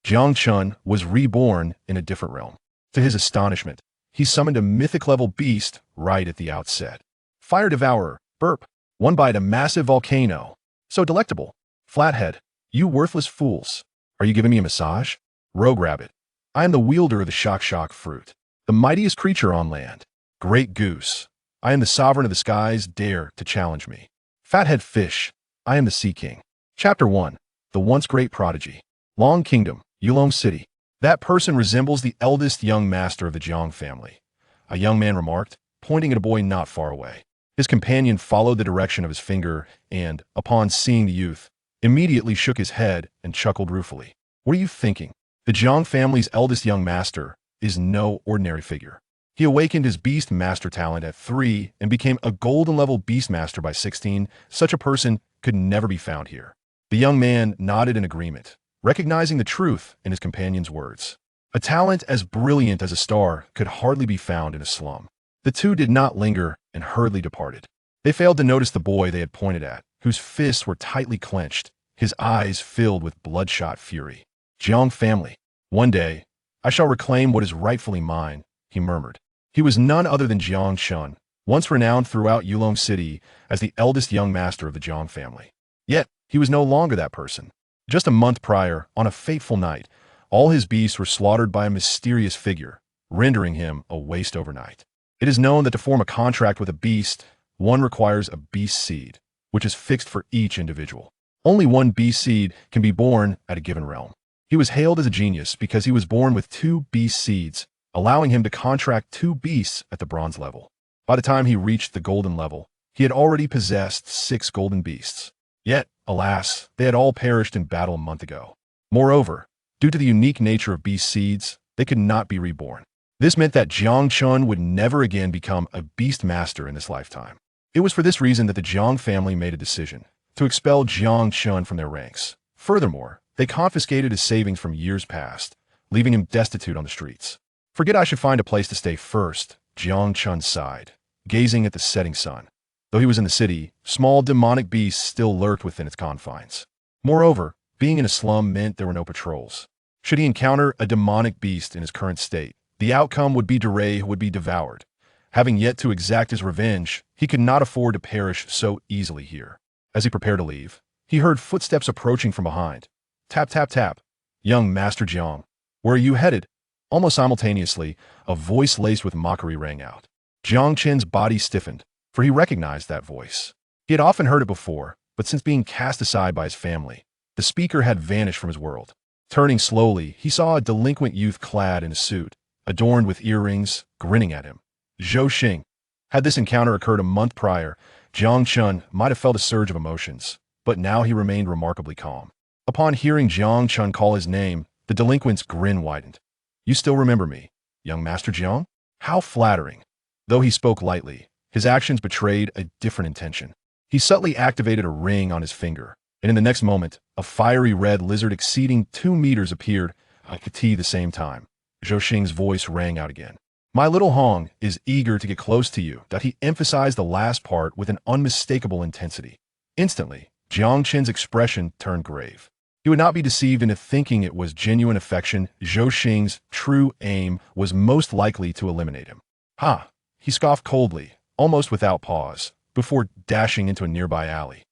Jiang Chun was reborn in a different realm. To his astonishment, he summoned a mythic-level beast right at the outset. Fire Devourer, burp, one bite a massive volcano. So delectable. Flathead, you worthless fools. Are you giving me a massage? Rogue Rabbit, I am the wielder of the shock fruit, the mightiest creature on land. Great Goose, I am the sovereign of the skies, dare to challenge me. Fathead Fish, I am the Sea King. Chapter 1, the once great prodigy. Long Kingdom, Yulong City. That person resembles the eldest young master of the Jiang family, a young man remarked, pointing at a boy not far away. His companion followed the direction of his finger and, upon seeing the youth, immediately shook his head and chuckled ruefully. What are you thinking? The Jiang family's eldest young master is no ordinary figure. He awakened his beast master talent at 3 and became a golden level beast master by 16. Such a person could never be found here. The young man nodded in agreement, recognizing the truth in his companion's words. A talent as brilliant as a star could hardly be found in a slum. The two did not linger and hurriedly departed. They failed to notice the boy they had pointed at, whose fists were tightly clenched, his eyes filled with bloodshot fury. Jiang family, one day, I shall reclaim what is rightfully mine, he murmured. He was none other than Jiang Chen, once renowned throughout Yulong City as the eldest young master of the Jiang family. Yet, he was no longer that person. Just a month prior, on a fateful night, all his beasts were slaughtered by a mysterious figure, rendering him a waste overnight. It is known that to form a contract with a beast, one requires a beast seed, which is fixed for each individual. Only one beast seed can be born at a given realm. He was hailed as a genius because he was born with 2 beast seeds, allowing him to contract 2 beasts at the bronze level. By the time he reached the golden level, he had already possessed 6 golden beasts. Yet, alas, they had all perished in battle a month ago. Moreover, due to the unique nature of beast seeds, they could not be reborn. This meant that Jiang Chun would never again become a beast master in this lifetime. It was for this reason that the Jiang family made a decision to expel Jiang Chun from their ranks. Furthermore, they confiscated his savings from years past, leaving him destitute on the streets. Forget I should find a place to stay first, Jiang Chun sighed, gazing at the setting sun. Though he was in the city, small demonic beasts still lurked within its confines. Moreover, being in a slum meant there were no patrols. Should he encounter a demonic beast in his current state, the outcome would be Duray who would be devoured. Having yet to exact his revenge, he could not afford to perish so easily here. As he prepared to leave, he heard footsteps approaching from behind. Tap, tap, tap. Young Master Jiang, where are you headed? Almost simultaneously, a voice laced with mockery rang out. Jiang Chen's body stiffened, for he recognized that voice. He had often heard it before, but since being cast aside by his family, the speaker had vanished from his world. Turning slowly, he saw a delinquent youth clad in a suit, adorned with earrings, grinning at him. Zhou Xing. Had this encounter occurred a month prior, Jiang Chun might have felt a surge of emotions, but now he remained remarkably calm. Upon hearing Jiang Chun call his name, the delinquent's grin widened. You still remember me, young Master Jiang? How flattering. Though he spoke lightly, his actions betrayed a different intention. He subtly activated a ring on his finger, and in the next moment, a fiery red lizard exceeding 2 meters appeared at the same time. Zhou Xing's voice rang out again. My little Hong is eager to get close to you. He emphasized the last part with an unmistakable intensity. Instantly, Jiang Chen's expression turned grave. He would not be deceived into thinking it was genuine affection. Zhou Xing's true aim was most likely to eliminate him. Ha! He scoffed coldly, almost without pause, before dashing into a nearby alley.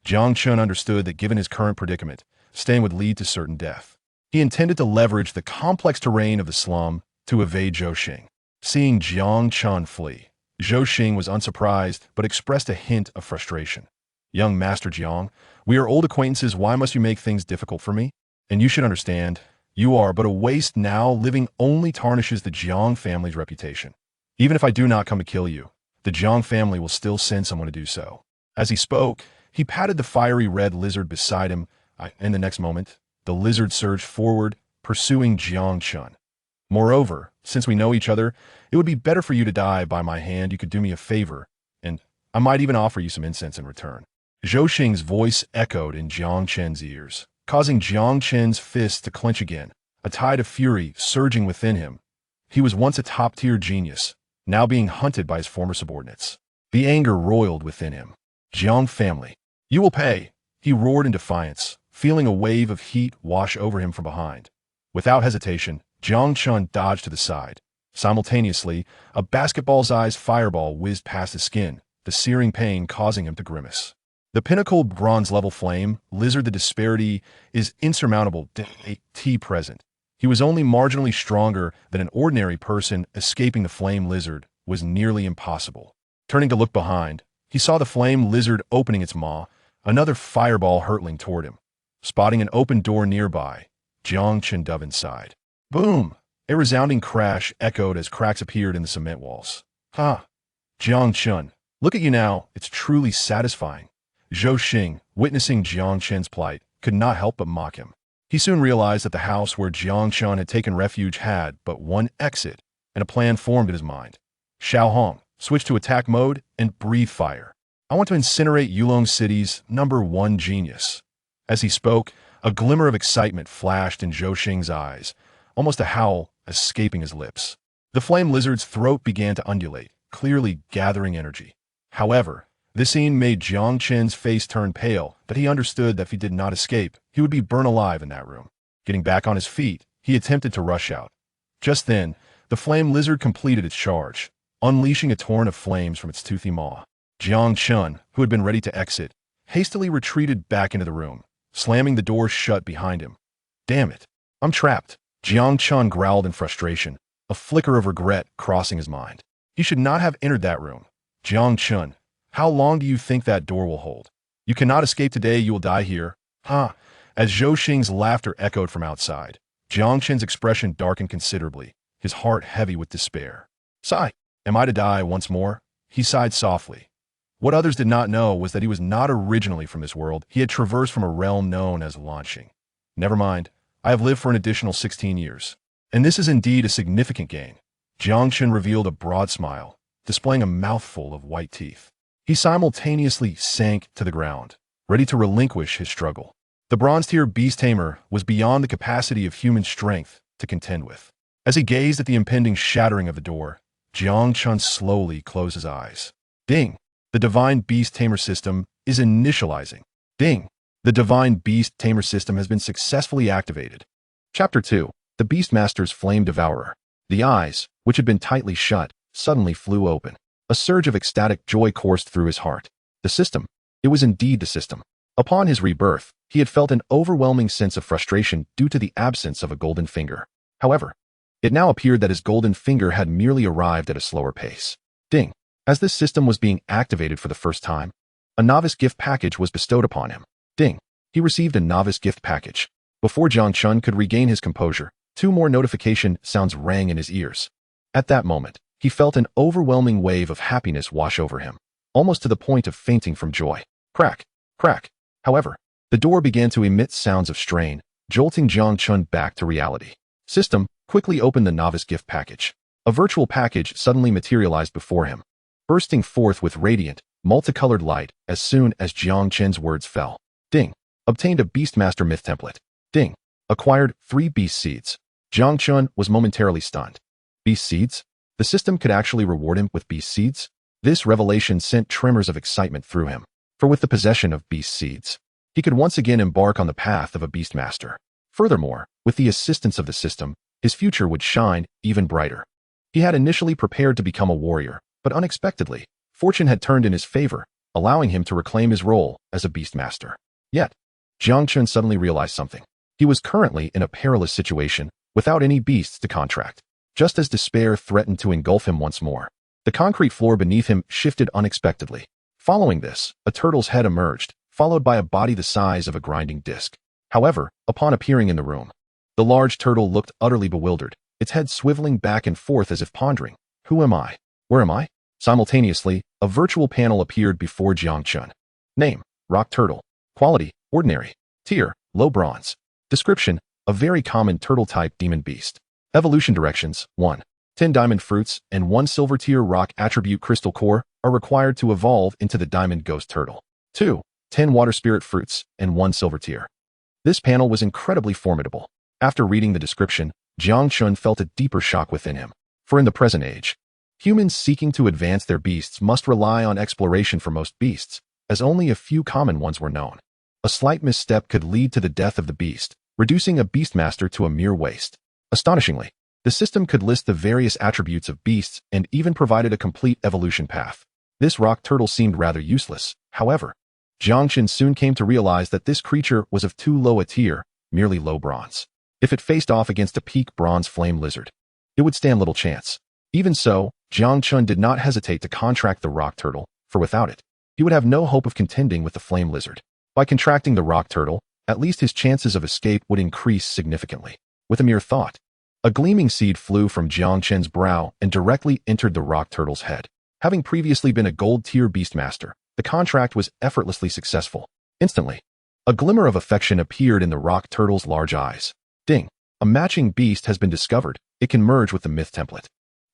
Jiang Chun understood that given his current predicament, staying would lead to certain death. He intended to leverage the complex terrain of the slum to evade Zhou Xing. Seeing Jiang Chun flee, Zhou Xing was unsurprised but expressed a hint of frustration. Young Master Jiang, we are old acquaintances, why must you make things difficult for me? And you should understand, you are but a waste now, living only tarnishes the Jiang family's reputation. Even if I do not come to kill you, the Jiang family will still send someone to do so. As he spoke, he patted the fiery red lizard beside him. In the next moment, the lizard surged forward, pursuing Jiang Chun. Moreover, since we know each other, it would be better for you to die by my hand. You could do me a favor, and I might even offer you some incense in return. Zhou Xing's voice echoed in Jiang Chen's ears, causing Jiang Chen's fists to clench again, a tide of fury surging within him. He was once a top-tier genius, now being hunted by his former subordinates. The anger roiled within him. Jiang family, you will pay, he roared in defiance, feeling a wave of heat wash over him from behind. Without hesitation, Jiang Chun dodged to the side. Simultaneously, a basketball-sized fireball whizzed past his skin, the searing pain causing him to grimace. The pinnacle bronze-level flame, lizard, the disparity is insurmountable, T present. He was only marginally stronger than an ordinary person. Escaping the flame lizard was nearly impossible. Turning to look behind, he saw the flame lizard opening its maw, another fireball hurtling toward him. Spotting an open door nearby, Jiang Chen dove inside. Boom! A resounding crash echoed as cracks appeared in the cement walls. Ha! Jiang Chun, look at you now, it's truly satisfying. Zhou Xing, witnessing Jiang Chen's plight, could not help but mock him. He soon realized that the house where Jiang Chun had taken refuge had but one exit, and a plan formed in his mind. Xiao Hong, switch to attack mode and breathe fire. I want to incinerate Yulong City's #1 genius. As he spoke, a glimmer of excitement flashed in Zhou Xing's eyes, almost a howl escaping his lips. The flame lizard's throat began to undulate, clearly gathering energy. However, this scene made Jiang Chen's face turn pale, but he understood that if he did not escape, he would be burned alive in that room. Getting back on his feet, he attempted to rush out. Just then, the flame lizard completed its charge, unleashing a torrent of flames from its toothy maw. Jiang Chun, who had been ready to exit, hastily retreated back into the room, slamming the door shut behind him. Damn it, I'm trapped. Jiang Chun growled in frustration, a flicker of regret crossing his mind. He should not have entered that room. Jiang Chun, how long do you think that door will hold? You cannot escape today, you will die here. Ha! As Zhou Xing's laughter echoed from outside, Jiang Chen's expression darkened considerably, his heart heavy with despair. Sigh, am I to die once more? He sighed softly. What others did not know was that he was not originally from this world. He had traversed from a realm known as Launching. Never mind, I have lived for an additional 16 years. And this is indeed a significant gain. Jiang Chen revealed a broad smile, displaying a mouthful of white teeth. He simultaneously sank to the ground, ready to relinquish his struggle. The bronze-tier beast tamer was beyond the capacity of human strength to contend with. As he gazed at the impending shattering of the door, Jiang Chun slowly closed his eyes. Ding! The Divine Beast Tamer system is initializing. Ding! The Divine Beast Tamer system has been successfully activated. Chapter 2. The Beastmaster's Flame Devourer. The eyes, which had been tightly shut, suddenly flew open. A surge of ecstatic joy coursed through his heart. The system. It was indeed the system. Upon his rebirth, he had felt an overwhelming sense of frustration due to the absence of a golden finger. However, it now appeared that his golden finger had merely arrived at a slower pace. Ding! As this system was being activated for the first time, a novice gift package was bestowed upon him. Ding! He received a novice gift package. Before Jiang Chun could regain his composure, 2 more notification sounds rang in his ears. At that moment, he felt an overwhelming wave of happiness wash over him, almost to the point of fainting from joy. Crack! Crack! However, the door began to emit sounds of strain, jolting Jiang Chun back to reality. System, quickly opened the novice gift package. A virtual package suddenly materialized before him, bursting forth with radiant, multicolored light as soon as Jiang Chen's words fell. Ding! Obtained a Beastmaster myth template. Ding! Acquired 3 beast seeds. Jiang Chun was momentarily stunned. Beast seeds? The system could actually reward him with beast seeds? This revelation sent tremors of excitement through him, for with the possession of beast seeds, he could once again embark on the path of a Beastmaster. Furthermore, with the assistance of the system, his future would shine even brighter. He had initially prepared to become a warrior, but unexpectedly, fortune had turned in his favor, allowing him to reclaim his role as a Beastmaster. Yet, Jiang Chun suddenly realized something. He was currently in a perilous situation, without any beasts to contract. Just as despair threatened to engulf him once more, the concrete floor beneath him shifted unexpectedly. Following this, a turtle's head emerged, followed by a body the size of a grinding disc. However, upon appearing in the room, the large turtle looked utterly bewildered, its head swiveling back and forth as if pondering, "Who am I? Where am I?" Simultaneously, a virtual panel appeared before Jiang Chun. Name: Rock Turtle. Quality: Ordinary. Tier: Low Bronze. Description: a very common turtle-type demon beast. Evolution directions: 1. 10 diamond fruits and 1 silver tier rock attribute crystal core are required to evolve into the diamond ghost turtle. 2. 10 water spirit fruits and 1 silver tier. This panel was incredibly formidable. After reading the description, Jiang Chun felt a deeper shock within him. For in the present age, humans seeking to advance their beasts must rely on exploration for most beasts, as only a few common ones were known. A slight misstep could lead to the death of the beast, reducing a beastmaster to a mere waste. Astonishingly, the system could list the various attributes of beasts and even provided a complete evolution path. This rock turtle seemed rather useless. However, Jiang Chen soon came to realize that this creature was of too low a tier, merely low bronze. If it faced off against a peak bronze flame lizard, it would stand little chance. Even so, Jiang Chun did not hesitate to contract the rock turtle, for without it, he would have no hope of contending with the flame lizard. By contracting the rock turtle, at least his chances of escape would increase significantly. With a mere thought, a gleaming seed flew from Jiang Chen's brow and directly entered the rock turtle's head. Having previously been a gold-tier beastmaster, the contract was effortlessly successful. Instantly, a glimmer of affection appeared in the rock turtle's large eyes. Ding! A matching beast has been discovered. It can merge with the myth template.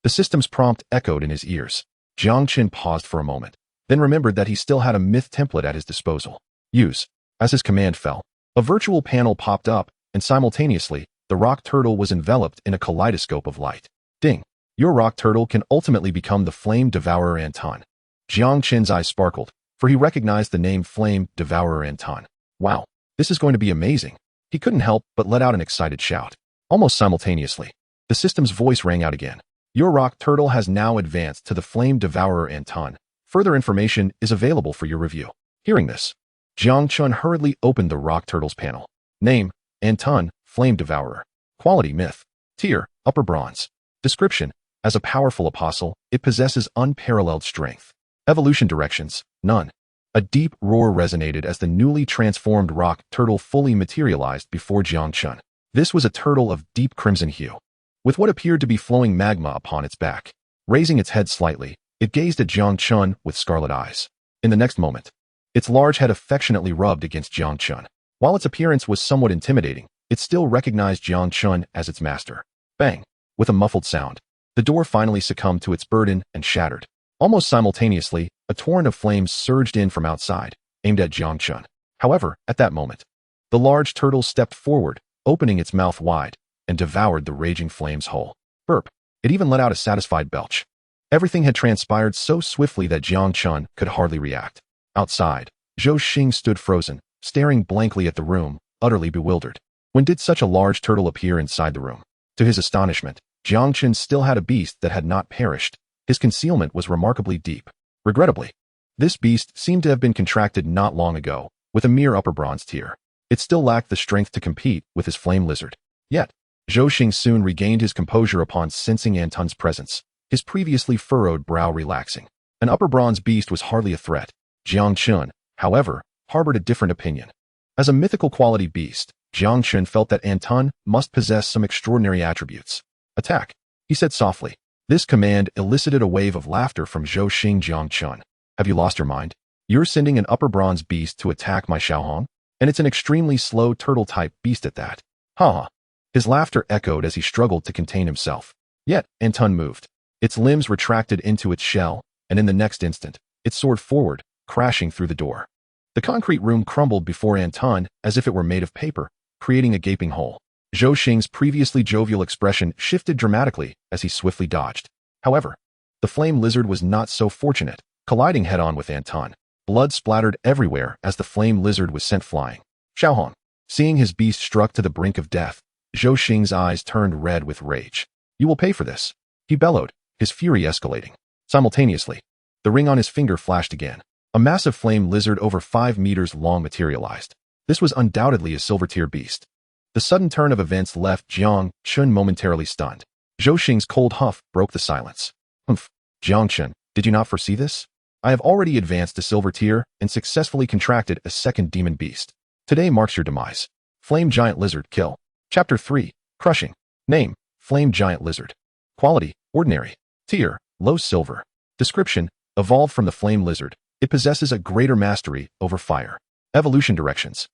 The system's prompt echoed in his ears. Jiang Chen paused for a moment, then remembered that he still had a myth template at his disposal. Use. As his command fell, a virtual panel popped up, and simultaneously, the rock turtle was enveloped in a kaleidoscope of light. Ding! Your rock turtle can ultimately become the Flame Devourer Anton. Jiang Chen's eyes sparkled, for he recognized the name Flame Devourer Anton. Wow, this is going to be amazing. He couldn't help but let out an excited shout. Almost simultaneously, the system's voice rang out again. Your rock turtle has now advanced to the Flame Devourer Anton. Further information is available for your review. Hearing this, Jiang Chun hurriedly opened the rock turtle's panel. Name, Anton, Flame Devourer. Quality myth. Tier, upper bronze. Description, as a powerful apostle, it possesses unparalleled strength. Evolution directions, none. A deep roar resonated as the newly transformed rock turtle fully materialized before Jiang Chun. This was a turtle of deep crimson hue, with what appeared to be flowing magma upon its back. Raising its head slightly, it gazed at Jiang Chun with scarlet eyes. In the next moment, its large head affectionately rubbed against Jiang Chun. While its appearance was somewhat intimidating, it still recognized Jiang Chun as its master. Bang! With a muffled sound, the door finally succumbed to its burden and shattered. Almost simultaneously, a torrent of flames surged in from outside, aimed at Jiang Chun. However, at that moment, the large turtle stepped forward, opening its mouth wide, and devoured the raging flames whole. Burp! It even let out a satisfied belch. Everything had transpired so swiftly that Jiang Chun could hardly react. Outside, Zhou Xing stood frozen, staring blankly at the room, utterly bewildered. When did such a large turtle appear inside the room? To his astonishment, Jiang Chun still had a beast that had not perished. His concealment was remarkably deep. Regrettably, this beast seemed to have been contracted not long ago, with a mere upper bronze tier. It still lacked the strength to compete with his flame lizard. Yet, Zhou Xing soon regained his composure upon sensing Anton's presence, his previously furrowed brow relaxing. An upper bronze beast was hardly a threat. Jiang Chun, however, harbored a different opinion. As a mythical quality beast, Jiang Chun felt that Anton must possess some extraordinary attributes. Attack, he said softly. This command elicited a wave of laughter from Zhou Xing. Jiang Chun. Have you lost your mind? You're sending an upper bronze beast to attack my Xiaohong? And it's an extremely slow turtle-type beast at that. Ha! His laughter echoed as he struggled to contain himself. Yet, Anton moved. Its limbs retracted into its shell, and in the next instant, it soared forward, crashing through the door. The concrete room crumbled before Anton as if it were made of paper, creating a gaping hole. Zhou Xing's previously jovial expression shifted dramatically as he swiftly dodged. However, the flame lizard was not so fortunate, colliding head-on with Anton. Blood splattered everywhere as the flame lizard was sent flying. Xiaohong, seeing his beast struck to the brink of death, Zhou Xing's eyes turned red with rage. You will pay for this, he bellowed, his fury escalating. Simultaneously, the ring on his finger flashed again. A massive flame lizard over 5 meters long materialized. This was undoubtedly a silver-tier beast. The sudden turn of events left Jiang Chun momentarily stunned. Zhou Xing's cold huff broke the silence. Humph, Jiang Chun, did you not foresee this? I have already advanced to silver tier and successfully contracted a second demon beast. Today marks your demise. Flame Giant Lizard Kill. Chapter 3, Crushing. Name, Flame Giant Lizard. Quality, Ordinary. Tier, Low Silver. Description, evolved from the Flame Lizard. It possesses a greater mastery over fire. Evolution directions.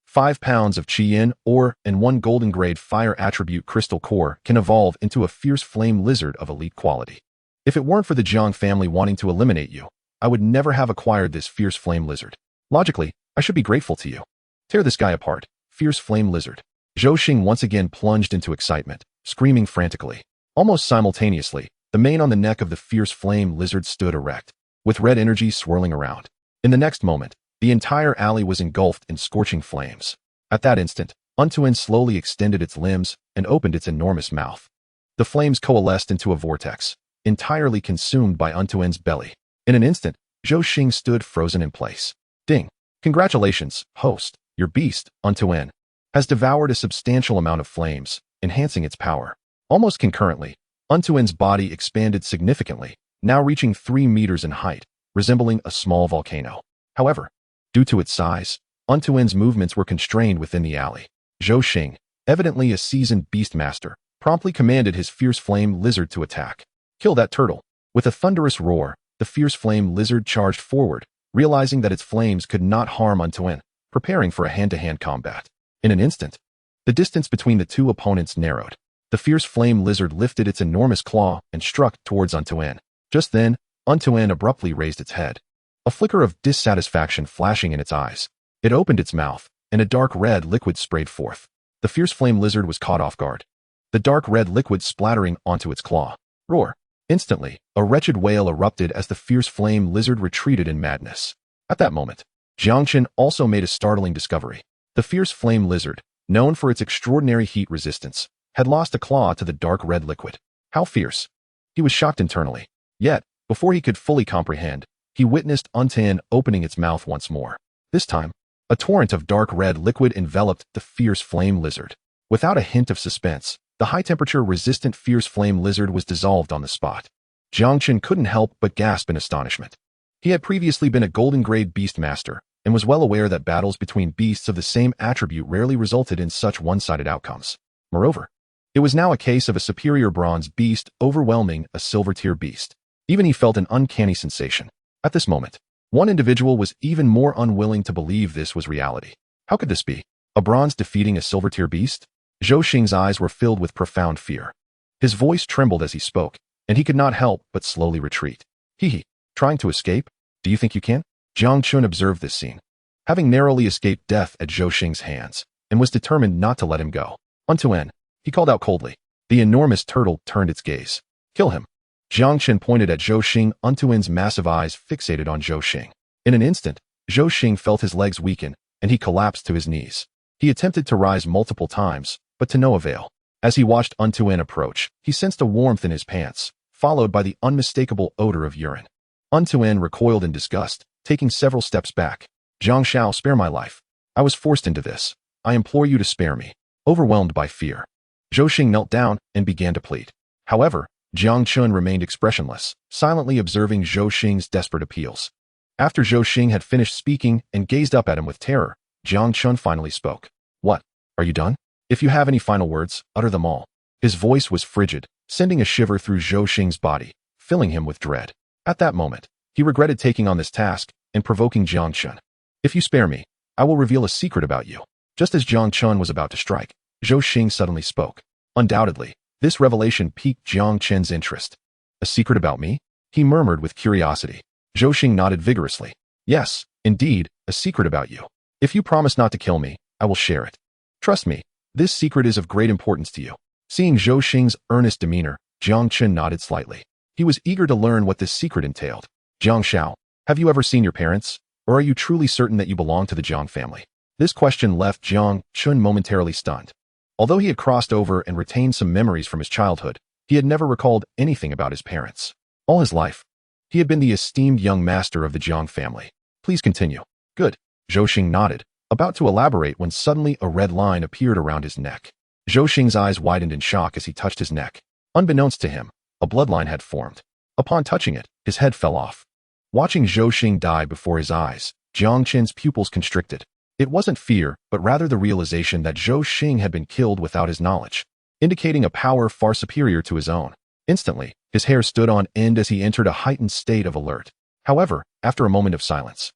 5 pounds of Qi-Yin ore and 1 golden grade fire attribute crystal core can evolve into a fierce flame lizard of elite quality. If it weren't for the Jiang family wanting to eliminate you, I would never have acquired this fierce flame lizard. Logically, I should be grateful to you. Tear this guy apart, fierce flame lizard. Zhou Xing once again plunged into excitement, screaming frantically. Almost simultaneously, the mane on the neck of the fierce flame lizard stood erect, with red energy swirling around. In the next moment, the entire alley was engulfed in scorching flames. At that instant, Untuin slowly extended its limbs and opened its enormous mouth. The flames coalesced into a vortex, entirely consumed by Untuin's belly. In an instant, Zhou Xing stood frozen in place. Ding! Congratulations, host. Your beast, Untuin, has devoured a substantial amount of flames, enhancing its power. Almost concurrently, Untuin's body expanded significantly, now reaching 3 meters in height, resembling a small volcano. However, due to its size, Untuin's movements were constrained within the alley. Zhou Xing, evidently a seasoned beastmaster, promptly commanded his fierce flame lizard to attack. Kill that turtle. With a thunderous roar, the fierce flame lizard charged forward, realizing that its flames could not harm Untuin, preparing for a hand-to-hand combat. In an instant, the distance between the two opponents narrowed. The fierce flame lizard lifted its enormous claw and struck towards Untuin. Just then, Untuin abruptly raised its head, a flicker of dissatisfaction flashing in its eyes. It opened its mouth, and a dark red liquid sprayed forth. The fierce flame lizard was caught off guard, the dark red liquid splattering onto its claw. Roar! Instantly, a wretched wail erupted as the fierce flame lizard retreated in madness. At that moment, Jiang Chen also made a startling discovery. The fierce flame lizard, known for its extraordinary heat resistance, had lost a claw to the dark red liquid. How fierce! He was shocked internally. Yet, before he could fully comprehend, he witnessed Untuin opening its mouth once more. This time, a torrent of dark red liquid enveloped the fierce flame lizard. Without a hint of suspense, the high-temperature resistant fierce flame lizard was dissolved on the spot. Jiang Chen couldn't help but gasp in astonishment. He had previously been a golden grade beastmaster, and was well aware that battles between beasts of the same attribute rarely resulted in such one-sided outcomes. Moreover, it was now a case of a superior bronze beast overwhelming a silver-tier beast. Even he felt an uncanny sensation. At this moment, one individual was even more unwilling to believe this was reality. How could this be? A bronze defeating a silver-tier beast? Zhou Xing's eyes were filled with profound fear. His voice trembled as he spoke, and he could not help but slowly retreat. Hee. Trying to escape? Do you think you can? Jang Chun observed this scene, having narrowly escaped death at Zhou Xing's hands, and was determined not to let him go. Untuin, he called out coldly. The enormous turtle turned its gaze. Kill him. Jiang Chen pointed at Zhou Xing, Untuin's massive eyes fixated on Zhou Xing. In an instant, Zhou Xing felt his legs weaken, and he collapsed to his knees. He attempted to rise multiple times, but to no avail. As he watched Untuin approach, he sensed a warmth in his pants, followed by the unmistakable odor of urine. Untuin recoiled in disgust, taking several steps back. Zhang Xiao, spare my life. I was forced into this. I implore you to spare me. Overwhelmed by fear, Zhou Xing knelt down and began to plead. However, Jiang Chun remained expressionless, silently observing Zhou Xing's desperate appeals. After Zhou Xing had finished speaking and gazed up at him with terror, Jiang Chun finally spoke. What? Are you done? If you have any final words, utter them all. His voice was frigid, sending a shiver through Zhou Xing's body, filling him with dread. At that moment, he regretted taking on this task and provoking Jiang Chun. If you spare me, I will reveal a secret about you. Just as Jiang Chun was about to strike, Zhou Xing suddenly spoke. Undoubtedly, this revelation piqued Jiang Chen's interest. A secret about me? He murmured with curiosity. Zhou Xing nodded vigorously. Yes, indeed, a secret about you. If you promise not to kill me, I will share it. Trust me, this secret is of great importance to you. Seeing Zhou Xing's earnest demeanor, Jiang Chen nodded slightly. He was eager to learn what this secret entailed. Jiang Xiao, have you ever seen your parents? Or are you truly certain that you belong to the Jiang family? This question left Jiang Chun momentarily stunned. Although he had crossed over and retained some memories from his childhood, he had never recalled anything about his parents. All his life, he had been the esteemed young master of the Jiang family. Please continue. Good. Zhou Xing nodded, about to elaborate when suddenly a red line appeared around his neck. Zhou Xing's eyes widened in shock as he touched his neck. Unbeknownst to him, a bloodline had formed. Upon touching it, his head fell off. Watching Zhou Xing die before his eyes, Jiang Chen's pupils constricted. It wasn't fear, but rather the realization that Zhou Xing had been killed without his knowledge, indicating a power far superior to his own. Instantly, his hair stood on end as he entered a heightened state of alert. However, after a moment of silence,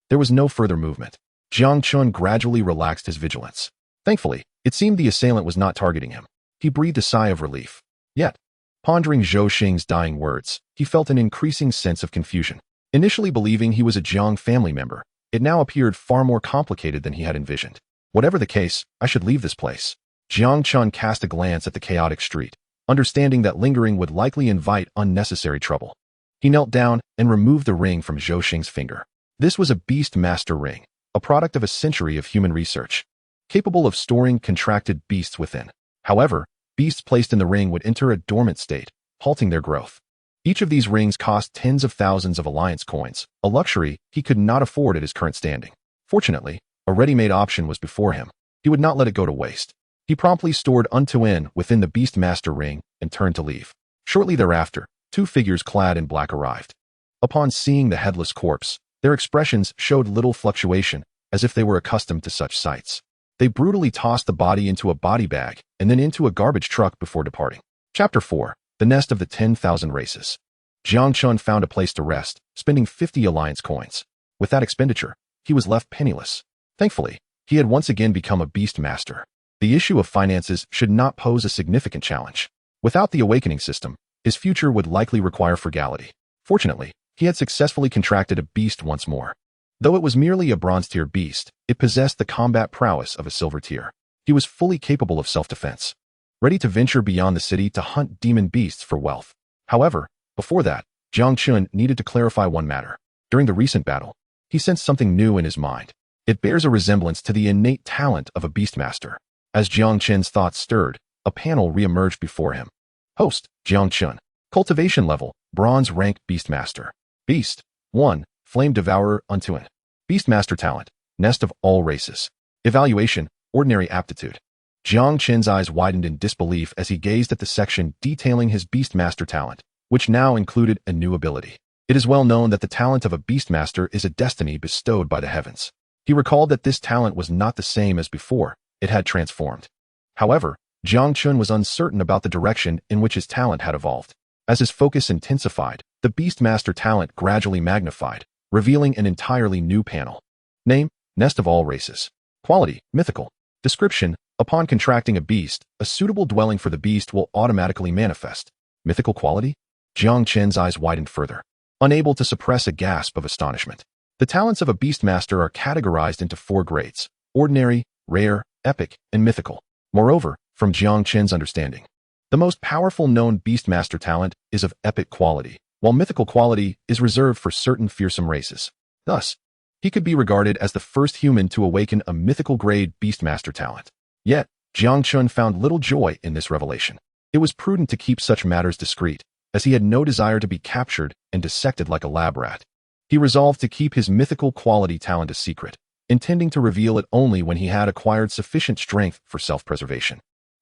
there was no further movement. Jiang Chun gradually relaxed his vigilance. Thankfully, it seemed the assailant was not targeting him. He breathed a sigh of relief. Yet, pondering Zhou Xing's dying words, he felt an increasing sense of confusion. Initially believing he was a Jiang family member, it now appeared far more complicated than he had envisioned. Whatever the case, I should leave this place. Jiang Chun cast a glance at the chaotic street, understanding that lingering would likely invite unnecessary trouble. He knelt down and removed the ring from Zhou Xing's finger. This was a beast master ring, a product of a century of human research. capable of storing contracted beasts within. However, beasts placed in the ring would enter a dormant state, halting their growth. Each of these rings cost tens of thousands of alliance coins, a luxury he could not afford at his current standing. Fortunately, a ready-made option was before him. He would not let it go to waste. He promptly stored Untuin within the Beastmaster ring and turned to leave. Shortly thereafter, two figures clad in black arrived. Upon seeing the headless corpse, their expressions showed little fluctuation, as if they were accustomed to such sights. They brutally tossed the body into a body bag and then into a garbage truck before departing. Chapter 4. The Nest of the 10,000 Races. Jiang Chun found a place to rest, spending 50 alliance coins. With that expenditure, he was left penniless. Thankfully, he had once again become a beast master. The issue of finances should not pose a significant challenge. Without the awakening system, his future would likely require frugality. Fortunately, he had successfully contracted a beast once more. Though it was merely a bronze-tier beast, it possessed the combat prowess of a silver tier. He was fully capable of self-defense, ready to venture beyond the city to hunt demon beasts for wealth. However, before that, Jang Chun needed to clarify one matter. During the recent battle, he sensed something new in his mind. It bears a resemblance to the innate talent of a beastmaster. As Jiang Chen's thoughts stirred, a panel re-emerged before him. Host, Jiang Chun. Cultivation level, bronze rank beastmaster. Beast, 1, Flame Devourer Untuin. Beastmaster talent, Nest of all races. Evaluation, ordinary aptitude. Jiang Chen's eyes widened in disbelief as he gazed at the section detailing his beastmaster talent, which now included a new ability. It is well known that the talent of a beastmaster is a destiny bestowed by the heavens. He recalled that this talent was not the same as before. It had transformed. However, Jiang Chun was uncertain about the direction in which his talent had evolved. As his focus intensified, the Beastmaster talent gradually magnified, revealing an entirely new panel. Name, Nest of all races. Quality, mythical. Description, upon contracting a beast, a suitable dwelling for the beast will automatically manifest. Mythical quality? Jiang Chen's eyes widened further, unable to suppress a gasp of astonishment. The talents of a Beastmaster are categorized into 4 grades: ordinary, rare, epic, and mythical. Moreover, from Jiang Chen's understanding, the most powerful known Beastmaster talent is of epic quality, while mythical quality is reserved for certain fearsome races. Thus, he could be regarded as the first human to awaken a mythical-grade Beastmaster talent. Yet, Jiang Chun found little joy in this revelation. It was prudent to keep such matters discreet, as he had no desire to be captured and dissected like a lab rat. He resolved to keep his mythical quality talent a secret, intending to reveal it only when he had acquired sufficient strength for self-preservation,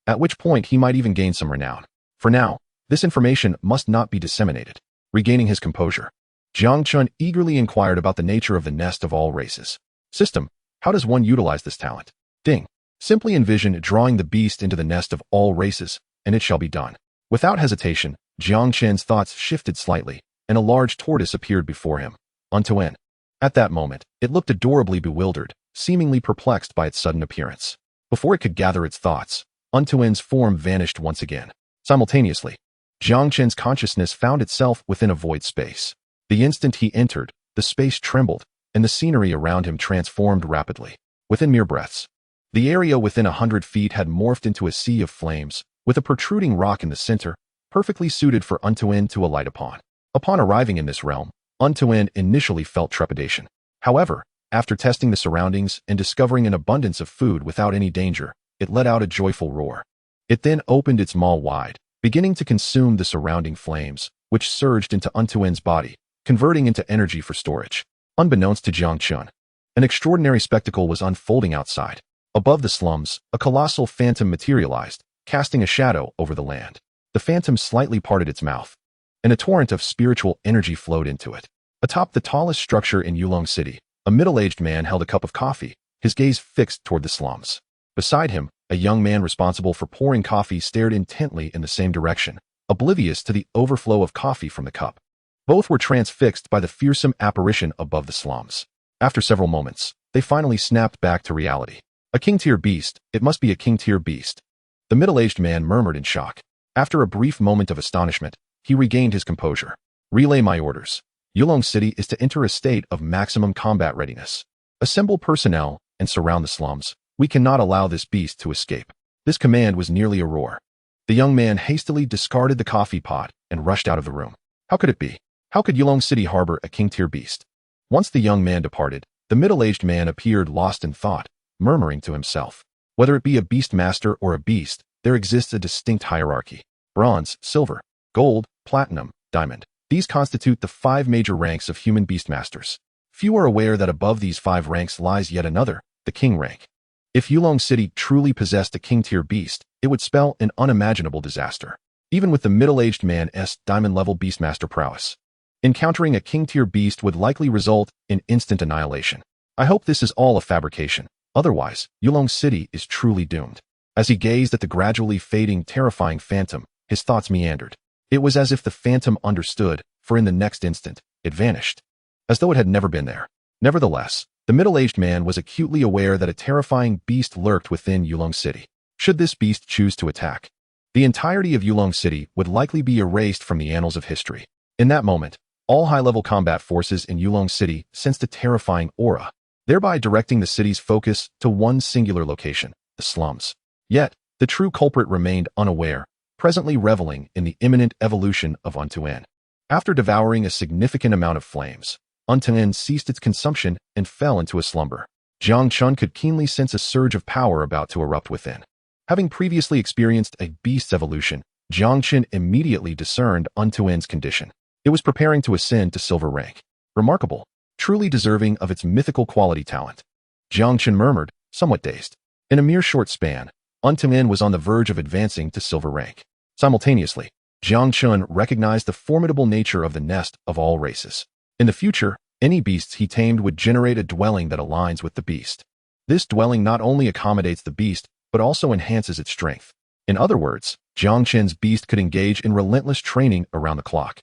at which point he might even gain some renown. For now, this information must not be disseminated. Regaining his composure, Jiang Chun eagerly inquired about the nature of the Nest of all races. System, how does one utilize this talent? Ding. Simply envision drawing the beast into the Nest of all races, and it shall be done. Without hesitation, Jiang Chen's thoughts shifted slightly, and a large tortoise appeared before him. Untuin. At that moment, it looked adorably bewildered, seemingly perplexed by its sudden appearance. Before it could gather its thoughts, Untuin's form vanished once again. Simultaneously, Jiang Chen's consciousness found itself within a void space. The instant he entered, the space trembled, and the scenery around him transformed rapidly. Within mere breaths, the area within 100 feet had morphed into a sea of flames, with a protruding rock in the center, perfectly suited for Untuin to alight upon. Upon arriving in this realm, Untuin initially felt trepidation. However, after testing the surroundings and discovering an abundance of food without any danger, it let out a joyful roar. It then opened its maw wide, beginning to consume the surrounding flames, which surged into Untuin's body, converting into energy for storage. Unbeknownst to Jiang Chun, an extraordinary spectacle was unfolding outside. Above the slums, a colossal phantom materialized, casting a shadow over the land. The phantom slightly parted its mouth, and a torrent of spiritual energy flowed into it. Atop the tallest structure in Yulong City, a middle-aged man held a cup of coffee, his gaze fixed toward the slums. Beside him, a young man responsible for pouring coffee stared intently in the same direction, oblivious to the overflow of coffee from the cup. Both were transfixed by the fearsome apparition above the slums. After several moments, they finally snapped back to reality. A king-tier beast, it must be a king-tier beast. The middle-aged man murmured in shock. After a brief moment of astonishment, he regained his composure. Relay my orders. Yulong City is to enter a state of maximum combat readiness. Assemble personnel and surround the slums. We cannot allow this beast to escape. This command was nearly a roar. The young man hastily discarded the coffee pot and rushed out of the room. How could it be? How could Yulong City harbor a king-tier beast? Once the young man departed, the middle-aged man appeared lost in thought, murmuring to himself. Whether it be a beast master or a beast, there exists a distinct hierarchy. Bronze, silver, gold, platinum, diamond. These constitute the 5 major ranks of human beastmasters. Few are aware that above these 5 ranks lies yet another, the king rank. If Yulong City truly possessed a king-tier beast, it would spell an unimaginable disaster. Even with the middle-aged man's diamond-level beastmaster prowess, encountering a king-tier beast would likely result in instant annihilation. I hope this is all a fabrication. Otherwise, Yulong City is truly doomed. As he gazed at the gradually fading, terrifying phantom, his thoughts meandered. It was as if the phantom understood, for in the next instant, it vanished, as though it had never been there. Nevertheless, the middle-aged man was acutely aware that a terrifying beast lurked within Yulong City. Should this beast choose to attack, the entirety of Yulong City would likely be erased from the annals of history. In that moment, all high-level combat forces in Yulong City sensed a terrifying aura, thereby directing the city's focus to one singular location, the slums. Yet, the true culprit remained unaware, presently reveling in the imminent evolution of Untuan. After devouring a significant amount of flames, Untuan ceased its consumption and fell into a slumber. Jang Chun could keenly sense a surge of power about to erupt within. Having previously experienced a beast's evolution, Jiang Chen immediately discerned Untuan's condition. It was preparing to ascend to silver rank. Remarkable, truly deserving of its mythical quality talent. Jiang Chen murmured, somewhat dazed. In a mere short span, Untuan was on the verge of advancing to silver rank. Simultaneously, Jiang Chun recognized the formidable nature of the nest of all races. In the future, any beasts he tamed would generate a dwelling that aligns with the beast. This dwelling not only accommodates the beast, but also enhances its strength. In other words, Jiang Chen's beast could engage in relentless training around the clock.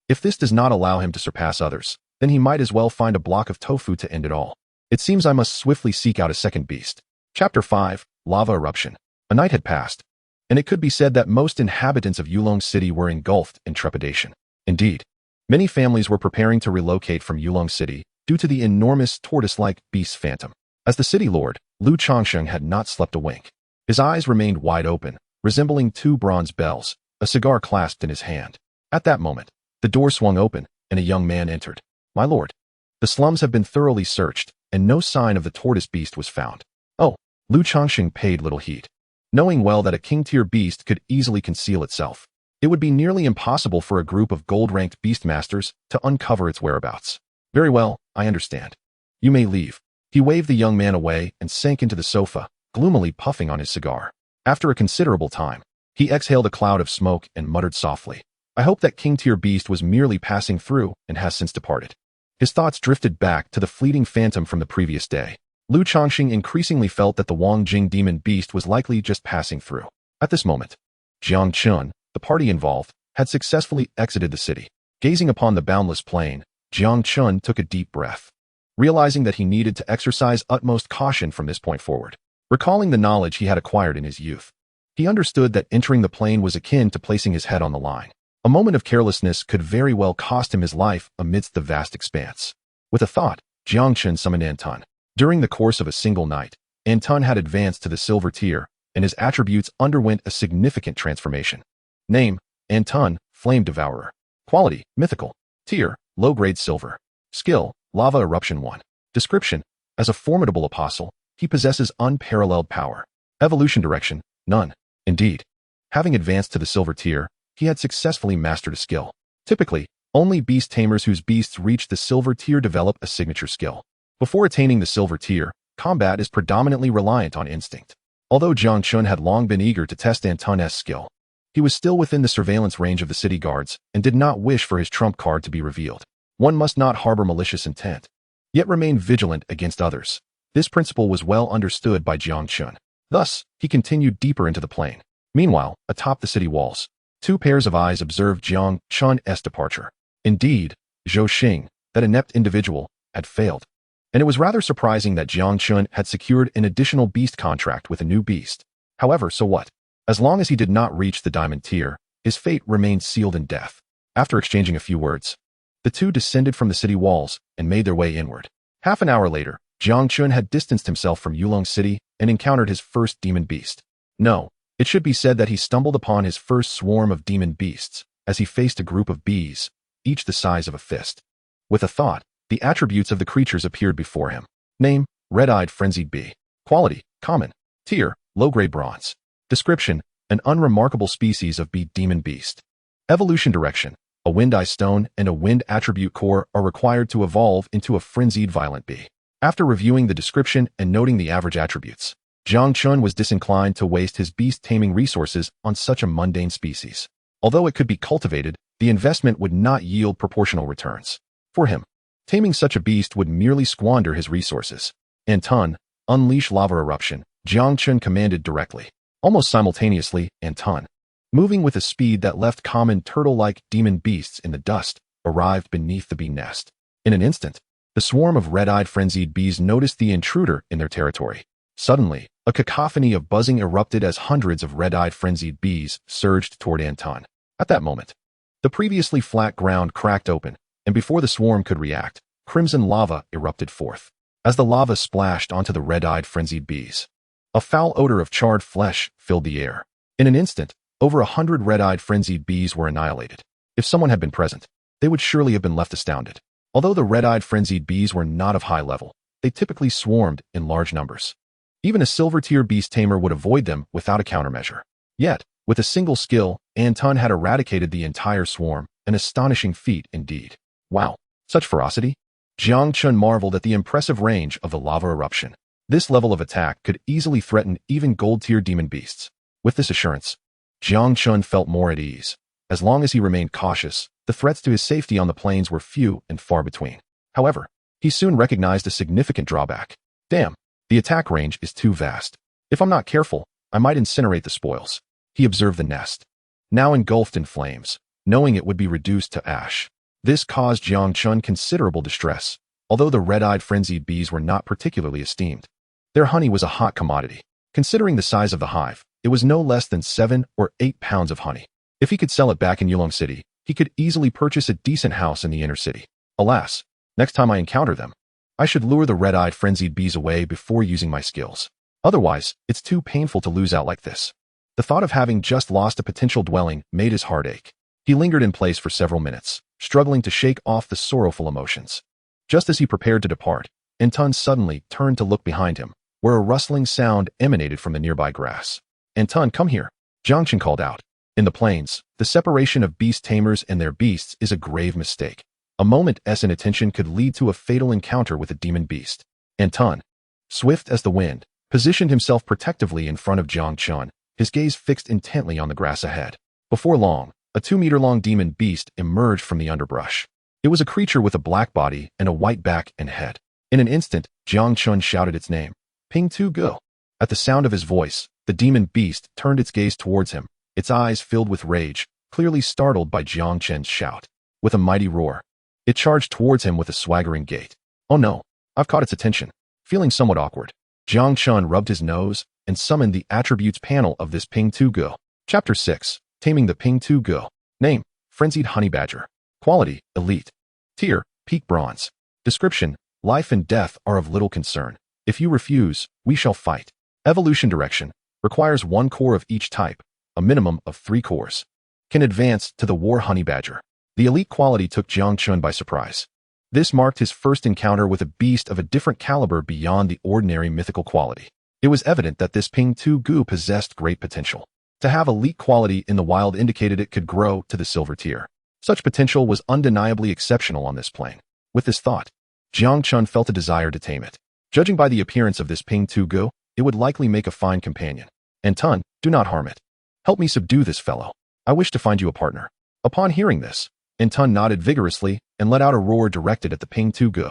If this does not allow him to surpass others, then he might as well find a block of tofu to end it all. It seems I must swiftly seek out a second beast. Chapter 5, Lava Eruption. A night had passed, and it could be said that most inhabitants of Yulong City were engulfed in trepidation. Indeed, many families were preparing to relocate from Yulong City due to the enormous tortoise-like beast phantom. As the city lord, Zhou Xing had not slept a wink. His eyes remained wide open, resembling 2 bronze bells, a cigar clasped in his hand. At that moment, the door swung open, and a young man entered. My lord, the slums have been thoroughly searched, and no sign of the tortoise beast was found. Oh, Zhou Xing paid little heed. Knowing well that a king-tier beast could easily conceal itself, it would be nearly impossible for a group of gold-ranked beastmasters to uncover its whereabouts. Very well, I understand. You may leave. He waved the young man away and sank into the sofa, gloomily puffing on his cigar. After a considerable time, he exhaled a cloud of smoke and muttered softly, I hope that king-tier beast was merely passing through and has since departed. His thoughts drifted back to the fleeting phantom from the previous day. Zhou Xing increasingly felt that the Wang Jing demon beast was likely just passing through. At this moment, Jiang Chun, the party involved, had successfully exited the city. Gazing upon the boundless plain, Jiang Chun took a deep breath, realizing that he needed to exercise utmost caution from this point forward. Recalling the knowledge he had acquired in his youth, he understood that entering the plain was akin to placing his head on the line. A moment of carelessness could very well cost him his life amidst the vast expanse. With a thought, Jiang Chen summoned Anton. During the course of a single night, Anton had advanced to the silver tier, and his attributes underwent a significant transformation. Name, Anton, Flame Devourer. Quality, Mythical. Tier, low-grade silver. Skill, Lava Eruption 1. Description, as a formidable apostle, he possesses unparalleled power. Evolution direction, none. Indeed, having advanced to the silver tier, he had successfully mastered a skill. Typically, only beast tamers whose beasts reach the silver tier develop a signature skill. Before attaining the silver tier, combat is predominantly reliant on instinct. Although Jiang Chun had long been eager to test Anton's skill, he was still within the surveillance range of the city guards and did not wish for his trump card to be revealed. One must not harbor malicious intent, yet remain vigilant against others. This principle was well understood by Jiang Chun. Thus, he continued deeper into the plain. Meanwhile, atop the city walls, 2 pairs of eyes observed Jiang Chun's departure. Indeed, Zhou Xing, that inept individual, had failed. And it was rather surprising that Jiang Chun had secured an additional beast contract with a new beast. However, so what? As long as he did not reach the diamond tier, his fate remained sealed in death. After exchanging a few words, the 2 descended from the city walls and made their way inward. Half an hour later, Jiang Chun had distanced himself from Yulong City and encountered his first demon beast. No, it should be said that he stumbled upon his first swarm of demon beasts as he faced a group of bees, each the size of a fist. With a thought, the attributes of the creatures appeared before him. Name, red-eyed frenzied bee. Quality, common. Tier, low-grade bronze. Description: an unremarkable species of demon beast. Evolution direction: a wind eye stone and a wind attribute core are required to evolve into a frenzied violent bee. After reviewing the description and noting the average attributes, Jang Chun was disinclined to waste his beast-taming resources on such a mundane species. Although it could be cultivated, the investment would not yield proportional returns. For him, taming such a beast would merely squander his resources. Anton, unleash lava eruption, Jiang Chen commanded directly. Almost simultaneously, Anton, moving with a speed that left common turtle-like demon beasts in the dust, arrived beneath the bee nest. In an instant, the swarm of red-eyed frenzied bees noticed the intruder in their territory. Suddenly, a cacophony of buzzing erupted as hundreds of red-eyed frenzied bees surged toward Anton. At that moment, the previously flat ground cracked open, and before the swarm could react, crimson lava erupted forth. As the lava splashed onto the red-eyed frenzied bees, a foul odor of charred flesh filled the air. In an instant, over 100 red-eyed frenzied bees were annihilated. If someone had been present, they would surely have been left astounded. Although the red-eyed frenzied bees were not of high level, they typically swarmed in large numbers. Even a silver-tier beast tamer would avoid them without a countermeasure. Yet, with a single skill, Anton had eradicated the entire swarm, an astonishing feat indeed. Wow, such ferocity? Jiang Chun marveled at the impressive range of the lava eruption. This level of attack could easily threaten even gold-tier demon beasts. With this assurance, Jiang Chun felt more at ease. As long as he remained cautious, the threats to his safety on the plains were few and far between. However, he soon recognized a significant drawback. Damn, the attack range is too vast. If I'm not careful, I might incinerate the spoils. He observed the nest, now engulfed in flames, knowing it would be reduced to ash. This caused Jiang Chun considerable distress, although the red-eyed frenzied bees were not particularly esteemed. Their honey was a hot commodity. Considering the size of the hive, it was no less than 7 or 8 pounds of honey. If he could sell it back in Yulong City, he could easily purchase a decent house in the inner city. Alas, next time I encounter them, I should lure the red-eyed frenzied bees away before using my skills. Otherwise, it's too painful to lose out like this. The thought of having just lost a potential dwelling made his heart ache. He lingered in place for several minutes, struggling to shake off the sorrowful emotions. Just as he prepared to depart, Anton suddenly turned to look behind him, where a rustling sound emanated from the nearby grass. Anton, come here, Jiang Chen called out. In the plains, the separation of beast tamers and their beasts is a grave mistake. A moment's inattention could lead to a fatal encounter with a demon beast. Anton, swift as the wind, positioned himself protectively in front of Jiang Chun, his gaze fixed intently on the grass ahead. Before long, a 2-meter-long demon beast emerged from the underbrush. It was a creature with a black body and a white back and head. In an instant, Jiang Chun shouted its name, Ping Tu Go. At the sound of his voice, the demon beast turned its gaze towards him, its eyes filled with rage, clearly startled by Jiang Chen's shout. With a mighty roar, it charged towards him with a swaggering gait. Oh no, I've caught its attention. Feeling somewhat awkward, Jiang Chun rubbed his nose and summoned the attributes panel of this Ping Tu Go. Chapter 6, Taming the Ping Tu Go. Name, Frenzied Honeybadger. Quality, Elite. Tier, Peak Bronze. Description, life and death are of little concern. If you refuse, we shall fight. Evolution direction, requires 1 core of each type, a minimum of 3 cores. Can advance to the War Honeybadger. The elite quality took Jiang Chun by surprise. This marked his first encounter with a beast of a different caliber beyond the ordinary mythical quality. It was evident that this Ping Tu Gu possessed great potential. To have elite quality in the wild indicated it could grow to the silver tier. Such potential was undeniably exceptional on this plane. With this thought, Jiang Chun felt a desire to tame it. Judging by the appearance of this Ping Tu Gu, it would likely make a fine companion. Anton, do not harm it. Help me subdue this fellow. I wish to find you a partner. Upon hearing this, Anton nodded vigorously and let out a roar directed at the Ping Tu Gu.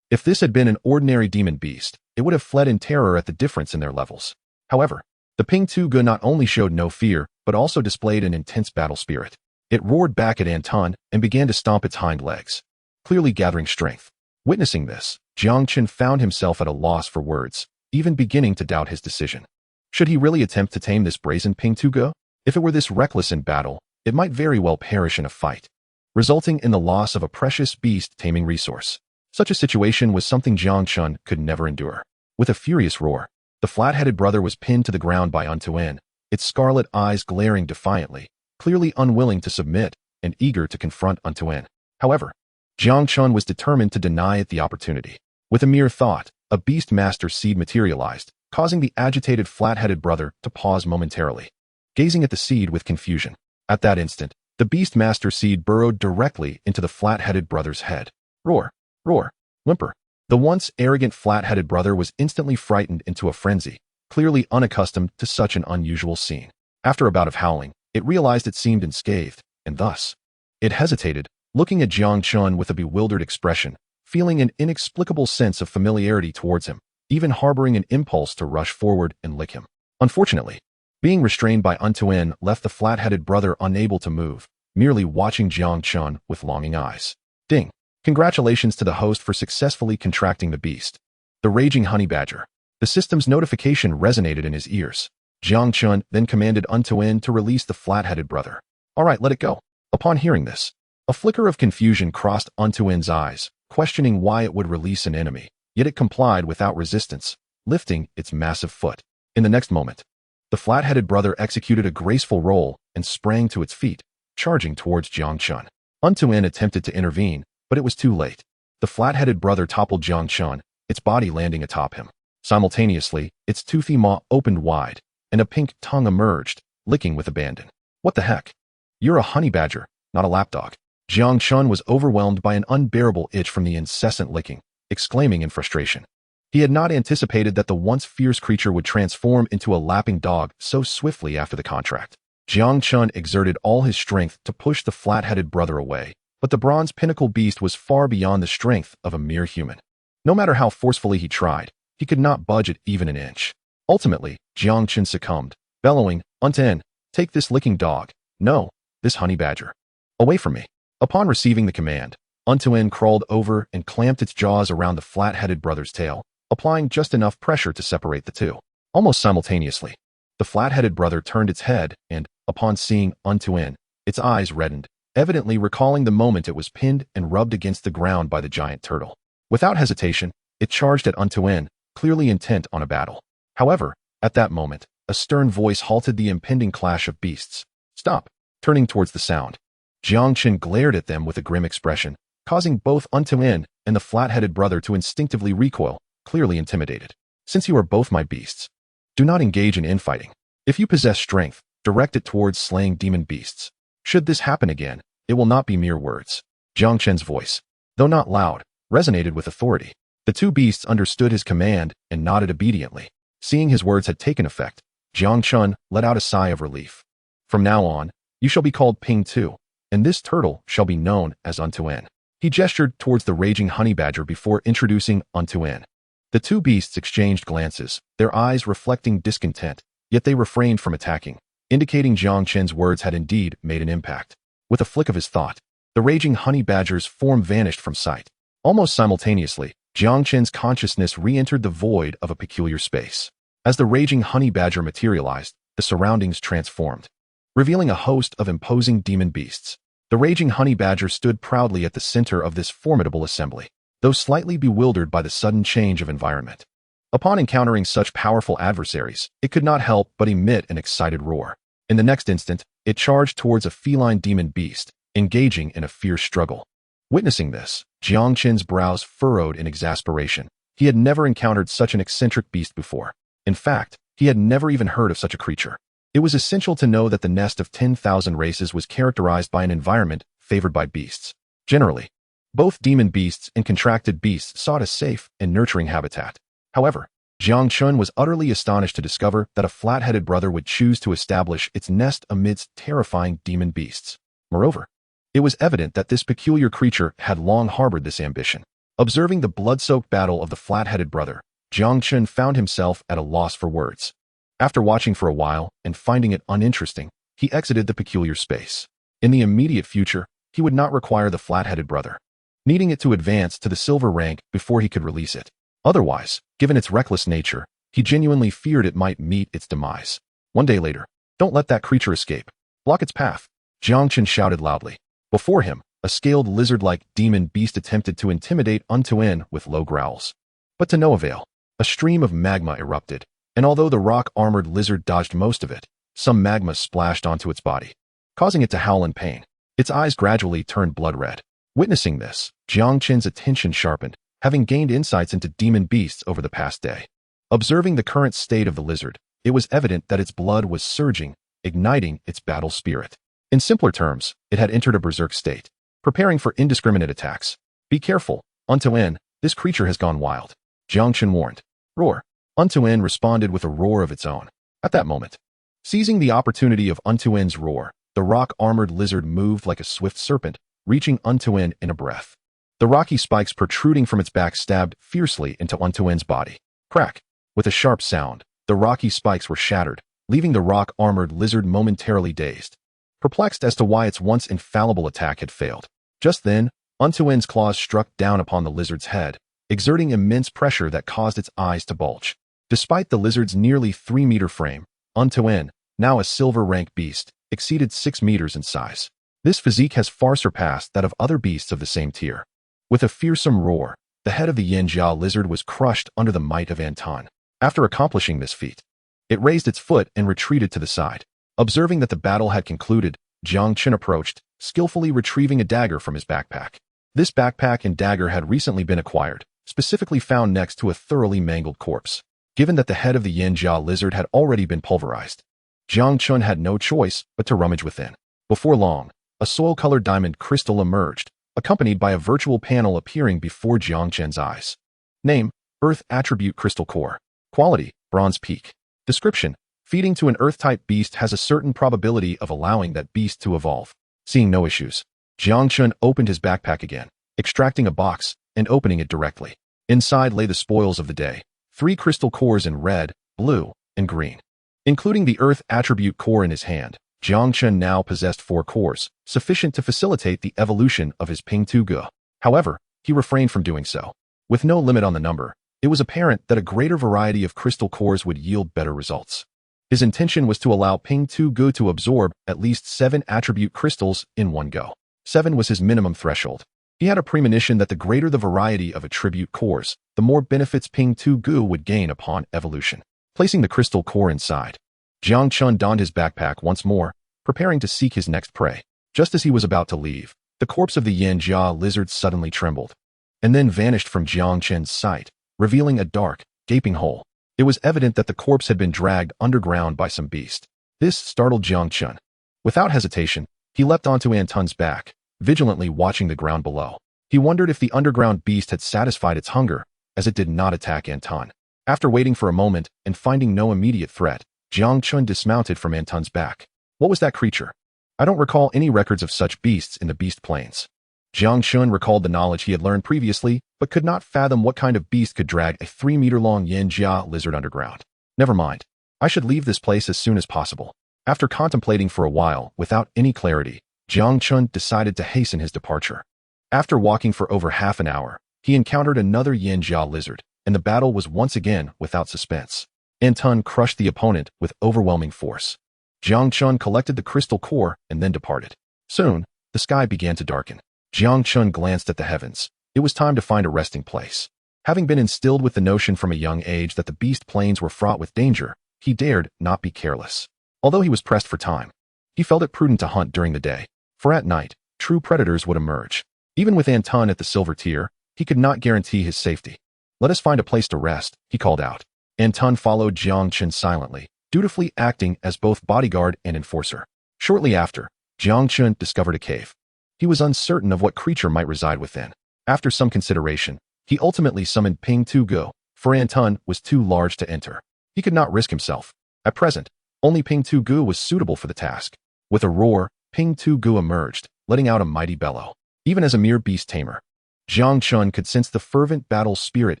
If this had been an ordinary demon beast, it would have fled in terror at the difference in their levels. However, the Ping Tu Gu not only showed no fear, but also displayed an intense battle spirit. It roared back at Anton and began to stomp its hind legs, clearly gathering strength. Witnessing this, Jiang Chen found himself at a loss for words, even beginning to doubt his decision. Should he really attempt to tame this brazen Ping Tu Gu? If it were this reckless in battle, it might very well perish in a fight, resulting in the loss of a precious beast-taming resource. Such a situation was something Jiang Chun could never endure. With a furious roar, the flat-headed brother was pinned to the ground by Untuin, its scarlet eyes glaring defiantly, clearly unwilling to submit and eager to confront Untuin. However, Jiang Chun was determined to deny it the opportunity. With a mere thought, a beast master seed materialized, causing the agitated flat-headed brother to pause momentarily, gazing at the seed with confusion. At that instant, the Beastmaster seed burrowed directly into the flat-headed brother's head. Roar, roar, whimper. The once arrogant flat-headed brother was instantly frightened into a frenzy, clearly unaccustomed to such an unusual scene. After a bout of howling, it realized it seemed unscathed, and thus, it hesitated, looking at Jiang Chun with a bewildered expression, feeling an inexplicable sense of familiarity towards him, even harboring an impulse to rush forward and lick him. Unfortunately, being restrained by Untuin left the flat-headed brother unable to move, merely watching Jiang Chun with longing eyes. Ding! Congratulations to the host for successfully contracting the beast. The raging honeybadger. The system's notification resonated in his ears. Jiang Chun then commanded Untuin to release the flat-headed brother. All right, let it go. Upon hearing this, a flicker of confusion crossed Untuin's eyes, questioning why it would release an enemy, yet it complied without resistance, lifting its massive foot. In the next moment, the flat-headed brother executed a graceful roll and sprang to its feet, charging towards Jiang Chun. Untuin attempted to intervene, but it was too late. The flat-headed brother toppled Jiang Chun, its body landing atop him. Simultaneously, its toothy maw opened wide, and a pink tongue emerged, licking with abandon. What the heck? You're a honeybadger, not a lapdog. Jiang Chun was overwhelmed by an unbearable itch from the incessant licking, exclaiming in frustration. He had not anticipated that the once fierce creature would transform into a lapping dog so swiftly after the contract. Jiang Chun exerted all his strength to push the flat-headed brother away, but the bronze pinnacle beast was far beyond the strength of a mere human. No matter how forcefully he tried, he could not budge it even an inch. Ultimately, Jiang Chen succumbed, bellowing, Unten, take this licking dog. No, this honeybadger. Away from me. Upon receiving the command, Untuin crawled over and clamped its jaws around the flat-headed brother's tail, applying just enough pressure to separate the two. Almost simultaneously, the flat-headed brother turned its head and, upon seeing Untuin, its eyes reddened, evidently recalling the moment it was pinned and rubbed against the ground by the giant turtle. Without hesitation, it charged at Untuin, clearly intent on a battle. However, at that moment, a stern voice halted the impending clash of beasts. Stop! Turning towards the sound, Jiang Chen glared at them with a grim expression, causing both Untuin and the flat-headed brother to instinctively recoil, clearly intimidated. Since you are both my beasts, do not engage in infighting. If you possess strength, direct it towards slaying demon beasts. Should this happen again, it will not be mere words. Jiang Chen's voice, though not loud, resonated with authority. The two beasts understood his command and nodded obediently. Seeing his words had taken effect, Jiang Chun let out a sigh of relief. From now on, you shall be called Ping Tu, and this turtle shall be known as Untuin. He gestured towards the raging honeybadger before introducing Untuin. The two beasts exchanged glances, their eyes reflecting discontent, yet they refrained from attacking, indicating Jiang Chen's words had indeed made an impact. With a flick of his thought, the raging honeybadger's form vanished from sight. Almost simultaneously, Jiang Chen's consciousness re-entered the void of a peculiar space. As the raging honeybadger materialized, the surroundings transformed, revealing a host of imposing demon beasts. The raging honeybadger stood proudly at the center of this formidable assembly, though slightly bewildered by the sudden change of environment. Upon encountering such powerful adversaries, it could not help but emit an excited roar. In the next instant, it charged towards a feline demon beast, engaging in a fierce struggle. Witnessing this, Jiang Chen's brows furrowed in exasperation. He had never encountered such an eccentric beast before. In fact, he had never even heard of such a creature. It was essential to know that the nest of 10,000 races was characterized by an environment favored by beasts. Generally, both demon beasts and contracted beasts sought a safe and nurturing habitat. However, Jiang Chun was utterly astonished to discover that a flat-headed brother would choose to establish its nest amidst terrifying demon beasts. Moreover, it was evident that this peculiar creature had long harbored this ambition. Observing the blood-soaked battle of the flat-headed brother, Jiang Chun found himself at a loss for words. After watching for a while and finding it uninteresting, he exited the peculiar space. In the immediate future, he would not require the flat-headed brother, needing it to advance to the silver rank before he could release it. Otherwise, given its reckless nature, he genuinely feared it might meet its demise. One day later, don't let that creature escape. Block its path. Jiang Chen shouted loudly. Before him, a scaled lizard-like demon beast attempted to intimidate Untuin with low growls. But to no avail. A stream of magma erupted, and although the rock-armored lizard dodged most of it, some magma splashed onto its body, causing it to howl in pain. Its eyes gradually turned blood red. Witnessing this, Jiang Chen's attention sharpened, having gained insights into demon beasts over the past day. Observing the current state of the lizard, it was evident that its blood was surging, igniting its battle spirit. In simpler terms, it had entered a berserk state, preparing for indiscriminate attacks. Be careful, Untuin, this creature has gone wild, Jiang Chen warned. Roar. Untuin responded with a roar of its own. At that moment, seizing the opportunity of Untuin's roar, the rock-armored lizard moved like a swift serpent, reaching Untuin in a breath. The rocky spikes protruding from its back stabbed fiercely into Untuin's body. Crack! With a sharp sound, the rocky spikes were shattered, leaving the rock-armored lizard momentarily dazed, perplexed as to why its once infallible attack had failed. Just then, Untuin's claws struck down upon the lizard's head, exerting immense pressure that caused its eyes to bulge. Despite the lizard's nearly 3-meter frame, Untuin, now a silver-rank beast, exceeded 6 meters in size. This physique has far surpassed that of other beasts of the same tier. With a fearsome roar, the head of the Yanjia lizard was crushed under the might of Anton. After accomplishing this feat, it raised its foot and retreated to the side. Observing that the battle had concluded, Jiang Chen approached, skillfully retrieving a dagger from his backpack. This backpack and dagger had recently been acquired, specifically found next to a thoroughly mangled corpse. Given that the head of the Yanjia lizard had already been pulverized, Jiang Chun had no choice but to rummage within. Before long, a soil-colored diamond crystal emerged, accompanied by a virtual panel appearing before Jiang Chen's eyes. Name: Earth Attribute Crystal Core. Quality: Bronze Peak. Description: feeding to an Earth-type beast has a certain probability of allowing that beast to evolve. Seeing no issues, Jiang Chun opened his backpack again, extracting a box and opening it directly. Inside lay the spoils of the day: 3 crystal cores in red, blue, and green. Including the Earth Attribute Core in his hand, Jiang Chen now possessed 4 cores, sufficient to facilitate the evolution of his Ping Tu Ge. However, he refrained from doing so. With no limit on the number, it was apparent that a greater variety of crystal cores would yield better results. His intention was to allow Ping Tu Ge to absorb at least 7 attribute crystals in one go. 7 was his minimum threshold. He had a premonition that the greater the variety of attribute cores, the more benefits Ping Tu Ge would gain upon evolution. Placing the crystal core inside, Jiang Chun donned his backpack once more, preparing to seek his next prey. Just as he was about to leave, the corpse of the Yanjia lizard suddenly trembled, and then vanished from Jiang Chen's sight, revealing a dark, gaping hole. It was evident that the corpse had been dragged underground by some beast. This startled Jiang Chun. Without hesitation, he leapt onto Anton's back, vigilantly watching the ground below. He wondered if the underground beast had satisfied its hunger, as it did not attack Anton. After waiting for a moment and finding no immediate threat, Jiang Chun dismounted from Anton's back. What was that creature? I don't recall any records of such beasts in the beast plains. Jiang Chun recalled the knowledge he had learned previously, but could not fathom what kind of beast could drag a 3-meter-long Yanjia lizard underground. Never mind. I should leave this place as soon as possible. After contemplating for a while, without any clarity, Jiang Chun decided to hasten his departure. After walking for over half an hour, he encountered another Yanjia lizard, and the battle was once again without suspense. Anton crushed the opponent with overwhelming force. Jiang Chun collected the crystal core and then departed. Soon, the sky began to darken. Jiang Chun glanced at the heavens. It was time to find a resting place. Having been instilled with the notion from a young age that the beast plains were fraught with danger, he dared not be careless. Although he was pressed for time, he felt it prudent to hunt during the day, for at night, true predators would emerge. Even with Anton at the silver tier, he could not guarantee his safety. Let us find a place to rest, he called out. Anton followed Jiang Chen silently, dutifully acting as both bodyguard and enforcer. Shortly after, Jiang Chen discovered a cave. He was uncertain of what creature might reside within. After some consideration, he ultimately summoned Ping Tu Ge, for Anton was too large to enter. He could not risk himself. At present, only Ping Tu Ge was suitable for the task. With a roar, Ping Tu Ge emerged, letting out a mighty bellow. Even as a mere beast tamer, Jiang Chun could sense the fervent battle spirit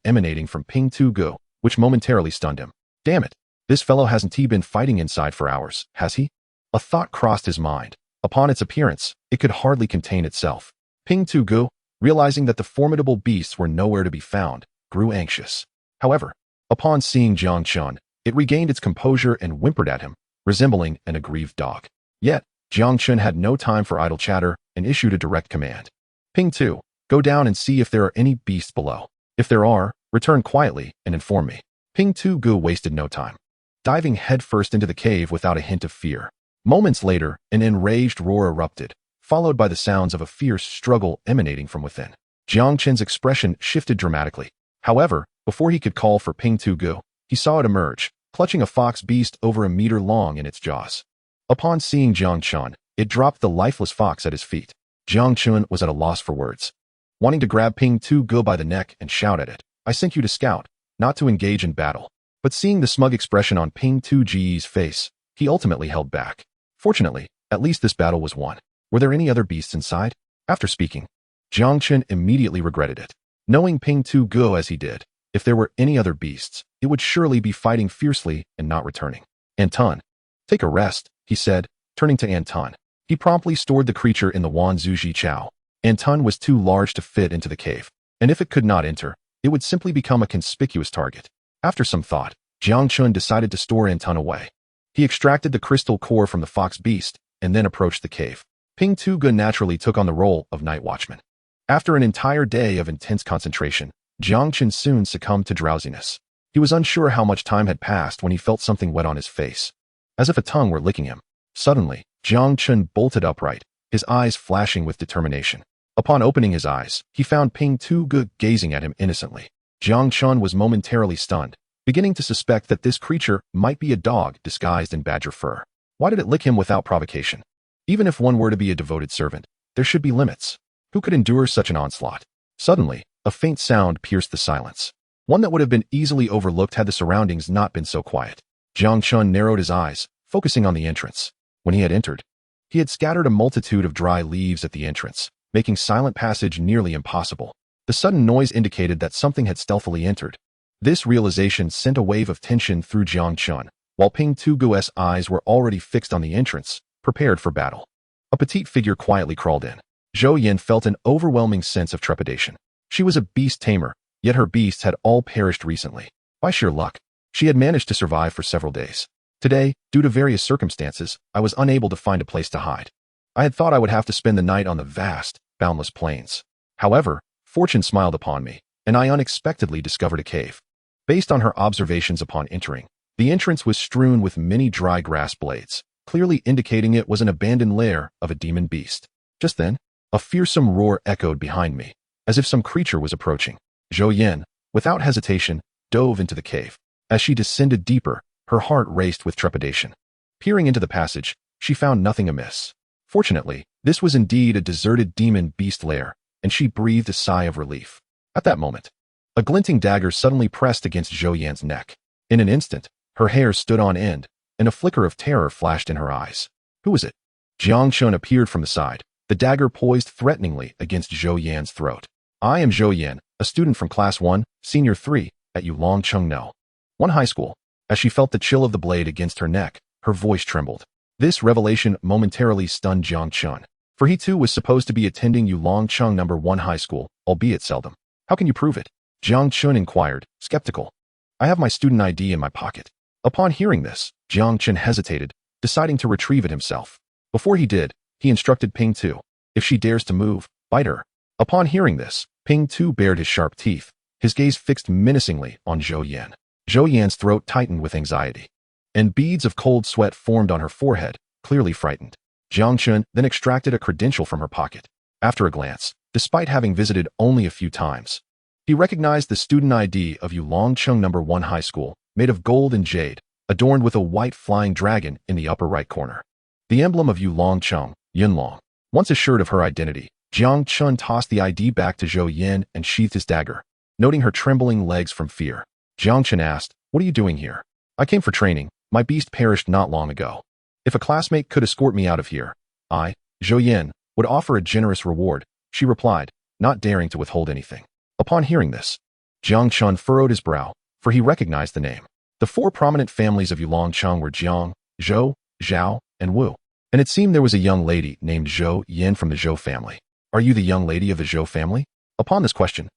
emanating from Ping Tu Ge, which momentarily stunned him. Damn it, this fellow hasn't been fighting inside for hours, has he? A thought crossed his mind. Upon its appearance, it could hardly contain itself. Ping Tu Ge, realizing that the formidable beasts were nowhere to be found, grew anxious. However, upon seeing Jiang Chun, it regained its composure and whimpered at him, resembling an aggrieved dog. Yet, Jiang Chun had no time for idle chatter and issued a direct command. Ping Tu, go down and see if there are any beasts below. If there are, return quietly and inform me. Ping Tu Ge wasted no time, diving headfirst into the cave without a hint of fear. Moments later, an enraged roar erupted, followed by the sounds of a fierce struggle emanating from within. Jiang Chen's expression shifted dramatically. However, before he could call for Ping Tu Ge, he saw it emerge, clutching a fox beast over a meter long in its jaws. Upon seeing Jiang Chen, it dropped the lifeless fox at his feet. Jiang Chun was at a loss for words, wanting to grab Ping Tu Ge by the neck and shout at it, "I sent you to scout, not to engage in battle." But seeing the smug expression on Ping Tu Ge's face, he ultimately held back. Fortunately, at least this battle was won. Were there any other beasts inside? After speaking, Jiang Chen immediately regretted it. Knowing Ping Tu Ge as he did, if there were any other beasts, it would surely be fighting fiercely and not returning. "Anton, take a rest," he said, turning to Anton. He promptly stored the creature in the Wan Zhuji Chao. Anton was too large to fit into the cave, and if it could not enter, it would simply become a conspicuous target. After some thought, Jiang Chun decided to store Anton away. He extracted the crystal core from the fox beast and then approached the cave. Ping Tu Ge naturally took on the role of night watchman. After an entire day of intense concentration, Jiang Chen soon succumbed to drowsiness. He was unsure how much time had passed when he felt something wet on his face, as if a tongue were licking him. Suddenly, Jiang Chen bolted upright, his eyes flashing with determination. Upon opening his eyes, he found Ping Tu Ge gazing at him innocently. Jiang Chen was momentarily stunned, beginning to suspect that this creature might be a dog disguised in badger fur. Why did it lick him without provocation? Even if one were to be a devoted servant, there should be limits. Who could endure such an onslaught? Suddenly, a faint sound pierced the silence, one that would have been easily overlooked had the surroundings not been so quiet. Jiang Chen narrowed his eyes, focusing on the entrance. When he had entered, he had scattered a multitude of dry leaves at the entrance, making silent passage nearly impossible. The sudden noise indicated that something had stealthily entered. This realization sent a wave of tension through Jiang Chen, while Ping Tu Ge's eyes were already fixed on the entrance, prepared for battle. A petite figure quietly crawled in. Zhou Yin felt an overwhelming sense of trepidation. She was a beast tamer, yet her beasts had all perished recently. By sheer luck, she had managed to survive for several days. Today, due to various circumstances, I was unable to find a place to hide. I had thought I would have to spend the night on the vast, boundless plains. However, fortune smiled upon me, and I unexpectedly discovered a cave. Based on her observations upon entering, the entrance was strewn with many dry grass blades, clearly indicating it was an abandoned lair of a demon beast. Just then, a fearsome roar echoed behind me, as if some creature was approaching. Zhou Yin, without hesitation, dove into the cave. As she descended deeper, her heart raced with trepidation. Peering into the passage, she found nothing amiss. Fortunately, this was indeed a deserted demon beast lair, and she breathed a sigh of relief. At that moment, a glinting dagger suddenly pressed against Zhou Yan's neck. In an instant, her hair stood on end, and a flicker of terror flashed in her eyes. Who was it? Jiang Chun appeared from the side, the dagger poised threateningly against Zhou Yan's throat. "I am Zhou Yan, a student from Class 1, Senior 3, at Yulong City High School." As she felt the chill of the blade against her neck, her voice trembled. This revelation momentarily stunned Jiang Chun, for he too was supposed to be attending Yulong City High School, albeit seldom. "How can you prove it?" Jiang Chun inquired, skeptical. "I have my student ID in my pocket." Upon hearing this, Jiang Chen hesitated, deciding to retrieve it himself. Before he did, he instructed Ping Tu, "If she dares to move, bite her." Upon hearing this, Ping Tu bared his sharp teeth, his gaze fixed menacingly on Zhou Yan. Zhou Yan's throat tightened with anxiety, and beads of cold sweat formed on her forehead, clearly frightened. Jiang Chun then extracted a credential from her pocket. After a glance, despite having visited only a few times, he recognized the student ID of Yulong City High School, made of gold and jade, adorned with a white flying dragon in the upper right corner. The emblem of Yulong City, Yunlong. Once assured of her identity, Jiang Chun tossed the ID back to Zhou Yin and sheathed his dagger, noting her trembling legs from fear. Jiang Chen asked, "What are you doing here?" "I came for training. My beast perished not long ago. If a classmate could escort me out of here, I, Zhou Yin, would offer a generous reward," she replied, not daring to withhold anything. Upon hearing this, Jiang Chun furrowed his brow, for he recognized the name. The four prominent families of Yulong Chang were Jiang, Zhou, Zhao, and Wu, and it seemed there was a young lady named Zhou Yin from the Zhou family. "Are you the young lady of the Zhou family?" Upon this question,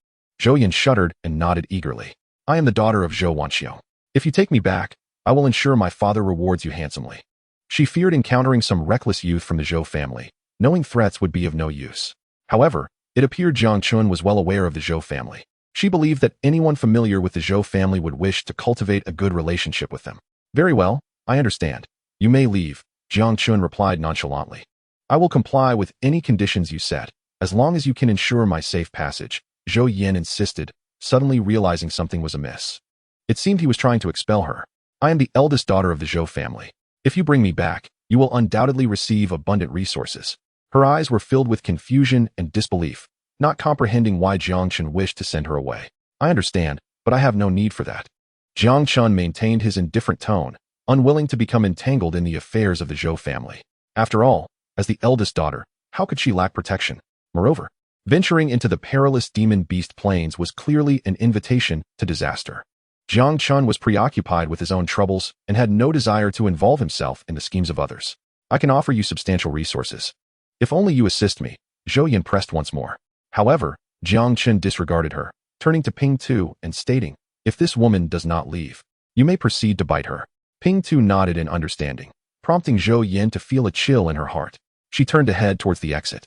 Zhou Yin shuddered and nodded eagerly. "I am the daughter of Zhou Wanxiu. If you take me back, I will ensure my father rewards you handsomely." She feared encountering some reckless youth from the Zhou family, knowing threats would be of no use. However, it appeared Jiang Chun was well aware of the Zhou family. She believed that anyone familiar with the Zhou family would wish to cultivate a good relationship with them. "Very well, I understand. You may leave," Jiang Chun replied nonchalantly. "I will comply with any conditions you set, as long as you can ensure my safe passage," Zhou Yin insisted, suddenly realizing something was amiss. It seemed he was trying to expel her. I am the eldest daughter of the Zhou family. If you bring me back, you will undoubtedly receive abundant resources. Her eyes were filled with confusion and disbelief, not comprehending why Jiang Chen wished to send her away. I understand, but I have no need for that. Jang Chun maintained his indifferent tone, unwilling to become entangled in the affairs of the Zhou family. After all, as the eldest daughter, how could she lack protection? Moreover, venturing into the perilous demon beast plains was clearly an invitation to disaster. Jiang Chun was preoccupied with his own troubles and had no desire to involve himself in the schemes of others. I can offer you substantial resources. If only you assist me, Zhou Yin pressed once more. However, Jiang Chen disregarded her, turning to Ping Tu and stating, if this woman does not leave, you may proceed to bite her. Ping Tu nodded in understanding, prompting Zhou Yin to feel a chill in her heart. She turned to head towards the exit,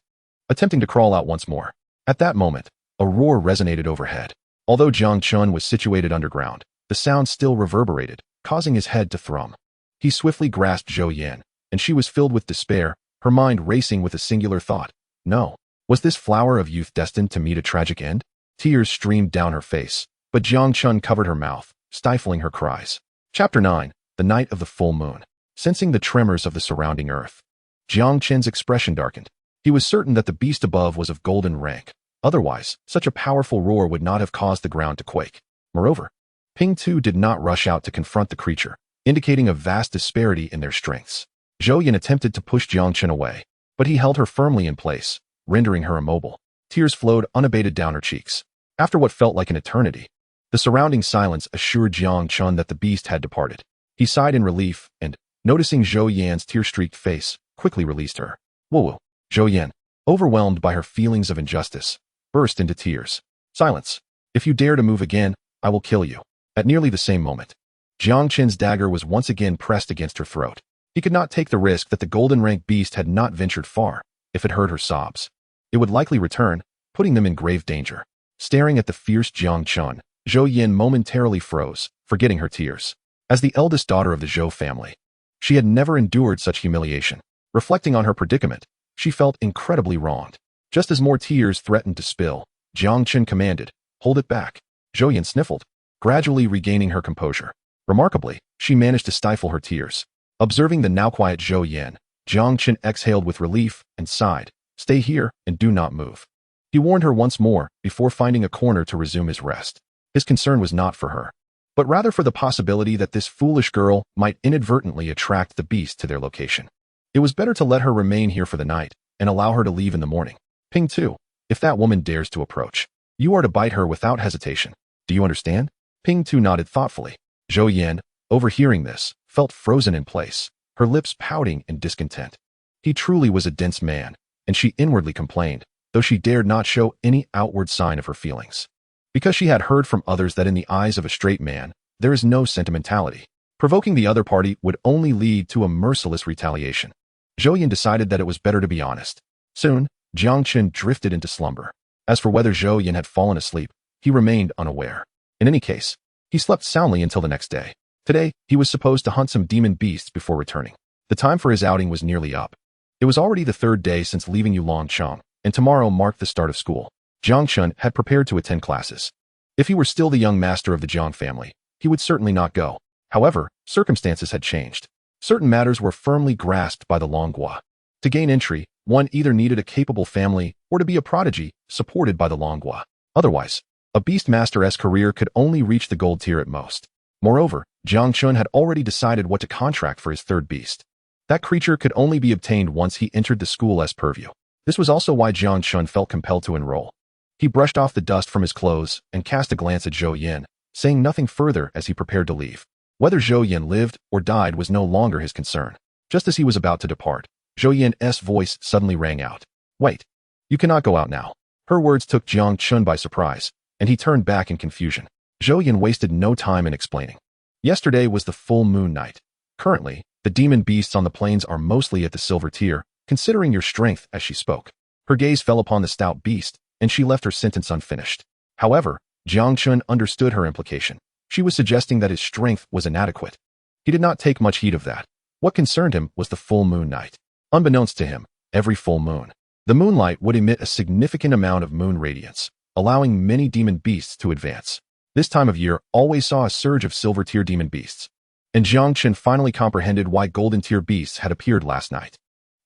attempting to crawl out once more. At that moment, a roar resonated overhead. Although Jiang Chun was situated underground, the sound still reverberated, causing his head to thrum. He swiftly grasped Zhou Yin, and she was filled with despair, her mind racing with a singular thought. No. Was this flower of youth destined to meet a tragic end? Tears streamed down her face, but Jiang Chun covered her mouth, stifling her cries. Chapter 9. The Night of the Full Moon. Sensing the tremors of the surrounding earth, Jiang Chen's expression darkened. He was certain that the beast above was of golden rank. Otherwise, such a powerful roar would not have caused the ground to quake. Moreover, Ping Tu did not rush out to confront the creature, indicating a vast disparity in their strengths. Zhou Yin attempted to push Jiang Chen away, but he held her firmly in place, rendering her immobile. Tears flowed unabated down her cheeks. After what felt like an eternity, the surrounding silence assured Jiang Chen that the beast had departed. He sighed in relief and, noticing Zhou Yan's tear-streaked face, quickly released her. Whoa! Zhou Yan, overwhelmed by her feelings of injustice, burst into tears. Silence. If you dare to move again, I will kill you. At nearly the same moment, Jiang Chen's dagger was once again pressed against her throat. He could not take the risk that the golden rank beast had not ventured far. If it heard her sobs, it would likely return, putting them in grave danger. Staring at the fierce Jiang Chun, Zhou Yin momentarily froze, forgetting her tears. As the eldest daughter of the Zhou family, she had never endured such humiliation. Reflecting on her predicament, she felt incredibly wronged. Just as more tears threatened to spill, Jiang Chen commanded, hold it back. Zhou Yin sniffled, gradually regaining her composure. Remarkably, she managed to stifle her tears. Observing the now quiet Zhou Yin, Jiang Chen exhaled with relief and sighed, stay here and do not move. He warned her once more before finding a corner to resume his rest. His concern was not for her, but rather for the possibility that this foolish girl might inadvertently attract the beast to their location. It was better to let her remain here for the night and allow her to leave in the morning. Ping Tu, if that woman dares to approach, you are to bite her without hesitation. Do you understand? Ping Tu nodded thoughtfully. Zhou Yin, overhearing this, felt frozen in place, her lips pouting in discontent. He truly was a dense man, and she inwardly complained, though she dared not show any outward sign of her feelings. Because she had heard from others that in the eyes of a straight man, there is no sentimentality. Provoking the other party would only lead to a merciless retaliation. Zhou Yin decided that it was better to be honest. Soon, Jiang Chen drifted into slumber. As for whether Zhou Yin had fallen asleep, he remained unaware. In any case, he slept soundly until the next day. Today, he was supposed to hunt some demon beasts before returning. The time for his outing was nearly up. It was already the third day since leaving Yulong City, and tomorrow marked the start of school. Jang Chun had prepared to attend classes. If he were still the young master of the Jiang family, he would certainly not go. However, circumstances had changed. Certain matters were firmly grasped by the Longhua. To gain entry, one either needed a capable family or to be a prodigy supported by the Longhua. Otherwise, a beastmaster's career could only reach the gold tier at most. Moreover, Jiang Chun had already decided what to contract for his third beast. That creature could only be obtained once he entered the school's purview. This was also why Jiang Chun felt compelled to enroll. He brushed off the dust from his clothes and cast a glance at Zhou Yin, saying nothing further as he prepared to leave. Whether Zhou Yin lived or died was no longer his concern. Just as he was about to depart, Zhou Yin's voice suddenly rang out. Wait. You cannot go out now. Her words took Jiang Chun by surprise, and he turned back in confusion. Zhou Yin wasted no time in explaining. Yesterday was the full moon night. Currently, the demon beasts on the plains are mostly at the silver tier, considering your strength. As she spoke, her gaze fell upon the stout beast, and she left her sentence unfinished. However, Jiang Chun understood her implication. She was suggesting that his strength was inadequate. He did not take much heed of that. What concerned him was the full moon night. Unbeknownst to him, every full moon, the moonlight would emit a significant amount of moon radiance, allowing many demon beasts to advance. This time of year always saw a surge of silver-tier demon beasts, and Jiang Chen finally comprehended why golden-tier beasts had appeared last night.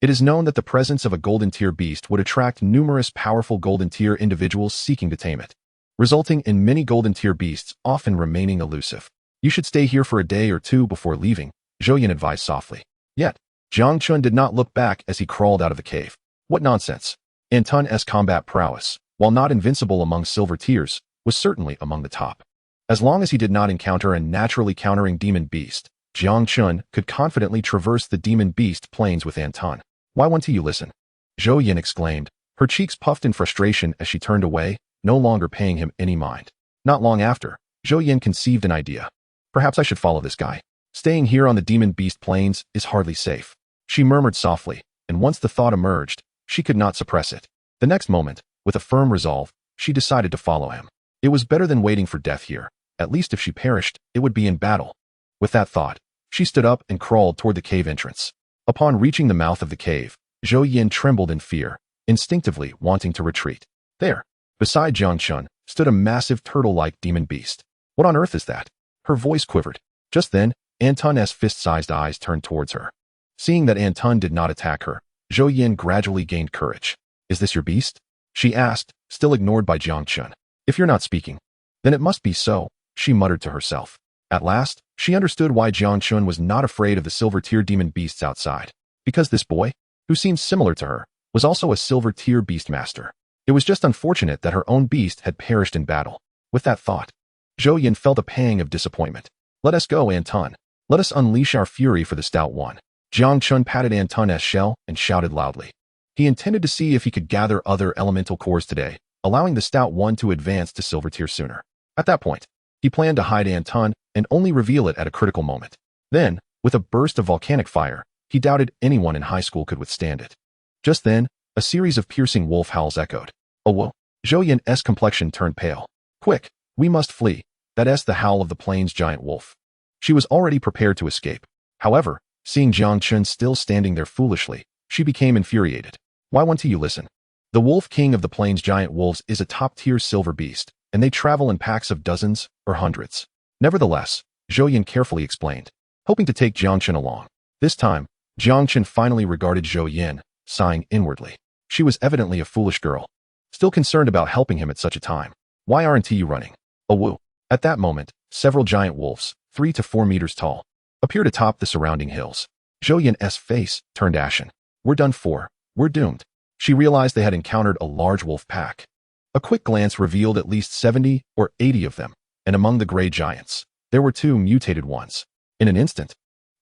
It is known that the presence of a golden-tier beast would attract numerous powerful golden-tier individuals seeking to tame it, resulting in many golden-tier beasts often remaining elusive. You should stay here for a day or two before leaving, Zhou Yin advised softly. Yet, Jang Chun did not look back as he crawled out of the cave. What nonsense! Antun's combat prowess, while not invincible among silver tiers, was certainly among the top. As long as he did not encounter a naturally countering demon beast, Jiang Chun could confidently traverse the demon beast plains with Antun. Why won't you listen? Zhou Yin exclaimed, her cheeks puffed in frustration as she turned away, no longer paying him any mind. Not long after, Zhou Yin conceived an idea. Perhaps I should follow this guy. Staying here on the demon beast plains is hardly safe. She murmured softly, and once the thought emerged, she could not suppress it. The next moment, with a firm resolve, she decided to follow him. It was better than waiting for death here. At least if she perished, it would be in battle. With that thought, she stood up and crawled toward the cave entrance. Upon reaching the mouth of the cave, Zhou Yin trembled in fear, instinctively wanting to retreat. There, beside Jang Chun, stood a massive turtle-like demon beast. What on earth is that? Her voice quivered. Just then, Antun's fist-sized eyes turned towards her. Seeing that Antun did not attack her, Zhou Yin gradually gained courage. Is this your beast? She asked, still ignored by Jiang Chun. If you're not speaking, then it must be so, she muttered to herself. At last, she understood why Jiang Chun was not afraid of the silver-tier demon beasts outside. Because this boy, who seemed similar to her, was also a silver-tier beast master. It was just unfortunate that her own beast had perished in battle. With that thought, Zhou Yin felt a pang of disappointment. Let us go, Antun. Let us unleash our fury for the stout one. Jiang Chun patted Antun's shell and shouted loudly. He intended to see if he could gather other elemental cores today, allowing the stout one to advance to silver tier sooner. At that point, he planned to hide Antun and only reveal it at a critical moment. Then, with a burst of volcanic fire, he doubted anyone in high school could withstand it. Just then, a series of piercing wolf howls echoed. Oh whoa! Zhou Yin's complexion turned pale. Quick, we must flee. That's the howl of the plains giant wolf. She was already prepared to escape. However, seeing Jiang Chun still standing there foolishly, she became infuriated. Why won't you listen? The wolf king of the plains giant wolves is a top-tier silver beast, and they travel in packs of dozens or hundreds. Nevertheless, Zhou Yin carefully explained, hoping to take Jiang Chun along. This time, Jiang Chun finally regarded Zhou Yin, sighing inwardly. She was evidently a foolish girl, still concerned about helping him at such a time. Why aren't you running? Oh woo. At that moment, several giant wolves, 3 to 4 meters tall, appeared atop the surrounding hills. Zhou Yin's face turned ashen. We're done for. We're doomed. She realized they had encountered a large wolf pack. A quick glance revealed at least 70 or 80 of them, and among the gray giants, there were 2 mutated ones. In an instant,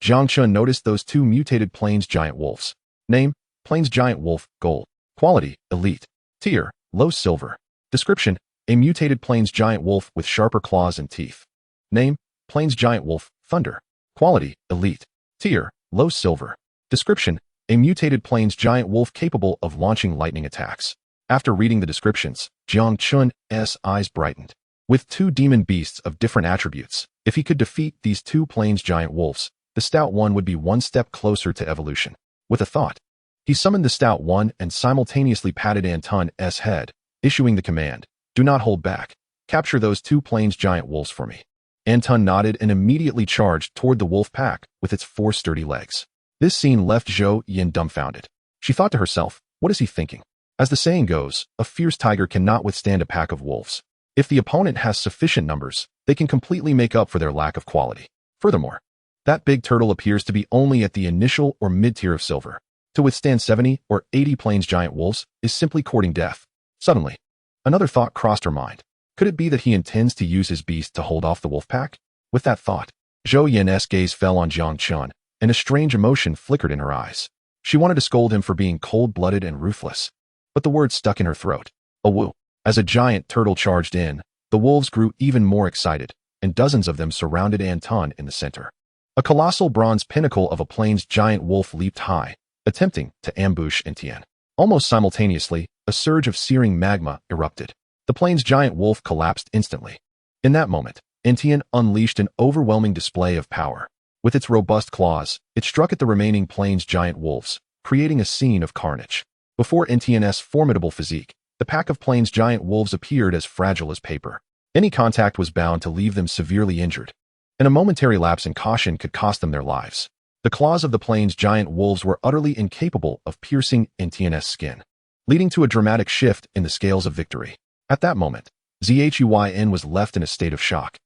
Jiang Chun noticed those 2 mutated plains giant wolves. Name, plains giant wolf, gold. Quality, elite. Tier, low silver. Description, a mutated plains giant wolf with sharper claws and teeth. Name, plains giant wolf, thunder. Quality, elite. Tier, low silver. Description, a mutated plains giant wolf capable of launching lightning attacks. After reading the descriptions, Jiang Chun's eyes brightened. With 2 demon beasts of different attributes, if he could defeat these 2 plains giant wolves, the stout one would be one step closer to evolution. With a thought, he summoned the stout one and simultaneously patted Antun's head, issuing the command, do not hold back. Capture those 2 plains giant wolves for me. Antun nodded and immediately charged toward the wolf pack with its 4 sturdy legs. This scene left Zhou Yin dumbfounded. She thought to herself, what is he thinking? As the saying goes, a fierce tiger cannot withstand a pack of wolves. If the opponent has sufficient numbers, they can completely make up for their lack of quality. Furthermore, that big turtle appears to be only at the initial or mid-tier of silver. To withstand 70 or 80 plains giant wolves is simply courting death. Suddenly, another thought crossed her mind. Could it be that he intends to use his beast to hold off the wolf pack? With that thought, Zhou Yin's gaze fell on Jiang Chun, and a strange emotion flickered in her eyes. She wanted to scold him for being cold-blooded and ruthless, but the words stuck in her throat. Oh woo. As a giant turtle charged in, the wolves grew even more excited, and dozens of them surrounded Antun in the center. A colossal bronze pinnacle of a plains giant wolf leaped high, attempting to ambush Antun. Almost simultaneously, a surge of searing magma erupted. The plains giant wolf collapsed instantly. In that moment, Antun unleashed an overwhelming display of power. With its robust claws, it struck at the remaining plains giant wolves, creating a scene of carnage. Before Antun's formidable physique, the pack of plains giant wolves appeared as fragile as paper. Any contact was bound to leave them severely injured, and a momentary lapse in caution could cost them their lives. The claws of the plains giant wolves were utterly incapable of piercing Etienne's skin, leading to a dramatic shift in the scales of victory. At that moment, Zhuyin was left in a state of shock,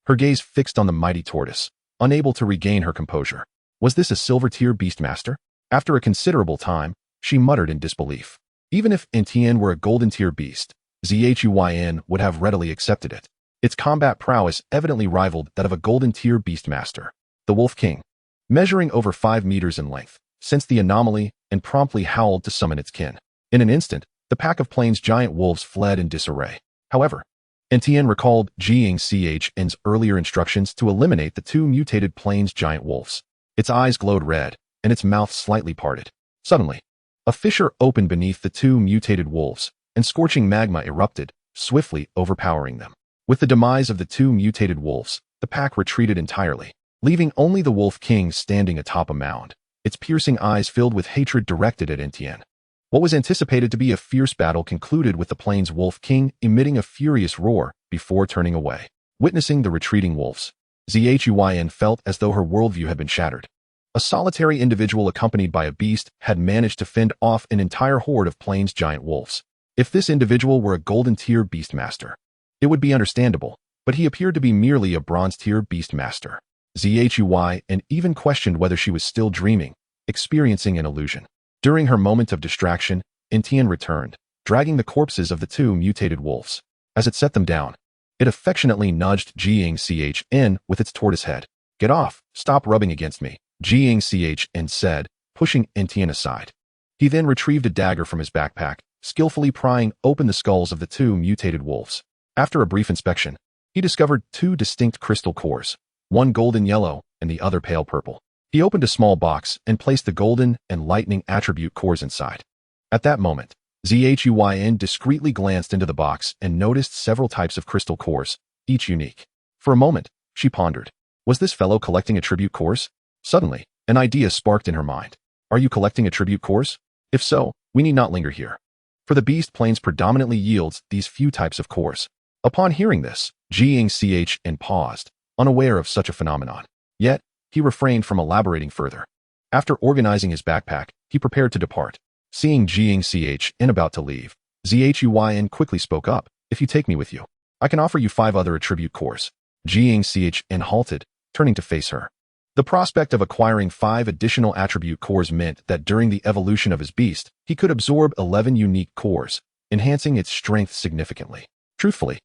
her gaze fixed on the mighty tortoise, unable to regain her composure. Was this a silver-tier beastmaster? After a considerable time, she muttered in disbelief. Even if Etienne were a golden-tier beast, Zhuyin would have readily accepted it. Its combat prowess evidently rivaled that of a golden-tier beastmaster. The Wolf King, measuring over 5 meters in length, sensed the anomaly and promptly howled to summon its kin. In an instant, the pack of plains giant wolves fled in disarray. However, Etienne recalled Jiang Chen's earlier instructions to eliminate the 2 mutated plains giant wolves. Its eyes glowed red, and its mouth slightly parted. Suddenly, a fissure opened beneath the 2 mutated wolves, and scorching magma erupted, swiftly overpowering them. With the demise of the 2 mutated wolves, the pack retreated entirely, leaving only the Wolf King standing atop a mound, its piercing eyes filled with hatred directed at Etienne. What was anticipated to be a fierce battle concluded with the plains Wolf King emitting a furious roar before turning away. Witnessing the retreating wolves, Zhuyin felt as though her worldview had been shattered. A solitary individual accompanied by a beast had managed to fend off an entire horde of plains giant wolves. If this individual were a golden-tier beastmaster, it would be understandable, but he appeared to be merely a bronze-tier beastmaster. Zhuyin even questioned whether she was still dreaming, experiencing an illusion. During her moment of distraction, Etienne returned, dragging the corpses of the 2 mutated wolves. As it set them down, it affectionately nudged Jiang Chen with its tortoise head. "Get off, stop rubbing against me," Jiang Chen said, pushing Etienne aside. He then retrieved a dagger from his backpack, skillfully prying open the skulls of the 2 mutated wolves. After a brief inspection, he discovered 2 distinct crystal cores, one golden yellow and the other pale purple. He opened a small box and placed the golden and lightning attribute cores inside. At that moment, Zhuyin discreetly glanced into the box and noticed several types of crystal cores, each unique. For a moment, she pondered. Was this fellow collecting attribute cores? Suddenly, an idea sparked in her mind. Are you collecting attribute cores? If so, we need not linger here, for the beast plains predominantly yields these few types of cores. Upon hearing this, Jiang Chen paused, unaware of such a phenomenon. Yet, he refrained from elaborating further. After organizing his backpack, he prepared to depart. Seeing Jiang Chen about to leave, Zhuyin quickly spoke up. "If you take me with you, I can offer you 5 other attribute cores." Jiang Chen halted, turning to face her. The prospect of acquiring 5 additional attribute cores meant that during the evolution of his beast, he could absorb 11 unique cores, enhancing its strength significantly. Truthfully,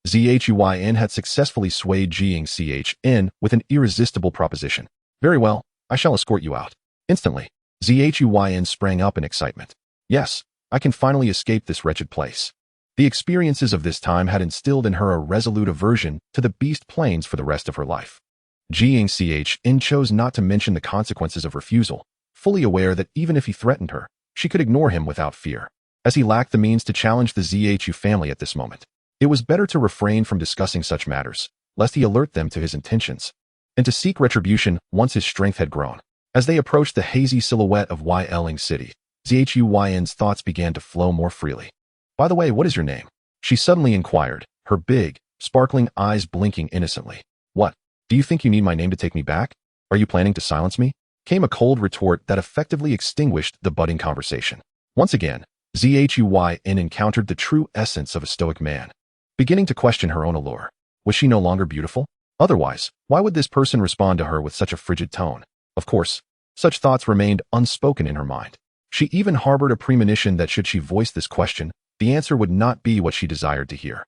Zhuyin had successfully swayed Jiang Chen with an irresistible proposition. "Very well, I shall escort you out." Instantly, Zhuyin sprang up in excitement. "Yes, I can finally escape this wretched place." The experiences of this time had instilled in her a resolute aversion to the beast plains for the rest of her life. Jiang Chen chose not to mention the consequences of refusal, fully aware that even if he threatened her, she could ignore him without fear, as he lacked the means to challenge the Zhu family at this moment. It was better to refrain from discussing such matters, lest he alert them to his intentions, and to seek retribution once his strength had grown. As they approached the hazy silhouette of Yulong City, Zhuyin's thoughts began to flow more freely. "By the way, what is your name?" she suddenly inquired, her big, sparkling eyes blinking innocently. "What? Do you think you need my name to take me back? Are you planning to silence me?" Came a cold retort that effectively extinguished the budding conversation. Once again, Zhuyin encountered the true essence of a stoic man, beginning to question her own allure. Was she no longer beautiful? Otherwise, why would this person respond to her with such a frigid tone? Of course, such thoughts remained unspoken in her mind. She even harbored a premonition that should she voice this question, the answer would not be what she desired to hear.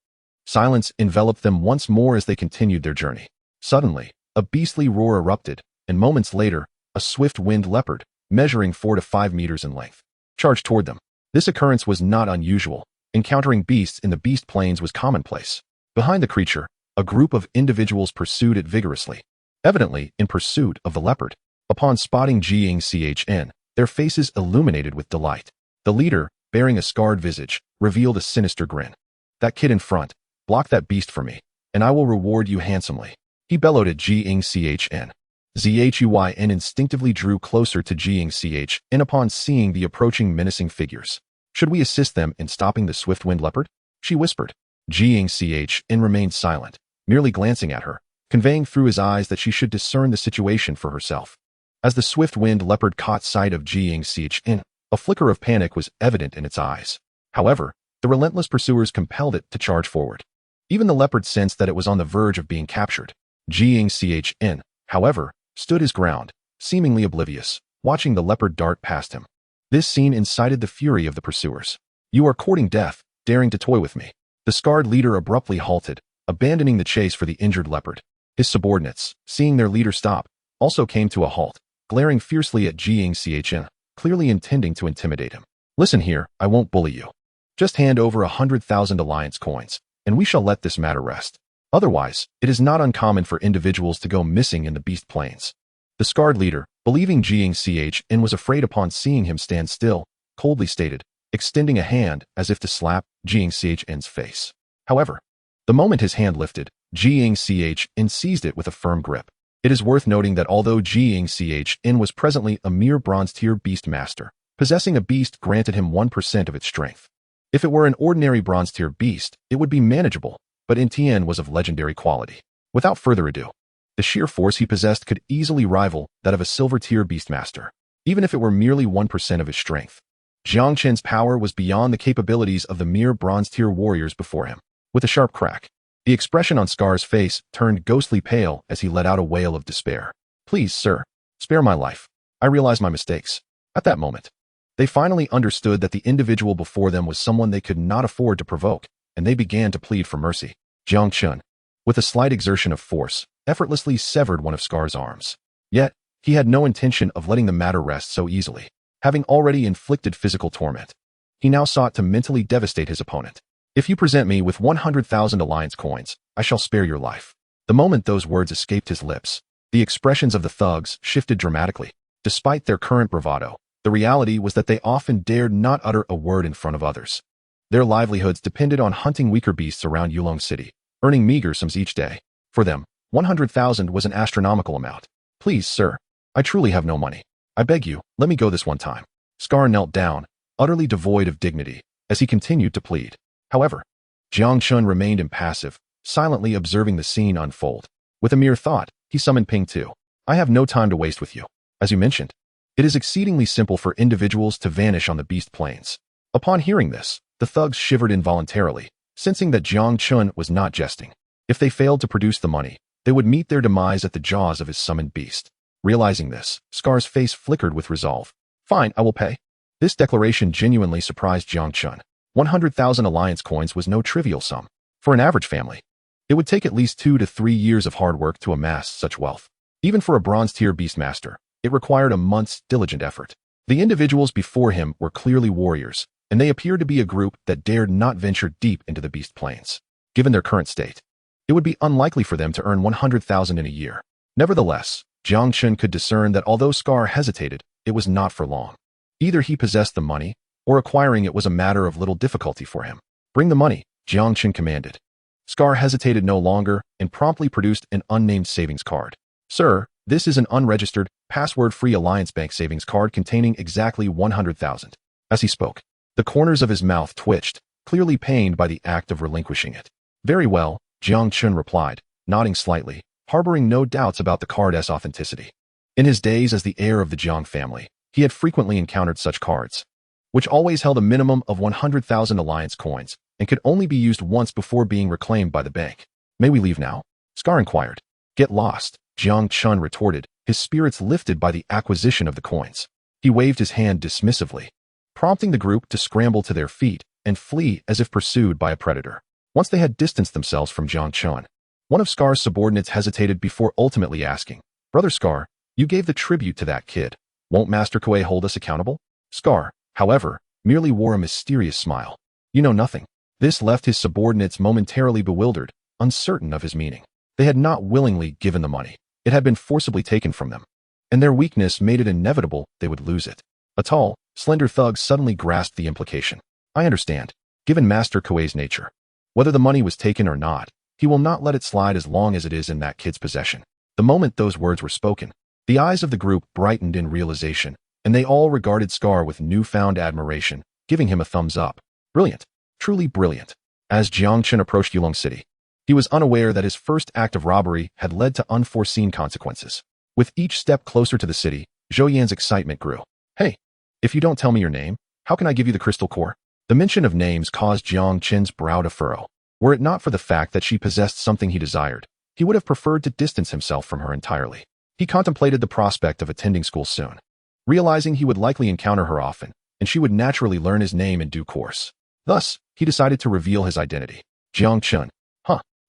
Silence enveloped them once more as they continued their journey. Suddenly, a beastly roar erupted, and moments later, a swift winged leopard, measuring 4 to 5 meters in length, charged toward them. This occurrence was not unusual. Encountering beasts in the beast plains was commonplace. Behind the creature, a group of individuals pursued it vigorously, evidently in pursuit of the leopard. Upon spotting Jiang Chen, their faces illuminated with delight. The leader, bearing a scarred visage, revealed a sinister grin. "That kid in front, block that beast for me, and I will reward you handsomely," he bellowed at Jiang Chen. Zhuyin instinctively drew closer to Jiang Chen upon seeing the approaching menacing figures. "Should we assist them in stopping the swift-winged leopard?" she whispered. Jiang Chen remained silent, merely glancing at her, conveying through his eyes that she should discern the situation for herself. As the swift-winged leopard caught sight of Jiang Chen, a flicker of panic was evident in its eyes. However, the relentless pursuers compelled it to charge forward. Even the leopard sensed that it was on the verge of being captured. Jiang Chen, however, stood his ground, seemingly oblivious, watching the leopard dart past him. This scene incited the fury of the pursuers. "You are courting death, daring to toy with me." The scarred leader abruptly halted, abandoning the chase for the injured leopard. His subordinates, seeing their leader stop, also came to a halt, glaring fiercely at Jiang Chen, clearly intending to intimidate him. "Listen here, I won't bully you. Just hand over 100,000 alliance coins, and we shall let this matter rest. Otherwise, it is not uncommon for individuals to go missing in the beast plains." The scarred leader, believing Jiang Chen was afraid upon seeing him stand still, coldly stated, extending a hand as if to slap Jiang Chen's face. However, the moment his hand lifted, Jiang Chen seized it with a firm grip. It is worth noting that although Jiang Chen was presently a mere bronze-tier beast master, possessing a beast granted him 1% of its strength. If it were an ordinary bronze-tier beast, it would be manageable, but Tian was of legendary quality. Without further ado, the sheer force he possessed could easily rival that of a silver-tier beastmaster, even if it were merely 1% of his strength. Jang Chen's power was beyond the capabilities of the mere bronze-tier warriors before him. With a sharp crack, the expression on Scar's face turned ghostly pale as he let out a wail of despair. "Please, sir, spare my life. I realize my mistakes." At that moment, they finally understood that the individual before them was someone they could not afford to provoke, and they began to plead for mercy. Jang Chun, with a slight exertion of force, effortlessly severed one of Scar's arms. Yet, he had no intention of letting the matter rest so easily. Having already inflicted physical torment, he now sought to mentally devastate his opponent. "If you present me with 100,000 alliance coins, I shall spare your life." The moment those words escaped his lips, the expressions of the thugs shifted dramatically. Despite their current bravado, the reality was that they often dared not utter a word in front of others. Their livelihoods depended on hunting weaker beasts around Yulong City, earning meager sums each day. For them, 100,000 was an astronomical amount. "Please, sir, I truly have no money. I beg you, let me go this one time." Scar knelt down, utterly devoid of dignity, as he continued to plead. However, Jiang Chun remained impassive, silently observing the scene unfold. With a mere thought, he summoned Ping Tu. "I have no time to waste with you. As you mentioned, it is exceedingly simple for individuals to vanish on the beast plains." Upon hearing this, the thugs shivered involuntarily, sensing that Jiang Chun was not jesting. If they failed to produce the money, they would meet their demise at the jaws of his summoned beast. Realizing this, Scar's face flickered with resolve. "Fine, I will pay." This declaration genuinely surprised Jiang Chun. 100,000 alliance coins was no trivial sum. For an average family, it would take at least 2 to 3 years of hard work to amass such wealth. Even for a bronze-tier beastmaster, it required a month's diligent effort. The individuals before him were clearly warriors, and they appeared to be a group that dared not venture deep into the beast plains. Given their current state, it would be unlikely for them to earn 100,000 in a year. Nevertheless, Jiang Chen could discern that although Scar hesitated, it was not for long. Either he possessed the money, or acquiring it was a matter of little difficulty for him. "Bring the money," Jiang Chen commanded. Scar hesitated no longer and promptly produced an unnamed savings card. "Sir, this is an unregistered, password-free Alliance Bank savings card containing exactly 100,000. As he spoke, the corners of his mouth twitched, clearly pained by the act of relinquishing it. "Very well," Jiang Chun replied, nodding slightly, harboring no doubts about the card's authenticity. In his days as the heir of the Jiang family, he had frequently encountered such cards, which always held a minimum of 100,000 alliance coins and could only be used once before being reclaimed by the bank. "May we leave now?" Scar inquired. "Get lost," Jiang Chun retorted, his spirits lifted by the acquisition of the coins. He waved his hand dismissively, prompting the group to scramble to their feet and flee as if pursued by a predator. Once they had distanced themselves from Jiang Chun, one of Scar's subordinates hesitated before ultimately asking, "Brother Scar, you gave the tribute to that kid. Won't Master Kuei hold us accountable?" Scar, however, merely wore a mysterious smile. "You know nothing." This left his subordinates momentarily bewildered, uncertain of his meaning. They had not willingly given the money. It had been forcibly taken from them, and their weakness made it inevitable they would lose it. A tall, slender thug suddenly grasped the implication. "I understand. Given Master Kuei's nature, whether the money was taken or not, he will not let it slide as long as it is in that kid's possession." The moment those words were spoken, the eyes of the group brightened in realization, and they all regarded Scar with newfound admiration, giving him a thumbs up. "Brilliant. Truly brilliant." As Jiang Chen approached Yulong City, he was unaware that his first act of robbery had led to unforeseen consequences. With each step closer to the city, Zhou Yan's excitement grew. Hey, if you don't tell me your name, how can I give you the crystal core? The mention of names caused Jiang Chen's brow to furrow. Were it not for the fact that she possessed something he desired, he would have preferred to distance himself from her entirely. He contemplated the prospect of attending school soon, realizing he would likely encounter her often, and she would naturally learn his name in due course. Thus, he decided to reveal his identity. Jiang Chun.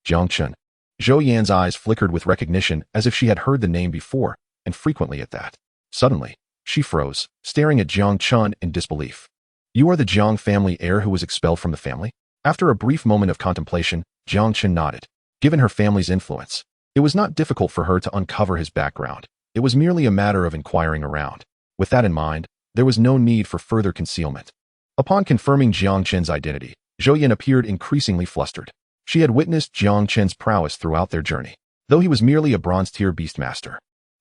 Jiang Chun. Zhou Yan's eyes flickered with recognition as if she had heard the name before, and frequently at that. Suddenly, she froze, staring at Jiang Chun in disbelief. You are the Jiang family heir who was expelled from the family? After a brief moment of contemplation, Jiang Chen nodded. Given her family's influence, it was not difficult for her to uncover his background. It was merely a matter of inquiring around. With that in mind, there was no need for further concealment. Upon confirming Jiang Chen's identity, Zhou Yan appeared increasingly flustered. She had witnessed Jiang Chen's prowess throughout their journey, though he was merely a bronze-tier beastmaster.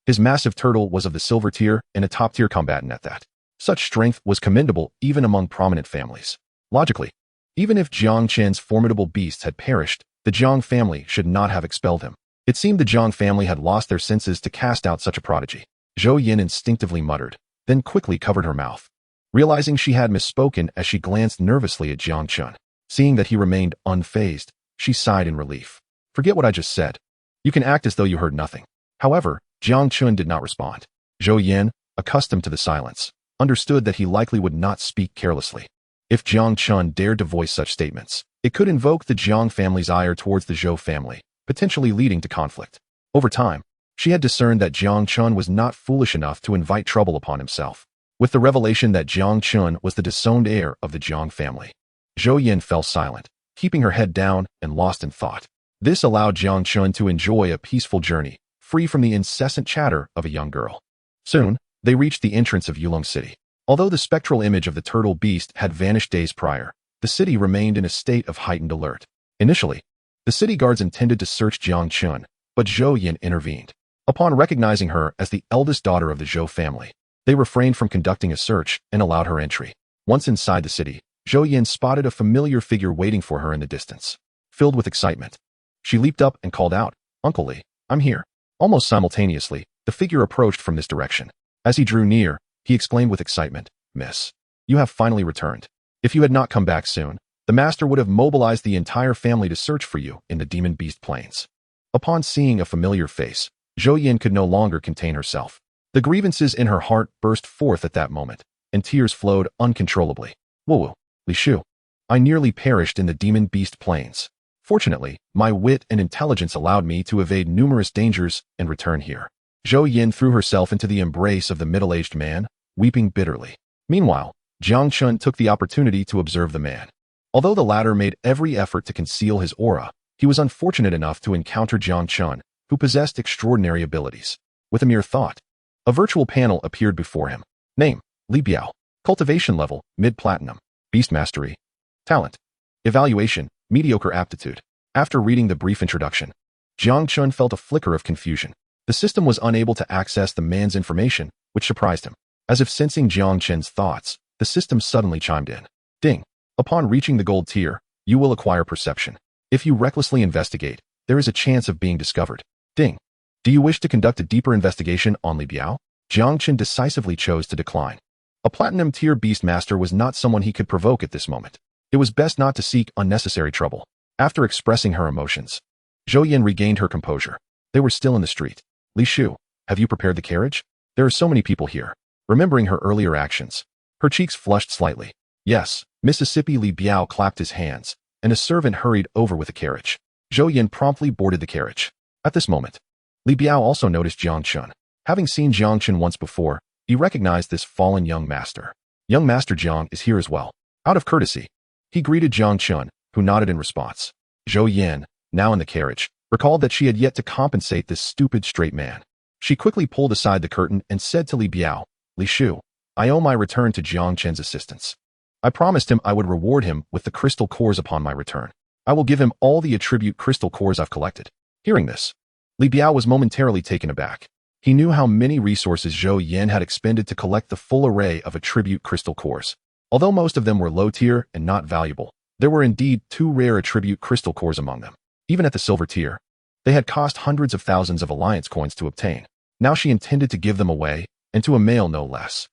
His massive turtle was of the silver tier and a top-tier combatant at that. Such strength was commendable even among prominent families. Logically, even if Jiang Chen's formidable beasts had perished, the Jiang family should not have expelled him. It seemed the Jiang family had lost their senses to cast out such a prodigy. Zhou Yan instinctively muttered, then quickly covered her mouth. Realizing she had misspoken as she glanced nervously at Jiang Chun. Seeing that he remained unfazed, she sighed in relief. Forget what I just said. You can act as though you heard nothing. However, Jiang Chun did not respond. Zhou Yan, accustomed to the silence, understood that he likely would not speak carelessly. If Jiang Chun dared to voice such statements, it could invoke the Jiang family's ire towards the Zhou family, potentially leading to conflict. Over time, she had discerned that Jiang Chun was not foolish enough to invite trouble upon himself. With the revelation that Jiang Chun was the disowned heir of the Jiang family, Zhou Yan fell silent, keeping her head down and lost in thought. This allowed Jiang Chun to enjoy a peaceful journey, free from the incessant chatter of a young girl. Soon, they reached the entrance of Yulong City. Although the spectral image of the turtle beast had vanished days prior, the city remained in a state of heightened alert. Initially, the city guards intended to search Jiang Chun, but Zhou Yan intervened. Upon recognizing her as the eldest daughter of the Zhou family, they refrained from conducting a search and allowed her entry. Once inside the city, Zhou Yan spotted a familiar figure waiting for her in the distance. Filled with excitement, she leaped up and called out, "Uncle Li, I'm here." Almost simultaneously, the figure approached from this direction. As he drew near, he exclaimed with excitement, "Miss, you have finally returned. If you had not come back soon, the master would have mobilized the entire family to search for you in the demon beast plains." Upon seeing a familiar face, Zhou Yan could no longer contain herself. The grievances in her heart burst forth at that moment, and tears flowed uncontrollably. "Woo, Li Shu, I nearly perished in the demon beast plains. Fortunately, my wit and intelligence allowed me to evade numerous dangers and return here." Zhou Yan threw herself into the embrace of the middle-aged man, weeping bitterly. Meanwhile, Jiang Chun took the opportunity to observe the man. Although the latter made every effort to conceal his aura, he was unfortunate enough to encounter Jiang Chun, who possessed extraordinary abilities. With a mere thought, a virtual panel appeared before him. Name, Li Biao. Cultivation level, mid-platinum. Beast mastery. Talent. Evaluation, mediocre aptitude. After reading the brief introduction, Jiang Chun felt a flicker of confusion. The system was unable to access the man's information, which surprised him. As if sensing Jiang Chen's thoughts, the system suddenly chimed in. Ding. Upon reaching the gold tier, you will acquire perception. If you recklessly investigate, there is a chance of being discovered. Ding. Do you wish to conduct a deeper investigation on Li Biao? Jiang Chen decisively chose to decline. A platinum tier beast master was not someone he could provoke at this moment. It was best not to seek unnecessary trouble. After expressing her emotions, Zhou Yan regained her composure. They were still in the street. "Li Shu, have you prepared the carriage? There are so many people here." Remembering her earlier actions, her cheeks flushed slightly. "Yes." Mississippi Li Biao clapped his hands, and a servant hurried over with a carriage. Zhou Yan promptly boarded the carriage. At this moment, Li Biao also noticed Jiang Chun. Having seen Jiang Chun once before, he recognized this fallen young master. Young Master Jiang is here as well. Out of courtesy, he greeted Jiang Chun, who nodded in response. Zhou Yan, now in the carriage, recalled that she had yet to compensate this stupid straight man. She quickly pulled aside the curtain and said to Li Biao, "Li Shu, I owe my return to Jiang Chen's assistance. I promised him I would reward him with the crystal cores upon my return. I will give him all the attribute crystal cores I've collected." Hearing this, Li Biao was momentarily taken aback. He knew how many resources Zhou Yan had expended to collect the full array of attribute crystal cores. Although most of them were low tier and not valuable, There were indeed 2 rare attribute crystal cores among them. Even at the silver tier, they had cost hundreds of thousands of alliance coins to obtain. Now she intended to give them away, and to a male no less.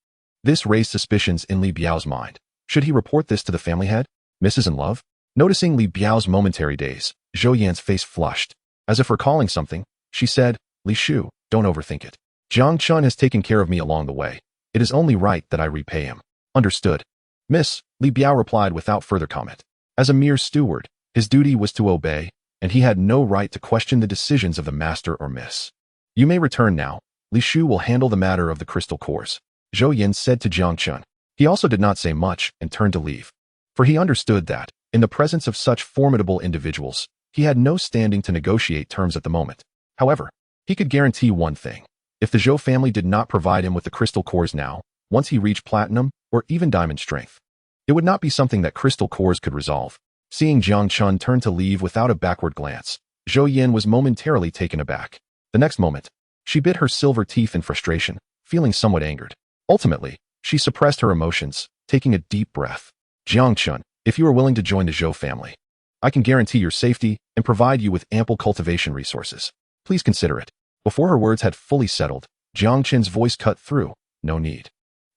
This raised suspicions in Li Biao's mind. Should he report this to the family head? Mrs. in love? Noticing Li Biao's momentary daze, Zhou Yan's face flushed. As if recalling something, she said, Li Shu, don't overthink it. Jang Chun has taken care of me along the way. It is only right that I repay him. Understood. Miss, Li Biao replied without further comment. As a mere steward, his duty was to obey, and he had no right to question the decisions of the master or miss. You may return now. Li Shu will handle the matter of the crystal cores, Zhou Yin said to Jiang Chen. He also did not say much and turned to leave. For he understood that, in the presence of such formidable individuals, he had no standing to negotiate terms at the moment. However, he could guarantee one thing. If the Zhou family did not provide him with the crystal cores now, once he reached platinum or even diamond strength, it would not be something that crystal cores could resolve. Seeing Jiang Chun turn to leave without a backward glance, Zhou Yin was momentarily taken aback. The next moment, she bit her silver teeth in frustration, feeling somewhat angered. Ultimately, she suppressed her emotions, taking a deep breath. Jiang Chun, if you are willing to join the Zhou family, I can guarantee your safety and provide you with ample cultivation resources. Please consider it. Before her words had fully settled, Jiang Chen's voice cut through. No need.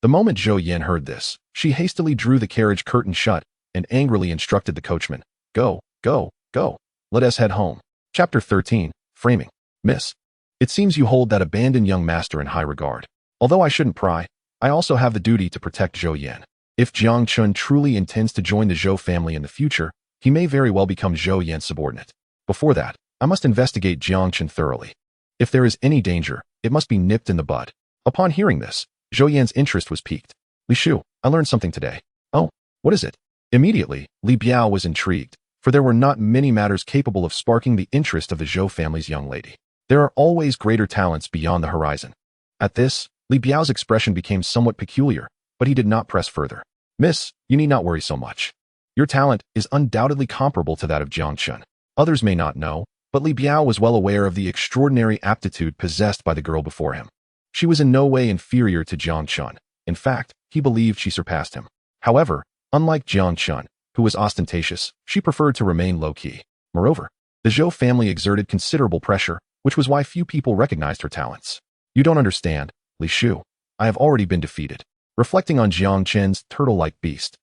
The moment Zhou Yin heard this, she hastily drew the carriage curtain shut and angrily instructed the coachman, Go, go, go. Let us head home. Chapter 13, Framing. Miss, it seems you hold that abandoned young master in high regard. Although I shouldn't pry, I also have the duty to protect Zhou Yin. If Jiang Chun truly intends to join the Zhou family in the future, he may very well become Zhou Yin's subordinate. Before that, I must investigate Jiang Chen thoroughly. If there is any danger, it must be nipped in the bud. Upon hearing this, Zhou Yan's interest was piqued. Li Shu, I learned something today. Oh, what is it? Immediately, Li Biao was intrigued, for there were not many matters capable of sparking the interest of the Zhou family's young lady. There are always greater talents beyond the horizon. At this, Li Biao's expression became somewhat peculiar, but he did not press further. Miss, you need not worry so much. Your talent is undoubtedly comparable to that of Jiang Chun. Others may not know, but Li Biao was well aware of the extraordinary aptitude possessed by the girl before him. She was in no way inferior to Jiang Chun. In fact, he believed she surpassed him. However, unlike Jiang Chun, who was ostentatious, she preferred to remain low-key. Moreover, the Zhou family exerted considerable pressure, which was why few people recognized her talents. You don't understand, Li Shu. I have already been defeated. Reflecting on Jiang Chen's turtle-like beast,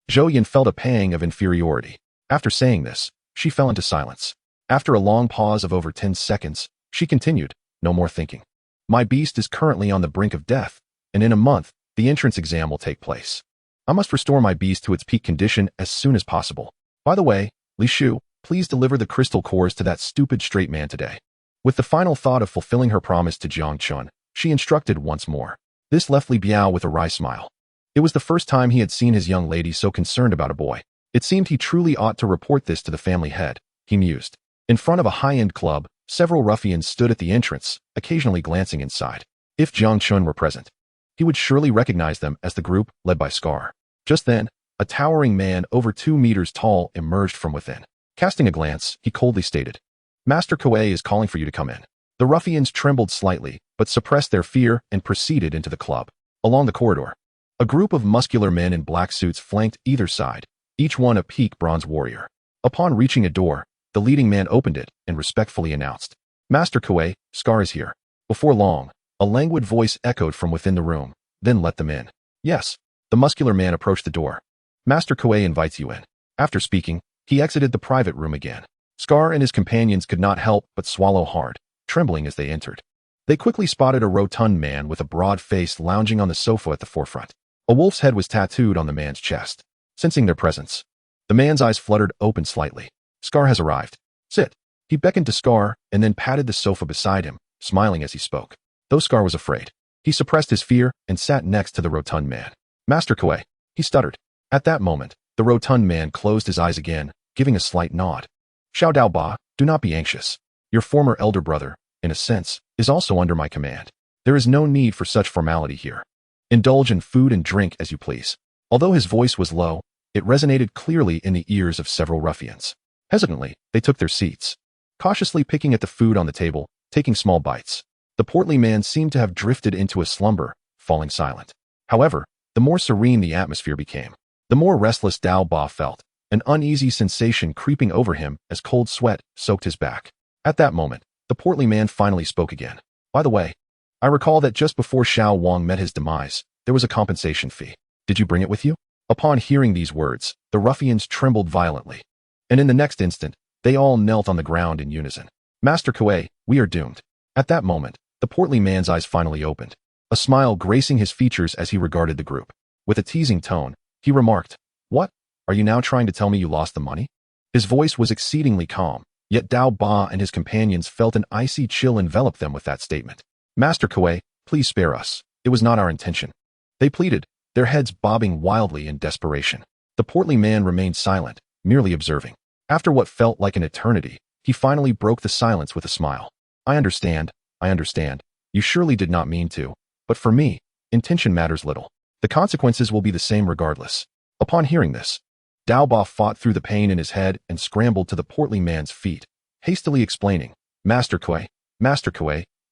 Zhou Yin felt a pang of inferiority. After saying this, she fell into silence. After a long pause of over 10 seconds, she continued, no more thinking. My beast is currently on the brink of death, and in a month, the entrance exam will take place. I must restore my beast to its peak condition as soon as possible. By the way, Li Shu, please deliver the crystal cores to that stupid straight man today. With the final thought of fulfilling her promise to Jiang Chun, she instructed once more. This left Li Biao with a wry smile. It was the first time he had seen his young lady so concerned about a boy. It seemed he truly ought to report this to the family head, he mused. In front of a high-end club, several ruffians stood at the entrance, occasionally glancing inside. If Jiang Chun were present, he would surely recognize them as the group led by Scar. Just then, a towering man over 2 meters tall emerged from within. Casting a glance, he coldly stated, Master Kuei is calling for you to come in. The ruffians trembled slightly, but suppressed their fear and proceeded into the club. Along the corridor, a group of muscular men in black suits flanked either side, each one a peak bronze warrior. Upon reaching a door, the leading man opened it and respectfully announced, Master Kuei, Scar is here. Before long, a languid voice echoed from within the room, then let them in. Yes, the muscular man approached the door. Master Kuei invites you in. After speaking, he exited the private room again. Scar and his companions could not help but swallow hard, trembling as they entered. They quickly spotted a rotund man with a broad face lounging on the sofa at the forefront. A wolf's head was tattooed on the man's chest. Sensing their presence, the man's eyes fluttered open slightly. Scar has arrived. Sit. He beckoned to Scar and then patted the sofa beside him, smiling as he spoke. Though Scar was afraid, he suppressed his fear and sat next to the rotund man. Master Kuei, he stuttered. At that moment, the rotund man closed his eyes again, giving a slight nod. Xiao Dao Ba, do not be anxious. Your former elder brother, in a sense, is also under my command. There is no need for such formality here. Indulge in food and drink as you please. Although his voice was low, it resonated clearly in the ears of several ruffians. Hesitantly, they took their seats, cautiously picking at the food on the table, taking small bites. The portly man seemed to have drifted into a slumber, falling silent. However, the more serene the atmosphere became, the more restless Dao Ba felt. an uneasy sensation creeping over him as cold sweat soaked his back. At that moment, the portly man finally spoke again. By the way, I recall that just before Xiao Wang met his demise, there was a compensation fee. Did you bring it with you? Upon hearing these words, the ruffians trembled violently. And in the next instant, they all knelt on the ground in unison. Master Kuei, we are doomed. At that moment, the portly man's eyes finally opened, a smile gracing his features as he regarded the group. With a teasing tone, he remarked, "What? Are you now trying to tell me you lost the money?" His voice was exceedingly calm, yet Dao Ba and his companions felt an icy chill envelop them with that statement. Master Kuei, please spare us. It was not our intention. They pleaded, their heads bobbing wildly in desperation. The portly man remained silent, merely observing. After what felt like an eternity, he finally broke the silence with a smile. I understand. You surely did not mean to, but for me, intention matters little. The consequences will be the same regardless. Upon hearing this, Dao Ba fought through the pain in his head and scrambled to the portly man's feet, hastily explaining, Master Kuei,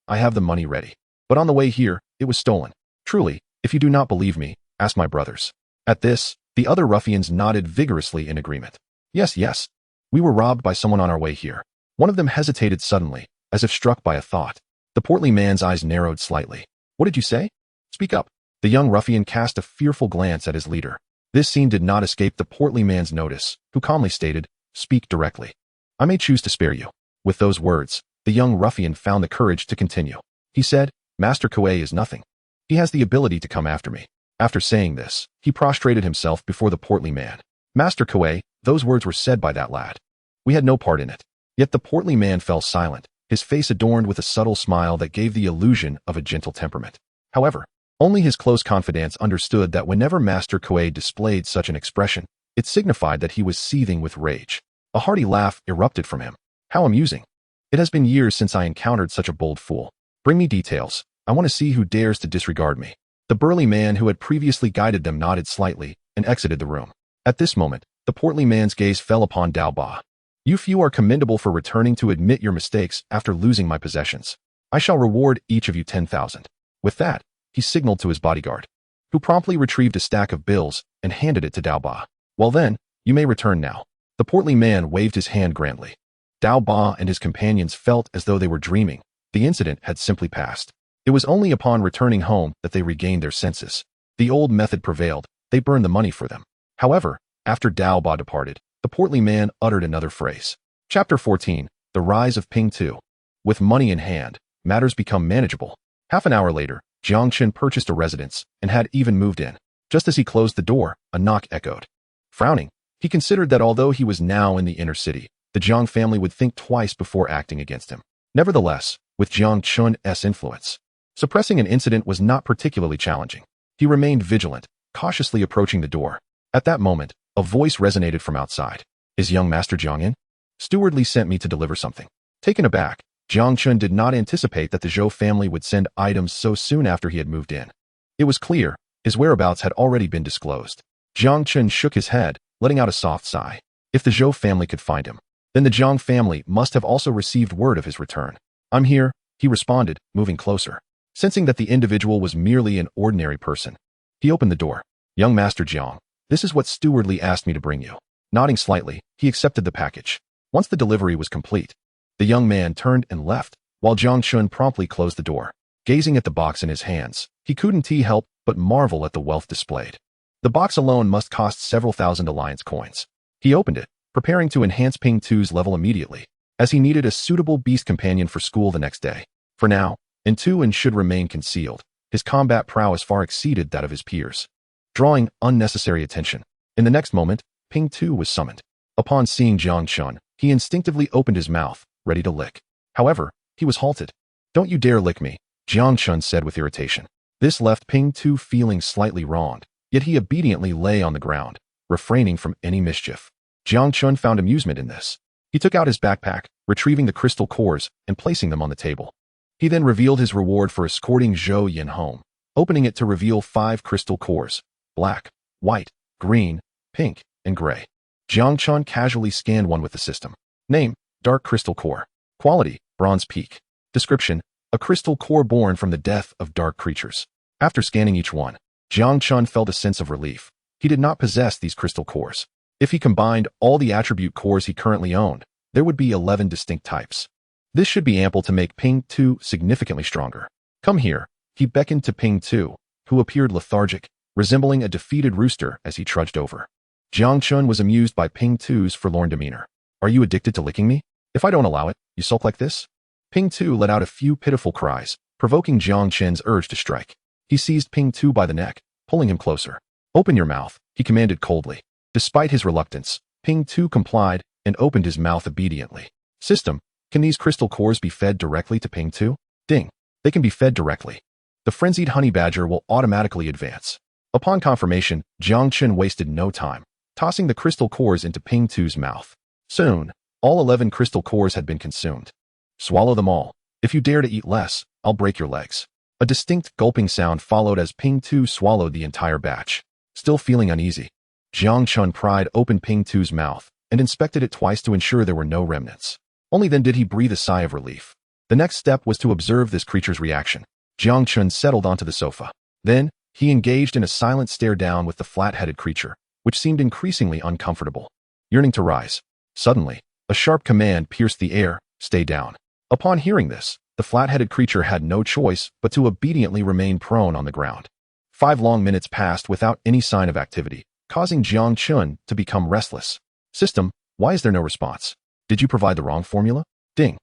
I have the money ready. But on the way here, it was stolen. Truly, if you do not believe me, ask my brothers. At this, the other ruffians nodded vigorously in agreement. Yes. We were robbed by someone on our way here. One of them hesitated suddenly, as if struck by a thought. The portly man's eyes narrowed slightly. What did you say? Speak up. The young ruffian cast a fearful glance at his leader. This scene did not escape the portly man's notice, who calmly stated, Speak directly. I may choose to spare you. With those words, the young ruffian found the courage to continue. He said, Master Kuei is nothing. He has the ability to come after me. After saying this, he prostrated himself before the portly man. Master Kuei, those words were said by that lad. We had no part in it. Yet the portly man fell silent, his face adorned with a subtle smile that gave the illusion of a gentle temperament. However, only his close confidants understood that whenever Master Kuei displayed such an expression, it signified that he was seething with rage. A hearty laugh erupted from him. How amusing. It has been years since I encountered such a bold fool. Bring me details. I want to see who dares to disregard me. The burly man who had previously guided them nodded slightly and exited the room. At this moment, the portly man's gaze fell upon Dao Ba. You few are commendable for returning to admit your mistakes after losing my possessions. I shall reward each of you 10,000. With that, he signaled to his bodyguard, who promptly retrieved a stack of bills and handed it to Dao Ba. Well then, you may return now. The portly man waved his hand grandly. Dao Ba and his companions felt as though they were dreaming. The incident had simply passed. It was only upon returning home that they regained their senses. The old method prevailed. They burned the money for them. However, after Dao Ba departed, the portly man uttered another phrase. Chapter 14, The Rise of Ping Tu. With money in hand, matters become manageable. Half an hour later, Jiang Chen purchased a residence and had even moved in. Just as he closed the door, a knock echoed. Frowning, he considered that although he was now in the inner city, the Jiang family would think twice before acting against him. Nevertheless, with Jiang Chun's influence, suppressing an incident was not particularly challenging. He remained vigilant, cautiously approaching the door. At that moment, a voice resonated from outside. Is young Master Jiang in? Steward Li sent me to deliver something. Taken aback, Jiang Chun did not anticipate that the Zhou family would send items so soon after he had moved in. It was clear, his whereabouts had already been disclosed. Jiang Chun shook his head, letting out a soft sigh. If the Zhou family could find him, then the Jiang family must have also received word of his return. I'm here, he responded, moving closer. Sensing that the individual was merely an ordinary person, he opened the door. Young Master Jiang, this is what Steward Li asked me to bring you. Nodding slightly, he accepted the package. Once the delivery was complete, the young man turned and left, while Jiang Chun promptly closed the door. Gazing at the box in his hands, he couldn't help but marvel at the wealth displayed. The box alone must cost several thousand alliance coins. He opened it, preparing to enhance Ping Tu's level immediately, as he needed a suitable beast companion for school the next day. For now, Tu should remain concealed. His combat prowess far exceeded that of his peers, drawing unnecessary attention. In the next moment, Ping Tu was summoned. Upon seeing Jiang Chun, he instinctively opened his mouth, ready to lick. However, he was halted. Don't you dare lick me, Jiang Chun said with irritation. This left Ping Tu feeling slightly wronged, yet he obediently lay on the ground, refraining from any mischief. Jiang Chun found amusement in this. He took out his backpack, retrieving the crystal cores and placing them on the table. He then revealed his reward for escorting Zhou Yin home, opening it to reveal 5 crystal cores: black, white, green, pink, and gray. Jiang Chun casually scanned one with the system. Name: Dark Crystal Core. Quality: Bronze Peak. Description: a crystal core born from the death of dark creatures. After scanning each one, Jiang Chun felt a sense of relief. He did not possess these crystal cores. If he combined all the attribute cores he currently owned, there would be 11 distinct types. This should be ample to make Ping 2 significantly stronger. Come here, he beckoned to Ping 2, who appeared lethargic, resembling a defeated rooster as he trudged over. Jang Chun was amused by Ping 2's forlorn demeanor. Are you addicted to licking me? If I don't allow it, you sulk like this? Ping 2 let out a few pitiful cries, provoking Jiang Chen's urge to strike. He seized Ping 2 by the neck, pulling him closer. Open your mouth, he commanded coldly. Despite his reluctance, Ping 2 complied and opened his mouth obediently. System, can these crystal cores be fed directly to Ping 2? Ding. They can be fed directly. The frenzied honeybadger will automatically advance. Upon confirmation, Jiang Chen wasted no time, tossing the crystal cores into Ping 2's mouth. Soon, all 11 crystal cores had been consumed. Swallow them all. If you dare to eat less, I'll break your legs. A distinct gulping sound followed as Ping 2 swallowed the entire batch. Still feeling uneasy, Jiang Chun pried open Ping 2's mouth and inspected it twice to ensure there were no remnants. Only then did he breathe a sigh of relief. The next step was to observe this creature's reaction. Jiang Chun settled onto the sofa. Then, he engaged in a silent stare down with the flat-headed creature, which seemed increasingly uncomfortable. Yearning to rise. Suddenly, a sharp command pierced the air, stay down. Upon hearing this, the flat-headed creature had no choice but to obediently remain prone on the ground. 5 long minutes passed without any sign of activity, causing Jiang Chun to become restless. System, why is there no response? Did you provide the wrong formula? Ding.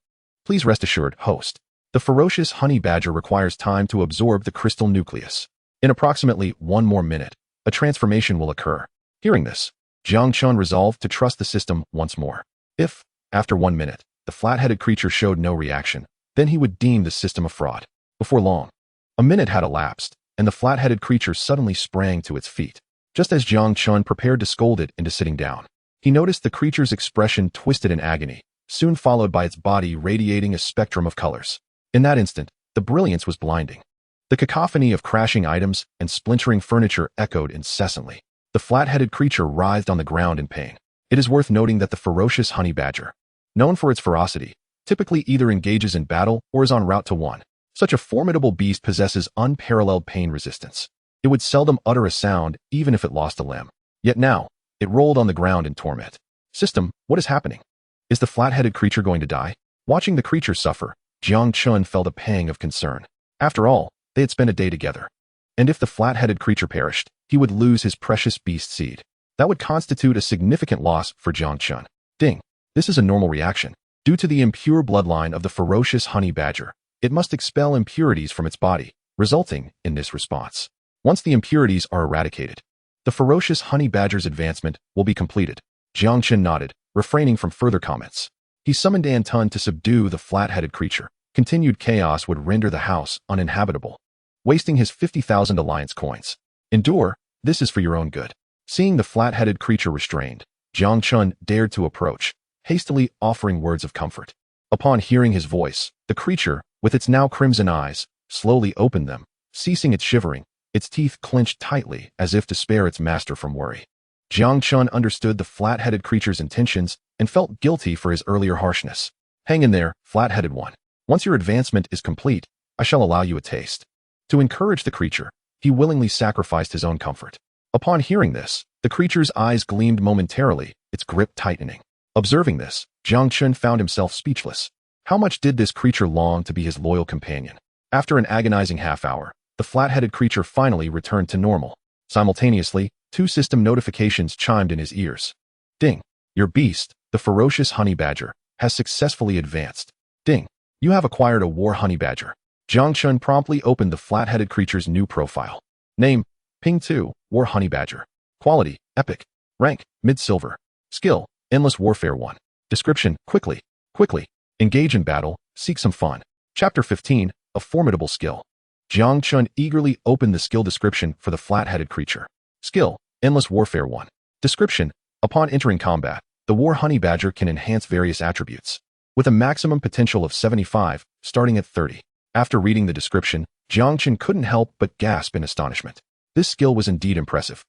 Please rest assured, host. The ferocious honey badger requires time to absorb the crystal nucleus. In approximately 1 more minute, a transformation will occur. Hearing this, Jiang Chun resolved to trust the system once more. If, after 1 minute, the flat-headed creature showed no reaction, then he would deem the system a fraud. Before long, a minute had elapsed, and the flat-headed creature suddenly sprang to its feet. Just as Jiang Chun prepared to scold it into sitting down, he noticed the creature's expression twisted in agony, soon followed by its body radiating a spectrum of colors. In that instant, the brilliance was blinding. The cacophony of crashing items and splintering furniture echoed incessantly. The flat-headed creature writhed on the ground in pain. It is worth noting that the ferocious honey badger, known for its ferocity, typically either engages in battle or is en route to one. Such a formidable beast possesses unparalleled pain resistance. It would seldom utter a sound even if it lost a limb. Yet now, it rolled on the ground in torment. System, what is happening? Is the flat-headed creature going to die? Watching the creature suffer, Jiang Chun felt a pang of concern. After all, they had spent a day together. And if the flat-headed creature perished, he would lose his precious beast seed. That would constitute a significant loss for Jiang Chun. Ding. This is a normal reaction. Due to the impure bloodline of the ferocious honey badger, it must expel impurities from its body, resulting in this response. Once the impurities are eradicated, the ferocious honey badger's advancement will be completed. Jiang Chen nodded, refraining from further comments. He summoned Antun to subdue the flat-headed creature. Continued chaos would render the house uninhabitable, wasting his 50,000 alliance coins. Endure, this is for your own good. Seeing the flat-headed creature restrained, Jiang Chun dared to approach, hastily offering words of comfort. Upon hearing his voice, the creature, with its now crimson eyes, slowly opened them, ceasing its shivering, its teeth clenched tightly as if to spare its master from worry. Jiang Chun understood the flat-headed creature's intentions and felt guilty for his earlier harshness. Hang in there, flat-headed one. Once your advancement is complete, I shall allow you a taste. To encourage the creature, he willingly sacrificed his own comfort. Upon hearing this, the creature's eyes gleamed momentarily, its grip tightening. Observing this, Jiang Chun found himself speechless. How much did this creature long to be his loyal companion? After an agonizing half-hour, the flat-headed creature finally returned to normal. Simultaneously, 2 system notifications chimed in his ears. Ding. Your beast, the ferocious honey badger, has successfully advanced. Ding. You have acquired a war honey badger. Jiang Chun promptly opened the flat-headed creature's new profile. Name, Ping 2, war honey badger. Quality, epic. Rank, mid-silver. Skill, endless warfare 1. Description, quickly. Engage in battle, seek some fun. Chapter 15, a formidable skill. Jiang Chun eagerly opened the skill description for the flat-headed creature. Skill, endless warfare 1. Description, upon entering combat, the war honey badger can enhance various attributes, with a maximum potential of 75, starting at 30. After reading the description, Jiang Chen couldn't help but gasp in astonishment. This skill was indeed impressive.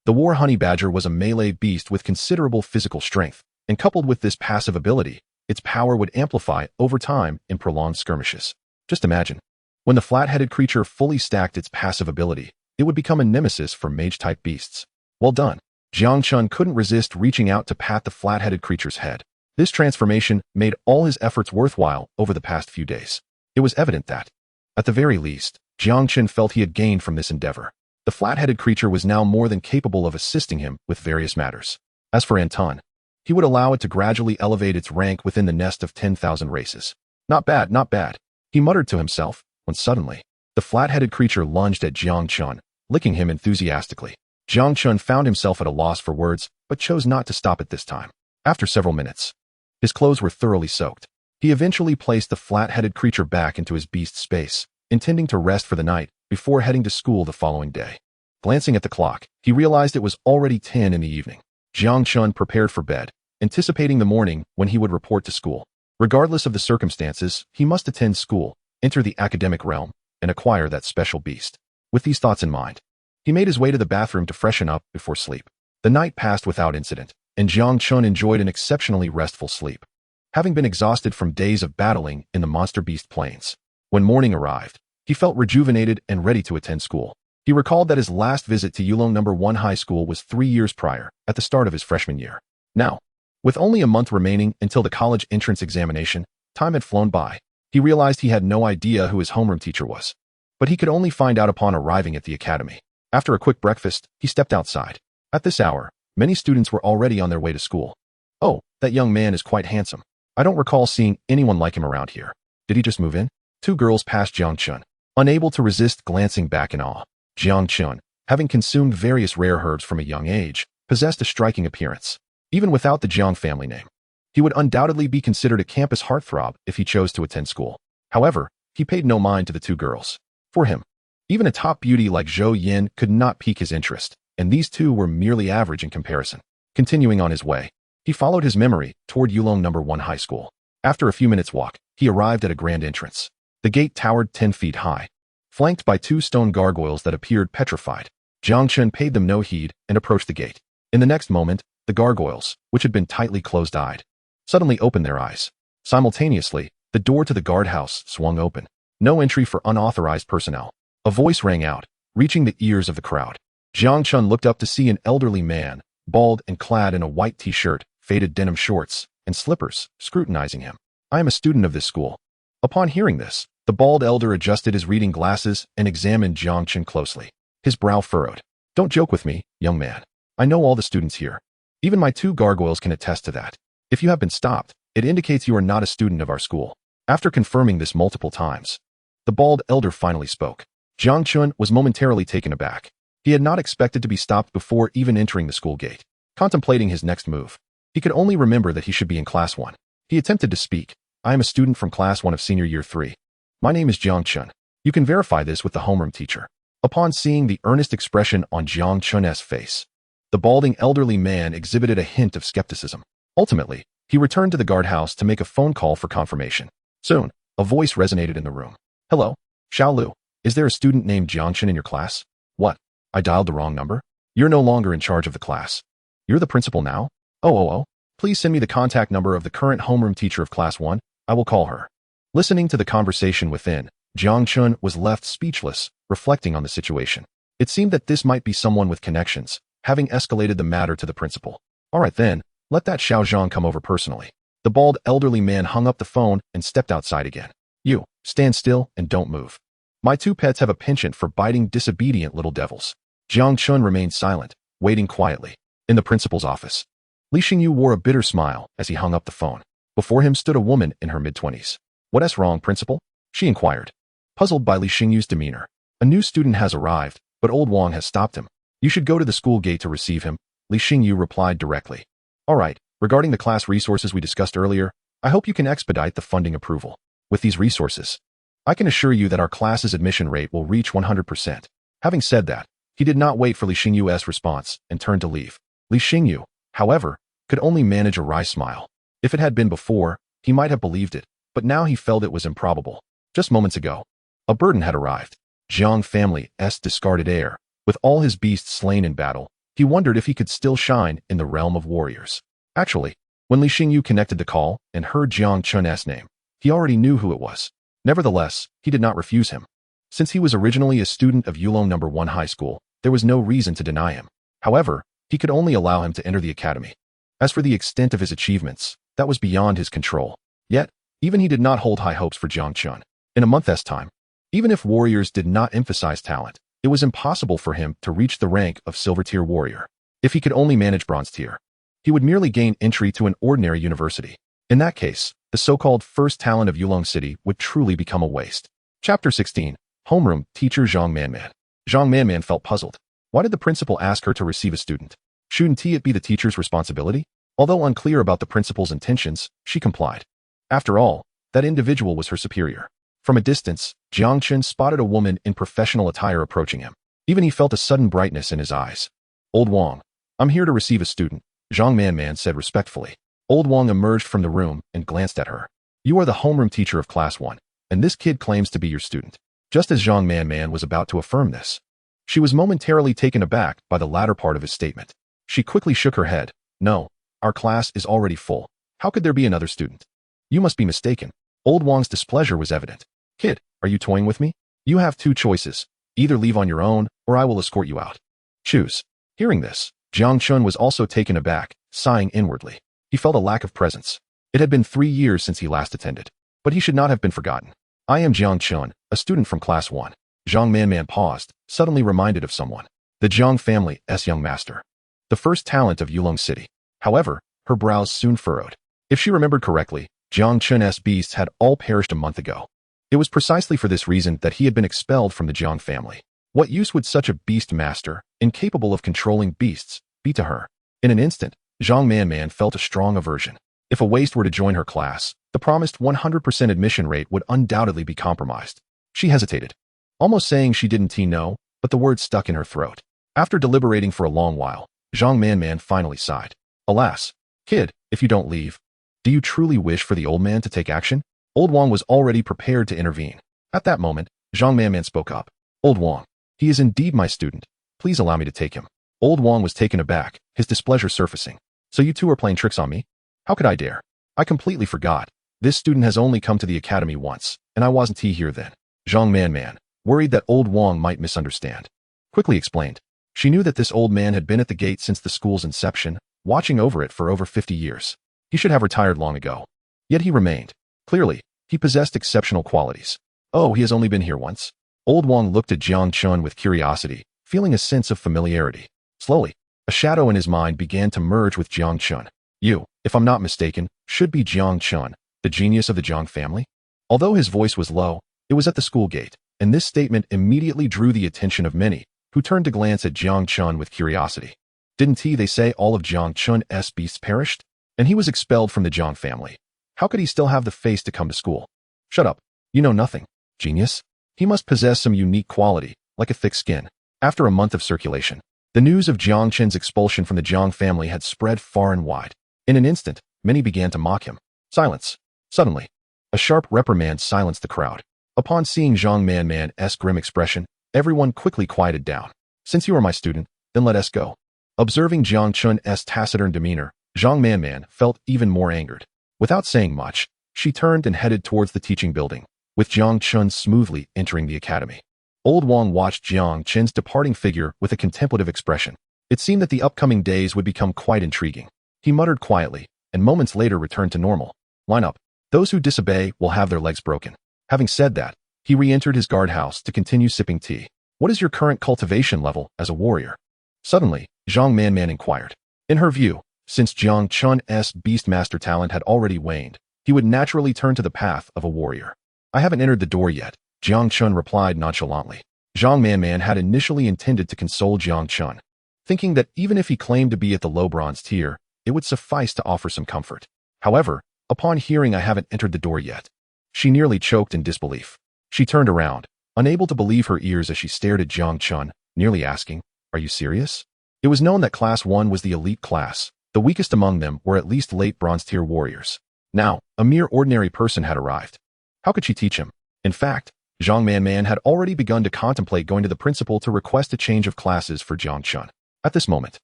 The war honey badger was a melee beast with considerable physical strength, and coupled with this passive ability, its power would amplify over time in prolonged skirmishes. Just imagine, when the flat-headed creature fully stacked its passive ability, it would become a nemesis for mage-type beasts. Well done. Jiang Chun couldn't resist reaching out to pat the flat-headed creature's head. This transformation made all his efforts worthwhile over the past few days. It was evident that, at the very least, Jiang Chen felt he had gained from this endeavor. The flat-headed creature was now more than capable of assisting him with various matters. As for Anton, he would allow it to gradually elevate its rank within the nest of 10,000 races. Not bad, not bad, he muttered to himself, when suddenly, the flat-headed creature lunged at Jiang Chun, licking him enthusiastically. Jiang Chun found himself at a loss for words, but chose not to stop at this time. After several minutes, his clothes were thoroughly soaked. He eventually placed the flat-headed creature back into his beast space, intending to rest for the night before heading to school the following day. Glancing at the clock, he realized it was already 10 in the evening. Jiang Chun prepared for bed, anticipating the morning when he would report to school. Regardless of the circumstances, he must attend school, enter the academic realm, and acquire that special beast. With these thoughts in mind, he made his way to the bathroom to freshen up before sleep. The night passed without incident, and Jiang Chun enjoyed an exceptionally restful sleep, having been exhausted from days of battling in the monster beast plains. When morning arrived, he felt rejuvenated and ready to attend school. He recalled that his last visit to Yulong No. 1 High School was 3 years prior, at the start of his freshman year. Now, with only a month remaining until the college entrance examination, time had flown by. He realized he had no idea who his homeroom teacher was, but he could only find out upon arriving at the academy. After a quick breakfast, he stepped outside. At this hour, many students were already on their way to school. Oh, that young man is quite handsome. I don't recall seeing anyone like him around here. Did he just move in? Two girls passed Jiang Chun, unable to resist glancing back in awe. Jiang Chun, having consumed various rare herbs from a young age, possessed a striking appearance. Even without the Jiang family name, he would undoubtedly be considered a campus heartthrob if he chose to attend school. However, he paid no mind to the two girls. For him, even a top beauty like Zhou Xing could not pique his interest, and these two were merely average in comparison. Continuing on his way, he followed his memory toward Yulong No. 1 High School. After a few minutes' walk, he arrived at a grand entrance. The gate towered 10 feet high, flanked by 2 stone gargoyles that appeared petrified. Jiang Chen paid them no heed and approached the gate. In the next moment, the gargoyles, which had been tightly closed-eyed, suddenly opened their eyes. Simultaneously, the door to the guardhouse swung open. No entry for unauthorized personnel. A voice rang out, reaching the ears of the crowd. Jiang Chun looked up to see an elderly man, bald and clad in a white t-shirt, faded denim shorts, and slippers, scrutinizing him. I am a student of this school. Upon hearing this, the bald elder adjusted his reading glasses and examined Jiang Chen closely. His brow furrowed. Don't joke with me, young man. I know all the students here. Even my 2 gargoyles can attest to that. If you have been stopped, it indicates you are not a student of our school. After confirming this multiple times, the bald elder finally spoke. Jiang Chun was momentarily taken aback. He had not expected to be stopped before even entering the school gate. Contemplating his next move, he could only remember that he should be in Class 1. He attempted to speak. I am a student from Class 1 of Senior Year 3. My name is Jiang Chun. You can verify this with the homeroom teacher. Upon seeing the earnest expression on Jiang Chun's face, the balding elderly man exhibited a hint of skepticism. Ultimately, he returned to the guardhouse to make a phone call for confirmation. Soon, a voice resonated in the room. Hello, Xiaolu. Is there a student named Jiang Chen in your class? What? I dialed the wrong number? You're no longer in charge of the class. You're the principal now? Oh. Please send me the contact number of the current homeroom teacher of Class 1. I will call her. Listening to the conversation within, Jiang Chun was left speechless, reflecting on the situation. It seemed that this might be someone with connections, having escalated the matter to the principal. All right then, let that Xiao Zhang come over personally. The bald elderly man hung up the phone and stepped outside again. You, stand still and don't move. My 2 pets have a penchant for biting disobedient little devils. Jiang Chun remained silent, waiting quietly. In the principal's office, Li Xingyu wore a bitter smile as he hung up the phone. Before him stood a woman in her mid-20s. What's wrong, principal? She inquired, puzzled by Li Xingyu's demeanor. A new student has arrived, but old Wang has stopped him. You should go to the school gate to receive him, Li Xingyu replied directly. All right, regarding the class resources we discussed earlier, I hope you can expedite the funding approval. With these resources, I can assure you that our class's admission rate will reach 100%. Having said that, he did not wait for Li Xingyu's response and turned to leave. Li Xingyu, however, could only manage a wry smile. If it had been before, he might have believed it, but now he felt it was improbable. Just moments ago, a burden had arrived. Jiang family's discarded heir. With all his beasts slain in battle, he wondered if he could still shine in the realm of warriors. Actually, when Li Xingyu connected the call and heard Jiang Chun's name, he already knew who it was. Nevertheless, he did not refuse him. Since he was originally a student of Yulong No. 1 High School, there was no reason to deny him. However, he could only allow him to enter the academy. As for the extent of his achievements, that was beyond his control. Yet, even he did not hold high hopes for Jiang Chen. In a month's time, even if warriors did not emphasize talent, it was impossible for him to reach the rank of silver tier warrior. If he could only manage bronze tier, he would merely gain entry to an ordinary university. In that case, the so-called first talent of Yulong City would truly become a waste. Chapter 16. Homeroom Teacher Zhang Manman. Zhang Manman felt puzzled. Why did the principal ask her to receive a student? Shouldn't it be the teacher's responsibility? Although unclear about the principal's intentions, she complied. After all, that individual was her superior. From a distance, Jiang Chen spotted a woman in professional attire approaching him. Even he felt a sudden brightness in his eyes. Old Wang, I'm here to receive a student, Zhang Manman said respectfully. Old Wang emerged from the room and glanced at her. You are the homeroom teacher of Class 1, and this kid claims to be your student. Just as Zhang Manman was about to affirm this, she was momentarily taken aback by the latter part of his statement. She quickly shook her head. No, our class is already full. How could there be another student? You must be mistaken. Old Wang's displeasure was evident. Kid, are you toying with me? You have two choices. Either leave on your own, or I will escort you out. Choose. Hearing this, Jang Chun was also taken aback, sighing inwardly. He felt a lack of presence. It had been 3 years since he last attended. But he should not have been forgotten. I am Jiang Chun, a student from Class 1. Zhang Manman paused, suddenly reminded of someone. The Jiang family's young master. The first talent of Yulong City. However, her brows soon furrowed. If she remembered correctly, Jiang Chun's beasts had all perished a month ago. It was precisely for this reason that he had been expelled from the Jiang family. What use would such a beast master, incapable of controlling beasts, be to her? In an instant, Zhang Manman felt a strong aversion. If a waste were to join her class, the promised 100% admission rate would undoubtedly be compromised. She hesitated, almost saying she didn't know, but the words stuck in her throat. After deliberating for a long while, Zhang Manman finally sighed. Alas, kid, if you don't leave, do you truly wish for the old man to take action? Old Wang was already prepared to intervene. At that moment, Zhang Manman spoke up. Old Wang, he is indeed my student. Please allow me to take him. Old Wang was taken aback, his displeasure surfacing. So you two are playing tricks on me? How could I dare? I completely forgot. This student has only come to the academy once, and I wasn't here then. Zhang Manman, worried that Old Wang might misunderstand, quickly explained. She knew that this old man had been at the gate since the school's inception, watching over it for over 50 years. He should have retired long ago. Yet he remained. Clearly, he possessed exceptional qualities. Oh, he has only been here once? Old Wang looked at Jiang Chun with curiosity, feeling a sense of familiarity. Slowly, a shadow in his mind began to merge with Jiang Chun. You, if I'm not mistaken, should be Jiang Chun, the genius of the Jiang family? Although his voice was low, it was at the school gate, and this statement immediately drew the attention of many, who turned to glance at Jiang Chun with curiosity. Didn't they say all of Jiang Chun's beasts perished? And he was expelled from the Jiang family. How could he still have the face to come to school? Shut up. You know nothing. Genius? He must possess some unique quality, like a thick skin. After a month of circulation, the news of Jiang Chen's expulsion from the Jiang family had spread far and wide. In an instant, many began to mock him. Silence. Suddenly, a sharp reprimand silenced the crowd. Upon seeing Zhang Manman's grim expression, everyone quickly quieted down. Since you are my student, then let us go. Observing Jiang Chun's taciturn demeanor, Zhang Manman felt even more angered. Without saying much, she turned and headed towards the teaching building, with Jiang Chun smoothly entering the academy. Old Wang watched Jiang Chen's departing figure with a contemplative expression. It seemed that the upcoming days would become quite intriguing. He muttered quietly, and moments later returned to normal. Line up. Those who disobey will have their legs broken. Having said that, he re-entered his guardhouse to continue sipping tea. What is your current cultivation level as a warrior? Suddenly, Zhang Manman inquired. In her view, since Jiang Chun's beastmaster talent had already waned, he would naturally turn to the path of a warrior. I haven't entered the door yet, Jiang Chun replied nonchalantly. Zhang Manman had initially intended to console Jiang Chun, thinking that even if he claimed to be at the low bronze tier, it would suffice to offer some comfort. However, upon hearing I haven't entered the door yet, she nearly choked in disbelief. She turned around, unable to believe her ears as she stared at Jiang Chun, nearly asking, Are you serious? It was known that Class 1 was the elite class. The weakest among them were at least late bronze tier warriors. Now, a mere ordinary person had arrived. How could she teach him? In fact, Zhang Manman had already begun to contemplate going to the principal to request a change of classes for Jiang Chun. At this moment,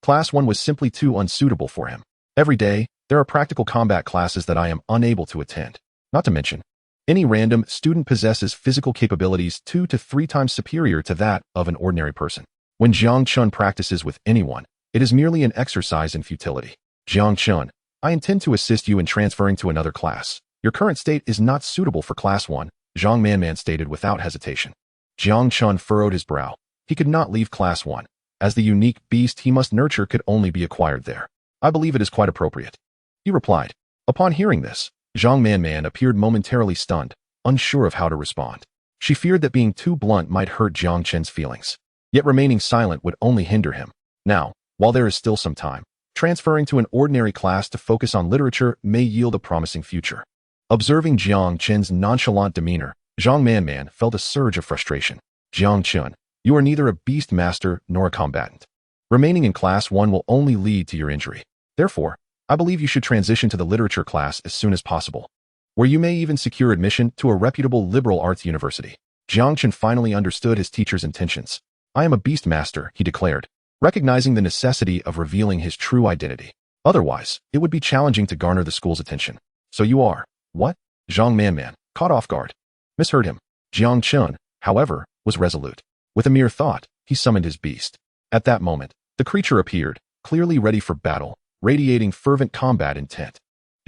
Class 1 was simply too unsuitable for him. Every day, there are practical combat classes that I am unable to attend. Not to mention, any random student possesses physical capabilities 2 to 3 times superior to that of an ordinary person. When Jiang Chun practices with anyone, It is merely an exercise in futility. Jiang Chen, I intend to assist you in transferring to another class. Your current state is not suitable for Class 1, Zhang Manman stated without hesitation. Jiang Chun furrowed his brow. He could not leave Class 1, as the unique beast he must nurture could only be acquired there. I believe it is quite appropriate. He replied. Upon hearing this, Zhang Manman appeared momentarily stunned, unsure of how to respond. She feared that being too blunt might hurt Jiang Chen's feelings. Yet remaining silent would only hinder him. Now, while there is still some time, transferring to an ordinary class to focus on literature may yield a promising future. Observing Jiang Chen's nonchalant demeanor, Zhang Manman felt a surge of frustration. Jiang Chen, you are neither a beast master nor a combatant. Remaining in Class 1 will only lead to your injury. Therefore, I believe you should transition to the literature class as soon as possible, where you may even secure admission to a reputable liberal arts university. Jiang Chen finally understood his teacher's intentions. I am a beast master, he declared, recognizing the necessity of revealing his true identity. Otherwise, it would be challenging to garner the school's attention. So you are, what? Zhang Manman, caught off guard, misheard him. Jiang Chen, however, was resolute. With a mere thought, he summoned his beast. At that moment, the creature appeared, clearly ready for battle, radiating fervent combat intent.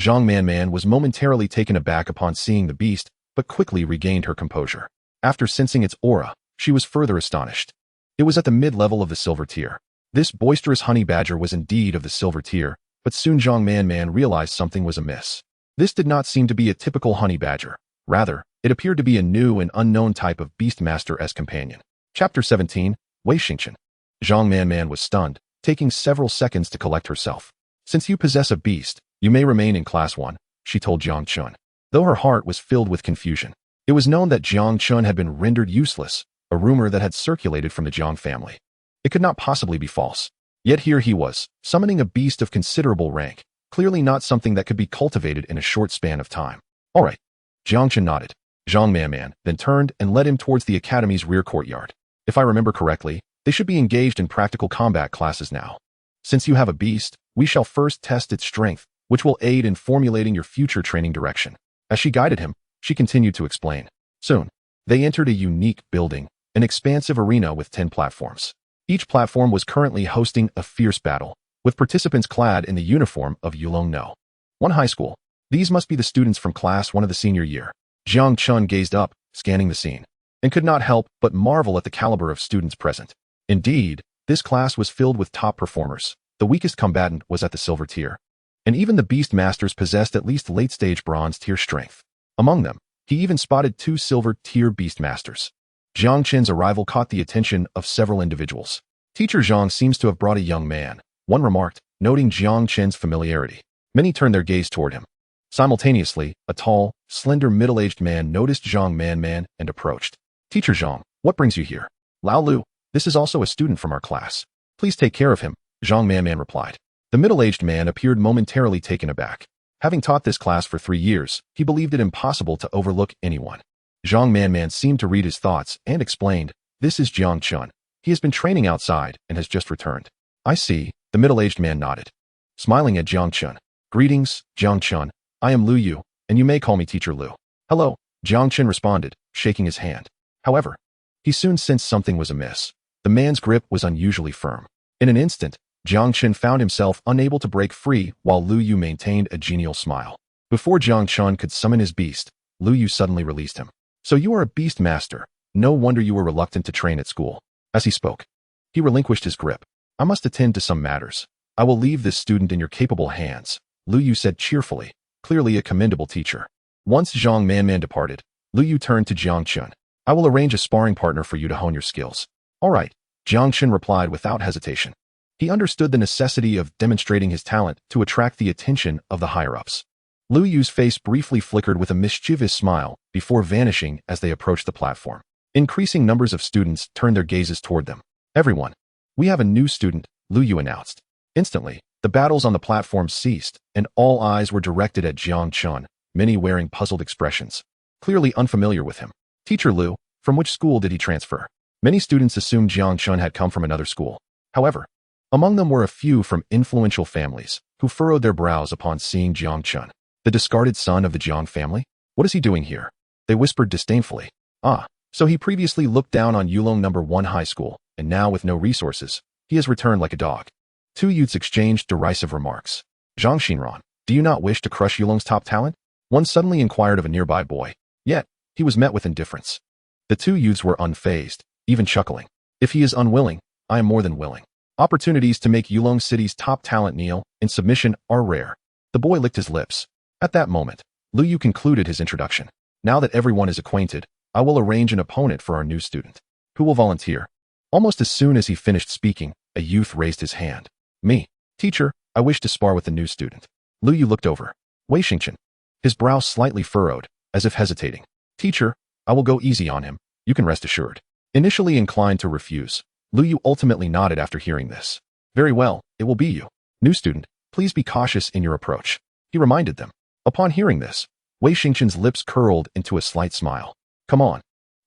Zhang Manman was momentarily taken aback upon seeing the beast, but quickly regained her composure. After sensing its aura, she was further astonished. It was at the mid-level of the silver tier. This boisterous honeybadger was indeed of the silver tier, but soon Zhang Manman realized something was amiss. This did not seem to be a typical honeybadger. Rather, it appeared to be a new and unknown type of beastmaster-esque companion. Chapter 17, Wei Xingchen. Zhang Manman was stunned, taking several seconds to collect herself. Since you possess a beast, you may remain in Class 1, she told Jiang Chun. Though her heart was filled with confusion, it was known that Jiang Chun had been rendered useless, a rumor that had circulated from the Jiang family. It could not possibly be false. Yet here he was, summoning a beast of considerable rank, clearly not something that could be cultivated in a short span of time. All right. Jiang Chen nodded. Zhang Manman then turned and led him towards the academy's rear courtyard. If I remember correctly, they should be engaged in practical combat classes now. Since you have a beast, we shall first test its strength, which will aid in formulating your future training direction. As she guided him, she continued to explain. Soon, they entered a unique building, an expansive arena with 10 platforms. Each platform was currently hosting a fierce battle, with participants clad in the uniform of Yulong No. 1 high school. These must be the students from Class 1 of the senior year. Jiang Chun gazed up, scanning the scene, and could not help but marvel at the caliber of students present. Indeed, this class was filled with top performers. The weakest combatant was at the silver tier, and even the beast masters possessed at least late-stage bronze tier strength. Among them, he even spotted 2 silver tier beast masters. Jiang Chen's arrival caught the attention of several individuals. Teacher Zhang seems to have brought a young man, one remarked, noting Jiang Chen's familiarity. Many turned their gaze toward him. Simultaneously, a tall, slender middle-aged man noticed Zhang Manman and approached. Teacher Zhang, what brings you here? Lao Lu, this is also a student from our class. Please take care of him, Zhang Manman replied. The middle-aged man appeared momentarily taken aback. Having taught this class for 3 years, he believed it impossible to overlook anyone. Zhang Manman seemed to read his thoughts and explained, this is Jiang Chun. He has been training outside and has just returned. I see, the middle-aged man nodded, smiling at Jiang Chun. Greetings, Jiang Chun. I am Lu Yu, and you may call me Teacher Lu. Hello, Jiang Chen responded, shaking his hand. However, he soon sensed something was amiss. The man's grip was unusually firm. In an instant, Jiang Chen found himself unable to break free while Lu Yu maintained a genial smile. Before Jiang Chun could summon his beast, Lu Yu suddenly released him. So you are a beast master. No wonder you were reluctant to train at school. As he spoke, he relinquished his grip. I must attend to some matters. I will leave this student in your capable hands, Lu Yu said cheerfully, clearly a commendable teacher. Once Zhang Manman departed, Lu Yu turned to Jiang Chun. I will arrange a sparring partner for you to hone your skills. All right, Jiang Chun replied without hesitation. He understood the necessity of demonstrating his talent to attract the attention of the higher-ups. Lu Yu's face briefly flickered with a mischievous smile before vanishing as they approached the platform. Increasing numbers of students turned their gazes toward them. Everyone, we have a new student, Lu Yu announced. Instantly, the battles on the platform ceased, and all eyes were directed at Jiang Chun, many wearing puzzled expressions, clearly unfamiliar with him. Teacher Lu, from which school did he transfer? Many students assumed Jiang Chun had come from another school. However, among them were a few from influential families, who furrowed their brows upon seeing Jiang Chun. The discarded son of the Jiang family? What is he doing here? They whispered disdainfully. Ah, so he previously looked down on Yulong No. 1 high school, and now with no resources, he has returned like a dog. Two youths exchanged derisive remarks. Zhang Xinran, do you not wish to crush Yulong's top talent? One suddenly inquired of a nearby boy. Yet, he was met with indifference. The two youths were unfazed, even chuckling. If he is unwilling, I am more than willing. Opportunities to make Yulong City's top talent kneel in submission are rare. The boy licked his lips. At that moment, Lu Yu concluded his introduction. Now that everyone is acquainted, I will arrange an opponent for our new student. Who will volunteer? Almost as soon as he finished speaking, a youth raised his hand. Me. Teacher, I wish to spar with the new student. Lu Yu looked over. Wei Xingchen. His brow slightly furrowed, as if hesitating. Teacher, I will go easy on him, you can rest assured. Initially inclined to refuse, Lu Yu ultimately nodded after hearing this. Very well, it will be you. New student, please be cautious in your approach. He reminded them. Upon hearing this, Wei Xingchen's lips curled into a slight smile. Come on.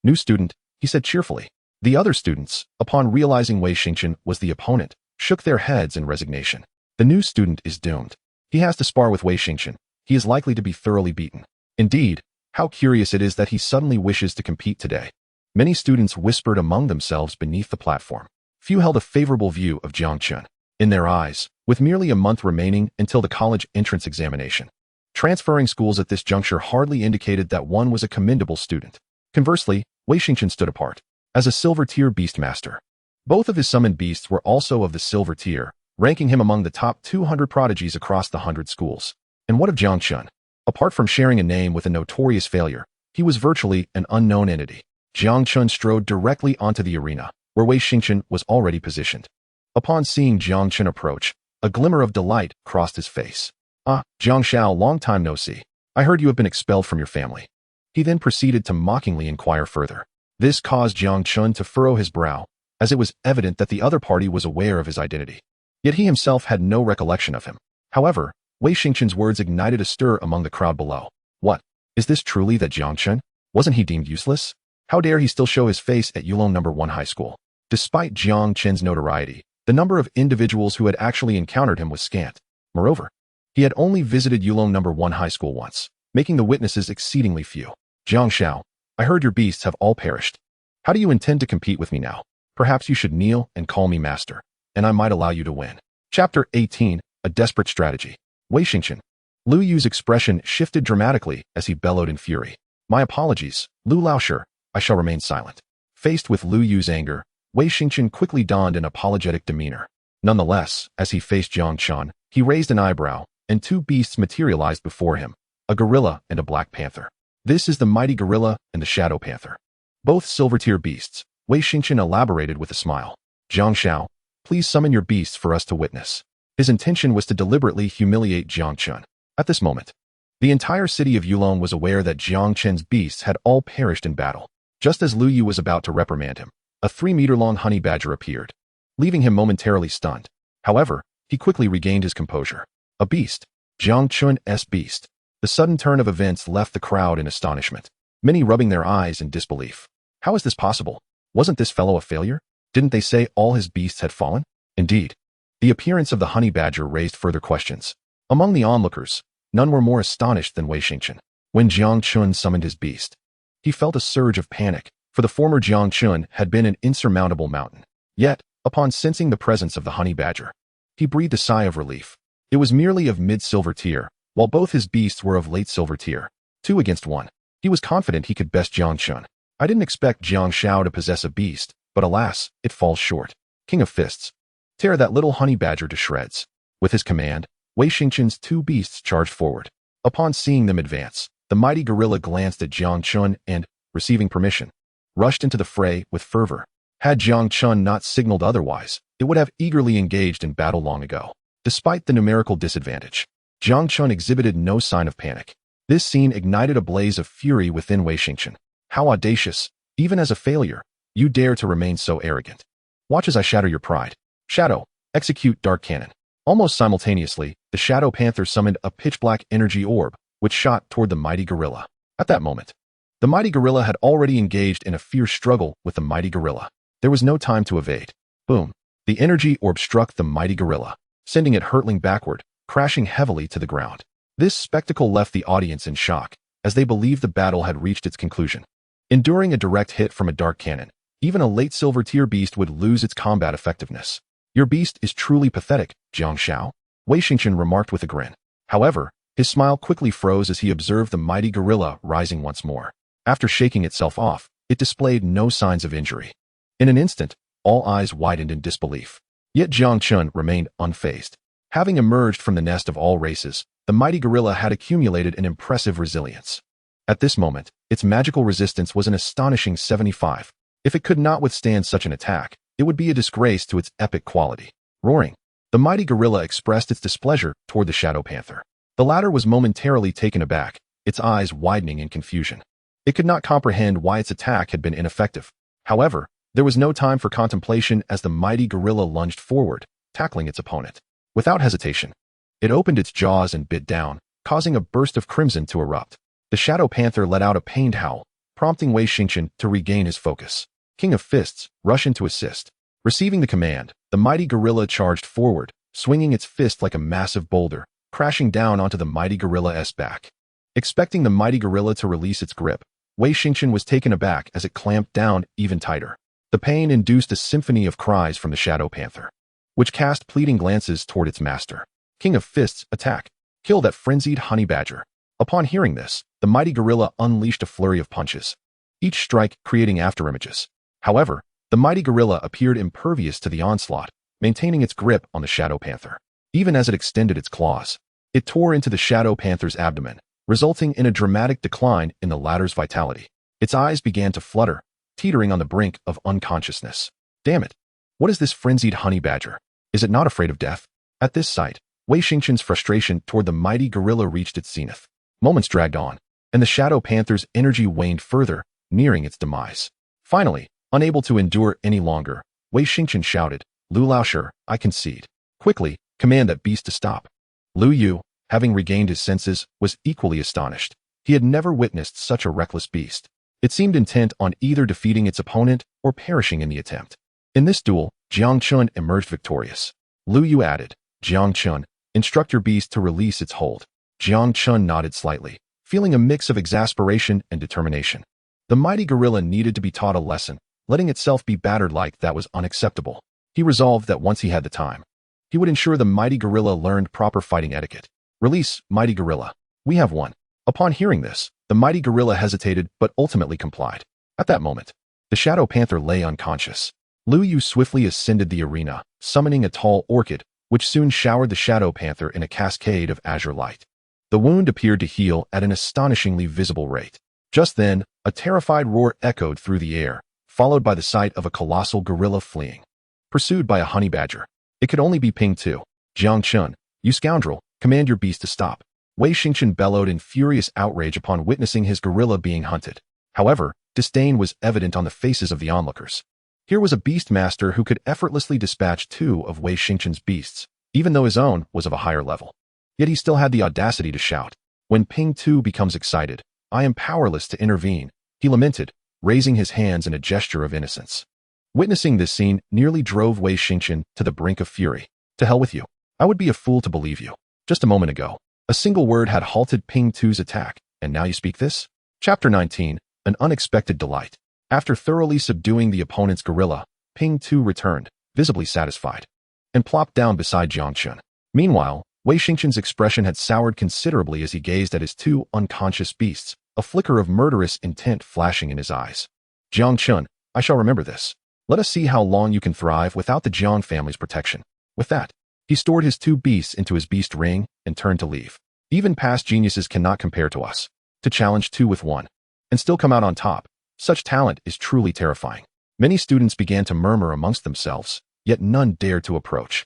New student, he said cheerfully. The other students, upon realizing Wei Xingchen was the opponent, shook their heads in resignation. The new student is doomed. He has to spar with Wei Xingchen. He is likely to be thoroughly beaten. Indeed, how curious it is that he suddenly wishes to compete today. Many students whispered among themselves beneath the platform. Few held a favorable view of Jiang Chen. In their eyes, with merely a month remaining until the college entrance examination, transferring schools at this juncture hardly indicated that one was a commendable student. Conversely, Wei Xingchen stood apart. As a silver-tier beastmaster, both of his summoned beasts were also of the silver tier, ranking him among the top 200 prodigies across the 100 schools. And what of Jang Chun? Apart from sharing a name with a notorious failure, he was virtually an unknown entity. Jang Chun strode directly onto the arena, where Wei Xingchen was already positioned. Upon seeing Jang Chun approach, a glimmer of delight crossed his face. Ah, Jiang Xiao, long time no see. I heard you have been expelled from your family. He then proceeded to mockingly inquire further. This caused Jiang Chun to furrow his brow, as it was evident that the other party was aware of his identity. Yet he himself had no recollection of him. However, Wei Xingchen's words ignited a stir among the crowd below. What? Is this truly that Jiang Chun? Wasn't he deemed useless? How dare he still show his face at Yulong No. 1 High School? Despite Jiang Chen's notoriety, the number of individuals who had actually encountered him was scant. Moreover, he had only visited Yulong No. 1 High School once, making the witnesses exceedingly few. Jiang Xiao, I heard your beasts have all perished. How do you intend to compete with me now? Perhaps you should kneel and call me master, and I might allow you to win. Chapter 18, A Desperate Strategy. Wei Xingchen. Lu Yu's expression shifted dramatically as he bellowed in fury. My apologies, Lu Laosher, I shall remain silent. Faced with Lu Yu's anger, Wei Xingchen quickly donned an apologetic demeanor. Nonetheless, as he faced Jiang Chun, he raised an eyebrow, and two beasts materialized before him, a gorilla and a black panther. This is the mighty gorilla and the shadow panther. Both silver-tier beasts, Wei Xingchen elaborated with a smile. Jiang Xiao, please summon your beasts for us to witness. His intention was to deliberately humiliate Jiang Chun. At this moment, the entire city of Yulong was aware that Jiang Chen's beasts had all perished in battle. Just as Lu Yu was about to reprimand him, a 3-meter-long honeybadger appeared, leaving him momentarily stunned. However, he quickly regained his composure. A beast. Jiang Chun's beast. The sudden turn of events left the crowd in astonishment, many rubbing their eyes in disbelief. How is this possible? Wasn't this fellow a failure? Didn't they say all his beasts had fallen? Indeed. The appearance of the honeybadger raised further questions. Among the onlookers, none were more astonished than Wei Xingchen. When Jiang Chun summoned his beast, he felt a surge of panic, for the former Jiang Chun had been an insurmountable mountain. Yet, upon sensing the presence of the honeybadger, he breathed a sigh of relief. It was merely of mid-silver tier, while both his beasts were of late silver tier. 2 against 1. He was confident he could best Jiang Chun. I didn't expect Jiang Xiao to possess a beast, but alas, it falls short. King of Fists. Tear that little honeybadger to shreds. With his command, Wei Xingchen's two beasts charged forward. Upon seeing them advance, the mighty gorilla glanced at Jiang Chun and, receiving permission, rushed into the fray with fervor. Had Jiang Chun not signaled otherwise, it would have eagerly engaged in battle long ago. Despite the numerical disadvantage, Jiang Chun exhibited no sign of panic. This scene ignited a blaze of fury within Wei Xingchen. How audacious, even as a failure, you dare to remain so arrogant. Watch as I shatter your pride. Shadow, execute Dark Cannon. Almost simultaneously, the Shadow Panther summoned a pitch-black energy orb, which shot toward the mighty gorilla. At that moment, the mighty gorilla had already engaged in a fierce struggle with the mighty gorilla. There was no time to evade. Boom. The energy orb struck the mighty gorilla, sending it hurtling backward, crashing heavily to the ground. This spectacle left the audience in shock, as they believed the battle had reached its conclusion. Enduring a direct hit from a dark cannon, even a late silver tier beast would lose its combat effectiveness. Your beast is truly pathetic, Jiang Xiao, Wei Xingchen remarked with a grin. However, his smile quickly froze as he observed the mighty gorilla rising once more. After shaking itself off, it displayed no signs of injury. In an instant, all eyes widened in disbelief. Yet Jang Chun remained unfazed. Having emerged from the nest of all races, the mighty gorilla had accumulated an impressive resilience. At this moment, its magical resistance was an astonishing 75. If it could not withstand such an attack, it would be a disgrace to its epic quality. Roaring, the mighty gorilla expressed its displeasure toward the Shadow Panther. The latter was momentarily taken aback, its eyes widening in confusion. It could not comprehend why its attack had been ineffective. However, there was no time for contemplation as the mighty gorilla lunged forward, tackling its opponent. Without hesitation, it opened its jaws and bit down, causing a burst of crimson to erupt. The Shadow Panther let out a pained howl, prompting Wei Xingchen to regain his focus. King of Fists, rush in to assist. Receiving the command, the mighty gorilla charged forward, swinging its fist like a massive boulder, crashing down onto the mighty gorilla's back. Expecting the mighty gorilla to release its grip, Wei Xingchen was taken aback as it clamped down even tighter. The pain induced a symphony of cries from the Shadow Panther, which cast pleading glances toward its master. King of Fists, attack! Kill that frenzied Honeybadger! Upon hearing this, the mighty gorilla unleashed a flurry of punches, each strike creating afterimages. However, the mighty gorilla appeared impervious to the onslaught, maintaining its grip on the Shadow Panther. Even as it extended its claws, it tore into the Shadow Panther's abdomen, resulting in a dramatic decline in the latter's vitality. Its eyes began to flutter, teetering on the brink of unconsciousness. Damn it! What is this frenzied Honeybadger? Is it not afraid of death? At this sight, Wei Xingchen's frustration toward the mighty gorilla reached its zenith. Moments dragged on, and the Shadow Panther's energy waned further, nearing its demise. Finally, unable to endure any longer, Wei Xingchen shouted, Lu Laoshi, I concede. Quickly, command that beast to stop. Lu Yu, having regained his senses, was equally astonished. He had never witnessed such a reckless beast. It seemed intent on either defeating its opponent or perishing in the attempt. In this duel, Jiang Chun emerged victorious. Lu Yu added, Jiang Chun, instruct your beast to release its hold. Jiang Chun nodded slightly, feeling a mix of exasperation and determination. The mighty gorilla needed to be taught a lesson. Letting itself be battered like that was unacceptable. He resolved that once he had the time, he would ensure the mighty gorilla learned proper fighting etiquette. Release, mighty gorilla. We have won. Upon hearing this, the mighty gorilla hesitated but ultimately complied. At that moment, the Shadow Panther lay unconscious. Lu Yu swiftly ascended the arena, summoning a tall orchid, which soon showered the Shadow Panther in a cascade of azure light. The wound appeared to heal at an astonishingly visible rate. Just then, a terrified roar echoed through the air, followed by the sight of a colossal gorilla fleeing, pursued by a Honeybadger. It could only be Ping Tu. Jiang Chun, you scoundrel, command your beast to stop. Wei Xingchen bellowed in furious outrage upon witnessing his gorilla being hunted. However, disdain was evident on the faces of the onlookers. Here was a beast master who could effortlessly dispatch two of Wei Xingchen's beasts, even though his own was of a higher level. Yet he still had the audacity to shout, when Ping Tu becomes excited, I am powerless to intervene, he lamented, raising his hands in a gesture of innocence. Witnessing this scene nearly drove Wei Xingchen to the brink of fury. To hell with you. I would be a fool to believe you. Just a moment ago, a single word had halted Ping Tu's attack, and now you speak this? Chapter 19, An Unexpected Delight. After thoroughly subduing the opponent's gorilla, Ping Tu returned, visibly satisfied, and plopped down beside Jiang Chun. Meanwhile, Wei Xingchen's expression had soured considerably as he gazed at his two unconscious beasts, a flicker of murderous intent flashing in his eyes. Jiang Chun, I shall remember this. Let us see how long you can thrive without the Jiang family's protection. With that, he stored his two beasts into his beast ring and turned to leave. Even past geniuses cannot compare to us. To challenge two with one, and still come out on top, such talent is truly terrifying. Many students began to murmur amongst themselves, yet none dared to approach.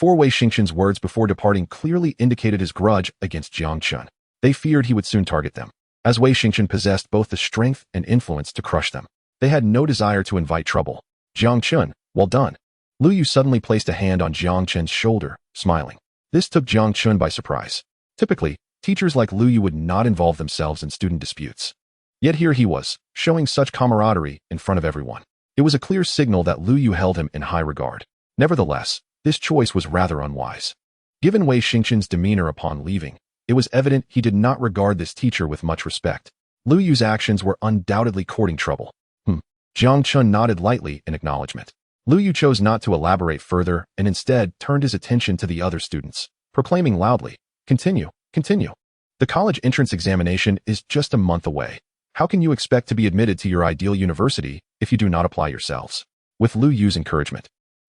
Wei Xingchen's words before departing clearly indicated his grudge against Jiang Chun. They feared he would soon target them. As Wei Xingchen possessed both the strength and influence to crush them, they had no desire to invite trouble. Jiang Chun, well done. Lu Yu suddenly placed a hand on Jiang Chen's shoulder, smiling. This took Jiang Chun by surprise. Typically, teachers like Lu Yu would not involve themselves in student disputes. Yet here he was, showing such camaraderie in front of everyone. It was a clear signal that Lu Yu held him in high regard. Nevertheless, this choice was rather unwise. Given Wei Xingchen's demeanor upon leaving, it was evident he did not regard this teacher with much respect. Lu Yu's actions were undoubtedly courting trouble. Jiang Chun nodded lightly in acknowledgement. Lu Yu chose not to elaborate further and instead turned his attention to the other students, proclaiming loudly, "Continue, continue. The college entrance examination is just a month away. How can you expect to be admitted to your ideal university if you do not apply yourselves?" With Lu Yu's encouragement,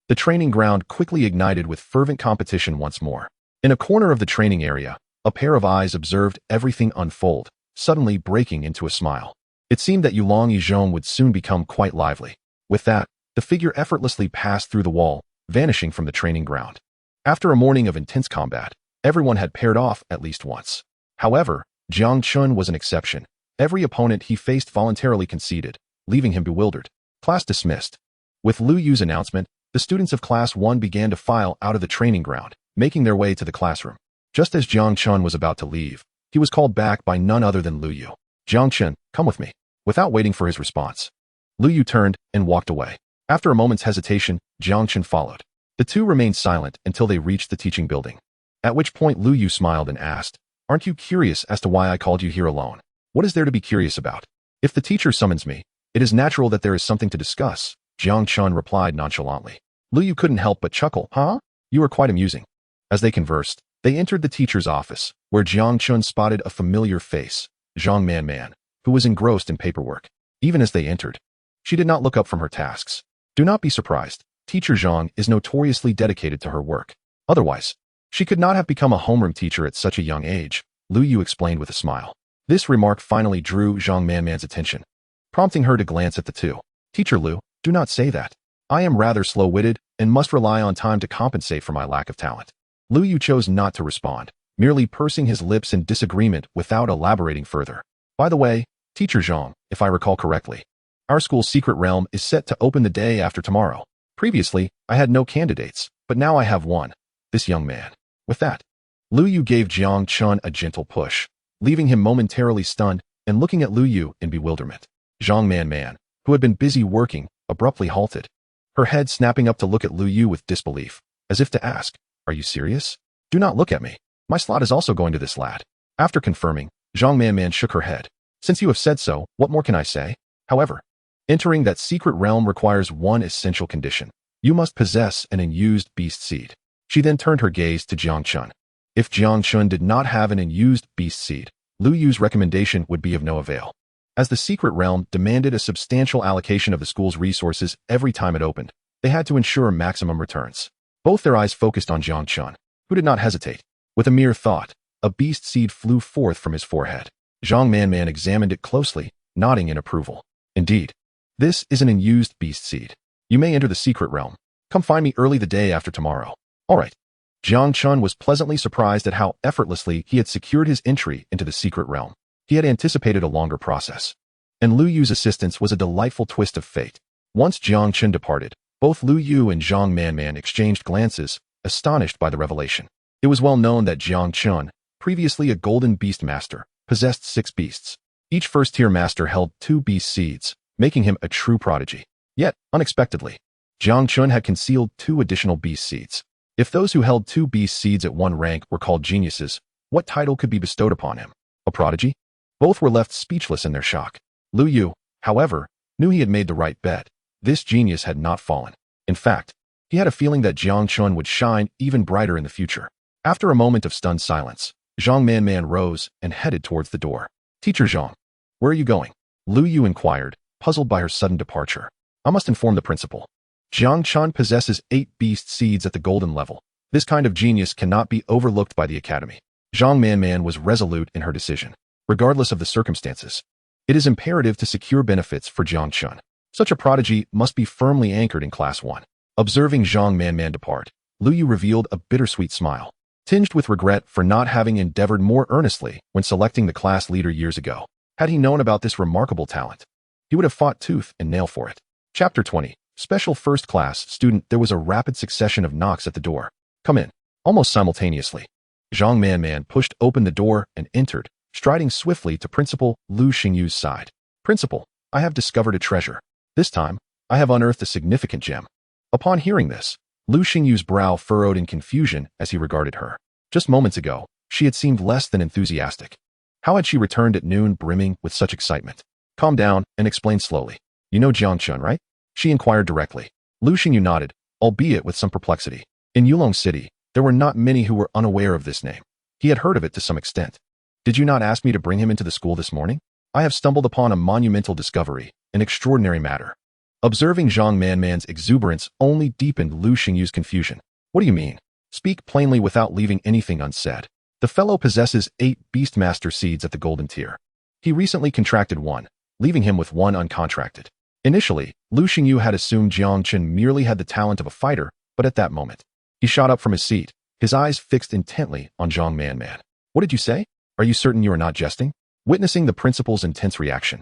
the training ground quickly ignited with fervent competition once more. In a corner of the training area, a pair of eyes observed everything unfold, suddenly breaking into a smile. It seemed that Yulong City would soon become quite lively. With that, the figure effortlessly passed through the wall, vanishing from the training ground. After a morning of intense combat, everyone had paired off at least once. However, Jang Chun was an exception. Every opponent he faced voluntarily conceded, leaving him bewildered. Class dismissed. With Lu Yu's announcement, the students of Class 1 began to file out of the training ground, making their way to the classroom. Just as Jiang Chen was about to leave, he was called back by none other than Lu Yu. "Jiang Chen, come with me." Without waiting for his response, Lu Yu turned and walked away. After a moment's hesitation, Jiang Chen followed. The two remained silent until they reached the teaching building. At which point Lu Yu smiled and asked, "Aren't you curious as to why I called you here alone? What is there to be curious about? If the teacher summons me, it is natural that there is something to discuss," Jiang Chun replied nonchalantly. Lu Yu couldn't help but chuckle. "Huh? You are quite amusing." As they conversed, they entered the teacher's office, where Jiang Chun spotted a familiar face, Zhang Man, who was engrossed in paperwork. Even as they entered, she did not look up from her tasks. Do not be surprised. Teacher Zhang is notoriously dedicated to her work. Otherwise, she could not have become a homeroom teacher at such a young age, Lu Yu explained with a smile. This remark finally drew Zhang Man's attention, prompting her to glance at the two. "Teacher Lu, do not say that. I am rather slow-witted and must rely on time to compensate for my lack of talent." Lu Yu chose not to respond, merely pursing his lips in disagreement without elaborating further. "By the way, Teacher Zhang, if I recall correctly, our school's secret realm is set to open the day after tomorrow. Previously, I had no candidates, but now I have one, this young man." With that, Lu Yu gave Jiang Chun a gentle push, leaving him momentarily stunned and looking at Lu Yu in bewilderment. Zhang Man, who had been busy working, abruptly halted, her head snapping up to look at Lu Yu with disbelief, as if to ask, "Are you serious? Do not look at me. My slot is also going to this lad." After confirming, Zhang Man shook her head. "Since you have said so, what more can I say? However, entering that secret realm requires one essential condition. You must possess an unused beast seed." She then turned her gaze to Jiang Chun. If Jiang Chun did not have an unused beast seed, Lu Yu's recommendation would be of no avail, as the secret realm demanded a substantial allocation of the school's resources every time it opened. They had to ensure maximum returns. Both their eyes focused on Jiang Chun, who did not hesitate. With a mere thought, a beast seed flew forth from his forehead. Zhang Man examined it closely, nodding in approval. "Indeed, this is an unused beast seed. You may enter the secret realm. Come find me early the day after tomorrow." "All right." Jiang Chun was pleasantly surprised at how effortlessly he had secured his entry into the secret realm. He had anticipated a longer process, and Lu Yu's assistance was a delightful twist of fate. Once Jiang Chun departed, both Lu Yu and Zhang Man exchanged glances, astonished by the revelation. It was well known that Jiang Chun, previously a Golden Beast Master, possessed 6 beasts. Each first-tier master held 2 beast seeds, making him a true prodigy. Yet, unexpectedly, Jiang Chun had concealed 2 additional beast seeds. If those who held 2 beast seeds at one rank were called geniuses, what title could be bestowed upon him? A prodigy? Both were left speechless in their shock. Lu Yu, however, knew he had made the right bet. This genius had not fallen. In fact, he had a feeling that Jiang Chun would shine even brighter in the future. After a moment of stunned silence, Zhang Man rose and headed towards the door. "Teacher Zhang, where are you going?" Lu Yu inquired, puzzled by her sudden departure. "I must inform the principal. Jiang Chun possesses 8 beast seeds at the golden level. This kind of genius cannot be overlooked by the academy." Zhang Man was resolute in her decision. Regardless of the circumstances, it is imperative to secure benefits for Jiang Chun. Such a prodigy must be firmly anchored in Class 1. Observing Zhang Man depart, Lu Yu revealed a bittersweet smile, tinged with regret for not having endeavored more earnestly when selecting the class leader years ago. Had he known about this remarkable talent, he would have fought tooth and nail for it. Chapter 20. Special First Class Student. There was a rapid succession of knocks at the door. "Come in." Almost simultaneously, Zhang Man pushed open the door and entered, striding swiftly to Principal Lu Xingyu's side. "Principal, I have discovered a treasure. This time, I have unearthed a significant gem." Upon hearing this, Lu Xingyu's brow furrowed in confusion as he regarded her. Just moments ago, she had seemed less than enthusiastic. How had she returned at noon brimming with such excitement? "Calm down and explain slowly. You know Jiang Chun, right?" she inquired directly. Lu Xingyu nodded, albeit with some perplexity. In Yulong City, there were not many who were unaware of this name. He had heard of it to some extent. Did you not ask me to bring him into the school this morning? I have stumbled upon a monumental discovery, an extraordinary matter. Observing Zhang Manman's exuberance only deepened Lu Xingyu's confusion. What do you mean? Speak plainly without leaving anything unsaid. The fellow possesses 8 Beastmaster seeds at the golden tier. He recently contracted 1, leaving him with 1 uncontracted. Initially, Lu Xingyu had assumed Jiang Chen merely had the talent of a fighter, but at that moment, he shot up from his seat, his eyes fixed intently on Zhang Manman. What did you say? Are you certain you are not jesting? Witnessing the principal's intense reaction,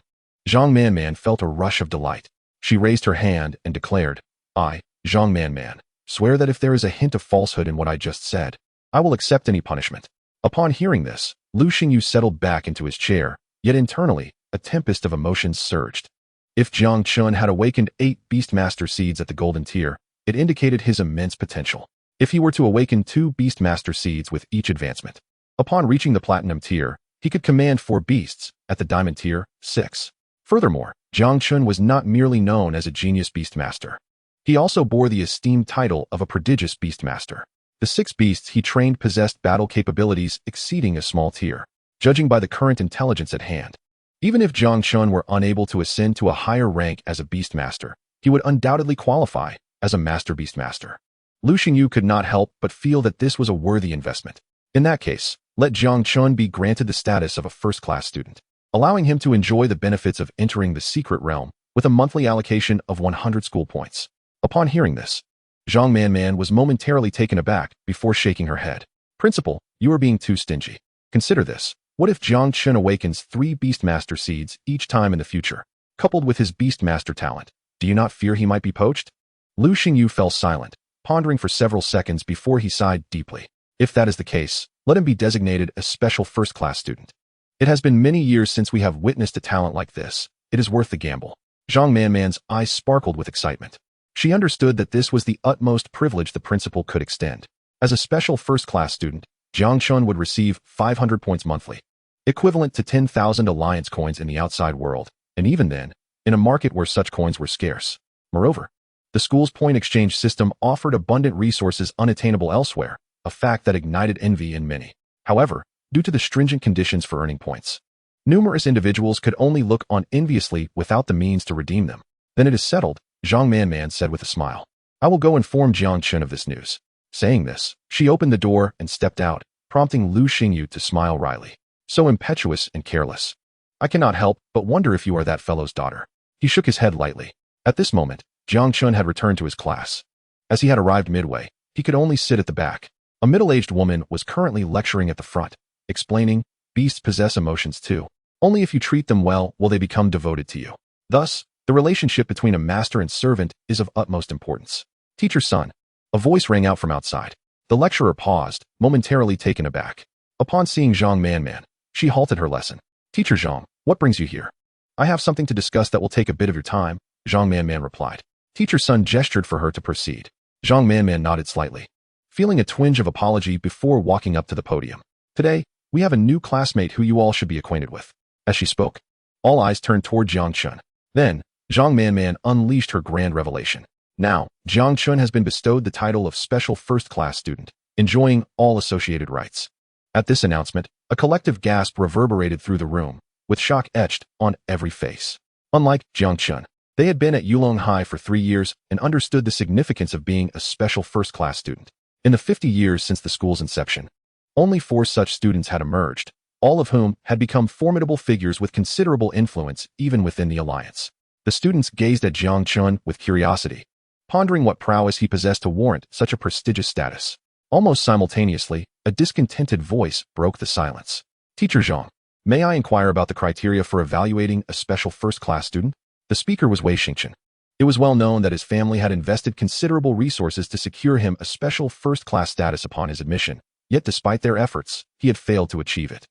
Zhang Manman felt a rush of delight. She raised her hand and declared, I, Zhang Manman, swear that if there is a hint of falsehood in what I just said, I will accept any punishment. Upon hearing this, Lu Xingyu settled back into his chair, yet internally, a tempest of emotions surged. If Jang Chun had awakened 8 Beastmaster seeds at the golden tier, it indicated his immense potential. If he were to awaken 2 Beastmaster seeds with each advancement, upon reaching the platinum tier, he could command 4 beasts, at the diamond tier, 6. Furthermore, Jang Chun was not merely known as a genius beastmaster. He also bore the esteemed title of a prodigious beastmaster. The 6 beasts he trained possessed battle capabilities exceeding a small tier, judging by the current intelligence at hand. Even if Jang Chun were unable to ascend to a higher rank as a beastmaster, he would undoubtedly qualify as a master beastmaster. Lu Xingyu could not help but feel that this was a worthy investment. In that case, let Jiang Chun be granted the status of a first-class student, allowing him to enjoy the benefits of entering the secret realm with a monthly allocation of 100 school points. Upon hearing this, Zhang Manman was momentarily taken aback before shaking her head. Principal, you are being too stingy. Consider this. What if Jiang Chun awakens 3 Beastmaster seeds each time in the future, coupled with his Beastmaster talent? Do you not fear he might be poached? Lu Xingyu fell silent, pondering for several seconds before he sighed deeply. If that is the case, let him be designated a special first-class student. It has been many years since we have witnessed a talent like this. It is worth the gamble. Zhang Manman's eyes sparkled with excitement. She understood that this was the utmost privilege the principal could extend. As a special first-class student, Jiang Chun would receive 500 points monthly, equivalent to 10,000 alliance coins in the outside world, and even then, in a market where such coins were scarce. Moreover, the school's point exchange system offered abundant resources unattainable elsewhere, a fact that ignited envy in many. However, due to the stringent conditions for earning points, numerous individuals could only look on enviously without the means to redeem them. Then it is settled, Zhang Manman said with a smile. I will go inform Jiang Chen of this news. Saying this, she opened the door and stepped out, prompting Lu Xingyu to smile wryly. So impetuous and careless. I cannot help but wonder if you are that fellow's daughter. He shook his head lightly. At this moment, Jiang Chun had returned to his class. As he had arrived midway, he could only sit at the back. A middle-aged woman was currently lecturing at the front, explaining, beasts possess emotions too. Only if you treat them well will they become devoted to you. Thus, the relationship between a master and servant is of utmost importance. Teacher's son. A voice rang out from outside. The lecturer paused, momentarily taken aback. Upon seeing Zhang Manman, she halted her lesson. Teacher Zhang, what brings you here? I have something to discuss that will take a bit of your time, Zhang Manman replied. Teacher's son gestured for her to proceed. Zhang Manman nodded slightly, feeling a twinge of apology before walking up to the podium. Today, we have a new classmate who you all should be acquainted with. As she spoke, all eyes turned toward Jiang Chun. Then, Zhang Manman unleashed her grand revelation. Now, Jiang Chun has been bestowed the title of special first-class student, enjoying all associated rights. At this announcement, a collective gasp reverberated through the room, with shock etched on every face. Unlike Jiang Chun, they had been at Yulong High for 3 years and understood the significance of being a special first-class student. In the 50 years since the school's inception, only 4 such students had emerged, all of whom had become formidable figures with considerable influence even within the alliance. The students gazed at Jiang Chun with curiosity, pondering what prowess he possessed to warrant such a prestigious status. Almost simultaneously, a discontented voice broke the silence. Teacher Zhang, may I inquire about the criteria for evaluating a special first-class student? The speaker was Wei Xingchen. It was well known that his family had invested considerable resources to secure him a special first-class status upon his admission, yet despite their efforts, he had failed to achieve it.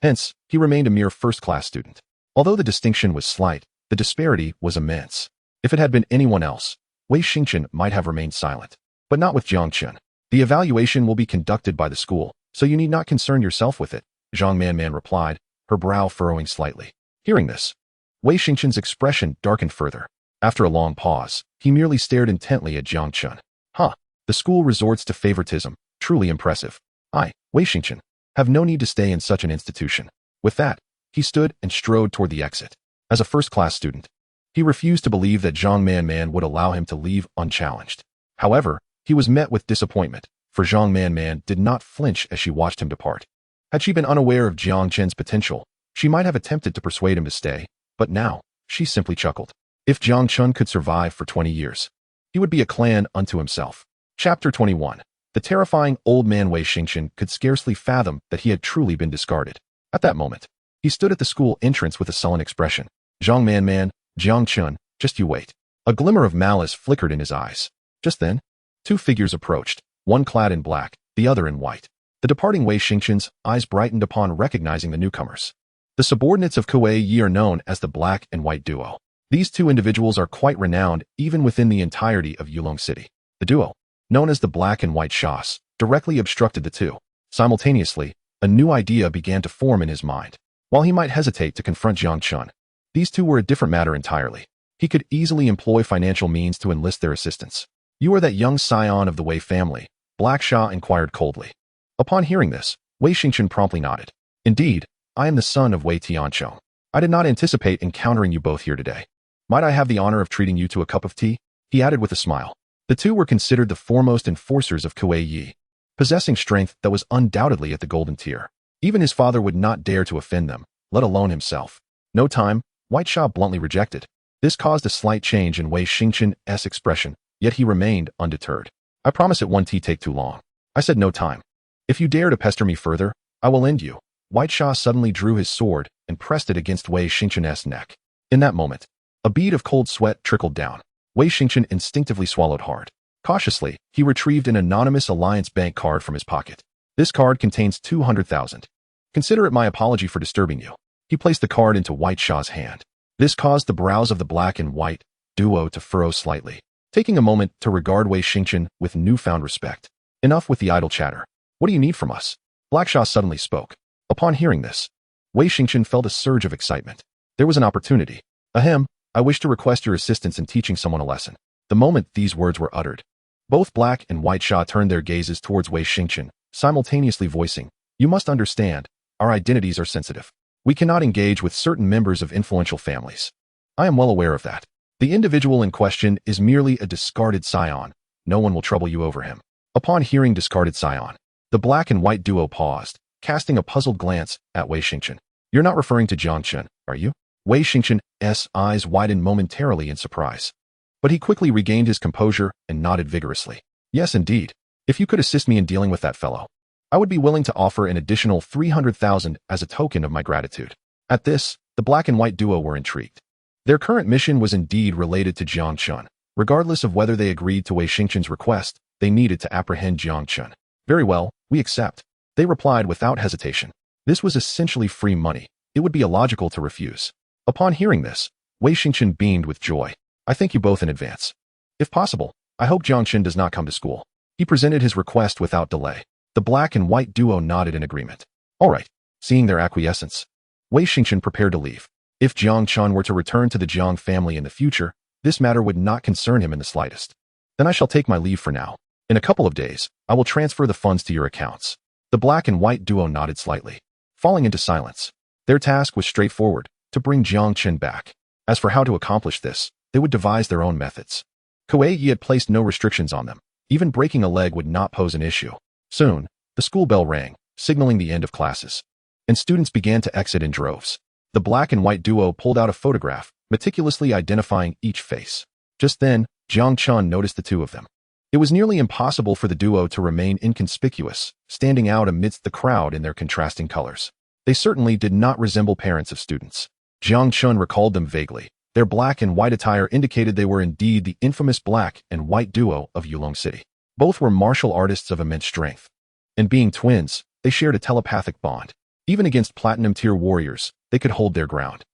Hence, he remained a mere first-class student. Although the distinction was slight, the disparity was immense. If it had been anyone else, Wei Xingchen might have remained silent. But not with Jiang Chen. The evaluation will be conducted by the school, so you need not concern yourself with it, Zhang Manman replied, her brow furrowing slightly. Hearing this, Wei Xingchen's expression darkened further. After a long pause, he merely stared intently at Jiang Chen. Huh. The school resorts to favoritism. Truly impressive. I, Wei Xingchen, have no need to stay in such an institution. With that, he stood and strode toward the exit. As a first-class student, he refused to believe that Zhang Man would allow him to leave unchallenged. However, he was met with disappointment, for Zhang Man did not flinch as she watched him depart. Had she been unaware of Jiang Chen's potential, she might have attempted to persuade him to stay, but now, she simply chuckled. If Jang Chun could survive for 20 years, he would be a clan unto himself. Chapter 21. The terrifying old man Wei Xingchen could scarcely fathom that he had truly been discarded. At that moment, he stood at the school entrance with a sullen expression. Zhang Man, Jiang Chun, just you wait. A glimmer of malice flickered in his eyes. Just then, two figures approached, one clad in black, the other in white. The departing Wei Xingchen's eyes brightened upon recognizing the newcomers. The subordinates of Kuei Yi are known as the Black and White Duo. These two individuals are quite renowned even within the entirety of Yulong City. The duo, known as the Black and White Shas, directly obstructed the two. Simultaneously, a new idea began to form in his mind. While he might hesitate to confront Jiang Chun, these two were a different matter entirely. He could easily employ financial means to enlist their assistance. You are that young scion of the Wei family, Black Sha inquired coldly. Upon hearing this, Wei Xingchen promptly nodded. Indeed, I am the son of Wei Tianchong. I did not anticipate encountering you both here today. Might I have the honor of treating you to a cup of tea? He added with a smile. The two were considered the foremost enforcers of Kuei Yi, possessing strength that was undoubtedly at the golden tier. Even his father would not dare to offend them, let alone himself. No time, White Sha bluntly rejected. This caused a slight change in Wei Xingchen's expression, yet he remained undeterred. I promise it won't take too long. I said no time. If you dare to pester me further, I will end you. White Sha suddenly drew his sword and pressed it against Wei Xingchen's neck. In that moment, a bead of cold sweat trickled down. Wei Xingchen instinctively swallowed hard. Cautiously, he retrieved an anonymous Alliance Bank card from his pocket. This card contains 200,000. Consider it my apology for disturbing you. He placed the card into White Sha's hand. This caused the brows of the Black and White duo to furrow slightly, taking a moment to regard Wei Xingchen with newfound respect. Enough with the idle chatter. What do you need from us? Black Sha suddenly spoke. Upon hearing this, Wei Xingchen felt a surge of excitement. There was an opportunity. Ahem, I wish to request your assistance in teaching someone a lesson. The moment these words were uttered, both Black and White Sha turned their gazes towards Wei Xingchen, simultaneously voicing, you must understand, our identities are sensitive. We cannot engage with certain members of influential families. I am well aware of that. The individual in question is merely a discarded scion. No one will trouble you over him. Upon hearing discarded scion, the Black and White duo paused, casting a puzzled glance at Wei Xingchen. You're not referring to Jiang Chen, are you? Wei Xingchen's eyes widened momentarily in surprise. But he quickly regained his composure and nodded vigorously. Yes, indeed. If you could assist me in dealing with that fellow, I would be willing to offer an additional 300,000 as a token of my gratitude. At this, the Black and White duo were intrigued. Their current mission was indeed related to Jiang Chun. Regardless of whether they agreed to Wei Xingchen's request, they needed to apprehend Jiang Chun. Very well, we accept. They replied without hesitation. This was essentially free money. It would be illogical to refuse. Upon hearing this, Wei Xingchen beamed with joy. I thank you both in advance. If possible, I hope Jiang Chen does not come to school. He presented his request without delay. The Black and White duo nodded in agreement. All right. Seeing their acquiescence, Wei Xingchen prepared to leave. If Jiang Chun were to return to the Jiang family in the future, this matter would not concern him in the slightest. Then I shall take my leave for now. In a couple of days, I will transfer the funds to your accounts. The Black and White duo nodded slightly, falling into silence. Their task was straightforward, to bring Jiang Chen back. As for how to accomplish this, they would devise their own methods. Kuei Yi had placed no restrictions on them. Even breaking a leg would not pose an issue. Soon, the school bell rang, signaling the end of classes, and students began to exit in droves. The Black and White duo pulled out a photograph, meticulously identifying each face. Just then, Jiang Chun noticed the two of them. It was nearly impossible for the duo to remain inconspicuous, standing out amidst the crowd in their contrasting colors. They certainly did not resemble parents of students. Jiang Chun recalled them vaguely. Their black and white attire indicated they were indeed the infamous Black and White duo of Yulong City. Both were martial artists of immense strength. And being twins, they shared a telepathic bond. Even against platinum-tier warriors, they could hold their ground.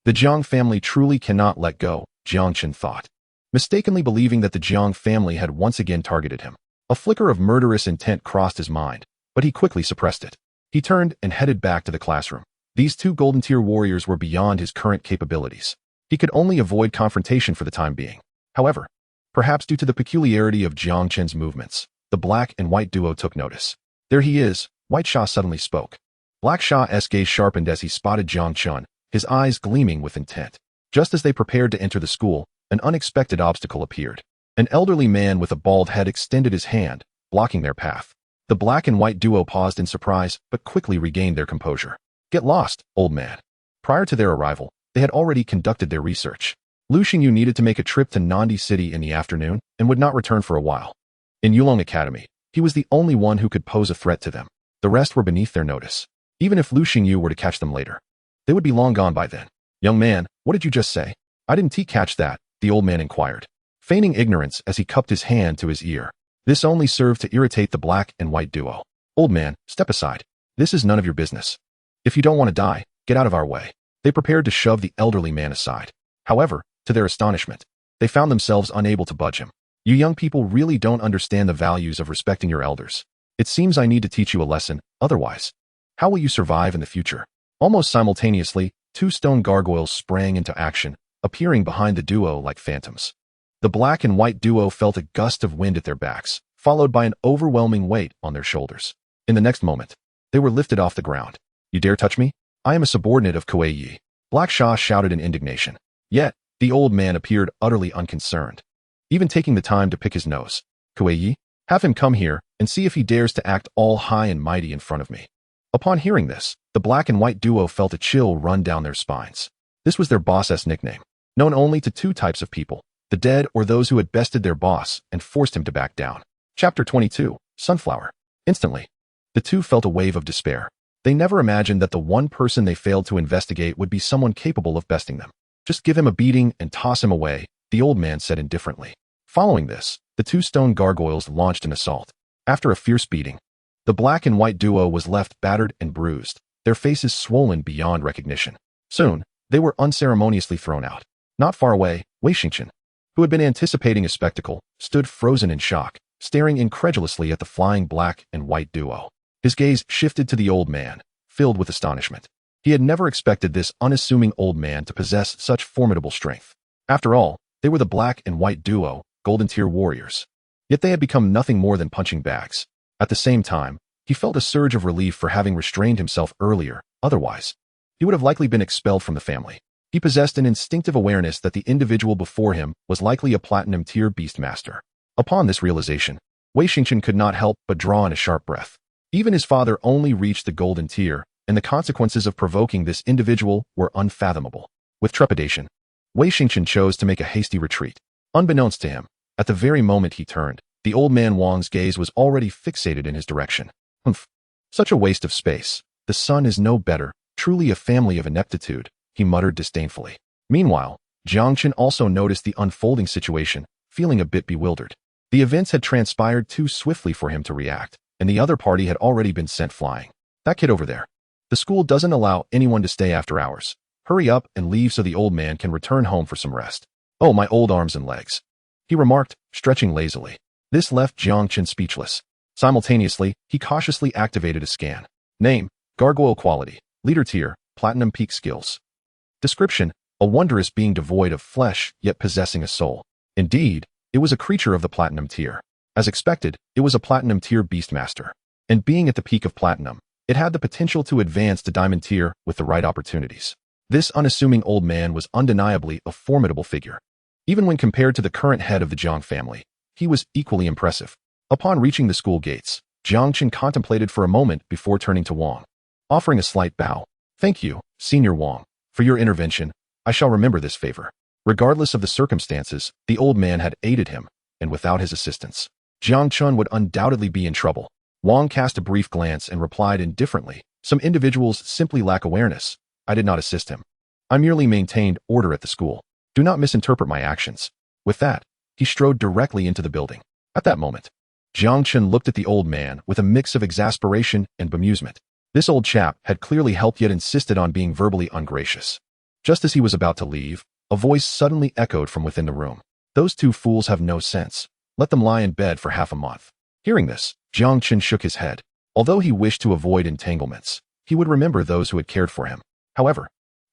The Jiang family truly cannot let go, Jiang Chen thought, mistakenly believing that the Jiang family had once again targeted him. A flicker of murderous intent crossed his mind, but he quickly suppressed it. He turned and headed back to the classroom. These two golden-tier warriors were beyond his current capabilities. He could only avoid confrontation for the time being. However, perhaps due to the peculiarity of Jiang Chen's movements, the black and white duo took notice. There he is, White Sha suddenly spoke. Black Sha's gaze sharpened as he spotted Jang Chun, his eyes gleaming with intent. Just as they prepared to enter the school, an unexpected obstacle appeared. An elderly man with a bald head extended his hand, blocking their path. The black and white duo paused in surprise, but quickly regained their composure. Get lost, old man. Prior to their arrival, they had already conducted their research. Lu Xingyu needed to make a trip to Nandi City in the afternoon and would not return for a while. In Yulong Academy, he was the only one who could pose a threat to them. The rest were beneath their notice. Even if Lu Xingyu were to catch them later, they would be long gone by then. Young man, what did you just say? I didn't catch that, the old man inquired, feigning ignorance as he cupped his hand to his ear. This only served to irritate the black and white duo. Old man, step aside. This is none of your business. If you don't want to die, get out of our way. They prepared to shove the elderly man aside. However, to their astonishment, they found themselves unable to budge him. You young people really don't understand the values of respecting your elders. It seems I need to teach you a lesson, otherwise, how will you survive in the future? Almost simultaneously, two stone gargoyles sprang into action, appearing behind the duo like phantoms. The black and white duo felt a gust of wind at their backs, followed by an overwhelming weight on their shoulders. In the next moment, they were lifted off the ground. You dare touch me? I am a subordinate of Kuei Yi. Black Sha shouted in indignation. Yet, the old man appeared utterly unconcerned, even taking the time to pick his nose. Kuei Yi? Have him come here and see if he dares to act all high and mighty in front of me. Upon hearing this, the black and white duo felt a chill run down their spines. This was their boss's nickname, known only to two types of people, the dead or those who had bested their boss and forced him to back down. Chapter 22, Sunflower. Instantly, the two felt a wave of despair. They never imagined that the one person they failed to investigate would be someone capable of besting them. Just give him a beating and toss him away, the old man said indifferently. Following this, the two stone gargoyles launched an assault. After a fierce beating, the black and white duo was left battered and bruised, their faces swollen beyond recognition. Soon, they were unceremoniously thrown out. Not far away, Wei Xingchen, who had been anticipating a spectacle, stood frozen in shock, staring incredulously at the flying black and white duo. His gaze shifted to the old man, filled with astonishment. He had never expected this unassuming old man to possess such formidable strength. After all, they were the black and white duo, Golden Tier warriors. Yet they had become nothing more than punching bags. At the same time, he felt a surge of relief for having restrained himself earlier. Otherwise, he would have likely been expelled from the family. He possessed an instinctive awareness that the individual before him was likely a platinum tier beastmaster. Upon this realization, Wei Xingchen could not help but draw in a sharp breath. Even his father only reached the golden tier, and the consequences of provoking this individual were unfathomable. With trepidation, Wei Xingchen chose to make a hasty retreat. Unbeknownst to him, at the very moment he turned, the old man Wang's gaze was already fixated in his direction. Humph. Such a waste of space. The son is no better, truly a family of ineptitude, he muttered disdainfully. Meanwhile, Jiang Chen also noticed the unfolding situation, feeling a bit bewildered. The events had transpired too swiftly for him to react, and the other party had already been sent flying. That kid over there. The school doesn't allow anyone to stay after hours. Hurry up and leave so the old man can return home for some rest. Oh, my old arms and legs, he remarked, stretching lazily. This left Jiang Chen speechless. Simultaneously, he cautiously activated a scan. Name, Gargoyle Quality, Leader Tier, Platinum Peak Skills. Description, a wondrous being devoid of flesh, yet possessing a soul. Indeed, it was a creature of the Platinum Tier. As expected, it was a Platinum Tier Beastmaster. And being at the peak of Platinum, it had the potential to advance to Diamond Tier with the right opportunities. This unassuming old man was undeniably a formidable figure. Even when compared to the current head of the Jiang family, he was equally impressive. Upon reaching the school gates, Jiang Chen contemplated for a moment before turning to Wang, offering a slight bow. Thank you, Senior Wang, for your intervention. I shall remember this favor. Regardless of the circumstances, the old man had aided him, and without his assistance, Jiang Chun would undoubtedly be in trouble. Wang cast a brief glance and replied indifferently, some individuals simply lack awareness. I did not assist him. I merely maintained order at the school. Do not misinterpret my actions. With that, he strode directly into the building. At that moment, Jiang Chen looked at the old man with a mix of exasperation and bemusement. This old chap had clearly helped yet insisted on being verbally ungracious. Just as he was about to leave, a voice suddenly echoed from within the room. Those two fools have no sense. Let them lie in bed for half a month. Hearing this, Jiang Chen shook his head. Although he wished to avoid entanglements, he would remember those who had cared for him. However,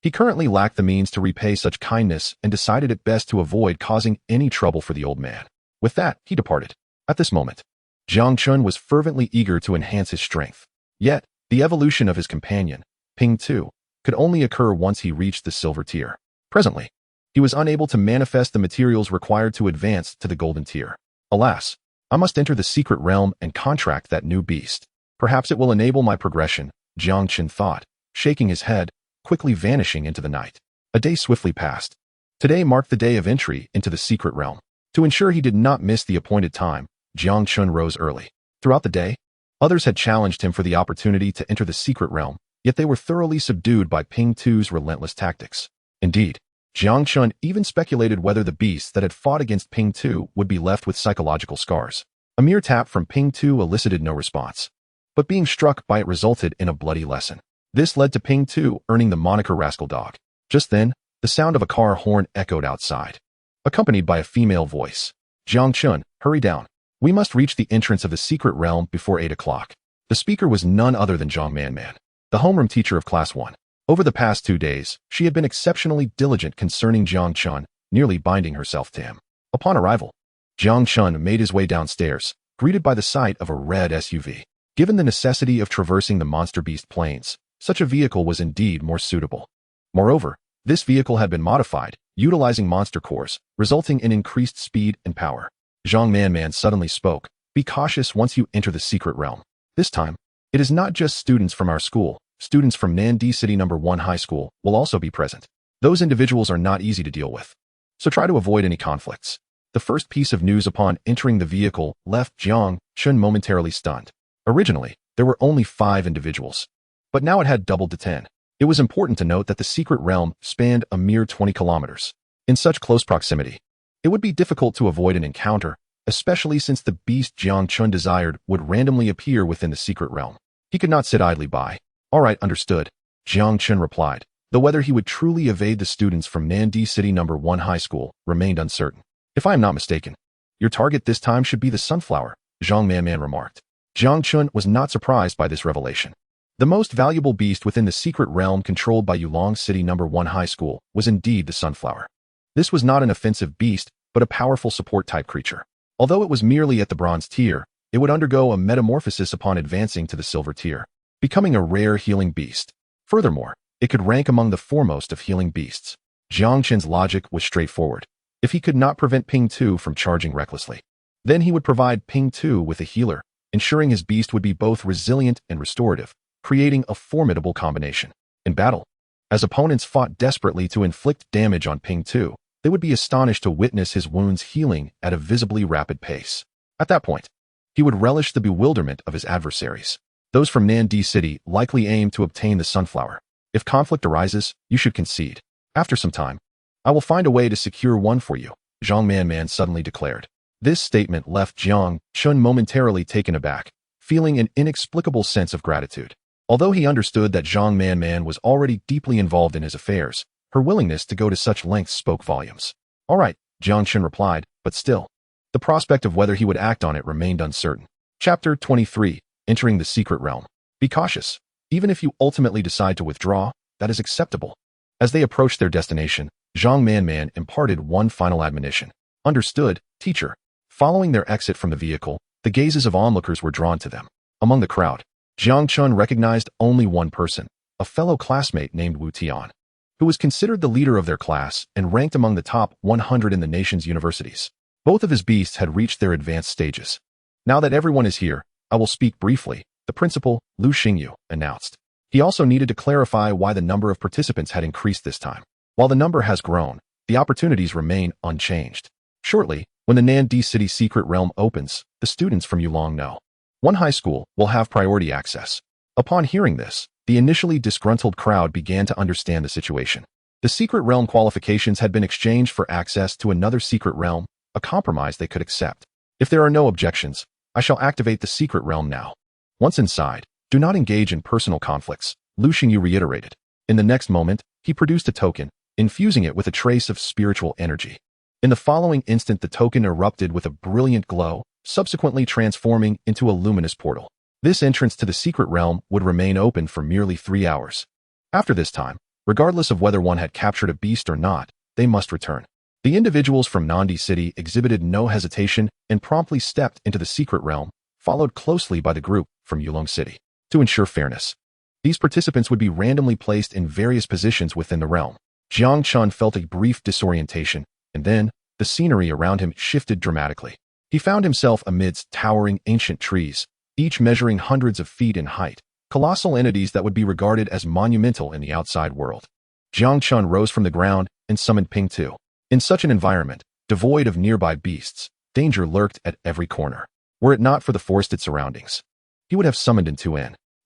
He currently lacked the means to repay such kindness and decided it best to avoid causing any trouble for the old man. With that, he departed. At this moment, Jang Chun was fervently eager to enhance his strength. Yet, the evolution of his companion, Ping Tu, could only occur once he reached the silver tier. Presently, he was unable to manifest the materials required to advance to the golden tier. Alas, I must enter the secret realm and contract that new beast. Perhaps it will enable my progression, Jiang Chen thought, shaking his head, quickly vanishing into the night. A day swiftly passed. Today marked the day of entry into the secret realm. To ensure he did not miss the appointed time, Jiang Chun rose early. Throughout the day, others had challenged him for the opportunity to enter the secret realm, yet they were thoroughly subdued by Ping Tu's relentless tactics. Indeed, Jiang Chun even speculated whether the beasts that had fought against Ping Tu would be left with psychological scars. A mere tap from Ping Tu elicited no response, but being struck by it resulted in a bloody lesson. This led to Ping Tu earning the moniker Rascal Dog. Just then, the sound of a car horn echoed outside, accompanied by a female voice. Jiang Chun, hurry down. We must reach the entrance of the secret realm before 8 o'clock. The speaker was none other than Zhang Manman, the homeroom teacher of Class 1. Over the past 2 days, she had been exceptionally diligent concerning Jiang Chun, nearly binding herself to him. Upon arrival, Jiang Chun made his way downstairs, greeted by the sight of a red SUV. Given the necessity of traversing the monster beast plains, such a vehicle was indeed more suitable. Moreover, this vehicle had been modified, utilizing monster cores, resulting in increased speed and power. Zhang Manman suddenly spoke, "Be cautious once you enter the secret realm. This time, it is not just students from our school. Students from Nandi City No. 1 High School will also be present. Those individuals are not easy to deal with, so try to avoid any conflicts." The first piece of news upon entering the vehicle left Jiang Chun momentarily stunned. Originally, there were only 5 individuals, but now it had doubled to 10. It was important to note that the secret realm spanned a mere 20 kilometers. In such close proximity, it would be difficult to avoid an encounter, especially since the beast Jiang Chun desired would randomly appear within the secret realm. He could not sit idly by. "All right, understood," Jiang Chun replied, though whether he would truly evade the students from Nandi City No. 1 High School remained uncertain. "If I am not mistaken, your target this time should be the sunflower," Zhang Manman remarked. Jiang Chun was not surprised by this revelation. The most valuable beast within the secret realm controlled by Yulong City No. 1 High School was indeed the sunflower. This was not an offensive beast, but a powerful support-type creature. Although it was merely at the bronze tier, it would undergo a metamorphosis upon advancing to the silver tier, becoming a rare healing beast. Furthermore, it could rank among the foremost of healing beasts. Jiang Chen's logic was straightforward. If he could not prevent Ping Tu from charging recklessly, then he would provide Ping Tu with a healer, ensuring his beast would be both resilient and restorative, creating a formidable combination. In battle, as opponents fought desperately to inflict damage on Ping Tu, they would be astonished to witness his wounds healing at a visibly rapid pace. At that point, he would relish the bewilderment of his adversaries. Those from Nandi City likely aim to obtain the sunflower. If conflict arises, you should concede. After some time, I will find a way to secure one for you, Zhang Manman suddenly declared. This statement left Jiang Chun momentarily taken aback, feeling an inexplicable sense of gratitude. Although he understood that Zhang Manman was already deeply involved in his affairs, her willingness to go to such lengths spoke volumes. "All right," Jiang Chun replied, but still, the prospect of whether he would act on it remained uncertain. Chapter 23, Entering the Secret Realm. Be cautious. Even if you ultimately decide to withdraw, that is acceptable. As they approached their destination, Zhang Manman imparted one final admonition. "Understood, teacher." Following their exit from the vehicle, the gazes of onlookers were drawn to them. Among the crowd, Jiang Chun recognized only one person, a fellow classmate named Wu Tian, who was considered the leader of their class and ranked among the top 100 in the nation's universities. Both of his beasts had reached their advanced stages. "Now that everyone is here, I will speak briefly," the principal, Lu Xingyu, announced. He also needed to clarify why the number of participants had increased this time. While the number has grown, the opportunities remain unchanged. Shortly, when the Nandi City Secret Realm opens, the students from Yulong No. 1 High School will have priority access. Upon hearing this, the initially disgruntled crowd began to understand the situation. The Secret Realm qualifications had been exchanged for access to another Secret Realm, a compromise they could accept. "If there are no objections, I shall activate the Secret Realm now. Once inside, do not engage in personal conflicts," Lu Xingyu reiterated. In the next moment, he produced a token, infusing it with a trace of spiritual energy. In the following instant, the token erupted with a brilliant glow, subsequently transforming into a luminous portal. This entrance to the secret realm would remain open for merely 3 hours. After this time, Regardless of whether one had captured a beast or not, they must return. The individuals from Nandi City exhibited no hesitation and promptly stepped into the secret realm, followed closely by the group from Yulong City. To ensure fairness, these participants would be randomly placed in various positions within the realm. Jiang Chen felt a brief disorientation, and then, the scenery around him shifted dramatically. He found himself amidst towering ancient trees, each measuring hundreds of feet in height, colossal entities that would be regarded as monumental in the outside world. Jiang Chun rose from the ground and summoned Ping Tu. In such an environment, devoid of nearby beasts, danger lurked at every corner. Were it not for the forested surroundings, he would have summoned in Tu.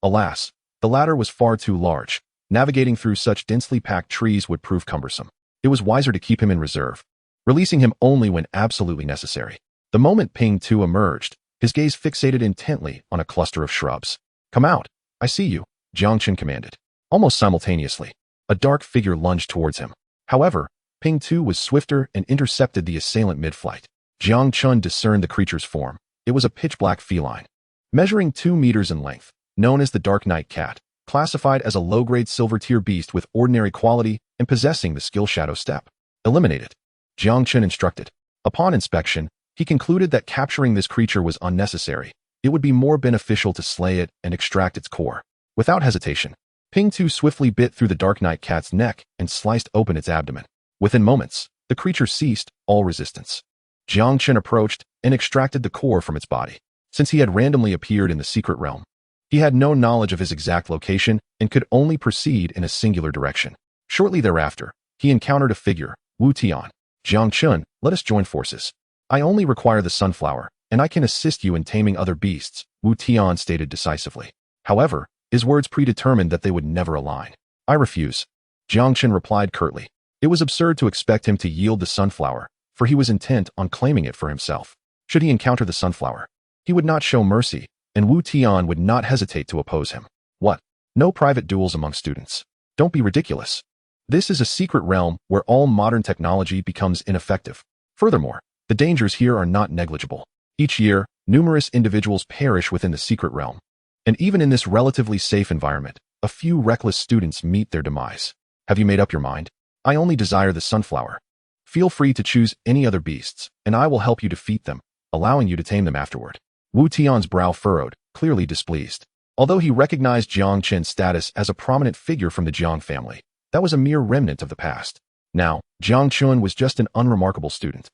Alas, the latter was far too large. Navigating through such densely packed trees would prove cumbersome. It was wiser to keep him in reserve, releasing him only when absolutely necessary. The moment Ping Tu emerged, his gaze fixated intently on a cluster of shrubs. "Come out, I see you," Jiang Chen commanded. Almost simultaneously, a dark figure lunged towards him. However, Ping Tu was swifter and intercepted the assailant mid-flight. Jiang Chun discerned the creature's form. It was a pitch-black feline, measuring 2 meters in length, known as the Dark Night Cat, classified as a low-grade silver-tier beast with ordinary quality and possessing the skill Shadow Step. "Eliminate it," Jiang Chen instructed. Upon inspection, he concluded that capturing this creature was unnecessary. It would be more beneficial to slay it and extract its core. Without hesitation, Ping Tu swiftly bit through the Dark Night Cat's neck and sliced open its abdomen. Within moments, the creature ceased all resistance. Jiang Chen approached and extracted the core from its body. Since he had randomly appeared in the secret realm, he had no knowledge of his exact location and could only proceed in a singular direction. Shortly thereafter, he encountered a figure, Wu Tian. "Jiang Chun, let us join forces. I only require the sunflower, and I can assist you in taming other beasts," Wu Tian stated decisively. However, his words predetermined that they would never align. "I refuse," Jiang Chen replied curtly. It was absurd to expect him to yield the sunflower, for he was intent on claiming it for himself. Should he encounter the sunflower, he would not show mercy, and Wu Tian would not hesitate to oppose him. "What? No private duels among students? Don't be ridiculous. This is a secret realm where all modern technology becomes ineffective. Furthermore, the dangers here are not negligible. Each year, numerous individuals perish within the secret realm. And even in this relatively safe environment, a few reckless students meet their demise. Have you made up your mind? I only desire the sunflower. Feel free to choose any other beasts, and I will help you defeat them, allowing you to tame them afterward." Wu Tian's brow furrowed, clearly displeased. Although he recognized Jiang Chen's status as a prominent figure from the Jiang family, that was a mere remnant of the past. Now, Jang Chun was just an unremarkable student.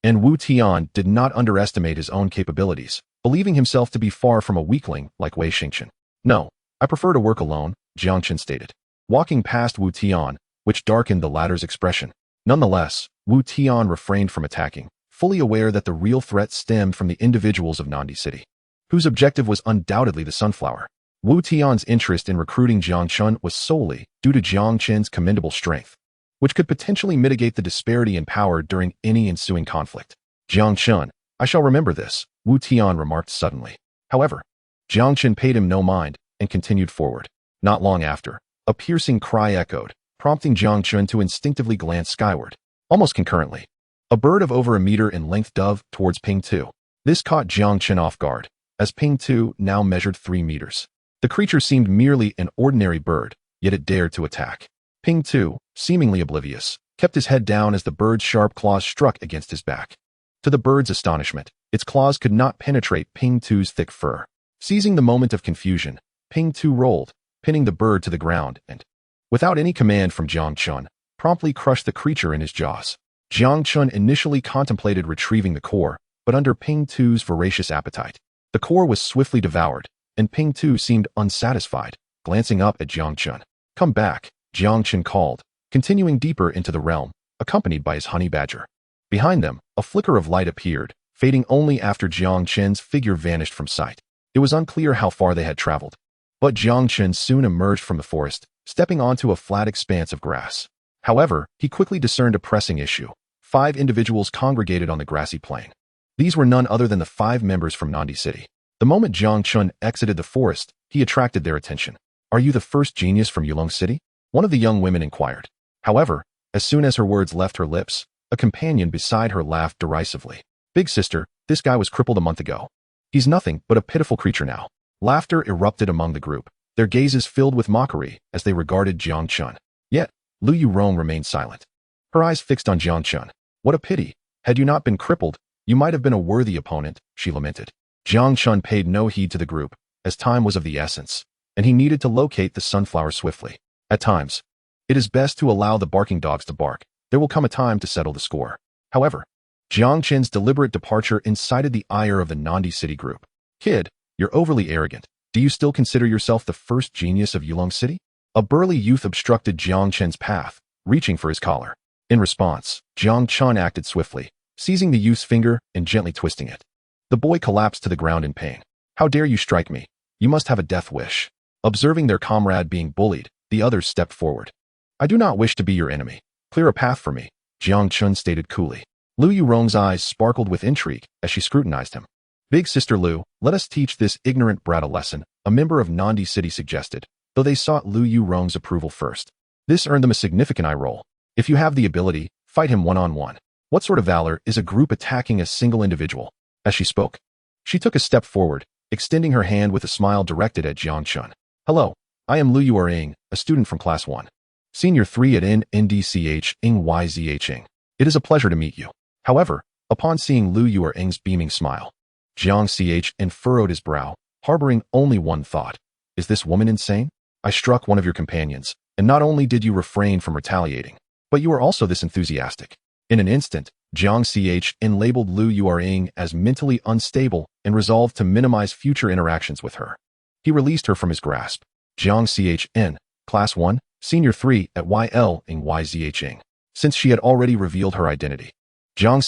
And Wu Tian did not underestimate his own capabilities, believing himself to be far from a weakling like Wei Xingchen. "No, I prefer to work alone," Jiang Chen stated, walking past Wu Tian, which darkened the latter's expression. Nonetheless, Wu Tian refrained from attacking, fully aware that the real threat stemmed from the individuals of Nandi City, whose objective was undoubtedly the sunflower. Wu Tian's interest in recruiting Jiang Chun was solely due to Jiang Chen's commendable strength, which could potentially mitigate the disparity in power during any ensuing conflict. "Jiang Chun, I shall remember this," Wu Tian remarked suddenly. However, Jiang Chen paid him no mind and continued forward. Not long after, a piercing cry echoed, prompting Jiang Chun to instinctively glance skyward. Almost concurrently, a bird of over a meter in length dove towards Ping Tu. This caught Jiang Chen off guard, as Ping Tu now measured 3 meters. The creature seemed merely an ordinary bird, yet it dared to attack. Ping Tu, seemingly oblivious, kept his head down as the bird's sharp claws struck against his back. To the bird's astonishment, its claws could not penetrate Ping Tu's thick fur. Seizing the moment of confusion, Ping Tu rolled, pinning the bird to the ground and, without any command from Jiang Chun, promptly crushed the creature in his jaws. Jiang Chun initially contemplated retrieving the core, but under Ping Tu's voracious appetite, the core was swiftly devoured, and Ping Tu seemed unsatisfied, glancing up at Jiang Chun. "Come back," Jiang Chun called, continuing deeper into the realm, accompanied by his Honeybadger. Behind them, a flicker of light appeared, fading only after Jiang Chen's figure vanished from sight. It was unclear how far they had traveled, but Jiang Chen soon emerged from the forest, stepping onto a flat expanse of grass. However, he quickly discerned a pressing issue. 5 individuals congregated on the grassy plain. These were none other than the 5 members from Nandi City. The moment Jiang Chun exited the forest, he attracted their attention. "Are you the first genius from Yulong City?" one of the young women inquired. However, as soon as her words left her lips, a companion beside her laughed derisively. "Big sister, this guy was crippled a month ago. He's nothing but a pitiful creature now." Laughter erupted among the group, their gazes filled with mockery as they regarded Jiang Chun. Yet, Lu Yurong remained silent. Her eyes fixed on Jiang Chun. What a pity. Had you not been crippled, you might have been a worthy opponent, she lamented. Jiang Chun paid no heed to the group, as time was of the essence, and he needed to locate the sunflower swiftly. At times, it is best to allow the barking dogs to bark. There will come a time to settle the score. However, Jiang Chen's deliberate departure incited the ire of the Nandi City group. Kid, you're overly arrogant. Do you still consider yourself the first genius of Yulong City? A burly youth obstructed Jiang Chen's path, reaching for his collar. In response, Jiang Chun acted swiftly, seizing the youth's finger and gently twisting it. The boy collapsed to the ground in pain. How dare you strike me? You must have a death wish. Observing their comrade being bullied, the others stepped forward. I do not wish to be your enemy. Clear a path for me, Jiang Chun stated coolly. Lu Yurong's eyes sparkled with intrigue as she scrutinized him. Big Sister Lu, let us teach this ignorant brat a lesson, a member of Nandi City suggested, though they sought Lu Yurong's approval first. This earned them a significant eye roll. If you have the ability, fight him one-on-one. What sort of valor is a group attacking a single individual? As she spoke, she took a step forward, extending her hand with a smile directed at Jiang Chun. Hello, I am Lu Yurong, a student from Class 1. Senior 3 at NDCH YZHing. It is a pleasure to meet you. However, upon seeing Lu Yurong's beaming smile, Jiang Chen furrowed his brow, harboring only one thought. Is this woman insane? I struck one of your companions, and not only did you refrain from retaliating, but you are also this enthusiastic. In an instant, Jiang Chen labeled Lu Yurong as mentally unstable and resolved to minimize future interactions with her. He released her from his grasp. Jiang Chen, Class 1, Senior 3 at YL in YZHing. Since she had already revealed her identity, Jiang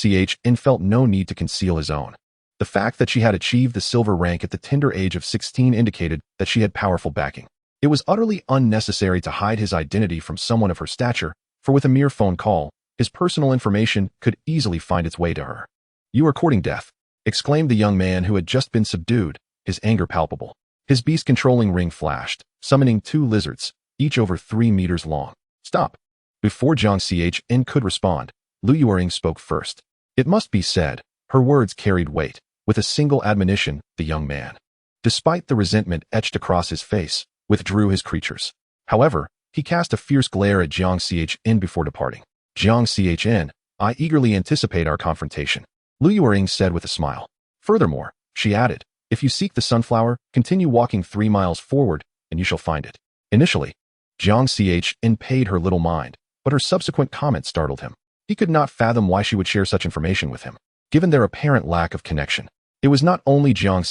Chen felt no need to conceal his own. The fact that she had achieved the silver rank at the tender age of 16 indicated that she had powerful backing. It was utterly unnecessary to hide his identity from someone of her stature, for with a mere phone call, his personal information could easily find its way to her. You are courting death, exclaimed the young man who had just been subdued, his anger palpable. His beast-controlling ring flashed, summoning 2 lizards, each over 3 meters long. Stop. Before Jiang Chen could respond, Lu Yurong spoke first. It must be said, her words carried weight. With a single admonition, the young man, despite the resentment etched across his face, withdrew his creatures. However, he cast a fierce glare at Jiang Chen before departing. Jiang Chen, I eagerly anticipate our confrontation, Lu Yurong said with a smile. Furthermore, she added, if you seek the sunflower, continue walking 3 miles forward, and you shall find it. Initially, Jiang Chen paid her little mind, but her subsequent comment startled him. He could not fathom why she would share such information with him, given their apparent lack of connection. It was not only Jiang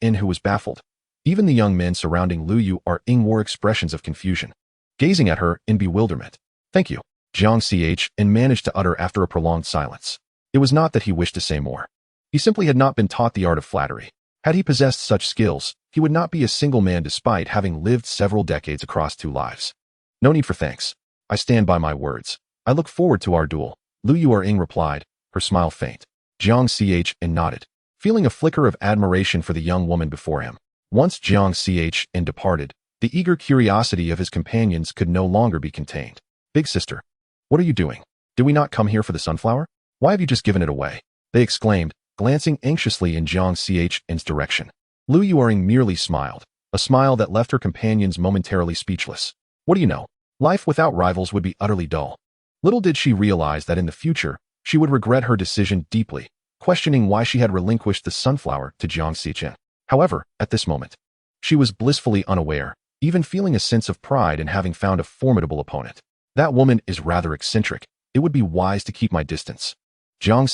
Chen who was baffled. Even the young men surrounding Lu Yurong wore expressions of confusion, gazing at her in bewilderment. Thank you, Jiang Chen managed to utter after a prolonged silence. It was not that he wished to say more. He simply had not been taught the art of flattery. Had he possessed such skills, he would not be a single man despite having lived several decades across 2 lives. No need for thanks. I stand by my words. I look forward to our duel, Lu Yurong replied, her smile faint. Jiang Chen nodded, feeling a flicker of admiration for the young woman before him. Once Jiang Chen departed, the eager curiosity of his companions could no longer be contained. Big sister, what are you doing? Did we not come here for the sunflower? Why have you just given it away? They exclaimed, glancing anxiously in Jiang Chen's direction. Lu Yurong merely smiled, a smile that left her companions momentarily speechless. What do you know? Life without rivals would be utterly dull. Little did she realize that in the future, she would regret her decision deeply, questioning why she had relinquished the sunflower to Jiang Chen. However, at this moment, she was blissfully unaware, even feeling a sense of pride in having found a formidable opponent. That woman is rather eccentric. It would be wise to keep my distance, Jiang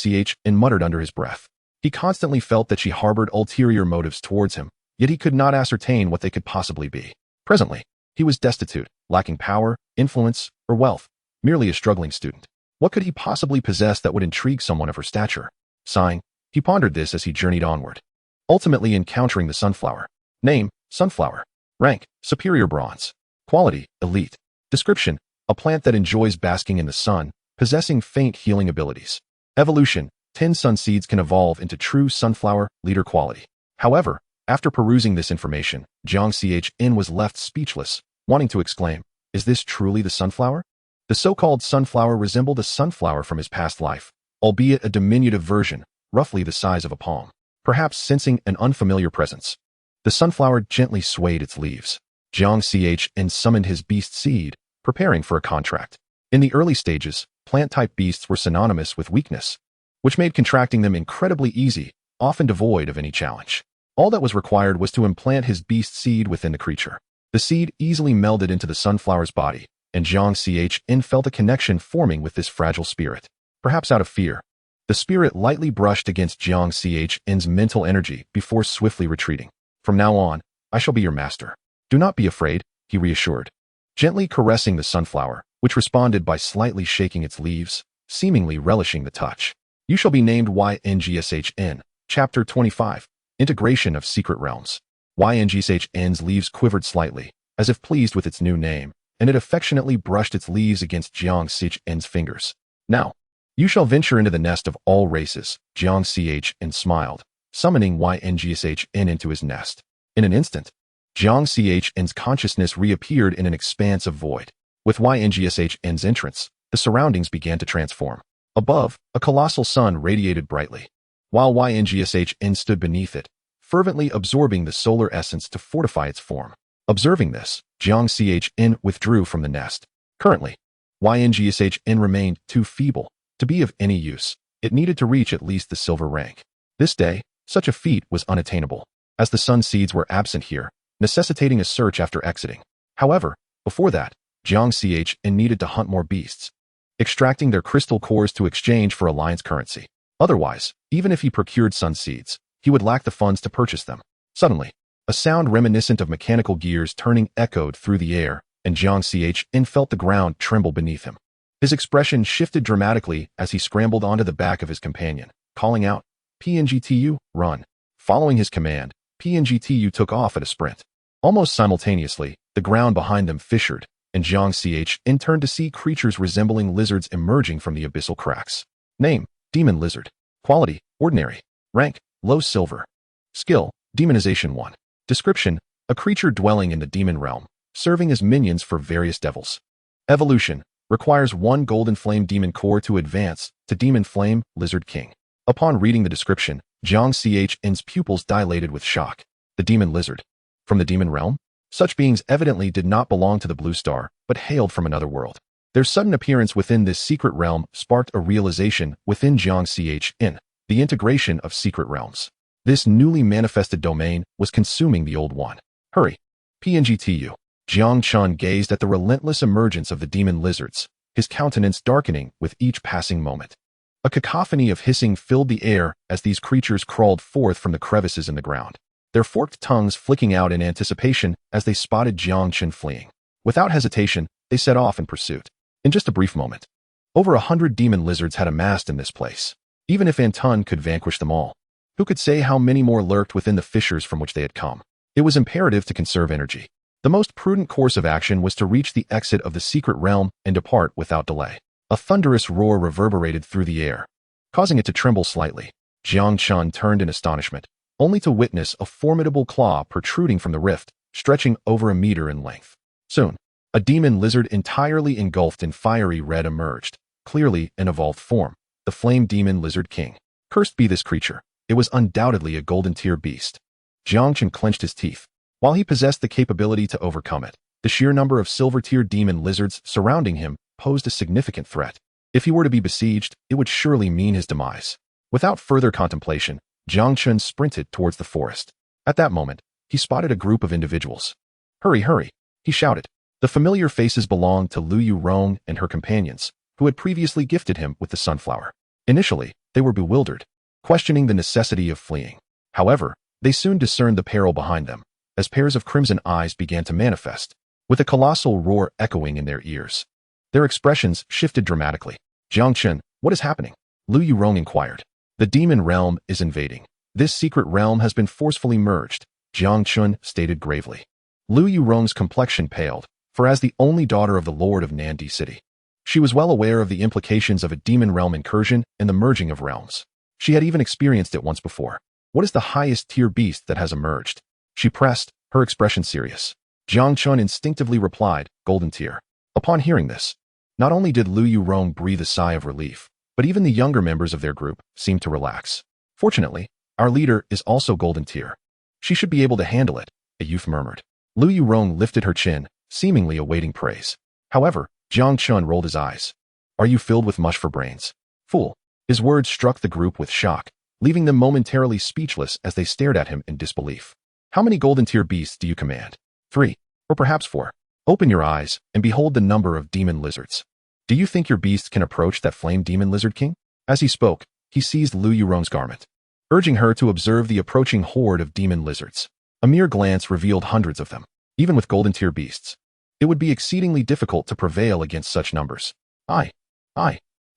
Chen muttered under his breath. He constantly felt that she harbored ulterior motives towards him, yet he could not ascertain what they could possibly be. Presently, he was destitute, lacking power, influence, or wealth, merely a struggling student. What could he possibly possess that would intrigue someone of her stature? Sighing, he pondered this as he journeyed onward, ultimately encountering the sunflower. Name, sunflower. Rank, superior bronze. Quality, elite. Description, a plant that enjoys basking in the sun, possessing faint healing abilities. Evolution, 10 sun seeds can evolve into true sunflower, leader quality. However, after perusing this information, Jiang Chen was left speechless, wanting to exclaim, is this truly the sunflower? The so-called sunflower resembled a sunflower from his past life, albeit a diminutive version, roughly the size of a palm. Perhaps sensing an unfamiliar presence, the sunflower gently swayed its leaves. Jiang Chen summoned his beast seed, preparing for a contract. In the early stages, plant-type beasts were synonymous with weakness, which made contracting them incredibly easy, often devoid of any challenge. All that was required was to implant his beast seed within the creature. The seed easily melded into the sunflower's body, and Jiang Chen felt a connection forming with this fragile spirit. Perhaps out of fear, the spirit lightly brushed against Jiang Chen's mental energy before swiftly retreating. From now on, I shall be your master. Do not be afraid, he reassured, gently caressing the sunflower, which responded by slightly shaking its leaves, seemingly relishing the touch. You shall be named YNGSHN. Chapter 25. Integration of Secret Realms. YNGSHN's leaves quivered slightly, as if pleased with its new name, and it affectionately brushed its leaves against Jiang Chen's fingers. Now, you shall venture into the nest of all races, Jiang Chen smiled, summoning YNGSHN into his nest. In an instant, Jiang Chen's consciousness reappeared in an expanse of void. With YNGSHN's entrance, the surroundings began to transform. Above, a colossal sun radiated brightly, while YNGSHN stood beneath it, fervently absorbing the solar essence to fortify its form. Observing this, Jiang Chen withdrew from the nest. Currently, YNGSHN remained too feeble to be of any use. It needed to reach at least the silver rank. This day, such a feat was unattainable, as the sun seeds were absent here, necessitating a search after exiting. However, before that, Jiang Chen needed to hunt more beasts, extracting their crystal cores to exchange for alliance currency. Otherwise, even if he procured sun seeds, he would lack the funds to purchase them. Suddenly, a sound reminiscent of mechanical gears turning echoed through the air, and Jiang Chen felt the ground tremble beneath him. His expression shifted dramatically as he scrambled onto the back of his companion, calling out, "PNGTU, run." Following his command, PNGTU took off at a sprint. Almost simultaneously, the ground behind them fissured, and Jiang Chen turned to see creatures resembling lizards emerging from the abyssal cracks. Name: Demon Lizard. Quality: Ordinary. Rank: Low Silver. Skill: Demonization 1. Description: a creature dwelling in the demon realm, serving as minions for various devils. Evolution: requires 1 golden flame demon core to advance to Demon Flame Lizard King. Upon reading the description, Jiang Chen's pupils dilated with shock. The demon lizard. From the demon realm? Such beings evidently did not belong to the Blue Star, but hailed from another world. Their sudden appearance within this secret realm sparked a realization within Jiang Chen, the integration of secret realms. This newly manifested domain was consuming the old one. Hurry. PNGTU. Jang Chun gazed at the relentless emergence of the demon lizards, his countenance darkening with each passing moment. A cacophony of hissing filled the air as these creatures crawled forth from the crevices in the ground, their forked tongues flicking out in anticipation as they spotted Jiang Chen fleeing. Without hesitation, they set off in pursuit. In just a brief moment, over 100 demon lizards had amassed in this place. Even if Anton could vanquish them all, who could say how many more lurked within the fissures from which they had come? It was imperative to conserve energy. The most prudent course of action was to reach the exit of the secret realm and depart without delay. A thunderous roar reverberated through the air, causing it to tremble slightly. Jiang Chun turned in astonishment, only to witness a formidable claw protruding from the rift, stretching over a meter in length. Soon, a demon lizard entirely engulfed in fiery red emerged, clearly an evolved form, the Flame Demon Lizard King. Cursed be this creature. It was undoubtedly a golden-tier beast. Jiang Chen clenched his teeth. While he possessed the capability to overcome it, the sheer number of silver-tier demon lizards surrounding him posed a significant threat. If he were to be besieged, it would surely mean his demise. Without further contemplation, Jiang Chen sprinted towards the forest. At that moment, he spotted a group of individuals. "Hurry, hurry," he shouted. The familiar faces belonged to Lu Yulong and her companions, who had previously gifted him with the sunflower. Initially, they were bewildered, questioning the necessity of fleeing. However, they soon discerned the peril behind them, as pairs of crimson eyes began to manifest, with a colossal roar echoing in their ears. Their expressions shifted dramatically. "Jiang Chen, what is happening?" Lu Yurong inquired. "The demon realm is invading. This secret realm has been forcefully merged," Jiang Chun stated gravely. Lu Yurong's complexion paled, for as the only daughter of the Lord of Nandi City, she was well aware of the implications of a demon realm incursion and the merging of realms. She had even experienced it once before. "What is the highest tier beast that has emerged?" she pressed, her expression serious. Jiang Chun instinctively replied, "Golden tier." Upon hearing this, not only did Lu Yurong breathe a sigh of relief, but even the younger members of their group seemed to relax. "Fortunately, our leader is also golden tier. She should be able to handle it," a youth murmured. Lu Yurong lifted her chin, seemingly awaiting praise. However, Jiang Chun rolled his eyes. Are you filled with mush for brains? Fool. His words struck the group with shock, leaving them momentarily speechless as they stared at him in disbelief. How many golden tier beasts do you command? 3, or perhaps 4. Open your eyes and behold the number of demon lizards. Do you think your beast can approach that flame demon lizard king? As he spoke, he seized Lu Yurong's garment, urging her to observe the approaching horde of demon lizards. A mere glance revealed hundreds of them. Even with golden tier beasts, it would be exceedingly difficult to prevail against such numbers. I.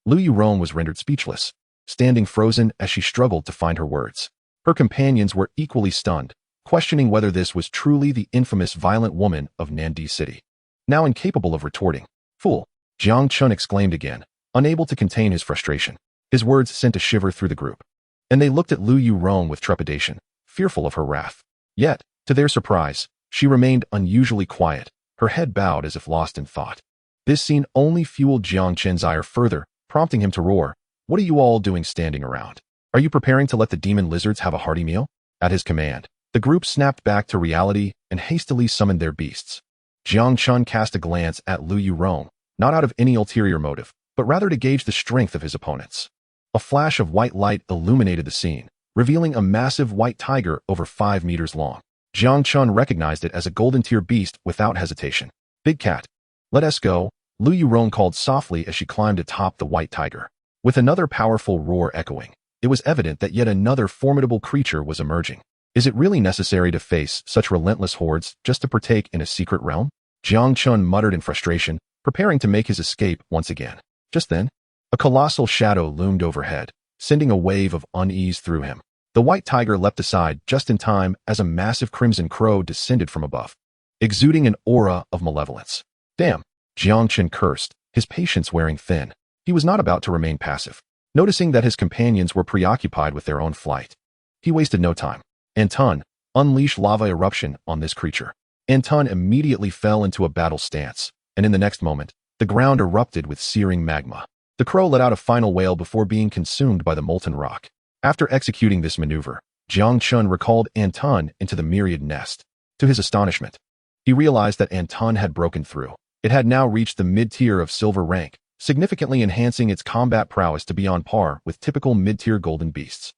Lu Yurong was rendered speechless, standing frozen as she struggled to find her words. Her companions were equally stunned, questioning whether this was truly the infamous violent woman of Nandi City. Now incapable of retorting. Fool! Jang Chun exclaimed again, unable to contain his frustration. His words sent a shiver through the group, and they looked at Lu Yurong with trepidation, fearful of her wrath. Yet, to their surprise, she remained unusually quiet, her head bowed as if lost in thought. This scene only fueled Jiang Chen's ire further, prompting him to roar, "What are you all doing standing around? Are you preparing to let the demon lizards have a hearty meal?" At his command, the group snapped back to reality and hastily summoned their beasts. Jiang Chun cast a glance at Lu Yurong, not out of any ulterior motive, but rather to gauge the strength of his opponents. A flash of white light illuminated the scene, revealing a massive white tiger over 5 meters long. Jiang Chun recognized it as a golden tier beast without hesitation. "Big cat, let us go," Lu Yurong called softly as she climbed atop the white tiger. With another powerful roar echoing, it was evident that yet another formidable creature was emerging. Is it really necessary to face such relentless hordes just to partake in a secret realm? Jiang Chun muttered in frustration, preparing to make his escape once again. Just then, a colossal shadow loomed overhead, sending a wave of unease through him. The white tiger leapt aside just in time as a massive crimson crow descended from above, exuding an aura of malevolence. Damn! Jiang Chen cursed, his patience wearing thin. He was not about to remain passive. Noticing that his companions were preoccupied with their own flight, he wasted no time. Anton, unleash lava eruption on this creature. Anton immediately fell into a battle stance, and in the next moment, the ground erupted with searing magma. The crow let out a final wail before being consumed by the molten rock. After executing this maneuver, Jiang Chun recalled Anton into the myriad nest. To his astonishment, he realized that Anton had broken through. It had now reached the mid-tier of silver rank, significantly enhancing its combat prowess to be on par with typical mid-tier golden beasts.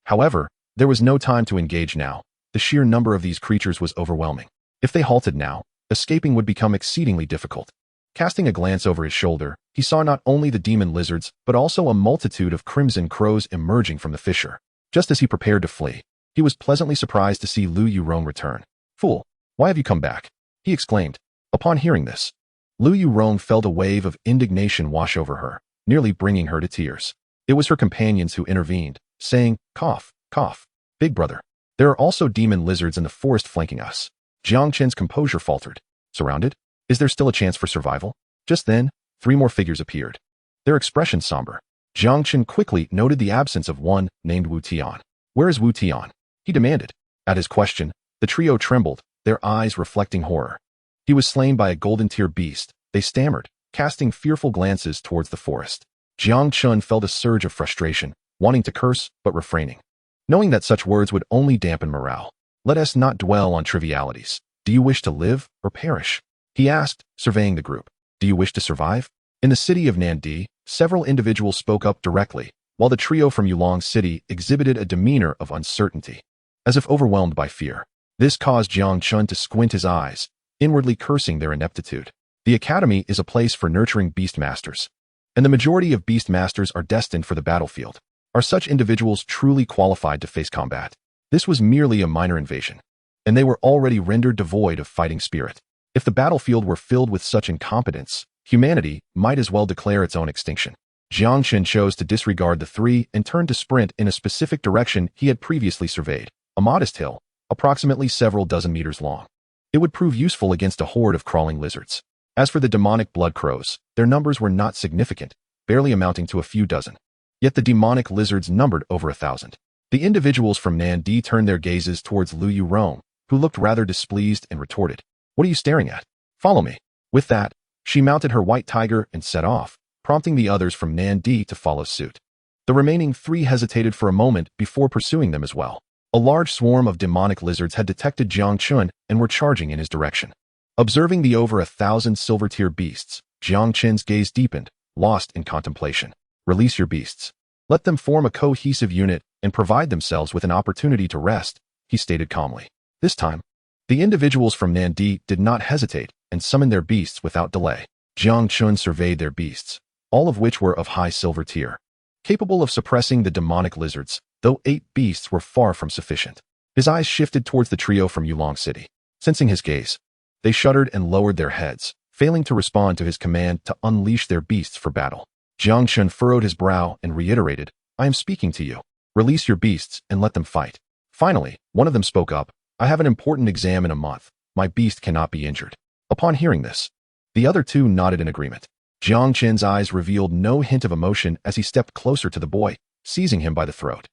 However, there was no time to engage now. The sheer number of these creatures was overwhelming. If they halted now, escaping would become exceedingly difficult. Casting a glance over his shoulder, he saw not only the demon lizards, but also a multitude of crimson crows emerging from the fissure. Just as he prepared to flee, he was pleasantly surprised to see Lu Yurong return. "Fool, why have you come back?" he exclaimed. Upon hearing this, Lu Yurong felt a wave of indignation wash over her, nearly bringing her to tears. It was her companions who intervened, saying, "Cough, cough. Big brother, there are also demon lizards in the forest flanking us." Jiang Chen's composure faltered. Surrounded? Is there still a chance for survival? Just then, 3 more figures appeared, their expressions somber. Jiang Chen quickly noted the absence of one named Wu Tian. "Where is Wu Tian?" he demanded. At his question, the trio trembled, their eyes reflecting horror. "He was slain by a golden tier beast," they stammered, casting fearful glances towards the forest. Jiang Chun felt a surge of frustration, wanting to curse, but refraining, knowing that such words would only dampen morale. "Let us not dwell on trivialities. Do you wish to live or perish?" he asked, surveying the group. "Do you wish to survive?" In the city of Nandi, several individuals spoke up directly, while the trio from Yulong City exhibited a demeanor of uncertainty, as if overwhelmed by fear. This caused Jiang Chun to squint his eyes, inwardly cursing their ineptitude. The academy is a place for nurturing beastmasters, and the majority of beastmasters are destined for the battlefield. Are such individuals truly qualified to face combat? This was merely a minor invasion, and they were already rendered devoid of fighting spirit. If the battlefield were filled with such incompetence, humanity might as well declare its own extinction. Jiang Chen chose to disregard the 3 and turned to sprint in a specific direction he had previously surveyed, a modest hill, approximately several dozen meters long. It would prove useful against a horde of crawling lizards. As for the demonic blood crows, their numbers were not significant, barely amounting to a few dozen. Yet the demonic lizards numbered over 1,000. The individuals from Nandi turned their gazes towards Lu Yurong, who looked rather displeased and retorted, "What are you staring at? Follow me." With that, she mounted her white tiger and set off, prompting the others from Nandi to follow suit. The remaining 3 hesitated for a moment before pursuing them as well. A large swarm of demonic lizards had detected Jiang Chun and were charging in his direction. Observing the over 1,000 silver-tier beasts, Jiang Chen's gaze deepened, lost in contemplation. Release your beasts. Let them form a cohesive unit and provide themselves with an opportunity to rest, he stated calmly. This time, the individuals from Nandi did not hesitate and summoned their beasts without delay. Jang Chun surveyed their beasts, all of which were of high silver tier, capable of suppressing the demonic lizards, though 8 beasts were far from sufficient. His eyes shifted towards the trio from Yulong City. Sensing his gaze, they shuddered and lowered their heads, failing to respond to his command to unleash their beasts for battle. Jiang Chen furrowed his brow and reiterated, I am speaking to you. Release your beasts and let them fight. Finally, one of them spoke up, I have an important exam in a month. My beast cannot be injured. Upon hearing this, the other 2 nodded in agreement. Jiang Chen's eyes revealed no hint of emotion as he stepped closer to the boy, seizing him by the throat.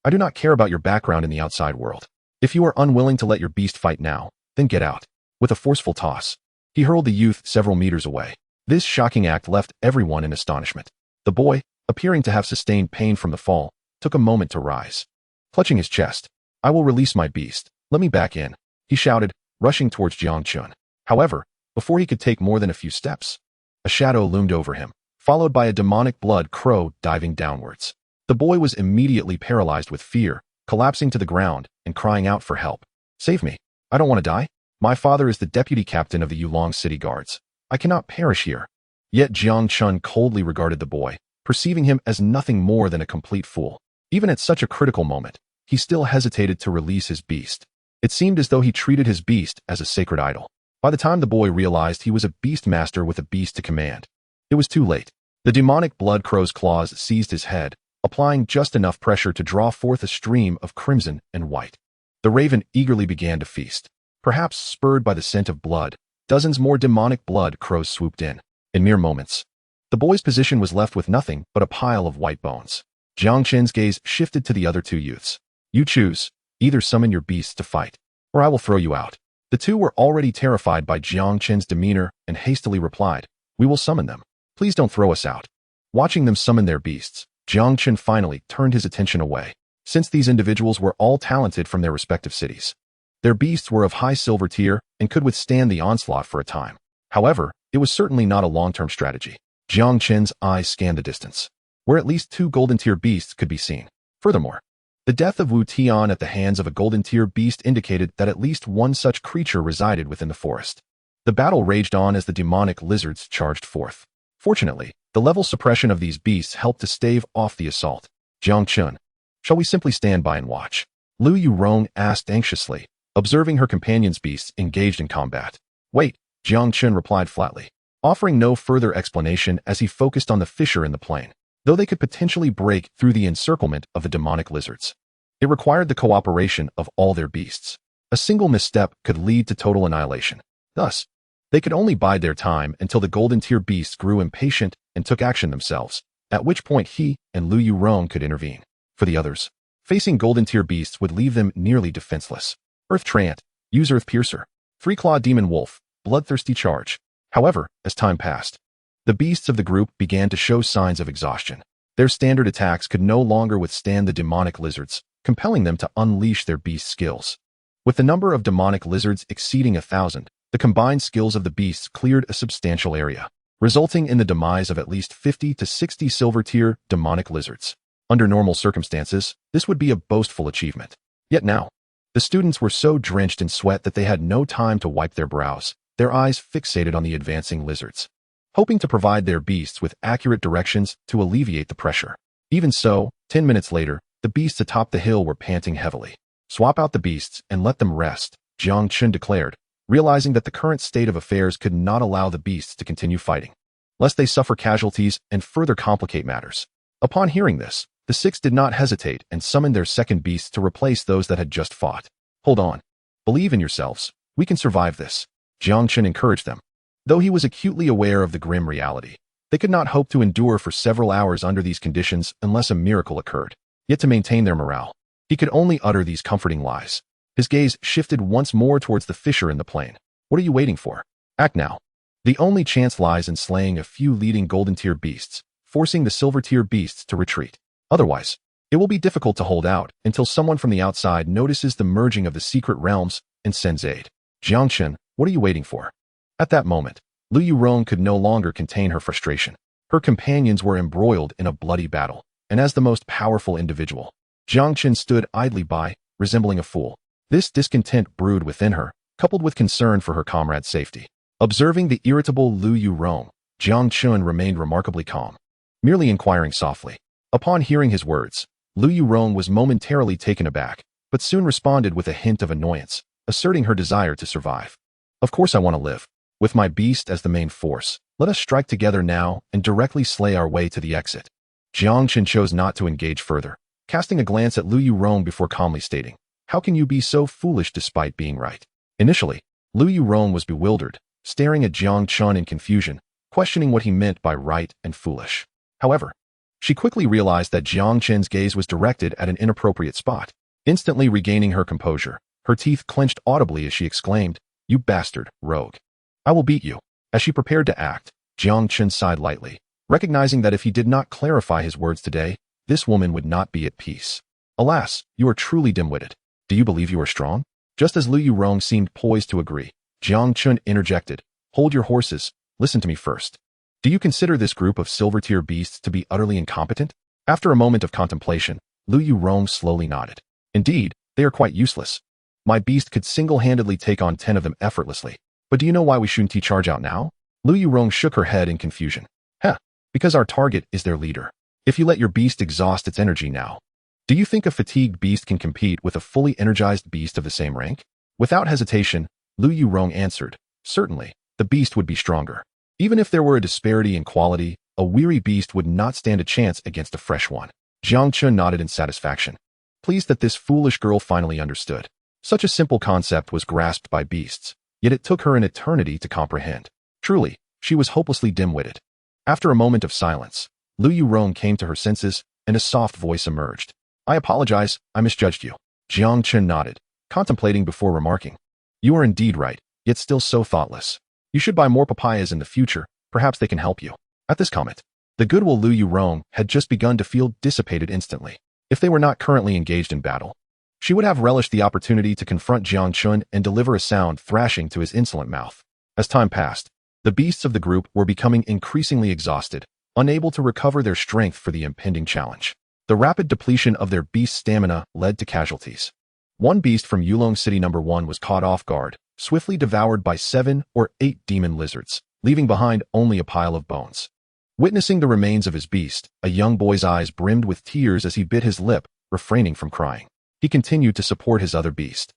I do not care about your background in the outside world. If you are unwilling to let your beast fight now, then get out. With a forceful toss, he hurled the youth several meters away. This shocking act left everyone in astonishment. The boy, appearing to have sustained pain from the fall, took a moment to rise. Clutching his chest, I will release my beast. Let me back in, he shouted, rushing towards Jiang Chun. However, before he could take more than a few steps, a shadow loomed over him, followed by a demonic blood crow diving downwards. The boy was immediately paralyzed with fear, collapsing to the ground and crying out for help. Save me. I don't want to die. My father is the deputy captain of the Yulong City Guards. I cannot perish here. Yet Jiang Chun coldly regarded the boy, perceiving him as nothing more than a complete fool. Even at such a critical moment, he still hesitated to release his beast. It seemed as though he treated his beast as a sacred idol. By the time the boy realized he was a beast master with a beast to command, it was too late. The demonic blood crow's claws seized his head, applying just enough pressure to draw forth a stream of crimson and white. The raven eagerly began to feast. Perhaps spurred by the scent of blood, dozens more demonic blood crows swooped in. In mere moments, the boy's position was left with nothing but a pile of white bones. Jiang Chen's gaze shifted to the other 2 youths. You choose. Either summon your beasts to fight, or I will throw you out. The 2 were already terrified by Jiang Chen's demeanor and hastily replied, we will summon them. Please don't throw us out. Watching them summon their beasts, Jiang Chen finally turned his attention away. Since these individuals were all talented from their respective cities, their beasts were of high silver tier and could withstand the onslaught for a time. However, it was certainly not a long-term strategy. Jiang Chen's eyes scanned the distance, where at least 2 golden tier beasts could be seen. Furthermore, the death of Wu Tian at the hands of a golden tier beast indicated that at least one such creature resided within the forest. The battle raged on as the demonic lizards charged forth. Fortunately, the level suppression of these beasts helped to stave off the assault. Jiang Chun, shall we simply stand by and watch? Lu Yurong asked anxiously, observing her companion's beasts engaged in combat. Wait, Jiang Chun replied flatly, offering no further explanation as he focused on the fissure in the plain. Though they could potentially break through the encirclement of the demonic lizards, it required the cooperation of all their beasts. A single misstep could lead to total annihilation. Thus, they could only bide their time until the golden tier beasts grew impatient and took action themselves, at which point he and Lu Yurong could intervene. For the others, facing golden tier beasts would leave them nearly defenseless. Earth Treant, use Earth Piercer, 3-Claw Demon Wolf, Bloodthirsty Charge. However, as time passed, the beasts of the group began to show signs of exhaustion. Their standard attacks could no longer withstand the demonic lizards, compelling them to unleash their beast skills. With the number of demonic lizards exceeding 1,000, the combined skills of the beasts cleared a substantial area, resulting in the demise of at least 50 to 60 silver-tier demonic lizards. Under normal circumstances, this would be a boastful achievement. Yet now, the students were so drenched in sweat that they had no time to wipe their brows, their eyes fixated on the advancing lizards, hoping to provide their beasts with accurate directions to alleviate the pressure. Even so, 10 minutes later, the beasts atop the hill were panting heavily. Swap out the beasts and let them rest, Jiang Chun declared, realizing that the current state of affairs could not allow the beasts to continue fighting, lest they suffer casualties and further complicate matters. Upon hearing this, the 6 did not hesitate and summoned their second beasts to replace those that had just fought. Hold on. Believe in yourselves. We can survive this, Jiang Chen encouraged them. Though he was acutely aware of the grim reality, they could not hope to endure for several hours under these conditions unless a miracle occurred. Yet to maintain their morale, he could only utter these comforting lies. His gaze shifted once more towards the fissure in the plain. What are you waiting for? Act now. The only chance lies in slaying a few leading golden tier beasts, forcing the silver tier beasts to retreat. Otherwise, it will be difficult to hold out until someone from the outside notices the merging of the secret realms and sends aid. Jiang Chen, what are you waiting for? At that moment, Lu Yurong could no longer contain her frustration. Her companions were embroiled in a bloody battle, and as the most powerful individual, Jiang Chen stood idly by, resembling a fool. This discontent brewed within her, coupled with concern for her comrade's safety. Observing the irritable Lu Yurong, Jang Chun remained remarkably calm, merely inquiring softly. Upon hearing his words, Lu Yurong was momentarily taken aback, but soon responded with a hint of annoyance, asserting her desire to survive. Of course I want to live. With my beast as the main force, let us strike together now and directly slay our way to the exit. Jiang Chen chose not to engage further, casting a glance at Lu Yurong before calmly stating, "How can you be so foolish despite being right?" Initially, Lu Yurong was bewildered, staring at Jiang Chun in confusion, questioning what he meant by right and foolish. However, she quickly realized that Jiang Chen's gaze was directed at an inappropriate spot. Instantly regaining her composure, her teeth clenched audibly as she exclaimed, "You bastard, rogue. I will beat you." As she prepared to act, Jiang Chen sighed lightly, recognizing that if he did not clarify his words today, this woman would not be at peace. "Alas, you are truly dim-witted. Do you believe you are strong?" Just as Lu Yurong seemed poised to agree, Jiang Chun interjected, "Hold your horses, listen to me first. Do you consider this group of silver-tier beasts to be utterly incompetent?" After a moment of contemplation, Lu Yurong slowly nodded. "Indeed, they are quite useless. My beast could single-handedly take on 10 of them effortlessly. But do you know why we shouldn't charge out now?" Lu Yurong shook her head in confusion. Because our target is their leader. If you let your beast exhaust its energy now, do you think a fatigued beast can compete with a fully energized beast of the same rank?" Without hesitation, Lu Yurong answered, "Certainly, the beast would be stronger. Even if there were a disparity in quality, a weary beast would not stand a chance against a fresh one." Jiang Chun nodded in satisfaction, pleased that this foolish girl finally understood. Such a simple concept was grasped by beasts, yet it took her an eternity to comprehend. Truly, she was hopelessly dim-witted. After a moment of silence, Lu Yurong came to her senses, and a soft voice emerged. "I apologize, I misjudged you." Jiang Chen nodded, contemplating before remarking, "You are indeed right, yet still so thoughtless. You should buy more papayas in the future, perhaps they can help you." At this comment, the goodwill Lu Yurong had just begun to feel dissipated instantly. If they were not currently engaged in battle, she would have relished the opportunity to confront Jiang Chun and deliver a sound thrashing to his insolent mouth. As time passed, the beasts of the group were becoming increasingly exhausted, unable to recover their strength for the impending challenge. The rapid depletion of their beast stamina led to casualties. One beast from Yulong City number 1 was caught off guard, swiftly devoured by 7 or 8 demon lizards, leaving behind only a pile of bones. Witnessing the remains of his beast, a young boy's eyes brimmed with tears as he bit his lip, refraining from crying. He continued to support his other beast,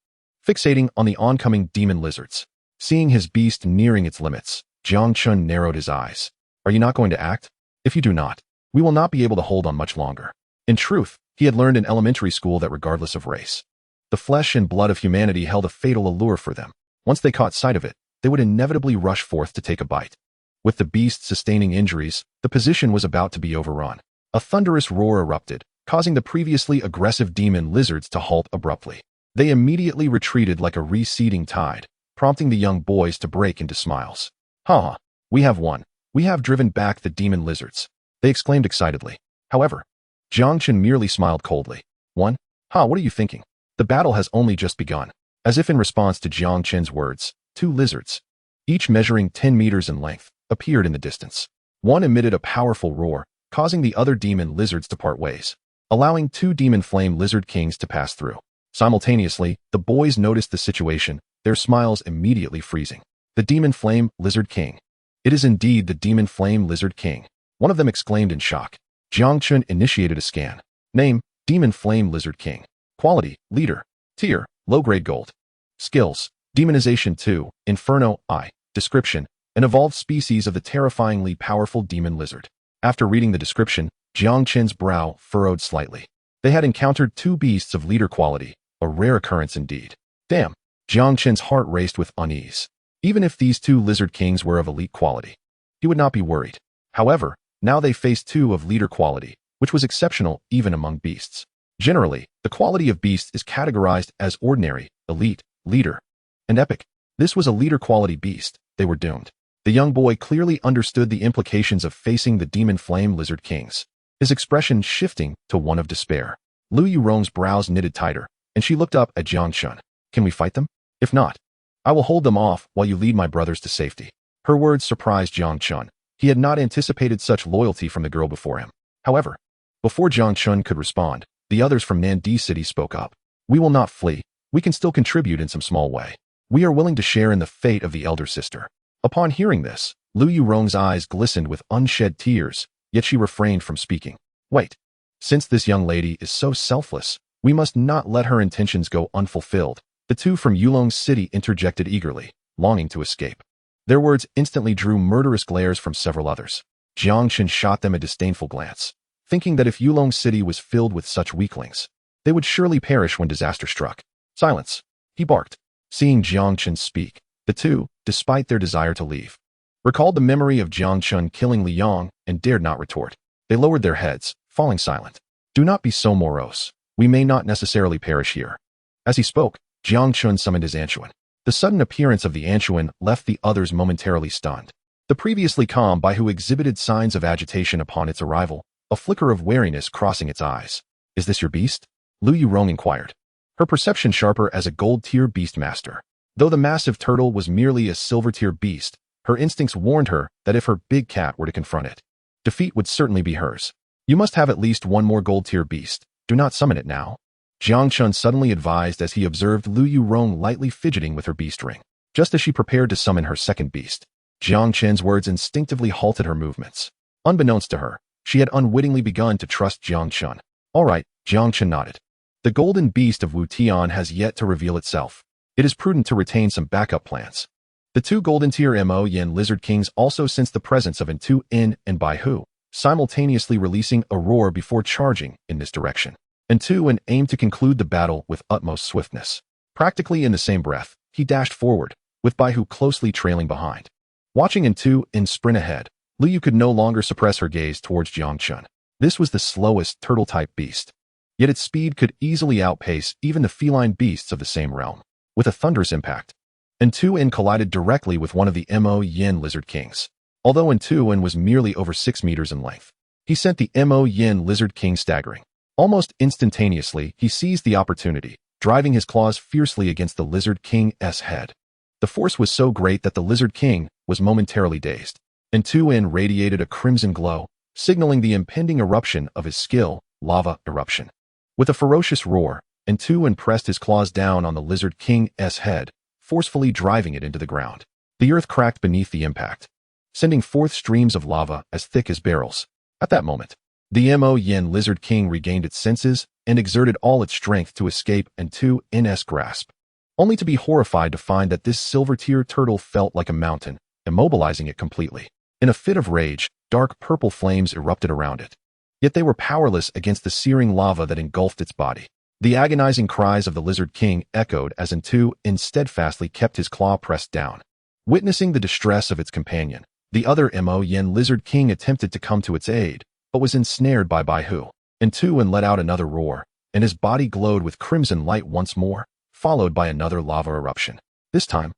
fixating on the oncoming demon lizards. Seeing his beast nearing its limits, Jiang Chun narrowed his eyes. "Are you not going to act? If you do not, we will not be able to hold on much longer." In truth, he had learned in elementary school that regardless of race, the flesh and blood of humanity held a fatal allure for them. Once they caught sight of it, they would inevitably rush forth to take a bite. With the beast sustaining injuries, the position was about to be overrun. A thunderous roar erupted, causing the previously aggressive demon lizards to halt abruptly. They immediately retreated like a receding tide, prompting the young boys to break into smiles. "Ha! We have won. We have driven back the demon lizards," they exclaimed excitedly. However, Jiang Chen merely smiled coldly. "What are you thinking? The battle has only just begun." As if in response to Jiang Chen's words, 2 lizards, each measuring 10 meters in length, appeared in the distance. One emitted a powerful roar, causing the other demon lizards to part ways, allowing 2 demon flame lizard kings to pass through. Simultaneously, the boys noticed the situation, their smiles immediately freezing. "The demon flame lizard king. It is indeed the demon flame lizard king," one of them exclaimed in shock. Jiang Chun initiated a scan. Name, Demon Flame Lizard King. Quality, Leader. Tier, Low-grade Gold. Skills, Demonization 2, Inferno I. Description, an evolved species of the terrifyingly powerful demon lizard. After reading the description, Jiang Chen's brow furrowed slightly. They had encountered 2 beasts of leader quality, a rare occurrence indeed. Damn, Jiang Chen's heart raced with unease. Even if these 2 lizard kings were of elite quality, he would not be worried. However, now they faced 2 of leader quality, which was exceptional even among beasts. Generally, the quality of beasts is categorized as ordinary, elite, leader, and epic. This was a leader quality beast. They were doomed. The young boy clearly understood the implications of facing the demon flame lizard kings, his expression shifting to one of despair. Lu Yurong's brows knitted tighter, and she looked up at Jiang Chun. "Can we fight them? If not, I will hold them off while you lead my brothers to safety." Her words surprised Jang Chun. He had not anticipated such loyalty from the girl before him. However, before Jang Chun could respond, the others from Nandi City spoke up. We will not flee. We can still contribute in some small way. We are willing to share in the fate of the elder sister. Upon hearing this, Lu Yurong's eyes glistened with unshed tears, yet she refrained from speaking. Wait. Since this young lady is so selfless, we must not let her intentions go unfulfilled. The two from Yulong City interjected eagerly, longing to escape. Their words instantly drew murderous glares from several others. Jiang Chen shot them a disdainful glance, thinking that if Yulong City was filled with such weaklings, they would surely perish when disaster struck. Silence, he barked. Seeing Jiang Chen speak, the two, despite their desire to leave, recalled the memory of Jiang Chun killing Liang and dared not retort. They lowered their heads, falling silent. Do not be so morose. We may not necessarily perish here. As he spoke, Jiang Chun summoned his Anchuan. The sudden appearance of the Anchuan left the others momentarily stunned. The previously calm Baihu exhibited signs of agitation upon its arrival, a flicker of wariness crossing its eyes. Is this your beast? Lu Yurong inquired, her perception sharper as a gold-tier beastmaster. Though the massive turtle was merely a silver-tier beast, her instincts warned her that if her big cat were to confront it, defeat would certainly be hers. You must have at least one more gold-tier beast. Do not summon it now. Jiang Chun suddenly advised as he observed Lu Yurong lightly fidgeting with her beast ring, just as she prepared to summon her second beast. Jiang Chen's words instinctively halted her movements. Unbeknownst to her, she had unwittingly begun to trust Jiang Chun. All right, Jiang Chen nodded. The golden beast of Wu Tian has yet to reveal itself. It is prudent to retain some backup plans. The two golden-tier Mo Yin Lizard Kings also sensed the presence of Ntu In and Baihu, simultaneously releasing a roar before charging in this direction. Ntu In aimed to conclude the battle with utmost swiftness. Practically in the same breath, he dashed forward, with Baihu closely trailing behind. Watching Ntu In sprint ahead, Lu Yu could no longer suppress her gaze towards Jiang Chun. This was the slowest turtle-type beast, yet its speed could easily outpace even the feline beasts of the same realm. With a thunderous impact, Ntu In collided directly with one of the Mo Yin Lizard Kings. Although Ntu In was merely over 6 meters in length, he sent the Mo Yin Lizard King staggering. Almost instantaneously, he seized the opportunity, driving his claws fiercely against the Lizard King's head. The force was so great that the Lizard King was momentarily dazed. Ntu In radiated a crimson glow, signaling the impending eruption of his skill, lava eruption. With a ferocious roar, Ntu In pressed his claws down on the Lizard King's head, forcefully driving it into the ground. The earth cracked beneath the impact, sending forth streams of lava as thick as barrels. At that moment, the Mo Yin Lizard King regained its senses and exerted all its strength to escape Ntu In's grasp, only to be horrified to find that this silver-tier turtle felt like a mountain, immobilizing it completely. In a fit of rage, dark purple flames erupted around it. Yet they were powerless against the searing lava that engulfed its body. The agonizing cries of the Lizard King echoed as Ntu In steadfastly kept his claw pressed down. Witnessing the distress of its companion, the other Mo Yin Lizard King attempted to come to its aid, but was ensnared by Baihu. Ntu In let out another roar, and his body glowed with crimson light once more, followed by another lava eruption. This time,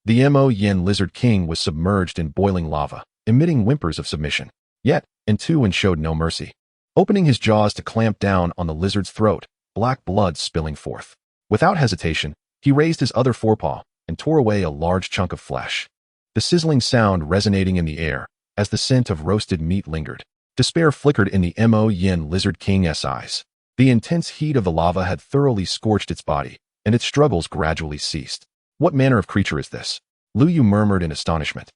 the Mo Yin Lizard King was submerged in boiling lava, emitting whimpers of submission. Yet, Ntu In showed no mercy. Opening his jaws to clamp down on the lizard's throat, black blood spilling forth. Without hesitation, he raised his other forepaw and tore away a large chunk of flesh. The sizzling sound resonating in the air as the scent of roasted meat lingered. Despair flickered in the Mo Yin Lizard King's eyes. The intense heat of the lava had thoroughly scorched its body, and its struggles gradually ceased. What manner of creature is this? Lu Yu murmured in astonishment,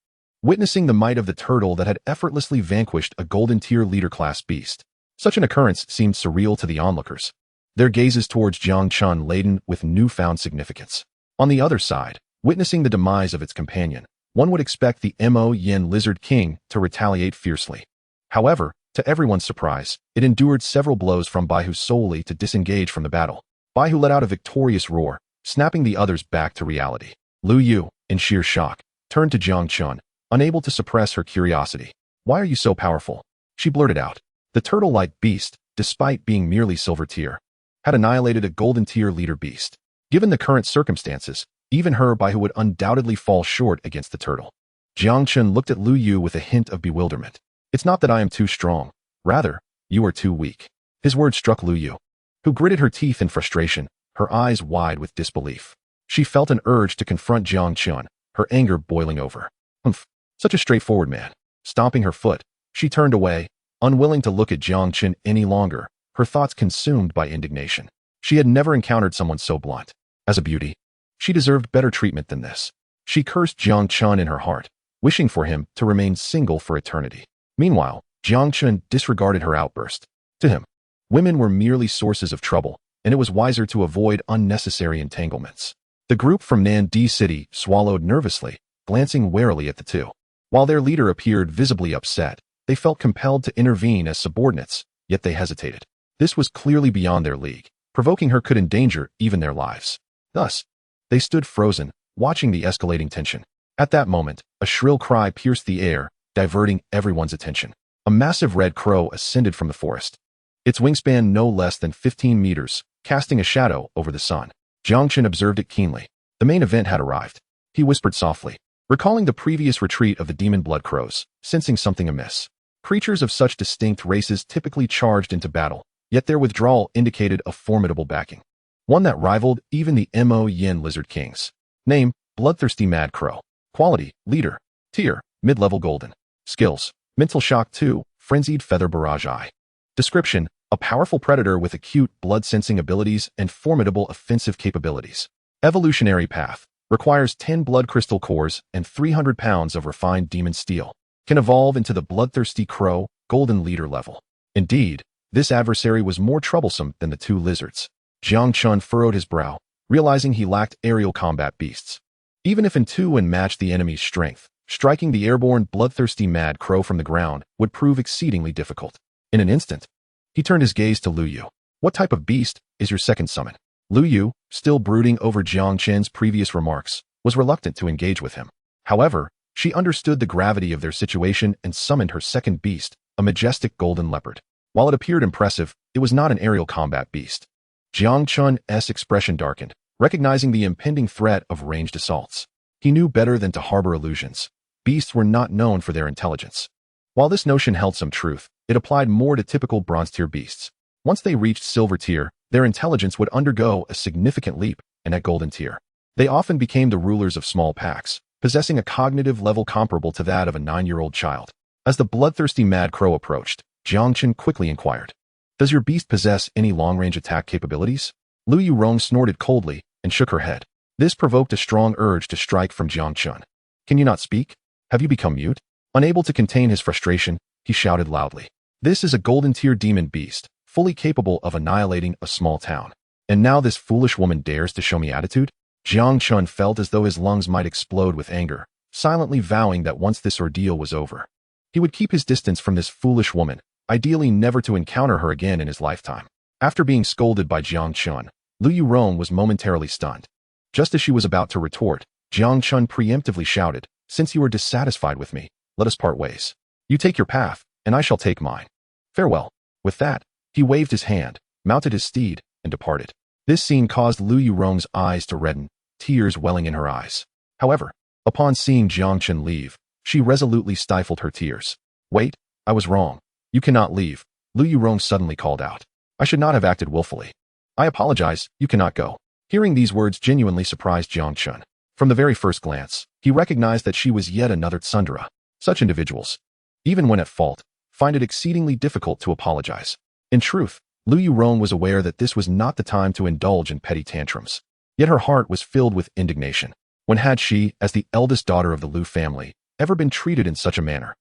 witnessing the might of the turtle that had effortlessly vanquished a golden-tier leader-class beast. Such an occurrence seemed surreal to the onlookers, their gazes towards Jiang Chun laden with newfound significance. On the other side, witnessing the demise of its companion, one would expect the Mo Yin Lizard King to retaliate fiercely. However, to everyone's surprise, it endured several blows from Baihu solely to disengage from the battle. Baihu let out a victorious roar, snapping the others back to reality. Lu Yu, in sheer shock, turned to Jiang Chun, unable to suppress her curiosity. Why are you so powerful? She blurted out. The turtle-like beast, despite being merely silver-tier, had annihilated a golden-tier leader beast. Given the current circumstances, even her Baihu would undoubtedly fall short against the turtle. Jiang Chun looked at Lu Yu with a hint of bewilderment. It's not that I am too strong. Rather, you are too weak. His words struck Lu Yu, who gritted her teeth in frustration, her eyes wide with disbelief. She felt an urge to confront Jiang Chun, her anger boiling over. Humph. Such a straightforward man. Stomping her foot, she turned away, unwilling to look at Jiang Chen any longer, her thoughts consumed by indignation. She had never encountered someone so blunt. As a beauty, she deserved better treatment than this. She cursed Jang Chun in her heart, wishing for him to remain single for eternity. Meanwhile, Jiang Chun disregarded her outburst. To him, women were merely sources of trouble, and it was wiser to avoid unnecessary entanglements. The group from Yulong City swallowed nervously, glancing warily at the two. While their leader appeared visibly upset, they felt compelled to intervene as subordinates, yet they hesitated. This was clearly beyond their league. Provoking her could endanger even their lives. Thus, they stood frozen, watching the escalating tension. At that moment, a shrill cry pierced the air, diverting everyone's attention. A massive red crow ascended from the forest. Its wingspan no less than 15 meters, casting a shadow over the sun. Jiang Chen observed it keenly. The main event had arrived. He whispered softly, recalling the previous retreat of the demon blood crows, sensing something amiss. Creatures of such distinct races typically charged into battle, yet their withdrawal indicated a formidable backing. One that rivaled even the Mo Yin Lizard Kings. Name, Bloodthirsty Mad Crow. Quality, Leader. Tier, Mid-level Golden. Skills, Mental Shock 2, Frenzied Feather Barrage Eye. Description, a powerful predator with acute blood-sensing abilities and formidable offensive capabilities. Evolutionary path, requires 10 blood crystal cores and 300 pounds of refined demon steel. Can evolve into the Bloodthirsty Crow, Golden Leader level. Indeed, this adversary was more troublesome than the two lizards. Jiang Chun furrowed his brow, realizing he lacked aerial combat beasts. Even if in two and matched the enemy's strength, striking the airborne bloodthirsty mad crow from the ground would prove exceedingly difficult. In an instant, he turned his gaze to Lu Yu. What type of beast is your second summon? Lu Yu, still brooding over Jiang Chen's previous remarks, was reluctant to engage with him. However, she understood the gravity of their situation and summoned her second beast, a majestic golden leopard. While it appeared impressive, it was not an aerial combat beast. Jiang Chun's expression darkened, recognizing the impending threat of ranged assaults. He knew better than to harbor illusions. Beasts were not known for their intelligence. While this notion held some truth, it applied more to typical bronze-tier beasts. Once they reached silver tier, their intelligence would undergo a significant leap, and at golden tier, they often became the rulers of small packs, possessing a cognitive level comparable to that of a 9-year-old child. As the bloodthirsty mad crow approached, Jiang Chen quickly inquired, "Does your beast possess any long-range attack capabilities?" Lu Yurong snorted coldly and shook her head. This provoked a strong urge to strike from Jiang Chen. "Can you not speak? Have you become mute?" Unable to contain his frustration, he shouted loudly. "This is a golden-tier demon beast, fully capable of annihilating a small town. And now this foolish woman dares to show me attitude?" Jiang Chen felt as though his lungs might explode with anger, silently vowing that once this ordeal was over, he would keep his distance from this foolish woman, ideally never to encounter her again in his lifetime. After being scolded by Jiang Chen, Lu Yurong was momentarily stunned. Just as she was about to retort, Jiang Chen preemptively shouted, "Since you are dissatisfied with me, let us part ways. You take your path, and I shall take mine. Farewell." With that, he waved his hand, mounted his steed, and departed. This scene caused Lu Yurong's eyes to redden, tears welling in her eyes. However, upon seeing Jiang Chen leave, she resolutely stifled her tears. "Wait, I was wrong. You cannot leave," Lu Yurong suddenly called out. "I should not have acted willfully. I apologize, you cannot go." Hearing these words genuinely surprised Jiang Chen. From the very first glance, he recognized that she was yet another tsundere. Such individuals, even when at fault, find it exceedingly difficult to apologize. In truth, Lu Yurong was aware that this was not the time to indulge in petty tantrums. Yet her heart was filled with indignation. When had she, as the eldest daughter of the Lu family, ever been treated in such a manner?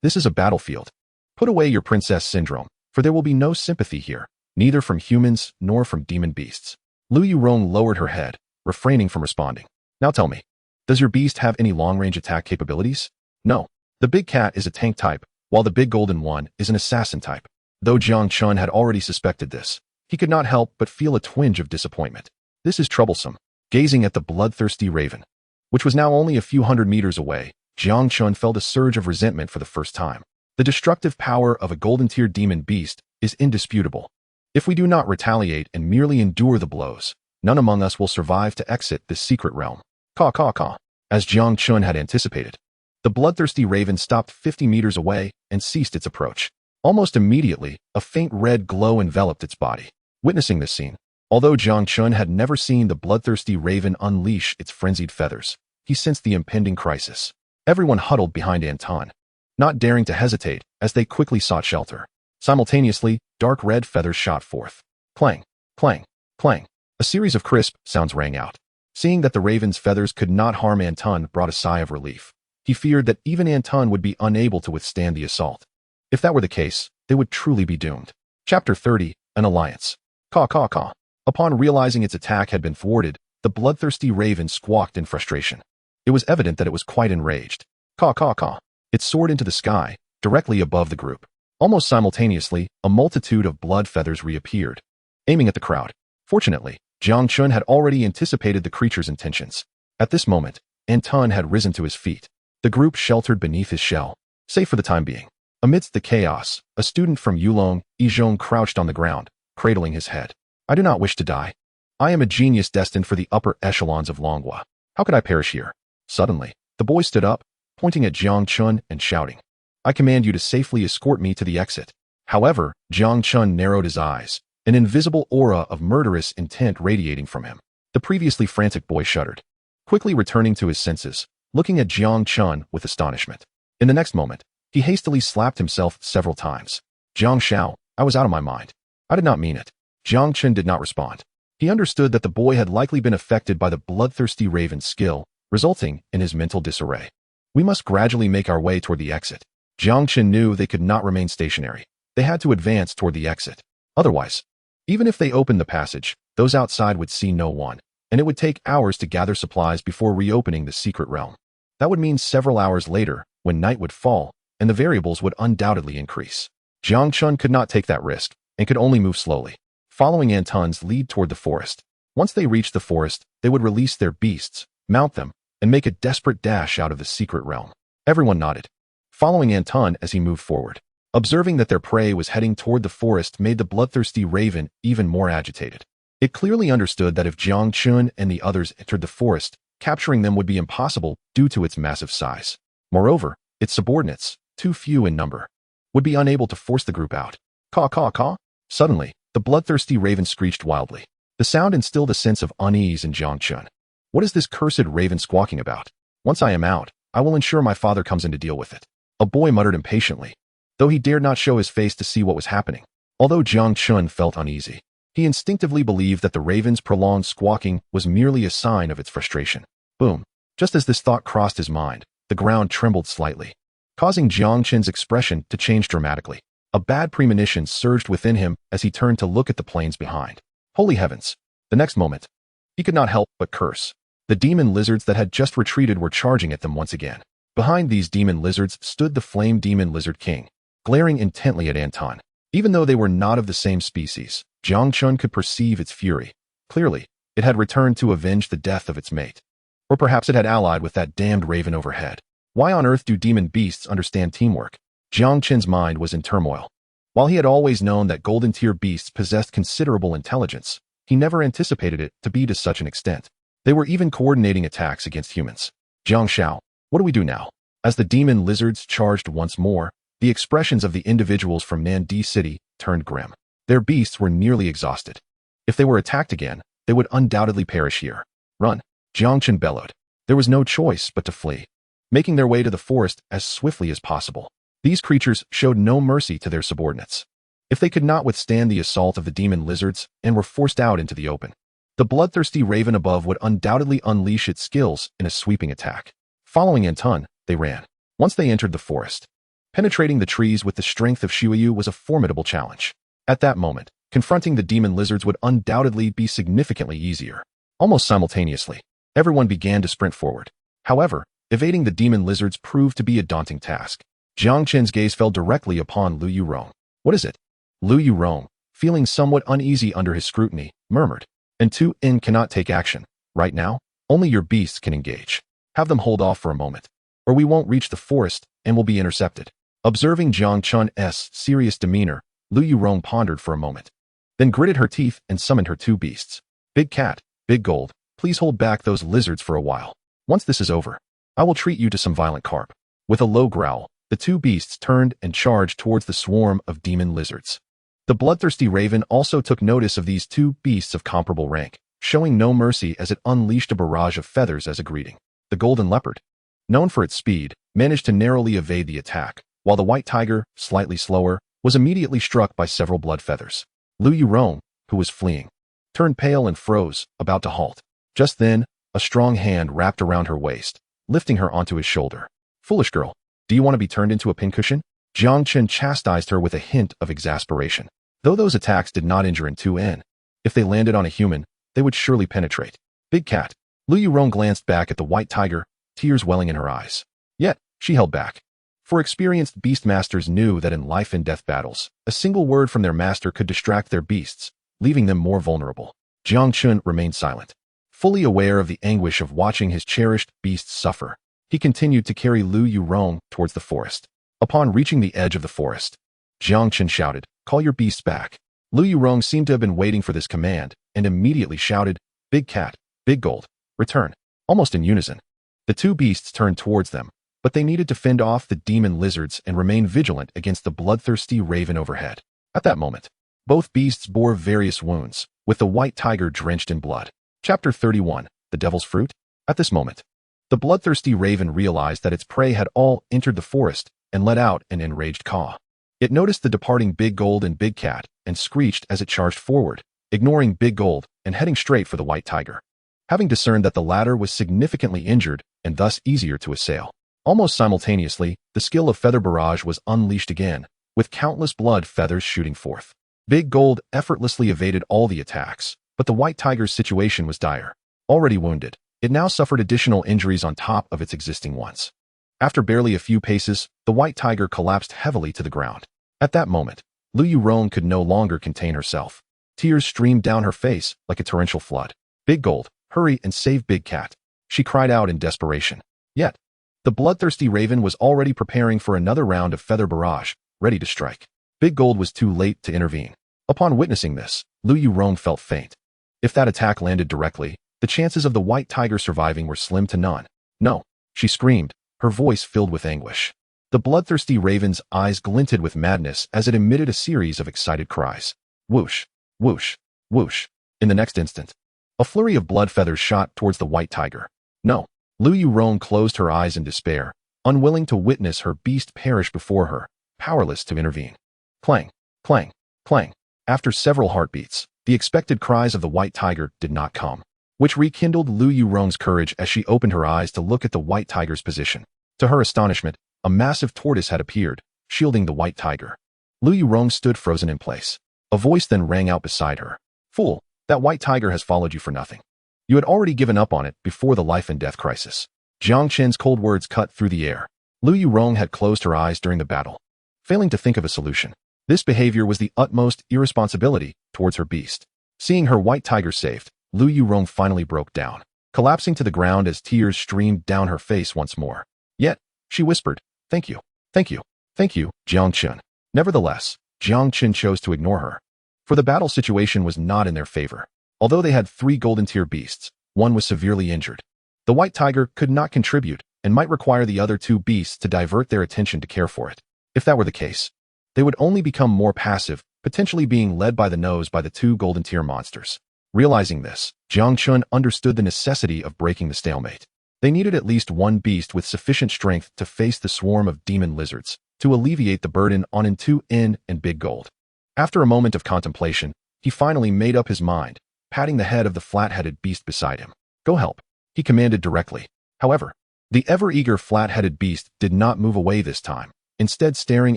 This is a battlefield. Put away your princess syndrome, for there will be no sympathy here, neither from humans nor from demon beasts. Lu Yurong lowered her head, refraining from responding. "Now tell me, does your beast have any long-range attack capabilities?" "No. The big cat is a tank type, while the big golden one is an assassin type." Though Jiang Chun had already suspected this, he could not help but feel a twinge of disappointment. This is troublesome. Gazing at the bloodthirsty raven, which was now only a few hundred meters away, Jiang Chun felt a surge of resentment for the first time. The destructive power of a golden-tier demon beast is indisputable. If we do not retaliate and merely endure the blows, none among us will survive to exit this secret realm. Caw caw caw. As Jiang Chun had anticipated, the bloodthirsty raven stopped 50 meters away and ceased its approach. Almost immediately, a faint red glow enveloped its body. Witnessing this scene, although Jiang Chun had never seen the bloodthirsty raven unleash its frenzied feathers, he sensed the impending crisis. Everyone huddled behind Anton, not daring to hesitate as they quickly sought shelter. Simultaneously, dark red feathers shot forth. Clang, clang, clang. A series of crisp sounds rang out. Seeing that the raven's feathers could not harm Anton brought a sigh of relief. He feared that even Anton would be unable to withstand the assault. If that were the case, they would truly be doomed. Chapter 30, An Alliance. Caw caw caw. Upon realizing its attack had been thwarted, the bloodthirsty raven squawked in frustration. It was evident that it was quite enraged. Caw caw caw. It soared into the sky, directly above the group. Almost simultaneously, a multitude of blood feathers reappeared, aiming at the crowd. Fortunately, Jiang Chun had already anticipated the creature's intentions. At this moment, Anton had risen to his feet. The group sheltered beneath his shell, safe for the time being. Amidst the chaos, a student from Yulong City crouched on the ground, cradling his head. I do not wish to die. I am a genius destined for the upper echelons of Longhua. How could I perish here? Suddenly, the boy stood up, pointing at Jiang Chun and shouting, I command you to safely escort me to the exit. However, Jiang Chun narrowed his eyes, an invisible aura of murderous intent radiating from him. The previously frantic boy shuddered, quickly returning to his senses, looking at Jiang Chun with astonishment. In the next moment, he hastily slapped himself several times. Jiang Xiao, I was out of my mind. I did not mean it. Jiang Chen did not respond. He understood that the boy had likely been affected by the bloodthirsty raven's skill, resulting in his mental disarray. We must gradually make our way toward the exit. Jiang Chen knew they could not remain stationary. They had to advance toward the exit. Otherwise, even if they opened the passage, those outside would see no one, and it would take hours to gather supplies before reopening the secret realm. That would mean several hours later, when night would fall, and the variables would undoubtedly increase. Jiang Chun could not take that risk, and could only move slowly, following Anton's lead toward the forest. Once they reached the forest, they would release their beasts, mount them, and make a desperate dash out of the secret realm. Everyone nodded, following Anton as he moved forward. Observing that their prey was heading toward the forest made the bloodthirsty raven even more agitated. It clearly understood that if Jiang Chun and the others entered the forest, capturing them would be impossible due to its massive size. Moreover, its subordinates, too few in number, would be unable to force the group out. Caw caw caw. Suddenly, the bloodthirsty raven screeched wildly. The sound instilled a sense of unease in Jiang Chun. What is this cursed raven squawking about? Once I am out, I will ensure my father comes in to deal with it. A boy muttered impatiently, though he dared not show his face to see what was happening. Although Jiang Chun felt uneasy, he instinctively believed that the raven's prolonged squawking was merely a sign of its frustration. Boom. Just as this thought crossed his mind, the ground trembled slightly, causing Jiang Chen's expression to change dramatically. A bad premonition surged within him as he turned to look at the plains behind. Holy heavens! The next moment, he could not help but curse. The demon lizards that had just retreated were charging at them once again. Behind these demon lizards stood the Flame Demon Lizard King, glaring intently at Anton. Even though they were not of the same species, Jiang Chun could perceive its fury. Clearly, it had returned to avenge the death of its mate. Or perhaps it had allied with that damned raven overhead. Why on earth do demon beasts understand teamwork? Jiang Chen's mind was in turmoil. While he had always known that golden-tier beasts possessed considerable intelligence, he never anticipated it to be to such an extent. They were even coordinating attacks against humans. Jiang Xiao, what do we do now? As the demon lizards charged once more, the expressions of the individuals from Nandi City turned grim. Their beasts were nearly exhausted. If they were attacked again, they would undoubtedly perish here. Run! Jiang Chen bellowed. There was no choice but to flee, making their way to the forest as swiftly as possible. These creatures showed no mercy to their subordinates. If they could not withstand the assault of the demon lizards and were forced out into the open, the bloodthirsty raven above would undoubtedly unleash its skills in a sweeping attack. Following Anton, they ran. Once they entered the forest, penetrating the trees with the strength of Shuyu was a formidable challenge. At that moment, confronting the demon lizards would undoubtedly be significantly easier. Almost simultaneously, everyone began to sprint forward. However, evading the demon lizards proved to be a daunting task. Jiang Chen's gaze fell directly upon Lu Yurong. What is it? Lu Yurong, feeling somewhat uneasy under his scrutiny, murmured. And 2N cannot take action. Right now, only your beasts can engage. Have them hold off for a moment, or we won't reach the forest and will be intercepted. Observing Jiang Chun's serious demeanor, Lu Yurong pondered for a moment, then gritted her teeth and summoned her 2 beasts. Big Cat, Big Gold, please hold back those lizards for a while. Once this is over, I will treat you to some violent carp. With a low growl, the 2 beasts turned and charged towards the swarm of demon lizards. The bloodthirsty raven also took notice of these 2 beasts of comparable rank, showing no mercy as it unleashed a barrage of feathers as a greeting. The golden leopard. known for its speed, managed to narrowly evade the attack, while the white tiger, slightly slower, was immediately struck by several blood feathers. Lu Yurong, who was fleeing, turned pale and froze, about to halt. Just then, a strong hand wrapped around her waist, lifting her onto his shoulder. "Foolish girl, do you want to be turned into a pincushion?" Jiang Chen chastised her with a hint of exasperation. Though those attacks did not injure in 2N, if they landed on a human, they would surely penetrate. Big cat. Lu Yurong glanced back at the white tiger, tears welling in her eyes. Yet, she held back. For experienced beastmasters knew that in life and death battles, a single word from their master could distract their beasts, leaving them more vulnerable. Jiang Chun remained silent. Fully aware of the anguish of watching his cherished beasts suffer, he continued to carry Lu Yurong towards the forest. Upon reaching the edge of the forest, Jiang Chen shouted, "Call your beasts back." Lu Yurong seemed to have been waiting for this command, and immediately shouted, "Big cat, big gold, return." Almost in unison, the two beasts turned towards them, but they needed to fend off the demon lizards and remain vigilant against the bloodthirsty raven overhead. At that moment, both beasts bore various wounds, with the white tiger drenched in blood. Chapter 31, The Devil's Fruit. At this moment, the bloodthirsty raven realized that its prey had all entered the forest and let out an enraged caw. It noticed the departing Big Gold and Big Cat and screeched as it charged forward, ignoring Big Gold and heading straight for the white tiger. Having discerned that the latter was significantly injured and thus easier to assail. Almost simultaneously, the skill of feather barrage was unleashed again, with countless blood feathers shooting forth. Big Gold effortlessly evaded all the attacks, but the white tiger's situation was dire. Already wounded, it now suffered additional injuries on top of its existing ones. After barely a few paces, the white tiger collapsed heavily to the ground. At that moment, Lu Yurong could no longer contain herself. Tears streamed down her face like a torrential flood. "Big Gold, hurry and save Big Cat," she cried out in desperation. Yet, the bloodthirsty raven was already preparing for another round of feather barrage, ready to strike. Big Gold was too late to intervene. Upon witnessing this, Lu Yurong felt faint. If that attack landed directly, the chances of the white tiger surviving were slim to none. "No," she screamed, her voice filled with anguish. The bloodthirsty raven's eyes glinted with madness as it emitted a series of excited cries. Whoosh, whoosh, whoosh. In the next instant, a flurry of blood feathers shot towards the white tiger. No. Lu Yurong closed her eyes in despair, unwilling to witness her beast perish before her, powerless to intervene. Clang, clang, clang. After several heartbeats, the expected cries of the white tiger did not come, which rekindled Lu Yurong's courage as she opened her eyes to look at the white tiger's position. To her astonishment, a massive tortoise had appeared, shielding the white tiger. Lu Yurong stood frozen in place. A voice then rang out beside her. "Fool, that white tiger has followed you for nothing. You had already given up on it before the life and death crisis." Jiang Chen's cold words cut through the air. Lu Yurong had closed her eyes during the battle, failing to think of a solution. This behavior was the utmost irresponsibility towards her beast. Seeing her white tiger saved, Lu Yurong finally broke down, collapsing to the ground as tears streamed down her face once more. Yet, she whispered, "Thank you, thank you, thank you, Jiang Chen." Nevertheless, Jiang Chen chose to ignore her, for the battle situation was not in their favor. Although they had 3 golden tier beasts, one was severely injured. The white tiger could not contribute and might require the other 2 beasts to divert their attention to care for it. If that were the case, they would only become more passive, potentially being led by the nose by the 2 golden tier monsters. Realizing this, Jiang Chun understood the necessity of breaking the stalemate. They needed at least one beast with sufficient strength to face the swarm of demon lizards, to alleviate the burden on N2N and Big Gold. After a moment of contemplation, he finally made up his mind, patting the head of the flat-headed beast beside him. "Go help," he commanded directly. However, the ever-eager flat-headed beast did not move away this time, instead staring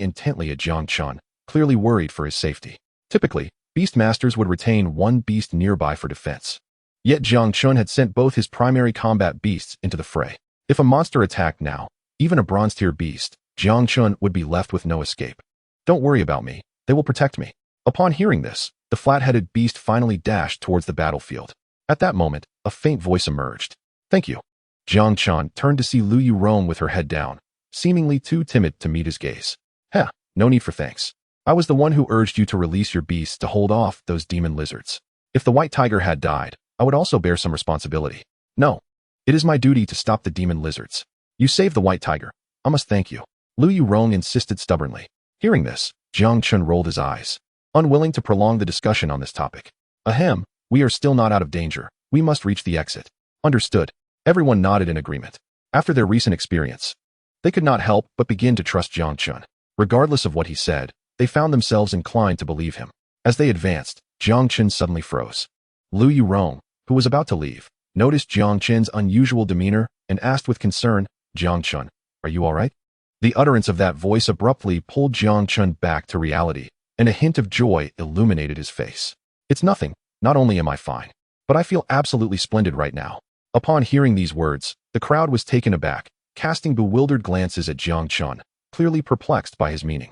intently at Jiang Chun, clearly worried for his safety. Typically, beastmasters would retain one beast nearby for defense. Yet Jiang Chun had sent both his primary combat beasts into the fray. If a monster attacked now, even a bronze-tier beast, Jiang Chun would be left with no escape. "Don't worry about me, they will protect me." Upon hearing this, the flat-headed beast finally dashed towards the battlefield. At that moment, a faint voice emerged. "Thank you." Jiang Chun turned to see Lu Yurong with her head down, seemingly too timid to meet his gaze. "Heh, no need for thanks. I was the one who urged you to release your beasts to hold off those demon lizards. If the white tiger had died, I would also bear some responsibility. No, it is my duty to stop the demon lizards. You saved the white tiger. I must thank you." Lu Yurong insisted stubbornly. Hearing this, Jiang Chun rolled his eyes, unwilling to prolong the discussion on this topic. "Ahem, we are still not out of danger. We must reach the exit." "Understood." Everyone nodded in agreement. After their recent experience, they could not help but begin to trust Jang Chun. Regardless of what he said, they found themselves inclined to believe him. As they advanced, Jiang Chen suddenly froze. Lu Yurong, who was about to leave, noticed Jiang Chen's unusual demeanor and asked with concern, "Jiang Chun, are you all right?" The utterance of that voice abruptly pulled Jiang Chun back to reality, and a hint of joy illuminated his face. "It's nothing. Not only am I fine, but I feel absolutely splendid right now." Upon hearing these words, the crowd was taken aback, casting bewildered glances at Jiang Chun, clearly perplexed by his meaning.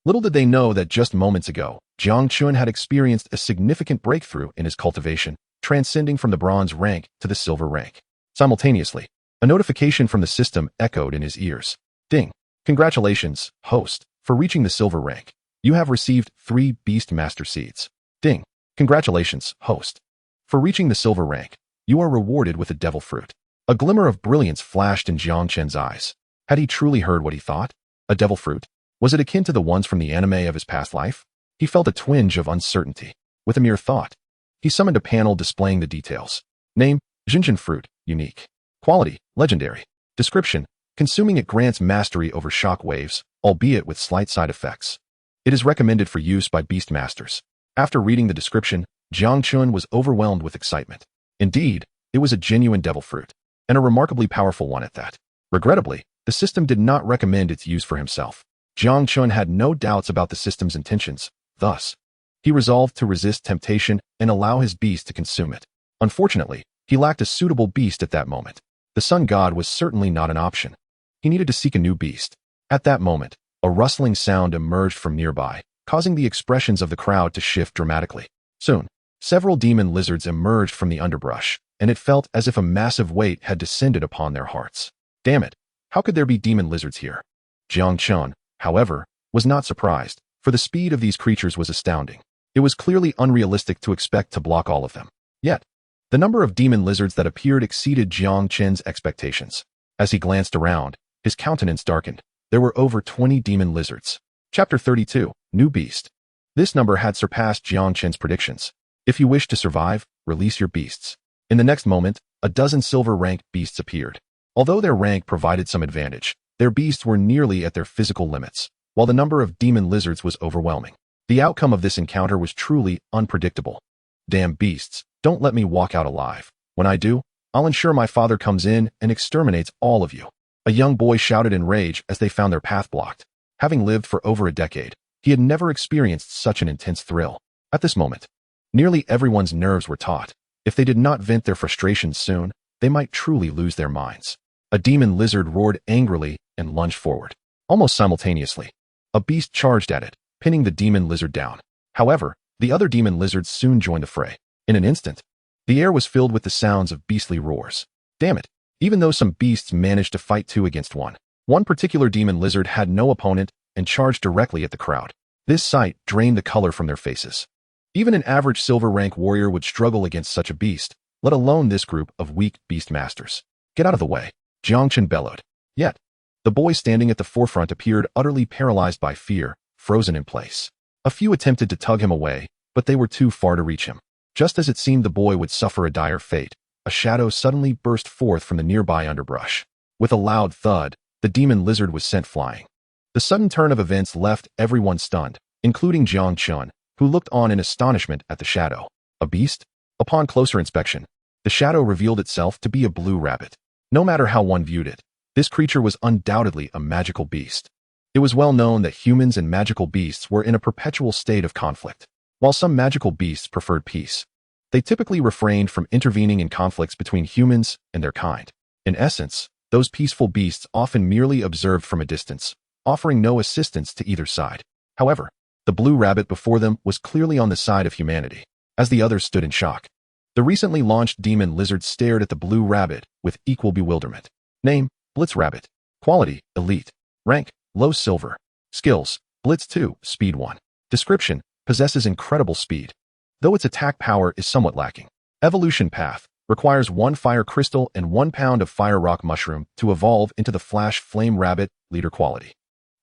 Little did they know that just moments ago, Jiang Chun had experienced a significant breakthrough in his cultivation, transcending from the bronze rank to the silver rank. Simultaneously, a notification from the system echoed in his ears. "Ding! Congratulations, host, for reaching the silver rank. You have received 3 Beast Master Seeds." "Ding! Congratulations, host. For reaching the silver rank, you are rewarded with a devil fruit." A glimmer of brilliance flashed in Jiang Chen's eyes. Had he truly heard what he thought? A devil fruit? Was it akin to the ones from the anime of his past life? He felt a twinge of uncertainty. With a mere thought, he summoned a panel displaying the details. Name, Jinjin fruit, unique. Quality, legendary. Description, consuming it grants mastery over shock waves, albeit with slight side effects. It is recommended for use by beast masters. After reading the description, Jiang Chun was overwhelmed with excitement. Indeed, it was a genuine devil fruit, and a remarkably powerful one at that. Regrettably, the system did not recommend its use for himself. Jiang Chun had no doubts about the system's intentions, thus, he resolved to resist temptation and allow his beast to consume it. Unfortunately, he lacked a suitable beast at that moment. The sun god was certainly not an option. He needed to seek a new beast. At that moment, a rustling sound emerged from nearby, causing the expressions of the crowd to shift dramatically. Soon, several demon lizards emerged from the underbrush, and it felt as if a massive weight had descended upon their hearts. Damn it! How could there be demon lizards here? Jiang Chun, however, was not surprised, for the speed of these creatures was astounding. It was clearly unrealistic to expect to block all of them. Yet, the number of demon lizards that appeared exceeded Jiang Chen's expectations. As he glanced around, his countenance darkened. There were over 20 demon lizards. Chapter 32, New Beast. This number had surpassed Jiang Chen's predictions. If you wish to survive, release your beasts. In the next moment, a dozen silver-ranked beasts appeared. Although their rank provided some advantage, their beasts were nearly at their physical limits, while the number of demon lizards was overwhelming. The outcome of this encounter was truly unpredictable. Damn beasts, don't let me walk out alive. When I do, I'll ensure my father comes in and exterminates all of you. A young boy shouted in rage as they found their path blocked. Having lived for over a decade, he had never experienced such an intense thrill. At this moment, nearly everyone's nerves were taut. If they did not vent their frustrations soon, they might truly lose their minds. A demon lizard roared angrily and lunged forward. Almost simultaneously, a beast charged at it, pinning the demon lizard down. However, the other demon lizards soon joined the fray. In an instant, the air was filled with the sounds of beastly roars. Damn it! Even though some beasts managed to fight 2 against 1, one particular demon lizard had no opponent and charged directly at the crowd. This sight drained the color from their faces. Even an average silver rank warrior would struggle against such a beast, let alone this group of weak beast masters. "Get out of the way," Jiang Chen bellowed. Yet, the boy standing at the forefront appeared utterly paralyzed by fear, frozen in place. A few attempted to tug him away, but they were too far to reach him. Just as it seemed the boy would suffer a dire fate, a shadow suddenly burst forth from the nearby underbrush. With a loud thud, the demon lizard was sent flying. The sudden turn of events left everyone stunned, including Jiang Chun, who looked on in astonishment at the shadow. A beast? Upon closer inspection, the shadow revealed itself to be a blue rabbit. No matter how one viewed it, this creature was undoubtedly a magical beast. It was well known that humans and magical beasts were in a perpetual state of conflict. While some magical beasts preferred peace, they typically refrained from intervening in conflicts between humans and their kind. In essence, those peaceful beasts often merely observed from a distance, offering no assistance to either side. However, the blue rabbit before them was clearly on the side of humanity, as the others stood in shock. The recently launched demon lizard stared at the blue rabbit with equal bewilderment. Name, Blitz Rabbit. Quality, Elite. Rank, Low Silver. Skills, Blitz 2, Speed 1. Description, possesses incredible speed, though its attack power is somewhat lacking. Evolution path, requires 1 fire crystal and 1 pound of fire rock mushroom to evolve into the flash flame rabbit, leader quality.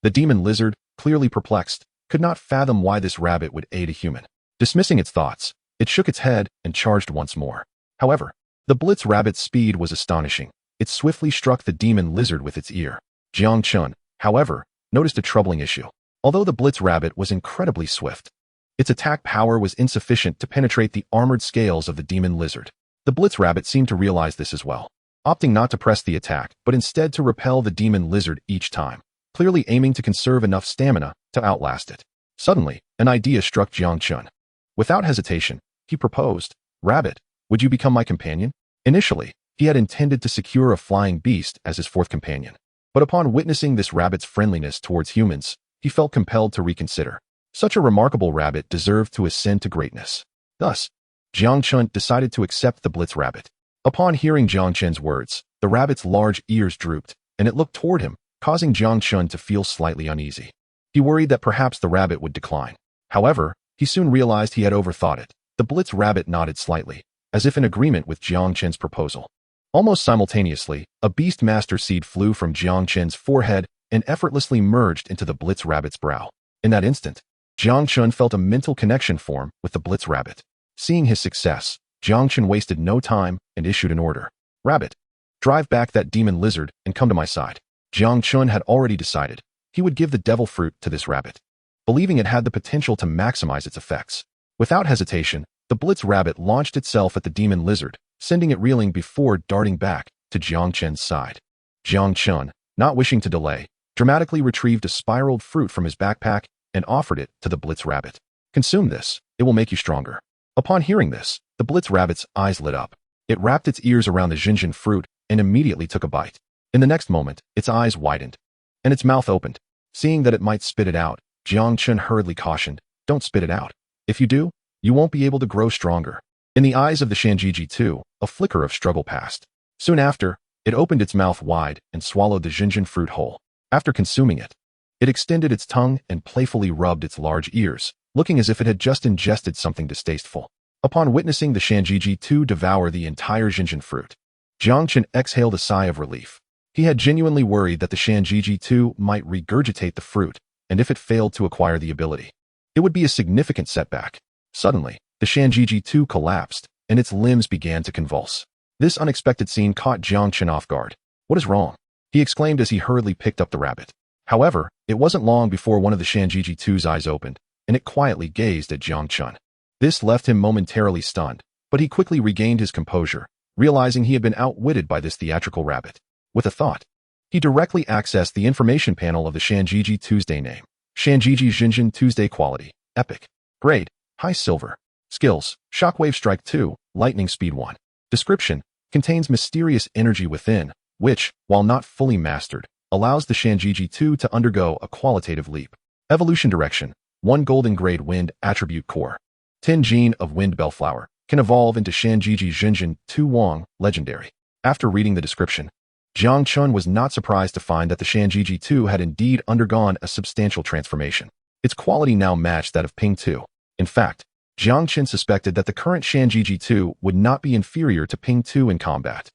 The demon lizard, clearly perplexed, could not fathom why this rabbit would aid a human. Dismissing its thoughts, it shook its head and charged once more. However, the Blitz rabbit's speed was astonishing, it swiftly struck the demon lizard with its ear. Jiang Chun, however, noticed a troubling issue. Although the blitz rabbit was incredibly swift, its attack power was insufficient to penetrate the armored scales of the demon lizard. The blitz rabbit seemed to realize this as well, opting not to press the attack, but instead to repel the demon lizard each time, clearly aiming to conserve enough stamina to outlast it. Suddenly, an idea struck Jiang Chun. Without hesitation, he proposed, "Rabbit, would you become my companion?" Initially, he had intended to secure a flying beast as his fourth companion, but upon witnessing this rabbit's friendliness towards humans, he felt compelled to reconsider. Such a remarkable rabbit deserved to ascend to greatness. Thus, Jiang Chun decided to accept the blitz rabbit. Upon hearing Jiang Chen's words, the rabbit's large ears drooped, and it looked toward him, causing Jiang Chun to feel slightly uneasy. He worried that perhaps the rabbit would decline. However, he soon realized he had overthought it. The blitz rabbit nodded slightly, as if in agreement with Jiang Chen's proposal. Almost simultaneously, a beast master seed flew from Jiang Chen's forehead and effortlessly merged into the blitz rabbit's brow. In that instant, Jiang Chun felt a mental connection form with the blitz rabbit. Seeing his success, Jiang Chun wasted no time and issued an order. "Rabbit, drive back that demon lizard and come to my side." Jiang Chun had already decided he would give the devil fruit to this rabbit, believing it had the potential to maximize its effects. Without hesitation, the blitz rabbit launched itself at the demon lizard, sending it reeling before darting back to Jiang Chen's side. Jiang Chun, not wishing to delay, dramatically retrieved a spiraled fruit from his backpack and offered it to the blitz rabbit. "Consume this, it will make you stronger." Upon hearing this, the blitz rabbit's eyes lit up. It wrapped its ears around the Jinjin fruit and immediately took a bite. In the next moment, its eyes widened, and its mouth opened. Seeing that it might spit it out, Jiang Chun hurriedly cautioned, "Don't spit it out. If you do, you won't be able to grow stronger." In the eyes of the Shanjiji too, a flicker of struggle passed. Soon after, it opened its mouth wide and swallowed the Jinjin fruit whole. After consuming it, it extended its tongue and playfully rubbed its large ears, looking as if it had just ingested something distasteful. Upon witnessing the Shanjiji too devour the entire Jinjin fruit, Jiang Chen exhaled a sigh of relief. He had genuinely worried that the Shanjiji too might regurgitate the fruit, and if it failed to acquire the ability, it would be a significant setback. Suddenly, the Shanjiji too collapsed, and its limbs began to convulse. This unexpected scene caught Jiang Chen off guard. "What is wrong?" he exclaimed as he hurriedly picked up the rabbit. However, it wasn't long before one of the Shanjiji too's eyes opened, and it quietly gazed at Jiang Chun. This left him momentarily stunned, but he quickly regained his composure, realizing he had been outwitted by this theatrical rabbit. With a thought, he directly accessed the information panel of the Shanjiji Tuesday name. Shanjiji Jinjin Tuesday quality, epic. Grade, high silver. Skills, Shockwave Strike 2, Lightning Speed 1. Description, contains mysterious energy within, which, while not fully mastered, allows the Shanjiji 2 to undergo a qualitative leap. Evolution direction, 1 Golden Grade Wind Attribute Core. 10 Gene of Wind Bellflower, can evolve into Shanjiji Jinjin 2 Wong, Legendary. After reading the description, Jiang Chun was not surprised to find that the Shanjiji 2 had indeed undergone a substantial transformation. Its quality now matched that of Ping 2. In fact, Jiang Chen suspected that the current Shanjiji 2 would not be inferior to Ping 2 in combat.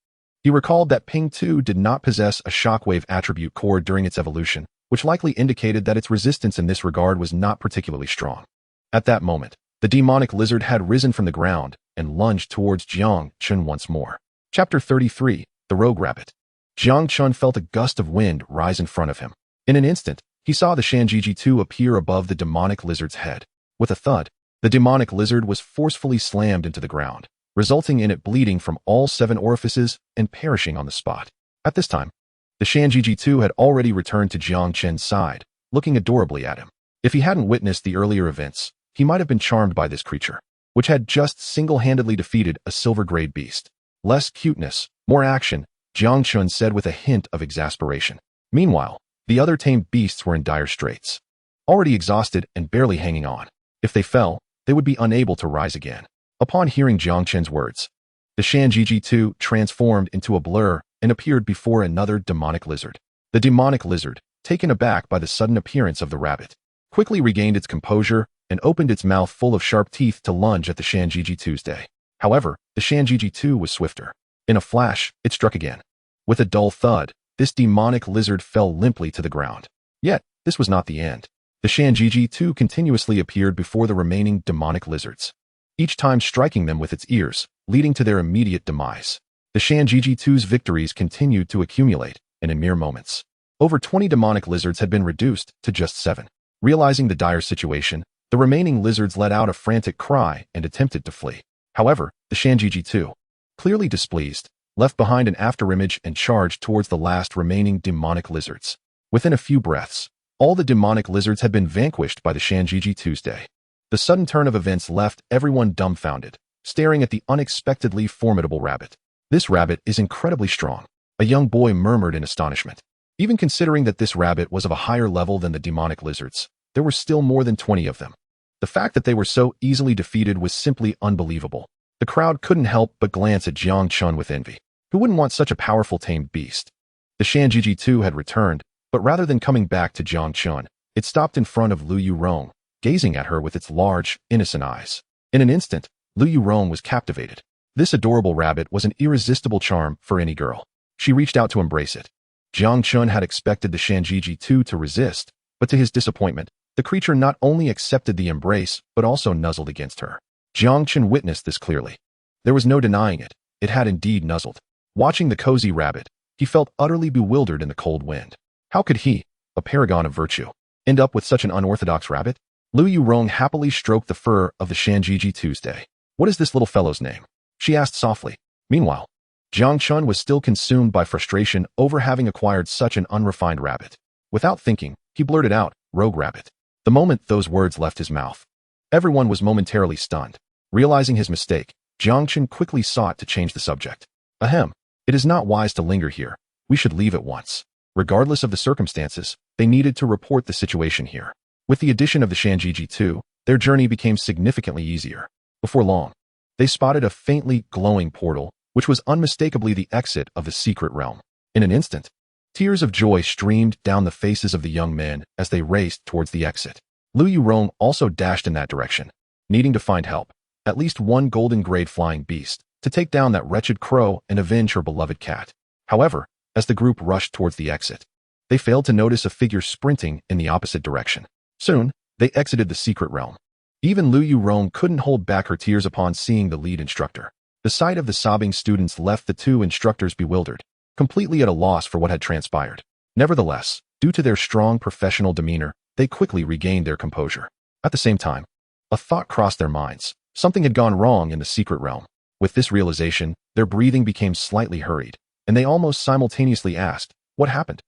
He recalled that Ping 2 did not possess a shockwave attribute core during its evolution, which likely indicated that its resistance in this regard was not particularly strong. At that moment, the demonic lizard had risen from the ground and lunged towards Jiang Chun once more. Chapter 33, The Rogue Rabbit. Jiang Chun felt a gust of wind rise in front of him. In an instant, he saw the Shanjiji 2 appear above the demonic lizard's head. With a thud, the demonic lizard was forcefully slammed into the ground, resulting in it bleeding from all 7 orifices and perishing on the spot. At this time, the Shanjiji 2 had already returned to Jiang Chen's side, looking adorably at him. If he hadn't witnessed the earlier events, he might have been charmed by this creature, which had just single-handedly defeated a silver-grade beast. Less cuteness, more action, Jiang Chun said with a hint of exasperation. Meanwhile, the other tamed beasts were in dire straits, already exhausted and barely hanging on. If they fell, they would be unable to rise again. Upon hearing Jiang Chen's words, the Shanjiji 2 transformed into a blur and appeared before another demonic lizard. The demonic lizard, taken aback by the sudden appearance of the rabbit, quickly regained its composure and opened its mouth full of sharp teeth to lunge at the Shanjiji 2's. However, the Shanjiji 2 was swifter. In a flash, it struck again. With a dull thud, this demonic lizard fell limply to the ground. Yet, this was not the end. The Shanjiji 2 continuously appeared before the remaining demonic lizards, each time striking them with its ears, leading to their immediate demise. The Shanjiji-2's victories continued to accumulate, and in mere moments, over 20 demonic lizards had been reduced to just 7. Realizing the dire situation, the remaining lizards let out a frantic cry and attempted to flee. However, the Shanjiji-2, clearly displeased, left behind an afterimage and charged towards the last remaining demonic lizards. Within a few breaths, all the demonic lizards had been vanquished by the Shanjiji-2's day. The sudden turn of events left everyone dumbfounded, staring at the unexpectedly formidable rabbit. "This rabbit is incredibly strong," a young boy murmured in astonishment. Even considering that this rabbit was of a higher level than the demonic lizards, there were still more than 20 of them. The fact that they were so easily defeated was simply unbelievable. The crowd couldn't help but glance at Jiang Chen with envy. Who wouldn't want such a powerful tamed beast? The Shanjiji-2 had returned, but rather than coming back to Jiang Chen, it stopped in front of Lu Yurong, gazing at her with its large, innocent eyes. In an instant, Lu Yurong was captivated. This adorable rabbit was an irresistible charm for any girl. She reached out to embrace it. Jiang Chun had expected the Shanjiji-2 to resist, but to his disappointment, the creature not only accepted the embrace, but also nuzzled against her. Jiang Chen witnessed this clearly. There was no denying it. It had indeed nuzzled. Watching the cozy rabbit, he felt utterly bewildered in the cold wind. How could he, a paragon of virtue, end up with such an unorthodox rabbit? Lu Yurong happily stroked the fur of the Shanjiji-2's day. "What is this little fellow's name?" she asked softly. Meanwhile, Jiang Chun was still consumed by frustration over having acquired such an unrefined rabbit. Without thinking, he blurted out, "Rogue rabbit." The moment those words left his mouth, everyone was momentarily stunned. Realizing his mistake, Jiang Chen quickly sought to change the subject. "Ahem, it is not wise to linger here. We should leave at once." Regardless of the circumstances, they needed to report the situation here. With the addition of the Shanjiji-2, their journey became significantly easier. Before long, they spotted a faintly glowing portal, which was unmistakably the exit of the secret realm. In an instant, tears of joy streamed down the faces of the young men as they raced towards the exit. Lu Yurong also dashed in that direction, needing to find help, at least one golden-grade flying beast, to take down that wretched crow and avenge her beloved cat. However, as the group rushed towards the exit, they failed to notice a figure sprinting in the opposite direction. Soon, they exited the secret realm. Even Lu Yurong couldn't hold back her tears upon seeing the lead instructor. The sight of the sobbing students left the two instructors bewildered, completely at a loss for what had transpired. Nevertheless, due to their strong professional demeanor, they quickly regained their composure. At the same time, a thought crossed their minds. Something had gone wrong in the secret realm. With this realization, their breathing became slightly hurried, and they almost simultaneously asked, "What happened?"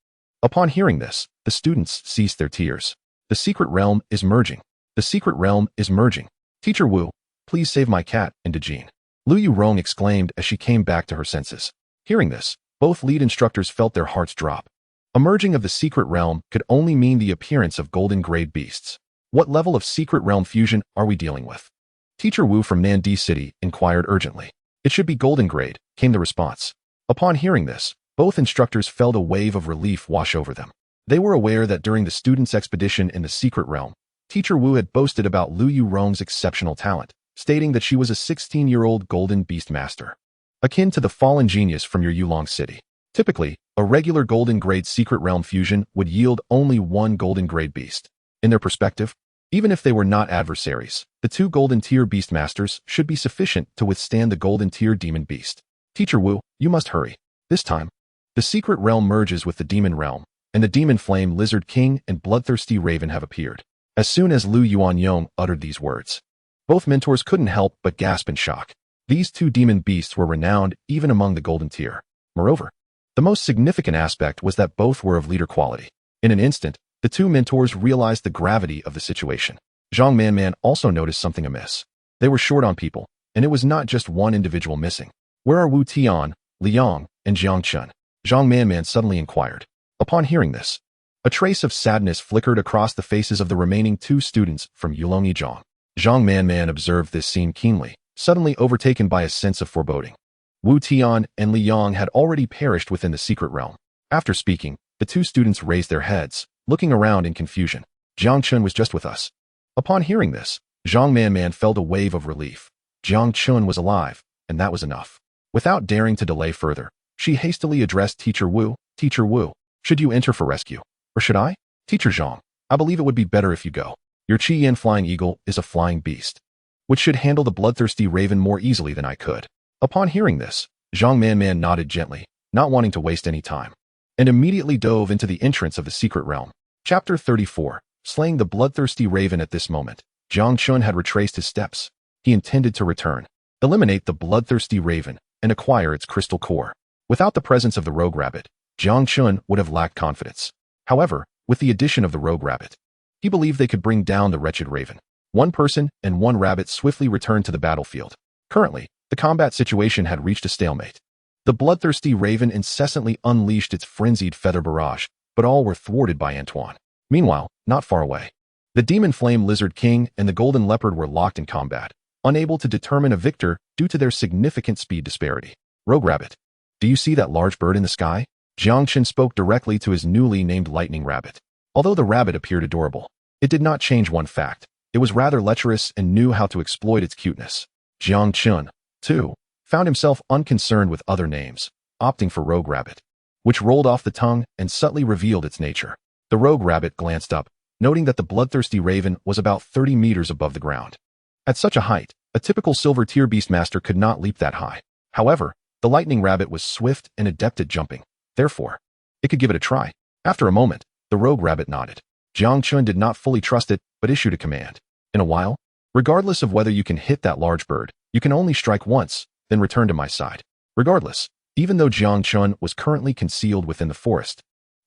Upon hearing this, the students ceased their tears. "The secret realm is merging. The secret realm is merging. Teacher Wu, please save my cat and Dejin." Lu Yurong exclaimed as she came back to her senses. Hearing this, both lead instructors felt their hearts drop. A merging of the secret realm could only mean the appearance of golden-grade beasts. What level of secret realm fusion are we dealing with? Teacher Wu from Nandi City inquired urgently. "It should be golden-grade," came the response. Upon hearing this, both instructors felt a wave of relief wash over them. They were aware that during the students' expedition in the secret realm, Teacher Wu had boasted about Lu Yurong's exceptional talent, stating that she was a 16-year-old golden beast master, akin to the fallen genius from your Yulong City. Typically, a regular golden-grade secret realm fusion would yield only one golden-grade beast. In their perspective, even if they were not adversaries, the two golden-tier beast masters should be sufficient to withstand the golden-tier demon beast. "Teacher Wu, you must hurry. This time, the secret realm merges with the demon realm, and the demon flame lizard king and bloodthirsty raven have appeared." As soon as Lu Yuanyong uttered these words, both mentors couldn't help but gasp in shock. These two demon beasts were renowned even among the golden tier. Moreover, the most significant aspect was that both were of leader quality. In an instant, the two mentors realized the gravity of the situation. Zhang Manman also noticed something amiss. They were short on people, and it was not just one individual missing. "Where are Wu Tian, Liang, and Jiang Chen?" Zhang Manman suddenly inquired. Upon hearing this, a trace of sadness flickered across the faces of the remaining two students from Yulong Zhang. Zhang Manman observed this scene keenly, suddenly overtaken by a sense of foreboding. Wu Tian and Liang had already perished within the secret realm. After speaking, the two students raised their heads, looking around in confusion. "Jiang Chun was just with us." Upon hearing this, Zhang Manman felt a wave of relief. Jiang Chun was alive, and that was enough. Without daring to delay further, she hastily addressed Teacher Wu. "Teacher Wu, should you enter for rescue? Or should I?" "Teacher Zhang, I believe it would be better if you go. Your Qi-Yin flying eagle is a flying beast, which should handle the bloodthirsty raven more easily than I could." Upon hearing this, Zhang Man nodded gently, not wanting to waste any time, and immediately dove into the entrance of the secret realm. Chapter 34. Slaying the bloodthirsty raven. At this moment, Jang Chun had retraced his steps. He intended to return, eliminate the bloodthirsty raven, and acquire its crystal core. Without the presence of the rogue rabbit, Jiang Chun would have lacked confidence. However, with the addition of the rogue rabbit, he believed they could bring down the wretched raven. One person and one rabbit swiftly returned to the battlefield. Currently, the combat situation had reached a stalemate. The bloodthirsty raven incessantly unleashed its frenzied feather barrage, but all were thwarted by Antoine. Meanwhile, not far away, the demon flame lizard king and the golden leopard were locked in combat, unable to determine a victor due to their significant speed disparity. Rogue rabbit, do you see that large bird in the sky? Jiang Chen spoke directly to his newly named lightning rabbit. Although the rabbit appeared adorable, it did not change one fact. It was rather lecherous and knew how to exploit its cuteness. Jiang Chun, too, found himself unconcerned with other names, opting for rogue rabbit, which rolled off the tongue and subtly revealed its nature. The rogue rabbit glanced up, noting that the bloodthirsty raven was about 30 meters above the ground. At such a height, a typical silver tier beastmaster could not leap that high. However, the lightning rabbit was swift and adept at jumping. Therefore, it could give it a try. After a moment, the rogue rabbit nodded. Jiang Chun did not fully trust it, but issued a command. In a while, regardless of whether you can hit that large bird, you can only strike once, then return to my side. Regardless, even though Jiang Chun was currently concealed within the forest,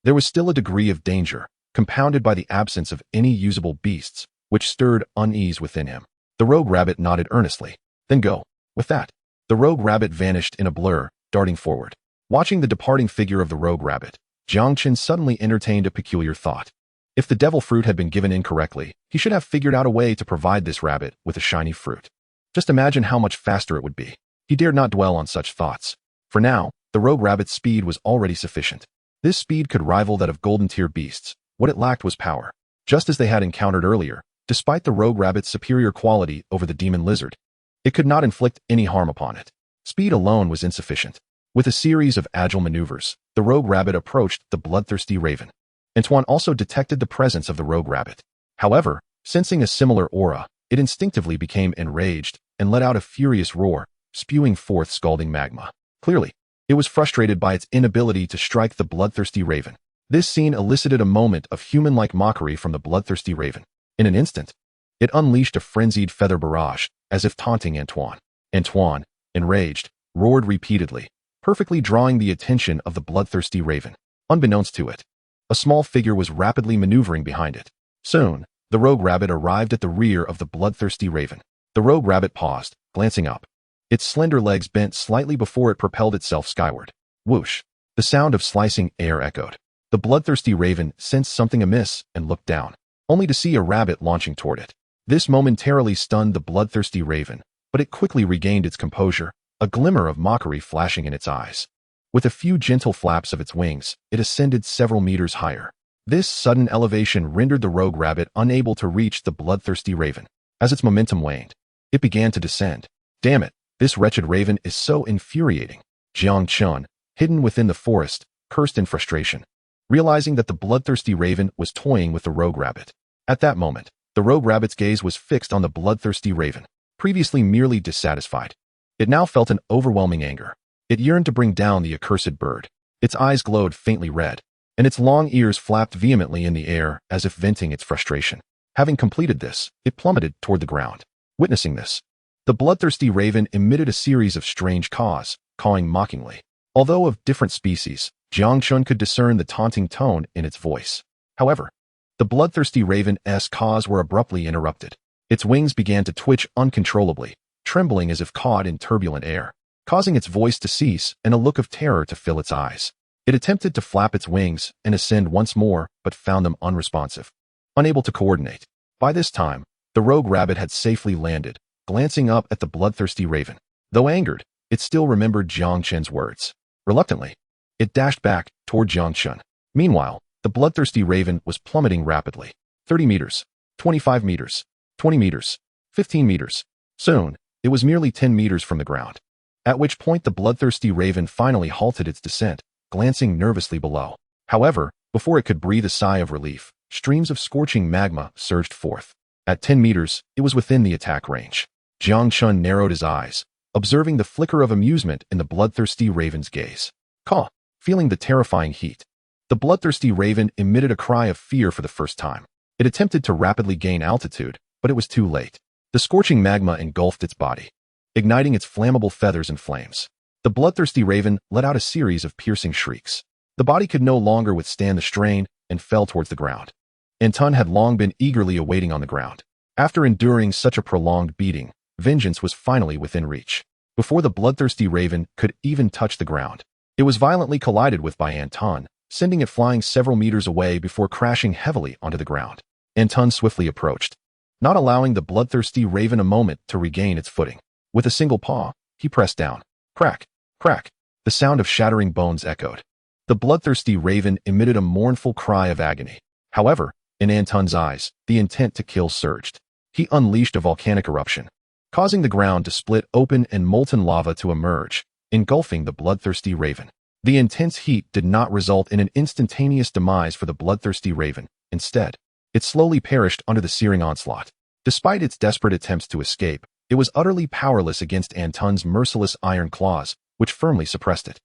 there was still a degree of danger, compounded by the absence of any usable beasts, which stirred unease within him. The rogue rabbit nodded earnestly. Then go. With that, the rogue rabbit vanished in a blur, darting forward. Watching the departing figure of the rogue rabbit, Jiang Chen suddenly entertained a peculiar thought. If the devil fruit had been given incorrectly, he should have figured out a way to provide this rabbit with a shiny fruit. Just imagine how much faster it would be. He dared not dwell on such thoughts. For now, the rogue rabbit's speed was already sufficient. This speed could rival that of golden tier beasts. What it lacked was power. Just as they had encountered earlier, despite the rogue rabbit's superior quality over the demon lizard, it could not inflict any harm upon it. Speed alone was insufficient. With a series of agile maneuvers, the rogue rabbit approached the bloodthirsty raven. Antoine also detected the presence of the rogue rabbit. However, sensing a similar aura, it instinctively became enraged and let out a furious roar, spewing forth scalding magma. Clearly, it was frustrated by its inability to strike the bloodthirsty raven. This scene elicited a moment of human-like mockery from the bloodthirsty raven. In an instant, it unleashed a frenzied feather barrage, as if taunting Antoine. Antoine, enraged, roared repeatedly, perfectly drawing the attention of the bloodthirsty raven. Unbeknownst to it, a small figure was rapidly maneuvering behind it. Soon, the rogue rabbit arrived at the rear of the bloodthirsty raven. The rogue rabbit paused, glancing up. Its slender legs bent slightly before it propelled itself skyward. Whoosh! The sound of slicing air echoed. The bloodthirsty raven sensed something amiss and looked down, only to see a rabbit launching toward it. This momentarily stunned the bloodthirsty raven, but it quickly regained its composure, a glimmer of mockery flashing in its eyes. With a few gentle flaps of its wings, it ascended several meters higher. This sudden elevation rendered the rogue rabbit unable to reach the bloodthirsty raven. As its momentum waned, it began to descend. Damn it, this wretched raven is so infuriating. Jiang Chun, hidden within the forest, cursed in frustration, realizing that the bloodthirsty raven was toying with the rogue rabbit. At that moment, the rogue rabbit's gaze was fixed on the bloodthirsty raven, previously merely dissatisfied. It now felt an overwhelming anger. It yearned to bring down the accursed bird. Its eyes glowed faintly red, and its long ears flapped vehemently in the air as if venting its frustration. Having completed this, it plummeted toward the ground. Witnessing this, the bloodthirsty raven emitted a series of strange caws, cawing mockingly. Although of different species, Jiang Chun could discern the taunting tone in its voice. However, the bloodthirsty raven's caws were abruptly interrupted. Its wings began to twitch uncontrollably, trembling as if caught in turbulent air, causing its voice to cease and a look of terror to fill its eyes. It attempted to flap its wings and ascend once more, but found them unresponsive. Unable to coordinate. By this time, the rogue rabbit had safely landed, glancing up at the bloodthirsty raven. Though angered, it still remembered Jiang Chen's words. Reluctantly, it dashed back toward Jiang Chen. Meanwhile, the bloodthirsty raven was plummeting rapidly. 30 meters, 25 meters, 20 meters, 15 meters. Soon, it was merely 10 meters from the ground. At which point the bloodthirsty raven finally halted its descent, glancing nervously below. However, before it could breathe a sigh of relief, streams of scorching magma surged forth. At 10 meters, it was within the attack range. Jiang Chun narrowed his eyes, observing the flicker of amusement in the bloodthirsty raven's gaze. Caw, feeling the terrifying heat. The bloodthirsty raven emitted a cry of fear for the first time. It attempted to rapidly gain altitude, but it was too late. The scorching magma engulfed its body, igniting its flammable feathers and flames. The bloodthirsty raven let out a series of piercing shrieks. The body could no longer withstand the strain and fell towards the ground. Anton had long been eagerly awaiting on the ground. After enduring such a prolonged beating, vengeance was finally within reach. Before the bloodthirsty raven could even touch the ground, it was violently collided with by Anton, sending it flying several meters away before crashing heavily onto the ground. Anton swiftly approached, not allowing the bloodthirsty raven a moment to regain its footing. With a single paw, he pressed down. Crack, crack. The sound of shattering bones echoed. The bloodthirsty raven emitted a mournful cry of agony. However, in Anton's eyes, the intent to kill surged. He unleashed a volcanic eruption, causing the ground to split open and molten lava to emerge, engulfing the bloodthirsty raven. The intense heat did not result in an instantaneous demise for the bloodthirsty raven. Instead, it slowly perished under the searing onslaught. Despite its desperate attempts to escape, it was utterly powerless against Anton's merciless iron claws, which firmly suppressed it.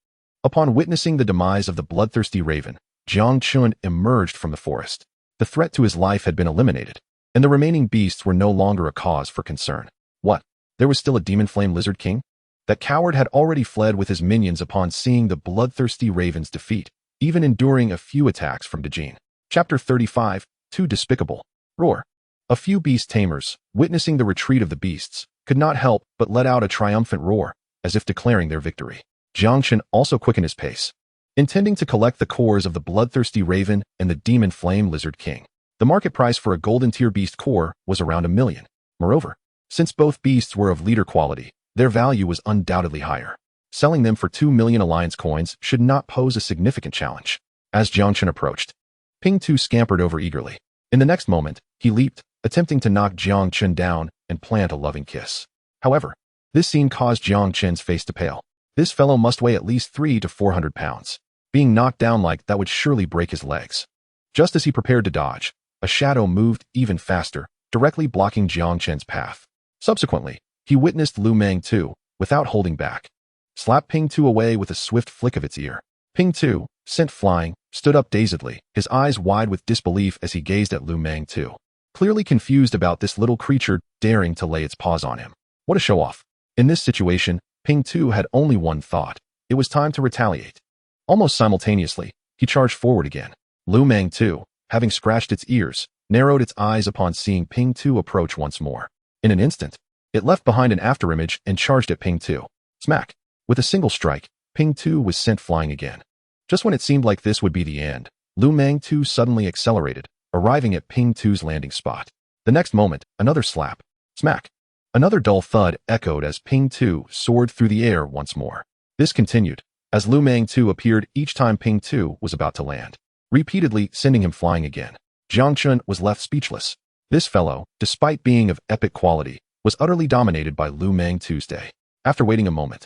Upon witnessing the demise of the bloodthirsty raven, Jang Chun emerged from the forest. The threat to his life had been eliminated, and the remaining beasts were no longer a cause for concern. What? There was still a demon flame lizard king? That coward had already fled with his minions upon seeing the bloodthirsty raven's defeat, even enduring a few attacks from Dejin. Chapter 35, Too Despicable. Roar. A few beast tamers, witnessing the retreat of the beasts, could not help but let out a triumphant roar, as if declaring their victory. Jiang Chen also quickened his pace, intending to collect the cores of the bloodthirsty raven and the demon flame lizard king. The market price for a golden tier beast core was around 1 million. Moreover, since both beasts were of leader quality, their value was undoubtedly higher. Selling them for 2 million alliance coins should not pose a significant challenge. As Jiang Chen approached, Ping Tu scampered over eagerly. In the next moment, he leaped, attempting to knock Jiang Chen down and plant a loving kiss. However, this scene caused Jiang Chen's face to pale. This fellow must weigh at least 300 to 400 pounds. Being knocked down like that would surely break his legs. Just as he prepared to dodge, a shadow moved even faster, directly blocking Jiang Chen's path. Subsequently, he witnessed Lu Meng Tu, without holding back, slap Ping Tu away with a swift flick of its ear. Ping Tu, sent flying, stood up dazedly, his eyes wide with disbelief as he gazed at Lu Meng Tu, clearly confused about this little creature daring to lay its paws on him. What a show-off. In this situation, Ping Tu had only one thought. It was time to retaliate. Almost simultaneously, he charged forward again. Lu Meng Tu, having scratched its ears, narrowed its eyes upon seeing Ping Tu approach once more. In an instant, it left behind an afterimage and charged at Ping Tu. Smack! With a single strike, Ping Tu was sent flying again. Just when it seemed like this would be the end, Lu Meng Tu suddenly accelerated, arriving at Ping Tu's landing spot. The next moment, another slap. Smack! Another dull thud echoed as Ping Tu soared through the air once more. This continued, as Lu Meng Tu appeared each time Ping Tu was about to land, repeatedly sending him flying again. Jiang Chun was left speechless. This fellow, despite being of epic quality, was utterly dominated by Lu Meng Tu's day. After waiting a moment,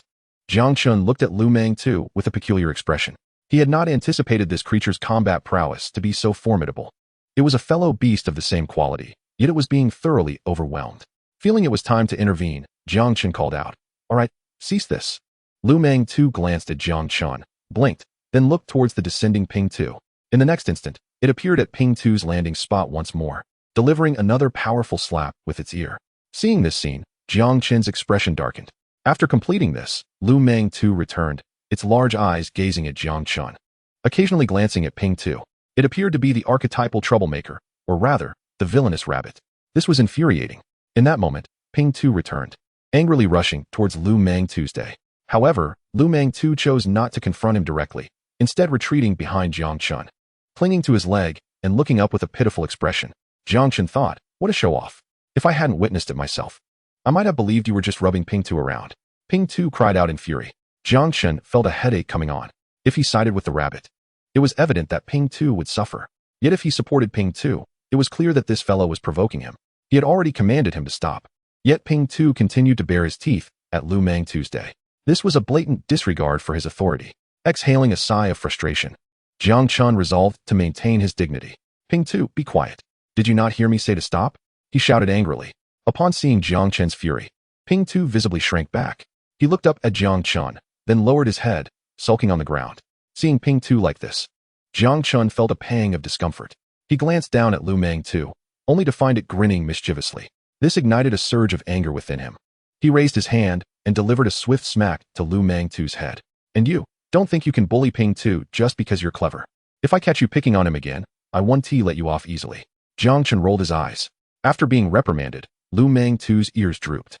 Jiang Chun looked at Lu Meng Tu with a peculiar expression. He had not anticipated this creature's combat prowess to be so formidable. It was a fellow beast of the same quality, yet it was being thoroughly overwhelmed. Feeling it was time to intervene, Jiang Chen called out, "All right, cease this." Lu Meng Tu glanced at Jiang Chun, blinked, then looked towards the descending Ping Tu. In the next instant, it appeared at Ping Tu's landing spot once more, delivering another powerful slap with its ear. Seeing this scene, Jiang Chen's expression darkened. After completing this, Lu Meng Tu returned, its large eyes gazing at Jiang Chun, occasionally glancing at Ping Tu. It appeared to be the archetypal troublemaker, or rather, the villainous rabbit. This was infuriating. In that moment, Ping Tu returned, angrily rushing towards Lu Meng Tu's day. However, Lu Meng Tu chose not to confront him directly, instead retreating behind Jiang Chun. Clinging to his leg and looking up with a pitiful expression, Jiang Chun thought, "What a show-off. If I hadn't witnessed it myself, I might have believed you were just rubbing Ping Tu around." Ping Tu cried out in fury. Jiang Chen felt a headache coming on. If he sided with the rabbit, it was evident that Ping Tu would suffer. Yet if he supported Ping Tu, it was clear that this fellow was provoking him. He had already commanded him to stop. Yet Ping Tu continued to bare his teeth at Lu Meng Tu's day. This was a blatant disregard for his authority. Exhaling a sigh of frustration, Jiang Chun resolved to maintain his dignity. "Ping Tu, be quiet. Did you not hear me say to stop?" he shouted angrily. Upon seeing Jiang Chen's fury, Ping Tu visibly shrank back. He looked up at Jiang Chen, then lowered his head, sulking on the ground. Seeing Ping Tu like this, Jiang Chen felt a pang of discomfort. He glanced down at Lu Meng Tu, only to find it grinning mischievously. This ignited a surge of anger within him. He raised his hand and delivered a swift smack to Lu Meng Tu's head. And you, don't think you can bully Ping Tu just because you're clever. If I catch you picking on him again, I won't let you off easily. Jiang Chen rolled his eyes. After being reprimanded, Lu Meng Tu's ears drooped,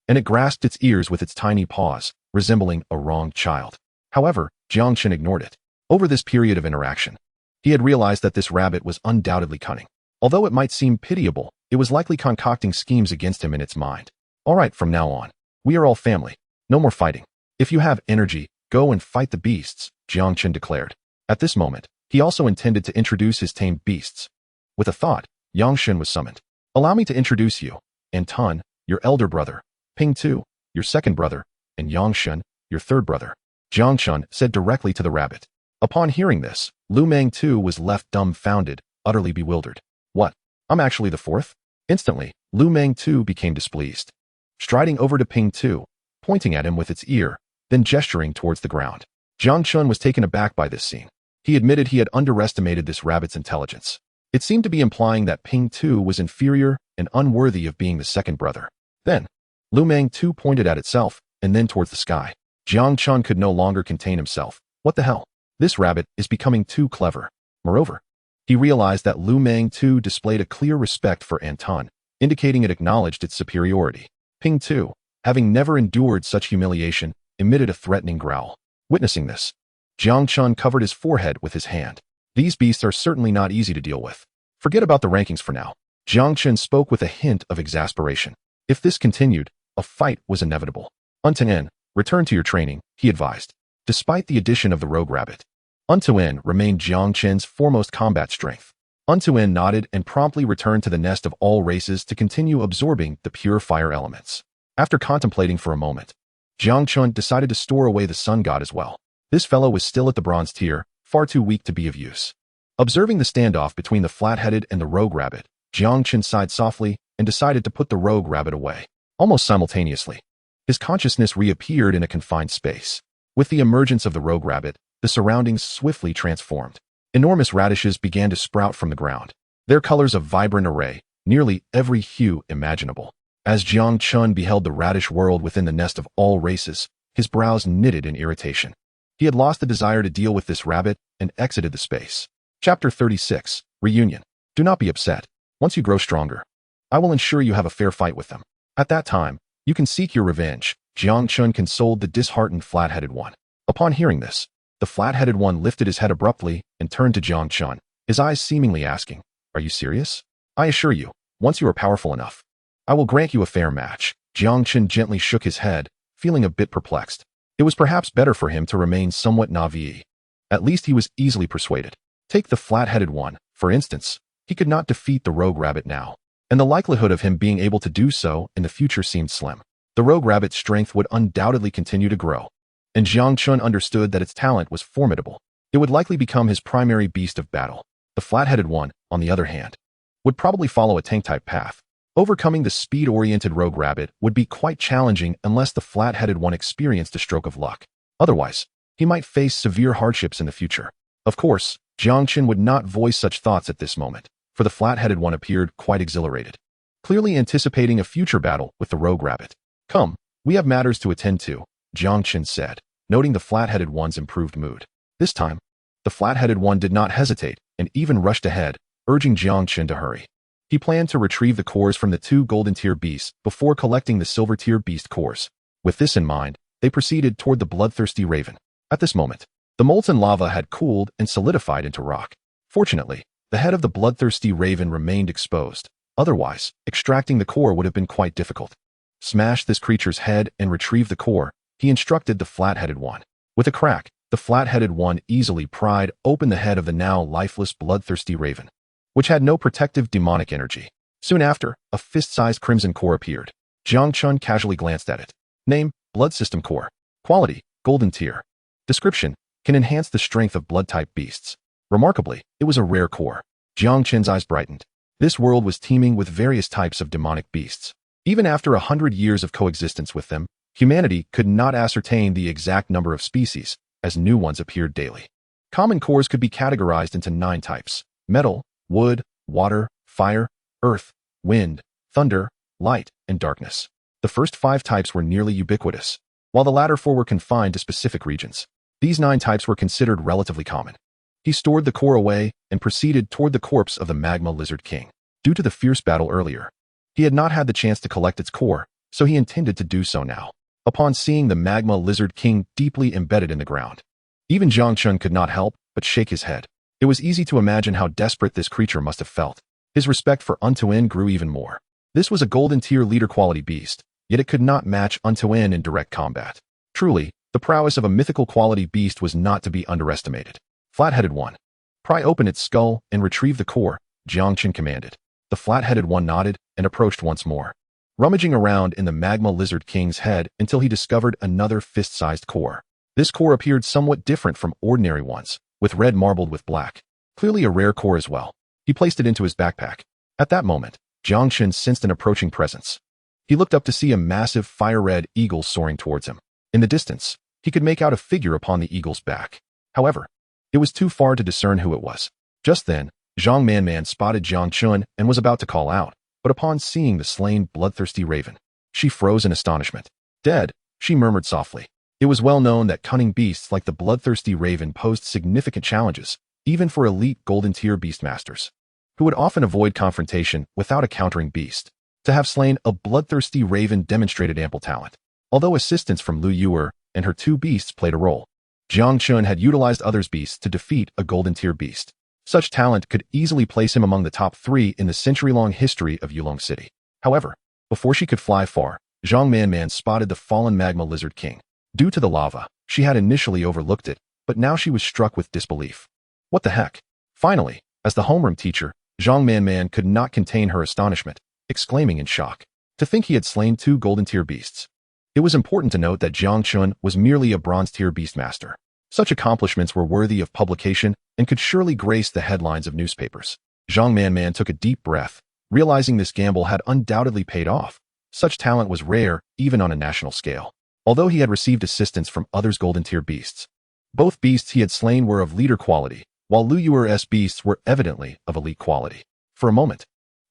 and it grasped its ears with its tiny paws, resembling a wronged child. However, Jiang Chen ignored it. Over this period of interaction, he had realized that this rabbit was undoubtedly cunning. Although it might seem pitiable, it was likely concocting schemes against him in its mind. All right, from now on, we are all family. No more fighting. If you have energy, go and fight the beasts, Jiang Chen declared. At this moment, he also intended to introduce his tamed beasts. With a thought, Yang Shen was summoned. Allow me to introduce you, Anton, your elder brother, Ping Tu, your second brother, and Yang Shen, your third brother, Jiang Chun said directly to the rabbit. Upon hearing this, Lu Meng Tu was left dumbfounded, utterly bewildered. What? I'm actually the fourth? Instantly, Lu Meng Tu became displeased. Striding over to Ping Tu, pointing at him with its ear, then gesturing towards the ground. Jiang Chun was taken aback by this scene. He admitted he had underestimated this rabbit's intelligence. It seemed to be implying that Ping Tu was inferior and unworthy of being the second brother. Then, Lu Meng Tu pointed at itself, and then towards the sky. Jiang Chun could no longer contain himself. What the hell? This rabbit is becoming too clever. Moreover, he realized that Lu Meng Tu displayed a clear respect for Anton, indicating it acknowledged its superiority. Ping Tu, having never endured such humiliation, emitted a threatening growl. Witnessing this, Jiang Chun covered his forehead with his hand. These beasts are certainly not easy to deal with. Forget about the rankings for now. Jiang Chen spoke with a hint of exasperation. If this continued, a fight was inevitable. Untuan, return to your training, he advised. Despite the addition of the rogue rabbit, Untuan remained Jiang Chen's foremost combat strength. Untuan nodded and promptly returned to the nest of all races to continue absorbing the pure fire elements. After contemplating for a moment, Jiang Chun decided to store away the sun god as well. This fellow was still at the bronze tier, far too weak to be of use. Observing the standoff between the flat-headed and the rogue rabbit, Jiang Chen sighed softly and decided to put the rogue rabbit away. Almost simultaneously, his consciousness reappeared in a confined space. With the emergence of the rogue rabbit, the surroundings swiftly transformed. Enormous radishes began to sprout from the ground, their colors a vibrant array, nearly every hue imaginable. As Jiang Chun beheld the radish world within the nest of all races, his brows knitted in irritation. He had lost the desire to deal with this rabbit and exited the space. Chapter 36, Reunion. Do not be upset. Once you grow stronger, I will ensure you have a fair fight with them. At that time, you can seek your revenge, Jiang Chun consoled the disheartened flat-headed one. Upon hearing this, the flat-headed one lifted his head abruptly and turned to Jiang Chun, his eyes seemingly asking, "Are you serious? I assure you, once you are powerful enough, I will grant you a fair match." Jiang Chun gently shook his head, feeling a bit perplexed. It was perhaps better for him to remain somewhat naive. At least he was easily persuaded. Take the flat-headed one, for instance. He could not defeat the rogue rabbit now, and the likelihood of him being able to do so in the future seemed slim. The rogue rabbit's strength would undoubtedly continue to grow, and Jiang Chun understood that its talent was formidable. It would likely become his primary beast of battle. The flat-headed one, on the other hand, would probably follow a tank-type path. Overcoming the speed-oriented rogue rabbit would be quite challenging unless the flat-headed one experienced a stroke of luck. Otherwise, he might face severe hardships in the future. Of course, Jiang Chen would not voice such thoughts at this moment, for the flat-headed one appeared quite exhilarated, clearly anticipating a future battle with the rogue rabbit. Come, we have matters to attend to, Jiang Chen said, noting the flat-headed one's improved mood. This time, the flat-headed one did not hesitate and even rushed ahead, urging Jiang Chen to hurry. He planned to retrieve the cores from the 2 golden-tier beasts before collecting the silver-tier beast cores. With this in mind, they proceeded toward the bloodthirsty raven. At this moment, the molten lava had cooled and solidified into rock. Fortunately, the head of the bloodthirsty raven remained exposed. Otherwise, extracting the core would have been quite difficult. Smash this creature's head and retrieve the core, he instructed the flat-headed one. With a crack, the flat-headed one easily pried open the head of the now lifeless bloodthirsty raven, which had no protective demonic energy. Soon after, a fist-sized crimson core appeared. Jiang Chun casually glanced at it. Name, Blood System Core. Quality, Golden Tier. Description, can enhance the strength of blood-type beasts. Remarkably, it was a rare core. Jiang Chen's eyes brightened. This world was teeming with various types of demonic beasts. Even after 100 years of coexistence with them, Humanity could not ascertain the exact number of species, as new ones appeared daily. Common cores could be categorized into 9 types: metal, wood, water, fire, earth, wind, thunder, light, and darkness. The first 5 types were nearly ubiquitous, while the latter 4 were confined to specific regions. These 9 types were considered relatively common. He stored the core away and proceeded toward the corpse of the Magma Lizard King. Due to the fierce battle earlier, he had not had the chance to collect its core, so he intended to do so now. Upon seeing the Magma Lizard King deeply embedded in the ground, even Jang Chun could not help but shake his head. It was easy to imagine how desperate this creature must have felt. His respect for Untuin grew even more. This was a golden tier leader quality beast, yet it could not match Untuin in direct combat. Truly, the prowess of a mythical quality beast was not to be underestimated. Flat-headed one. Pry open its skull and retrieve the core, Jiang Chen commanded. The flat-headed one nodded and approached once more, rummaging around in the Magma Lizard King's head until he discovered another fist-sized core. This core appeared somewhat different from ordinary ones, with red marbled with black. Clearly a rare core as well. He placed it into his backpack. At that moment, Jiang Chen sensed an approaching presence. He looked up to see a massive fire-red eagle soaring towards him. In the distance, he could make out a figure upon the eagle's back. However, it was too far to discern who it was. Just then, Zhang Man spotted Jang Chun and was about to call out, but upon seeing the slain bloodthirsty raven, she froze in astonishment. Dead, she murmured softly. It was well known that cunning beasts like the bloodthirsty raven posed significant challenges, even for elite golden tier beastmasters, who would often avoid confrontation without a countering beast. To have slain a bloodthirsty raven demonstrated ample talent. Although assistance from Lu Yuer and her 2 beasts played a role, Jiang Chun had utilized others' beasts to defeat a golden tier beast. Such talent could easily place him among the top 3 in the century-long history of Yulong City. However, before she could fly far, Zhang Man spotted the fallen Magma Lizard King. Due to the lava, she had initially overlooked it, but now she was struck with disbelief. What the heck? Finally, as the homeroom teacher, Zhang Man could not contain her astonishment, exclaiming in shock. To think he had slain 2 golden tier beasts. It was important to note that Jiang Chun was merely a bronze tier beastmaster. Such accomplishments were worthy of publication and could surely grace the headlines of newspapers. Zhang Man took a deep breath, realizing this gamble had undoubtedly paid off. Such talent was rare, even on a national scale. Although he had received assistance from others' golden tier beasts, both beasts he had slain were of leader quality, while Lu Yuer's beasts were evidently of elite quality. For a moment,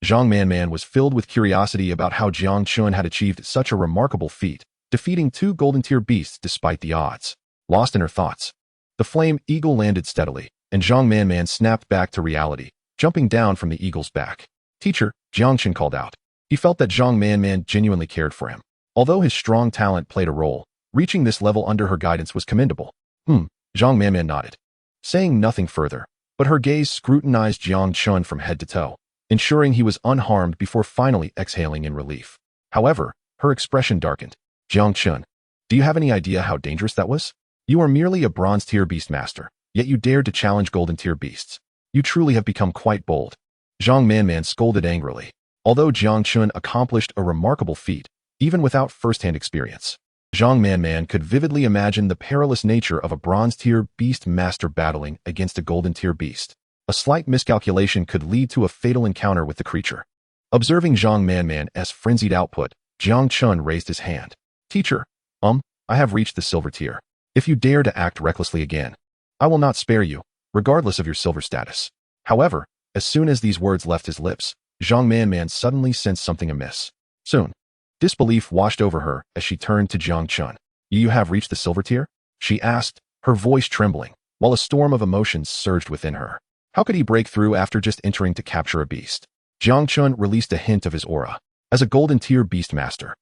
Zhang Man was filled with curiosity about how Jiang Chun had achieved such a remarkable feat, defeating 2 golden tier beasts despite the odds. Lost in her thoughts, the flame eagle landed steadily, and Zhang Man snapped back to reality, jumping down from the eagle's back. Teacher, Jiang Chen called out. He felt that Zhang Man genuinely cared for him. Although his strong talent played a role, reaching this level under her guidance was commendable. Zhang Man nodded, saying nothing further, but her gaze scrutinized Jiang Chun from head to toe, ensuring he was unharmed before finally exhaling in relief. However, her expression darkened. Jiang Chun, do you have any idea how dangerous that was? You are merely a bronze tier beastmaster, yet you dared to challenge golden tier beasts. You truly have become quite bold. Zhang Man scolded angrily. Although Jiang Chun accomplished a remarkable feat, even without first-hand experience, Zhang Man could vividly imagine the perilous nature of a bronze-tier beast master battling against a golden-tier beast. A slight miscalculation could lead to a fatal encounter with the creature. Observing Zhang Man's frenzied output, Jiang Chun raised his hand. Teacher, I have reached the silver tier. If you dare to act recklessly again, I will not spare you, regardless of your silver status. However, as soon as these words left his lips, Zhang Man suddenly sensed something amiss. Soon, disbelief washed over her as she turned to Jiang Chun. You have reached the silver tier? She asked, her voice trembling, while a storm of emotions surged within her. How could he break through after just entering to capture a beast? Jiang Chun released a hint of his aura. As a golden tier beast master,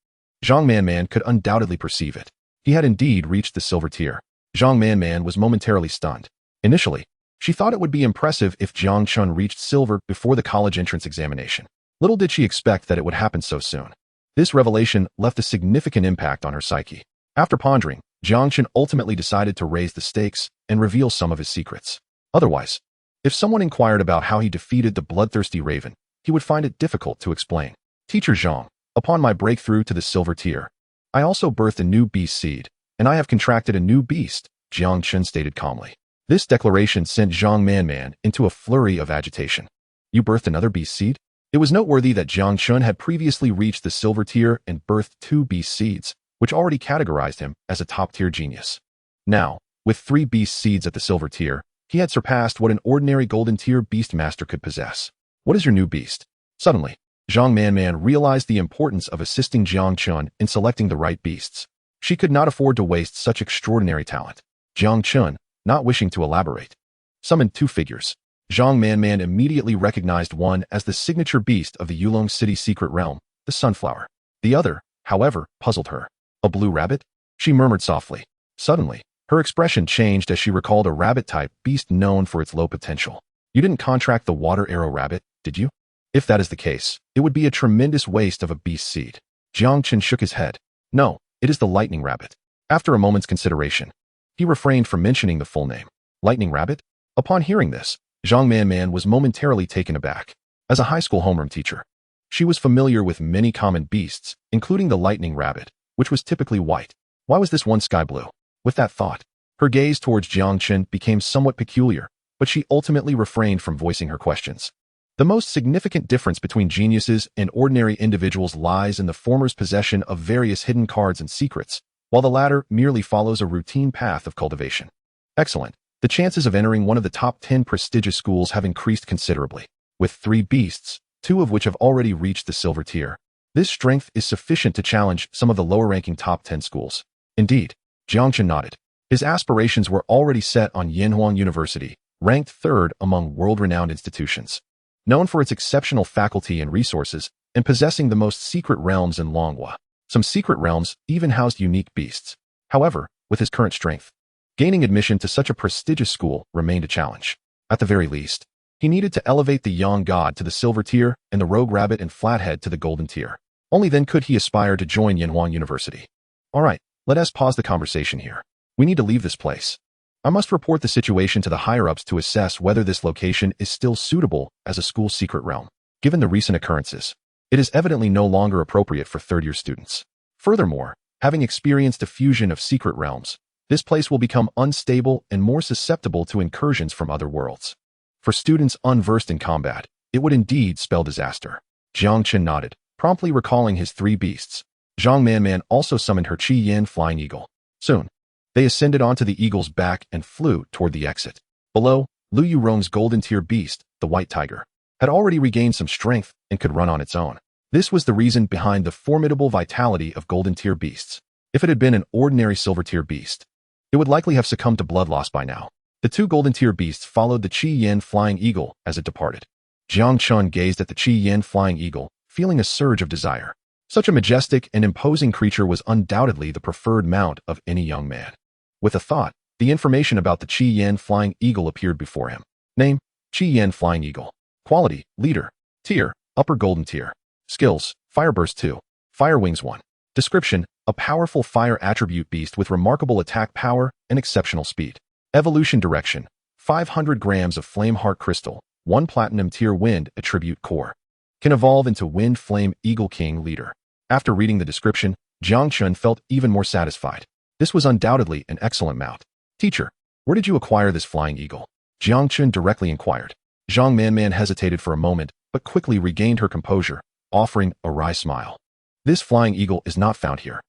Zhang Man could undoubtedly perceive it. He had indeed reached the silver tier. Zhang Man was momentarily stunned. Initially, she thought it would be impressive if Jiang Chun reached silver before the college entrance examination. Little did she expect that it would happen so soon. This revelation left a significant impact on her psyche. After pondering, Jiang Chen ultimately decided to raise the stakes and reveal some of his secrets. Otherwise, if someone inquired about how he defeated the bloodthirsty raven, he would find it difficult to explain. Teacher Zhang, upon my breakthrough to the silver tier, I also birthed a new beast seed, and I have contracted a new beast, Jiang Chen stated calmly. This declaration sent Zhang Man into a flurry of agitation. You birthed another beast seed? It was noteworthy that Jiang Chun had previously reached the silver tier and birthed 2 beast seeds, which already categorized him as a top-tier genius. Now, with 3 beast seeds at the silver tier, he had surpassed what an ordinary golden tier beast master could possess. What is your new beast? Suddenly, Zhang Man realized the importance of assisting Jiang Chun in selecting the right beasts. She could not afford to waste such extraordinary talent. Jiang Chun, not wishing to elaborate, summoned 2 figures. Zhang Man immediately recognized one as the signature beast of the Yulong City secret realm, the sunflower. The other, however, puzzled her. A blue rabbit? She murmured softly. Suddenly, her expression changed as she recalled a rabbit-type beast known for its low potential. You didn't contract the water arrow rabbit, did you? If that is the case, it would be a tremendous waste of a beast seed. Jiang Chen shook his head. No, it is the lightning rabbit. After a moment's consideration, he refrained from mentioning the full name. Lightning rabbit? Upon hearing this, Zhang Man was momentarily taken aback. As a high school homeroom teacher, she was familiar with many common beasts, including the lightning rabbit, which was typically white. Why was this one sky blue? With that thought, her gaze towards Jiang Chen became somewhat peculiar, but she ultimately refrained from voicing her questions. The most significant difference between geniuses and ordinary individuals lies in the former's possession of various hidden cards and secrets, while the latter merely follows a routine path of cultivation. Excellent. The chances of entering one of the top 10 prestigious schools have increased considerably. With 3 beasts, 2 of which have already reached the silver tier, this strength is sufficient to challenge some of the lower-ranking top 10 schools. Indeed, Jiang Chen nodded. His aspirations were already set on Yanhuang University, ranked 3rd among world-renowned institutions. Known for its exceptional faculty and resources, and possessing the most secret realms in Longhua. Some secret realms even housed unique beasts. However, with his current strength, gaining admission to such a prestigious school remained a challenge. At the very least, he needed to elevate the Yang God to the silver tier and the rogue rabbit and Flathead to the golden tier. Only then could he aspire to join Yanhuang University. Alright, let us pause the conversation here. We need to leave this place. I must report the situation to the higher-ups to assess whether this location is still suitable as a school secret realm. Given the recent occurrences, it is evidently no longer appropriate for third-year students. Furthermore, having experienced a fusion of secret realms, this place will become unstable and more susceptible to incursions from other worlds. For students unversed in combat, it would indeed spell disaster. Jiang Chen nodded, promptly recalling his 3 beasts. Zhang Man also summoned her Qi Yin flying eagle. Soon, they ascended onto the eagle's back and flew toward the exit. Below, Lu Yurong's golden tier beast, the white tiger, had already regained some strength and could run on its own. This was the reason behind the formidable vitality of golden tier beasts. If it had been an ordinary silver tier beast, it would likely have succumbed to blood loss by now. The 2 golden tier beasts followed the Qi Yin flying eagle as it departed. Jiang Chun gazed at the Qi Yin flying eagle, feeling a surge of desire. Such a majestic and imposing creature was undoubtedly the preferred mount of any young man. With a thought, the information about the Qi Yin flying eagle appeared before him. Name, Qi Yin flying eagle. Quality, leader. Tier, upper golden tier. Skills, Fire Burst 2. Fire Wings 1. Description, a powerful fire attribute beast with remarkable attack power and exceptional speed. Evolution direction, 500 grams of Flame Heart Crystal, 1 Platinum Tier Wind Attribute Core. Can evolve into Wind Flame Eagle King Leader. After reading the description, Jiang Chun felt even more satisfied. This was undoubtedly an excellent mount. Teacher, where did you acquire this flying eagle? Jiang Chun directly inquired. Zhang Man hesitated for a moment, but quickly regained her composure, offering a wry smile. This flying eagle is not found here.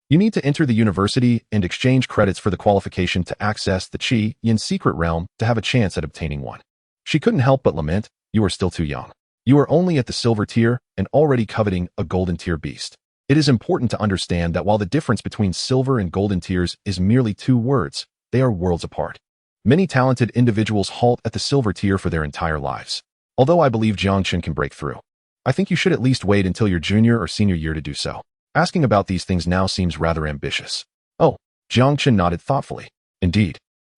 You need to enter the university and exchange credits for the qualification to access the Qi Yin secret realm to have a chance at obtaining one. She couldn't help but lament, you are still too young. You are only at the silver tier and already coveting a golden tier beast. It is important to understand that while the difference between silver and golden tiers is merely 2 words, they are worlds apart. Many talented individuals halt at the silver tier for their entire lives. Although I believe Jiang Chen can break through, I think you should at least wait until your junior or senior year to do so. Asking about these things now seems rather ambitious. Oh, Jiang Chen nodded thoughtfully. Indeed.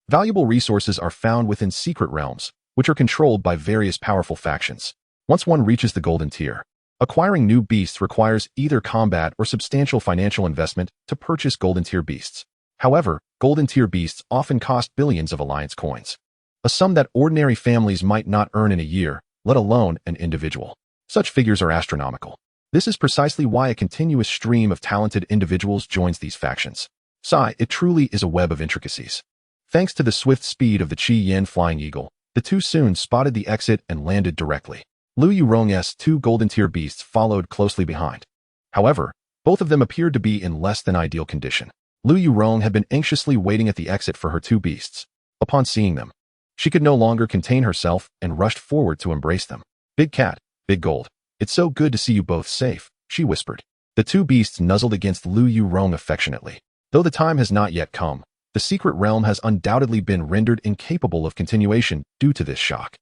Valuable resources are found within secret realms, which are controlled by various powerful factions. Once one reaches the golden tier, acquiring new beasts requires either combat or substantial financial investment to purchase golden tier beasts. However, golden tier beasts often cost billions of alliance coins. A sum that ordinary families might not earn in a year, let alone an individual. Such figures are astronomical. This is precisely why a continuous stream of talented individuals joins these factions. Sigh, it truly is a web of intricacies. Thanks to the swift speed of the Qi Yin flying eagle, the 2 soon spotted the exit and landed directly. Lu Yurong's 2 golden tier beasts followed closely behind. However, Both of them appeared to be in less than ideal condition. Lu Yurong had been anxiously waiting at the exit for her two beasts. Upon seeing them, she could no longer contain herself and rushed forward to embrace them. "Big Cat, Big Gold, it's so good to see you both safe," she whispered. The two beasts nuzzled against Lu Yurong affectionately. Though the time has not yet come, the secret realm has undoubtedly been rendered incapable of continuation due to this shock.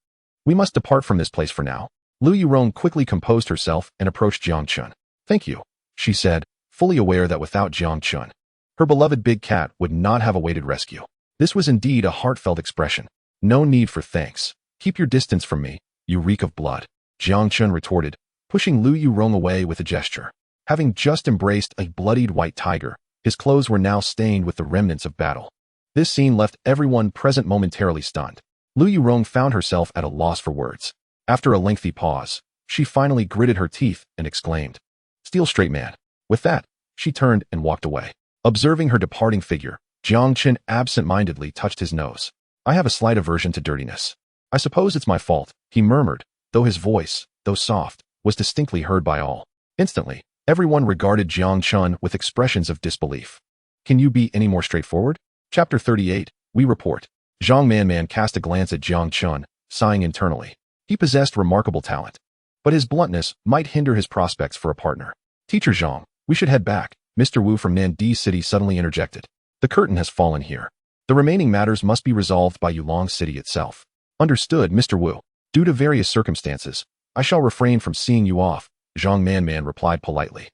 "We must depart from this place for now." Lu Yurong quickly composed herself and approached Jiang Chun. "Thank you," she said, fully aware that without Jiang Chun, her beloved Big Cat would not have awaited rescue. This was indeed a heartfelt expression. "No need for thanks. Keep your distance from me, you reek of blood," Jiang Chun retorted, pushing Lu Yurong away with a gesture. Having just embraced a bloodied white tiger, his clothes were now stained with the remnants of battle. This scene left everyone present momentarily stunned. Lu Yurong found herself at a loss for words. After a lengthy pause, she finally gritted her teeth and exclaimed, "Steel straight man." With that, she turned and walked away. Observing her departing figure, Jiang Chen absent-mindedly touched his nose. "I have a slight aversion to dirtiness. I suppose it's my fault," he murmured, though his voice, though soft, was distinctly heard by all. Instantly, everyone regarded Jiang Chun with expressions of disbelief. "Can you be any more straightforward?" Chapter 38, We Report. Zhang Man cast a glance at Jiang Chun, sighing internally. He possessed remarkable talent, but his bluntness might hinder his prospects for a partner. "Teacher Zhang, we should head back," Mr. Wu from Nandi City suddenly interjected. "The curtain has fallen here. The remaining matters must be resolved by Yulong City itself." "Understood, Mr. Wu. Due to various circumstances, I shall refrain from seeing you off," Zhang Man replied politely.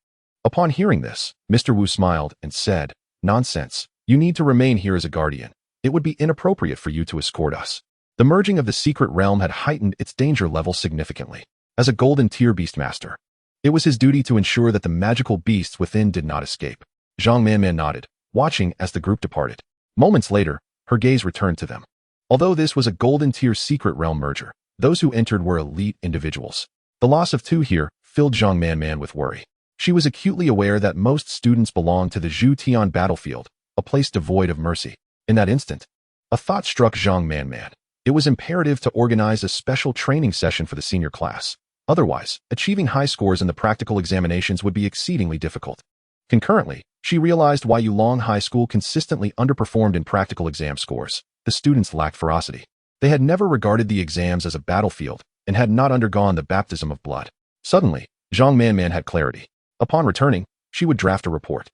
Upon hearing this, Mr. Wu smiled and said, "Nonsense. You need to remain here as a guardian. It would be inappropriate for you to escort us." The merging of the secret realm had heightened its danger level significantly. As a golden tier beastmaster, it was his duty to ensure that the magical beasts within did not escape. Zhang Man nodded, watching as the group departed. Moments later, her gaze returned to them. Although this was a golden tier secret realm merger, those who entered were elite individuals. The loss of two here filled Zhang Man with worry. She was acutely aware that most students belonged to the Zhu Tian battlefield, a place devoid of mercy. In that instant, a thought struck Zhang Man. It was imperative to organize a special training session for the senior class. Otherwise, achieving high scores in the practical examinations would be exceedingly difficult. Concurrently, she realized why Yulong High School consistently underperformed in practical exam scores. The students lacked ferocity. They had never regarded the exams as a battlefield and had not undergone the baptism of blood. Suddenly, Zhang Man had clarity. Upon returning, she would draft a report.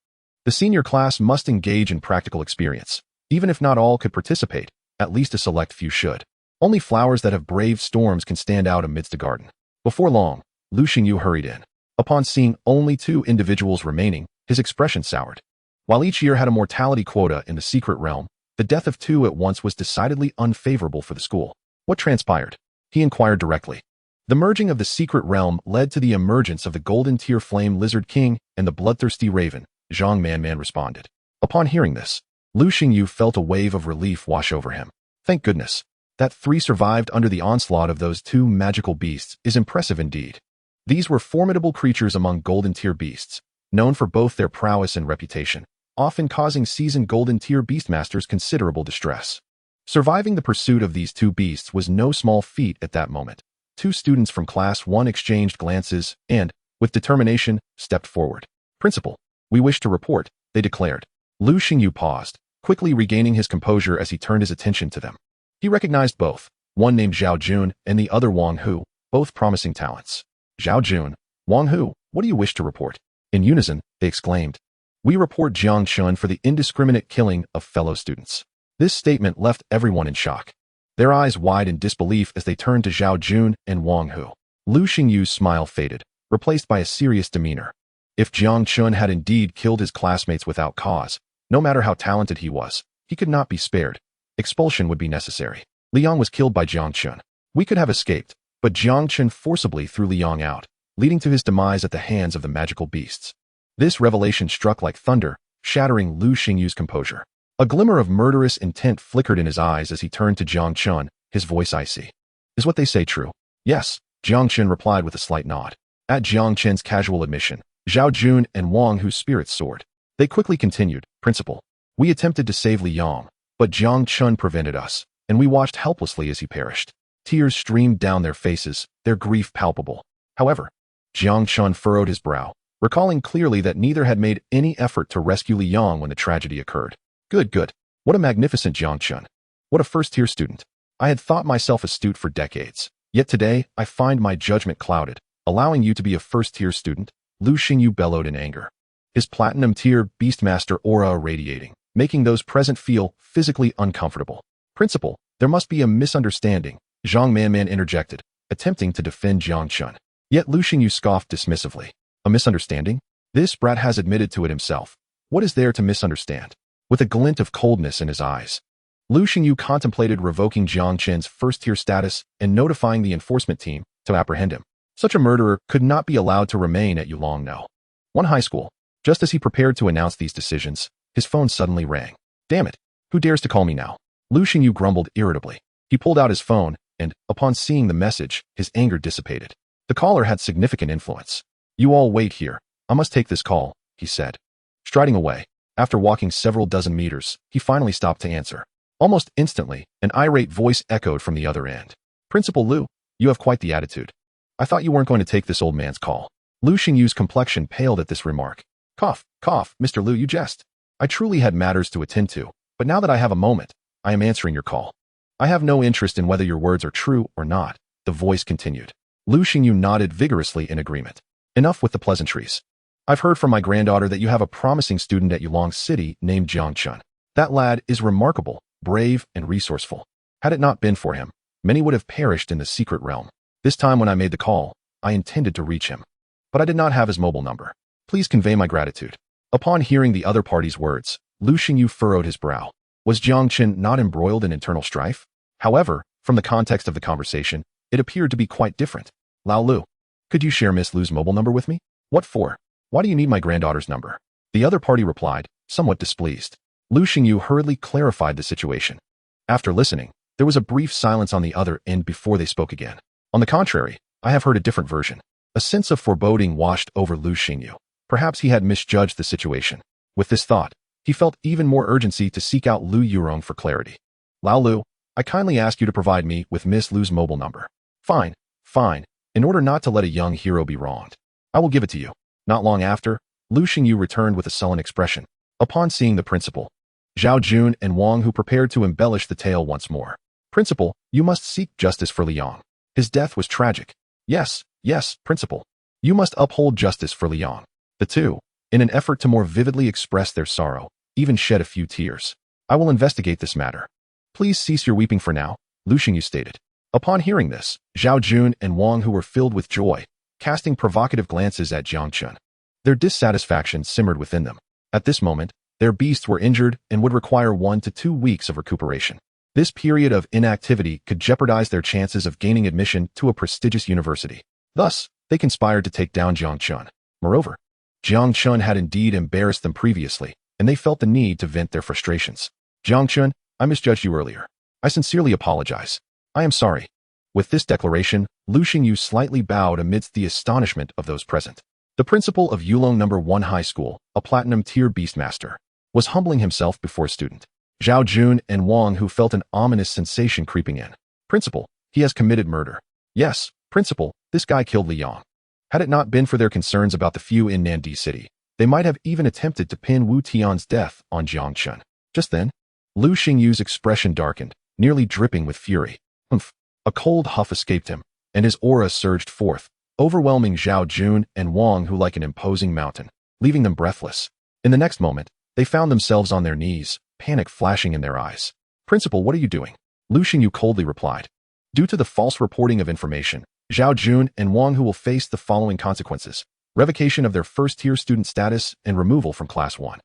The senior class must engage in practical experience. Even if not all could participate, at least a select few should. Only flowers that have braved storms can stand out amidst a garden. Before long, Lu Xingyu hurried in. Upon seeing only two individuals remaining, his expression soured. While each year had a mortality quota in the secret realm, the death of two at once was decidedly unfavorable for the school. What transpired? He inquired directly. The merging of the secret realm led to the emergence of the golden tier flame lizard king and the bloodthirsty raven, Zhang Man responded. Upon hearing this, Lu Xingyu felt a wave of relief wash over him. Thank goodness. That three survived under the onslaught of those two magical beasts is impressive indeed. These were formidable creatures among golden tier beasts, known for both their prowess and reputation, often causing seasoned golden tier beastmasters considerable distress. Surviving the pursuit of these two beasts was no small feat at that moment. Two students from Class 1 exchanged glances and, with determination, stepped forward. "Principal, we wish to report," they declared. Lu Xingyu paused, quickly regaining his composure as he turned his attention to them. He recognized both, one named Zhao Jun and the other Wang Hu, both promising talents. "Zhao Jun, Wang Hu, what do you wish to report?" In unison, they exclaimed. "We report Jiang Chun for the indiscriminate killing of fellow students." This statement left everyone in shock. Their eyes wide in disbelief as they turned to Zhao Jun and Wang Hu. Lu Xingyu's smile faded, replaced by a serious demeanor. If Jiang Chun had indeed killed his classmates without cause, no matter how talented he was, he could not be spared. Expulsion would be necessary. Liang was killed by Jiang Chun. We could have escaped, but Jiang Chun forcibly threw Liang out, leading to his demise at the hands of the magical beasts. This revelation struck like thunder, shattering Lu Xingyu's composure. A glimmer of murderous intent flickered in his eyes as he turned to Jiang Chun, his voice icy. "Is what they say true?" "Yes," Jiang Chun replied with a slight nod. At Jiang Chen's casual admission, Zhao Jun and Wang Hu's spirits soared. They quickly continued, "Principal, we attempted to save Liang, but Jiang Chun prevented us, and we watched helplessly as he perished." Tears streamed down their faces, their grief palpable. However, Jiang Chun furrowed his brow, recalling clearly that neither had made any effort to rescue Liang when the tragedy occurred. Good. What a magnificent Jiang Chen. What a first-tier student. I had thought myself astute for decades. Yet today, I find my judgment clouded. Allowing you to be a first-tier student, Lu Xingyu bellowed in anger. His platinum-tier beastmaster aura irradiating, making those present feel physically uncomfortable. Principal, there must be a misunderstanding, Zhang Man interjected, attempting to defend Jiang Chun. Yet Lu Xingyu scoffed dismissively. A misunderstanding? This brat has admitted to it himself. What is there to misunderstand? With a glint of coldness in his eyes, Lu Xingyu contemplated revoking Jiang Chen's first-tier status and notifying the enforcement team to apprehend him. Such a murderer could not be allowed to remain at Yulong No. 1 high school. Just as he prepared to announce these decisions, his phone suddenly rang. Damn it, who dares to call me now? Lu Xingyu grumbled irritably. He pulled out his phone, and, upon seeing the message, his anger dissipated. The caller had significant influence. You all wait here. I must take this call, he said. Striding away, after walking several dozen meters, he finally stopped to answer. Almost instantly, an irate voice echoed from the other end. Principal Lu, you have quite the attitude. I thought you weren't going to take this old man's call. Lu Xingyu's complexion paled at this remark. Cough, Mr. Lu, you jest. I truly had matters to attend to, but now that I have a moment, I am answering your call. I have no interest in whether your words are true or not, the voice continued. Lu Xingyu nodded vigorously in agreement. Enough with the pleasantries. I've heard from my granddaughter that you have a promising student at Yulong City named Jiang Chun. That lad is remarkable, brave, and resourceful. Had it not been for him, many would have perished in the secret realm. This time when I made the call, I intended to reach him. But I did not have his mobile number. Please convey my gratitude. Upon hearing the other party's words, Lu Xingyu furrowed his brow. Was Jiang Chen not embroiled in internal strife? However, from the context of the conversation, it appeared to be quite different. Lao Lu, could you share Miss Lu's mobile number with me? What for? Why do you need my granddaughter's number? The other party replied, somewhat displeased. Lu Xingyu hurriedly clarified the situation. After listening, there was a brief silence on the other end before they spoke again. On the contrary, I have heard a different version. A sense of foreboding washed over Lu Xingyu. Perhaps he had misjudged the situation. With this thought, he felt even more urgency to seek out Lu Yurong for clarity. Lao Lu, I kindly ask you to provide me with Miss Lu's mobile number. Fine. In order not to let a young hero be wronged, I will give it to you. Not long after, Lu Xingyu returned with a sullen expression. Upon seeing the principal, Zhao Jun and Wang who prepared to embellish the tale once more. Principal, you must seek justice for Liang. His death was tragic. Yes, Principal. You must uphold justice for Liang. The two, in an effort to more vividly express their sorrow, even shed a few tears. I will investigate this matter. Please cease your weeping for now, Lu Xingyu stated. Upon hearing this, Zhao Jun and Wang who were filled with joy, casting provocative glances at Jiang Chun. Their dissatisfaction simmered within them. At this moment, their beasts were injured and would require 1 to 2 weeks of recuperation. This period of inactivity could jeopardize their chances of gaining admission to a prestigious university. Thus, they conspired to take down Jiang Chun. Moreover, Jiang Chun had indeed embarrassed them previously, and they felt the need to vent their frustrations. Jiang Chun, I misjudged you earlier. I sincerely apologize. I am sorry. With this declaration, Lu Xingyu slightly bowed amidst the astonishment of those present. The principal of Yulong No. 1 High School, a platinum-tier beastmaster, was humbling himself before a student. Zhao Jun and Wang who felt an ominous sensation creeping in. Principal, he has committed murder. Yes, Principal, this guy killed Liang. Had it not been for their concerns about the few in Nandi City, they might have even attempted to pin Wu Tian's death on Jiang Chun. Just then, Lu Xingyu's expression darkened, nearly dripping with fury. A cold huff escaped him, and his aura surged forth, overwhelming Zhao Jun and Wang who like an imposing mountain, leaving them breathless. In the next moment, they found themselves on their knees, panic flashing in their eyes. Principal, what are you doing? Lu Xingyu coldly replied. Due to the false reporting of information, Zhao Jun and Wang who will face the following consequences: revocation of their first-tier student status and removal from Class 1.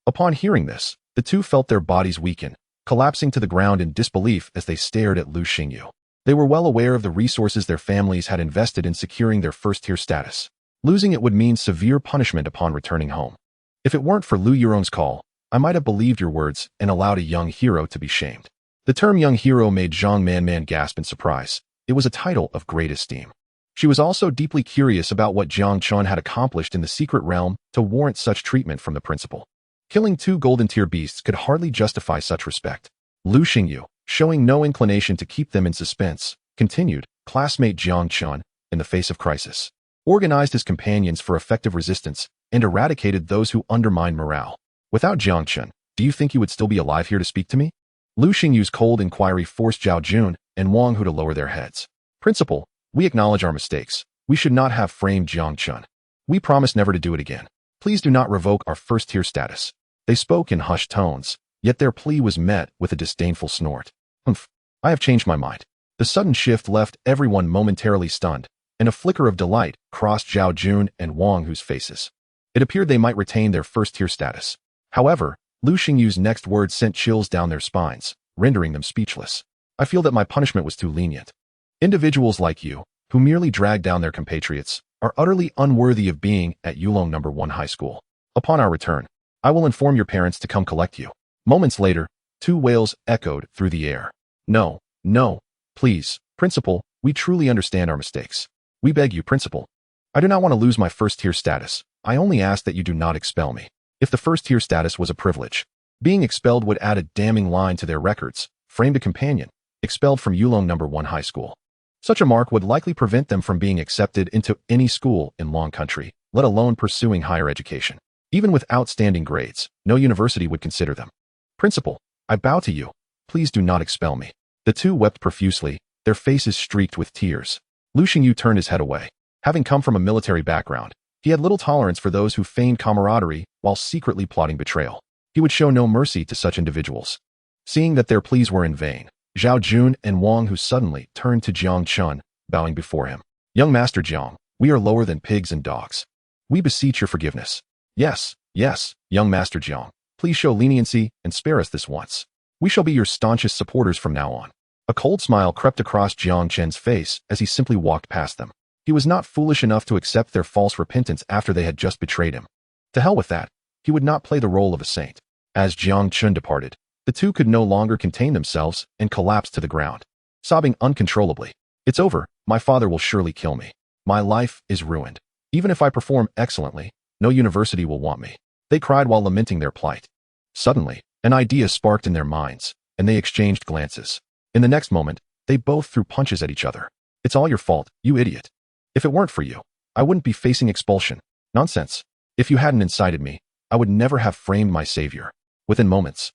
Upon hearing this, the two felt their bodies weaken, collapsing to the ground in disbelief as they stared at Lu Xingyu. They were well aware of the resources their families had invested in securing their first-tier status. Losing it would mean severe punishment upon returning home. If it weren't for Lu Yurong's call, I might have believed your words and allowed a young hero to be shamed. The term young hero made Zhang Man gasp in surprise. It was a title of great esteem. She was also deeply curious about what Jiang Chun had accomplished in the secret realm to warrant such treatment from the principal. Killing 2 golden-tier beasts could hardly justify such respect. Lu Xingyu, showing no inclination to keep them in suspense, continued, classmate Jiang Chun, in the face of crisis. organized his companions for effective resistance, and eradicated those who undermined morale. Without Jiang Chen, do you think you would still be alive here to speak to me? Lu Xing's cold inquiry forced Zhao Jun and Wang Hu to lower their heads. Principal, we acknowledge our mistakes. We should not have framed Jiang Chen. We promise never to do it again. Please do not revoke our first-tier status. They spoke in hushed tones, yet their plea was met with a disdainful snort. Humph, I have changed my mind. The sudden shift left everyone momentarily stunned, and a flicker of delight crossed Zhao Jun and Wang Hu's faces. It appeared they might retain their first-tier status. However, Lu Xing's next words sent chills down their spines, rendering them speechless. I feel that my punishment was too lenient. Individuals like you, who merely drag down their compatriots, are utterly unworthy of being at Yulong No. 1 High School. Upon our return, I will inform your parents to come collect you. Moments later, two wails echoed through the air. No, no, please, Principal, we truly understand our mistakes. We beg you, Principal. I do not want to lose my first-tier status. I only ask that you do not expel me. If the first-tier status was a privilege, being expelled would add a damning line to their records, framed a companion, expelled from Yulong No. 1 High School. Such a mark would likely prevent them from being accepted into any school in Long Country, let alone pursuing higher education. Even with outstanding grades, no university would consider them. Principal, I bow to you. Please do not expel me. The two wept profusely, their faces streaked with tears. Lu Xingyu turned his head away. Having come from a military background, he had little tolerance for those who feigned camaraderie while secretly plotting betrayal. He would show no mercy to such individuals. Seeing that their pleas were in vain, Zhao Jun and Wang Hu suddenly turned to Jiang Chun, bowing before him. Young Master Jiang, we are lower than pigs and dogs. We beseech your forgiveness. Yes, yes, young Master Jiang, please show leniency and spare us this once. We shall be your staunchest supporters from now on. A cold smile crept across Jiang Chen's face as he simply walked past them. He was not foolish enough to accept their false repentance after they had just betrayed him. To hell with that. He would not play the role of a saint. As Jiang Chun departed, the two could no longer contain themselves and collapsed to the ground, sobbing uncontrollably. It's over. My father will surely kill me. My life is ruined. Even if I perform excellently, no university will want me. They cried while lamenting their plight. Suddenly, an idea sparked in their minds, and they exchanged glances. In the next moment, they both threw punches at each other. It's all your fault, you idiot. If it weren't for you, I wouldn't be facing expulsion. Nonsense. If you hadn't incited me, I would never have framed my savior. Within moments,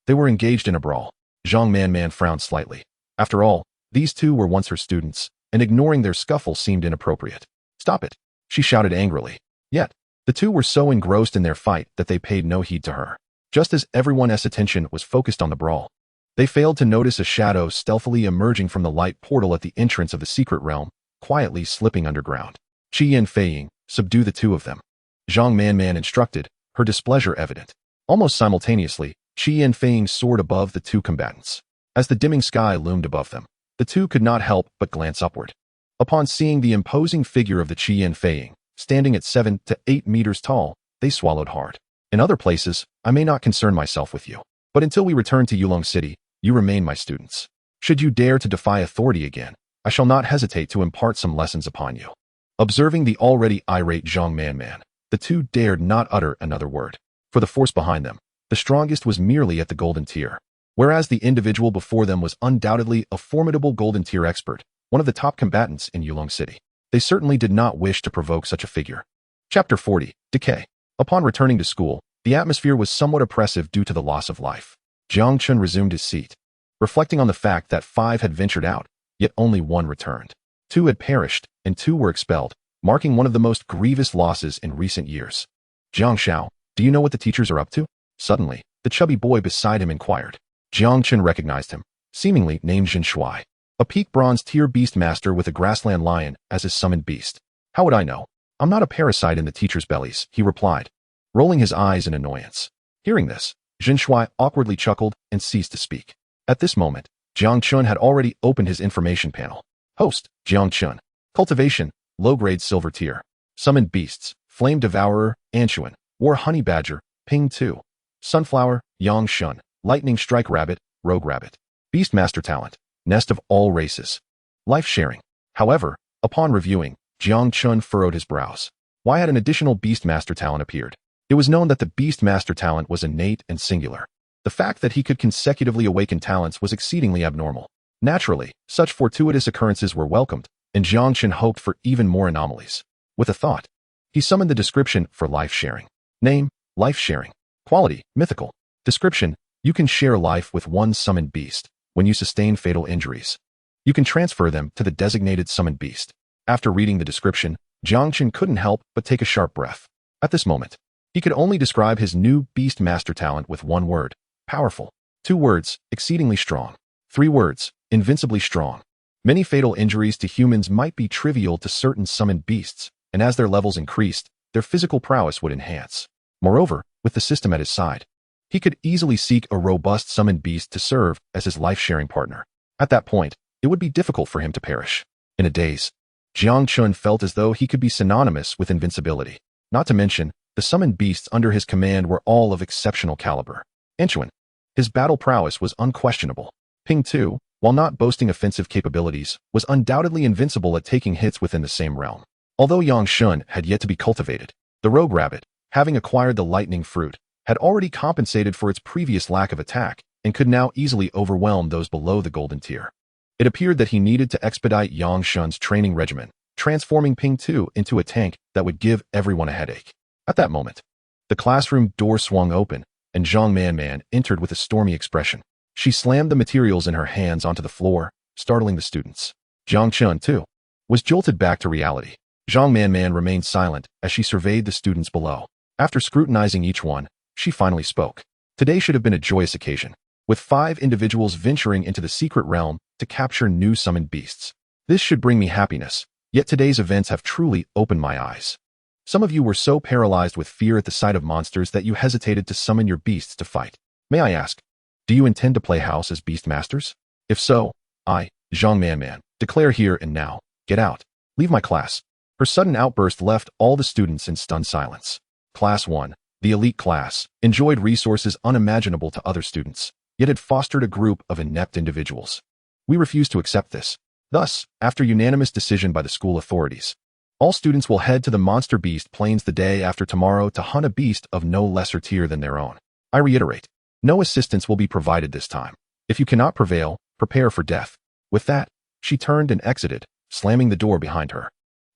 they were engaged in a brawl. Zhang Man frowned slightly. After all, these two were once her students, and ignoring their scuffle seemed inappropriate. Stop it, she shouted angrily. Yet, the two were so engrossed in their fight that they paid no heed to her. Just as everyone's attention was focused on the brawl, they failed to notice a shadow stealthily emerging from the light portal at the entrance of the secret realm, quietly slipping underground. Qi Yanfei, subdue the two of them. Zhang Man instructed, her displeasure evident. Almost simultaneously, Qi Yanfei soared above the two combatants. As the dimming sky loomed above them, the two could not help but glance upward. Upon seeing the imposing figure of the Qi Yanfei, standing at 7 to 8 meters tall, they swallowed hard. In other places, I may not concern myself with you, but until we return to Yulong City, you remain my students. Should you dare to defy authority again, I shall not hesitate to impart some lessons upon you. Observing the already irate Zhang Man, the two dared not utter another word. For the force behind them, the strongest was merely at the golden tier, whereas the individual before them was undoubtedly a formidable golden tier expert, one of the top combatants in Yulong City. They certainly did not wish to provoke such a figure. Chapter 40, Decay. Upon returning to school, the atmosphere was somewhat oppressive due to the loss of life. Jang Chun resumed his seat, reflecting on the fact that 5 had ventured out, yet only 1 returned. 2 had perished, and 2 were expelled, marking one of the most grievous losses in recent years. Jiang Shao, do you know what the teachers are up to? Suddenly, the chubby boy beside him inquired. Jiang Chen recognized him, seemingly named Zhen Shuai, a peak bronze tier beast master with a grassland lion as his summoned beast. How would I know? I'm not a parasite in the teachers' bellies, he replied, rolling his eyes in annoyance. Hearing this, Zhen Shuai awkwardly chuckled and ceased to speak. At this moment, Jiang Chun had already opened his information panel. Host, Jiang Chun. Cultivation, low-grade silver tier. Summoned beasts, Flame Devourer, Anchuan, War Honeybadger, Ping 2. Sunflower, Yang Shun, Lightning Strike Rabbit, Rogue Rabbit. Beastmaster talent, Nest of all races. Life sharing. However, upon reviewing, Jiang Chun furrowed his brows. Why had an additional Beastmaster talent appeared? It was known that the Beastmaster talent was innate and singular. The fact that he could consecutively awaken talents was exceedingly abnormal. Naturally, such fortuitous occurrences were welcomed, and Jiang Chen hoped for even more anomalies. With a thought, he summoned the description for life sharing. Name, life sharing. Quality, mythical. Description, you can share life with one summoned beast. When you sustain fatal injuries, you can transfer them to the designated summoned beast. After reading the description, Jiang Chen couldn't help but take a sharp breath. At this moment, he could only describe his new beast master talent with one word: powerful. 2 words: exceedingly strong. 3 words: invincibly strong. Many fatal injuries to humans might be trivial to certain summoned beasts, and as their levels increased, their physical prowess would enhance. Moreover, with the system at his side, he could easily seek a robust summoned beast to serve as his life-sharing partner. At that point, it would be difficult for him to perish. In a daze, Jiang Chun felt as though he could be synonymous with invincibility. Not to mention, the summoned beasts under his command were all of exceptional caliber. Chun, his battle prowess was unquestionable. Ping too, while not boasting offensive capabilities, was undoubtedly invincible at taking hits within the same realm. Although Yang Shun had yet to be cultivated, the rogue rabbit, having acquired the lightning fruit, had already compensated for its previous lack of attack and could now easily overwhelm those below the golden tier. It appeared that he needed to expedite Yang Shun's training regimen, transforming Ping 2 into a tank that would give everyone a headache. At that moment, the classroom door swung open, and Zhang Man entered with a stormy expression. She slammed the materials in her hands onto the floor, startling the students. Jiang Chun, too, was jolted back to reality. Zhang Man remained silent as she surveyed the students below. After scrutinizing each one, she finally spoke. Today should have been a joyous occasion, with 5 individuals venturing into the secret realm to capture new summoned beasts. This should bring me happiness, yet today's events have truly opened my eyes. Some of you were so paralyzed with fear at the sight of monsters that you hesitated to summon your beasts to fight. May I ask, do you intend to play house as beast masters? If so, I, Zhang Man, declare here and now, get out. Leave my class. Her sudden outburst left all the students in stunned silence. Class 1, the elite class, enjoyed resources unimaginable to other students, yet had fostered a group of inept individuals. We refuse to accept this. Thus, after unanimous decision by the school authorities, all students will head to the Monster Beast Plains the day after tomorrow to hunt a beast of no lesser tier than their own. I reiterate, no assistance will be provided this time. If you cannot prevail, prepare for death. With that, she turned and exited, slamming the door behind her.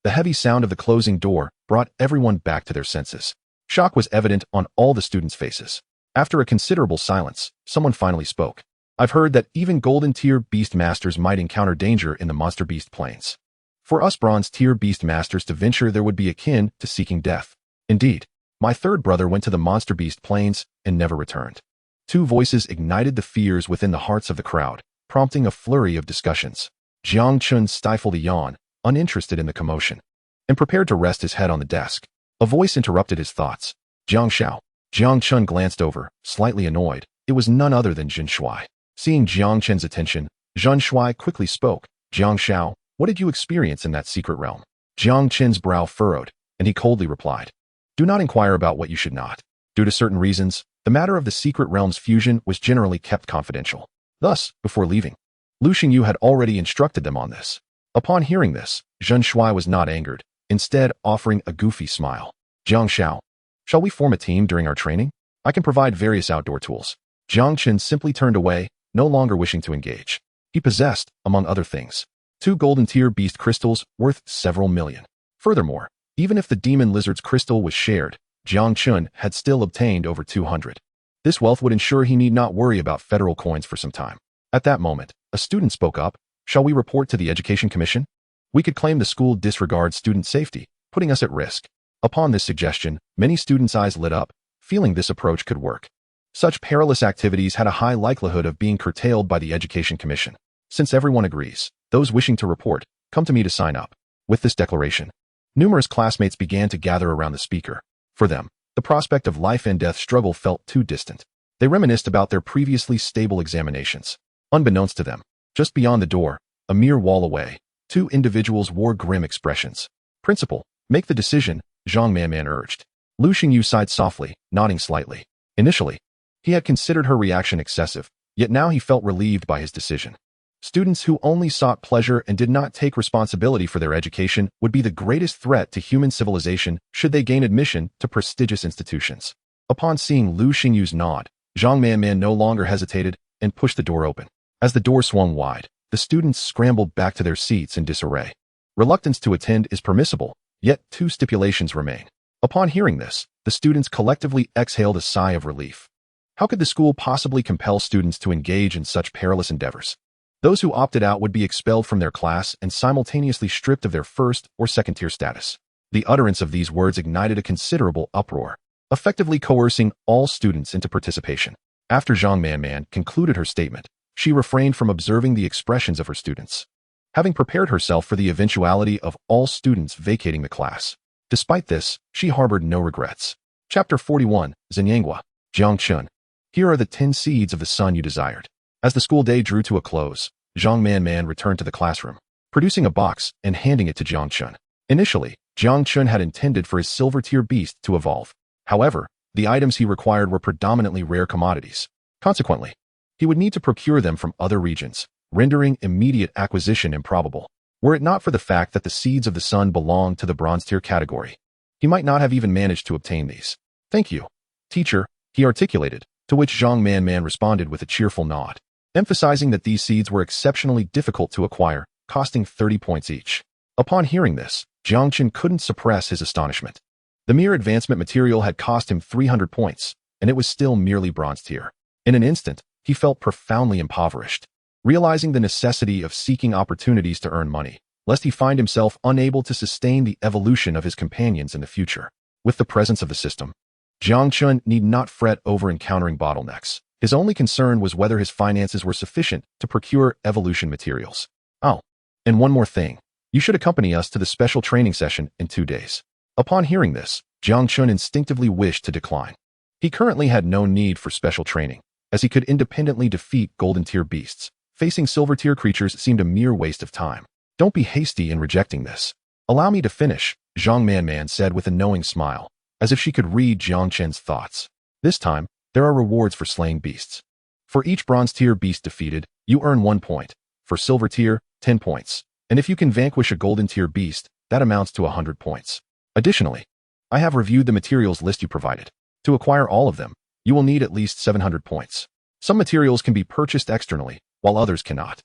The heavy sound of the closing door brought everyone back to their senses. Shock was evident on all the students' faces. After a considerable silence, someone finally spoke. I've heard that even golden tier beast masters might encounter danger in the Monster Beast Plains. For us bronze tier beast masters to venture there would be akin to seeking death. Indeed, my third brother went to the Monster Beast Plains and never returned. 2 voices ignited the fears within the hearts of the crowd, prompting a flurry of discussions. Jiang Chun stifled a yawn, uninterested in the commotion, and prepared to rest his head on the desk. A voice interrupted his thoughts. Jiang Xiao. Jiang Chun glanced over, slightly annoyed. It was none other than Zhen Shuai. Seeing Jiang Chen's attention, Zhen Shuai quickly spoke. Jiang Xiao, what did you experience in that secret realm? Jiang Chen's brow furrowed, and he coldly replied, do not inquire about what you should not. Due to certain reasons, the matter of the secret realm's fusion was generally kept confidential. Thus, before leaving, Lu Xingyu had already instructed them on this. Upon hearing this, Zhen Shuai was not angered, instead offering a goofy smile. Jiang Xiao, shall we form a team during our training? I can provide various outdoor tools. Jiang Chen simply turned away, no longer wishing to engage. He possessed, among other things, 2 golden tier beast crystals worth several million. Furthermore, even if the demon lizard's crystal was shared, Jiang Chun had still obtained over 200. This wealth would ensure he need not worry about federal coins for some time. At that moment, a student spoke up. Shall we report to the Education Commission? We could claim the school disregards student safety, putting us at risk. Upon this suggestion, many students' eyes lit up, feeling this approach could work. Such perilous activities had a high likelihood of being curtailed by the Education Commission. Since everyone agrees, those wishing to report, come to me to sign up. With this declaration, numerous classmates began to gather around the speaker. For them, the prospect of life and death struggle felt too distant. They reminisced about their previously stable examinations. Unbeknownst to them, just beyond the door, a mere wall away, 2 individuals wore grim expressions. Principal, make the decision, Zhang Man urged. Lu Xingyu sighed softly, nodding slightly. Initially, he had considered her reaction excessive, yet now he felt relieved by his decision. Students who only sought pleasure and did not take responsibility for their education would be the greatest threat to human civilization should they gain admission to prestigious institutions. Upon seeing Lu Xingyu's nod, Zhang Man no longer hesitated and pushed the door open. As the door swung wide, the students scrambled back to their seats in disarray. Reluctance to attend is permissible, Yet 2 stipulations remain. Upon hearing this, the students collectively exhaled a sigh of relief. How could the school possibly compel students to engage in such perilous endeavors? Those who opted out would be expelled from their class and simultaneously stripped of their first or second-tier status. The utterance of these words ignited a considerable uproar, effectively coercing all students into participation. After Zhang Man concluded her statement, she refrained from observing the expressions of her students, having prepared herself for the eventuality of all students vacating the class. Despite this, she harbored no regrets. Chapter 41, Zhenyangua, Jang Chun. Here are the 10 seeds of the sun you desired. As the school day drew to a close, Zhang Man returned to the classroom, producing a box and handing it to Jiang Chen. Initially, Jiang Chun had intended for his silver-tier beast to evolve. However, the items he required were predominantly rare commodities. Consequently, he would need to procure them from other regions, rendering immediate acquisition improbable. Were it not for the fact that the seeds of the sun belonged to the bronze-tier category, he might not have even managed to obtain these. "Thank you, teacher," he articulated, to which Zhang Man responded with a cheerful nod, emphasizing that these seeds were exceptionally difficult to acquire, costing 30 points each. Upon hearing this, Jiang Chen couldn't suppress his astonishment. The mere advancement material had cost him 300 points, and it was still merely bronze tier. In an instant, he felt profoundly impoverished, realizing the necessity of seeking opportunities to earn money, lest he find himself unable to sustain the evolution of his companions in the future. With the presence of the system, Jiang Chun need not fret over encountering bottlenecks. His only concern was whether his finances were sufficient to procure evolution materials. "Oh, and one more thing. You should accompany us to the special training session in 2 days." Upon hearing this, Jiang Chun instinctively wished to decline. He currently had no need for special training, as he could independently defeat golden-tier beasts. Facing silver-tier creatures seemed a mere waste of time. "Don't be hasty in rejecting this. Allow me to finish," Zhang Man said with a knowing smile, as if she could read Jiang Chen's thoughts. "This time, there are rewards for slaying beasts. For each bronze-tier beast defeated, you earn 1 point. For silver-tier, 10 points. And if you can vanquish a golden-tier beast, that amounts to 100 points. Additionally, I have reviewed the materials list you provided. To acquire all of them, you will need at least 700 points. Some materials can be purchased externally, while others cannot."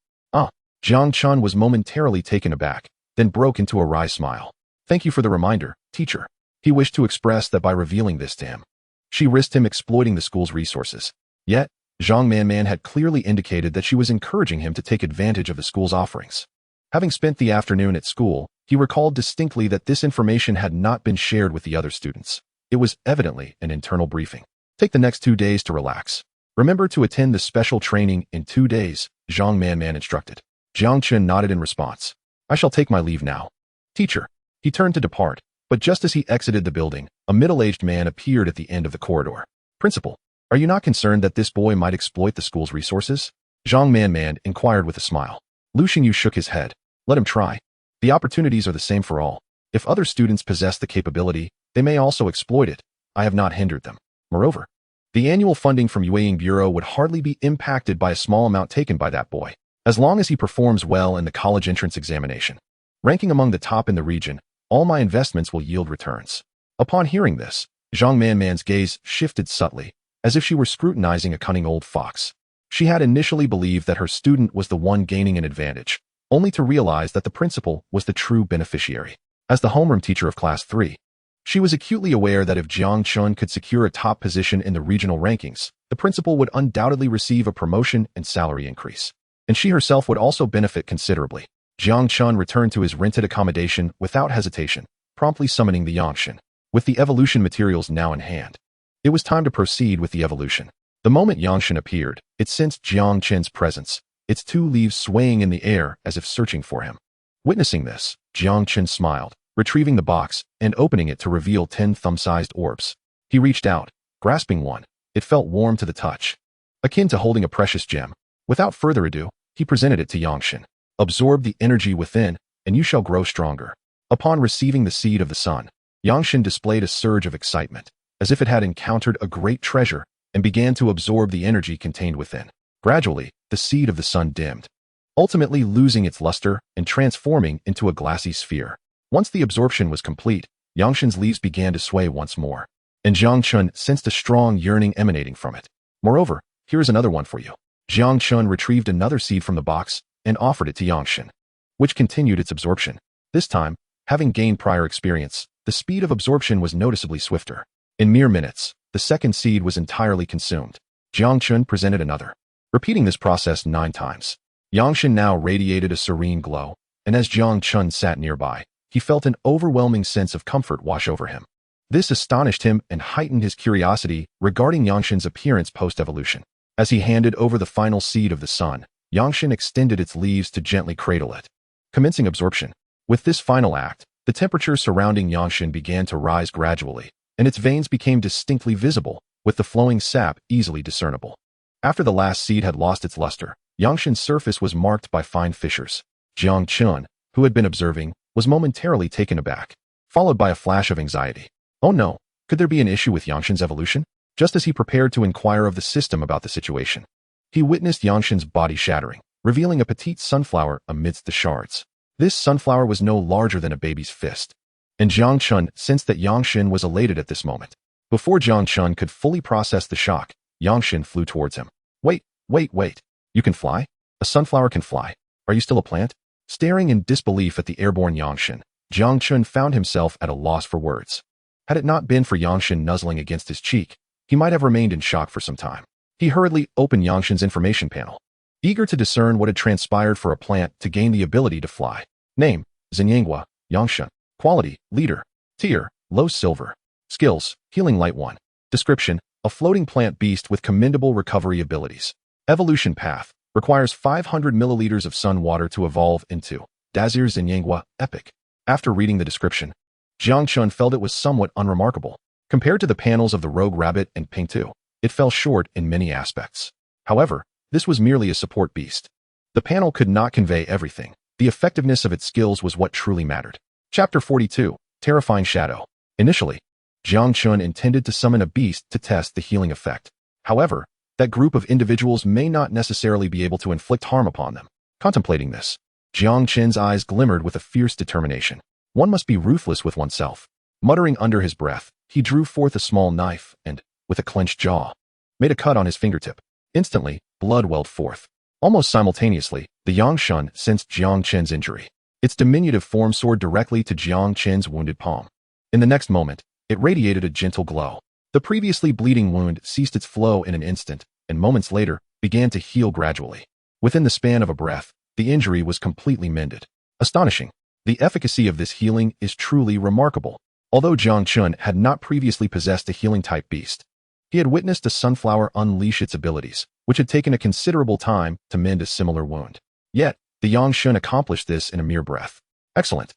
Jiang Chun was momentarily taken aback, then broke into a wry smile. "Thank you for the reminder, teacher." He wished to express that by revealing this to him, she risked him exploiting the school's resources. Yet, Zhang Man had clearly indicated that she was encouraging him to take advantage of the school's offerings. Having spent the afternoon at school, he recalled distinctly that this information had not been shared with the other students. It was evidently an internal briefing. "Take the next 2 days to relax. Remember to attend the special training in 2 days, Zhang Man instructed. Jiang Chen nodded in response. "I shall take my leave now, teacher." He turned to depart, but just as he exited the building, a middle-aged man appeared at the end of the corridor. "Principal, are you not concerned that this boy might exploit the school's resources?" Zhang Man inquired with a smile. Lu Xingyu shook his head. "Let him try. The opportunities are the same for all. If other students possess the capability, they may also exploit it. I have not hindered them. Moreover, the annual funding from Yueying Bureau would hardly be impacted by a small amount taken by that boy, as long as he performs well in the college entrance examination. Ranking among the top in the region, all my investments will yield returns." Upon hearing this, Zhang Man's gaze shifted subtly, as if she were scrutinizing a cunning old fox. She had initially believed that her student was the one gaining an advantage, only to realize that the principal was the true beneficiary. As the homeroom teacher of Class 3, she was acutely aware that if Jiang Chun could secure a top position in the regional rankings, the principal would undoubtedly receive a promotion and salary increase. And she herself would also benefit considerably. Jiang Chun returned to his rented accommodation without hesitation, promptly summoning the Yangshin. With the evolution materials now in hand, it was time to proceed with the evolution. The moment Yangshin appeared, it sensed Jiang Chen's presence, its 2 leaves swaying in the air as if searching for him. Witnessing this, Jiang Chen smiled, retrieving the box and opening it to reveal 10 thumb-sized orbs. He reached out, grasping one. It felt warm to the touch, akin to holding a precious gem. Without further ado, he presented it to Yangshin. "Absorb the energy within, and you shall grow stronger." Upon receiving the seed of the sun, Yangshin displayed a surge of excitement, as if it had encountered a great treasure, and began to absorb the energy contained within. Gradually, the seed of the sun dimmed, ultimately losing its luster and transforming into a glassy sphere. Once the absorption was complete, Yangshin's leaves began to sway once more, and Jiang Chun sensed a strong yearning emanating from it. "Moreover, here is another one for you." Jiang Chun retrieved another seed from the box and offered it to Yangshin, which continued its absorption. This time, Having gained prior experience, the speed of absorption was noticeably swifter. In mere minutes, the second seed was entirely consumed. Jiang Chun presented another, repeating this process 9 times. Yang Chen now radiated a serene glow, and as Jiang Chun sat nearby, he felt an overwhelming sense of comfort wash over him. This astonished him and heightened his curiosity regarding Yang Chen's appearance post-evolution. As he handed over the final seed of the sun, Yang Chen extended its leaves to gently cradle it, commencing absorption. With this final act, the temperature surrounding Yang Chen began to rise gradually, and its veins became distinctly visible, with the flowing sap easily discernible. After the last seed had lost its luster, Yang Chen's surface was marked by fine fissures. Jiang Chun, who had been observing, was momentarily taken aback, followed by a flash of anxiety. Oh no, could there be an issue with Yang Chen's evolution? Just as he prepared to inquire of the system about the situation, he witnessed Yang Chen's body shattering, revealing a petite sunflower amidst the shards. This sunflower was no larger than a baby's fist, and Jiang Chun sensed that Yang Chen was elated at this moment. Before Jiang Chun could fully process the shock, Yang Chen flew towards him. Wait. You can fly? A sunflower can fly. Are you still a plant? Staring in disbelief at the airborne Yang Chen, Jiang Chun found himself at a loss for words. Had it not been for Yang Chen nuzzling against his cheek, he might have remained in shock for some time. He hurriedly opened Yang Chen's information panel, eager to discern what had transpired for a plant to gain the ability to fly. Name, Zhenyangua, Yang Chen. Quality, leader. Tier, low silver. Skills, healing light 1. Description, a floating plant beast with commendable recovery abilities. Evolution path, requires 500 milliliters of sun water to evolve into Dazir Zhenyangua, epic. After reading the description, Jiang Chun felt it was somewhat unremarkable. Compared to the panels of the Rogue Rabbit and Ping Tu, it fell short in many aspects. However, this was merely a support beast. The panel could not convey everything. The effectiveness of its skills was what truly mattered. Chapter 42, Terrifying Shadow. Initially, Jiang Chun intended to summon a beast to test the healing effect. However, that group of individuals may not necessarily be able to inflict harm upon them. Contemplating this, Jiang Chen's eyes glimmered with a fierce determination. One must be ruthless with oneself. Muttering under his breath, he drew forth a small knife and, with a clenched jaw, made a cut on his fingertip. Instantly, blood welled forth. Almost simultaneously, the Yang Chen sensed Jiang Chen's injury. Its diminutive form soared directly to Jiang Chen's wounded palm. In the next moment, it radiated a gentle glow. The previously bleeding wound ceased its flow in an instant, and moments later, began to heal gradually. Within the span of a breath, the injury was completely mended. Astonishing. The efficacy of this healing is truly remarkable. Although Jiang Chun had not previously possessed a healing-type beast, he had witnessed a sunflower unleash its abilities, which had taken a considerable time to mend a similar wound. Yet, the Yang Chen accomplished this in a mere breath. Excellent.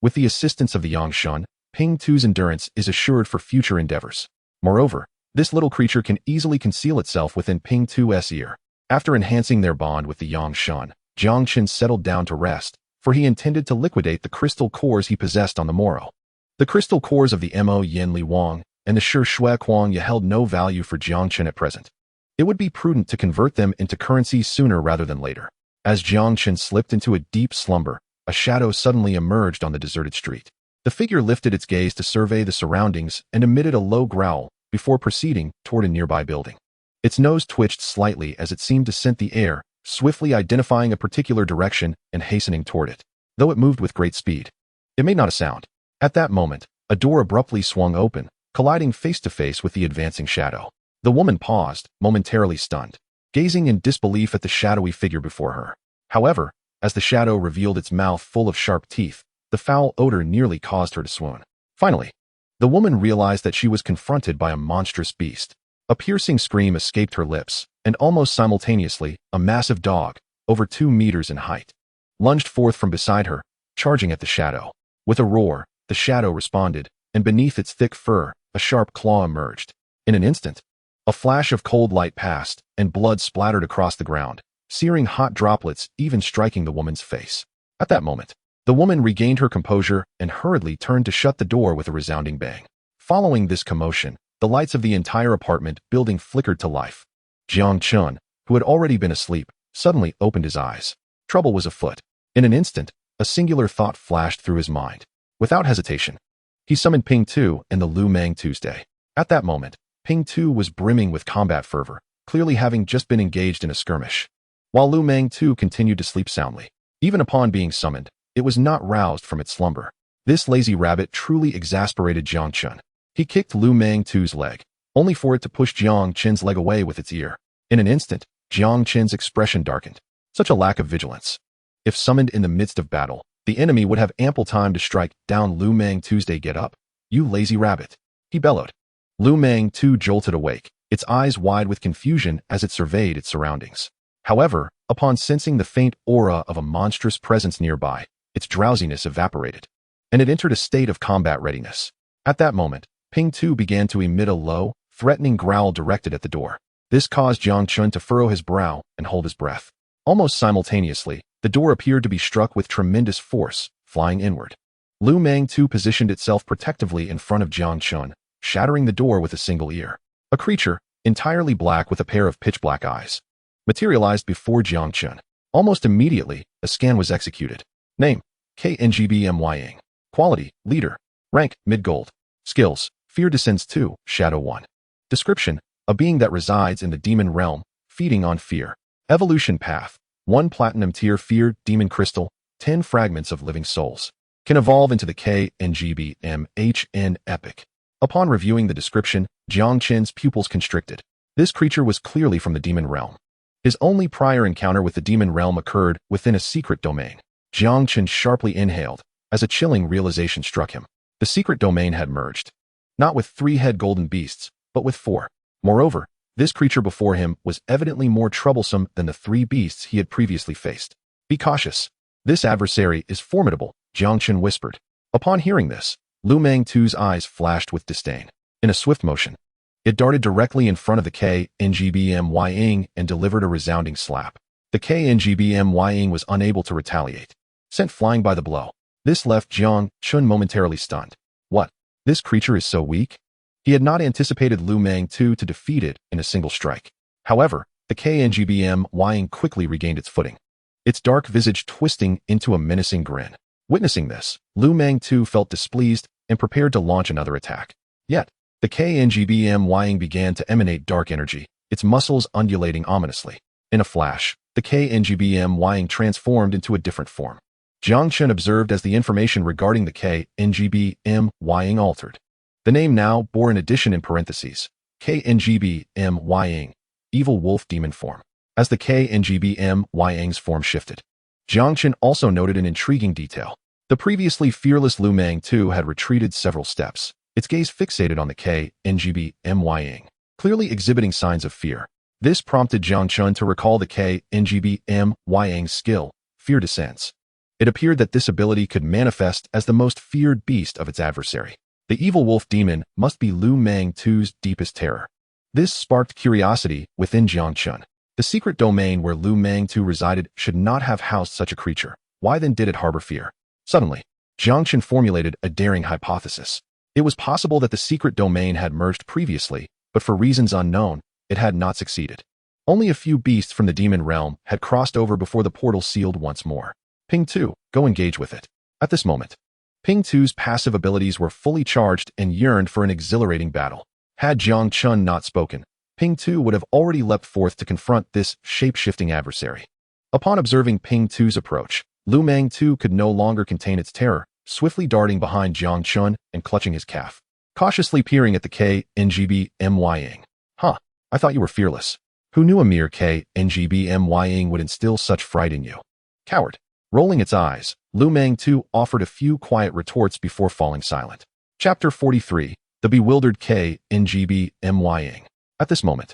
With the assistance of the Yang Chen, Ping Tu's endurance is assured for future endeavors. Moreover, this little creature can easily conceal itself within Ping Tu's ear. After enhancing their bond with the Yang Chen, Jiang Chen settled down to rest, for he intended to liquidate the crystal cores he possessed on the morrow. The crystal cores of the Mo Yen Li Wang and the Shi Shui Kuang held no value for Jiang Chen at present. It would be prudent to convert them into currency sooner rather than later. As Jiang Chen slipped into a deep slumber, a shadow suddenly emerged on the deserted street. The figure lifted its gaze to survey the surroundings and emitted a low growl before proceeding toward a nearby building. Its nose twitched slightly as it seemed to scent the air, swiftly identifying a particular direction and hastening toward it. Though it moved with great speed, it made not a sound. At that moment, a door abruptly swung open, colliding face-to-face with the advancing shadow. The woman paused, momentarily stunned, gazing in disbelief at the shadowy figure before her. However, as the shadow revealed its mouth full of sharp teeth, the foul odor nearly caused her to swoon. Finally, the woman realized that she was confronted by a monstrous beast. A piercing scream escaped her lips, and almost simultaneously, a massive dog, over 2 meters in height, lunged forth from beside her, charging at the shadow. With a roar, the shadow responded, and beneath its thick fur, a sharp claw emerged. In an instant, a flash of cold light passed, and blood splattered across the ground, searing hot droplets even striking the woman's face. At that moment, the woman regained her composure and hurriedly turned to shut the door with a resounding bang. Following this commotion, the lights of the entire apartment building flickered to life. Jiang Chun, who had already been asleep, suddenly opened his eyes. Trouble was afoot. In an instant, a singular thought flashed through his mind. Without hesitation, he summoned Ping Tu and the Lu Mang Tuesday. At that moment, Ping Tu was brimming with combat fervor, clearly having just been engaged in a skirmish, while Lu Mang Tu continued to sleep soundly. Even upon being summoned, It was not roused from its slumber. This lazy rabbit truly exasperated Jiang Chen. He kicked Lu Meng Tu's leg, only for it to push Jiang Chen's leg away with its ear. In an instant, Jiang Chen's expression darkened. Such a lack of vigilance. If summoned in the midst of battle, the enemy would have ample time to strike down Lu Meng Tu's. Get up, you lazy rabbit, he bellowed. Lu Meng Tu jolted awake, its eyes wide with confusion as it surveyed its surroundings. However, upon sensing the faint aura of a monstrous presence nearby, its drowsiness evaporated, and it entered a state of combat readiness. At that moment, Ping Tu began to emit a low, threatening growl directed at the door. This caused Jang Chun to furrow his brow and hold his breath. Almost simultaneously, the door appeared to be struck with tremendous force, flying inward. Lu Meng Tu positioned itself protectively in front of Jang Chun, shattering the door with a single ear. A creature, entirely black with a pair of pitch-black eyes, materialized before Jiang Chen. Almost immediately, a scan was executed. Name: KNGBMYing. Quality: Leader. Rank: Mid-Gold. Skills: Fear Descends 2, Shadow 1. Description: A being that resides in the demon realm, feeding on fear. Evolution path: 1 Platinum Tier Fear Demon Crystal, 10 Fragments of Living Souls. Can evolve into the KNGBMHN Epic. Upon reviewing the description, Jiang Chen's pupils constricted. This creature was clearly from the demon realm. His only prior encounter with the demon realm occurred within a secret domain. Jiang Chen sharply inhaled, as a chilling realization struck him. The secret domain had merged. Not with 3-head golden beasts, but with 4. Moreover, this creature before him was evidently more troublesome than the 3 beasts he had previously faced. Be cautious. This adversary is formidable, Jiang Chen whispered. Upon hearing this, Lu Meng Tu's eyes flashed with disdain. In a swift motion, it darted directly in front of the KNGBMYing and delivered a resounding slap. The KNGBMYing was unable to retaliate, sent flying by the blow. This left Jiang Chun momentarily stunned. What? This creature is so weak? He had not anticipated Lu Meng Tu to defeat it in a single strike. However, the KNGBMYing quickly regained its footing, its dark visage twisting into a menacing grin. Witnessing this, Lu Meng Tu felt displeased and prepared to launch another attack. Yet, the KNGBMYing began to emanate dark energy, its muscles undulating ominously. In a flash, the KNGBMYing transformed into a different form. Jiang Chen observed as the information regarding the KNGBMYing altered. The name now bore an addition in parentheses, KNGBMYing, Evil Wolf Demon Form. As the KNGBMYing's form shifted, Jiang Chen also noted an intriguing detail. The previously fearless Lu Meng Tu had retreated several steps, its gaze fixated on the KNGBMYing, clearly exhibiting signs of fear. This prompted Jiang Chun to recall the KNGBMYing's skill, Fear Descends. It appeared that this ability could manifest as the most feared beast of its adversary. The evil wolf demon must be Lu Meng Tu's deepest terror. This sparked curiosity within Jiang Chun. The secret domain where Lu Meng Tu resided should not have housed such a creature. Why then did it harbor fear? Suddenly, Jiang Chen formulated a daring hypothesis. It was possible that the secret domain had merged previously, but for reasons unknown, it had not succeeded. Only a few beasts from the demon realm had crossed over before the portal sealed once more. Ping Tu, go engage with it. At this moment, Ping Tu's passive abilities were fully charged and yearned for an exhilarating battle. Had Jiang Chun not spoken, Ping Tu would have already leapt forth to confront this shape-shifting adversary. Upon observing Ping Tu's approach, Lu Meng Tu could no longer contain its terror, swiftly darting behind Jiang Chun and clutching his calf, cautiously peering at the KNGBMYing. Huh, I thought you were fearless. Who knew a mere KNGBMYing would instill such fright in you? Coward. Rolling its eyes, Lu Meng Tu offered a few quiet retorts before falling silent. Chapter 43, The Bewildered KNGBMYing. At this moment,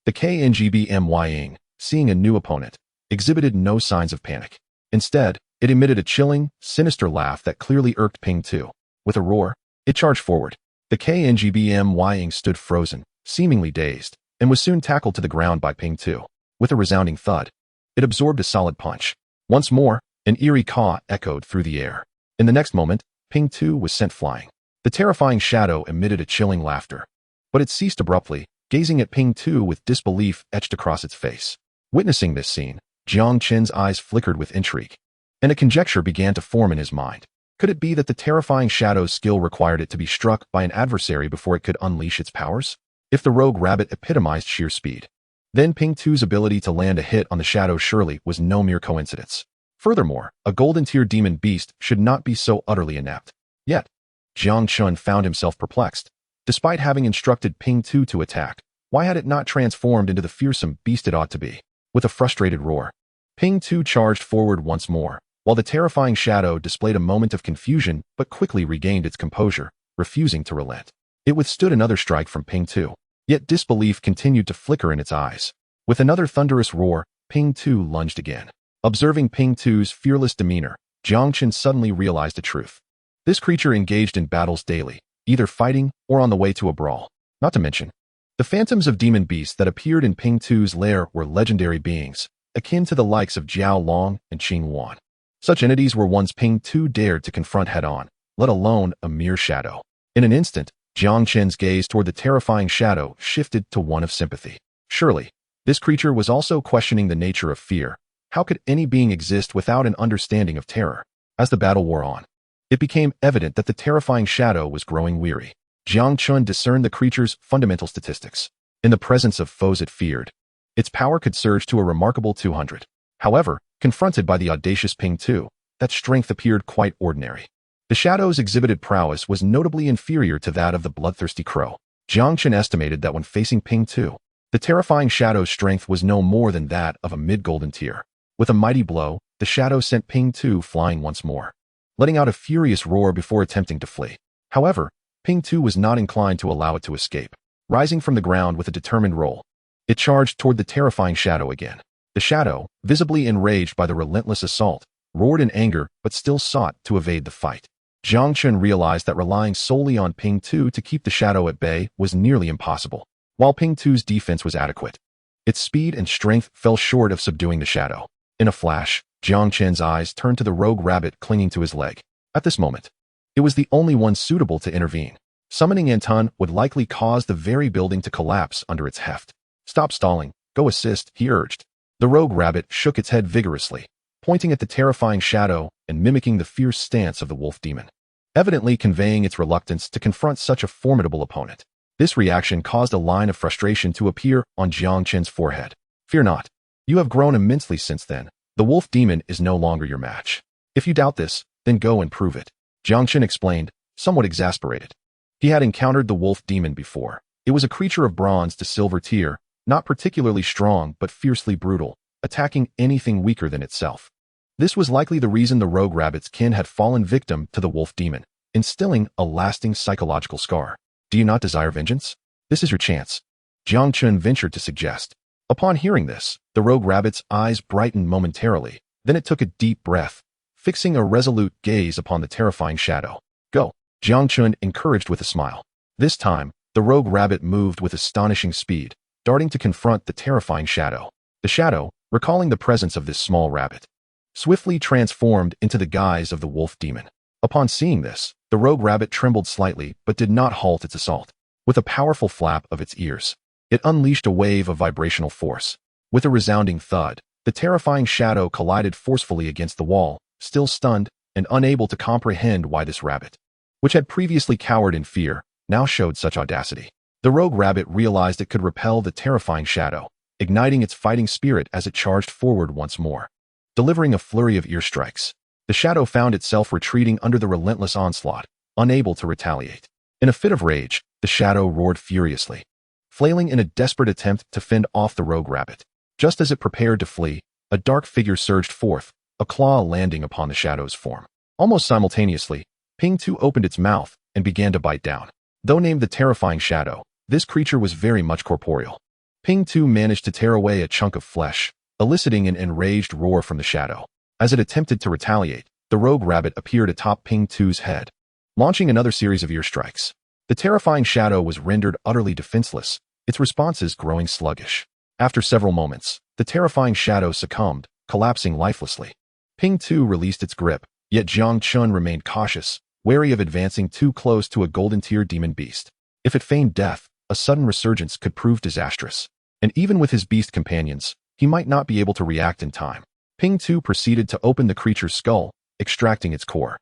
the KNGBMYing, seeing a new opponent, exhibited no signs of panic. Instead, it emitted a chilling, sinister laugh that clearly irked Ping Tu. With a roar, it charged forward. The KNGBMYing stood frozen, seemingly dazed, and was soon tackled to the ground by Ping Tu. With a resounding thud, it absorbed a solid punch. Once more, an eerie caw echoed through the air. In the next moment, Ping Tu was sent flying. The terrifying shadow emitted a chilling laughter. But it ceased abruptly, gazing at Ping Tu with disbelief etched across its face. Witnessing this scene, Jiang Chen's eyes flickered with intrigue, and a conjecture began to form in his mind. Could it be that the terrifying shadow's skill required it to be struck by an adversary before it could unleash its powers? If the rogue rabbit epitomized sheer speed, then Ping Tu's ability to land a hit on the shadow surely was no mere coincidence. Furthermore, a golden-tier demon beast should not be so utterly inept. Yet, Jiang Chun found himself perplexed. Despite having instructed Ping Tu to attack, why had it not transformed into the fearsome beast it ought to be? With a frustrated roar, Ping Tu charged forward once more, while the terrifying shadow displayed a moment of confusion but quickly regained its composure, refusing to relent. It withstood another strike from Ping Tu, yet disbelief continued to flicker in its eyes. With another thunderous roar, Ping Tu lunged again. Observing Ping Tu's fearless demeanor, Jiang Chen suddenly realized the truth. This creature engaged in battles daily, either fighting or on the way to a brawl. Not to mention, the phantoms of demon beasts that appeared in Ping Tu's lair were legendary beings, akin to the likes of Jiao Long and Qing Wan. Such entities were ones Ping Tu dared to confront head-on, let alone a mere shadow. In an instant, Jiang Chen's gaze toward the terrifying shadow shifted to one of sympathy. Surely, this creature was also questioning the nature of fear. How could any being exist without an understanding of terror? As the battle wore on, it became evident that the terrifying shadow was growing weary. Jiang Chun discerned the creature's fundamental statistics. In the presence of foes it feared, its power could surge to a remarkable 200. However, confronted by the audacious Ping Tu, that strength appeared quite ordinary. The shadow's exhibited prowess was notably inferior to that of the bloodthirsty crow. Jiang Chen estimated that when facing Ping Tu, the terrifying shadow's strength was no more than that of a mid-golden tier. With a mighty blow, the shadow sent Ping Tu flying once more, letting out a furious roar before attempting to flee. However, Ping Tu was not inclined to allow it to escape. Rising from the ground with a determined roll, it charged toward the terrifying shadow again. The shadow, visibly enraged by the relentless assault, roared in anger but still sought to evade the fight. Jiang Chen realized that relying solely on Ping Tu to keep the shadow at bay was nearly impossible. While Ping Tu's defense was adequate, its speed and strength fell short of subduing the shadow. In a flash, Jiang Chen's eyes turned to the rogue rabbit clinging to his leg. At this moment, it was the only one suitable to intervene. Summoning Anton would likely cause the very building to collapse under its heft. Stop stalling, go assist, he urged. The rogue rabbit shook its head vigorously, pointing at the terrifying shadow and mimicking the fierce stance of the wolf demon, evidently conveying its reluctance to confront such a formidable opponent. This reaction caused a line of frustration to appear on Jiang Chen's forehead. Fear not. You have grown immensely since then. The wolf demon is no longer your match. If you doubt this, then go and prove it. Jiang Chen explained, somewhat exasperated. He had encountered the wolf demon before. It was a creature of bronze to silver tier, not particularly strong but fiercely brutal, attacking anything weaker than itself. This was likely the reason the rogue rabbit's kin had fallen victim to the wolf demon, instilling a lasting psychological scar. Do you not desire vengeance? This is your chance, Jiang Chun ventured to suggest. Upon hearing this, the rogue rabbit's eyes brightened momentarily, then it took a deep breath, fixing a resolute gaze upon the terrifying shadow. Go, Jiang Chun encouraged with a smile. This time, the rogue rabbit moved with astonishing speed, darting to confront the terrifying shadow. The shadow, recalling the presence of this small rabbit, swiftly transformed into the guise of the wolf demon. Upon seeing this, the rogue rabbit trembled slightly but did not halt its assault. With a powerful flap of its ears, it unleashed a wave of vibrational force. With a resounding thud, the terrifying shadow collided forcefully against the wall, still stunned and unable to comprehend why this rabbit, which had previously cowered in fear, now showed such audacity. The rogue rabbit realized it could repel the terrifying shadow, igniting its fighting spirit as it charged forward once more. Delivering a flurry of ear strikes, the shadow found itself retreating under the relentless onslaught, unable to retaliate. In a fit of rage, the shadow roared furiously, flailing in a desperate attempt to fend off the rogue rabbit. Just as it prepared to flee, a dark figure surged forth, a claw landing upon the shadow's form. Almost simultaneously, Ping Tu opened its mouth and began to bite down. Though named the terrifying shadow, this creature was very much corporeal. Ping Tu managed to tear away a chunk of flesh, eliciting an enraged roar from the shadow. As it attempted to retaliate, the rogue rabbit appeared atop Ping Tu's head, launching another series of ear strikes. The terrifying shadow was rendered utterly defenseless, its responses growing sluggish. After several moments, the terrifying shadow succumbed, collapsing lifelessly. Ping Tu released its grip, yet Jiang Chun remained cautious, wary of advancing too close to a golden-tier demon beast. If it feigned death, a sudden resurgence could prove disastrous. And even with his beast companions, he might not be able to react in time. Ping Tu proceeded to open the creature's skull, extracting its core.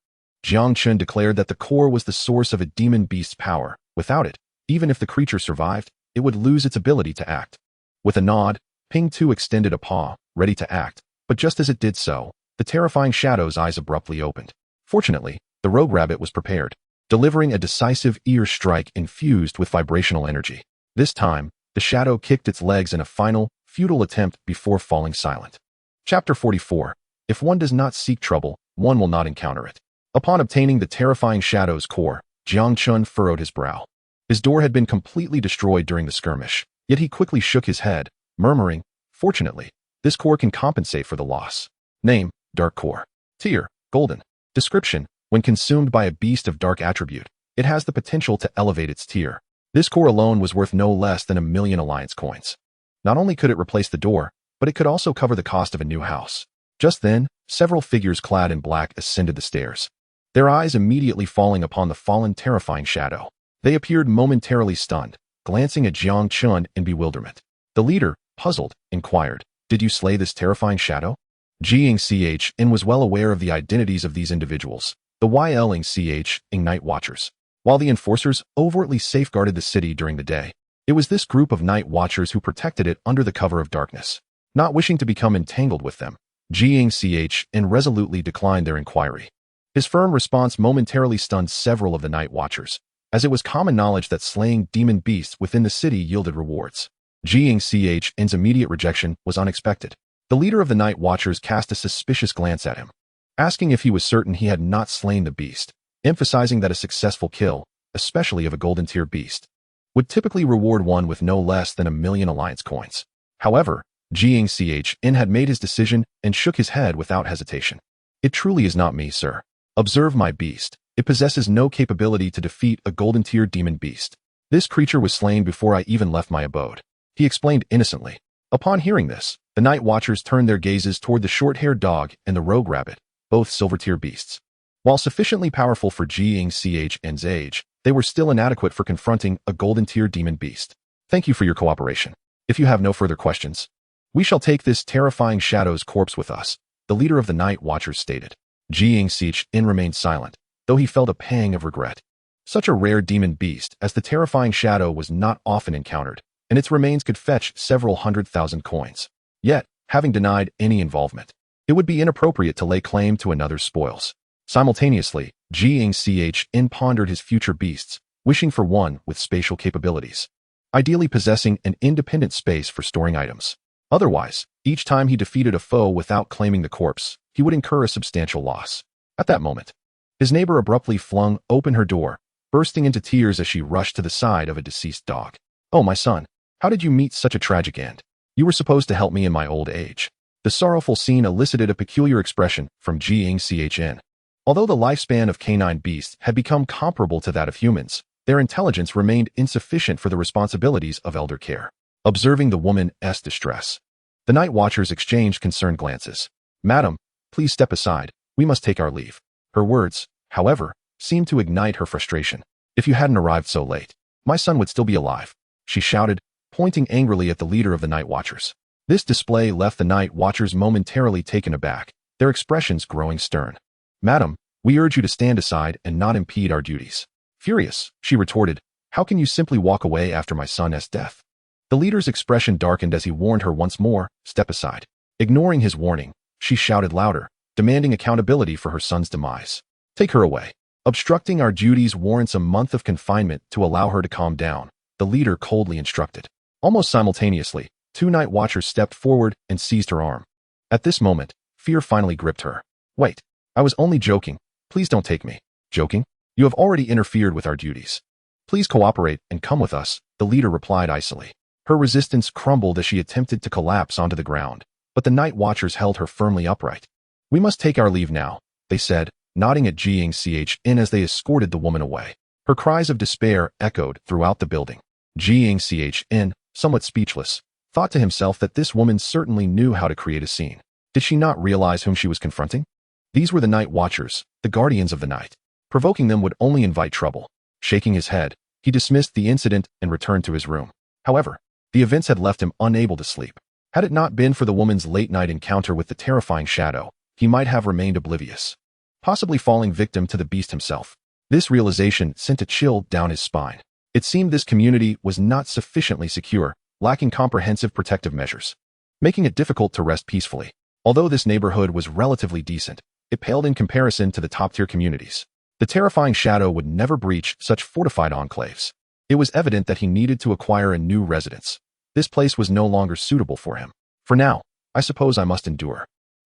Jiang Chun declared that the core was the source of a demon beast's power. Without it, even if the creature survived, it would lose its ability to act. With a nod, Ping Tu extended a paw, ready to act, but just as it did so, The terrifying shadow's eyes abruptly opened. Fortunately, the rogue rabbit was prepared, delivering a decisive ear strike infused with vibrational energy. This time, the shadow kicked its legs in a final, futile attempt before falling silent. Chapter 44. If one does not seek trouble, one will not encounter it. Upon obtaining the terrifying shadow's core, Jiang Chun furrowed his brow. His door had been completely destroyed during the skirmish, yet he quickly shook his head, murmuring, "Fortunately, this core can compensate for the loss." Name, Dark Core. Tier, Golden. Description, when consumed by a beast of dark attribute, it has the potential to elevate its tier. This core alone was worth no less than 1,000,000 alliance coins. Not only could it replace the door, but it could also cover the cost of a new house. Just then, several figures clad in black ascended the stairs, their eyes immediately falling upon the fallen terrifying shadow. They appeared momentarily stunned, glancing at Jiang Chun in bewilderment. The leader, puzzled, inquired, "Did you slay this terrifying shadow?" Jiang Chen was well aware of the identities of these individuals, the Yulong City Night Watchers. While the enforcers overtly safeguarded the city during the day, it was this group of Night Watchers who protected it under the cover of darkness. Not wishing to become entangled with them, Jiang Chen resolutely declined their inquiry. His firm response momentarily stunned several of the Night Watchers, as it was common knowledge that slaying demon beasts within the city yielded rewards. Jiang Chen's immediate rejection was unexpected. The leader of the Night Watchers cast a suspicious glance at him, asking if he was certain he had not slain the beast, emphasizing that a successful kill, especially of a golden tier beast, would typically reward one with no less than 1,000,000 alliance coins. However, Jiang Chen had made his decision and shook his head without hesitation. "It truly is not me, sir. Observe my beast. It possesses no capability to defeat a golden tier demon beast. This creature was slain before I even left my abode," he explained innocently. Upon hearing this, the Night Watchers turned their gazes toward the short-haired dog and the rogue rabbit, both silver-tier beasts. While sufficiently powerful for Jiang Chen's age, they were still inadequate for confronting a golden-tier demon beast. "Thank you for your cooperation. If you have no further questions, we shall take this terrifying shadow's corpse with us," the leader of the Night Watchers stated. Jiang Chen remained silent, though he felt a pang of regret. Such a rare demon beast as the terrifying shadow was not often encountered, and its remains could fetch several 100,000 coins. Yet, having denied any involvement, it would be inappropriate to lay claim to another's spoils. Simultaneously, Jiang Chen pondered his future beasts, wishing for one with spatial capabilities, ideally possessing an independent space for storing items. Otherwise, each time he defeated a foe without claiming the corpse, he would incur a substantial loss. At that moment, his neighbor abruptly flung open her door, bursting into tears as she rushed to the side of a deceased dog. "Oh, my son, how did you meet such a tragic end? You were supposed to help me in my old age." The sorrowful scene elicited a peculiar expression from Jiang Chen. Although the lifespan of canine beasts had become comparable to that of humans, their intelligence remained insufficient for the responsibilities of elder care. Observing the woman's distress, the Night Watchers exchanged concerned glances. "Madam, please step aside. We must take our leave." Her words, however, seemed to ignite her frustration. "If you hadn't arrived so late, my son would still be alive," she shouted, pointing angrily at the leader of the Night Watchers. This display left the Night Watchers momentarily taken aback, their expressions growing stern. "Madam, we urge you to stand aside and not impede our duties." Furious, she retorted, "How can you simply walk away after my son's death?" The leader's expression darkened as he warned her once more, "Step aside." Ignoring his warning, she shouted louder, demanding accountability for her son's demise. "Take her away. Obstructing our duties warrants a month of confinement to allow her to calm down," the leader coldly instructed. Almost simultaneously, two Night Watchers stepped forward and seized her arm. At this moment, fear finally gripped her. "Wait. I was only joking. Please don't take me." "Joking? You have already interfered with our duties. Please cooperate and come with us," the leader replied icily. Her resistance crumbled as she attempted to collapse onto the ground, but the Night Watchers held her firmly upright. "We must take our leave now," they said, nodding at Jiang Chen as they escorted the woman away. Her cries of despair echoed throughout the building. Jiang Chen, somewhat speechless, thought to himself that this woman certainly knew how to create a scene. Did she not realize whom she was confronting? These were the Night Watchers, the guardians of the night. Provoking them would only invite trouble. Shaking his head, he dismissed the incident and returned to his room. However, the events had left him unable to sleep. Had it not been for the woman's late-night encounter with the terrifying shadow, he might have remained oblivious, possibly falling victim to the beast himself. This realization sent a chill down his spine. It seemed this community was not sufficiently secure, lacking comprehensive protective measures, making it difficult to rest peacefully. Although this neighborhood was relatively decent, it paled in comparison to the top-tier communities. The terrifying shadow would never breach such fortified enclaves. It was evident that he needed to acquire a new residence. This place was no longer suitable for him. For now, I suppose I must endure.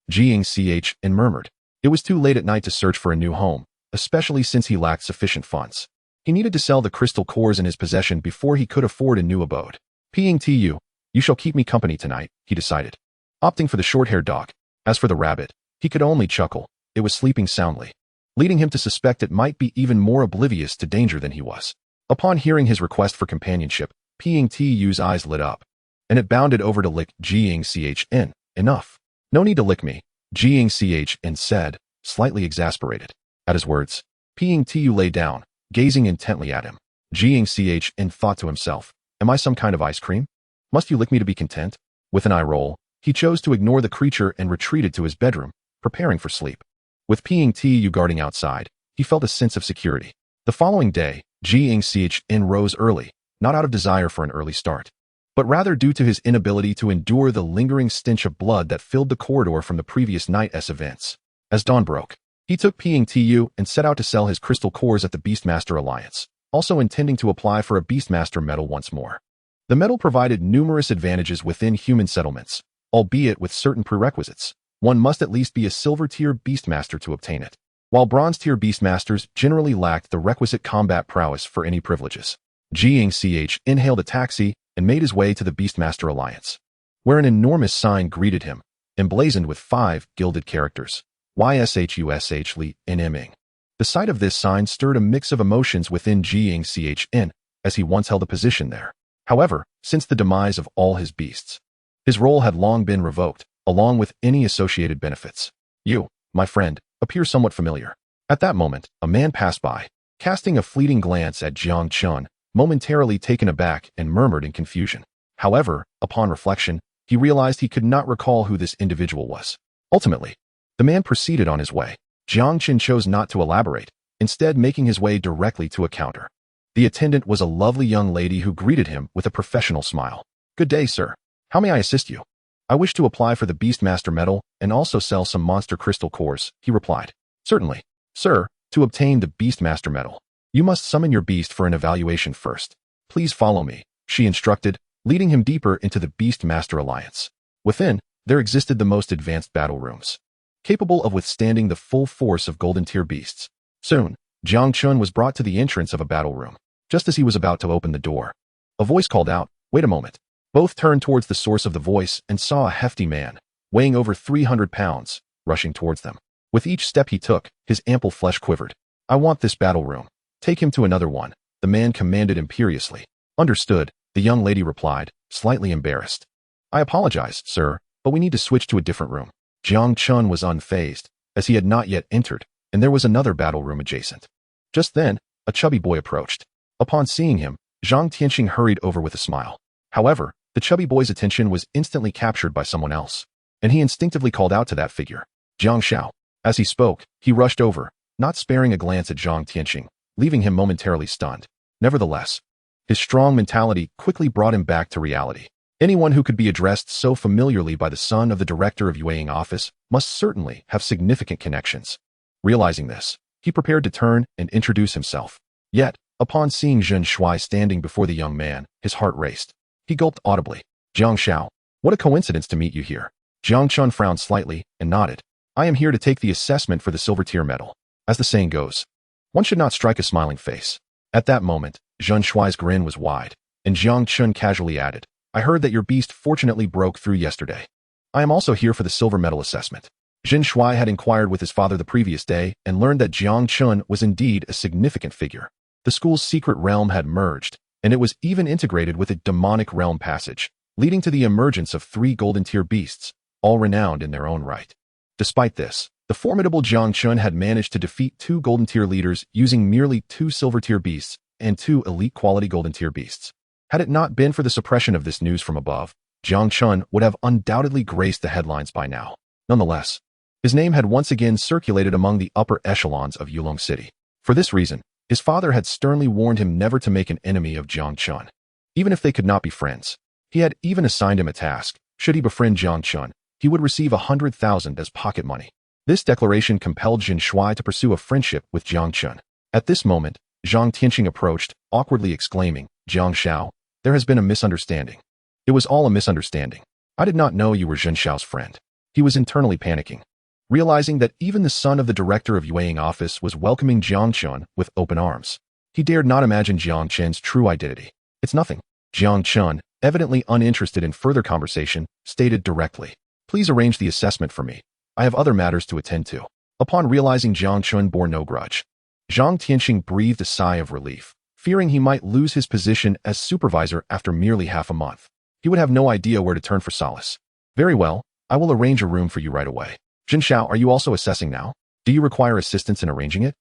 Jiang Chen murmured. It was too late at night to search for a new home, especially since he lacked sufficient funds. He needed to sell the crystal cores in his possession before he could afford a new abode. "You shall keep me company tonight," he decided, opting for the short-haired dog. As for the rabbit, he could only chuckle. It was sleeping soundly, leading him to suspect it might be even more oblivious to danger than he was. Upon hearing his request for companionship, Yu's eyes lit up, and it bounded over to lick Jiang Chen. "Enough. No need to lick me," Jiang Chen said, slightly exasperated. At his words, Yu lay down, gazing intently at him. Jiang Chen thought to himself, "Am I some kind of ice cream? Must you lick me to be content?" With an eye roll, he chose to ignore the creature and retreated to his bedroom, preparing for sleep. With Yu guarding outside, he felt a sense of security. The following day, Jiang Chen rose early, not out of desire for an early start, but rather due to his inability to endure the lingering stench of blood that filled the corridor from the previous night's events. As dawn broke, he took Yu and set out to sell his crystal cores at the Beastmaster Alliance, also intending to apply for a Beastmaster medal once more. The medal provided numerous advantages within human settlements, albeit with certain prerequisites. One must at least be a silver-tier Beastmaster to obtain it, while bronze-tier Beastmasters generally lacked the requisite combat prowess for any privileges. Jiang Chen hailed a taxi and made his way to the Beastmaster Alliance, where an enormous sign greeted him, emblazoned with 5 gilded characters, YSHUSH Li and Ming. The sight of this sign stirred a mix of emotions within Jiang Chen, as he once held a position there. However, since the demise of all his beasts, his role had long been revoked, along with any associated benefits. "You, my friend, appear somewhat familiar." At that moment, a man passed by, casting a fleeting glance at Jang Chun, momentarily taken aback and murmured in confusion. However, upon reflection, he realized he could not recall who this individual was. Ultimately, the man proceeded on his way. Jiang Chen chose not to elaborate, instead making his way directly to a counter. The attendant was a lovely young lady who greeted him with a professional smile. "Good day, sir. How may I assist you?" "I wish to apply for the Beastmaster medal and also sell some monster crystal cores," he replied. "Certainly, sir. To obtain the Beastmaster medal, you must summon your beast for an evaluation first. Please follow me," she instructed, leading him deeper into the Beastmaster Alliance. Within, there existed the most advanced battle rooms, capable of withstanding the full force of golden-tier beasts. Soon, Jang Chun was brought to the entrance of a battle room. Just as he was about to open the door, a voice called out, "Wait a moment." Both turned towards the source of the voice and saw a hefty man, weighing over 300 pounds, rushing towards them. With each step he took, his ample flesh quivered. "I want this battle room. Take him to another one," the man commanded imperiously. "Understood," the young lady replied, slightly embarrassed. "I apologize, sir, but we need to switch to a different room." Jiang Chun was unfazed, as he had not yet entered, and there was another battle room adjacent. Just then, a chubby boy approached. Upon seeing him, Zhang Tianxing hurried over with a smile. However, the chubby boy's attention was instantly captured by someone else, and he instinctively called out to that figure, "Jiang Xiao." As he spoke, he rushed over, not sparing a glance at Zhang Tianxing, leaving him momentarily stunned. Nevertheless, his strong mentality quickly brought him back to reality. Anyone who could be addressed so familiarly by the son of the director of Yueying office must certainly have significant connections. Realizing this, he prepared to turn and introduce himself. Yet, upon seeing Zhen Shuai standing before the young man, his heart raced. He gulped audibly. "Jiang Xiao, what a coincidence to meet you here." Jiang Chun frowned slightly and nodded. "I am here to take the assessment for the silver tier medal. As the saying goes, one should not strike a smiling face." At that moment, Zhen Shuai's grin was wide, and Jiang Chun casually added, "I heard that your beast fortunately broke through yesterday. I am also here for the silver medal assessment." Zhen Shuai had inquired with his father the previous day and learned that Jiang Chun was indeed a significant figure. The school's secret realm had merged, and it was even integrated with a demonic realm passage, leading to the emergence of 3 golden-tier beasts, all renowned in their own right. Despite this, the formidable Jiang Chun had managed to defeat 2 golden-tier leaders using merely 2 silver-tier beasts and 2 elite-quality golden-tier beasts. Had it not been for the suppression of this news from above, Jiang Chun would have undoubtedly graced the headlines by now. Nonetheless, his name had once again circulated among the upper echelons of Yulong City. For this reason, his father had sternly warned him never to make an enemy of Jiang Chun, even if they could not be friends. He had even assigned him a task. Should he befriend Jiang Chun, he would receive 100,000 as pocket money. This declaration compelled Jin Shuai to pursue a friendship with Jiang Chen. At this moment, Zhang Tianqing approached, awkwardly exclaiming, "Jiang Xiao, there has been a misunderstanding." It was all a misunderstanding. I did not know you were Jin Xiao's friend. He was internally panicking. Realizing that even the son of the director of Yueying office was welcoming Jiang Chun with open arms, he dared not imagine Jiang Chen's true identity. "It's nothing." Jiang Chun, evidently uninterested in further conversation, stated directly, "Please arrange the assessment for me. I have other matters to attend to." Upon realizing Jiang Chun bore no grudge, Zhang Tianqing breathed a sigh of relief, fearing he might lose his position as supervisor after merely half a month. He would have no idea where to turn for solace. "Very well, I will arrange a room for you right away." "Jin Xiao, are you also assessing now? Do you require assistance in arranging it?"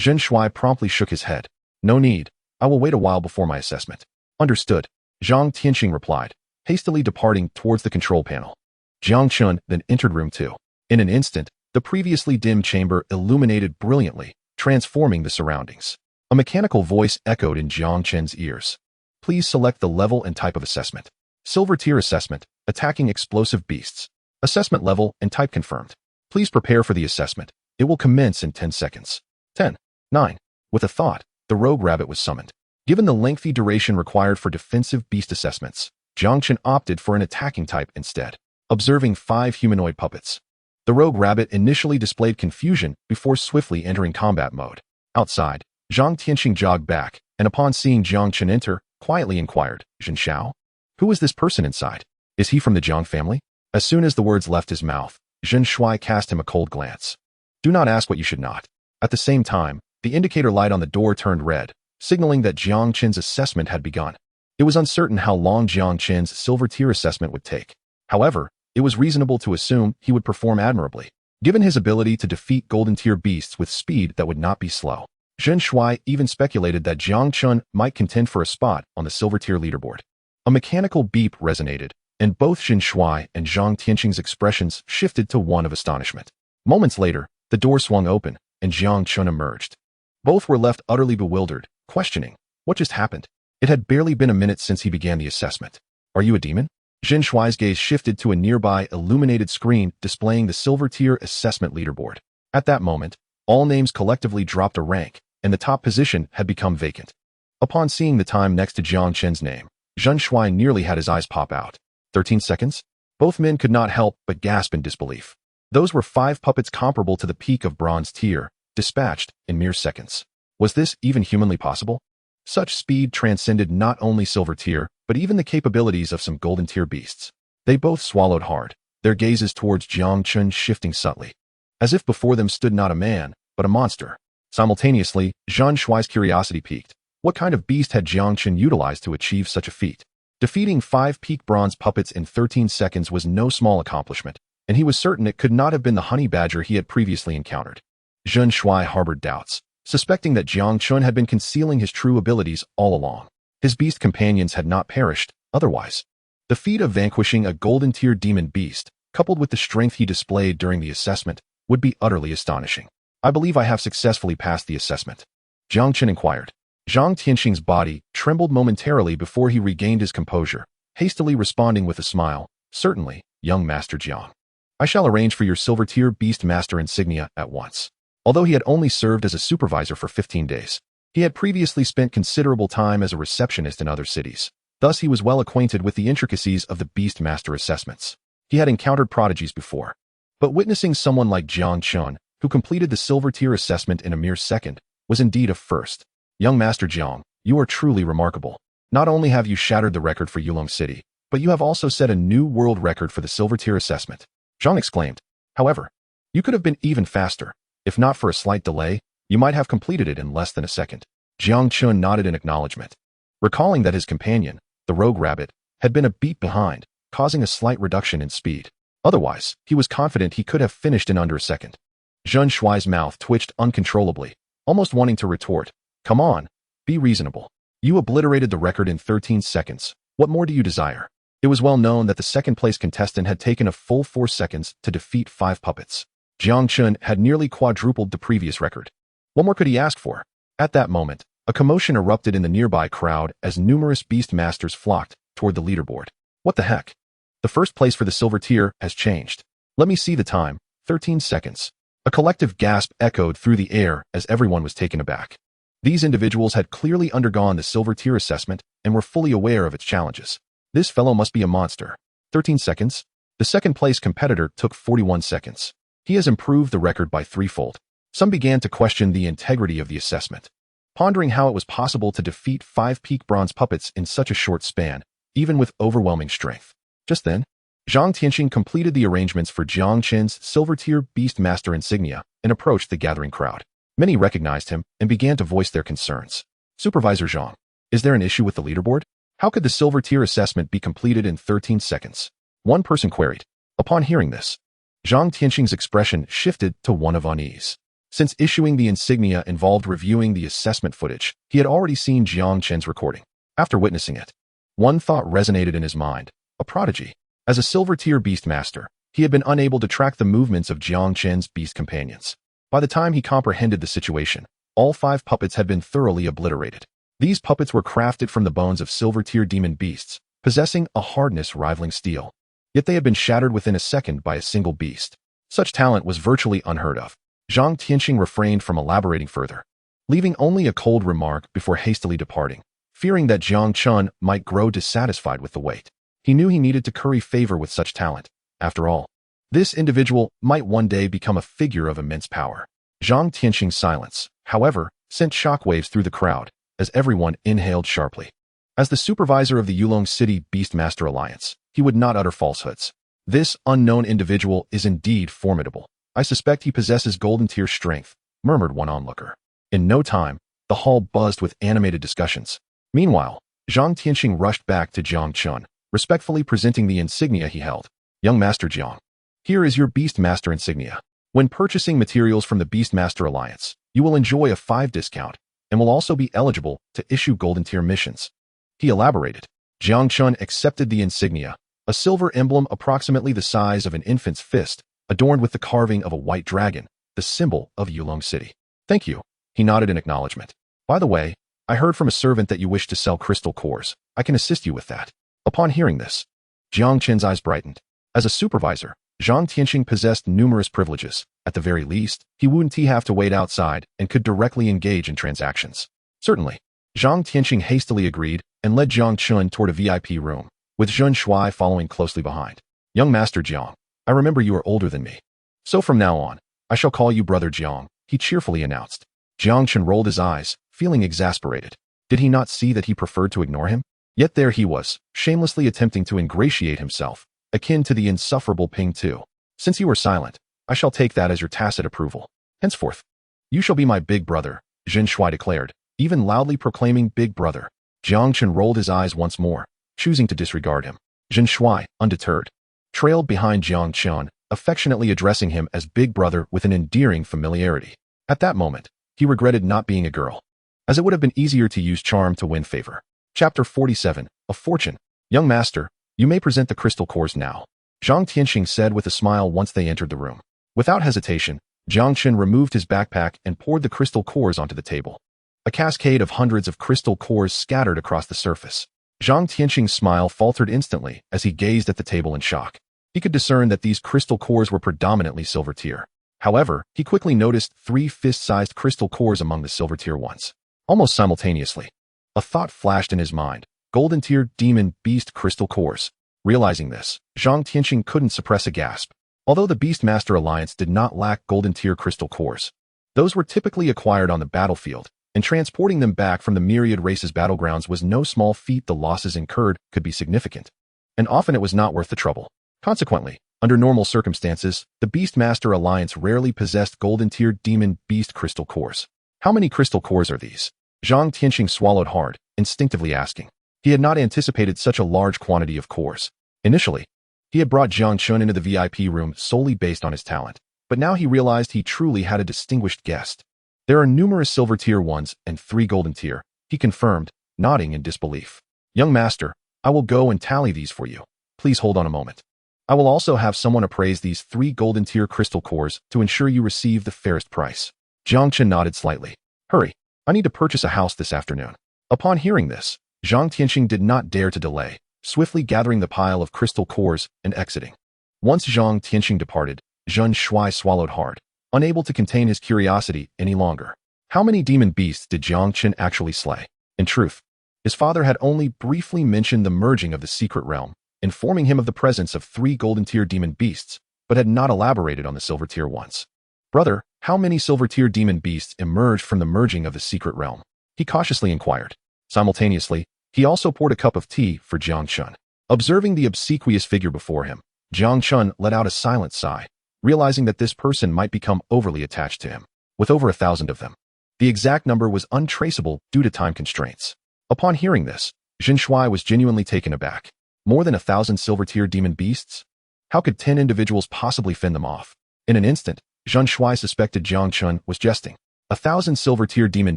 Jin Shuai promptly shook his head. "No need. I will wait a while before my assessment." "Understood," Zhang Tianqing replied, hastily departing towards the control panel. Jiang Chun then entered room 2. In an instant, the previously dim chamber illuminated brilliantly, transforming the surroundings. A mechanical voice echoed in Jiang Chen's ears. "Please select the level and type of assessment. Silver tier assessment, attacking explosive beasts. Assessment level and type confirmed. Please prepare for the assessment. It will commence in 10 seconds. 10, 9. With a thought, the rogue rabbit was summoned. Given the lengthy duration required for defensive beast assessments, Jiang Chen opted for an attacking type instead, observing 5 humanoid puppets. The rogue rabbit initially displayed confusion before swiftly entering combat mode. Outside, Zhang Tianqing jogged back, and upon seeing Jiang Chen enter, quietly inquired, "Jin Xiao? Who is this person inside? Is he from the Jiang family?" As soon as the words left his mouth, Jin Shuai cast him a cold glance. "Do not ask what you should not." At the same time, the indicator light on the door turned red, signaling that Jiang Chen's assessment had begun. It was uncertain how long Jiang Chen's silver tier assessment would take. However, it was reasonable to assume he would perform admirably, given his ability to defeat golden tier beasts with speed that would not be slow. Jin Shuai even speculated that Jiang Chun might contend for a spot on the silver tier leaderboard. A mechanical beep resonated, and both Jin Shuai and Zhang Tianqing's expressions shifted to one of astonishment. Moments later, the door swung open, and Jiang Chun emerged. Both were left utterly bewildered, questioning, what just happened? It had barely been a minute since he began the assessment. "Are you a demon?" Jin Shuai's gaze shifted to a nearby illuminated screen displaying the silver tier assessment leaderboard. At that moment, all names collectively dropped a rank, and the top position had become vacant. Upon seeing the time next to Jiang Chen's name, Jin Shuai nearly had his eyes pop out. 13 seconds? Both men could not help but gasp in disbelief. Those were 5 puppets comparable to the peak of bronze tier, dispatched in mere seconds. Was this even humanly possible? Such speed transcended not only silver tier, but even the capabilities of some golden tier beasts. They both swallowed hard, their gazes towards Jiang Chun shifting subtly, as if before them stood not a man, but a monster. Simultaneously, Jin Shuai's curiosity piqued. What kind of beast had Jiang Chun utilized to achieve such a feat? Defeating 5 peak bronze puppets in 13 seconds was no small accomplishment, and he was certain it could not have been the Honeybadger he had previously encountered. Jin Shuai harbored doubts, suspecting that Jiang Chun had been concealing his true abilities all along. His beast companions had not perished, otherwise. The feat of vanquishing a golden tier demon beast, coupled with the strength he displayed during the assessment, would be utterly astonishing. "I believe I have successfully passed the assessment," Jiang Chen inquired. Zhang Tianqing's body trembled momentarily before he regained his composure, hastily responding with a smile, "Certainly, young Master Jiang. I shall arrange for your silver tier beast master insignia at once." Although he had only served as a supervisor for 15 days, he had previously spent considerable time as a receptionist in other cities. Thus he was well acquainted with the intricacies of the beast master assessments. He had encountered prodigies before. But witnessing someone like Jiang Chun, who completed the silver tier assessment in a mere second, was indeed a first. "Young Master Jiang, you are truly remarkable. Not only have you shattered the record for Yulong City, but you have also set a new world record for the silver tier assessment," Zhang exclaimed. "However, you could have been even faster. If not for a slight delay, you might have completed it in less than a second." Jiang Chun nodded in acknowledgement, recalling that his companion, the rogue rabbit, had been a beat behind, causing a slight reduction in speed. Otherwise, he was confident he could have finished in under a second. Jin Shuai's mouth twitched uncontrollably, almost wanting to retort, "Come on, be reasonable. You obliterated the record in 13 seconds. What more do you desire?" It was well known that the second-place contestant had taken a full 4 seconds to defeat 5 puppets. Jiang Chun had nearly quadrupled the previous record. What more could he ask for? At that moment, a commotion erupted in the nearby crowd as numerous beast masters flocked toward the leaderboard. "What the heck? The first place for the silver tier has changed. Let me see the time. 13 seconds. A collective gasp echoed through the air as everyone was taken aback. These individuals had clearly undergone the silver tier assessment and were fully aware of its challenges. This fellow must be a monster. 13 seconds. The second place competitor took 41 seconds. He has improved the record by threefold. Some began to question the integrity of the assessment, pondering how it was possible to defeat 5 peak bronze puppets in such a short span, even with overwhelming strength. Just then, Zhang Tianxing completed the arrangements for Jiang Chen's silver tier beast master insignia and approached the gathering crowd. Many recognized him and began to voice their concerns. Supervisor Zhang, is there an issue with the leaderboard? How could the silver tier assessment be completed in 13 seconds? One person queried. Upon hearing this, Zhang Tianxing's expression shifted to one of unease. Since issuing the insignia involved reviewing the assessment footage, he had already seen Jiang Chen's recording. After witnessing it, one thought resonated in his mind: a prodigy. As a silver tier beast master, he had been unable to track the movements of Jiang Chen's beast companions. By the time he comprehended the situation, all 5 puppets had been thoroughly obliterated. These puppets were crafted from the bones of silver tier demon beasts, possessing a hardness rivaling steel. Yet they had been shattered within a second by a single beast. Such talent was virtually unheard of. Zhang Tianxing refrained from elaborating further, leaving only a cold remark before hastily departing, fearing that Jang Chun might grow dissatisfied with the wait. He knew he needed to curry favor with such talent. After all, this individual might one day become a figure of immense power. Zhang Tianxing's silence, however, sent shockwaves through the crowd as everyone inhaled sharply. As the supervisor of the Yulong City Beastmaster Alliance, he would not utter falsehoods. This unknown individual is indeed formidable. I suspect he possesses golden tier strength, murmured one onlooker. In no time, the hall buzzed with animated discussions. Meanwhile, Zhang Tianxing rushed back to Jang Chun, respectfully presenting the insignia he held. Young Master Jiang, here is your Beastmaster insignia. When purchasing materials from the Beastmaster Alliance, you will enjoy a 5 discount and will also be eligible to issue golden tier missions. He elaborated. Jiang Chun accepted the insignia, a silver emblem approximately the size of an infant's fist, adorned with the carving of a white dragon, the symbol of Yulong City. Thank you. He nodded in acknowledgement. By the way, I heard from a servant that you wish to sell crystal cores. I can assist you with that. Upon hearing this, Jiang Chen's eyes brightened. As a supervisor, Zhang Tianxing possessed numerous privileges. At the very least, he wouldn't have to wait outside and could directly engage in transactions. Certainly. Zhang Tianxing hastily agreed and led Jang Chun toward a VIP room, with Zhun Shuai following closely behind. Young Master Jiang, I remember you are older than me. So from now on, I shall call you Brother Jiang, he cheerfully announced. Jiang Chen rolled his eyes, feeling exasperated. Did he not see that he preferred to ignore him? Yet there he was, shamelessly attempting to ingratiate himself, akin to the insufferable Ping Tu. Since you were silent, I shall take that as your tacit approval. Henceforth, you shall be my big brother, Zhun Shuai declared, even loudly proclaiming big brother. Jiang Chen rolled his eyes once more, choosing to disregard him. Zhun Shuai, undeterred, trailed behind Jiang Chun, affectionately addressing him as big brother with an endearing familiarity. At that moment, he regretted not being a girl, as it would have been easier to use charm to win favor. Chapter 47, A Fortune. Young Master, you may present the crystal cores now, Zhang Tianxing said with a smile once they entered the room. Without hesitation, Jiang Chen removed his backpack and poured the crystal cores onto the table. A cascade of hundreds of crystal cores scattered across the surface. Zhang Tianxing's smile faltered instantly as he gazed at the table in shock. He could discern that these crystal cores were predominantly silver tier. However, he quickly noticed 3 fist-sized crystal cores among the silver tier ones. Almost simultaneously, a thought flashed in his mind: golden tier demon beast crystal cores. Realizing this, Zhang Tianxing couldn't suppress a gasp. Although the Beastmaster Alliance did not lack golden tier crystal cores, those were typically acquired on the battlefield, and transporting them back from the myriad races battlegrounds was no small feat. The losses incurred could be significant, and often it was not worth the trouble. Consequently, under normal circumstances, the Beastmaster Alliance rarely possessed golden tier demon beast crystal cores. How many crystal cores are these? Zhang Tianxing swallowed hard, instinctively asking. He had not anticipated such a large quantity of cores. Initially, he had brought Jiang Chun into the VIP room solely based on his talent, but now he realized he truly had a distinguished guest. There are numerous silver tier ones and 3 golden tier, he confirmed, nodding in disbelief. Young Master, I will go and tally these for you. Please hold on a moment. I will also have someone appraise these 3 golden tier crystal cores to ensure you receive the fairest price. Jiang Chen nodded slightly. Hurry, I need to purchase a house this afternoon. Upon hearing this, Zhang Tianxing did not dare to delay, swiftly gathering the pile of crystal cores and exiting. Once Zhang Tianxing departed, Zhen Shuai swallowed hard, unable to contain his curiosity any longer. How many demon beasts did Jiang Chen actually slay? In truth, his father had only briefly mentioned the merging of the secret realm, informing him of the presence of 3 golden-tier demon beasts, but had not elaborated on the silver-tier ones. Brother, how many silver-tier demon beasts emerged from the merging of the secret realm? He cautiously inquired. Simultaneously, he also poured a cup of tea for Jiang Chun. Observing the obsequious figure before him, Jiang Chun let out a silent sigh, realizing that this person might become overly attached to him. With over 1,000 of them, the exact number was untraceable due to time constraints. Upon hearing this, Zhen Shuai was genuinely taken aback. More than 1,000 silver-tier demon beasts? How could 10 individuals possibly fend them off? In an instant, Zhen Shuai suspected Jiang Chun was jesting. 1,000 silver-tier demon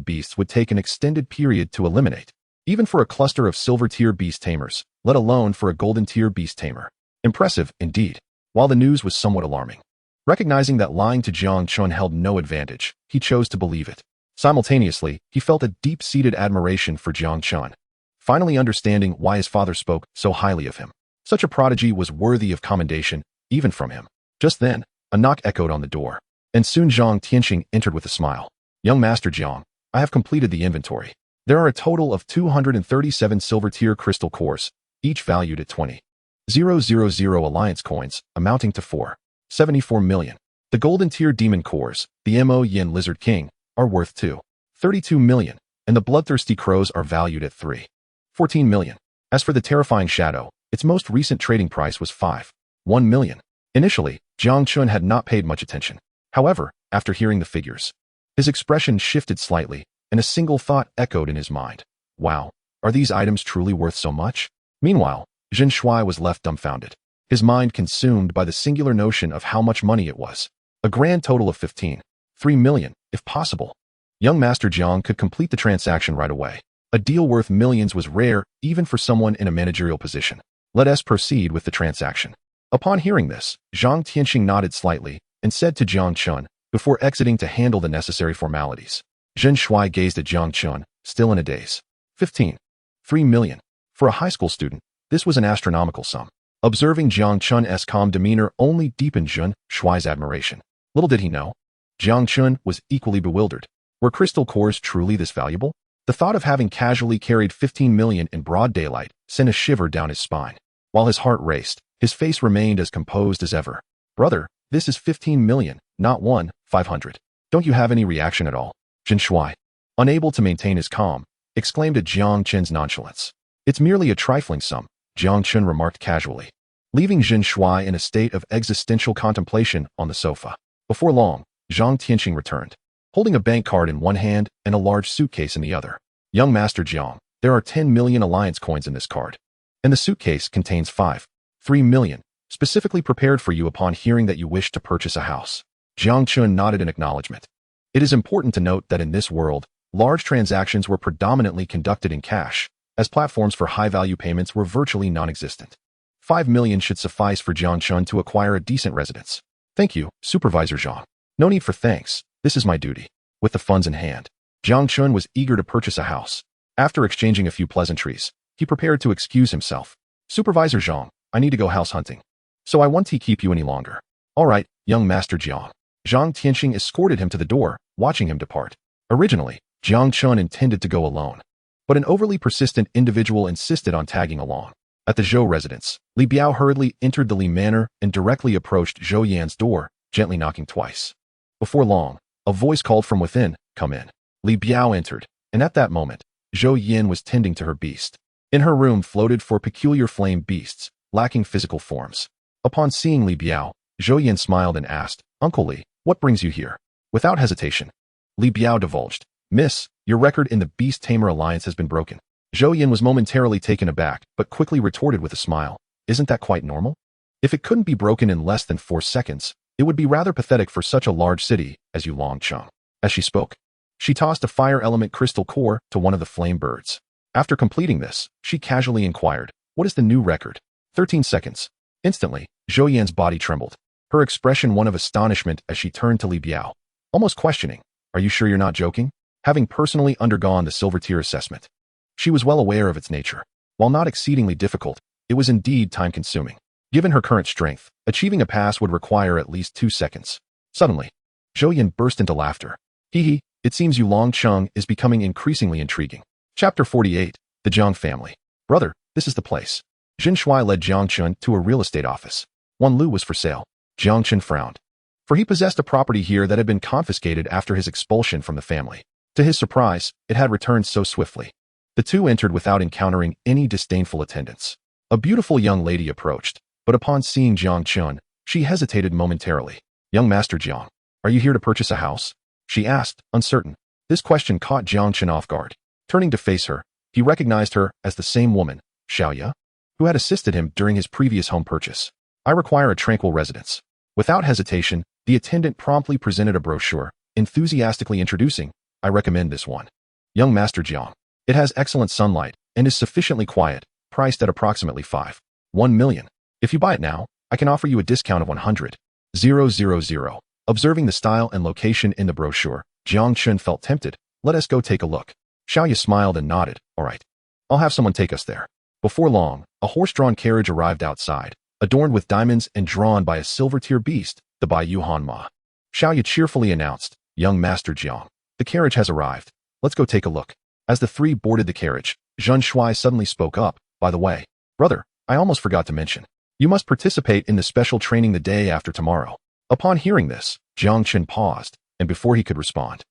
beasts would take an extended period to eliminate, even for a cluster of silver-tier beast tamers, let alone for a golden-tier beast tamer. Impressive, indeed. While the news was somewhat alarming, recognizing that lying to Jiang Chun held no advantage, he chose to believe it. Simultaneously, he felt a deep-seated admiration for Jiang Chun, finally understanding why his father spoke so highly of him. Such a prodigy was worthy of commendation, even from him. Just then, a knock echoed on the door, and soon Zhang Tianxing entered with a smile. Young Master Jiang, I have completed the inventory. There are a total of 237 silver-tier crystal cores, each valued at 20,000 alliance coins, amounting to 474 million. The golden-tier demon cores, the Mo Yin Lizard King, are worth 232 million, and the bloodthirsty crows are valued at 314 million. As for the terrifying shadow, its most recent trading price was 1 million. Initially, Jiang Chun had not paid much attention. However, after hearing the figures, his expression shifted slightly, and a single thought echoed in his mind. Wow, are these items truly worth so much? Meanwhile, Zhen Shuai was left dumbfounded, his mind consumed by the singular notion of how much money it was. A grand total of 3 million, if possible. Young Master Jiang could complete the transaction right away. A deal worth millions was rare, even for someone in a managerial position. Let us proceed with the transaction. Upon hearing this, Zhang Tianxing nodded slightly and said to Jiang Chun, before exiting to handle the necessary formalities. Zhen Shuai gazed at Jiang Chun, still in a daze. 3 million. For a high school student, this was an astronomical sum. Observing Jiang Chun's calm demeanor only deepened Zhen Shuai's admiration. Little did he know, Jiang Chun was equally bewildered. Were crystal cores truly this valuable? The thought of having casually carried 15 million in broad daylight sent a shiver down his spine. While his heart raced, his face remained as composed as ever. Brother, this is 15 million, not 500. Don't you have any reaction at all? Zhen Shuai, unable to maintain his calm, exclaimed at Jiang Chen's nonchalance. It's merely a trifling sum, Jiang Chen remarked casually, leaving Zhen Shuai in a state of existential contemplation on the sofa. Before long, Zhang Tianxing returned, holding a bank card in one hand and a large suitcase in the other. Young Master Jiang, there are 10 million alliance coins in this card, and the suitcase contains 3 million, specifically prepared for you upon hearing that you wish to purchase a house. Jiang Chun nodded in acknowledgement. It is important to note that in this world, large transactions were predominantly conducted in cash, as platforms for high-value payments were virtually non-existent. 5 million should suffice for Jiang Chun to acquire a decent residence. Thank you, Supervisor Zhang. No need for thanks, this is my duty. With the funds in hand, Jiang Chun was eager to purchase a house. After exchanging a few pleasantries, he prepared to excuse himself. Supervisor Zhang, I need to go house hunting, so I won't keep you any longer. All right, young Master Jiang. Zhang Tianxing escorted him to the door, watching him depart. Originally, Jiang Chun intended to go alone, but an overly persistent individual insisted on tagging along. At the Zhou residence, Li Biao hurriedly entered the Li manor and directly approached Zhou Yan's door, gently knocking twice. Before long, a voice called from within, "Come in." Li Biao entered, and at that moment, Zhou Yan was tending to her beast. In her room floated 4 peculiar flame beasts, lacking physical forms. Upon seeing Li Biao, Zhou Yan smiled and asked, "Uncle Li, what brings you here?" Without hesitation, Li Biao divulged, "Miss, your record in the Beast Tamer alliance has been broken." Zhou Yan was momentarily taken aback, but quickly retorted with a smile, "Isn't that quite normal? If it couldn't be broken in less than 4 seconds, it would be rather pathetic for such a large city as Yulong City." As she spoke, she tossed a fire element crystal core to one of the flame birds. After completing this, she casually inquired, "What is the new record?" 13 seconds. Instantly, Zhou Yan's body trembled, her expression one of astonishment as she turned to Li Biao, almost questioning, "Are you sure you're not joking?" Having personally undergone the silver tier assessment, she was well aware of its nature. While not exceedingly difficult, It was indeed time-consuming. Given her current strength, achieving a pass would require at least 2 seconds. Suddenly, Zhou Xing burst into laughter. Hee, it seems Yulong City is becoming increasingly intriguing. Chapter 48, The Jiang Family. Brother, this is the place. Jin Shui led Jang Chun to a real estate office. 1 lu was for sale. Jiang Chen frowned. For he possessed a property here that had been confiscated after his expulsion from the family. To his surprise, it had returned so swiftly. The two entered without encountering any disdainful attendants. A beautiful young lady approached, but upon seeing Jiang Chun, she hesitated momentarily. Young Master Jiang, are you here to purchase a house? She asked, uncertain. This question caught Jiang Chen off guard. Turning to face her, he recognized her as the same woman, Xiaoya, who had assisted him during his previous home purchase. I require a tranquil residence. Without hesitation, the attendant promptly presented a brochure, enthusiastically introducing, I recommend this one. Young Master Jiang. It has excellent sunlight and is sufficiently quiet, priced at approximately 1 million. If you buy it now, I can offer you a discount of 100,000. Observing the style and location in the brochure, Jiang Chun felt tempted. Let us go take a look. Xiaoya smiled and nodded. All right. I'll have someone take us there. Before long, a horse-drawn carriage arrived outside, adorned with diamonds and drawn by a silver-tier beast, the Bai Yuhan Ma. Xiaoya cheerfully announced, Young Master Jiang, the carriage has arrived. Let's go take a look. As the three boarded the carriage, Zhen Shui suddenly spoke up. By the way, brother, I almost forgot to mention. You must participate in the special training the day after tomorrow. Upon hearing this, Jiang Chen paused, and before he could respond,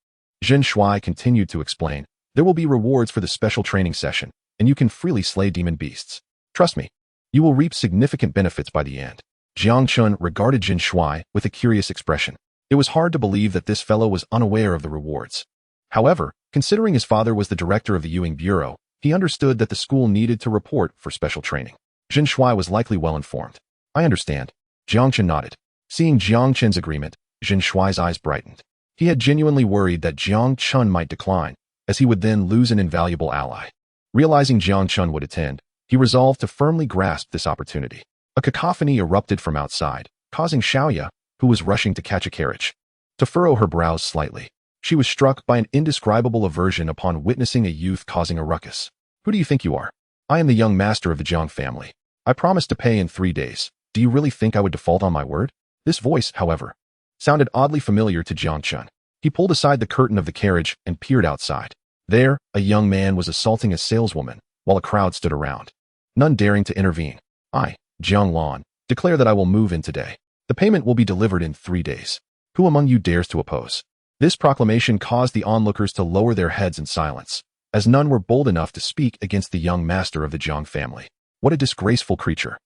Zhen Shui continued to explain, there will be rewards for the special training session, and you can freely slay demon beasts. Trust me, you will reap significant benefits by the end. Jiang Chun regarded Zhen Shui with a curious expression. It was hard to believe that this fellow was unaware of the rewards. However, considering his father was the director of the Yuing Bureau, he understood that the school needed to report for special training. Zhen Shui was likely well informed. I understand. Jiang Chen nodded. Seeing Jiang Chen's agreement, Zhen Shui's eyes brightened. He had genuinely worried that Jiang Chun might decline, as he would then lose an invaluable ally. Realizing Jiang Chun would attend, he resolved to firmly grasp this opportunity. A cacophony erupted from outside, causing Xiaoya, who was rushing to catch a carriage, to furrow her brows slightly. She was struck by an indescribable aversion upon witnessing a youth causing a ruckus. Who do you think you are? I am the young master of the Jiang family. I promised to pay in 3 days. Do you really think I would default on my word? This voice, however, sounded oddly familiar to Jiang Chun. He pulled aside the curtain of the carriage and peered outside. There, a young man was assaulting a saleswoman, while a crowd stood around, none daring to intervene. I, Jiang Lan, declare that I will move in today. The payment will be delivered in 3 days. Who among you dares to oppose? This proclamation caused the onlookers to lower their heads in silence, as none were bold enough to speak against the young master of the Jiang family. What a disgraceful creature.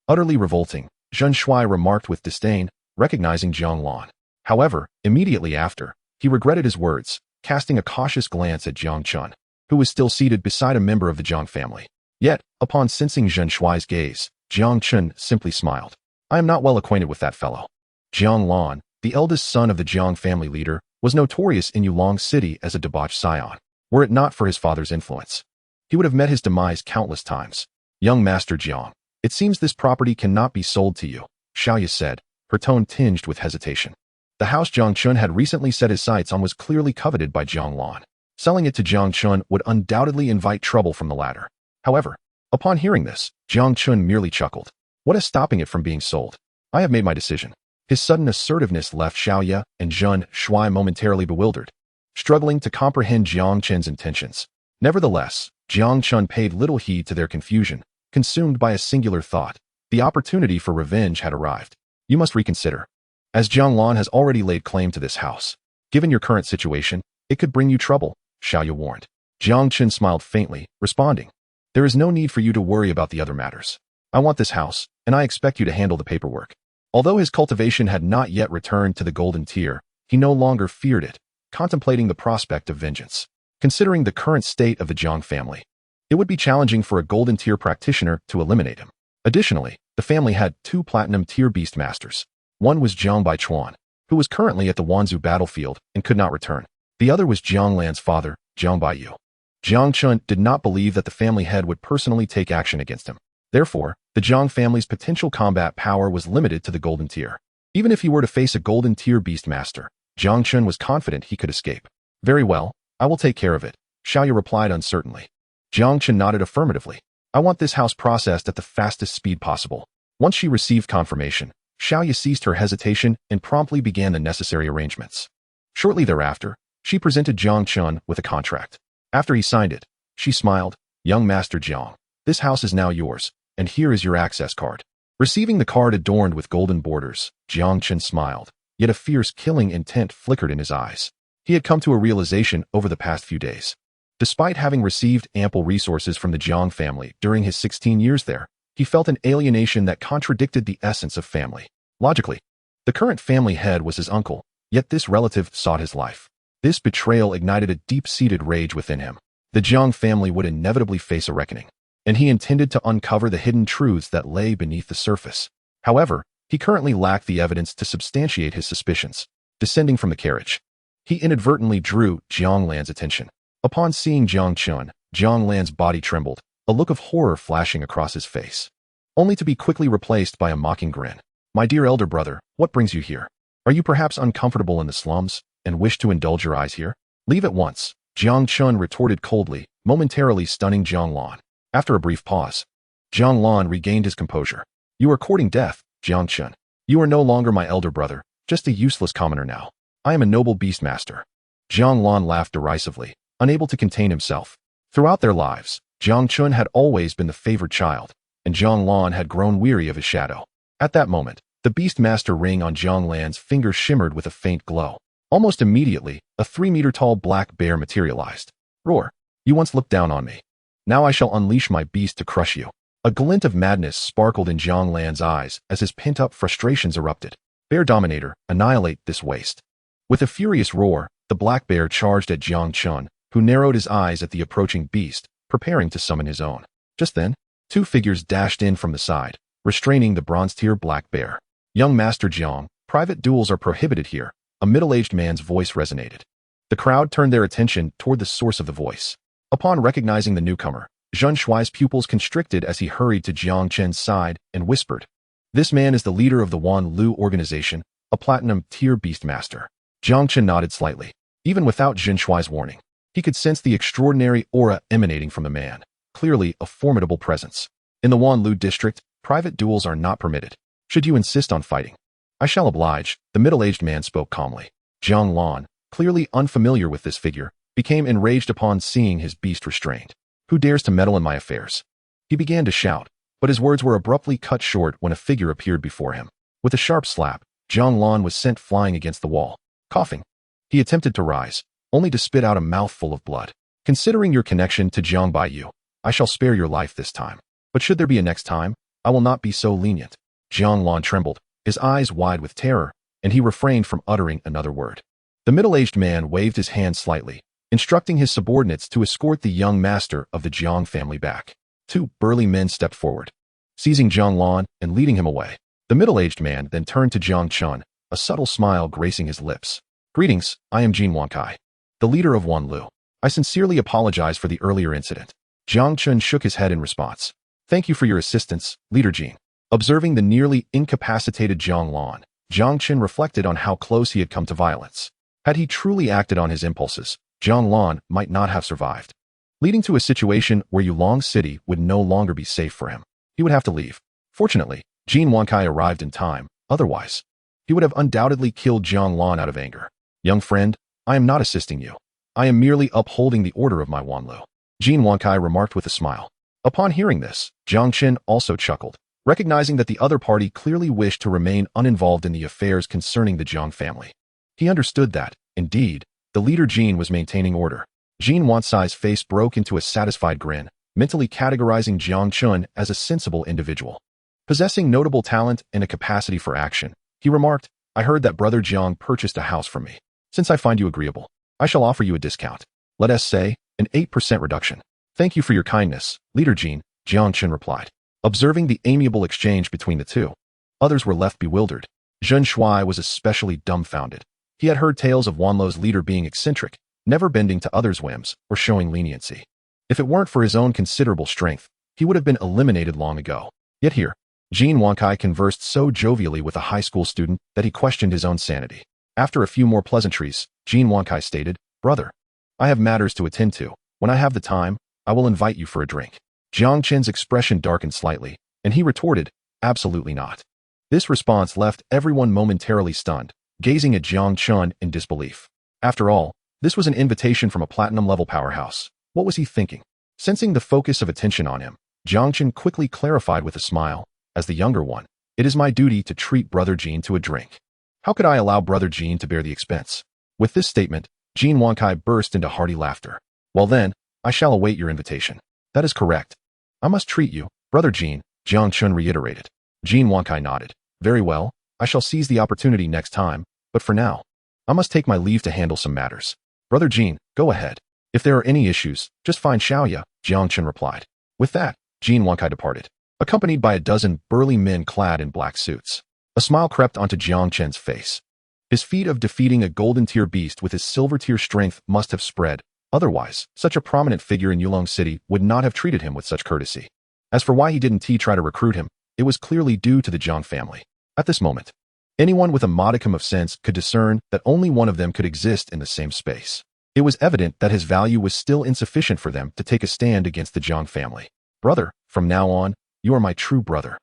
Utterly revolting, Zhen Shui remarked with disdain, recognizing Jiang Lan. However, immediately after, he regretted his words, casting a cautious glance at Jiang Chun, who was still seated beside a member of the Jiang family. Yet, upon sensing Zhen Shui's gaze, Jiang Chun simply smiled. I am not well acquainted with that fellow. Jiang Lan, the eldest son of the Jiang family leader, was notorious in Yulong City as a debauched scion. Were it not for his father's influence, he would have met his demise countless times. Young Master Jiang, it seems this property cannot be sold to you, Xiaoya said, her tone tinged with hesitation. The house Jiang Chun had recently set his sights on was clearly coveted by Jiang Lan. Selling it to Jiang Chun would undoubtedly invite trouble from the latter. However, upon hearing this, Jiang Chun merely chuckled. What is stopping it from being sold? I have made my decision. His sudden assertiveness left Xiaoya and Zhen Shui momentarily bewildered, struggling to comprehend Jiang Chen's intentions. Nevertheless, Jiang Chun paid little heed to their confusion, consumed by a singular thought. The opportunity for revenge had arrived. You must reconsider. As Jiang Lan has already laid claim to this house, given your current situation, it could bring you trouble, Xiaoya warned. Jiang Chen smiled faintly, responding, there is no need for you to worry about the other matters. I want this house, and I expect you to handle the paperwork. Although his cultivation had not yet returned to the golden tier, he no longer feared it, contemplating the prospect of vengeance. Considering the current state of the Jiang family, it would be challenging for a golden tier practitioner to eliminate him. Additionally, the family had 2 platinum tier beast masters. One was Jiang Baichuan, who was currently at the Wanzhou battlefield and could not return. The other was Jiang Lan's father, Jiang Baiyu. Jiang Chun did not believe that the family head would personally take action against him. Therefore, the Jiang family's potential combat power was limited to the golden tier. Even if he were to face a golden tier beast master, Jiang Chun was confident he could escape. Very well, I will take care of it, Xiaoya replied uncertainly. Jiang Chun nodded affirmatively. I want this house processed at the fastest speed possible. Once she received confirmation, Xiaoya ceased her hesitation and promptly began the necessary arrangements. Shortly thereafter, she presented Jang Chun with a contract. After he signed it, she smiled, "Young Master Jiang, this house is now yours, and here is your access card." Receiving the card adorned with golden borders, Jiang Chen smiled, yet a fierce killing intent flickered in his eyes. He had come to a realization over the past few days. Despite having received ample resources from the Jiang family during his 16 years there, he felt an alienation that contradicted the essence of family. Logically, the current family head was his uncle, yet this relative sought his life. This betrayal ignited a deep-seated rage within him. The Jiang family would inevitably face a reckoning, and he intended to uncover the hidden truths that lay beneath the surface. However, he currently lacked the evidence to substantiate his suspicions. Descending from the carriage, he inadvertently drew Jiang Lan's attention. Upon seeing Jiang Chun, Jiang Lan's body trembled, a look of horror flashing across his face, only to be quickly replaced by a mocking grin. "My dear elder brother, what brings you here? Are you perhaps uncomfortable in the slums and wish to indulge your eyes here? Leave at once," Jiang Chun retorted coldly, momentarily stunning Jiang Lan. After a brief pause, Jiang Lan regained his composure. "You are courting death, Jiang Chun. You are no longer my elder brother, just a useless commoner now. I am a noble beast master." Jiang Lan laughed derisively, unable to contain himself. Throughout their lives, Jiang Chun had always been the favored child, and Jiang Lan had grown weary of his shadow. At that moment, the beast master ring on Jiang Lan's finger shimmered with a faint glow. Almost immediately, a 3-meter-tall black bear materialized. "Roar! You once looked down on me. Now I shall unleash my beast to crush you." A glint of madness sparkled in Jiang Lan's eyes as his pent-up frustrations erupted. "Bear Dominator, annihilate this waste." With a furious roar, the black bear charged at Jiang Chun, who narrowed his eyes at the approaching beast, preparing to summon his own. Just then, 2 figures dashed in from the side, restraining the bronze-tier black bear. "Young Master Jiang, private duels are prohibited here," a middle-aged man's voice resonated. The crowd turned their attention toward the source of the voice. Upon recognizing the newcomer, Zhun Shuai's pupils constricted as he hurried to Jiang Chen's side and whispered, "This man is the leader of the Wan Lu organization, a platinum-tier beastmaster." Jiang Chen nodded slightly. Even without Zhun Shuai's warning, he could sense the extraordinary aura emanating from the man, clearly a formidable presence. "In the Wan Lu district, private duels are not permitted. Should you insist on fighting, I shall oblige," the middle-aged man spoke calmly. Jiang Lan, clearly unfamiliar with this figure, became enraged upon seeing his beast restrained. "Who dares to meddle in my affairs?" He began to shout, but his words were abruptly cut short when a figure appeared before him. With a sharp slap, Jiang Lan was sent flying against the wall. Coughing, he attempted to rise, only to spit out a mouthful of blood. "Considering your connection to Jiang Baiyu, I shall spare your life this time. But should there be a next time, I will not be so lenient." Jiang Lan trembled, his eyes wide with terror, and he refrained from uttering another word. The middle-aged man waved his hand slightly, instructing his subordinates to escort the young master of the Jiang family back. 2 burly men stepped forward, seizing Jiang Lan and leading him away. The middle-aged man then turned to Jiang Chun, a subtle smile gracing his lips. "Greetings, I am Jin Wankai, the leader of Wan Lu. I sincerely apologize for the earlier incident." Jiang Chun shook his head in response. "Thank you for your assistance, Leader Jin." Observing the nearly incapacitated Jiang Lan, Jiang Chen reflected on how close he had come to violence. Had he truly acted on his impulses, Jiang Lan might not have survived, leading to a situation where Yulong City would no longer be safe for him. He would have to leave. Fortunately, Jin Wankai arrived in time, otherwise, he would have undoubtedly killed Jiang Lan out of anger. "Young friend, I am not assisting you. I am merely upholding the order of my Wan Lu," Jin Wankai remarked with a smile. Upon hearing this, Jiang Chen also chuckled, recognizing that the other party clearly wished to remain uninvolved in the affairs concerning the Jiang family. He understood that, indeed, the leader Jin was maintaining order. Jin Wankai's face broke into a satisfied grin, mentally categorizing Jiang Chun as a sensible individual, possessing notable talent and a capacity for action. He remarked, "I heard that Brother Jiang purchased a house from me. Since I find you agreeable, I shall offer you a discount. Let us say, an 8% reduction." "Thank you for your kindness, Leader Jin," Jiang Chen replied. Observing the amiable exchange between the two, others were left bewildered. Zhun Shuai was especially dumbfounded. He had heard tales of Wanlo's leader being eccentric, never bending to others' whims or showing leniency. If it weren't for his own considerable strength, he would have been eliminated long ago. Yet here, Jin Wankai conversed so jovially with a high school student that he questioned his own sanity. After a few more pleasantries, Jin Wankai stated, "Brother, I have matters to attend to. When I have the time, I will invite you for a drink." Jiang Chen's expression darkened slightly, and he retorted, absolutely not. This response left everyone momentarily stunned, gazing at Jang Chun in disbelief. After all, this was an invitation from a platinum-level powerhouse. What was he thinking? Sensing the focus of attention on him, Jiang Chen quickly clarified with a smile, as the younger one, it is my duty to treat Brother Jean to a drink. How could I allow Brother Jean to bear the expense? With this statement, Jean Wankai burst into hearty laughter. Well then, I shall await your invitation. That is correct. I must treat you, Brother Jean, Jiang Chun reiterated. Jean Wankai nodded. Very well, I shall seize the opportunity next time, but for now, I must take my leave to handle some matters. Brother Jean, go ahead. If there are any issues, just find Xiaoya, Jiang Chen replied. With that, Jean Wankai departed, accompanied by a dozen burly men clad in black suits. A smile crept onto Jiang Chen's face. His feat of defeating a golden-tier beast with his silver-tier strength must have spread. Otherwise, such a prominent figure in Yulong City would not have treated him with such courtesy. As for why he didn't try to recruit him, it was clearly due to the Jiang family. At this moment, anyone with a modicum of sense could discern that only one of them could exist in the same space. It was evident that his value was still insufficient for them to take a stand against the Jiang family. Brother, from now on, you are my true brother,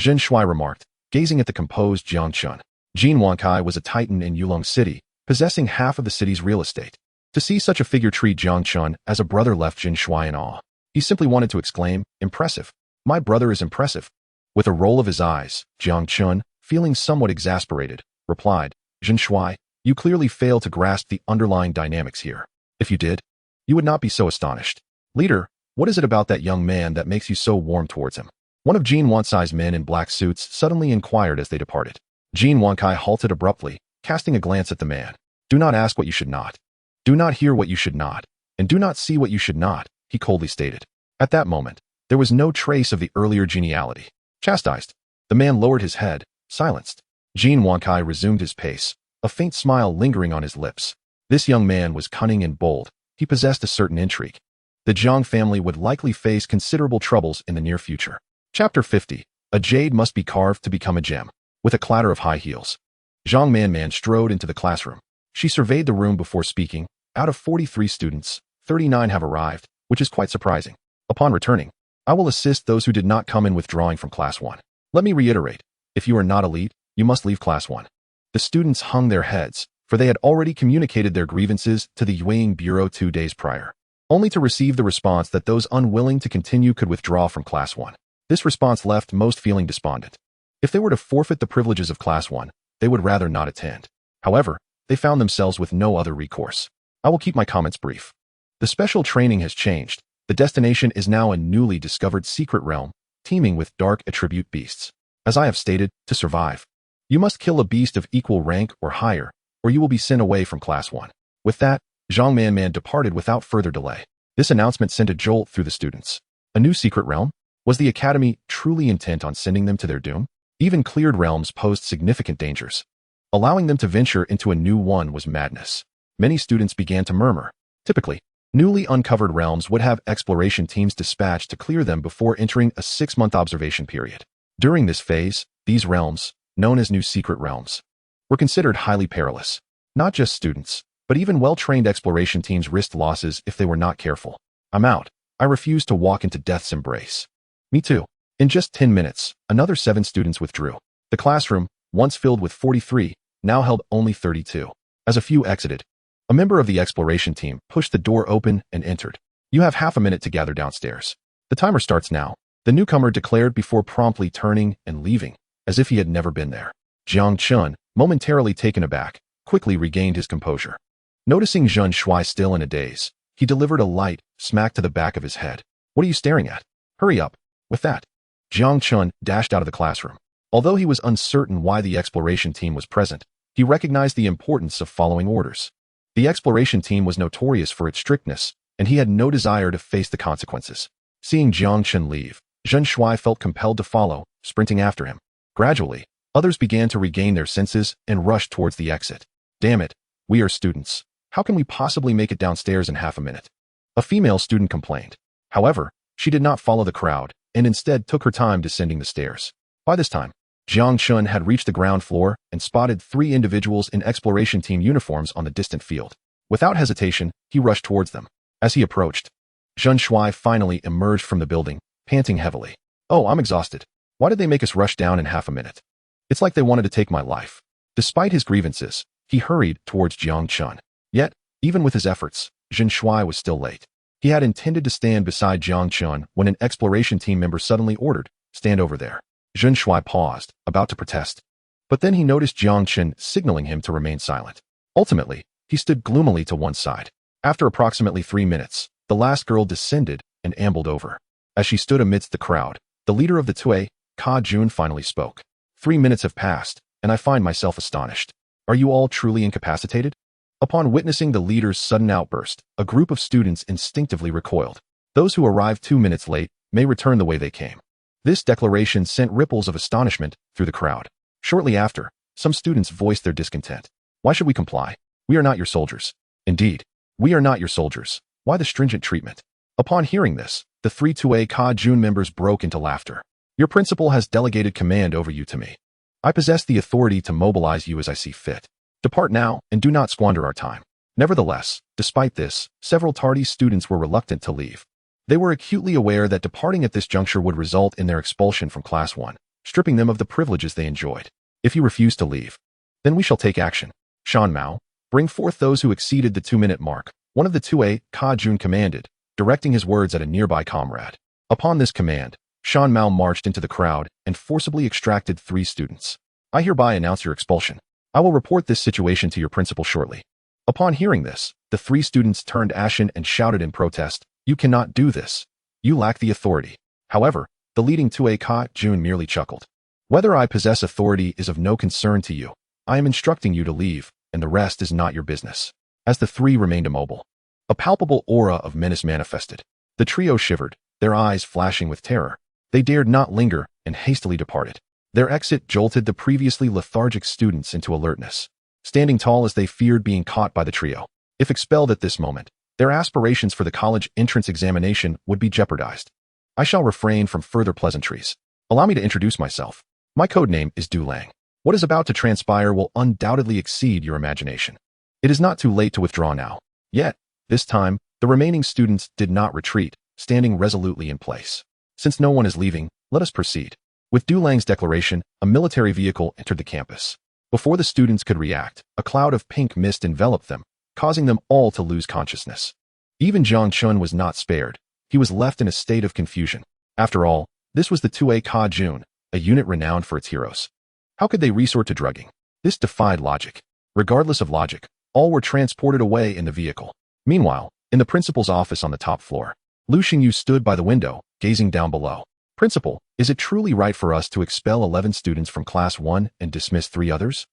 Zhen Shuai remarked, gazing at the composed Jiang Chun. Jean Wankai was a titan in Yulong City, possessing half of the city's real estate. To see such a figure treat Jiang Chun as a brother left Zhen Shuai in awe. He simply wanted to exclaim, impressive. My brother is impressive. With a roll of his eyes, Jiang Chun, feeling somewhat exasperated, replied, Zhen Shuai, you clearly fail to grasp the underlying dynamics here. If you did, you would not be so astonished. Leader, what is it about that young man that makes you so warm towards him? One of Jean Wankai's men in black suits suddenly inquired as they departed. Jean Wankai halted abruptly, casting a glance at the man. Do not ask what you should not. Do not hear what you should not, and do not see what you should not, he coldly stated. At that moment, there was no trace of the earlier geniality. Chastised, the man lowered his head, silenced. Jean Wankai resumed his pace, a faint smile lingering on his lips. This young man was cunning and bold. He possessed a certain intrigue. The Jiang family would likely face considerable troubles in the near future. Chapter 50. A jade must be carved to become a gem. With a clatter of high heels, Zhang Manman strode into the classroom. She surveyed the room before speaking. Out of 43 students, 39 have arrived, which is quite surprising. Upon returning, I will assist those who did not come in withdrawing from Class 1. Let me reiterate, if you are not elite, you must leave Class 1. The students hung their heads, for they had already communicated their grievances to the Yueying Bureau 2 days prior, only to receive the response that those unwilling to continue could withdraw from Class 1. This response left most feeling despondent. If they were to forfeit the privileges of Class 1, they would rather not attend. However, they found themselves with no other recourse. I will keep my comments brief. The special training has changed. The destination is now a newly discovered secret realm, teeming with dark attribute beasts. As I have stated, to survive, you must kill a beast of equal rank or higher, or you will be sent away from Class 1. With that, Zhang Manman departed without further delay. This announcement sent a jolt through the students. A new secret realm? Was the academy truly intent on sending them to their doom? Even cleared realms posed significant dangers. Allowing them to venture into a new one was madness. Many students began to murmur. Typically, newly uncovered realms would have exploration teams dispatched to clear them before entering a 6-month observation period. During this phase, these realms, known as new secret realms, were considered highly perilous. Not just students, but even well-trained exploration teams risked losses if they were not careful. I'm out. I refuse to walk into death's embrace. Me too. In just 10 minutes, another 7 students withdrew. The classroom, once filled with 43, now held only 32. As a few exited, a member of the exploration team pushed the door open and entered. You have half a minute to gather downstairs. The timer starts now, the newcomer declared before promptly turning and leaving, as if he had never been there. Jiang Chun, momentarily taken aback, quickly regained his composure. Noticing Zhen Shuai still in a daze, he delivered a light smack to the back of his head. What are you staring at? Hurry up. With that, Jiang Chun dashed out of the classroom. Although he was uncertain why the exploration team was present, he recognized the importance of following orders. The exploration team was notorious for its strictness, and he had no desire to face the consequences. Seeing Jiang Chen leave, Zhen Shuai felt compelled to follow, sprinting after him. Gradually, others began to regain their senses and rushed towards the exit. Damn it, we are students. How can we possibly make it downstairs in half a minute? A female student complained. However, she did not follow the crowd, and instead took her time descending the stairs. By this time, Jiang Chun had reached the ground floor and spotted 3 individuals in exploration team uniforms on the distant field. Without hesitation, he rushed towards them. As he approached, Zhen Shuai finally emerged from the building, panting heavily. Oh, I'm exhausted. Why did they make us rush down in half a minute? It's like they wanted to take my life. Despite his grievances, he hurried towards Jiang Chen. Yet, even with his efforts, Zhen Shuai was still late. He had intended to stand beside Jiang Chun when an exploration team member suddenly ordered, "Stand over there." Zhen Shuai paused, about to protest. But then he noticed Jiang Chen signaling him to remain silent. Ultimately, he stood gloomily to one side. After approximately 3 minutes, the last girl descended and ambled over. As she stood amidst the crowd, the leader of the Tue, Ka Jun, finally spoke. 3 minutes have passed, and I find myself astonished. Are you all truly incapacitated? Upon witnessing the leader's sudden outburst, a group of students instinctively recoiled. Those who arrived 2 minutes late may return the way they came. This declaration sent ripples of astonishment through the crowd. Shortly after, some students voiced their discontent. Why should we comply? We are not your soldiers. Indeed, we are not your soldiers. Why the stringent treatment? Upon hearing this, the 3 Tue Ka Jun members broke into laughter. Your principal has delegated command over you to me. I possess the authority to mobilize you as I see fit. Depart now and do not squander our time. Nevertheless, despite this, several tardy students were reluctant to leave. They were acutely aware that departing at this juncture would result in their expulsion from Class 1, stripping them of the privileges they enjoyed. If you refuse to leave, then we shall take action. Shan Mao, bring forth those who exceeded the 2-minute mark, one of the Tue Ka Jun commanded, directing his words at a nearby comrade. Upon this command, Shan Mao marched into the crowd and forcibly extracted 3 students. I hereby announce your expulsion. I will report this situation to your principal shortly. Upon hearing this, the 3 students turned ashen and shouted in protest, You cannot do this. You lack the authority. However, the leading Tue Ka Jun merely chuckled. Whether I possess authority is of no concern to you. I am instructing you to leave, and the rest is not your business. As the 3 remained immobile, a palpable aura of menace manifested. The trio shivered, their eyes flashing with terror. They dared not linger and hastily departed. Their exit jolted the previously lethargic students into alertness, standing tall as they feared being caught by the trio. If expelled at this moment, their aspirations for the college entrance examination would be jeopardized. I shall refrain from further pleasantries. Allow me to introduce myself. My codename is Du Lang. What is about to transpire will undoubtedly exceed your imagination. It is not too late to withdraw now. Yet, this time, the remaining students did not retreat, standing resolutely in place. Since no one is leaving, let us proceed. With Du Lang's declaration, a military vehicle entered the campus. Before the students could react, a cloud of pink mist enveloped them, causing them all to lose consciousness. Even Jang Chun was not spared. He was left in a state of confusion. After all, this was the Tue Ka Jun, a unit renowned for its heroes. How could they resort to drugging? This defied logic. Regardless of logic, all were transported away in the vehicle. Meanwhile, in the principal's office on the top floor, Lu Xingyu stood by the window, gazing down below. Principal, is it truly right for us to expel 11 students from Class 1 and dismiss 3 others?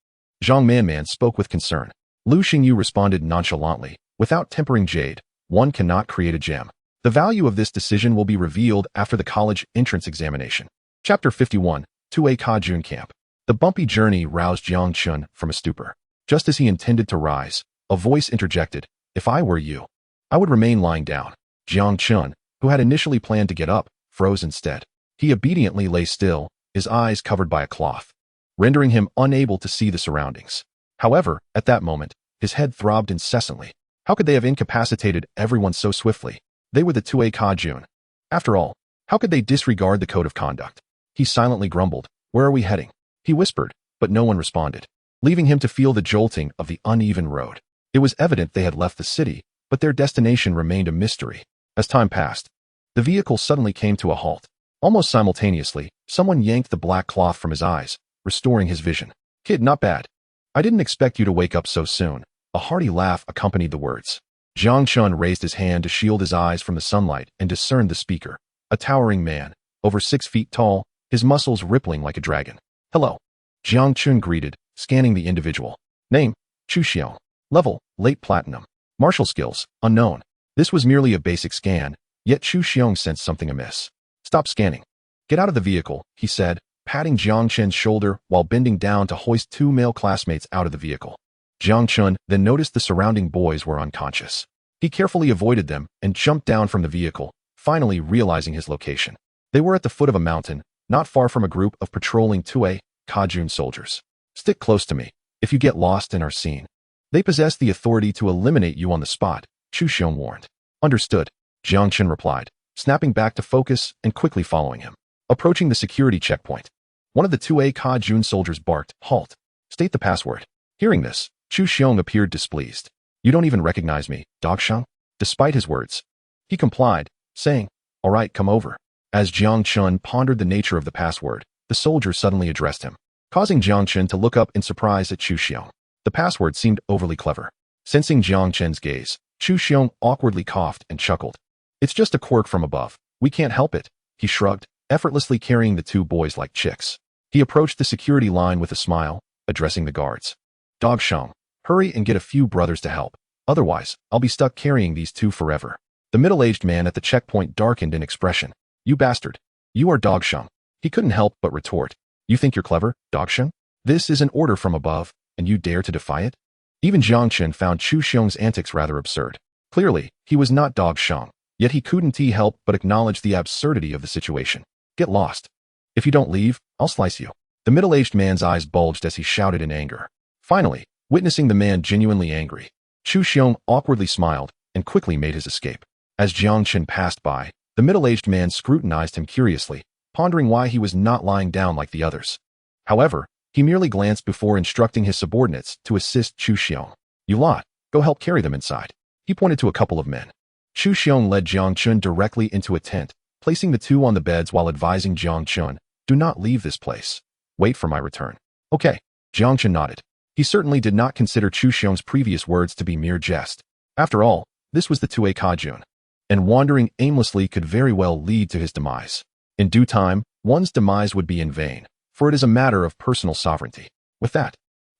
Zhang Manman spoke with concern. Lu Xingyu responded nonchalantly, without tempering jade, one cannot create a gem. The value of this decision will be revealed after the college entrance examination. Chapter 51, Tue Ka Jun Camp. The bumpy journey roused Jiang Chun from a stupor. Just as he intended to rise, a voice interjected, If I were you, I would remain lying down. Jiang Chun, who had initially planned to get up, froze instead. He obediently lay still, his eyes covered by a cloth, rendering him unable to see the surroundings. However, at that moment, his head throbbed incessantly. How could they have incapacitated everyone so swiftly? They were the Tue Ka Jun. After all, how could they disregard the code of conduct? He silently grumbled, Where are we heading? He whispered, but no one responded, leaving him to feel the jolting of the uneven road. It was evident they had left the city, but their destination remained a mystery. As time passed, the vehicle suddenly came to a halt. Almost simultaneously, someone yanked the black cloth from his eyes, restoring his vision. Kid, not bad. I didn't expect you to wake up so soon. A hearty laugh accompanied the words. Jiang Chun raised his hand to shield his eyes from the sunlight and discerned the speaker. A towering man, over 6 feet tall, his muscles rippling like a dragon. Hello. Jiang Chun greeted, scanning the individual. Name, Chu Xiong. Level, late platinum. Martial skills, unknown. This was merely a basic scan, yet Chu Xiong sensed something amiss. Stop scanning. Get out of the vehicle, he said, patting Jiang Chen's shoulder while bending down to hoist 2 male classmates out of the vehicle. Jiang Chun then noticed the surrounding boys were unconscious. He carefully avoided them and jumped down from the vehicle, finally realizing his location. They were at the foot of a mountain, not far from a group of patrolling Tue Ka Jun soldiers. Stick close to me, if you get lost and are seen. They possess the authority to eliminate you on the spot, Chu Xiong warned. Understood, Jiang Chen replied. snapping back to focus and quickly following him. Approaching the security checkpoint, one of the 2A Ka-Jun soldiers barked, "Halt! State the password." Hearing this, Zhou Xing appeared displeased. "You don't even recognize me, Dog Shang?" Despite his words, he complied, saying, "All right, come over." As Jang Chun pondered the nature of the password, the soldier suddenly addressed him, causing Jiang Chen to look up in surprise at Zhou Xing. The password seemed overly clever. Sensing Jiang Chen's gaze, Zhou Xing awkwardly coughed and chuckled. "It's just a quirk from above. We can't help it," he shrugged, effortlessly carrying the two boys like chicks. He approached the security line with a smile, addressing the guards. "Dog Shang, hurry and get a few brothers to help. Otherwise, I'll be stuck carrying these two forever." The middle-aged man at the checkpoint darkened in expression. "You bastard. You are Dog Shang." He couldn't help but retort. "You think you're clever, Dog Shang? This is an order from above, and you dare to defy it?" Even Jiang Chen found Zhou Xing's antics rather absurd. Clearly, he was not Dog Shang, yet he couldn't help but acknowledge the absurdity of the situation. "Get lost. If you don't leave, I'll slice you." The middle-aged man's eyes bulged as he shouted in anger. Finally, witnessing the man genuinely angry, Zhou Xing awkwardly smiled and quickly made his escape. As Jiang Chen passed by, the middle-aged man scrutinized him curiously, pondering why he was not lying down like the others. However, he merely glanced before instructing his subordinates to assist Zhou Xing. "You lot, go help carry them inside." He pointed to a couple of men. Zhou Xing led Jiang Chun directly into a tent, placing the two on the beds while advising Jiang Chun, "Do not leave this place. Wait for my return." "Okay." Jiang Chun nodded. He certainly did not consider Zhou Xing's previous words to be mere jest. After all, this was the 2A Ka-Jun, and wandering aimlessly could very well lead to his demise. In due time, one's demise would be in vain, for it is a matter of personal sovereignty. With that,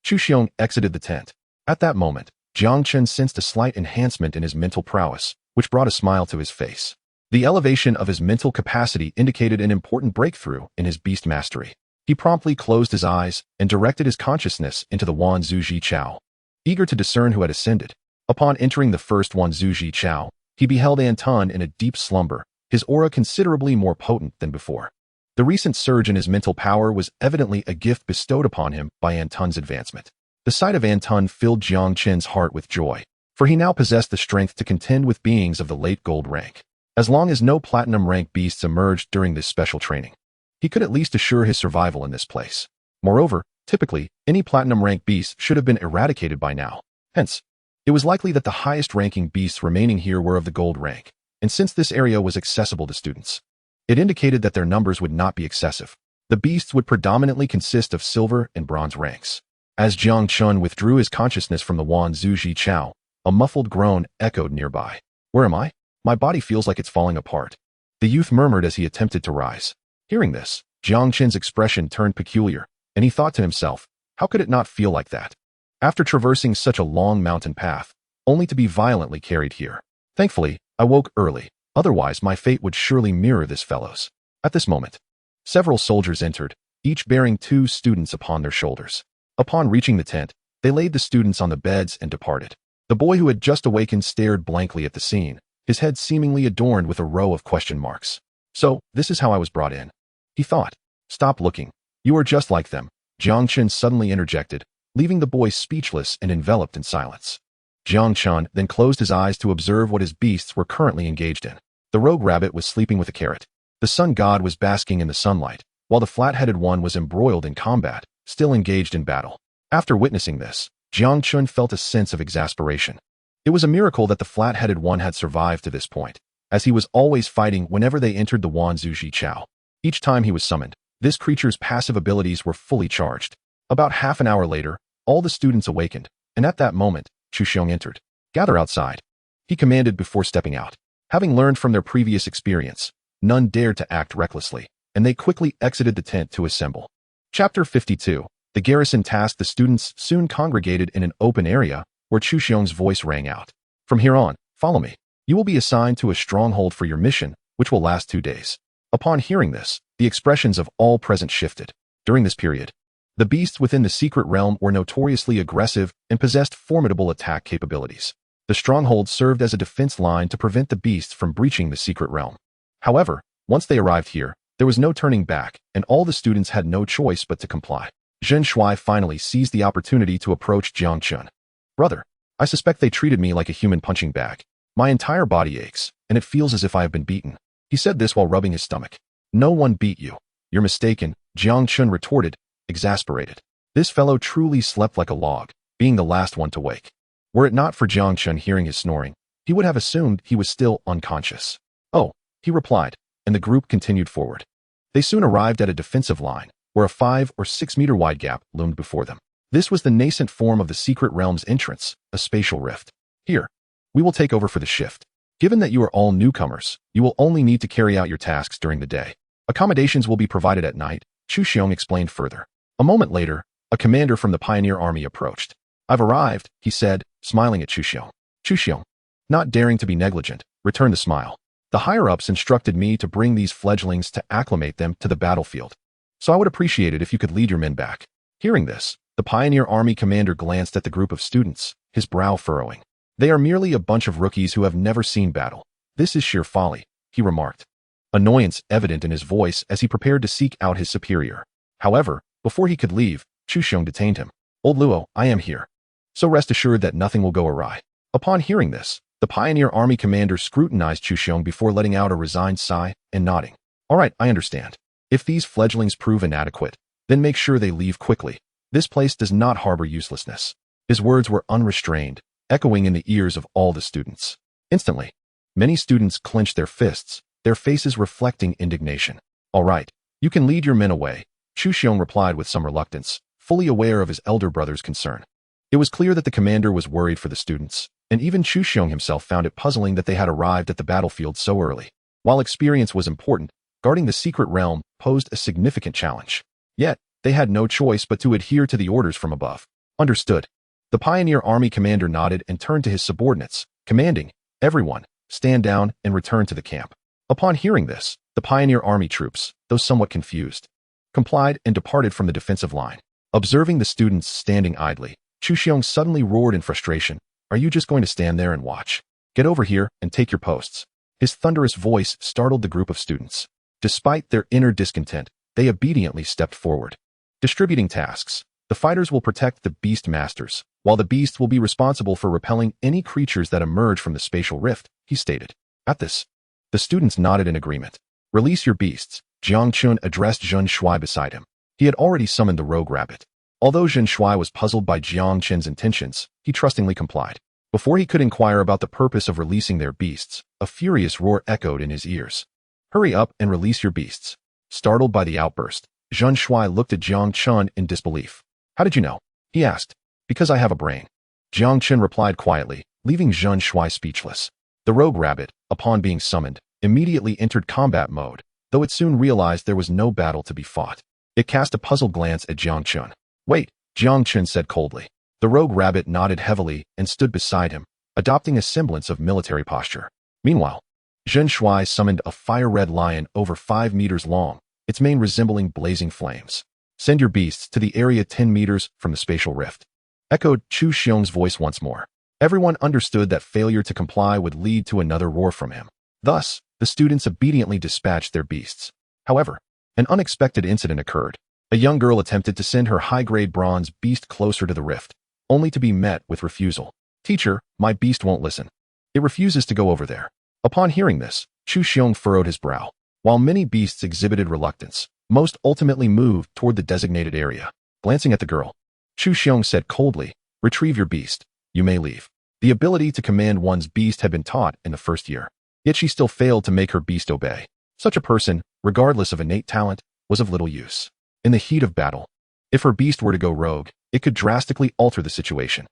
Zhou Xing exited the tent. At that moment, Jiang Chen sensed a slight enhancement in his mental prowess, which brought a smile to his face. The elevation of his mental capacity indicated an important breakthrough in his beast mastery. He promptly closed his eyes and directed his consciousness into the Wan Zhuji Chao, eager to discern who had ascended. Upon entering the first Wan Zhuji Chao, he beheld Anton in a deep slumber, his aura considerably more potent than before. The recent surge in his mental power was evidently a gift bestowed upon him by Anton's advancement. The sight of Anton filled Jiang Chen's heart with joy, for he now possessed the strength to contend with beings of the late gold rank. As long as no platinum rank beasts emerged during this special training, he could at least assure his survival in this place. Moreover, typically, any platinum rank beasts should have been eradicated by now. Hence, it was likely that the highest ranking beasts remaining here were of the gold rank, and since this area was accessible to students, it indicated that their numbers would not be excessive. The beasts would predominantly consist of silver and bronze ranks. As Jiang Chun withdrew his consciousness from the Wan Zhuji Chao, a muffled groan echoed nearby. "Where am I? My body feels like it's falling apart." The youth murmured as he attempted to rise. Hearing this, Jiang Chen's expression turned peculiar, and he thought to himself, how could it not feel like that? After traversing such a long mountain path, only to be violently carried here. Thankfully, I woke early, otherwise my fate would surely mirror this fellow's. At this moment, several soldiers entered, each bearing 2 students upon their shoulders. Upon reaching the tent, they laid the students on the beds and departed. The boy who had just awakened stared blankly at the scene, his head seemingly adorned with a row of question marks. "So, this is how I was brought in," he thought. "Stop looking. You are just like them," Jiang Chen suddenly interjected, leaving the boy speechless and enveloped in silence. Jiang Chen then closed his eyes to observe what his beasts were currently engaged in. The rogue rabbit was sleeping with a carrot. The sun god was basking in the sunlight, while the flat-headed one was embroiled in combat, still engaged in battle. After witnessing this, Jiang Chun felt a sense of exasperation. It was a miracle that the flat-headed one had survived to this point, as he was always fighting whenever they entered the Wan Zhuji Chao. Each time he was summoned, this creature's passive abilities were fully charged. About half an hour later, all the students awakened, and at that moment, Zhou Xing entered. "Gather outside," he commanded before stepping out. Having learned from their previous experience, none dared to act recklessly, and they quickly exited the tent to assemble. Chapter 52. The garrison tasked the students soon congregated in an open area where Zhou Xing's voice rang out. "From here on, follow me. You will be assigned to a stronghold for your mission, which will last 2 days." Upon hearing this, the expressions of all present shifted. During this period, the beasts within the secret realm were notoriously aggressive and possessed formidable attack capabilities. The stronghold served as a defense line to prevent the beasts from breaching the secret realm. However, once they arrived here, there was no turning back, and all the students had no choice but to comply. Zhen Shuai finally seized the opportunity to approach Jiang Chun. "Brother, I suspect they treated me like a human punching bag. My entire body aches, and it feels as if I have been beaten." He said this while rubbing his stomach. No one beat you. You're mistaken, Jiang Chun retorted, exasperated. This fellow truly slept like a log, being the last one to wake. Were it not for Jiang Chun hearing his snoring, he would have assumed he was still unconscious. Oh, he replied, and the group continued forward. They soon arrived at a defensive line, where a 5 or 6 meter wide gap loomed before them. This was the nascent form of the secret realm's entrance, a spatial rift. Here, we will take over for the shift. Given that you are all newcomers, you will only need to carry out your tasks during the day. Accommodations will be provided at night, Zhou Xing explained further. A moment later, a commander from the pioneer army approached. I've arrived, he said, smiling at Zhou Xing. Zhou Xing, not daring to be negligent, returned the smile. The higher-ups instructed me to bring these fledglings to acclimate them to the battlefield. So I would appreciate it if you could lead your men back. Hearing this, the pioneer army commander glanced at the group of students, his brow furrowing. They are merely a bunch of rookies who have never seen battle. This is sheer folly, he remarked. Annoyance evident in his voice as he prepared to seek out his superior. However, before he could leave, Zhou Xing detained him. Old Luo, I am here. So rest assured that nothing will go awry. Upon hearing this, the pioneer army commander scrutinized Zhou Xing before letting out a resigned sigh and nodding. All right, I understand. If these fledglings prove inadequate, then make sure they leave quickly. This place does not harbor uselessness. His words were unrestrained, echoing in the ears of all the students. Instantly, many students clenched their fists, their faces reflecting indignation. All right, you can lead your men away, Zhou Xing replied with some reluctance, fully aware of his elder brother's concern. It was clear that the commander was worried for the students, and even Zhou Xing himself found it puzzling that they had arrived at the battlefield so early. While experience was important, guarding the secret realm posed a significant challenge. Yet, they had no choice but to adhere to the orders from above. Understood. The pioneer army commander nodded and turned to his subordinates, commanding, everyone, stand down and return to the camp. Upon hearing this, the pioneer army troops, though somewhat confused, complied and departed from the defensive line. Observing the students standing idly, Zhou Xing suddenly roared in frustration, Are you just going to stand there and watch? Get over here and take your posts. His thunderous voice startled the group of students. Despite their inner discontent, they obediently stepped forward. Distributing tasks. The fighters will protect the beast masters, while the beasts will be responsible for repelling any creatures that emerge from the spatial rift, he stated. At this, the students nodded in agreement. Release your beasts, Jang Chun addressed Zhen Shuai beside him. He had already summoned the rogue rabbit. Although Zhen Shuai was puzzled by Jiang Chen's intentions, he trustingly complied. Before he could inquire about the purpose of releasing their beasts, a furious roar echoed in his ears. Hurry up and release your beasts. Startled by the outburst, Zhen Shuai looked at Jiang Chun in disbelief. How did you know? He asked. Because I have a brain. Jiang Chen replied quietly, leaving Zhen Shuai speechless. The rogue rabbit, upon being summoned, immediately entered combat mode, though it soon realized there was no battle to be fought. It cast a puzzled glance at Jiang Chun. Wait, Jiang Chen said coldly. The rogue rabbit nodded heavily and stood beside him, adopting a semblance of military posture. Meanwhile, Zhen Shuai summoned a fire-red lion over 5 meters long, its mane resembling blazing flames. Send your beasts to the area 10 meters from the spatial rift. Echoed Zhou Xing's voice once more. Everyone understood that failure to comply would lead to another roar from him. Thus, the students obediently dispatched their beasts. However, an unexpected incident occurred. A young girl attempted to send her high-grade bronze beast closer to the rift, only to be met with refusal. Teacher, my beast won't listen. It refuses to go over there. Upon hearing this, Zhou Xing furrowed his brow. While many beasts exhibited reluctance, most ultimately moved toward the designated area. Glancing at the girl, Zhou Xing said coldly, Retrieve your beast. You may leave. The ability to command one's beast had been taught in the first year. Yet she still failed to make her beast obey. Such a person, regardless of innate talent, was of little use. In the heat of battle, if her beast were to go rogue, it could drastically alter the situation.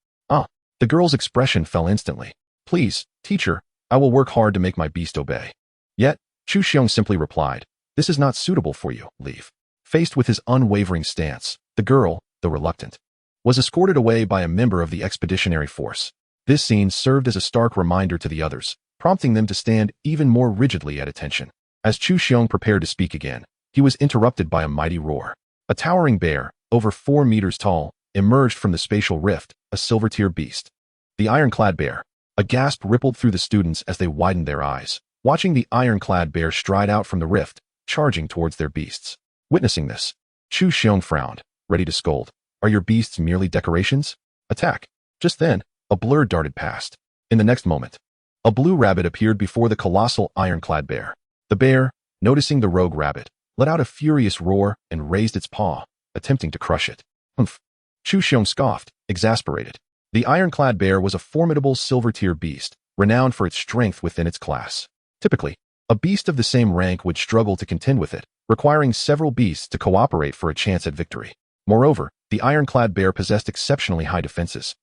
The girl's expression fell instantly. Please, teacher, I will work hard to make my beast obey. Yet, Zhou Xing simply replied, This is not suitable for you, leave. Faced with his unwavering stance, the girl, though reluctant, was escorted away by a member of the expeditionary force. This scene served as a stark reminder to the others, prompting them to stand even more rigidly at attention. As Zhou Xing prepared to speak again, he was interrupted by a mighty roar. A towering bear, over 4 meters tall, emerged from the spatial rift, a silver-tier beast. The ironclad bear. A gasp rippled through the students as they widened their eyes, watching the ironclad bear stride out from the rift, charging towards their beasts. Witnessing this, Zhou Xing frowned, ready to scold. Are your beasts merely decorations? Attack. Just then, a blur darted past. In the next moment, a blue rabbit appeared before the colossal ironclad bear. The bear, noticing the rogue rabbit, let out a furious roar and raised its paw, attempting to crush it. Humph! Zhou Xing scoffed, exasperated. The ironclad bear was a formidable silver-tier beast, renowned for its strength within its class. Typically, a beast of the same rank would struggle to contend with it, requiring several beasts to cooperate for a chance at victory. Moreover, the ironclad bear possessed exceptionally high defenses,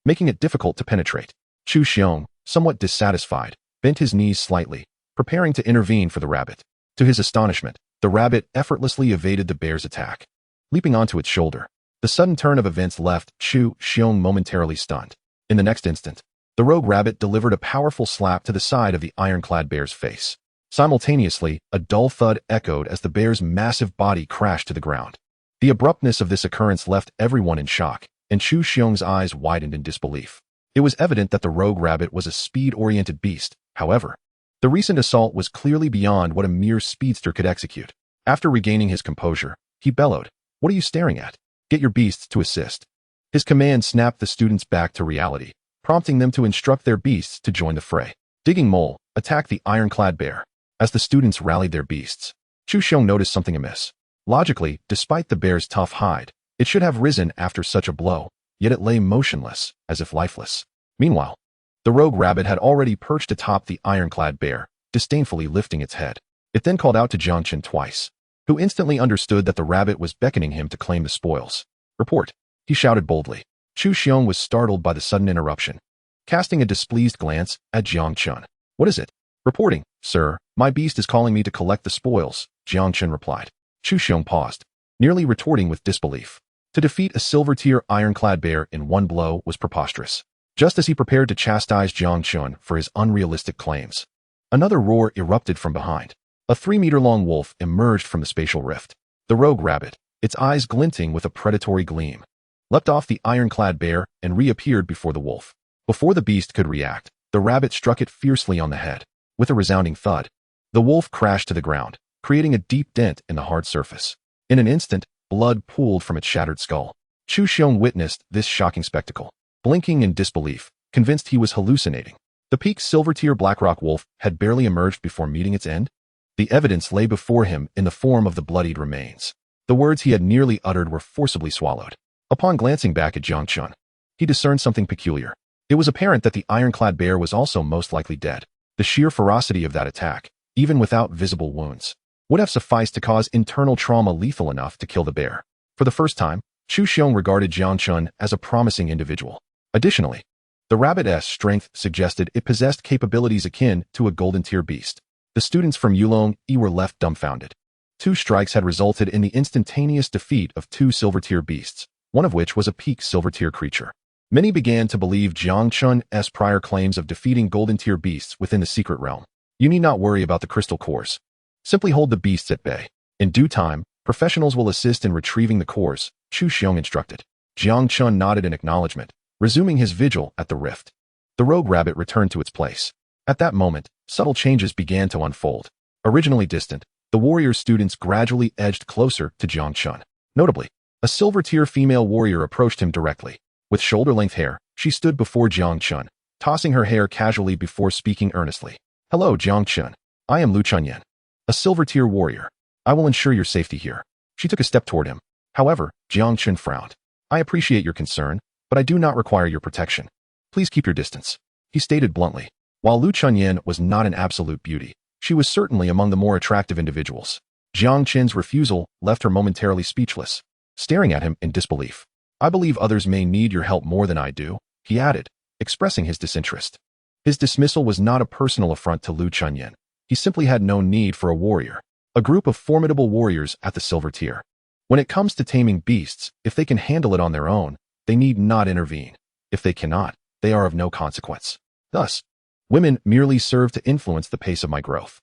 making it difficult to penetrate. Zhou Xing, somewhat dissatisfied, bent his knees slightly, preparing to intervene for the rabbit. To his astonishment, the rabbit effortlessly evaded the bear's attack, leaping onto its shoulder. The sudden turn of events left Zhou Xing momentarily stunned. In the next instant, the rogue rabbit delivered a powerful slap to the side of the ironclad bear's face. Simultaneously, a dull thud echoed as the bear's massive body crashed to the ground. The abruptness of this occurrence left everyone in shock, and Zhou Xing's eyes widened in disbelief. It was evident that the rogue rabbit was a speed-oriented beast. However, the recent assault was clearly beyond what a mere speedster could execute. After regaining his composure, he bellowed, "What are you staring at? Get your beasts to assist." His command snapped the students back to reality, prompting them to instruct their beasts to join the fray. Digging Mole attacked the ironclad bear. As the students rallied their beasts, Zhou Xing noticed something amiss. Logically, despite the bear's tough hide, it should have risen after such a blow, yet it lay motionless, as if lifeless. Meanwhile, the rogue rabbit had already perched atop the ironclad bear, disdainfully lifting its head. It then called out to Jiang Chen twice, who instantly understood that the rabbit was beckoning him to claim the spoils. "Report," he shouted boldly. Zhou Xing was startled by the sudden interruption, casting a displeased glance at Jiang Chen. "What is it?" "Reporting, sir. My beast is calling me to collect the spoils," Jiang Chen replied. Zhou Xing paused, nearly retorting with disbelief. To defeat a silver-tier ironclad bear in one blow was preposterous. Just as he prepared to chastise Jang Chun for his unrealistic claims, another roar erupted from behind. A 3-meter-long wolf emerged from the spatial rift. The rogue rabbit, its eyes glinting with a predatory gleam, leapt off the ironclad bear and reappeared before the wolf. Before the beast could react, the rabbit struck it fiercely on the head. With a resounding thud, the wolf crashed to the ground, creating a deep dent in the hard surface. In an instant, blood pooled from its shattered skull. Zhou Xing witnessed this shocking spectacle, blinking in disbelief, convinced he was hallucinating. The peaked silver-tier Blackrock wolf had barely emerged before meeting its end. The evidence lay before him in the form of the bloodied remains. The words he had nearly uttered were forcibly swallowed. Upon glancing back at Jang Chun, he discerned something peculiar. It was apparent that the ironclad bear was also most likely dead. The sheer ferocity of that attack, even without visible wounds, would have sufficed to cause internal trauma lethal enough to kill the bear. For the first time, Zhou Xing regarded Jiang Chun as a promising individual. Additionally, the rabbit's strength suggested it possessed capabilities akin to a golden-tier beast. The students from Yulong City were left dumbfounded. 2 strikes had resulted in the instantaneous defeat of 2 silver-tier beasts, one of which was a peak silver-tier creature. Many began to believe Jiang Chun's prior claims of defeating golden-tier beasts within the secret realm. "You need not worry about the crystal cores. Simply hold the beasts at bay. In due time, professionals will assist in retrieving the cores," Zhou Xing instructed. Jiang Chun nodded in acknowledgement, resuming his vigil at the rift. The rogue rabbit returned to its place. At that moment, subtle changes began to unfold. Originally distant, the warrior students gradually edged closer to Jiang Chun. Notably, a silver-tier female warrior approached him directly. With shoulder-length hair, she stood before Jiang Chun, tossing her hair casually before speaking earnestly. "Hello, Jiang Chun. I am Lu Chunyan, a silver-tier warrior. I will ensure your safety here." She took a step toward him. However, Jiang Chun frowned. "I appreciate your concern, but I do not require your protection. Please keep your distance," he stated bluntly. While Lu Chunyan was not an absolute beauty, she was certainly among the more attractive individuals. Jiang Chen's refusal left her momentarily speechless, staring at him in disbelief. "I believe others may need your help more than I do," he added, expressing his disinterest. His dismissal was not a personal affront to Lu Chunyan. He simply had no need for a warrior, a group of formidable warriors at the silver tier. When it comes to taming beasts, if they can handle it on their own, they need not intervene. If they cannot, they are of no consequence. Thus, women merely serve to influence the pace of my growth.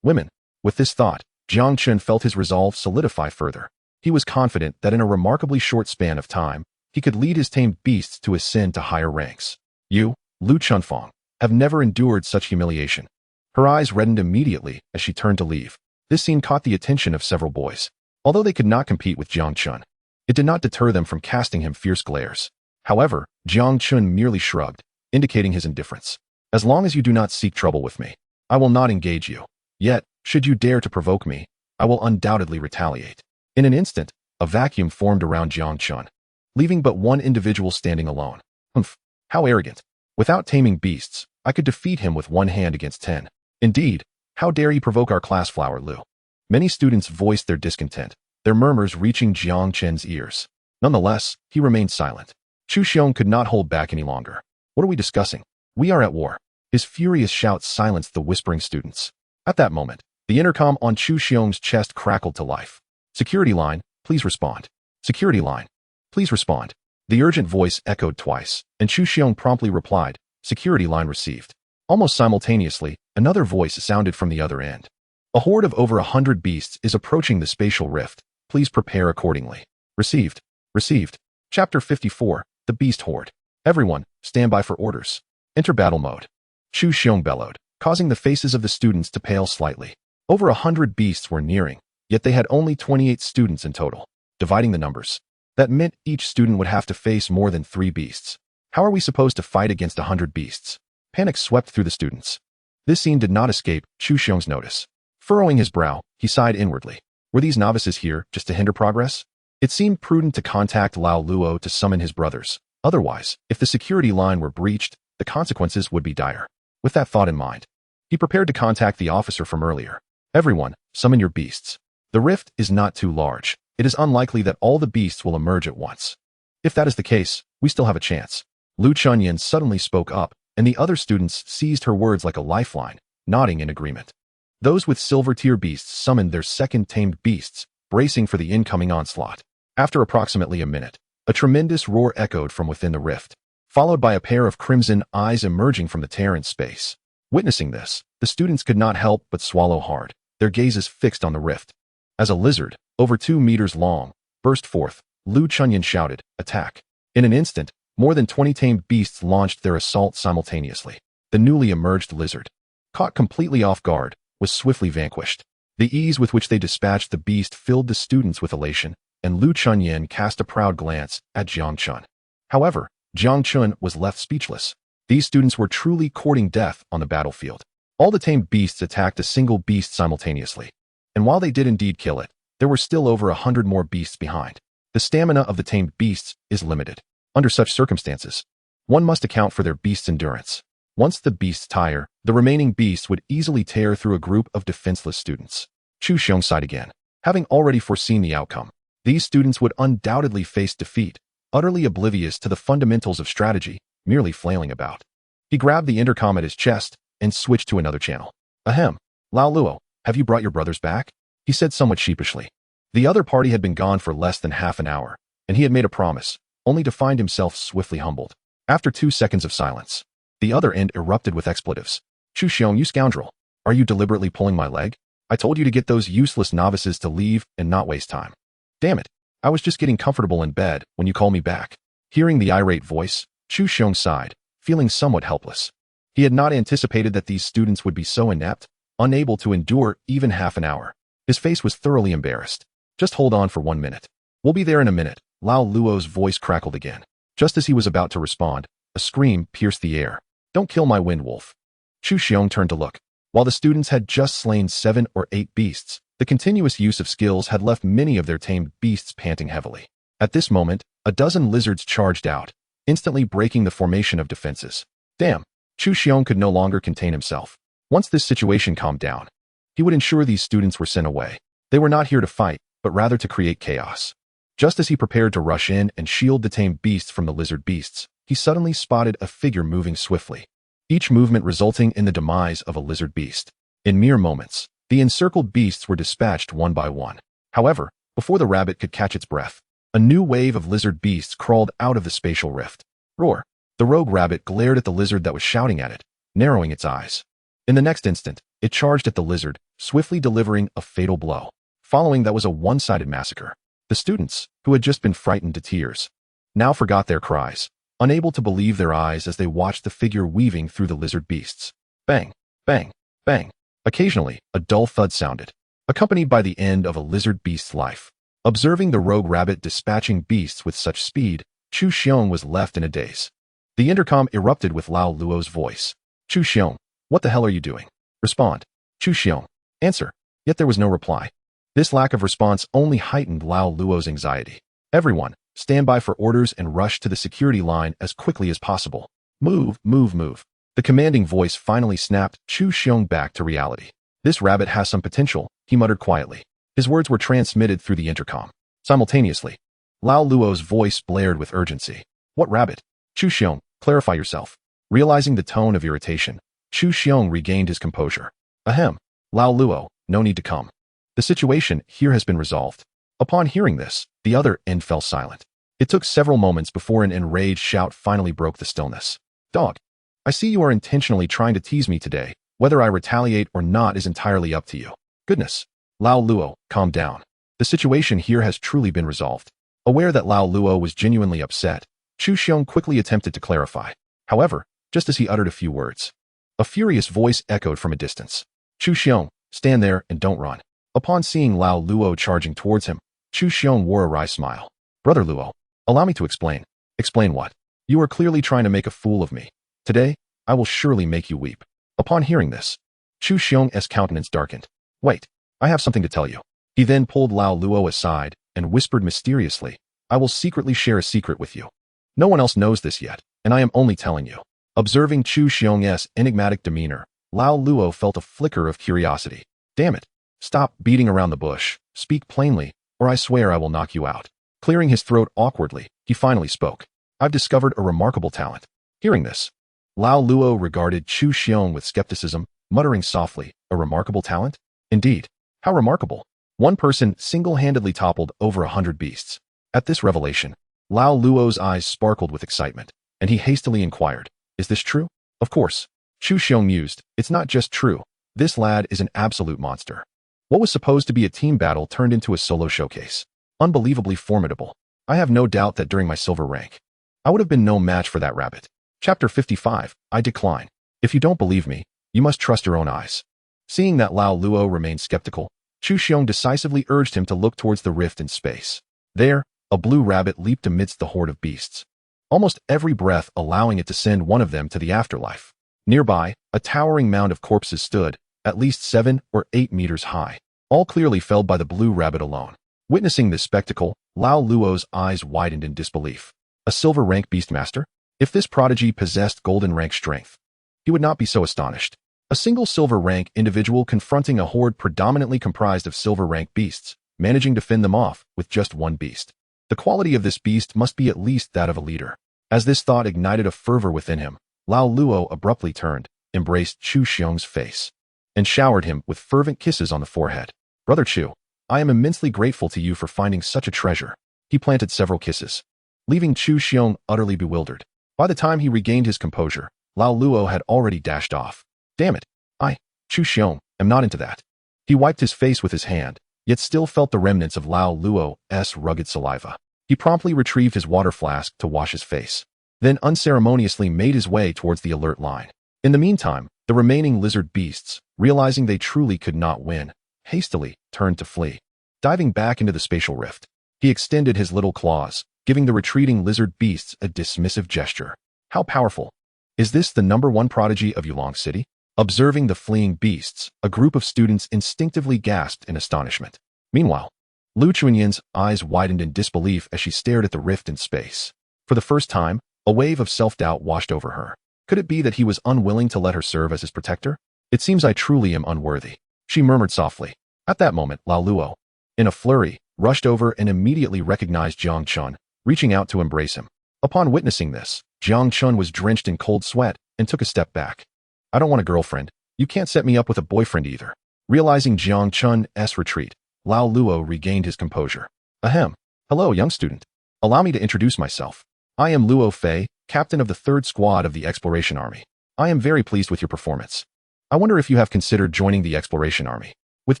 Women. With this thought, Jiang Chun felt his resolve solidify further. He was confident that in a remarkably short span of time, he could lead his tamed beasts to ascend to higher ranks. "You, Lu Chunfang, have never endured such humiliation." Her eyes reddened immediately as she turned to leave. This scene caught the attention of several boys. Although they could not compete with Jiang Chun, it did not deter them from casting him fierce glares. However, Jiang Chun merely shrugged, indicating his indifference. "As long as you do not seek trouble with me, I will not engage you." Yet, Should you dare to provoke me, I will undoubtedly retaliate. In an instant, a vacuum formed around Jiang Chun, leaving but one individual standing alone. Humph, how arrogant. Without taming beasts, I could defeat him with one hand against 10. Indeed, how dare he provoke our class flower Lu? Many students voiced their discontent, their murmurs reaching Jiang Chen's ears. Nonetheless, he remained silent. Zhou Xing could not hold back any longer. What are we discussing? We are at war. His furious shouts silenced the whispering students. At that moment, the intercom on Zhou Xing's chest crackled to life. Security line, please respond. Security line, please respond. The urgent voice echoed twice, and Zhou Xing promptly replied, security line received. Almost simultaneously, another voice sounded from the other end. A horde of over 100 beasts is approaching the spatial rift. Please prepare accordingly. Received. Received. Chapter 54, The Beast Horde. Everyone, stand by for orders. Enter battle mode. Zhou Xing bellowed, causing the faces of the students to pale slightly. Over 100 beasts were nearing, yet they had only 28 students in total. Dividing the numbers, that meant each student would have to face more than 3 beasts. How are we supposed to fight against 100 beasts? Panic swept through the students. This scene did not escape Zhou Xing's notice. Furrowing his brow, he sighed inwardly. Were these novices here just to hinder progress? It seemed prudent to contact Lao Luo to summon his brothers. Otherwise, if the security line were breached, the consequences would be dire. With that thought in mind, he prepared to contact the officer from earlier. Everyone, summon your beasts. The rift is not too large. It is unlikely that all the beasts will emerge at once. If that is the case, we still have a chance. Lu Chunyan suddenly spoke up, and the other students seized her words like a lifeline, nodding in agreement. Those with silver-tier beasts summoned their second tamed beasts, bracing for the incoming onslaught. After approximately a minute, a tremendous roar echoed from within the rift, followed by a pair of crimson eyes emerging from the tear in space. Witnessing this, the students could not help but swallow hard, their gazes fixed on the rift. As a lizard, over 2 meters long, burst forth, Lu Chunyan shouted, attack. In an instant, more than 20 tamed beasts launched their assault simultaneously. The newly emerged lizard, caught completely off guard, was swiftly vanquished. The ease with which they dispatched the beast filled the students with elation, and Lu Chunyan cast a proud glance at Jiang Chun. However, Jang Chun was left speechless. These students were truly courting death on the battlefield. All the tamed beasts attacked a single beast simultaneously. And while they did indeed kill it, there were still over 100 more beasts behind. The stamina of the tamed beasts is limited. Under such circumstances, one must account for their beast's endurance. Once the beasts tire, the remaining beasts would easily tear through a group of defenseless students. Zhou Xing sighed again. Having already foreseen the outcome, these students would undoubtedly face defeat, utterly oblivious to the fundamentals of strategy, merely flailing about. He grabbed the intercom at his chest and switched to another channel. Ahem. Lao Luo, have you brought your brothers back? He said somewhat sheepishly. The other party had been gone for less than half an hour, and he had made a promise, only to find himself swiftly humbled. After 2 seconds of silence, the other end erupted with expletives. Zhou Xing, you scoundrel. Are you deliberately pulling my leg? I told you to get those useless novices to leave and not waste time. Damn it. I was just getting comfortable in bed when you called me back. Hearing the irate voice, Zhou Xing sighed, feeling somewhat helpless. He had not anticipated that these students would be so inept, unable to endure even half an hour. His face was thoroughly embarrassed. Just hold on for 1 minute. We'll be there in a minute. Lao Luo's voice crackled again. Just as he was about to respond, a scream pierced the air. Don't kill my wind wolf. Zhou Xing turned to look. While the students had just slain 7 or 8 beasts, the continuous use of skills had left many of their tamed beasts panting heavily. At this moment, a dozen lizards charged out, instantly breaking the formation of defenses. Damn, Zhou Xing could no longer contain himself. Once this situation calmed down, he would ensure these students were sent away. They were not here to fight, but rather to create chaos. Just as he prepared to rush in and shield the tamed beasts from the lizard beasts, he suddenly spotted a figure moving swiftly, each movement resulting in the demise of a lizard beast. In mere moments, the encircled beasts were dispatched one by one. However, before the rabbit could catch its breath, a new wave of lizard beasts crawled out of the spatial rift. Roar! The rogue rabbit glared at the lizard that was shouting at it, narrowing its eyes. In the next instant, it charged at the lizard, swiftly delivering a fatal blow. Following that was a one-sided massacre. The students, who had just been frightened to tears, now forgot their cries, unable to believe their eyes as they watched the figure weaving through the lizard beasts. Bang, bang, bang. Occasionally, a dull thud sounded, accompanied by the end of a lizard beast's life. Observing the rogue rabbit dispatching beasts with such speed, Zhou Xing was left in a daze. The intercom erupted with Lao Luo's voice. Zhou Xing, what the hell are you doing? Respond. Zhou Xing, Answer. Yet there was no reply. This lack of response only heightened Lao Luo's anxiety. Everyone, stand by for orders and rush to the security line as quickly as possible. Move, move, move. The commanding voice finally snapped Zhou Xing back to reality. This rabbit has some potential, he muttered quietly. His words were transmitted through the intercom. Simultaneously, Lao Luo's voice blared with urgency. What rabbit? Zhou Xing, clarify yourself. Realizing the tone of irritation, Zhou Xing regained his composure. Ahem. Lao Luo, no need to come. The situation here has been resolved. Upon hearing this, the other end fell silent. It took several moments before an enraged shout finally broke the stillness. Dog. I see you are intentionally trying to tease me today. Whether I retaliate or not is entirely up to you. Goodness. Lao Luo, calm down. The situation here has truly been resolved. Aware that Lao Luo was genuinely upset, Zhou Xing quickly attempted to clarify. However, just as he uttered a few words, a furious voice echoed from a distance. Zhou Xing, stand there and don't run. Upon seeing Lao Luo charging towards him, Zhou Xing wore a wry smile. Brother Luo, allow me to explain. Explain what? You are clearly trying to make a fool of me. Today, I will surely make you weep. Upon hearing this, Zhou Xing's countenance darkened. Wait, I have something to tell you. He then pulled Lao Luo aside and whispered mysteriously, I will secretly share a secret with you. No one else knows this yet, and I am only telling you. Observing Zhou Xing's enigmatic demeanor, Lao Luo felt a flicker of curiosity. Damn it. Stop beating around the bush. Speak plainly, or I swear I will knock you out. Clearing his throat awkwardly, he finally spoke. I've discovered a remarkable talent. Hearing this, Lao Luo regarded Zhou Xing with skepticism, muttering softly, a remarkable talent? Indeed. How remarkable. One person single-handedly toppled over 100 beasts. At this revelation, Lao Luo's eyes sparkled with excitement, and he hastily inquired, is this true? Of course. Zhou Xing mused, it's not just true. This lad is an absolute monster. What was supposed to be a team battle turned into a solo showcase. Unbelievably formidable. I have no doubt that during my silver rank, I would have been no match for that rabbit. Chapter 55, I decline. If you don't believe me, you must trust your own eyes. Seeing that Lao Luo remained skeptical, Zhou Xing decisively urged him to look towards the rift in space. There, a blue rabbit leaped amidst the horde of beasts, almost every breath allowing it to send one of them to the afterlife. Nearby, a towering mound of corpses stood, at least 7 or 8 meters high, all clearly felled by the blue rabbit alone. Witnessing this spectacle, Lao Luo's eyes widened in disbelief. A silver rank beastmaster? If this prodigy possessed golden rank strength, he would not be so astonished. A single silver rank individual confronting a horde predominantly comprised of silver rank beasts, managing to fend them off with just one beast. The quality of this beast must be at least that of a leader. As this thought ignited a fervor within him, Lao Luo abruptly turned, embraced Zhou Xing's face, and showered him with fervent kisses on the forehead. Brother Zhou, I am immensely grateful to you for finding such a treasure. He planted several kisses, leaving Zhou Xing utterly bewildered. By the time he regained his composure, Lao Luo had already dashed off. Damn it, I, Zhou Xing, am not into that. He wiped his face with his hand, yet still felt the remnants of Lao Luo's rugged saliva. He promptly retrieved his water flask to wash his face, then unceremoniously made his way towards the alert line. In the meantime, the remaining lizard beasts, realizing they truly could not win, hastily turned to flee. Diving back into the spatial rift, he extended his little claws, giving the retreating lizard beasts a dismissive gesture. How powerful! Is this the #1 prodigy of Yulong City? Observing the fleeing beasts, a group of students instinctively gasped in astonishment. Meanwhile, Lu Chunyan's eyes widened in disbelief as she stared at the rift in space. For the first time, a wave of self-doubt washed over her. Could it be that he was unwilling to let her serve as his protector? It seems I truly am unworthy, she murmured softly. At that moment, Lao Luo, in a flurry, rushed over and immediately recognized Jang Chun, reaching out to embrace him. Upon witnessing this, Jang Chun was drenched in cold sweat and took a step back. I don't want a girlfriend. You can't set me up with a boyfriend either. Realizing Jiang Chun's retreat, Lao Luo regained his composure. Ahem. Hello, young student. Allow me to introduce myself. I am Luo Fei, captain of the 3rd Squad of the Exploration Army. I am very pleased with your performance. I wonder if you have considered joining the Exploration Army. With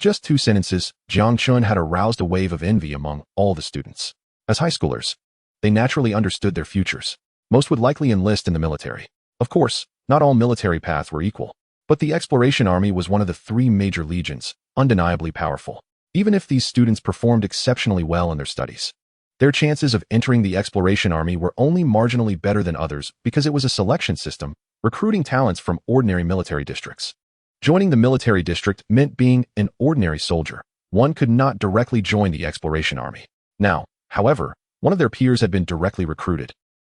just 2 sentences, Jiang Chun had aroused a wave of envy among all the students. As high schoolers, they naturally understood their futures. Most would likely enlist in the military. Of course, not all military paths were equal, but the Exploration Army was one of the 3 major legions, undeniably powerful. Even if these students performed exceptionally well in their studies, their chances of entering the Exploration Army were only marginally better than others because it was a selection system, recruiting talents from ordinary military districts. Joining the military district meant being an ordinary soldier. One could not directly join the exploration army. Now, however, one of their peers had been directly recruited.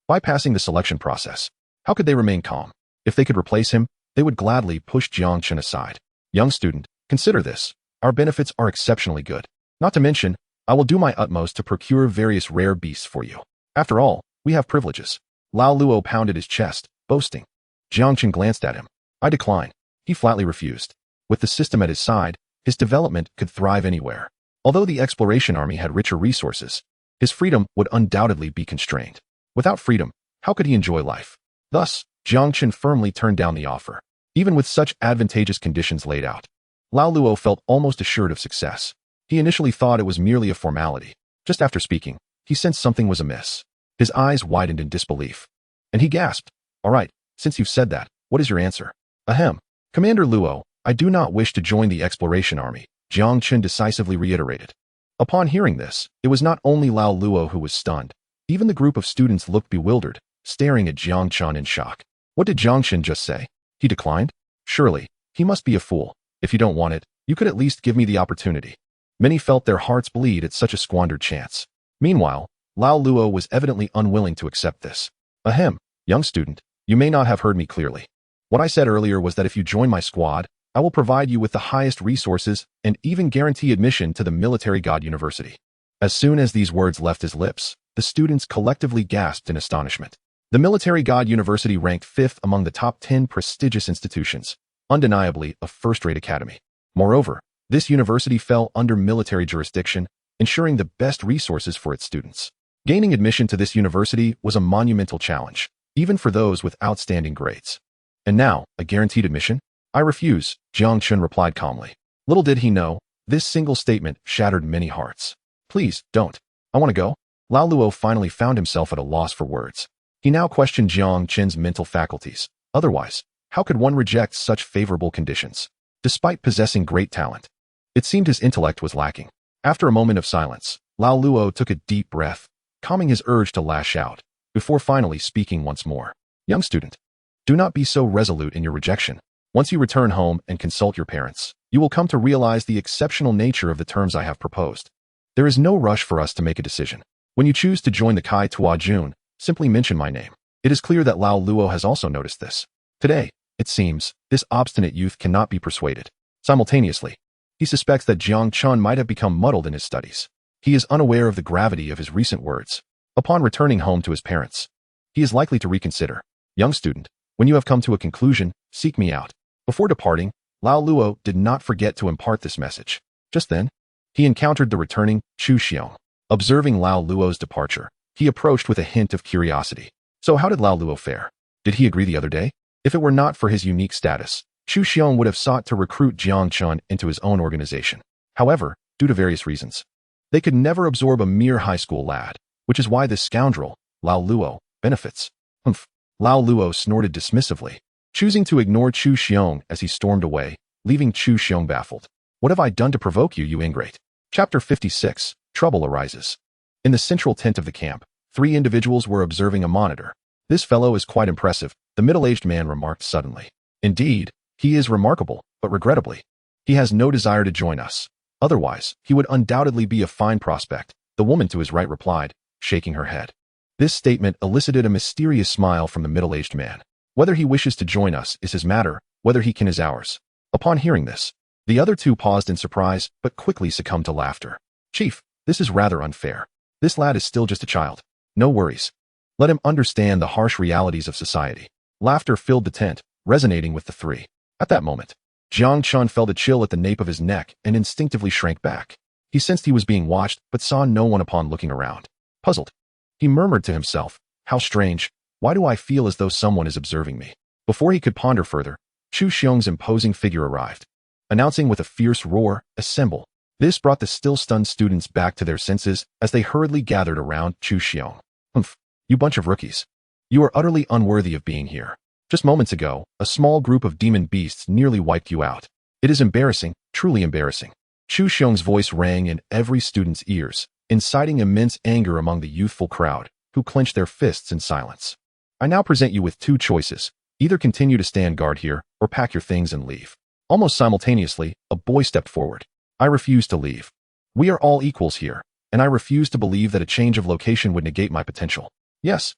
Bypassing the selection process, how could they remain calm? If they could replace him, they would gladly push Jiang Chen aside. Young student, consider this. Our benefits are exceptionally good. Not to mention, I will do my utmost to procure various rare beasts for you. After all, we have privileges. Lao Luo pounded his chest, boasting. Jiang Chen glanced at him. I decline. He flatly refused. With the system at his side, his development could thrive anywhere. Although the exploration army had richer resources, his freedom would undoubtedly be constrained. Without freedom, how could he enjoy life? Thus, Jiang Chen firmly turned down the offer. Even with such advantageous conditions laid out, Lao Luo felt almost assured of success. He initially thought it was merely a formality. Just after speaking, he sensed something was amiss. His eyes widened in disbelief. And he gasped, all right, since you've said that, what is your answer? Ahem. Commander Luo, I do not wish to join the exploration army, Jiang Chen decisively reiterated. Upon hearing this, it was not only Lao Luo who was stunned. Even the group of students looked bewildered, staring at Jiang Chen in shock. What did Jiang Chen just say? He declined? Surely, he must be a fool. If you don't want it, you could at least give me the opportunity. Many felt their hearts bleed at such a squandered chance. Meanwhile, Lao Luo was evidently unwilling to accept this. Ahem, young student, you may not have heard me clearly. What I said earlier was that if you join my squad, I will provide you with the highest resources and even guarantee admission to the Military God University. As soon as these words left his lips, the students collectively gasped in astonishment. The Military God University ranked 5th among the top 10 prestigious institutions, undeniably a first-rate academy. Moreover, this university fell under military jurisdiction, ensuring the best resources for its students. Gaining admission to this university was a monumental challenge, even for those with outstanding grades. And now, a guaranteed admission? I refuse, Jiang Chun replied calmly. Little did he know, this single statement shattered many hearts. Please, don't. I want to go. Lao Luo finally found himself at a loss for words. He now questioned Jiang Chen's mental faculties. Otherwise, how could one reject such favorable conditions? Despite possessing great talent, it seemed his intellect was lacking. After a moment of silence, Lao Luo took a deep breath, calming his urge to lash out, before finally speaking once more. Young student, do not be so resolute in your rejection. Once you return home and consult your parents, you will come to realize the exceptional nature of the terms I have proposed. There is no rush for us to make a decision. When you choose to join the Kai Tua Jun, simply mention my name. It is clear that Lao Luo has also noticed this. Today, it seems, this obstinate youth cannot be persuaded. Simultaneously, he suspects that Jiang Chun might have become muddled in his studies. He is unaware of the gravity of his recent words. Upon returning home to his parents, he is likely to reconsider. Young student, when you have come to a conclusion, seek me out. Before departing, Lao Luo did not forget to impart this message. Just then, he encountered the returning Zhou Xing. Observing Lao Luo's departure, he approached with a hint of curiosity. So how did Lao Luo fare? Did he agree the other day? If it were not for his unique status, Zhou Xing would have sought to recruit Jiang Chun into his own organization. However, due to various reasons, they could never absorb a mere high school lad, which is why this scoundrel, Lao Luo, benefits. Humph. Lao Luo snorted dismissively, choosing to ignore Zhou Xing as he stormed away, leaving Zhou Xing baffled. What have I done to provoke you, you ingrate? Chapter 56, Trouble Arises. In the central tent of the camp, 3 individuals were observing a monitor. This fellow is quite impressive, the middle-aged man remarked suddenly. Indeed, he is remarkable, but regrettably, he has no desire to join us. Otherwise, he would undoubtedly be a fine prospect, the woman to his right replied, shaking her head. This statement elicited a mysterious smile from the middle-aged man. Whether he wishes to join us is his matter, whether he can is ours. Upon hearing this, the other 2 paused in surprise, but quickly succumbed to laughter. Chief, this is rather unfair. This lad is still just a child. No worries. Let him understand the harsh realities of society. Laughter filled the tent, resonating with the 3. At that moment, Jiang Chun felt a chill at the nape of his neck and instinctively shrank back. He sensed he was being watched, but saw no one upon looking around. Puzzled, he murmured to himself, how strange, why do I feel as though someone is observing me? Before he could ponder further, Zhou Xing's imposing figure arrived, announcing with a fierce roar, assemble. This brought the still stunned students back to their senses as they hurriedly gathered around Zhou Xing. Humph, you bunch of rookies. You are utterly unworthy of being here. Just moments ago, a small group of demon beasts nearly wiped you out. It is embarrassing, truly embarrassing. Zhou Xing's voice rang in every student's ears, inciting immense anger among the youthful crowd, who clenched their fists in silence. I now present you with 2 choices. Either continue to stand guard here, or pack your things and leave. Almost simultaneously, a boy stepped forward. I refuse to leave. We are all equals here, and I refuse to believe that a change of location would negate my potential. Yes,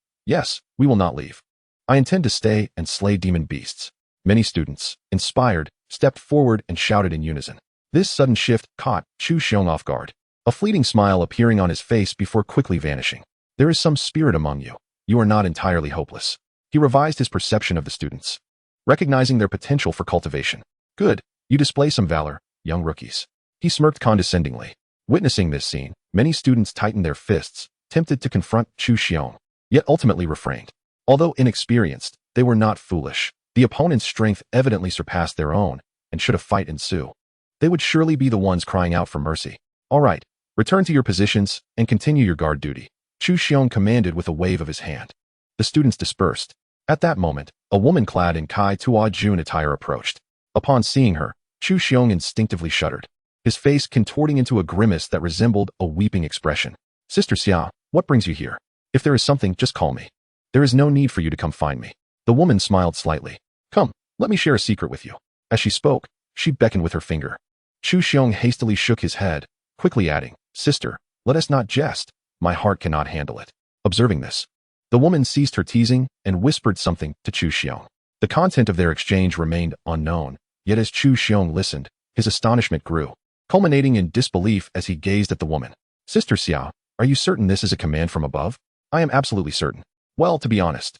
we will not leave. I intend to stay and slay demon beasts. Many students, inspired, stepped forward and shouted in unison. This sudden shift caught Zhou Xing off guard, a fleeting smile appearing on his face before quickly vanishing. There is some spirit among you. You are not entirely hopeless. He revised his perception of the students, recognizing their potential for cultivation. Good, you display some valor, young rookies. He smirked condescendingly. Witnessing this scene, many students tightened their fists, tempted to confront Zhou Xing, yet ultimately refrained. Although inexperienced, they were not foolish. The opponent's strength evidently surpassed their own, and should a fight ensue, they would surely be the ones crying out for mercy. All right, return to your positions and continue your guard duty, Zhou Xing commanded with a wave of his hand. The students dispersed. At that moment, a woman clad in Kai Tua Jun attire approached. Upon seeing her, Zhou Xing instinctively shuddered, his face contorting into a grimace that resembled a weeping expression. Sister Xia, what brings you here? If there is something, just call me. There is no need for you to come find me. The woman smiled slightly. Come, let me share a secret with you. As she spoke, she beckoned with her finger. Zhou Xing hastily shook his head, quickly adding, Sister, let us not jest. My heart cannot handle it. Observing this, the woman ceased her teasing and whispered something to Zhou Xing. The content of their exchange remained unknown, yet as Zhou Xing listened, his astonishment grew, culminating in disbelief as he gazed at the woman. Sister Xia, are you certain this is a command from above? I am absolutely certain. Well, to be honest,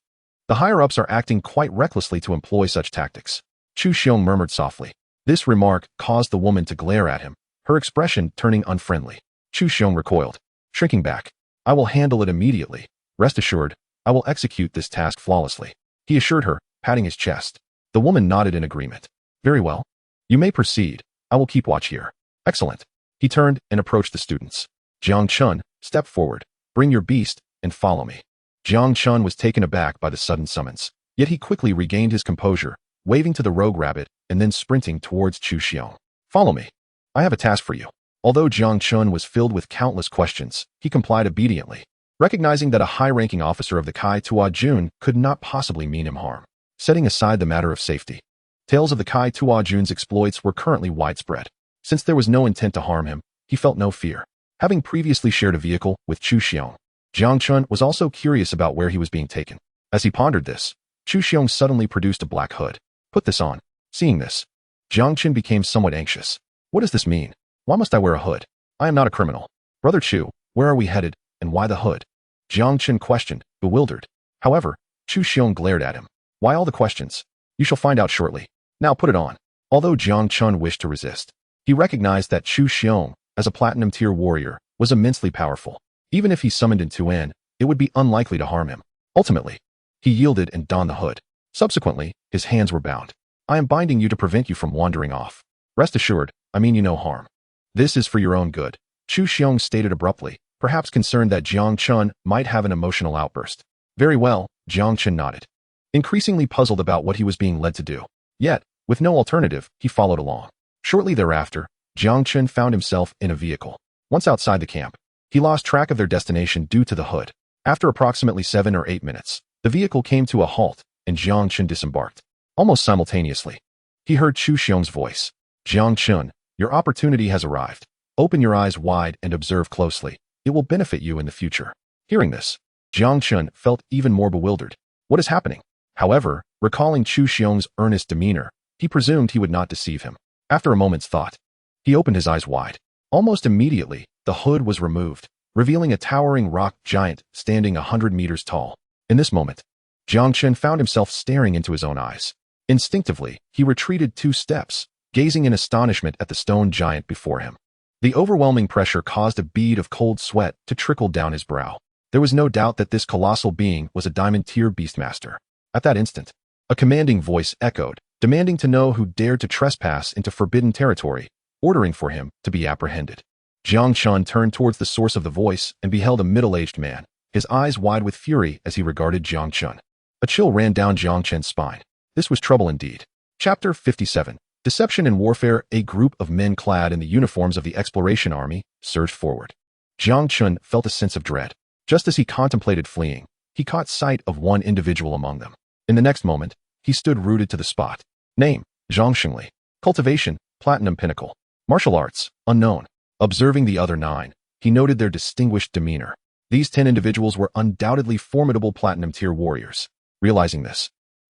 the higher-ups are acting quite recklessly to employ such tactics. Zhou Xing murmured softly. This remark caused the woman to glare at him, her expression turning unfriendly. Zhou Xing recoiled, shrinking back. I will handle it immediately. Rest assured, I will execute this task flawlessly, he assured her, patting his chest. The woman nodded in agreement. Very well. You may proceed. I will keep watch here. Excellent. He turned and approached the students. Jiang Chun, step forward, bring your beast, and follow me. Jiang Chun was taken aback by the sudden summons, yet he quickly regained his composure, waving to the rogue rabbit and then sprinting towards Zhou Xing. Follow me. I have a task for you. Although Jiang Chun was filled with countless questions, he complied obediently, recognizing that a high-ranking officer of the Kai Tua Jun could not possibly mean him harm. Setting aside the matter of safety, tales of the Kai Tua Jun's exploits were currently widespread. Since there was no intent to harm him, he felt no fear. Having previously shared a vehicle with Zhou Xing, Jiang Chun was also curious about where he was being taken. As he pondered this, Zhou Xing suddenly produced a black hood. Put this on. Seeing this, Jiang Chen became somewhat anxious. What does this mean? Why must I wear a hood? I am not a criminal. Brother Chu, where are we headed, and why the hood? Jiang Chen questioned, bewildered. However, Zhou Xing glared at him. Why all the questions? You shall find out shortly. Now put it on. Although Jiang Chun wished to resist, he recognized that Zhou Xing, as a platinum-tier warrior, was immensely powerful. Even if he summoned in Tuan, it would be unlikely to harm him. Ultimately, he yielded and donned the hood. Subsequently, his hands were bound. I am binding you to prevent you from wandering off. Rest assured, I mean you no harm. This is for your own good, Zhou Xing stated abruptly, perhaps concerned that Jiang Chun might have an emotional outburst. Very well, Jiang Chen nodded, increasingly puzzled about what he was being led to do. Yet, with no alternative, he followed along. Shortly thereafter, Jiang Chen found himself in a vehicle. Once outside the camp, he lost track of their destination due to the hood. After approximately 7 or 8 minutes, the vehicle came to a halt, and Jiang Chen disembarked. Almost simultaneously, he heard Zhou Xing's voice. Jiang Chun, your opportunity has arrived. Open your eyes wide and observe closely. It will benefit you in the future. Hearing this, Jiang Chun felt even more bewildered. What is happening? However, recalling Zhou Xing's earnest demeanor, he presumed he would not deceive him. After a moment's thought, he opened his eyes wide. Almost immediately, the hood was removed, revealing a towering rock giant standing 100 meters tall. In this moment, Jiang Chen found himself staring into his own eyes. Instinctively, he retreated 2 steps, gazing in astonishment at the stone giant before him. The overwhelming pressure caused a bead of cold sweat to trickle down his brow. There was no doubt that this colossal being was a diamond-tier beastmaster. At that instant, a commanding voice echoed, demanding to know who dared to trespass into forbidden territory, ordering for him to be apprehended. Jiang Chun turned towards the source of the voice and beheld a middle-aged man, his eyes wide with fury as he regarded Jiang Chun. A chill ran down Jiang Chen's spine. This was trouble indeed. Chapter 57. Deception and Warfare. A group of men clad in the uniforms of the Exploration Army surged forward. Jiang Chun felt a sense of dread. Just as he contemplated fleeing, he caught sight of one individual among them. In the next moment, he stood rooted to the spot. Name, Zhang Xingli. Cultivation, Platinum Pinnacle. Martial Arts, Unknown. Observing the other 9, he noted their distinguished demeanor. These 10 individuals were undoubtedly formidable Platinum-tier warriors. Realizing this,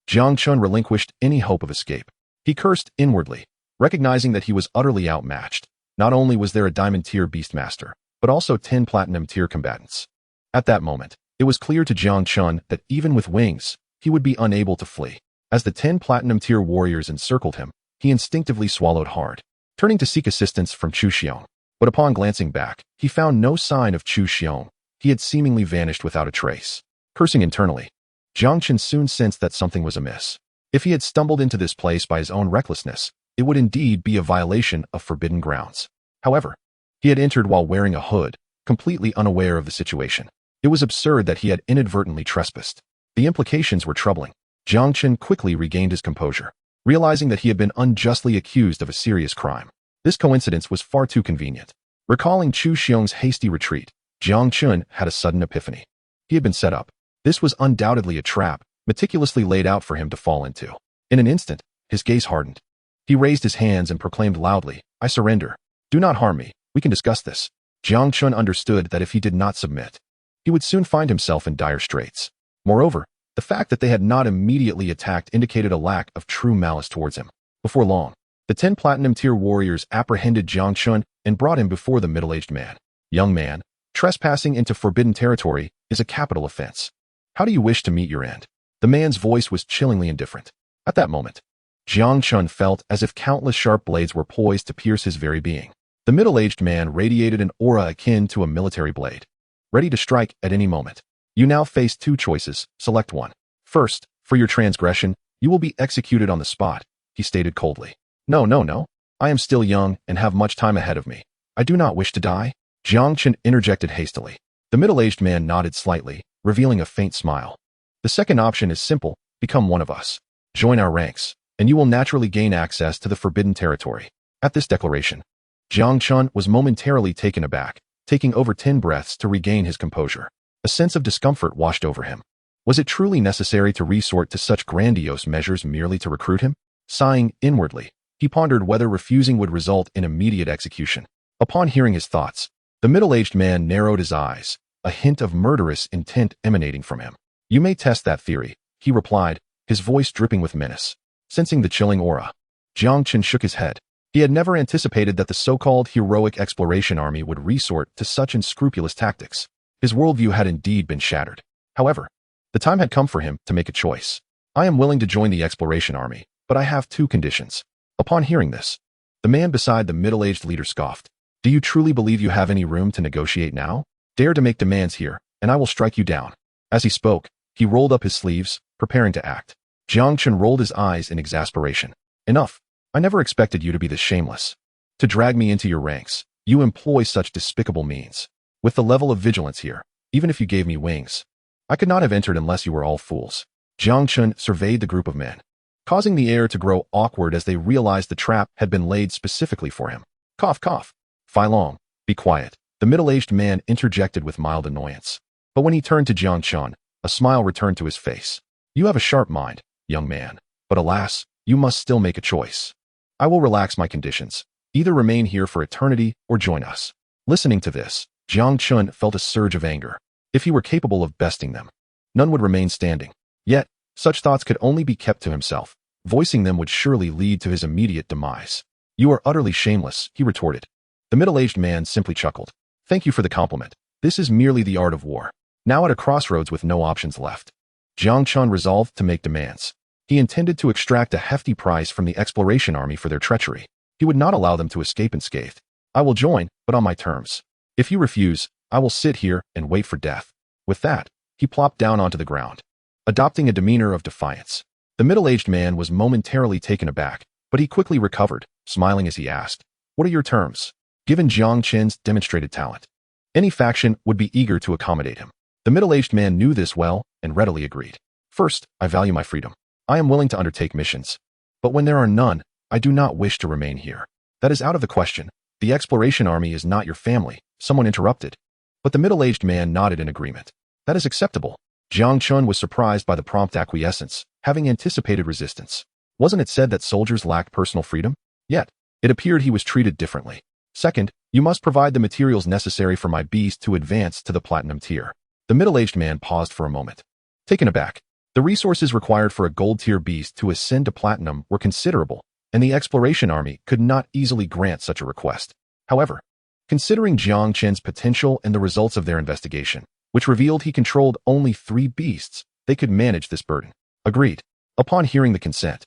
Jiang Chun relinquished any hope of escape. He cursed inwardly, recognizing that he was utterly outmatched. Not only was there a Diamond-tier Beastmaster, but also 10 Platinum-tier combatants. At that moment, it was clear to Jiang Chun that even with wings, he would be unable to flee. As the 10 Platinum-tier warriors encircled him, he instinctively swallowed hard, turning to seek assistance from Chu Xiong. But upon glancing back, he found no sign of Chu Xiong. He had seemingly vanished without a trace. Cursing internally, Jiang Chen soon sensed that something was amiss. If he had stumbled into this place by his own recklessness, it would indeed be a violation of forbidden grounds. However, he had entered while wearing a hood, completely unaware of the situation. It was absurd that he had inadvertently trespassed. The implications were troubling. Jiang Chen quickly regained his composure, realizing that he had been unjustly accused of a serious crime. This coincidence was far too convenient. Recalling Chu Xiong's hasty retreat, Jiang Chun had a sudden epiphany. He had been set up. This was undoubtedly a trap, meticulously laid out for him to fall into. In an instant, his gaze hardened. He raised his hands and proclaimed loudly, "I surrender. Do not harm me. We can discuss this." Jiang Chun understood that if he did not submit, he would soon find himself in dire straits. Moreover, the fact that they had not immediately attacked indicated a lack of true malice towards him. Before long, the 10 Platinum-tier warriors apprehended Jiang Chun and brought him before the middle-aged man. "Young man, trespassing into forbidden territory is a capital offense. How do you wish to meet your end?" The man's voice was chillingly indifferent. At that moment, Jiang Chun felt as if countless sharp blades were poised to pierce his very being. The middle-aged man radiated an aura akin to a military blade, ready to strike at any moment. "You now face 2 choices, select one. First, for your transgression, you will be executed on the spot," he stated coldly. No. I am still young and have much time ahead of me. I do not wish to die." Jiang Chen interjected hastily. The middle-aged man nodded slightly, revealing a faint smile. "The second option is simple, become one of us. Join our ranks, and you will naturally gain access to the forbidden territory." At this declaration, Jiang Chun was momentarily taken aback, taking over 10 breaths to regain his composure. A sense of discomfort washed over him. Was it truly necessary to resort to such grandiose measures merely to recruit him? Sighing inwardly, he pondered whether refusing would result in immediate execution. Upon hearing his thoughts, the middle-aged man narrowed his eyes, a hint of murderous intent emanating from him. "You may test that theory," he replied, his voice dripping with menace. Sensing the chilling aura, Jiang Chen shook his head. He had never anticipated that the so-called heroic exploration army would resort to such unscrupulous tactics. His worldview had indeed been shattered. However, the time had come for him to make a choice. "I am willing to join the exploration army, but I have 2 conditions." Upon hearing this, the man beside the middle-aged leader scoffed. "Do you truly believe you have any room to negotiate now? Dare to make demands here, and I will strike you down." As he spoke, he rolled up his sleeves, preparing to act. Jiang Chen rolled his eyes in exasperation. "Enough. I never expected you to be this shameless. To drag me into your ranks, you employ such despicable means. With the level of vigilance here, even if you gave me wings, I could not have entered unless you were all fools." Jiang Chun surveyed the group of men, causing the air to grow awkward as they realized the trap had been laid specifically for him. "Cough, cough. Fai Long, be quiet," the middle-aged man interjected with mild annoyance. But when he turned to Jiang Chun, a smile returned to his face. "You have a sharp mind, young man, but alas, you must still make a choice. I will relax my conditions. Either remain here for eternity or join us." Listening to this, Jiang Chun felt a surge of anger. If he were capable of besting them, none would remain standing. Yet, such thoughts could only be kept to himself. Voicing them would surely lead to his immediate demise. "You are utterly shameless," he retorted. The middle-aged man simply chuckled. "Thank you for the compliment. This is merely the art of war." Now at a crossroads with no options left, Jiang Chun resolved to make demands. He intended to extract a hefty price from the exploration army for their treachery. He would not allow them to escape unscathed. "I will join, but on my terms. If you refuse, I will sit here and wait for death." With that, he plopped down onto the ground, adopting a demeanor of defiance. The middle-aged man was momentarily taken aback, but he quickly recovered, smiling as he asked, "What are your terms?" Given Jiang Chen's demonstrated talent, any faction would be eager to accommodate him. The middle-aged man knew this well and readily agreed. "First, I value my freedom. I am willing to undertake missions. But when there are none, I do not wish to remain here." "That is out of the question. The exploration army is not your family," someone interrupted. But the middle-aged man nodded in agreement. "That is acceptable." Jiang Chun was surprised by the prompt acquiescence, having anticipated resistance. Wasn't it said that soldiers lacked personal freedom? Yet, it appeared he was treated differently. Second, you must provide the materials necessary for my beast to advance to the platinum tier. The middle-aged man paused for a moment. Taken aback, the resources required for a gold-tier beast to ascend to platinum were considerable, and the exploration army could not easily grant such a request. However, considering Jiang Chen's potential and the results of their investigation, which revealed he controlled only 3 beasts, they could manage this burden. Agreed. Upon hearing the consent,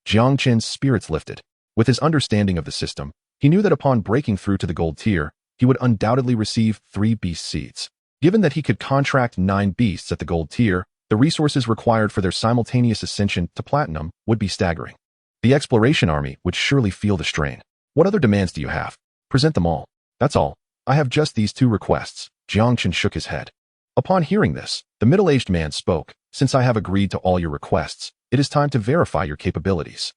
Jiang Chen's spirits lifted. With his understanding of the system, he knew that upon breaking through to the gold tier, he would undoubtedly receive 3 beast seeds. Given that he could contract 9 beasts at the gold tier, the resources required for their simultaneous ascension to platinum would be staggering. The exploration army would surely feel the strain. What other demands do you have? Present them all. That's all. I have just these 2 requests. Jiang Chen shook his head. Upon hearing this, the middle-aged man spoke. Since I have agreed to all your requests, it is time to verify your capabilities.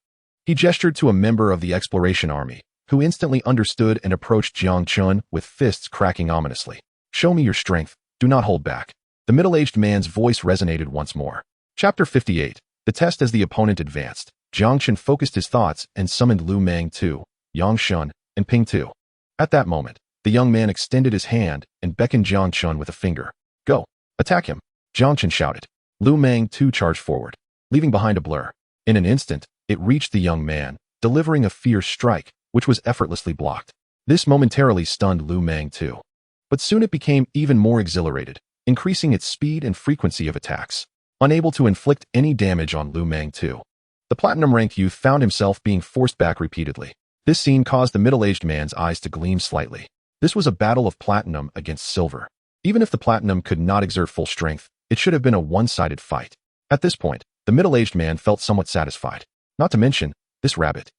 He gestured to a member of the exploration army, who instantly understood and approached Jiang Chun with fists cracking ominously. Show me your strength. Do not hold back. The middle-aged man's voice resonated once more. Chapter 58. The test. As the opponent advanced, Jiang Chen focused his thoughts and summoned Lu Meng Tu, Yang Shun, and Ping Tu. At that moment, the young man extended his hand and beckoned Jiang Chun with a finger. Go. Attack him. Jiang Chen shouted. Lu Meng Tu charged forward, leaving behind a blur. In an instant, it reached the young man, delivering a fierce strike, which was effortlessly blocked. This momentarily stunned Lu Meng Tu. But soon it became even more exhilarated, increasing its speed and frequency of attacks. Unable to inflict any damage on Lu Meng Tu, the platinum-ranked youth found himself being forced back repeatedly. This scene caused the middle-aged man's eyes to gleam slightly. This was a battle of platinum against silver. Even if the platinum could not exert full strength, it should have been a one-sided fight. At this point, the middle-aged man felt somewhat satisfied. Not to mention, this rabbit,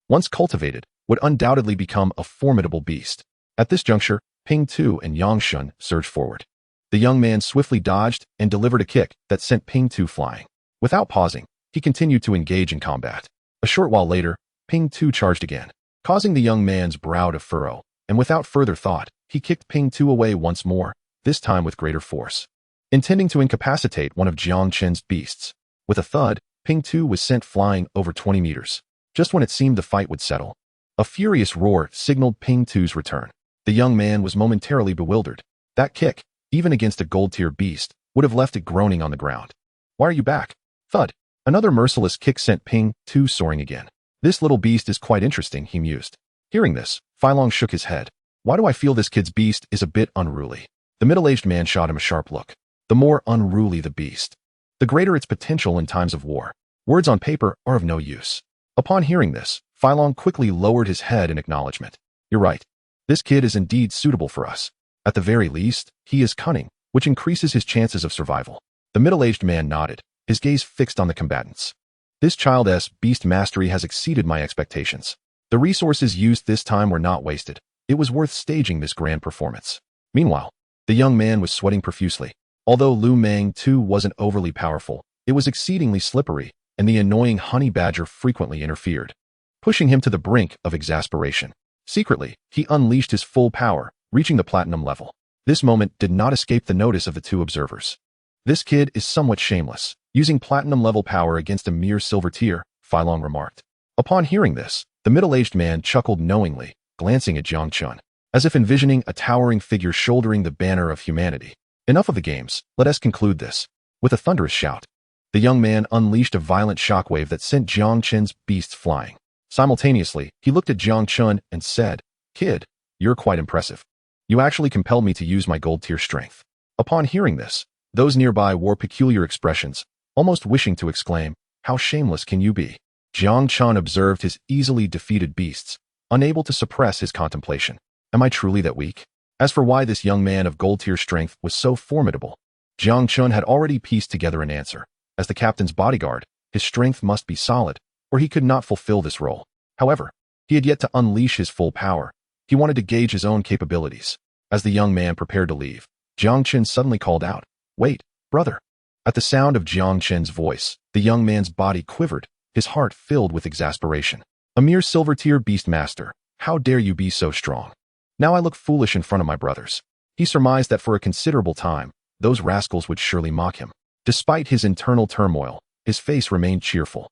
once cultivated, would undoubtedly become a formidable beast. At this juncture, Ping Tu and Yang Shun surged forward. The young man swiftly dodged and delivered a kick that sent Ping Tu flying. Without pausing, he continued to engage in combat. A short while later, Ping Tu charged again, causing the young man's brow to furrow, and without further thought, he kicked Ping Tu away once more, this time with greater force, intending to incapacitate one of Jiang Chen's beasts. With a thud, Ping Tu was sent flying over 20 meters. Just when it seemed the fight would settle, a furious roar signaled Ping Tu's return. The young man was momentarily bewildered. That kick, even against a gold-tier beast, would have left it groaning on the ground. Why are you back? Thud. Another merciless kick sent Ping Tu soaring again. This little beast is quite interesting, he mused. Hearing this, Filong shook his head. Why do I feel this kid's beast is a bit unruly? The middle-aged man shot him a sharp look. The more unruly the beast, the greater its potential in times of war. Words on paper are of no use. Upon hearing this, Filong quickly lowered his head in acknowledgement. You're right. This kid is indeed suitable for us. At the very least, he is cunning, which increases his chances of survival. The middle-aged man nodded, his gaze fixed on the combatants. This child's beast mastery has exceeded my expectations. The resources used this time were not wasted. It was worth staging this grand performance. Meanwhile, the young man was sweating profusely. Although Lu Meng Tu wasn't overly powerful, it was exceedingly slippery, and the annoying honeybadger frequently interfered, pushing him to the brink of exasperation. Secretly, he unleashed his full power, reaching the platinum level. This moment did not escape the notice of the 2 observers. This kid is somewhat shameless, using platinum-level power against a mere silver tier, Filong remarked. Upon hearing this, the middle-aged man chuckled knowingly, glancing at Jang Chun, as if envisioning a towering figure shouldering the banner of humanity. Enough of the games, let us conclude this. With a thunderous shout, the young man unleashed a violent shockwave that sent Jiang Chen's beasts flying. Simultaneously, he looked at Jiang Chun and said, Kid, you're quite impressive. You actually compelled me to use my gold-tier strength. Upon hearing this, those nearby wore peculiar expressions, almost wishing to exclaim, How shameless can you be? Jiang Chun observed his easily defeated beasts, unable to suppress his contemplation. Am I truly that weak? As for why this young man of gold-tier strength was so formidable, Jiang Chun had already pieced together an answer. As the captain's bodyguard, his strength must be solid, or he could not fulfill this role. However, he had yet to unleash his full power. He wanted to gauge his own capabilities. As the young man prepared to leave, Jiang Chen suddenly called out, Wait, brother. At the sound of Jiang Chen's voice, the young man's body quivered, his heart filled with exasperation. A mere silver-tier beast master, how dare you be so strong? Now I look foolish in front of my brothers. He surmised that for a considerable time, those rascals would surely mock him. Despite his internal turmoil, his face remained cheerful.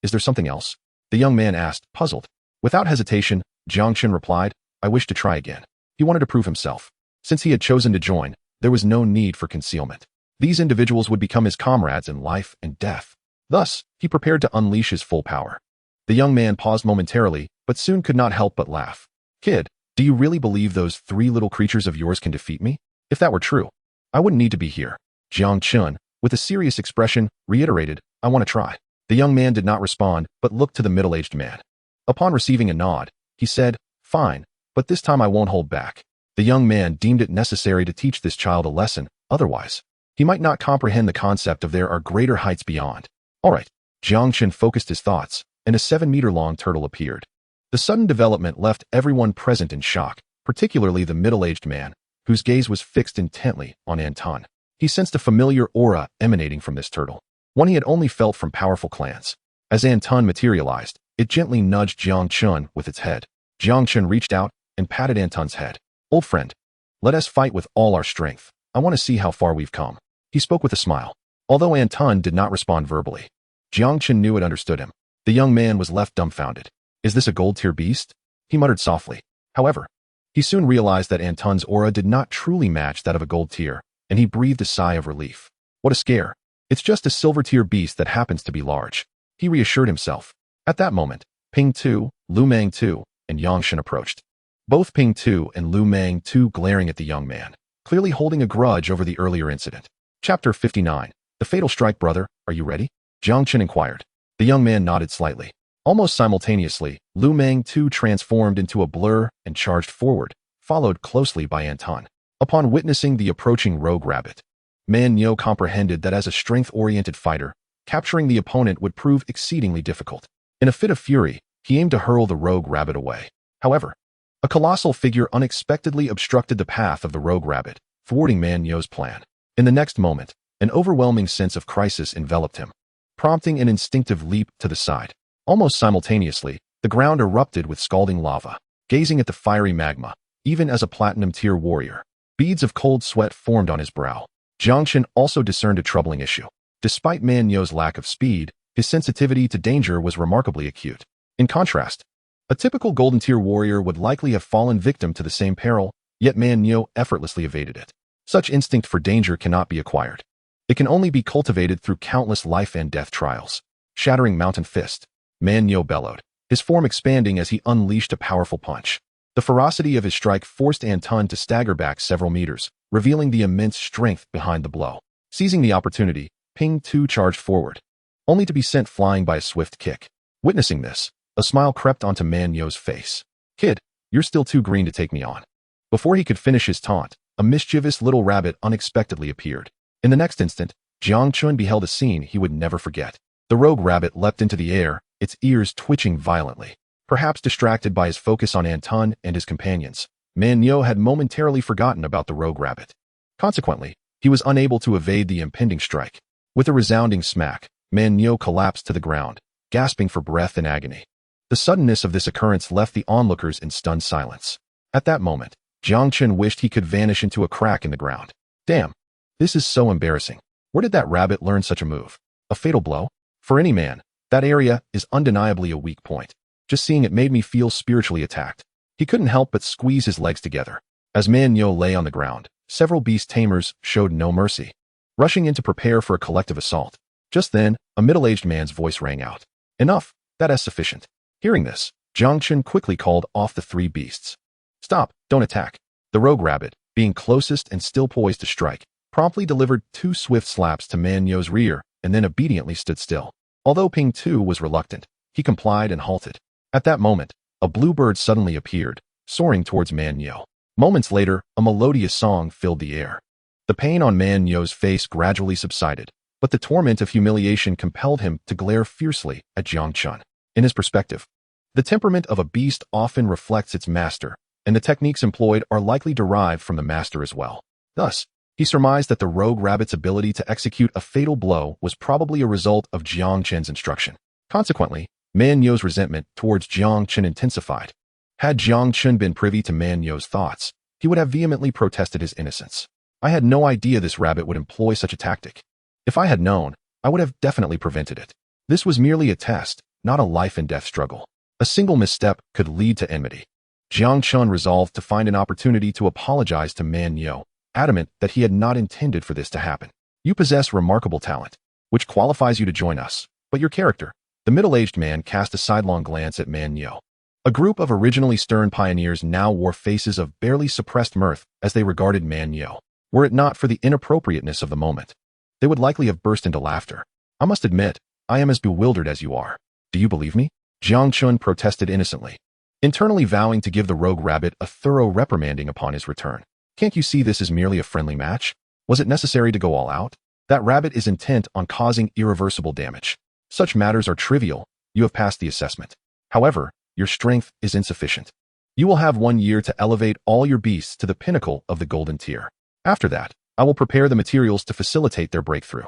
Is there something else? The young man asked, puzzled. Without hesitation, Jiang Chen replied, I wish to try again. He wanted to prove himself. Since he had chosen to join, there was no need for concealment. These individuals would become his comrades in life and death. Thus, he prepared to unleash his full power. The young man paused momentarily, but soon could not help but laugh. Kid, do you really believe those 3 little creatures of yours can defeat me? If that were true, I wouldn't need to be here. Jiang Chun, with a serious expression, reiterated, I want to try. The young man did not respond, but looked to the middle-aged man. Upon receiving a nod, he said, fine, but this time I won't hold back. The young man deemed it necessary to teach this child a lesson, otherwise, he might not comprehend the concept of there are greater heights beyond. All right, Jiang Chen focused his thoughts, and a 7-meter-long turtle appeared. The sudden development left everyone present in shock, particularly the middle-aged man, whose gaze was fixed intently on Anton. He sensed a familiar aura emanating from this turtle, one he had only felt from powerful clans. As Anton materialized, it gently nudged Jiang Chun with its head. Jiang Chun reached out and patted Anton's head. Old friend, let us fight with all our strength. I want to see how far we've come. He spoke with a smile. Although Anton did not respond verbally, Jiang Chen knew it understood him. The young man was left dumbfounded. Is this a gold-tier beast? He muttered softly. However, he soon realized that Anton's aura did not truly match that of a gold tier, and he breathed a sigh of relief. What a scare. It's just a silver-tier beast that happens to be large. He reassured himself. At that moment, Ping Tu, Lu Mang Tu, and Yang Shen approached. Both Ping Tu and Lu Mang Tu glaring at the young man, clearly holding a grudge over the earlier incident. Chapter 59. The Fatal Strike, brother, are you ready? Jiang Chen inquired. The young man nodded slightly. Almost simultaneously, Lu Mang Tu transformed into a blur and charged forward, followed closely by Anton. Upon witnessing the approaching rogue rabbit, Man Nyo comprehended that as a strength-oriented fighter, capturing the opponent would prove exceedingly difficult. In a fit of fury, he aimed to hurl the rogue rabbit away. However, a colossal figure unexpectedly obstructed the path of the rogue rabbit, thwarting Man Nyo's plan. In the next moment, an overwhelming sense of crisis enveloped him, prompting an instinctive leap to the side. Almost simultaneously, the ground erupted with scalding lava. Gazing at the fiery magma, even as a platinum-tier warrior, beads of cold sweat formed on his brow. Jiang Chen also discerned a troubling issue. Despite Man Nyo's lack of speed, his sensitivity to danger was remarkably acute. In contrast, a typical golden-tier warrior would likely have fallen victim to the same peril, yet Man Nyo effortlessly evaded it. Such instinct for danger cannot be acquired. It can only be cultivated through countless life and death trials. Shattering mountain fist, Man Nyo bellowed, his form expanding as he unleashed a powerful punch. The ferocity of his strike forced Anton to stagger back several meters, revealing the immense strength behind the blow. Seizing the opportunity, Ping Tu charged forward, only to be sent flying by a swift kick. Witnessing this, a smile crept onto Man Nyo's face. Kid, you're still too green to take me on. Before he could finish his taunt, a mischievous little rabbit unexpectedly appeared. In the next instant, Jiang Chun beheld a scene he would never forget. The rogue rabbit leapt into the air, its ears twitching violently. Perhaps distracted by his focus on Anton and his companions, Man Nyo had momentarily forgotten about the rogue rabbit. Consequently, he was unable to evade the impending strike. With a resounding smack, Man Nyo collapsed to the ground, gasping for breath in agony. The suddenness of this occurrence left the onlookers in stunned silence. At that moment, Jiang Chen wished he could vanish into a crack in the ground. Damn, this is so embarrassing. Where did that rabbit learn such a move? A fatal blow? For any man, that area is undeniably a weak point. Just seeing it made me feel spiritually attacked. He couldn't help but squeeze his legs together. As Man Nyo lay on the ground, several beast tamers showed no mercy, rushing in to prepare for a collective assault. Just then, a middle-aged man's voice rang out. Enough, that is sufficient. Hearing this, Jiang Chen quickly called off the 3 beasts. Stop, don't attack. The rogue rabbit, being closest and still poised to strike, promptly delivered 2 swift slaps to Man Nyo's rear and then obediently stood still. Although Ping Tu was reluctant, he complied and halted. At that moment, a bluebird suddenly appeared, soaring towards Man Nyo. Moments later, a melodious song filled the air. The pain on Man Nyo's face gradually subsided, but the torment of humiliation compelled him to glare fiercely at Jiang Chun. In his perspective, the temperament of a beast often reflects its master, and the techniques employed are likely derived from the master as well. Thus, he surmised that the rogue rabbit's ability to execute a fatal blow was probably a result of Jiang Chen's instruction. Consequently, Man Nyo's resentment towards Jiang Chen intensified. Had Jiang Chen been privy to Man Nyo's thoughts, he would have vehemently protested his innocence. I had no idea this rabbit would employ such a tactic. If I had known, I would have definitely prevented it. This was merely a test, not a life and death struggle. A single misstep could lead to enmity. Jiang Chun resolved to find an opportunity to apologize to Man Yo, adamant that he had not intended for this to happen. You possess remarkable talent, which qualifies you to join us, but your character. The middle-aged man cast a sidelong glance at Man Yo. A group of originally stern pioneers now wore faces of barely suppressed mirth as they regarded Man Yo. Were it not for the inappropriateness of the moment, they would likely have burst into laughter. I must admit, I am as bewildered as you are. Do you believe me? Jiang Chun protested innocently, internally vowing to give the rogue rabbit a thorough reprimanding upon his return. Can't you see this as merely a friendly match? Was it necessary to go all out? That rabbit is intent on causing irreversible damage. Such matters are trivial. You have passed the assessment. However, your strength is insufficient. You will have 1 year to elevate all your beasts to the pinnacle of the golden tier. After that, I will prepare the materials to facilitate their breakthrough.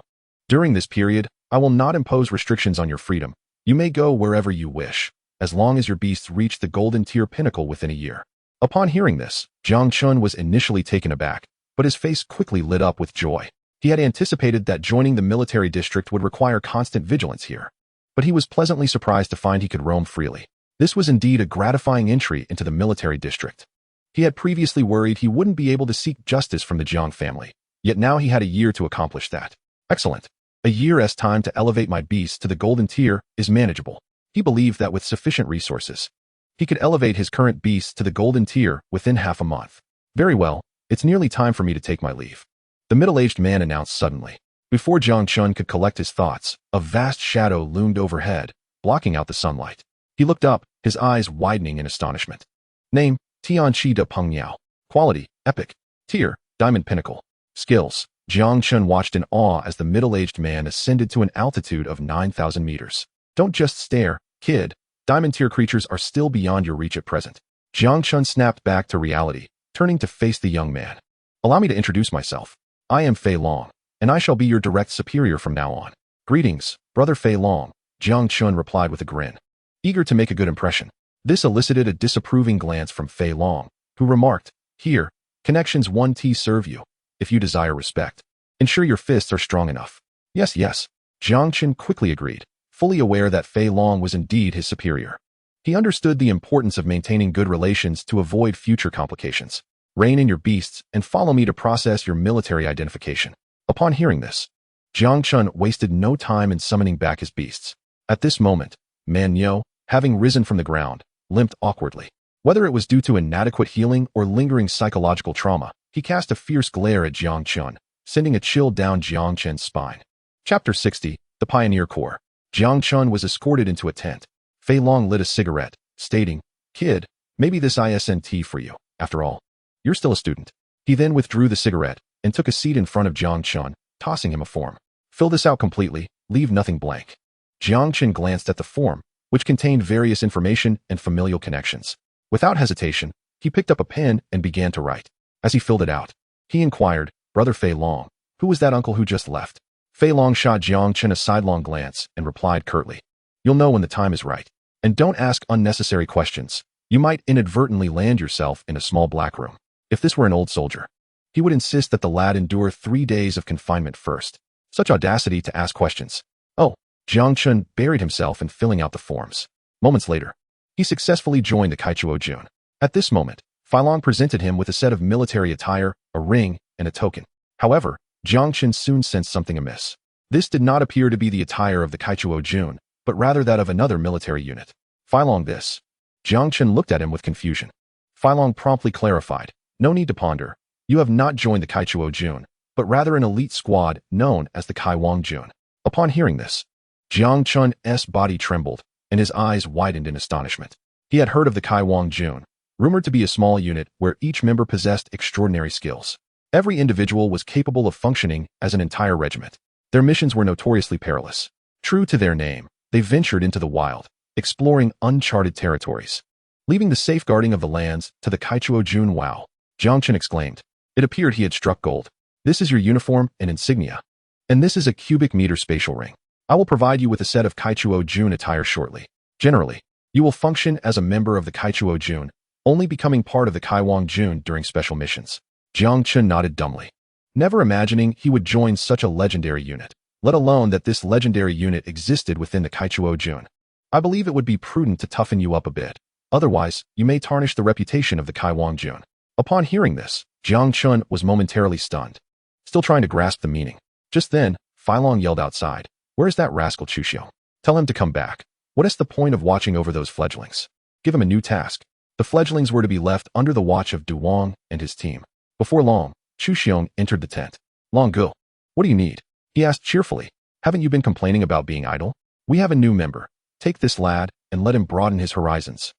During this period, I will not impose restrictions on your freedom. You may go wherever you wish, as long as your beasts reach the golden tier pinnacle within a year. Upon hearing this, Jiang Chun was initially taken aback, but his face quickly lit up with joy. He had anticipated that joining the military district would require constant vigilance here, but he was pleasantly surprised to find he could roam freely. This was indeed a gratifying entry into the military district. He had previously worried he wouldn't be able to seek justice from the Jiang family, yet now he had a year to accomplish that. Excellent. A year's time to elevate my beasts to the golden tier is manageable. He believed that with sufficient resources, he could elevate his current beasts to the golden tier within half a month. Very well, it's nearly time for me to take my leave. The middle-aged man announced suddenly. Before Jiang Chun could collect his thoughts, a vast shadow loomed overhead, blocking out the sunlight. He looked up, his eyes widening in astonishment. Name, Tianqi de Pengyao. Quality, epic. Tier, diamond pinnacle. Skills. Jiang Chun watched in awe as the middle-aged man ascended to an altitude of 9,000 meters. Don't just stare, kid. Diamond tier creatures are still beyond your reach at present. Jiang Chun snapped back to reality, turning to face the young man. Allow me to introduce myself. I am Fei Long, and I shall be your direct superior from now on. Greetings, brother Fei Long, Jiang Chun replied with a grin, eager to make a good impression. This elicited a disapproving glance from Fei Long, who remarked, Here, connections 1T serve you. If you desire respect, ensure your fists are strong enough. Yes, yes. Jiang Chen quickly agreed, fully aware that Fei Long was indeed his superior. He understood the importance of maintaining good relations to avoid future complications. Rein in your beasts and follow me to process your military identification. Upon hearing this, Jiang Chun wasted no time in summoning back his beasts. At this moment, Man Yo, having risen from the ground, limped awkwardly. Whether it was due to inadequate healing or lingering psychological trauma, he cast a fierce glare at Jiang Chun, sending a chill down Jiang Chen's spine. Chapter 60, The Pioneer Corps. Jiang Chun was escorted into a tent. Fei Long lit a cigarette, stating, Kid, maybe this isn't for you, after all. You're still a student. He then withdrew the cigarette and took a seat in front of Jiang Chun, tossing him a form. Fill this out completely, leave nothing blank. Jiang Chen glanced at the form, which contained various information and familial connections. Without hesitation, he picked up a pen and began to write. As he filled it out, he inquired, Brother Fei Long, who was that uncle who just left? Fei Long shot Jiang Chen a sidelong glance and replied curtly, You'll know when the time is right. And don't ask unnecessary questions. You might inadvertently land yourself in a small black room. If this were an old soldier, he would insist that the lad endure 3 days of confinement first. Such audacity to ask questions. Oh, Jiang Chun buried himself in filling out the forms. Moments later, he successfully joined the Kaichuo Jun. At this moment, Fei Long presented him with a set of military attire, a ring, and a token. However, Jiang Chen soon sensed something amiss. This did not appear to be the attire of the Kaichuo Jun, but rather that of another military unit. Fei Long this. Jiang Chen looked at him with confusion. Fei Long promptly clarified, No need to ponder. You have not joined the Kaichuo Jun, but rather an elite squad known as the Kaiwang Jun. Upon hearing this, Jiang Chun's body trembled, and his eyes widened in astonishment. He had heard of the Kaiwang Jun, rumored to be a small unit where each member possessed extraordinary skills. Every individual was capable of functioning as an entire regiment. Their missions were notoriously perilous. True to their name, they ventured into the wild, exploring uncharted territories. Leaving the safeguarding of the lands to the Kaichuo Jun. Wow, Jiang Chen exclaimed. It appeared he had struck gold. This is your uniform and insignia. And this is a cubic meter spatial ring. I will provide you with a set of Kaichuo Jun attire shortly. Generally, you will function as a member of the Kaichuo Jun, only becoming part of the Kaiwang Jun during special missions. Jiang Chen nodded dumbly, never imagining he would join such a legendary unit, let alone that this legendary unit existed within the Kaichuo Jun. I believe it would be prudent to toughen you up a bit. Otherwise, you may tarnish the reputation of the Kaiwang Jun. Upon hearing this, Jiang Chun was momentarily stunned, still trying to grasp the meaning. Just then, Filong yelled outside, "Where's that rascal Chuxiong? Tell him to come back. What is the point of watching over those fledglings? Give him a new task." The fledglings were to be left under the watch of Du Wang and his team. Before long, Chuxiong entered the tent. "Long Gu, what do you need?" he asked cheerfully. "Haven't you been complaining about being idle? We have a new member. Take this lad and let him broaden his horizons."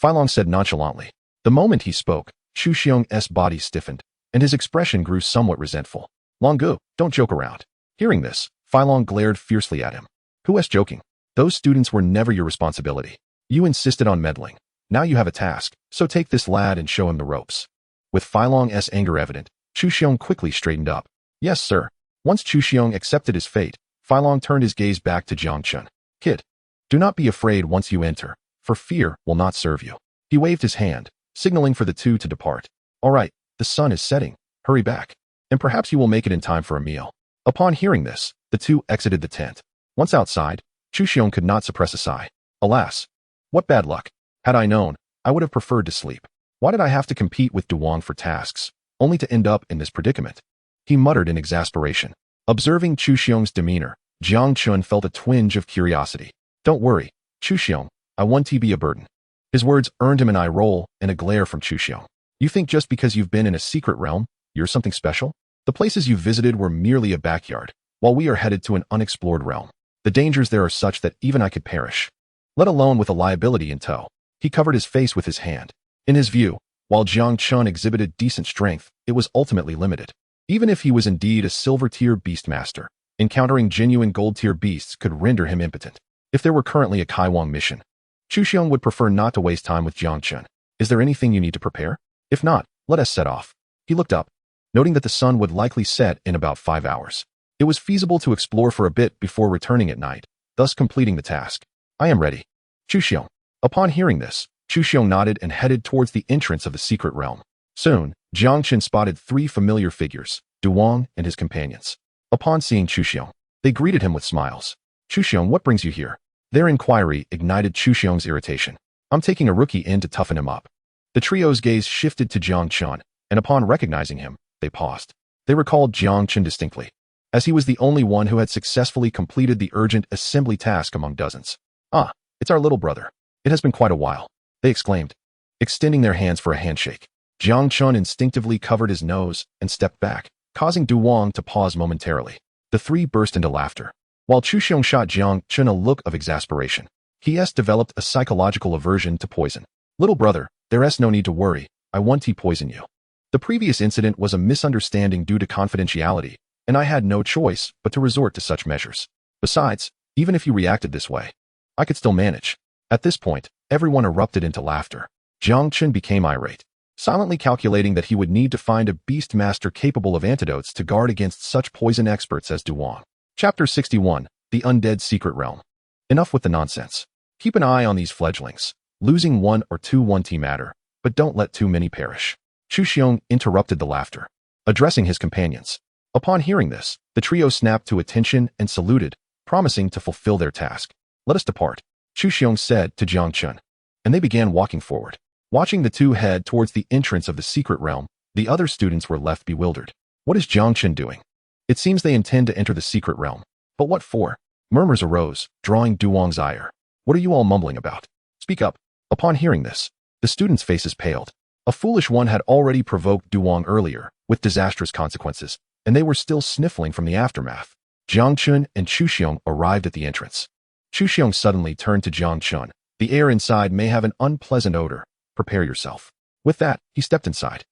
Filong said nonchalantly. The moment he spoke, Chuxiong's body stiffened, and his expression grew somewhat resentful. "Long Gu, don't joke around." Hearing this, Filong glared fiercely at him. "Who is joking? Those students were never your responsibility. You insisted on meddling. Now you have a task, so take this lad and show him the ropes." With Filong's anger evident, Chuxiong quickly straightened up. "Yes, sir." Once Chuxiong accepted his fate, Filong turned his gaze back to Jiang Chen. "Kid, do not be afraid once you enter, for fear will not serve you." He waved his hand, signaling for the two to depart. "All right, the sun is setting. Hurry back, and perhaps you will make it in time for a meal." Upon hearing this, the two exited the tent. Once outside, Chuxiong could not suppress a sigh. "Alas, what bad luck. Had I known, I would have preferred to sleep. Why did I have to compete with Du Wang for tasks, only to end up in this predicament?" He muttered in exasperation. Observing Chuxiong's demeanor, Jang Chun felt a twinge of curiosity. "Don't worry, Chuxiong, I won't be a burden." His words earned him an eye roll and a glare from Chuxiong. "You think just because you've been in a secret realm, you're something special? The places you visited were merely a backyard, while we are headed to an unexplored realm. The dangers there are such that even I could perish, let alone with a liability in tow." He covered his face with his hand. In his view, while Jiang Chun exhibited decent strength, it was ultimately limited. Even if he was indeed a silver-tier beastmaster, encountering genuine gold-tier beasts could render him impotent. If there were currently a Kaiwang mission, Chuxiong would prefer not to waste time with Jiang Chun. "Is there anything you need to prepare? If not, let us set off." He looked up, noting that the sun would likely set in about 5 hours. It was feasible to explore for a bit before returning at night, thus completing the task. "I am ready, Chuxiong." Upon hearing this, Chuxiong nodded and headed towards the entrance of the secret realm. Soon, Jiang Chen spotted 3 familiar figures, Du Wang and his companions. Upon seeing Chuxiong, they greeted him with smiles. "Chuxiong, what brings you here?" Their inquiry ignited Chuxiong's irritation. "I'm taking a rookie in to toughen him up." The trio's gaze shifted to Jiang Chun, and upon recognizing him, they paused. They recalled Jiang Chen distinctly, as he was the only one who had successfully completed the urgent assembly task among dozens. "Ah, it's our little brother. It has been quite a while," they exclaimed, extending their hands for a handshake. Jiang Chun instinctively covered his nose and stepped back, causing Du Wang to pause momentarily. The 3 burst into laughter, while Chuxiong shot Jiang Chun a look of exasperation. He has developed a psychological aversion to poison. "Little brother, there's no need to worry. I won't poison you. The previous incident was a misunderstanding due to confidentiality, and I had no choice but to resort to such measures. Besides, even if you reacted this way, I could still manage." At this point, everyone erupted into laughter. Jiang Chun became irate, silently calculating that he would need to find a beast master capable of antidotes to guard against such poison experts as Du Wang. Chapter 61, The Undead Secret Realm. Enough with the nonsense. Keep an eye on these fledglings. Losing 1 or 2 won't matter, but don't let too many perish. Chuxiong interrupted the laughter, addressing his companions. Upon hearing this, the trio snapped to attention and saluted, promising to fulfill their task. "Let us depart," Chuxiong said to Jiang Chun, and they began walking forward. Watching the two head towards the entrance of the secret realm, the other students were left bewildered. What is Jiang Chen doing? It seems they intend to enter the secret realm. But what for? Murmurs arose, drawing Du Wang's ire. "What are you all mumbling about? Speak up." Upon hearing this, the students' faces paled. A foolish one had already provoked Du Wang earlier, with disastrous consequences, and they were still sniffling from the aftermath. Jiang Chun and Chuxiong arrived at the entrance. Chuxiong suddenly turned to Jiang Chun. "The air inside may have an unpleasant odor. Prepare yourself." With that, he stepped inside.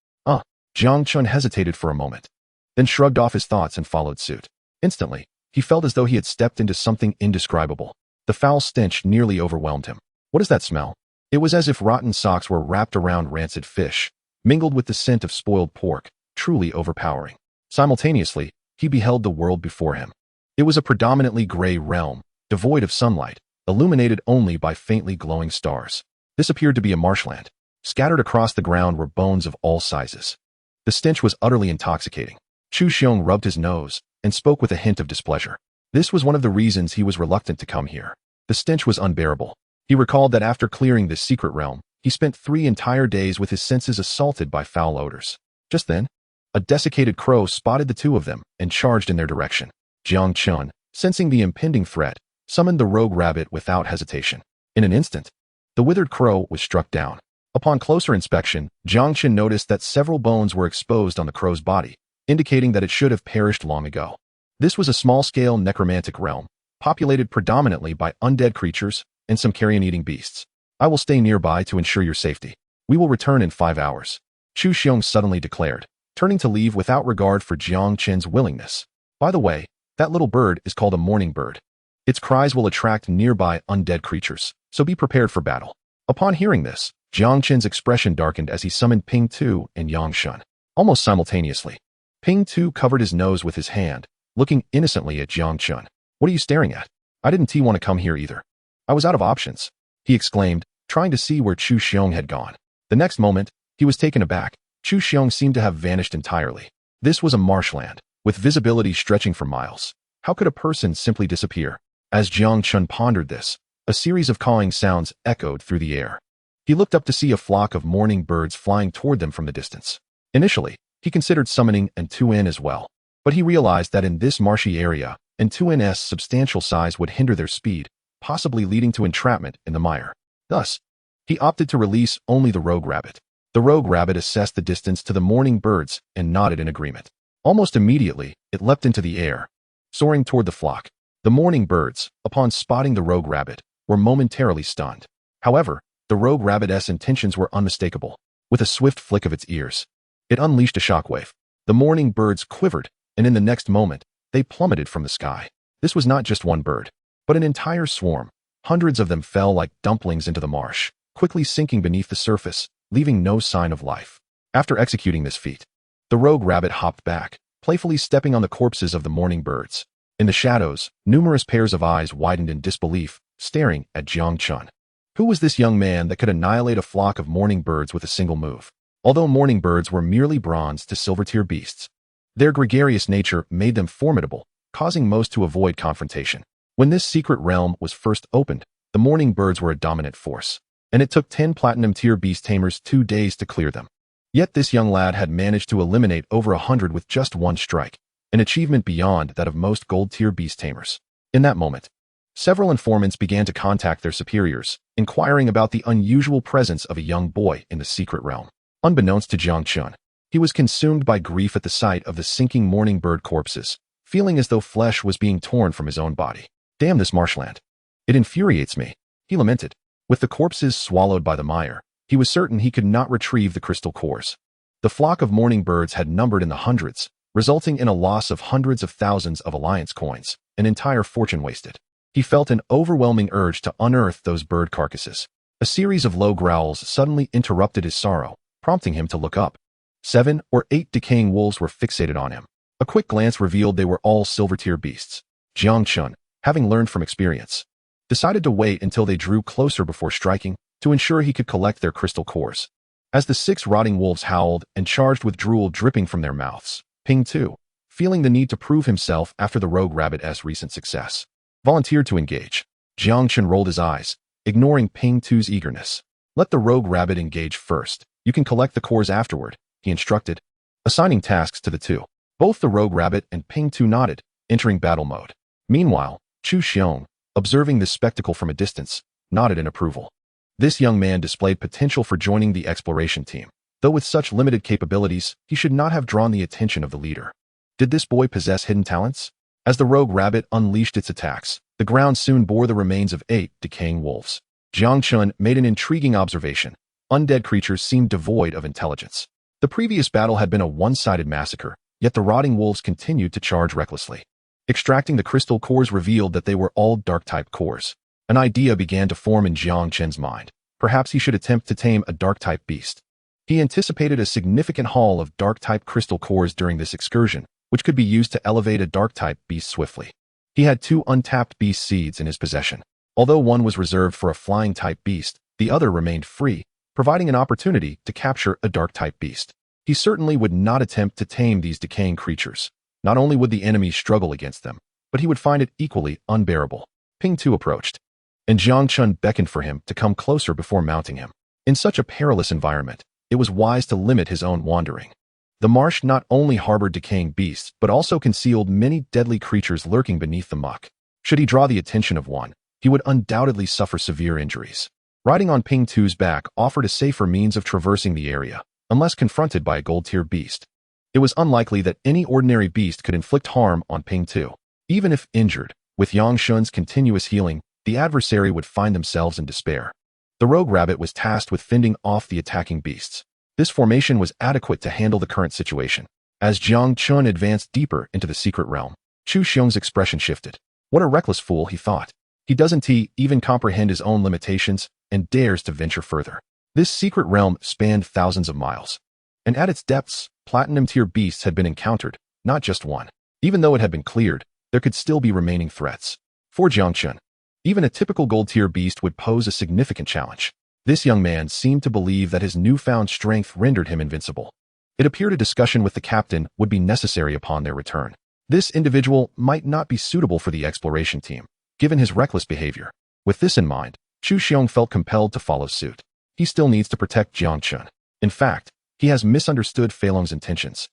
Jiang Chun hesitated for a moment, then shrugged off his thoughts and followed suit. Instantly, he felt as though he had stepped into something indescribable. The foul stench nearly overwhelmed him. "What is that smell?" It was as if rotten socks were wrapped around rancid fish, mingled with the scent of spoiled pork, truly overpowering. Simultaneously, he beheld the world before him. It was a predominantly gray realm, devoid of sunlight, illuminated only by faintly glowing stars. This appeared to be a marshland. Scattered across the ground were bones of all sizes. The stench was utterly intoxicating. Chuxiong rubbed his nose and spoke with a hint of displeasure. This was one of the reasons he was reluctant to come here. The stench was unbearable. He recalled that after clearing this secret realm, he spent 3 entire days with his senses assaulted by foul odors. Just then, a desiccated crow spotted the two of them and charged in their direction. Jiang Chun, sensing the impending threat, summoned the rogue rabbit without hesitation. In an instant, the withered crow was struck down. Upon closer inspection, Jiang Chen noticed that several bones were exposed on the crow's body, indicating that it should have perished long ago. This was a small-scale necromantic realm, populated predominantly by undead creatures and some carrion-eating beasts. I will stay nearby to ensure your safety. We will return in 5 hours. Zhou Xing suddenly declared, turning to leave without regard for Jiang Chen's willingness. By the way, that little bird is called a morning bird. Its cries will attract nearby undead creatures, so be prepared for battle. Upon hearing this, Jiang Chen's expression darkened as he summoned Ping Tu and Yang Chun. Almost simultaneously, Ping Tu covered his nose with his hand, looking innocently at Jiang Chun. What are you staring at? I didn't want to come here either. I was out of options, he exclaimed, trying to see where Zhou Xing had gone. The next moment, he was taken aback. Zhou Xing seemed to have vanished entirely. This was a marshland, with visibility stretching for miles. How could a person simply disappear? As Jiang Chun pondered this, a series of cawing sounds echoed through the air. He looked up to see a flock of morning birds flying toward them from the distance. Initially, he considered summoning an Tuan as well, but he realized that in this marshy area, an Tuan's substantial size would hinder their speed, possibly leading to entrapment in the mire. Thus, he opted to release only the rogue rabbit. The rogue rabbit assessed the distance to the morning birds and nodded in agreement. Almost immediately, it leapt into the air, soaring toward the flock. The morning birds, upon spotting the rogue rabbit, were momentarily stunned. However, the rogue rabbit's intentions were unmistakable. With a swift flick of its ears, it unleashed a shockwave. The morning birds quivered, and in the next moment, they plummeted from the sky. This was not just one bird, but an entire swarm. Hundreds of them fell like dumplings into the marsh, quickly sinking beneath the surface, leaving no sign of life. After executing this feat, the rogue rabbit hopped back, playfully stepping on the corpses of the morning birds. In the shadows, numerous pairs of eyes widened in disbelief, staring at Jiang Chun. Who was this young man that could annihilate a flock of morning birds with a single move? Although morning birds were merely bronze to silver-tier beasts, their gregarious nature made them formidable, causing most to avoid confrontation. When this secret realm was first opened, the morning birds were a dominant force, and it took 10 platinum-tier beast tamers 2 days to clear them. Yet this young lad had managed to eliminate over 100 with just one strike, an achievement beyond that of most gold-tier beast tamers. In that moment, several informants began to contact their superiors, inquiring about the unusual presence of a young boy in the secret realm. Unbeknownst to Jang Chun, he was consumed by grief at the sight of the sinking morning bird corpses, feeling as though flesh was being torn from his own body. Damn this marshland. It infuriates me, he lamented. With the corpses swallowed by the mire, he was certain he could not retrieve the crystal cores. The flock of morning birds had numbered in the hundreds, resulting in a loss of hundreds of thousands of alliance coins, an entire fortune wasted. He felt an overwhelming urge to unearth those bird carcasses. A series of low growls suddenly interrupted his sorrow, prompting him to look up. 7 or 8 decaying wolves were fixated on him. A quick glance revealed they were all silver-tier beasts. Jiang Chun, having learned from experience, decided to wait until they drew closer before striking, to ensure he could collect their crystal cores. As the 6 rotting wolves howled and charged with drool dripping from their mouths, Ping Tu, feeling the need to prove himself after the rogue rabbit's recent success, volunteered to engage. Jiang Chen rolled his eyes, ignoring Ping Tu's eagerness. Let the rogue rabbit engage first. You can collect the cores afterward, he instructed, assigning tasks to the two. Both the rogue rabbit and Ping Tu nodded, entering battle mode. Meanwhile, Zhou Xing, observing this spectacle from a distance, nodded in approval. This young man displayed potential for joining the exploration team. Though with such limited capabilities, he should not have drawn the attention of the leader. Did this boy possess hidden talents? As the rogue rabbit unleashed its attacks, the ground soon bore the remains of 8 decaying wolves. Jiang Chun made an intriguing observation. Undead creatures seemed devoid of intelligence. The previous battle had been a one-sided massacre, yet the rotting wolves continued to charge recklessly. Extracting the crystal cores revealed that they were all dark-type cores. An idea began to form in Jiang Chen's mind. Perhaps he should attempt to tame a dark-type beast. He anticipated a significant haul of dark-type crystal cores during this excursion, which could be used to elevate a dark-type beast swiftly. He had 2 untapped beast seeds in his possession. Although one was reserved for a flying-type beast, the other remained free, providing an opportunity to capture a dark-type beast. He certainly would not attempt to tame these decaying creatures. Not only would the enemy struggle against them, but he would find it equally unbearable. Ping Tu approached. and Jiang Chun beckoned for him to come closer before mounting him. In such a perilous environment, it was wise to limit his own wandering. The marsh not only harbored decaying beasts, but also concealed many deadly creatures lurking beneath the muck. Should he draw the attention of one, he would undoubtedly suffer severe injuries. Riding on Ping Tu's back offered a safer means of traversing the area, unless confronted by a gold-tier beast. It was unlikely that any ordinary beast could inflict harm on Ping Tu. Even if injured, with Yang Shun's continuous healing, the adversary would find themselves in despair. The rogue rabbit was tasked with fending off the attacking beasts. This formation was adequate to handle the current situation. As Jang Chun advanced deeper into the secret realm, Zhou Xing's expression shifted. What a reckless fool, he thought. He doesn't even comprehend his own limitations and dares to venture further. This secret realm spanned thousands of miles. And at its depths, platinum-tier beasts had been encountered, not just one. Even though it had been cleared, there could still be remaining threats. For Jiang Chen, even a typical gold-tier beast would pose a significant challenge. This young man seemed to believe that his newfound strength rendered him invincible. It appeared a discussion with the captain would be necessary upon their return. This individual might not be suitable for the exploration team, given his reckless behavior. With this in mind, Zhou Xing felt compelled to follow suit. He still needs to protect Jiang Chun. In fact, he has misunderstood Fei Long's intentions.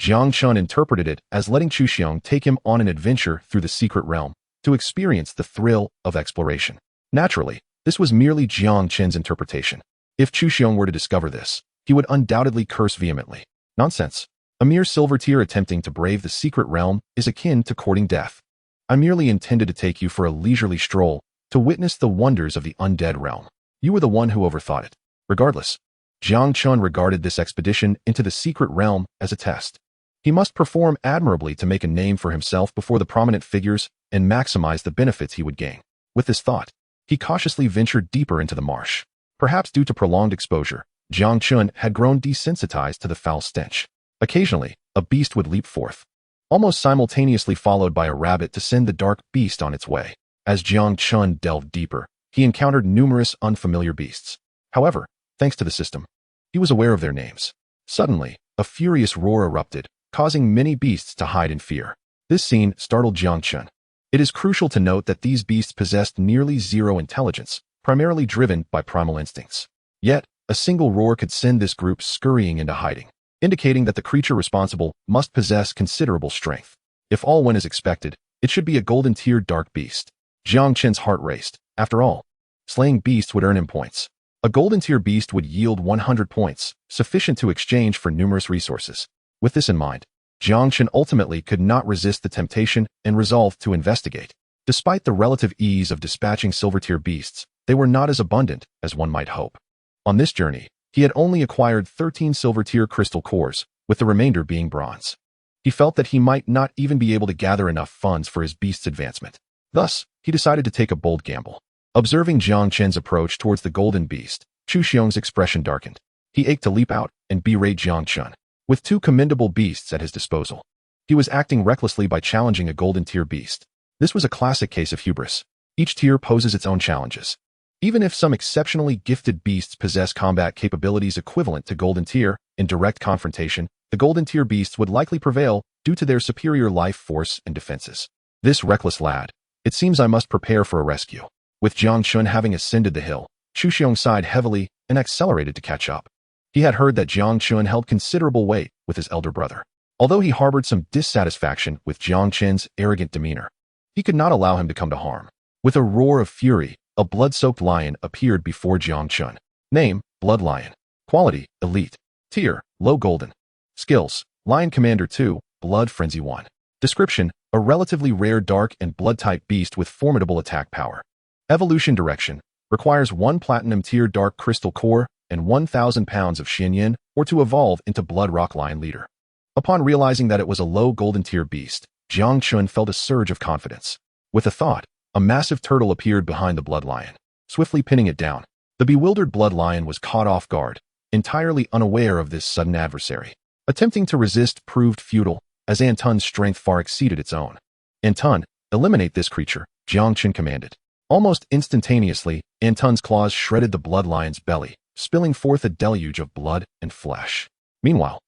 Jiang Chun interpreted it as letting Zhou Xing take him on an adventure through the secret realm to experience the thrill of exploration. Naturally, this was merely Jiang Chen's interpretation. If Zhou Xing were to discover this, he would undoubtedly curse vehemently. Nonsense. A mere silver tier attempting to brave the secret realm is akin to courting death. I merely intended to take you for a leisurely stroll to witness the wonders of the undead realm. You were the one who overthought it. Regardless, Jiang Chun regarded this expedition into the secret realm as a test. He must perform admirably to make a name for himself before the prominent figures and maximize the benefits he would gain. With this thought, he cautiously ventured deeper into the marsh. Perhaps due to prolonged exposure, Jiang Chun had grown desensitized to the foul stench. Occasionally, a beast would leap forth, almost simultaneously followed by a rabbit to send the dark beast on its way. As Jiang Chun delved deeper, he encountered numerous unfamiliar beasts. However, thanks to the system, he was aware of their names. Suddenly, a furious roar erupted, causing many beasts to hide in fear. This scene startled Jiang Chun. It is crucial to note that these beasts possessed nearly zero intelligence, primarily driven by primal instincts. Yet, a single roar could send this group scurrying into hiding, indicating that the creature responsible must possess considerable strength. If all went as expected, it should be a golden-tier dark beast. Jiang Chen's heart raced. After all, slaying beasts would earn him points. A golden-tier beast would yield 100 points, sufficient to exchange for numerous resources. With this in mind, Jiang Chen ultimately could not resist the temptation and resolved to investigate. Despite the relative ease of dispatching silver-tier beasts, they were not as abundant as one might hope. On this journey, he had only acquired 13 silver-tier crystal cores, with the remainder being bronze. He felt that he might not even be able to gather enough funds for his beast's advancement. Thus, he decided to take a bold gamble. Observing Jiang Chen's approach towards the golden beast, Zhou Xing's expression darkened. He ached to leap out and berate Jiang Chun. With two commendable beasts at his disposal, he was acting recklessly by challenging a golden-tier beast. This was a classic case of hubris. Each tier poses its own challenges. Even if some exceptionally gifted beasts possess combat capabilities equivalent to golden tier, in direct confrontation, the golden tier beasts would likely prevail due to their superior life force and defenses. This reckless lad. It seems I must prepare for a rescue. With Jiang Chun having ascended the hill, Zhou Xing sighed heavily and accelerated to catch up. He had heard that Jiang Chun held considerable weight with his elder brother. Although he harbored some dissatisfaction with Jiang Chen's arrogant demeanor, he could not allow him to come to harm. With a roar of fury, a blood-soaked lion appeared before Jiang Chun. Name, Blood Lion. Quality, Elite. Tier, Low Golden. Skills, Lion Commander 2, Blood Frenzy 1. Description, a relatively rare dark and blood-type beast with formidable attack power. Evolution direction, requires 1 platinum tier dark crystal core and 1,000 pounds of Xianyan or to evolve into Blood Rock Lion Leader. Upon realizing that it was a low golden tier beast, Jiang Chun felt a surge of confidence. With a thought, a massive turtle appeared behind the blood lion, swiftly pinning it down. The bewildered blood lion was caught off guard, entirely unaware of this sudden adversary. Attempting to resist proved futile, as Antun's strength far exceeded its own. Antun, eliminate this creature, Jiang Chen commanded. Almost instantaneously, Antun's claws shredded the blood lion's belly, spilling forth a deluge of blood and flesh. Meanwhile,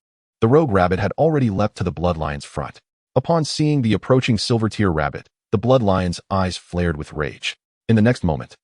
the rogue rabbit had already leapt to the blood lion's front. Upon seeing the approaching silver tier rabbit, the blood lion's eyes flared with rage. In the next moment,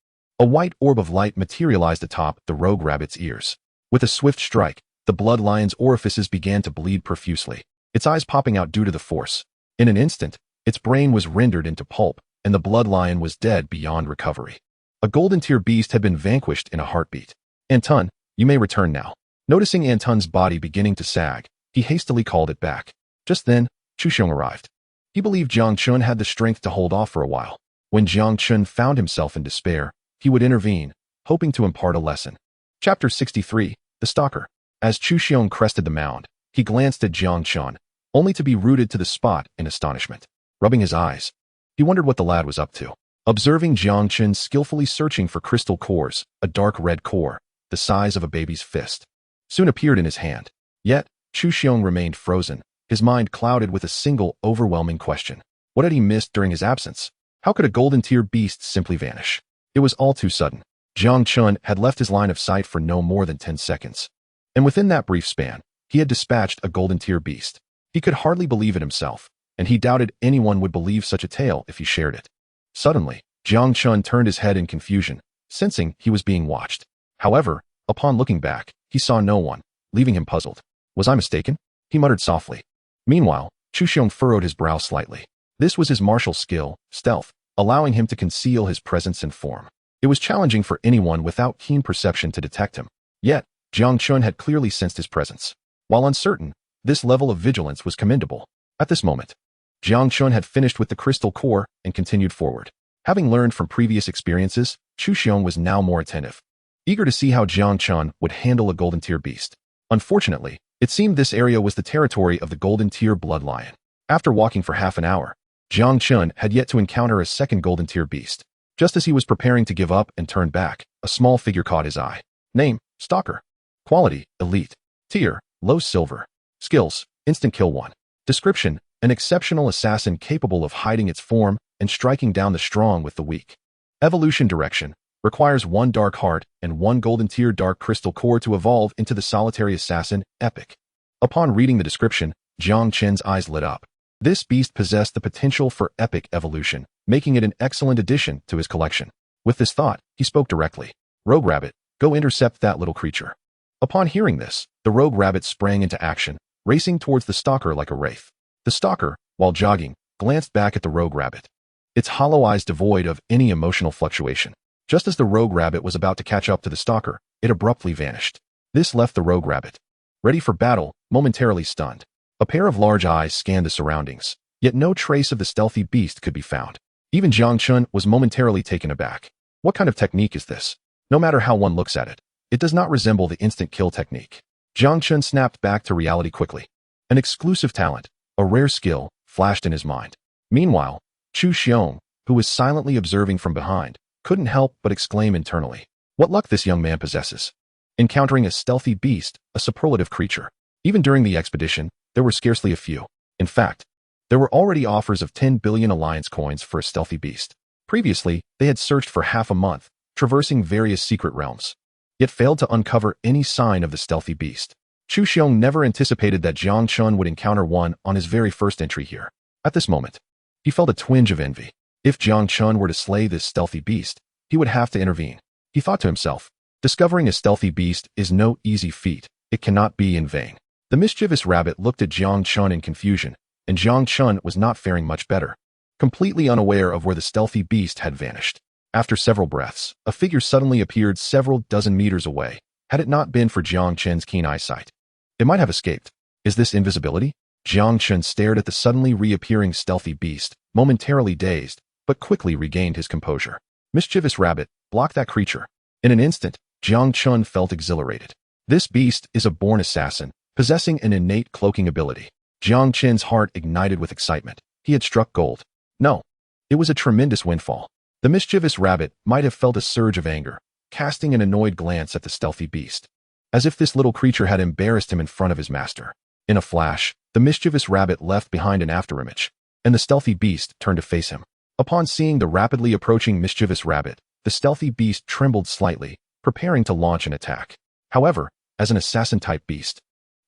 A white orb of light materialized atop the rogue rabbit's ears. With a swift strike, the blood lion's orifices began to bleed profusely, its eyes popping out due to the force. In an instant, its brain was rendered into pulp, and the blood lion was dead beyond recovery. A golden tier beast had been vanquished in a heartbeat. Anton, you may return now. Noticing Anton's body beginning to sag, he hastily called it back. Just then, Zhou Xing arrived. He believed Jang Chun had the strength to hold off for a while. When Jang Chun found himself in despair, he would intervene, hoping to impart a lesson. Chapter 63, The Stalker. As Zhou Xing crested the mound, he glanced at Jang Chun, only to be rooted to the spot in astonishment. Rubbing his eyes, he wondered what the lad was up to. Observing Jiang Chen skillfully searching for crystal cores, a dark red core, the size of a baby's fist, soon appeared in his hand. Yet, Zhou Xing remained frozen, his mind clouded with a single overwhelming question. What had he missed during his absence? How could a golden tier beast simply vanish? It was all too sudden. Jiang Chun had left his line of sight for no more than 10 seconds. And within that brief span, he had dispatched a golden tier beast. He could hardly believe it himself, and he doubted anyone would believe such a tale if he shared it. Suddenly, Jiang Chun turned his head in confusion, sensing he was being watched. However, upon looking back, he saw no one, leaving him puzzled. Was I mistaken? He muttered softly. Meanwhile, Zhou Xing furrowed his brow slightly. This was his martial skill, stealth, allowing him to conceal his presence and form. It was challenging for anyone without keen perception to detect him. Yet, Jiang Chun had clearly sensed his presence. While uncertain, this level of vigilance was commendable. At this moment, Jiang Chun had finished with the crystal core and continued forward. Having learned from previous experiences, Zhou Xing was now more attentive, eager to see how Jiang Chun would handle a golden tier beast. Unfortunately, it seemed this area was the territory of the golden tier blood lion. After walking for half an hour, Jiang Chun had yet to encounter a second golden tier beast. Just as he was preparing to give up and turn back, a small figure caught his eye. Name, Stalker. Quality, Elite. Tier, Low Silver. Skills, Instant Kill 1. Description, an exceptional assassin capable of hiding its form and striking down the strong with the weak. Evolution direction, requires 1 dark heart and 1 golden tier dark crystal core to evolve into the solitary assassin, Epic. Upon reading the description, Jiang Chen's eyes lit up. This beast possessed the potential for epic evolution, making it an excellent addition to his collection. With this thought, he spoke directly. Rogue Rabbit, go intercept that little creature. Upon hearing this, the rogue rabbit sprang into action, racing towards the stalker like a wraith. The stalker, while jogging, glanced back at the rogue rabbit, its hollow eyes devoid of any emotional fluctuation. Just as the rogue rabbit was about to catch up to the stalker, it abruptly vanished. This left the rogue rabbit, ready for battle, momentarily stunned. A pair of large eyes scanned the surroundings, yet no trace of the stealthy beast could be found. Even Jiang Chun was momentarily taken aback. What kind of technique is this? No matter how one looks at it, it does not resemble the instant kill technique. Jiang Chun snapped back to reality quickly. An exclusive talent, a rare skill, flashed in his mind. Meanwhile, Zhou Xing, who was silently observing from behind, couldn't help but exclaim internally. What luck this young man possesses. Encountering a stealthy beast, a superlative creature. Even during the expedition, there were scarcely a few. In fact, there were already offers of 10 billion alliance coins for a stealthy beast. Previously, they had searched for half a month, traversing various secret realms, yet failed to uncover any sign of the stealthy beast. Zhou Xing never anticipated that Jiang Chun would encounter one on his very first entry here. At this moment, he felt a twinge of envy. If Jiang Chun were to slay this stealthy beast, he would have to intervene. He thought to himself, discovering a stealthy beast is no easy feat. It cannot be in vain. The mischievous rabbit looked at Jiang Chun in confusion, and Jiang Chun was not faring much better, completely unaware of where the stealthy beast had vanished. After several breaths, a figure suddenly appeared several dozen meters away. Had it not been for Jiang Chen's keen eyesight, it might have escaped. Is this invisibility? Jiang Chen stared at the suddenly reappearing stealthy beast, momentarily dazed, but quickly regained his composure. Mischievous rabbit, block that creature. In an instant, Jiang Chun felt exhilarated. This beast is a born assassin, possessing an innate cloaking ability. Jiang Chen's heart ignited with excitement. He had struck gold. No, it was a tremendous windfall. The mischievous rabbit might have felt a surge of anger, casting an annoyed glance at the stealthy beast, as if this little creature had embarrassed him in front of his master. In a flash, the mischievous rabbit left behind an afterimage, and the stealthy beast turned to face him. Upon seeing the rapidly approaching mischievous rabbit, the stealthy beast trembled slightly, preparing to launch an attack. However, as an assassin-type beast,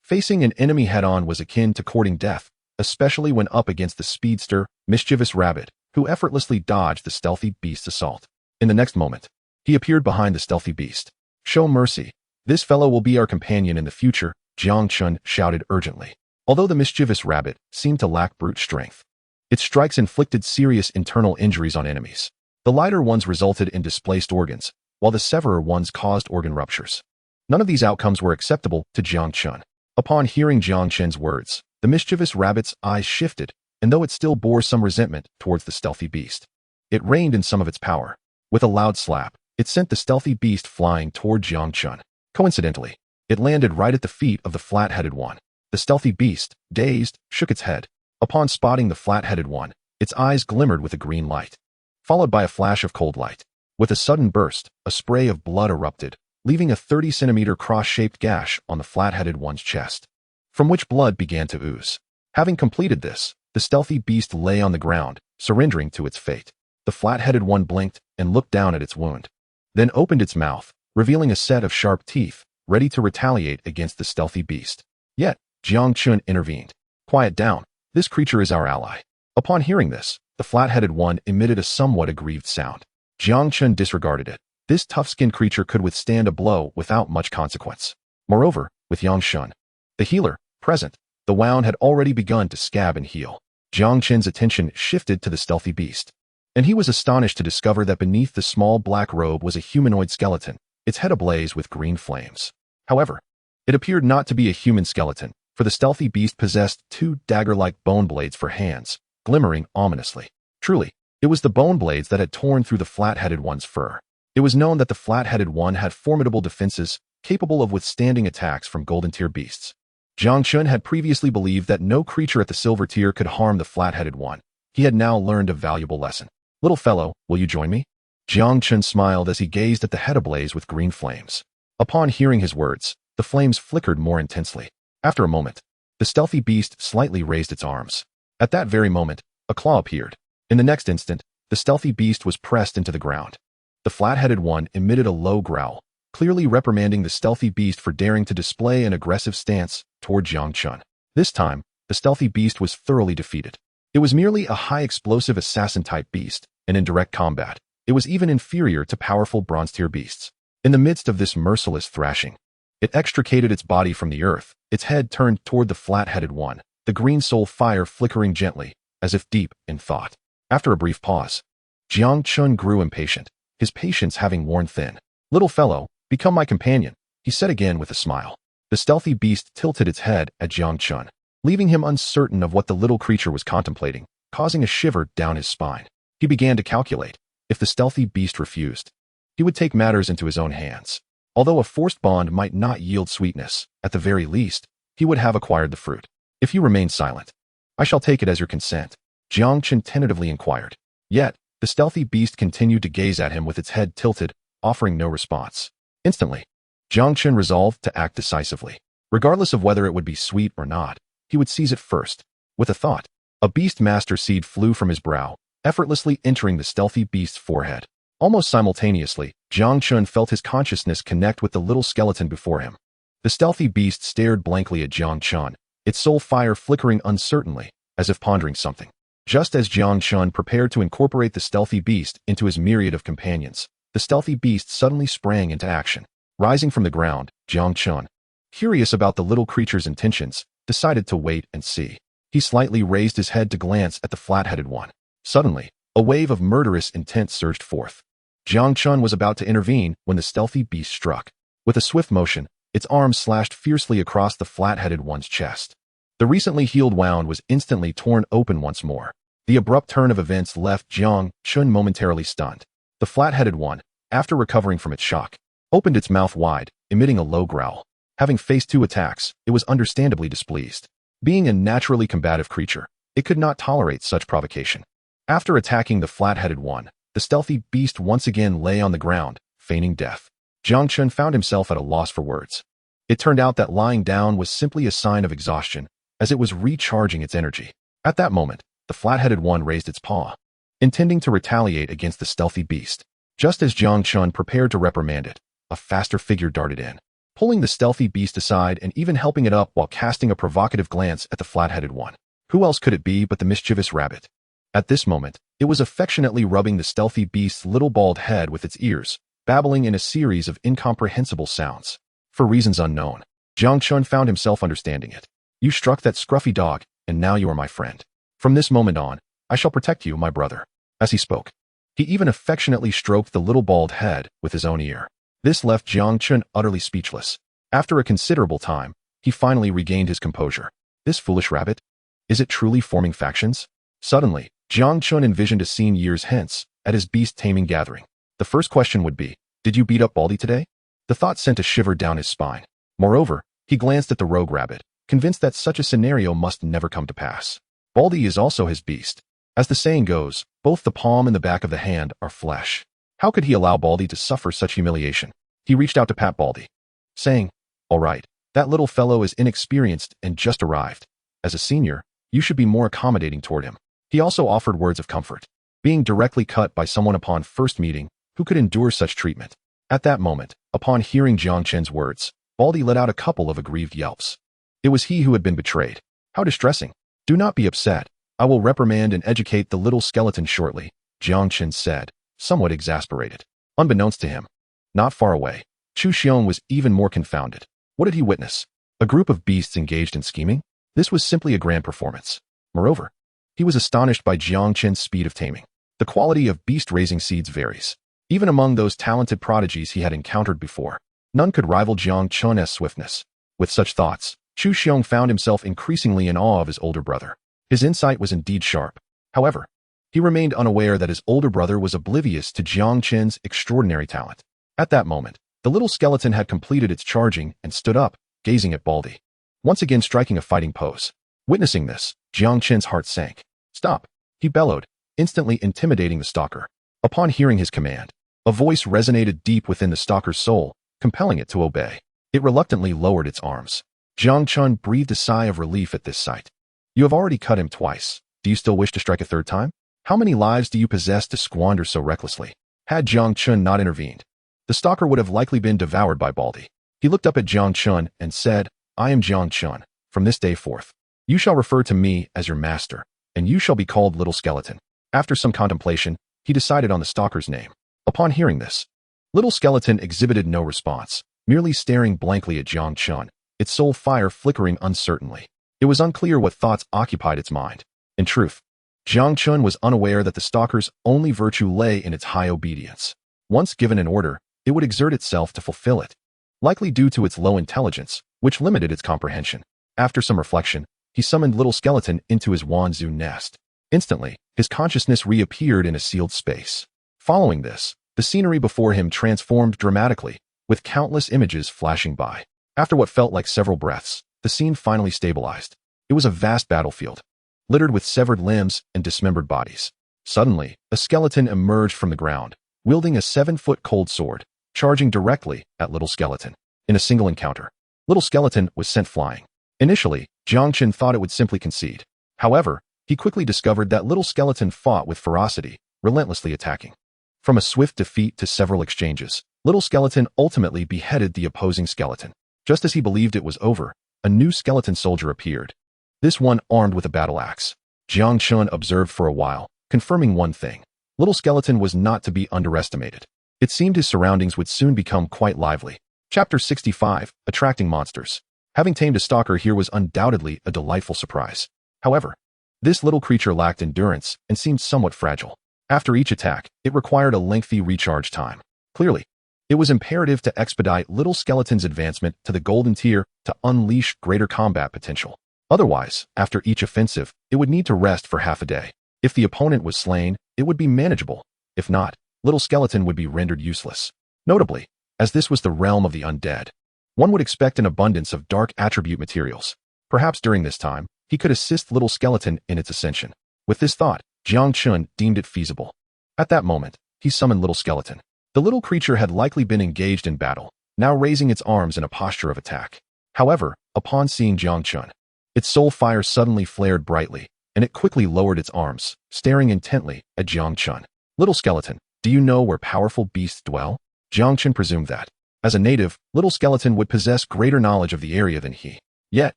facing an enemy head-on was akin to courting death, especially when up against the speedster, mischievous rabbit, who effortlessly dodged the stealthy beast's assault. In the next moment, He appeared behind the stealthy beast. "Show mercy. This fellow will be our companion in the future," Jiang Chun shouted urgently. Although the mischievous rabbit seemed to lack brute strength, its strikes inflicted serious internal injuries on enemies. The lighter ones resulted in displaced organs, while the severer ones caused organ ruptures. None of these outcomes were acceptable to Jiang Chun. Upon hearing Jiang Chen's words, the mischievous rabbit's eyes shifted, and though it still bore some resentment towards the stealthy beast, it reined in some of its power. With a loud slap, it sent the stealthy beast flying toward Jiang Chun. Coincidentally, it landed right at the feet of the flat-headed one. The stealthy beast, dazed, shook its head. Upon spotting the flat-headed one, its eyes glimmered with a green light, followed by a flash of cold light. With a sudden burst, a spray of blood erupted, leaving a 30-centimeter cross-shaped gash on the flat-headed one's chest, from which blood began to ooze. Having completed this, the stealthy beast lay on the ground, surrendering to its fate. The flat-headed one blinked and looked down at its wound, then opened its mouth, revealing a set of sharp teeth, ready to retaliate against the stealthy beast. Yet, Jiang Chun intervened. "Quiet down. This creature is our ally." Upon hearing this, the flat-headed one emitted a somewhat aggrieved sound. Jiang Chun disregarded it. This tough-skinned creature could withstand a blow without much consequence. Moreover, with Yang Chun, the healer, present, the wound had already begun to scab and heal. Jiang Chen's attention shifted to the stealthy beast, and he was astonished to discover that beneath the small black robe was a humanoid skeleton, its head ablaze with green flames. However, it appeared not to be a human skeleton, for the stealthy beast possessed two dagger-like bone blades for hands, glimmering ominously. Truly, it was the bone blades that had torn through the flat-headed one's fur. It was known that the flat-headed one had formidable defenses, capable of withstanding attacks from golden-tier beasts. Jiang Chun had previously believed that no creature at the silver tier could harm the flat-headed one. He had now learned a valuable lesson. "Little fellow, will you join me?" Jiang Chun smiled as he gazed at the head ablaze with green flames. Upon hearing his words, the flames flickered more intensely. After a moment, the stealthy beast slightly raised its arms. At that very moment, a claw appeared. In the next instant, the stealthy beast was pressed into the ground. The flat-headed one emitted a low growl, clearly reprimanding the stealthy beast for daring to display an aggressive stance toward Jiang Chun. This time, the stealthy beast was thoroughly defeated. It was merely a high-explosive assassin-type beast, and in direct combat, it was even inferior to powerful bronze-tier beasts. In the midst of this merciless thrashing, it extricated its body from the earth, its head turned toward the flat-headed one, the green soul fire flickering gently, as if deep in thought. After a brief pause, Jiang Chun grew impatient, his patience having worn thin. "Little fellow, become my companion," he said again with a smile. The stealthy beast tilted its head at Jiang Chun, leaving him uncertain of what the little creature was contemplating, causing a shiver down his spine. He began to calculate. If the stealthy beast refused, he would take matters into his own hands. Although a forced bond might not yield sweetness, at the very least, he would have acquired the fruit. "If you remain silent, I shall take it as your consent," Jiang Chen tentatively inquired. Yet, the stealthy beast continued to gaze at him with its head tilted, offering no response. Instantly, Jiang Chen resolved to act decisively. Regardless of whether it would be sweet or not, he would seize it first. With a thought, a beast master seed flew from his brow, effortlessly entering the stealthy beast's forehead. Almost simultaneously, Jiang Chun felt his consciousness connect with the little skeleton before him. The stealthy beast stared blankly at Jiang Chun, its soul fire flickering uncertainly, as if pondering something. Just as Jiang Chun prepared to incorporate the stealthy beast into his myriad of companions, the stealthy beast suddenly sprang into action. Rising from the ground, Jiang Chun, curious about the little creature's intentions, decided to wait and see. He slightly raised his head to glance at the flat-headed one. Suddenly, a wave of murderous intent surged forth. Jiang Chun was about to intervene when the stealthy beast struck. With a swift motion, its arms slashed fiercely across the flat-headed one's chest. The recently healed wound was instantly torn open once more. The abrupt turn of events left Jiang Chun momentarily stunned. The flat-headed one, after recovering from its shock, opened its mouth wide, emitting a low growl. Having faced two attacks, it was understandably displeased. Being a naturally combative creature, it could not tolerate such provocation. After attacking the flat-headed one, the stealthy beast once again lay on the ground, feigning death. Jiang Chun found himself at a loss for words. It turned out that lying down was simply a sign of exhaustion, as it was recharging its energy. At that moment, the flat-headed one raised its paw, intending to retaliate against the stealthy beast. Just as Jiang Chun prepared to reprimand it, a faster figure darted in, pulling the stealthy beast aside and even helping it up while casting a provocative glance at the flat-headed one. Who else could it be but the mischievous rabbit? At this moment, it was affectionately rubbing the stealthy beast's little bald head with its ears, babbling in a series of incomprehensible sounds. For reasons unknown, Jang Chun found himself understanding it. You struck that scruffy dog, and now you are my friend. From this moment on, I shall protect you, my brother. As he spoke, he even affectionately stroked the little bald head with his own ear. This left Jiang Chen utterly speechless. After a considerable time, he finally regained his composure. This foolish rabbit? Is it truly forming factions? Suddenly, Jiang Chun envisioned a scene years hence, at his beast-taming gathering. The first question would be, did you beat up Baldy today? The thought sent a shiver down his spine. Moreover, he glanced at the rogue rabbit, convinced that such a scenario must never come to pass. Baldy is also his beast. As the saying goes, both the palm and the back of the hand are flesh. How could he allow Baldy to suffer such humiliation? He reached out to pat Baldy, saying, "All right, that little fellow is inexperienced and just arrived. As a senior, you should be more accommodating toward him." He also offered words of comfort. Being directly cut by someone upon first meeting, who could endure such treatment? At that moment, upon hearing Jiang Chen's words, Baldy let out a couple of aggrieved yelps. It was he who had been betrayed. How distressing. Do not be upset. I will reprimand and educate the little skeleton shortly, Jiang Chen said, somewhat exasperated. Unbeknownst to him, not far away, Chu Xiong was even more confounded. What did he witness? A group of beasts engaged in scheming? This was simply a grand performance. Moreover, he was astonished by Jiang Chen's speed of taming. The quality of beast-raising seeds varies. Even among those talented prodigies he had encountered before, none could rival Jiang Chun's swiftness. With such thoughts, Chu Xiong found himself increasingly in awe of his older brother. His insight was indeed sharp. However, he remained unaware that his older brother was oblivious to Jiang Chen's extraordinary talent. At that moment, the little skeleton had completed its charging and stood up, gazing at Baldy, once again striking a fighting pose. Witnessing this, Jiang Chen's heart sank. "Stop!" he bellowed, instantly intimidating the stalker. Upon hearing his command, a voice resonated deep within the stalker's soul, compelling it to obey. It reluctantly lowered its arms. Jiang Chun breathed a sigh of relief at this sight. "You have already cut him twice. Do you still wish to strike a third time? How many lives do you possess to squander so recklessly?" Had Jiang Chun not intervened, the stalker would have likely been devoured by Baldy. He looked up at Jiang Chun and said, "I am Jiang Chun. From this day forth, you shall refer to me as your master, and you shall be called Little Skeleton." After some contemplation, he decided on the stalker's name. Upon hearing this, Little Skeleton exhibited no response, merely staring blankly at Jiang Chun, its soul fire flickering uncertainly. It was unclear what thoughts occupied its mind. In truth, Jiang Chun was unaware that the stalker's only virtue lay in its high obedience. Once given an order, it would exert itself to fulfill it, likely due to its low intelligence, which limited its comprehension. After some reflection, he summoned Little Skeleton into his Wanzhou nest. Instantly, his consciousness reappeared in a sealed space. Following this, the scenery before him transformed dramatically, with countless images flashing by. After what felt like several breaths, the scene finally stabilized. It was a vast battlefield, littered with severed limbs and dismembered bodies. Suddenly, a skeleton emerged from the ground, wielding a 7-foot cold sword, charging directly at Little Skeleton. In a single encounter, Little Skeleton was sent flying. Initially, Jiang Chen thought it would simply concede. However, he quickly discovered that Little Skeleton fought with ferocity, relentlessly attacking. From a swift defeat to several exchanges, Little Skeleton ultimately beheaded the opposing skeleton. Just as he believed it was over, a new skeleton soldier appeared. This one armed with a battle axe. Jiang Chun observed for a while, confirming one thing. Little Skeleton was not to be underestimated. It seemed his surroundings would soon become quite lively. Chapter 65, Attracting Monsters. Having tamed a stalker here was undoubtedly a delightful surprise. However, this little creature lacked endurance and seemed somewhat fragile. After each attack, it required a lengthy recharge time. Clearly, it was imperative to expedite Little Skeleton's advancement to the golden tier to unleash greater combat potential. Otherwise, after each offensive, it would need to rest for half a day. If the opponent was slain, it would be manageable. If not, Little Skeleton would be rendered useless. Notably, as this was the realm of the undead, one would expect an abundance of dark attribute materials. Perhaps during this time, he could assist Little Skeleton in its ascension. With this thought, Jiang Chun deemed it feasible. At that moment, he summoned Little Skeleton. The little creature had likely been engaged in battle, now raising its arms in a posture of attack. However, upon seeing Jiang Chun, its soul fire suddenly flared brightly, and it quickly lowered its arms, staring intently at Jiang Chun. "Little Skeleton, do you know where powerful beasts dwell?" Jiang Chun presumed that, as a native, Little Skeleton would possess greater knowledge of the area than he. Yet,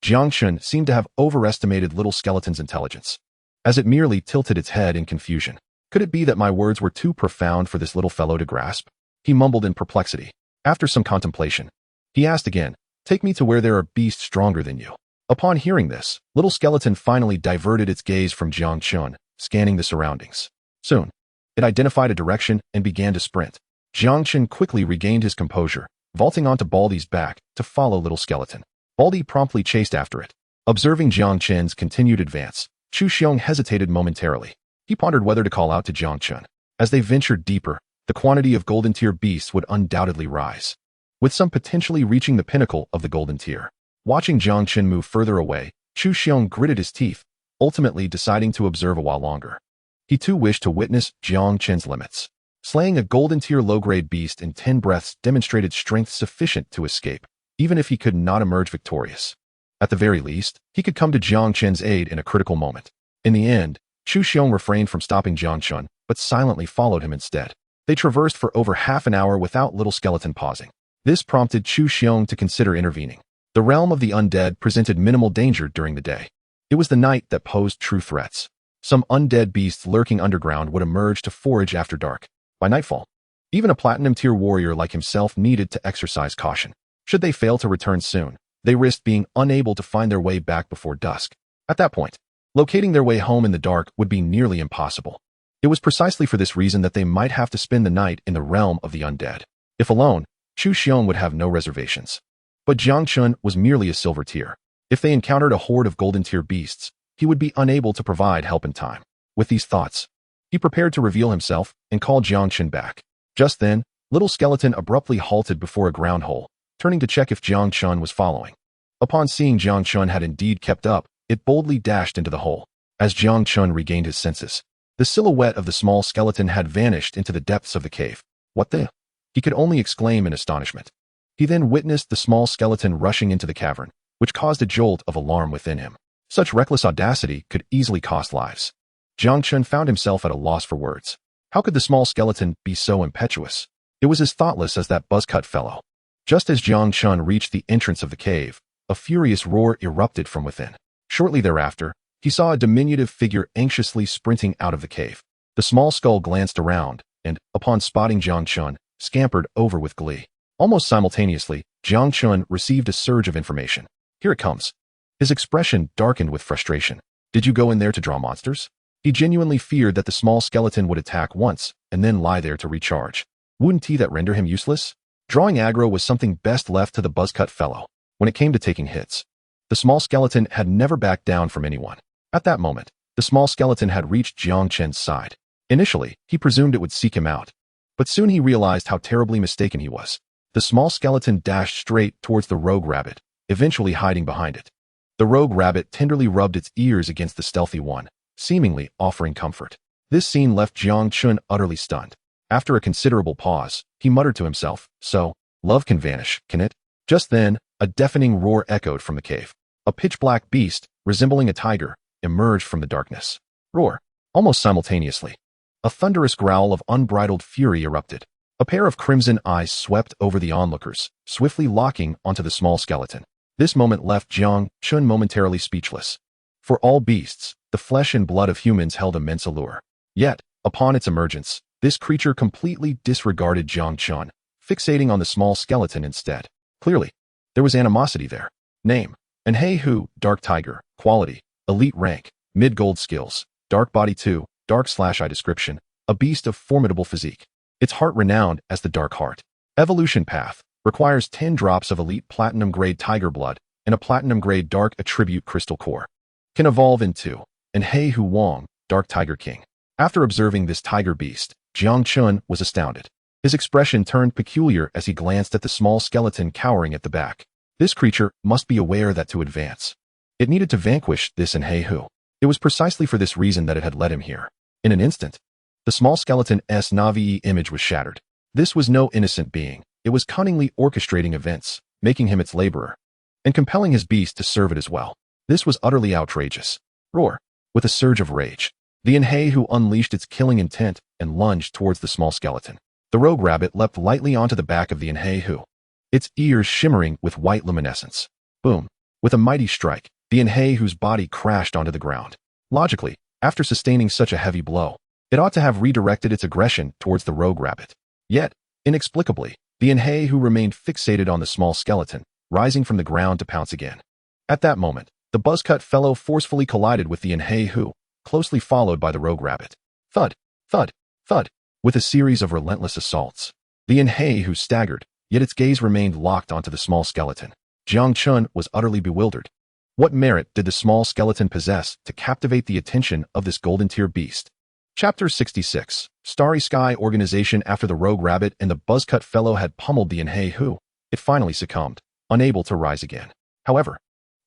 Jiang Chun seemed to have overestimated Little Skeleton's intelligence, as it merely tilted its head in confusion. Could it be that my words were too profound for this little fellow to grasp? He mumbled in perplexity. After some contemplation, he asked again, "Take me to where there are beasts stronger than you." Upon hearing this, Little Skeleton finally diverted its gaze from Jiang Chun, scanning the surroundings. Soon, it identified a direction and began to sprint. Jiang Chen quickly regained his composure, vaulting onto Baldy's back to follow Little Skeleton. Baldy promptly chased after it. Observing Jiang Chen's continued advance, Zhou Xing hesitated momentarily. He pondered whether to call out to Jiang Chun. As they ventured deeper, the quantity of golden tier beasts would undoubtedly rise, with some potentially reaching the pinnacle of the golden tier. Watching Jiang Chen move further away, Zhou Xing gritted his teeth, ultimately deciding to observe a while longer. He too wished to witness Jiang Chen's limits. Slaying a golden tier low-grade beast in 10 breaths demonstrated strength sufficient to escape, even if he could not emerge victorious. At the very least, he could come to Jiang Chen's aid in a critical moment. In the end, Zhou Xing refrained from stopping Jiang Chun, but silently followed him instead. They traversed for over half an hour without Little Skeleton pausing. This prompted Zhou Xing to consider intervening. The realm of the undead presented minimal danger during the day. It was the night that posed true threats. Some undead beasts lurking underground would emerge to forage after dark. By nightfall, even a platinum tier warrior like himself needed to exercise caution. Should they fail to return soon, they risked being unable to find their way back before dusk. At that point, locating their way home in the dark would be nearly impossible. It was precisely for this reason that they might have to spend the night in the realm of the undead. If alone, Zhou Xing would have no reservations. But Jang Chun was merely a silver tier. If they encountered a horde of golden tier beasts, he would be unable to provide help in time. With these thoughts, he prepared to reveal himself and call Jiang Chen back. Just then, Little Skeleton abruptly halted before a ground hole, turning to check if Jiang Chun was following. Upon seeing Jiang Chun had indeed kept up, it boldly dashed into the hole. As Jiang Chun regained his senses, the silhouette of the small skeleton had vanished into the depths of the cave. "What the?" he could only exclaim in astonishment. He then witnessed the small skeleton rushing into the cavern, which caused a jolt of alarm within him. Such reckless audacity could easily cost lives. Jiang Chun found himself at a loss for words. How could the small skeleton be so impetuous? It was as thoughtless as that buzzcut fellow. Just as Jiang Chun reached the entrance of the cave, a furious roar erupted from within. Shortly thereafter, he saw a diminutive figure anxiously sprinting out of the cave. The small skull glanced around, and, upon spotting Jiang Chun, scampered over with glee. Almost simultaneously, Jiang Chun received a surge of information. "Here it comes." His expression darkened with frustration. "Did you go in there to draw monsters?" He genuinely feared that the small skeleton would attack once, and then lie there to recharge. Wouldn't that render him useless? Drawing aggro was something best left to the buzzcut fellow. When it came to taking hits, the small skeleton had never backed down from anyone. At that moment, the small skeleton had reached Jiang Chen's side. Initially, he presumed it would seek him out, but soon he realized how terribly mistaken he was. The small skeleton dashed straight towards the rogue rabbit, eventually hiding behind it. The rogue rabbit tenderly rubbed its ears against the stealthy one, seemingly offering comfort. This scene left Jiang Chun utterly stunned. After a considerable pause, he muttered to himself, "So, love can vanish, can it?" Just then, a deafening roar echoed from the cave. A pitch-black beast, resembling a tiger, emerged from the darkness. Roar. Almost simultaneously, a thunderous growl of unbridled fury erupted. A pair of crimson eyes swept over the onlookers, swiftly locking onto the small skeleton. This moment left Jiang Chun momentarily speechless. For all beasts, the flesh and blood of humans held immense allure. Yet, upon its emergence, this creature completely disregarded Jiang Chun, fixating on the small skeleton instead. Clearly, there was animosity there. Name: and hey who, Dark Tiger. Quality: elite rank, mid-gold skills, dark body 2, dark/eye description, a beast of formidable physique. Its heart renowned as the Dark Heart. Evolution path: requires 10 drops of elite platinum grade tiger blood and a platinum grade dark attribute crystal core. Can evolve into and He Hu Wang, Dark Tiger King. After observing this tiger beast, Jiang Chun was astounded. His expression turned peculiar as he glanced at the small skeleton cowering at the back. This creature must be aware that to advance, it needed to vanquish this and He Hu. It was precisely for this reason that it had led him here. In an instant, the small skeleton's Navi image was shattered. This was no innocent being. It was cunningly orchestrating events, making him its laborer, and compelling his beast to serve it as well. This was utterly outrageous. Roar. With a surge of rage, the He Hu unleashed its killing intent and lunged towards the small skeleton. The rogue rabbit leapt lightly onto the back of the He Hu, its ears shimmering with white luminescence. Boom. With a mighty strike, the He Hu's body crashed onto the ground. Logically, after sustaining such a heavy blow, it ought to have redirected its aggression towards the rogue rabbit. Yet, Inexplicably, the Inhei who remained fixated on the small skeleton, rising from the ground to pounce again. At that moment, the buzzcut fellow forcefully collided with the Inhei who, closely followed by the rogue rabbit. Thud, thud, thud, with a series of relentless assaults. The Inhei who staggered, yet its gaze remained locked onto the small skeleton. Jang Chun was utterly bewildered. What merit did the small skeleton possess to captivate the attention of this golden tier beast? Chapter 66. Starry Sky Organization. After the rogue rabbit and the buzzcut fellow had pummeled the Inhei who, it finally succumbed, unable to rise again. However,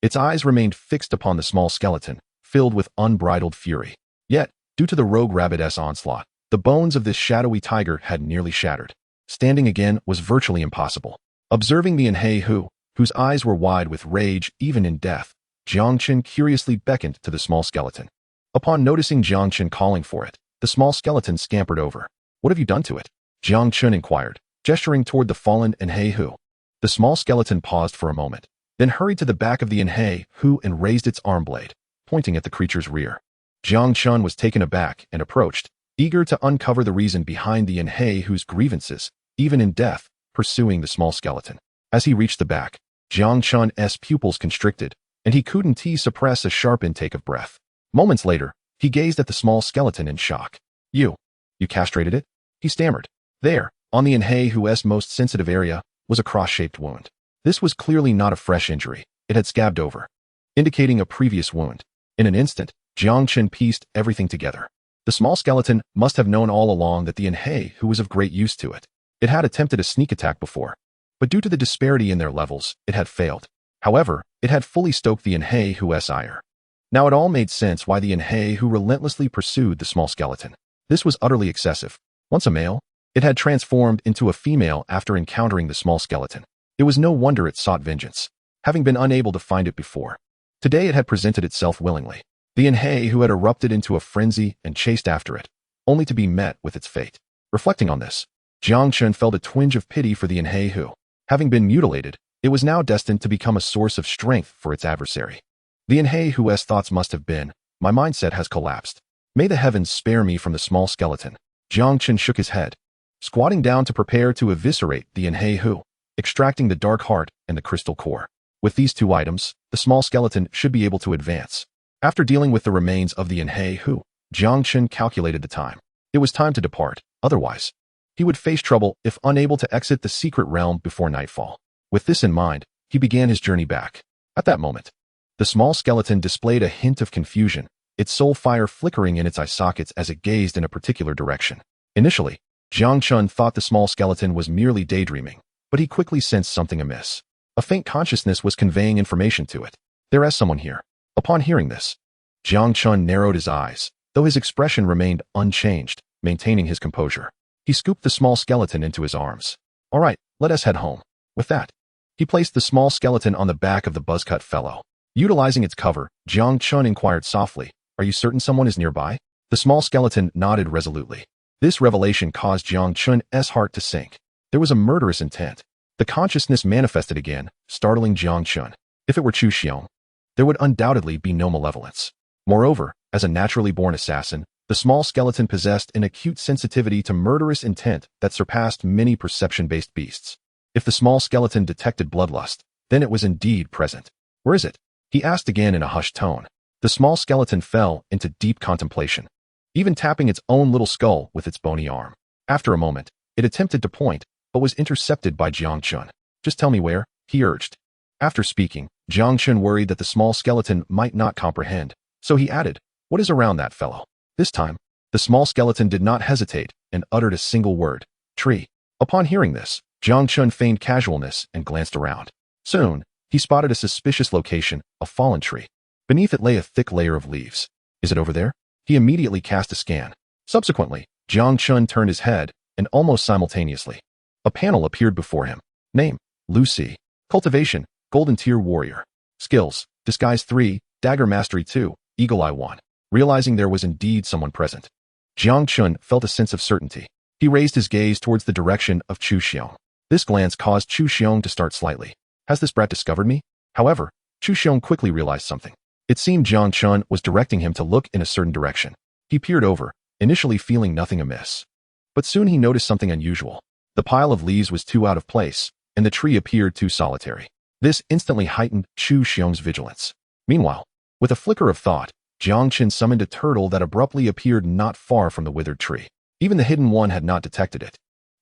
its eyes remained fixed upon the small skeleton, filled with unbridled fury. Yet, due to the rogue rabbit's onslaught, the bones of this shadowy tiger had nearly shattered. Standing again was virtually impossible. Observing the Inhei who, whose eyes were wide with rage even in death, Jiang Chen curiously beckoned to the small skeleton. Upon noticing Jiang Chen calling for it, the small skeleton scampered over. "What have you done to it?" Jiang Chen inquired, gesturing toward the fallen Inhei who. The small skeleton paused for a moment, then hurried to the back of the Inhei who and raised its arm blade, pointing at the creature's rear. Jiang Chen was taken aback and approached, eager to uncover the reason behind the Inhei whose grievances, even in death, pursuing the small skeleton. As he reached the back, Jiang Chun's pupils constricted, and he couldn't suppress a sharp intake of breath. Moments later, he gazed at the small skeleton in shock. You castrated it?" he stammered. There, on the Inhei whose most sensitive area, was a cross-shaped wound. This was clearly not a fresh injury. It had scabbed over, indicating a previous wound. In an instant, Jiang Chen pieced everything together. The small skeleton must have known all along that the Inhei who was of great use to it. It had attempted a sneak attack before, but due to the disparity in their levels, it had failed. However, it had fully stoked the Inhei whose ire. Now it all made sense why the Inhei who relentlessly pursued the small skeleton. This was utterly excessive. Once a male, it had transformed into a female after encountering the small skeleton. It was no wonder it sought vengeance, having been unable to find it before. Today it had presented itself willingly. The Inhei who had erupted into a frenzy and chased after it, only to be met with its fate. Reflecting on this, Jiang Chen felt a twinge of pity for the Inhei who, having been mutilated, it was now destined to become a source of strength for its adversary. The Inhei whose thoughts must have been, "My mindset has collapsed. May the heavens spare me from the small skeleton." Jiang Chen shook his head, squatting down to prepare to eviscerate the Inhei who, extracting the dark heart and the crystal core. With these two items, the small skeleton should be able to advance. After dealing with the remains of the Inhei who, Jiang Chen calculated the time. It was time to depart, otherwise, he would face trouble if unable to exit the secret realm before nightfall. With this in mind, he began his journey back. At that moment, the small skeleton displayed a hint of confusion, its soul fire flickering in its eye sockets as it gazed in a particular direction. Initially, Jiang Chun thought the small skeleton was merely daydreaming, but he quickly sensed something amiss. A faint consciousness was conveying information to it. There is someone here. Upon hearing this, Jiang Chun narrowed his eyes, though his expression remained unchanged, maintaining his composure. He scooped the small skeleton into his arms. "All right, let us head home." With that, he placed the small skeleton on the back of the buzzcut fellow. Utilizing its cover, Jiang Chun inquired softly, "Are you certain someone is nearby?" The small skeleton nodded resolutely. This revelation caused Jiang Chun's heart to sink. There was a murderous intent. The consciousness manifested again, startling Jiang Chun. If it were Zhou Xing, there would undoubtedly be no malevolence. Moreover, as a naturally born assassin, the small skeleton possessed an acute sensitivity to murderous intent that surpassed many perception-based beasts. If the small skeleton detected bloodlust, then it was indeed present. "Where is it?" he asked again in a hushed tone. The small skeleton fell into deep contemplation, even tapping its own little skull with its bony arm. After a moment, it attempted to point, but was intercepted by Jiang Chun. "Just tell me where," he urged. After speaking, Jiang Chun worried that the small skeleton might not comprehend, so he added, "What is around that fellow?" This time, the small skeleton did not hesitate and uttered a single word, "Tree." Upon hearing this, Jiang Chun feigned casualness and glanced around. Soon, he spotted a suspicious location, a fallen tree. Beneath it lay a thick layer of leaves. "Is it over there?" He immediately cast a scan. Subsequently, Jiang Chun turned his head, and almost simultaneously, a panel appeared before him. Name, Lucy. Cultivation, Golden Tier Warrior. Skills, Disguise 3, Dagger Mastery 2, Eagle Eye 1. Realizing there was indeed someone present, Jiang Chun felt a sense of certainty. He raised his gaze towards the direction of Zhou Xing. This glance caused Zhou Xing to start slightly. Has this brat discovered me? However, Zhou Xing quickly realized something. It seemed Jiang Chun was directing him to look in a certain direction. He peered over, initially feeling nothing amiss. But soon he noticed something unusual. The pile of leaves was too out of place, and the tree appeared too solitary. This instantly heightened Zhou Xing's vigilance. Meanwhile, with a flicker of thought, Jiang Chen summoned a turtle that abruptly appeared not far from the withered tree. Even the hidden one had not detected it.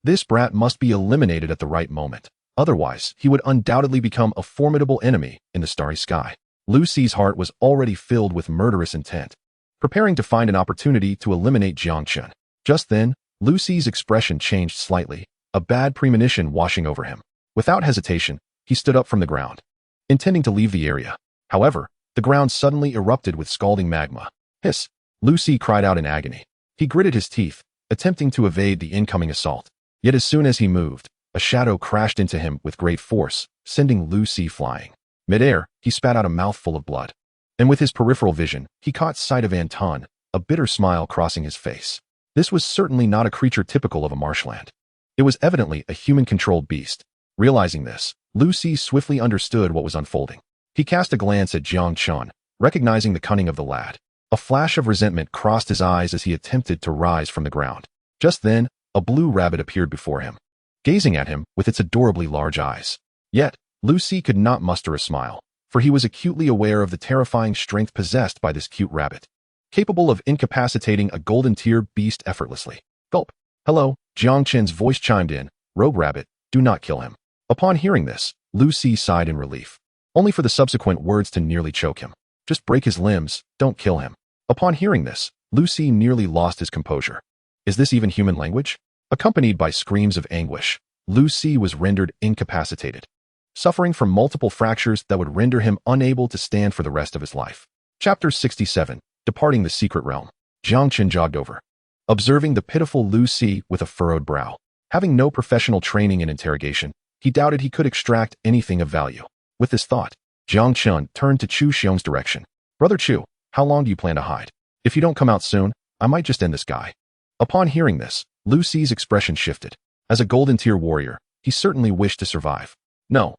This brat must be eliminated at the right moment. Otherwise, he would undoubtedly become a formidable enemy in the starry sky. Lucy's heart was already filled with murderous intent, preparing to find an opportunity to eliminate Jiang Chen. Just then, Lucy's expression changed slightly, a bad premonition washing over him. Without hesitation, he stood up from the ground, intending to leave the area. However, the ground suddenly erupted with scalding magma. Hiss! Lucy cried out in agony. He gritted his teeth, attempting to evade the incoming assault. Yet as soon as he moved, a shadow crashed into him with great force, sending Lucy flying. Mid-air, he spat out a mouthful of blood. And with his peripheral vision, he caught sight of Anton, a bitter smile crossing his face. This was certainly not a creature typical of a marshland. It was evidently a human-controlled beast. Realizing this, Lucy swiftly understood what was unfolding. He cast a glance at Jang Chun, recognizing the cunning of the lad. A flash of resentment crossed his eyes as he attempted to rise from the ground. Just then, a blue rabbit appeared before him, gazing at him with its adorably large eyes. Yet, Lucy could not muster a smile, for he was acutely aware of the terrifying strength possessed by this cute rabbit, capable of incapacitating a golden-tier beast effortlessly. Gulp. Hello, Jiang Chen's voice chimed in. Rogue rabbit, do not kill him. Upon hearing this, Lucy sighed in relief, only for the subsequent words to nearly choke him. Just break his limbs, don't kill him. Upon hearing this, Lucy nearly lost his composure. Is this even human language? Accompanied by screams of anguish, Lucy was rendered incapacitated, suffering from multiple fractures that would render him unable to stand for the rest of his life. Chapter 67, Departing the Secret Realm. Jiang Chen jogged over, observing the pitiful Lucy with a furrowed brow. Having no professional training in interrogation, he doubted he could extract anything of value. With this thought, Jiang Chun turned to Zhou Xing's direction. Brother Chu, how long do you plan to hide? If you don't come out soon, I might just end this guy. Upon hearing this, Lucy's expression shifted. As a golden-tier warrior, he certainly wished to survive. No,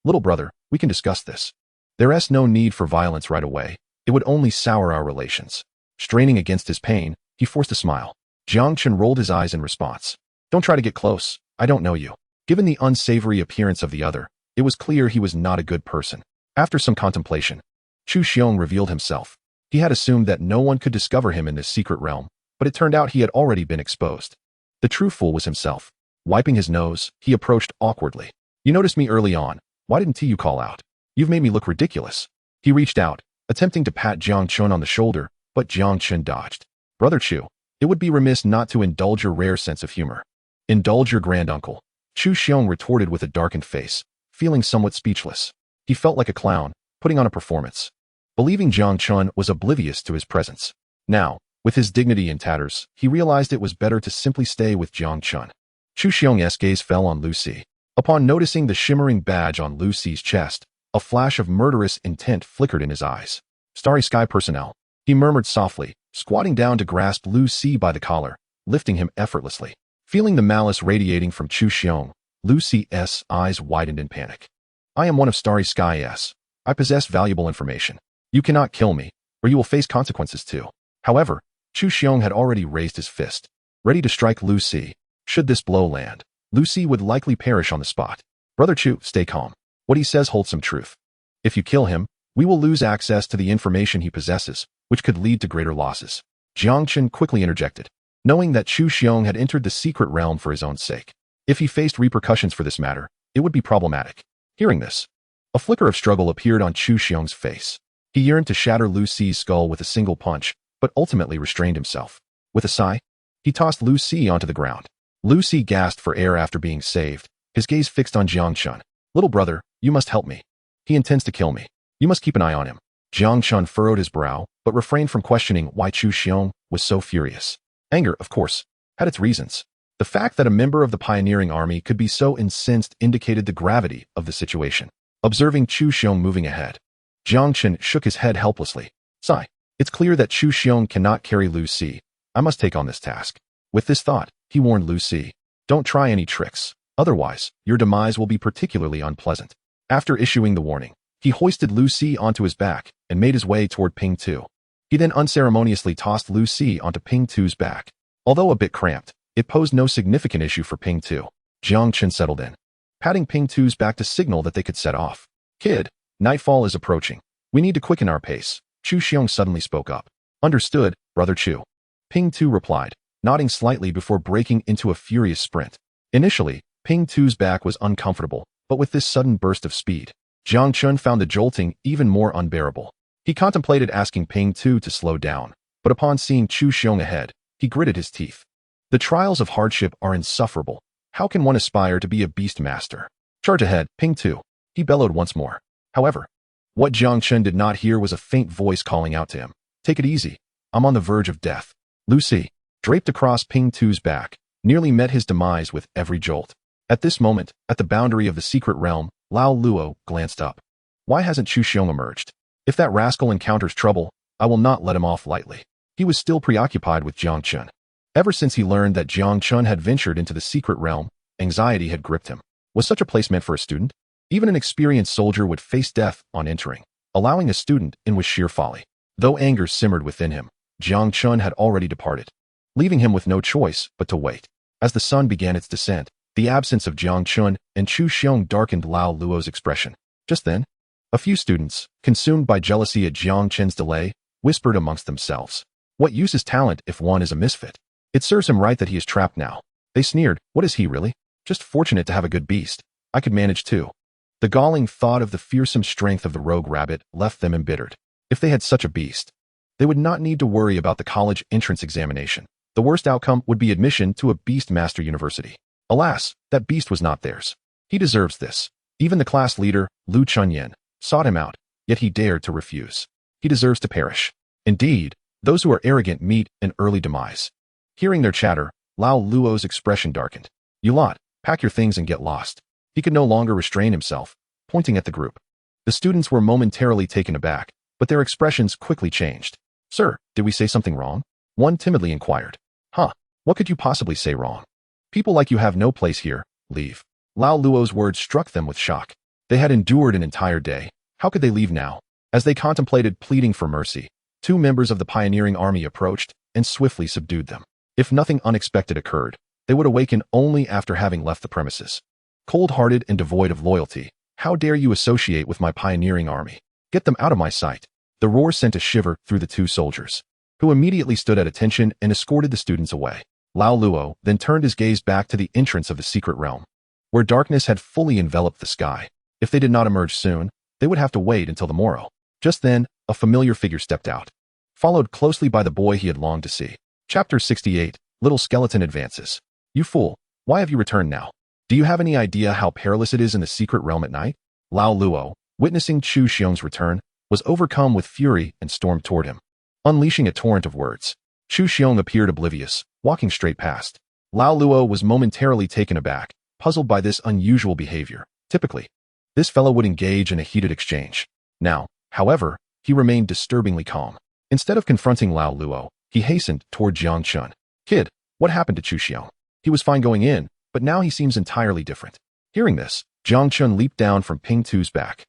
little brother, we can discuss this. There's no need for violence right away. It would only sour our relations. Straining against his pain, he forced a smile. Jiang Chen rolled his eyes in response. Don't try to get close. I don't know you. Given the unsavory appearance of the other, it was clear he was not a good person. After some contemplation, Zhou Xing revealed himself. He had assumed that no one could discover him in this secret realm, but it turned out he had already been exposed. The true fool was himself. Wiping his nose, he approached awkwardly. You noticed me early on. Why didn't you call out? You've made me look ridiculous. He reached out, attempting to pat Jiang Chun on the shoulder, but Jiang Chen dodged. Brother Chu, it would be remiss not to indulge your rare sense of humor. Indulge your granduncle. Zhou Xing retorted with a darkened face, feeling somewhat speechless. He felt like a clown, putting on a performance, believing Jiang Chun was oblivious to his presence. Now, with his dignity in tatters, he realized it was better to simply stay with Jiang Chun. Zhou Xing's gaze fell on Lucy. Upon noticing the shimmering badge on Lucy's chest, a flash of murderous intent flickered in his eyes. Starry Sky personnel, he murmured softly, squatting down to grasp Lucy by the collar, lifting him effortlessly. Feeling the malice radiating from Zhou Xing, Lucy's eyes widened in panic. I am one of Starry Sky's. I possess valuable information. You cannot kill me, or you will face consequences too. However, Zhou Xing had already raised his fist, ready to strike Lucy. Should this blow land, Lucy would likely perish on the spot. Brother Chu, stay calm. What he says holds some truth. If you kill him, we will lose access to the information he possesses, which could lead to greater losses. Jiang Chen quickly interjected, knowing that Zhou Xing had entered the secret realm for his own sake. If he faced repercussions for this matter, it would be problematic. Hearing this, a flicker of struggle appeared on Zhou Xing's face. He yearned to shatter Lucy's skull with a single punch, but ultimately restrained himself. With a sigh, he tossed Lucy onto the ground. Lucy gasped for air after being saved, his gaze fixed on Jiang Chun. Little brother, you must help me. He intends to kill me. You must keep an eye on him. Jiang Chun furrowed his brow, but refrained from questioning why Zhou Xing was so furious. Anger, of course, had its reasons. The fact that a member of the pioneering army could be so incensed indicated the gravity of the situation. Observing Zhou Xing moving ahead, Jiang Chen shook his head helplessly. Sigh. It's clear that Zhou Xing cannot carry Lucy. I must take on this task. With this thought, he warned Lucy, don't try any tricks, otherwise, your demise will be particularly unpleasant. After issuing the warning, he hoisted Lucy onto his back and made his way toward Ping Tu. He then unceremoniously tossed Lucy onto Ping Tu's back. Although a bit cramped, It posed no significant issue for Ping 2. Jiang Chen settled in, patting Ping 2's back to signal that they could set off. Kid, nightfall is approaching. We need to quicken our pace. Zhou Xing suddenly spoke up. Understood, Brother Chu. Ping 2 replied, nodding slightly before breaking into a furious sprint. Initially, Ping 2's back was uncomfortable, but with this sudden burst of speed, Jang Chun found the jolting even more unbearable. He contemplated asking Ping 2 to slow down, but upon seeing Zhou Xing ahead, he gritted his teeth. The trials of hardship are insufferable. How can one aspire to be a beast master? Charge ahead, Ping 2. He bellowed once more. However, what Jiang Chen did not hear was a faint voice calling out to him. Take it easy. I'm on the verge of death. Lucy, draped across Ping 2's back, nearly met his demise with every jolt. At this moment, at the boundary of the secret realm, Lao Luo glanced up. Why hasn't Zhou Xing emerged? If that rascal encounters trouble, I will not let him off lightly. He was still preoccupied with Jiang Chen. Ever since he learned that Jiang Chun had ventured into the secret realm, anxiety had gripped him. Was such a place meant for a student? Even an experienced soldier would face death on entering. Allowing a student in was sheer folly. Though anger simmered within him, Jiang Chun had already departed, leaving him with no choice but to wait. As the sun began its descent, the absence of Jiang Chun and Zhou Xing darkened Lao Luo's expression. Just then, a few students, consumed by jealousy at Jiang Chen's delay, whispered amongst themselves. What use is talent if one is a misfit? It serves him right that he is trapped now. They sneered. What is he really? Just fortunate to have a good beast. I could manage too. The galling thought of the fearsome strength of the rogue rabbit left them embittered. If they had such a beast, they would not need to worry about the college entrance examination. The worst outcome would be admission to a beast master university. Alas, that beast was not theirs. He deserves this. Even the class leader, Lu Chunyan, sought him out, yet he dared to refuse. He deserves to perish. Indeed, those who are arrogant meet an early demise. Hearing their chatter, Lao Luo's expression darkened. You lot, pack your things and get lost. He could no longer restrain himself, pointing at the group. The students were momentarily taken aback, but their expressions quickly changed. Sir, did we say something wrong? One timidly inquired. Huh, what could you possibly say wrong? People like you have no place here, leave. Lao Luo's words struck them with shock. They had endured an entire day. How could they leave now? As they contemplated pleading for mercy, two members of the pioneering army approached and swiftly subdued them. If nothing unexpected occurred, they would awaken only after having left the premises. Cold-hearted and devoid of loyalty, how dare you associate with my pioneering army? Get them out of my sight. The roar sent a shiver through the two soldiers, who immediately stood at attention and escorted the students away. Lao Luo then turned his gaze back to the entrance of the secret realm, where darkness had fully enveloped the sky. If they did not emerge soon, they would have to wait until the morrow. Just then, a familiar figure stepped out, followed closely by the boy he had longed to see. Chapter 68, Little Skeleton Advances. You fool, why have you returned now? Do you have any idea how perilous it is in the secret realm at night? Lao Luo, witnessing Zhou Xing's return, was overcome with fury and stormed toward him, unleashing a torrent of words. Zhou Xing appeared oblivious, walking straight past. Lao Luo was momentarily taken aback, puzzled by this unusual behavior. Typically, this fellow would engage in a heated exchange. Now, however, he remained disturbingly calm. Instead of confronting Lao Luo, he hastened toward Jiang Chun. Kid, what happened to Zhou Xing? He was fine going in, but now he seems entirely different. Hearing this, Jiang Chun leaped down from Ping 2's back.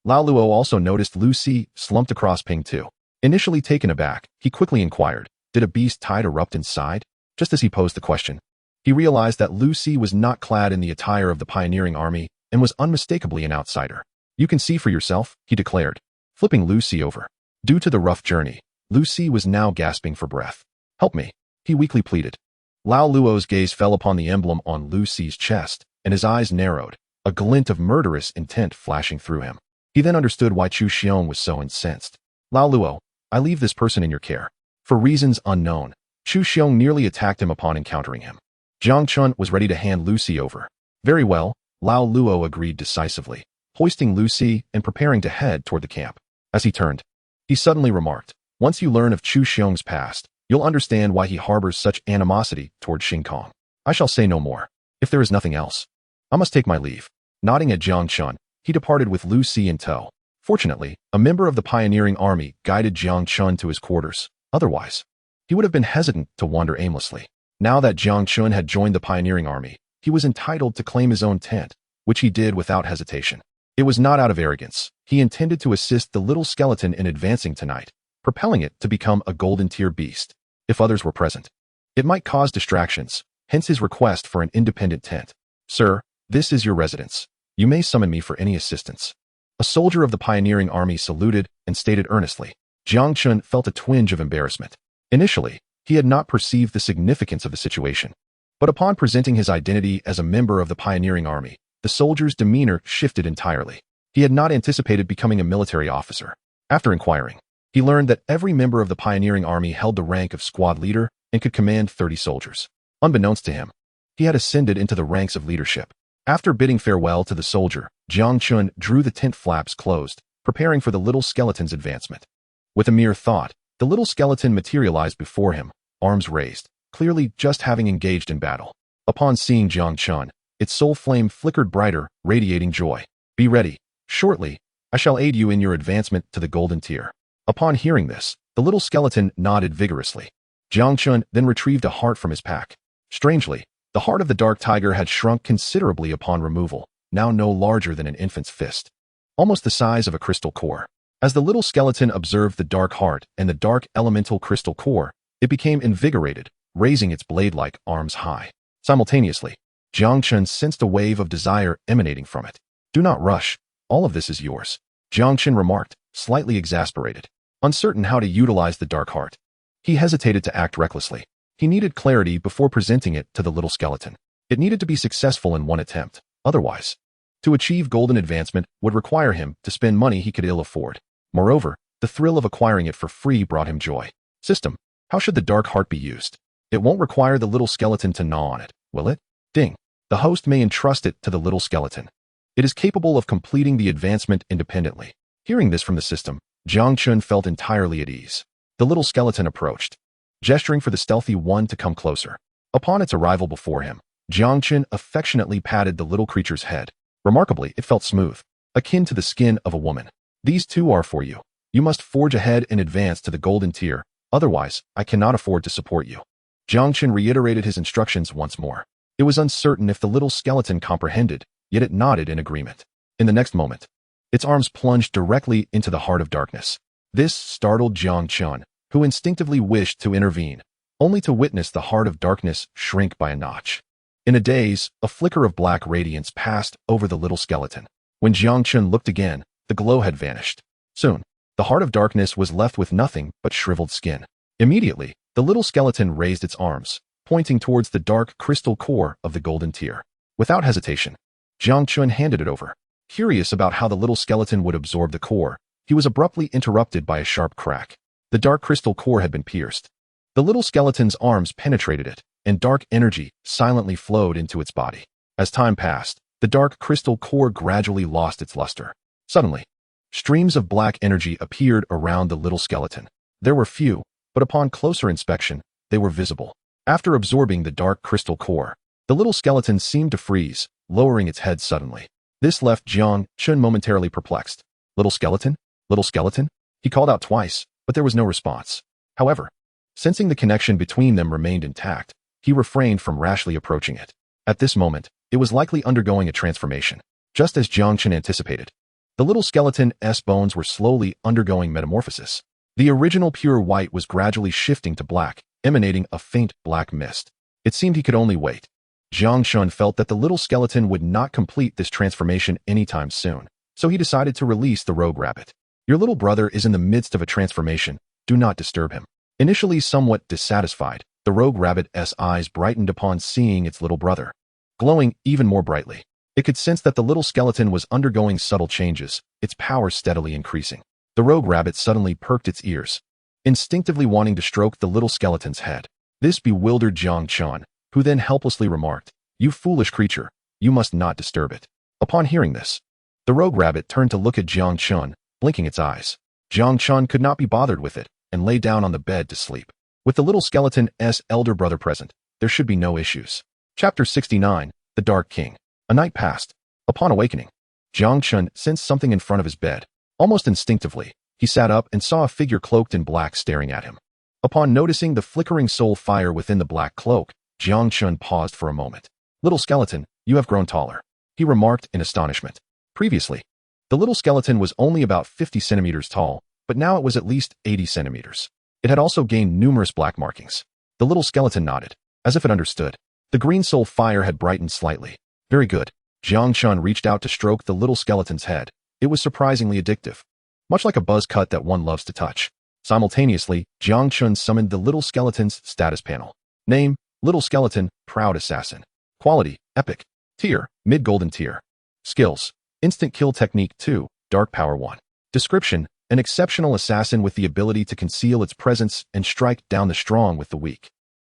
Lao Luo also noticed Lucy slumped across Ping 2. Initially taken aback, he quickly inquired, did a beast tide erupt inside? Just as he posed the question, he realized that Lucy was not clad in the attire of the pioneering army and was unmistakably an outsider. You can see for yourself, he declared, flipping Lucy over. Due to the rough journey, Lucy was now gasping for breath. Help me, he weakly pleaded. Lao Luo's gaze fell upon the emblem on Lucy's chest, and his eyes narrowed, a glint of murderous intent flashing through him. He then understood why Zhou Xing was so incensed. Lao Luo, I leave this person in your care. For reasons unknown, Zhou Xing nearly attacked him upon encountering him. Jang Chun was ready to hand Lucy over. Very well, Lao Luo agreed decisively, hoisting Lucy and preparing to head toward the camp. As he turned, he suddenly remarked, once you learn of Zhou Xing's past, you'll understand why he harbors such animosity toward Xingkong. I shall say no more. If there is nothing else, I must take my leave. Nodding at Jiang Chun, he departed with Lucy in tow. Fortunately, a member of the pioneering army guided Jiang Chun to his quarters. Otherwise, he would have been hesitant to wander aimlessly. Now that Jiang Chun had joined the pioneering army, he was entitled to claim his own tent, which he did without hesitation. It was not out of arrogance. He intended to assist the little skeleton in advancing tonight, propelling it to become a golden tier beast. If others were present, it might cause distractions, hence his request for an independent tent. "Sir, this is your residence. You may summon me for any assistance." A soldier of the pioneering army saluted and stated earnestly. Jiang Chun felt a twinge of embarrassment. Initially, he had not perceived the significance of the situation. But upon presenting his identity as a member of the pioneering army, the soldier's demeanor shifted entirely. He had not anticipated becoming a military officer. After inquiring, he learned that every member of the pioneering army held the rank of squad leader and could command 30 soldiers. Unbeknownst to him, he had ascended into the ranks of leadership. After bidding farewell to the soldier, Jiang Chun drew the tent flaps closed, preparing for the little skeleton's advancement. With a mere thought, the little skeleton materialized before him, arms raised, clearly just having engaged in battle. Upon seeing Jiang Chun, its soul flame flickered brighter, radiating joy. "Be ready. Shortly, I shall aid you in your advancement to the golden tier." Upon hearing this, the little skeleton nodded vigorously. Jiang Chun then retrieved a heart from his pack. Strangely, the heart of the dark tiger had shrunk considerably upon removal, now no larger than an infant's fist, almost the size of a crystal core. As the little skeleton observed the dark heart and the dark elemental crystal core, it became invigorated, raising its blade-like arms high. Simultaneously, Jiang Chun sensed a wave of desire emanating from it. "Do not rush. All of this is yours," Jiang Chen remarked, slightly exasperated. Uncertain how to utilize the dark heart, he hesitated to act recklessly. He needed clarity before presenting it to the little skeleton. It needed to be successful in one attempt. Otherwise, to achieve golden advancement would require him to spend money he could ill afford. Moreover, the thrill of acquiring it for free brought him joy. System: how should the dark heart be used? It won't require the little skeleton to gnaw on it, will it? Ding. The host may entrust it to the little skeleton. It is capable of completing the advancement independently. Hearing this from the system, Jiang Chun felt entirely at ease. The little skeleton approached, gesturing for the stealthy one to come closer. Upon its arrival before him, Jiang Chun affectionately patted the little creature's head. Remarkably, it felt smooth, akin to the skin of a woman. "These two are for you. You must forge ahead and advance to the golden tier, otherwise I cannot afford to support you." Jiang Chun reiterated his instructions once more. It was uncertain if the little skeleton comprehended, yet it nodded in agreement. In the next moment, its arms plunged directly into the heart of darkness. This startled Jiang Chun, who instinctively wished to intervene, only to witness the heart of darkness shrink by a notch. In a daze, a flicker of black radiance passed over the little skeleton. When Jiang Chun looked again, the glow had vanished. Soon, the heart of darkness was left with nothing but shriveled skin. Immediately, the little skeleton raised its arms, pointing towards the dark crystal core of the golden tier. Without hesitation, Jiang Chun handed it over. Curious about how the little skeleton would absorb the core, he was abruptly interrupted by a sharp crack. The dark crystal core had been pierced. The little skeleton's arms penetrated it, and dark energy silently flowed into its body. As time passed, the dark crystal core gradually lost its luster. Suddenly, streams of black energy appeared around the little skeleton. There were few, but upon closer inspection, they were visible. After absorbing the dark crystal core, the little skeleton seemed to freeze, lowering its head suddenly. This left Jiang Chun momentarily perplexed. "Little skeleton? Little skeleton?" He called out twice, but there was no response. However, sensing the connection between them remained intact, he refrained from rashly approaching it. At this moment, it was likely undergoing a transformation. Just as Jiang Chen anticipated, the little skeleton's bones were slowly undergoing metamorphosis. The original pure white was gradually shifting to black, emanating a faint black mist. It seemed he could only wait. Jiang Chun felt that the little skeleton would not complete this transformation anytime soon, so he decided to release the rogue rabbit. "Your little brother is in the midst of a transformation. Do not disturb him." Initially somewhat dissatisfied, the rogue rabbit's eyes brightened upon seeing its little brother, glowing even more brightly. It could sense that the little skeleton was undergoing subtle changes, its power steadily increasing. The rogue rabbit suddenly perked its ears, instinctively wanting to stroke the little skeleton's head. This bewildered Jiang Chun, who then helplessly remarked, "You foolish creature, you must not disturb it." Upon hearing this, the rogue rabbit turned to look at Jiang Chun, blinking its eyes. Jiang Chun could not be bothered with it, and lay down on the bed to sleep. With the little skeleton's elder brother present, there should be no issues. Chapter 69, The Dark King. A night passed. Upon awakening, Jiang Chun sensed something in front of his bed. Almost instinctively, he sat up and saw a figure cloaked in black staring at him. Upon noticing the flickering soul fire within the black cloak, Jiang Chun paused for a moment. "Little skeleton, you have grown taller," he remarked in astonishment. Previously, the little skeleton was only about 50 centimeters tall, but now it was at least 80 centimeters. It had also gained numerous black markings. The little skeleton nodded, as if it understood. The green soul fire had brightened slightly. Very good. Jiang Chun reached out to stroke the little skeleton's head. It was surprisingly addictive. Much like a buzz cut that one loves to touch. Simultaneously, Jiang Chun summoned the little skeleton's status panel. Name, Little Skeleton, Proud Assassin. Quality, Epic. Tier, Mid-Golden Tier. Skills, Instant Kill Technique 2, Dark Power 1. Description, an exceptional assassin with the ability to conceal its presence and strike down the strong with the weak.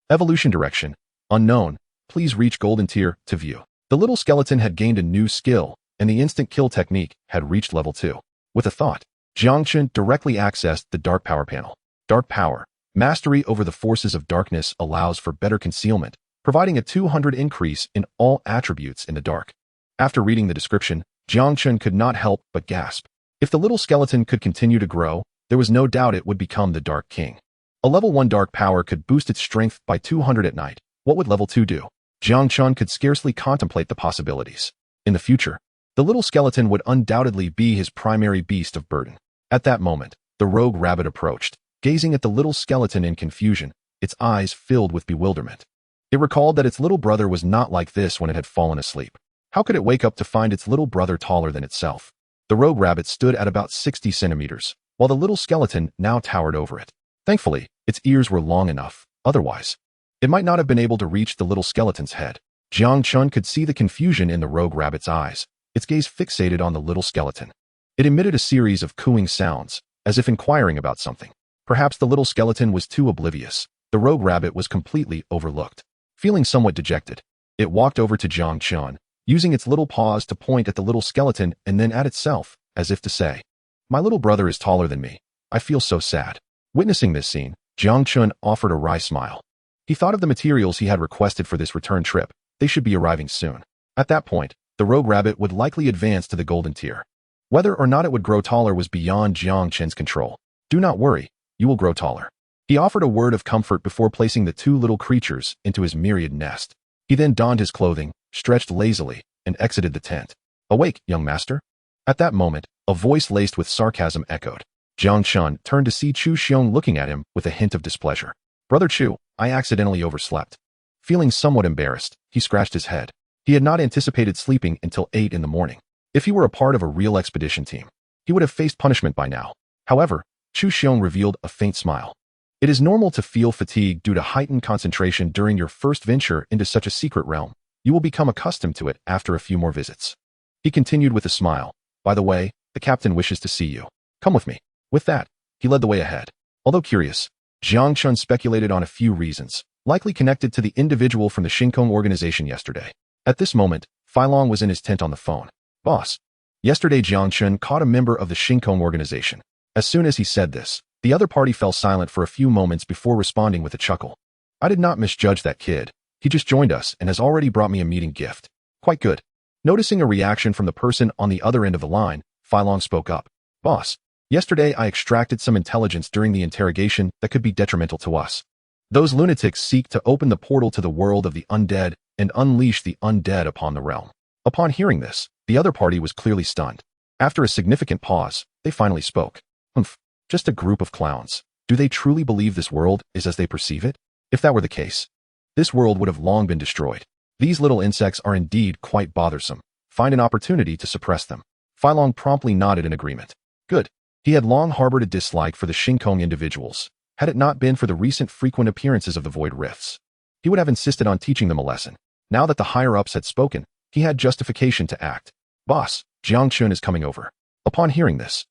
Evolution direction, unknown. Please reach Golden Tier to view. The little skeleton had gained a new skill, and the instant kill technique had reached level 2. With a thought, Jiang Chen directly accessed the Dark Power panel. Dark Power, mastery over the forces of darkness allows for better concealment, providing a 200 increase in all attributes in the dark. After reading the description, Jiang Chen could not help but gasp. If the little skeleton could continue to grow, there was no doubt it would become the Dark King. A level 1 Dark Power could boost its strength by 200 at night. What would level 2 do? Jiang Chen could scarcely contemplate the possibilities. In the future, the little skeleton would undoubtedly be his primary beast of burden. At that moment, the rogue rabbit approached, gazing at the little skeleton in confusion, its eyes filled with bewilderment. It recalled that its little brother was not like this when it had fallen asleep. How could it wake up to find its little brother taller than itself? The rogue rabbit stood at about 60 centimeters, while the little skeleton now towered over it. Thankfully, its ears were long enough, otherwise, it might not have been able to reach the little skeleton's head. Jiang Chun could see the confusion in the rogue rabbit's eyes, its gaze fixated on the little skeleton. It emitted a series of cooing sounds, as if inquiring about something. Perhaps the little skeleton was too oblivious. The rogue rabbit was completely overlooked. Feeling somewhat dejected, it walked over to Jiang Chun, using its little paws to point at the little skeleton and then at itself, as if to say, "My little brother is taller than me. I feel so sad." Witnessing this scene, Jiang Chun offered a wry smile. He thought of the materials he had requested for this return trip. They should be arriving soon. At that point, the rogue rabbit would likely advance to the golden tier. Whether or not it would grow taller was beyond Jiang Chen's control. "Do not worry, you will grow taller." He offered a word of comfort before placing the two little creatures into his myriad nest. He then donned his clothing, stretched lazily, and exited the tent. "Awake, young master." At that moment, a voice laced with sarcasm echoed. Jiang Chun turned to see Zhou Xing looking at him with a hint of displeasure. "Brother Chu, I accidentally overslept." Feeling somewhat embarrassed, he scratched his head. He had not anticipated sleeping until 8 in the morning. If he were a part of a real expedition team, he would have faced punishment by now. However, Zhou Xing revealed a faint smile. It is normal to feel fatigue due to heightened concentration during your first venture into such a secret realm. You will become accustomed to it after a few more visits. He continued with a smile. "By the way, the captain wishes to see you. Come with me." With that, he led the way ahead. Although curious, Jiang Chun speculated on a few reasons, likely connected to the individual from the Xingkong organization yesterday. At this moment, Feilong was in his tent on the phone. "Boss, yesterday Jiang Chun caught a member of the Xingkong organization." As soon as he said this, the other party fell silent for a few moments before responding with a chuckle. "I did not misjudge that kid. He just joined us and has already brought me a meeting gift. Quite good." Noticing a reaction from the person on the other end of the line, Feilong spoke up. "Boss, yesterday I extracted some intelligence during the interrogation that could be detrimental to us. Those lunatics seek to open the portal to the world of the undead and unleash the undead upon the realm." Upon hearing this, the other party was clearly stunned. After a significant pause, they finally spoke. "Humph, just a group of clowns. Do they truly believe this world is as they perceive it? If that were the case, this world would have long been destroyed. These little insects are indeed quite bothersome. Find an opportunity to suppress them." Feilong promptly nodded in agreement. Good. He had long harbored a dislike for the Xingkong individuals. Had it not been for the recent frequent appearances of the Void Rifts, he would have insisted on teaching them a lesson. Now that the higher-ups had spoken, he had justification to act. "Boss, Jiang Chun is coming over." Upon hearing this,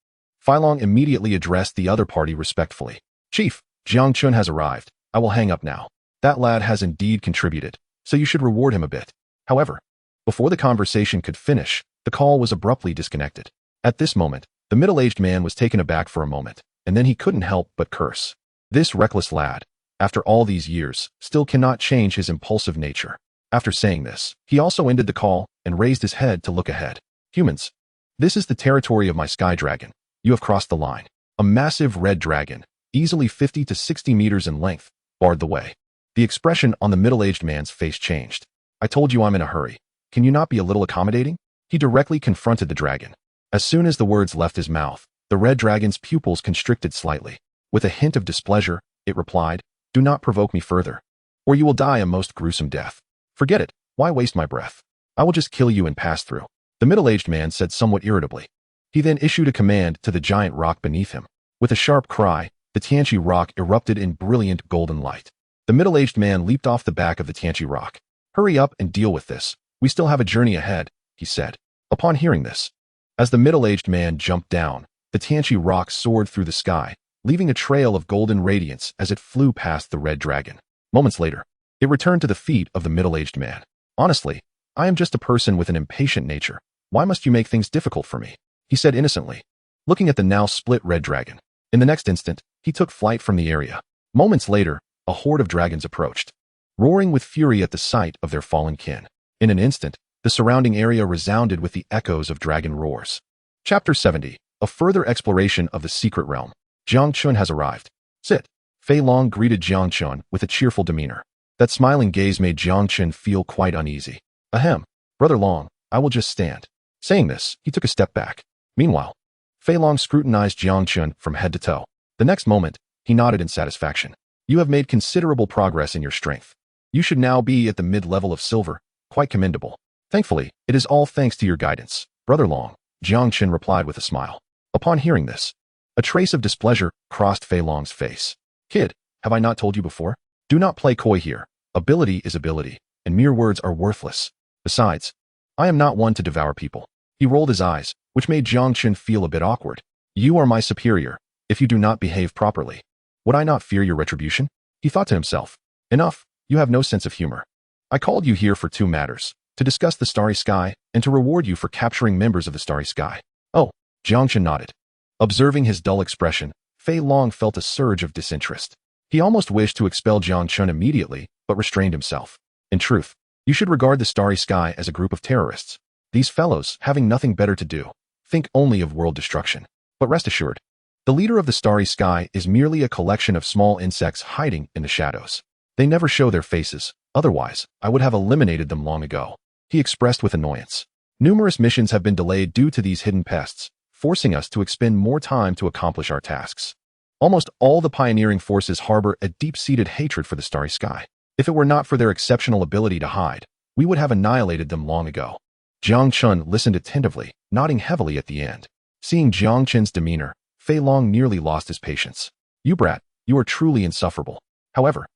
Feilong immediately addressed the other party respectfully. "Chief, Jiang Chun has arrived. I will hang up now. That lad has indeed contributed, so you should reward him a bit." However, before the conversation could finish, the call was abruptly disconnected. At this moment, the middle-aged man was taken aback for a moment, and then he couldn't help but curse. This reckless lad, after all these years, still cannot change his impulsive nature. After saying this, he also ended the call and raised his head to look ahead. "Humans, this is the territory of my sky dragon. You have crossed the line." A massive red dragon, easily 50 to 60 meters in length, barred the way. The expression on the middle-aged man's face changed. "I told you I'm in a hurry. Can you not be a little accommodating?" He directly confronted the dragon. As soon as the words left his mouth, the red dragon's pupils constricted slightly. With a hint of displeasure, it replied, "Do not provoke me further, or you will die a most gruesome death." Forget it. Why waste my breath? I will just kill you and pass through. The middle-aged man said somewhat irritably. He then issued a command to the giant rock beneath him. With a sharp cry, the Tianqi rock erupted in brilliant golden light. The middle-aged man leaped off the back of the Tianqi rock. Hurry up and deal with this. We still have a journey ahead, he said. Upon hearing this, as the middle-aged man jumped down, the Tianqi rock soared through the sky, leaving a trail of golden radiance as it flew past the red dragon. Moments later, it returned to the feet of the middle-aged man. Honestly, I am just a person with an impatient nature. Why must you make things difficult for me? He said innocently, looking at the now split red dragon. In the next instant, he took flight from the area. Moments later, a horde of dragons approached, roaring with fury at the sight of their fallen kin. In an instant, the surrounding area resounded with the echoes of dragon roars. Chapter 70. A further exploration of the secret realm. Jang Chun has arrived. Sit. Fei Long greeted Jiang Chen with a cheerful demeanor. That smiling gaze made Jiang Chen feel quite uneasy. Ahem. Brother Long, I will just stand. Saying this, he took a step back. Meanwhile, Fei Long scrutinized Jiang Chen from head to toe. The next moment, he nodded in satisfaction. You have made considerable progress in your strength. You should now be at the mid-level of silver. Quite commendable. Thankfully, it is all thanks to your guidance, Brother Long, Jiang Chen replied with a smile. Upon hearing this, a trace of displeasure crossed Fei Long's face. Kid, have I not told you before? Do not play coy here. Ability is ability, and mere words are worthless. Besides, I am not one to devour people. He rolled his eyes, which made Jiang Chen feel a bit awkward. You are my superior. If you do not behave properly, would I not fear your retribution? He thought to himself. Enough, you have no sense of humor. I called you here for two matters, to discuss the Starry Sky and to reward you for capturing members of the Starry Sky. Oh, Jiang Chen nodded. Observing his dull expression, Fei Long felt a surge of disinterest. He almost wished to expel Jiang Chen immediately, but restrained himself. In truth, you should regard the Starry Sky as a group of terrorists. These fellows, having nothing better to do, think only of world destruction. But rest assured, the leader of the Starry Sky is merely a collection of small insects hiding in the shadows. They never show their faces, otherwise, I would have eliminated them long ago. He expressed with annoyance. Numerous missions have been delayed due to these hidden pests, forcing us to expend more time to accomplish our tasks. Almost all the pioneering forces harbor a deep-seated hatred for the Starry Sky. If it were not for their exceptional ability to hide, we would have annihilated them long ago. Jiang Chun listened attentively, nodding heavily at the end. Seeing Jiang Chen's demeanor, Fei Long nearly lost his patience. You brat, you are truly insufferable. However,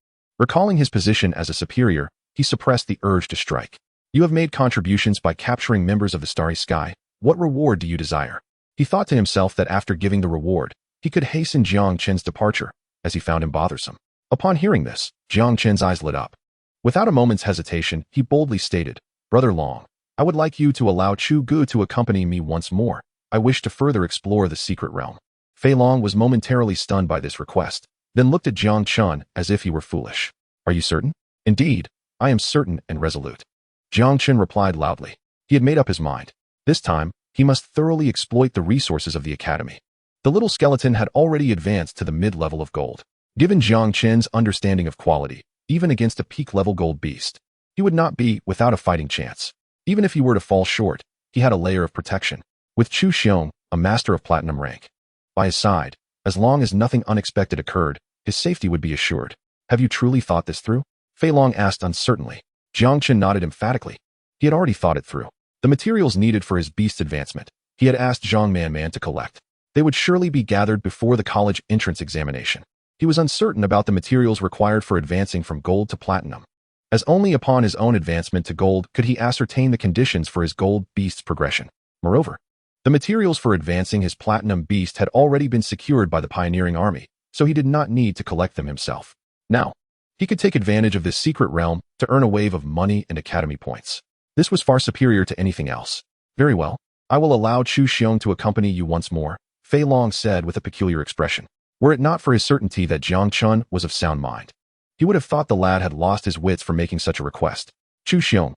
recalling his position as a superior, he suppressed the urge to strike. You have made contributions by capturing members of the Starry Sky. What reward do you desire? He thought to himself that after giving the reward, he could hasten Jiang Chen's departure, as he found him bothersome. Upon hearing this, Jiang Chen's eyes lit up. Without a moment's hesitation, he boldly stated, Brother Long, I would like you to allow Chu Gu to accompany me once more. I wish to further explore the secret realm. Fei Long was momentarily stunned by this request, then looked at Jiang Chen as if he were foolish. Are you certain? Indeed, I am certain and resolute. Jiang Chen replied loudly. He had made up his mind. This time, he must thoroughly exploit the resources of the academy. The little skeleton had already advanced to the mid-level of gold. Given Jiang Chen's understanding of quality, even against a peak-level gold beast, he would not be without a fighting chance. Even if he were to fall short, he had a layer of protection. With Chu Xiong, a master of platinum rank, by his side, as long as nothing unexpected occurred, his safety would be assured. Have you truly thought this through? Fei Long asked uncertainly. Jiang Chen nodded emphatically. He had already thought it through. The materials needed for his beast advancement, he had asked Zhang Man to collect. They would surely be gathered before the college entrance examination. He was uncertain about the materials required for advancing from gold to platinum, as only upon his own advancement to gold could he ascertain the conditions for his gold beast's progression. Moreover, the materials for advancing his platinum beast had already been secured by the pioneering army, so he did not need to collect them himself. Now, he could take advantage of this secret realm to earn a wave of money and academy points. This was far superior to anything else. Very well, I will allow Chu Xiong to accompany you once more, Fei Long said with a peculiar expression. Were it not for his certainty that Jiang Chun was of sound mind, he would have thought the lad had lost his wits for making such a request. Chu Xiong,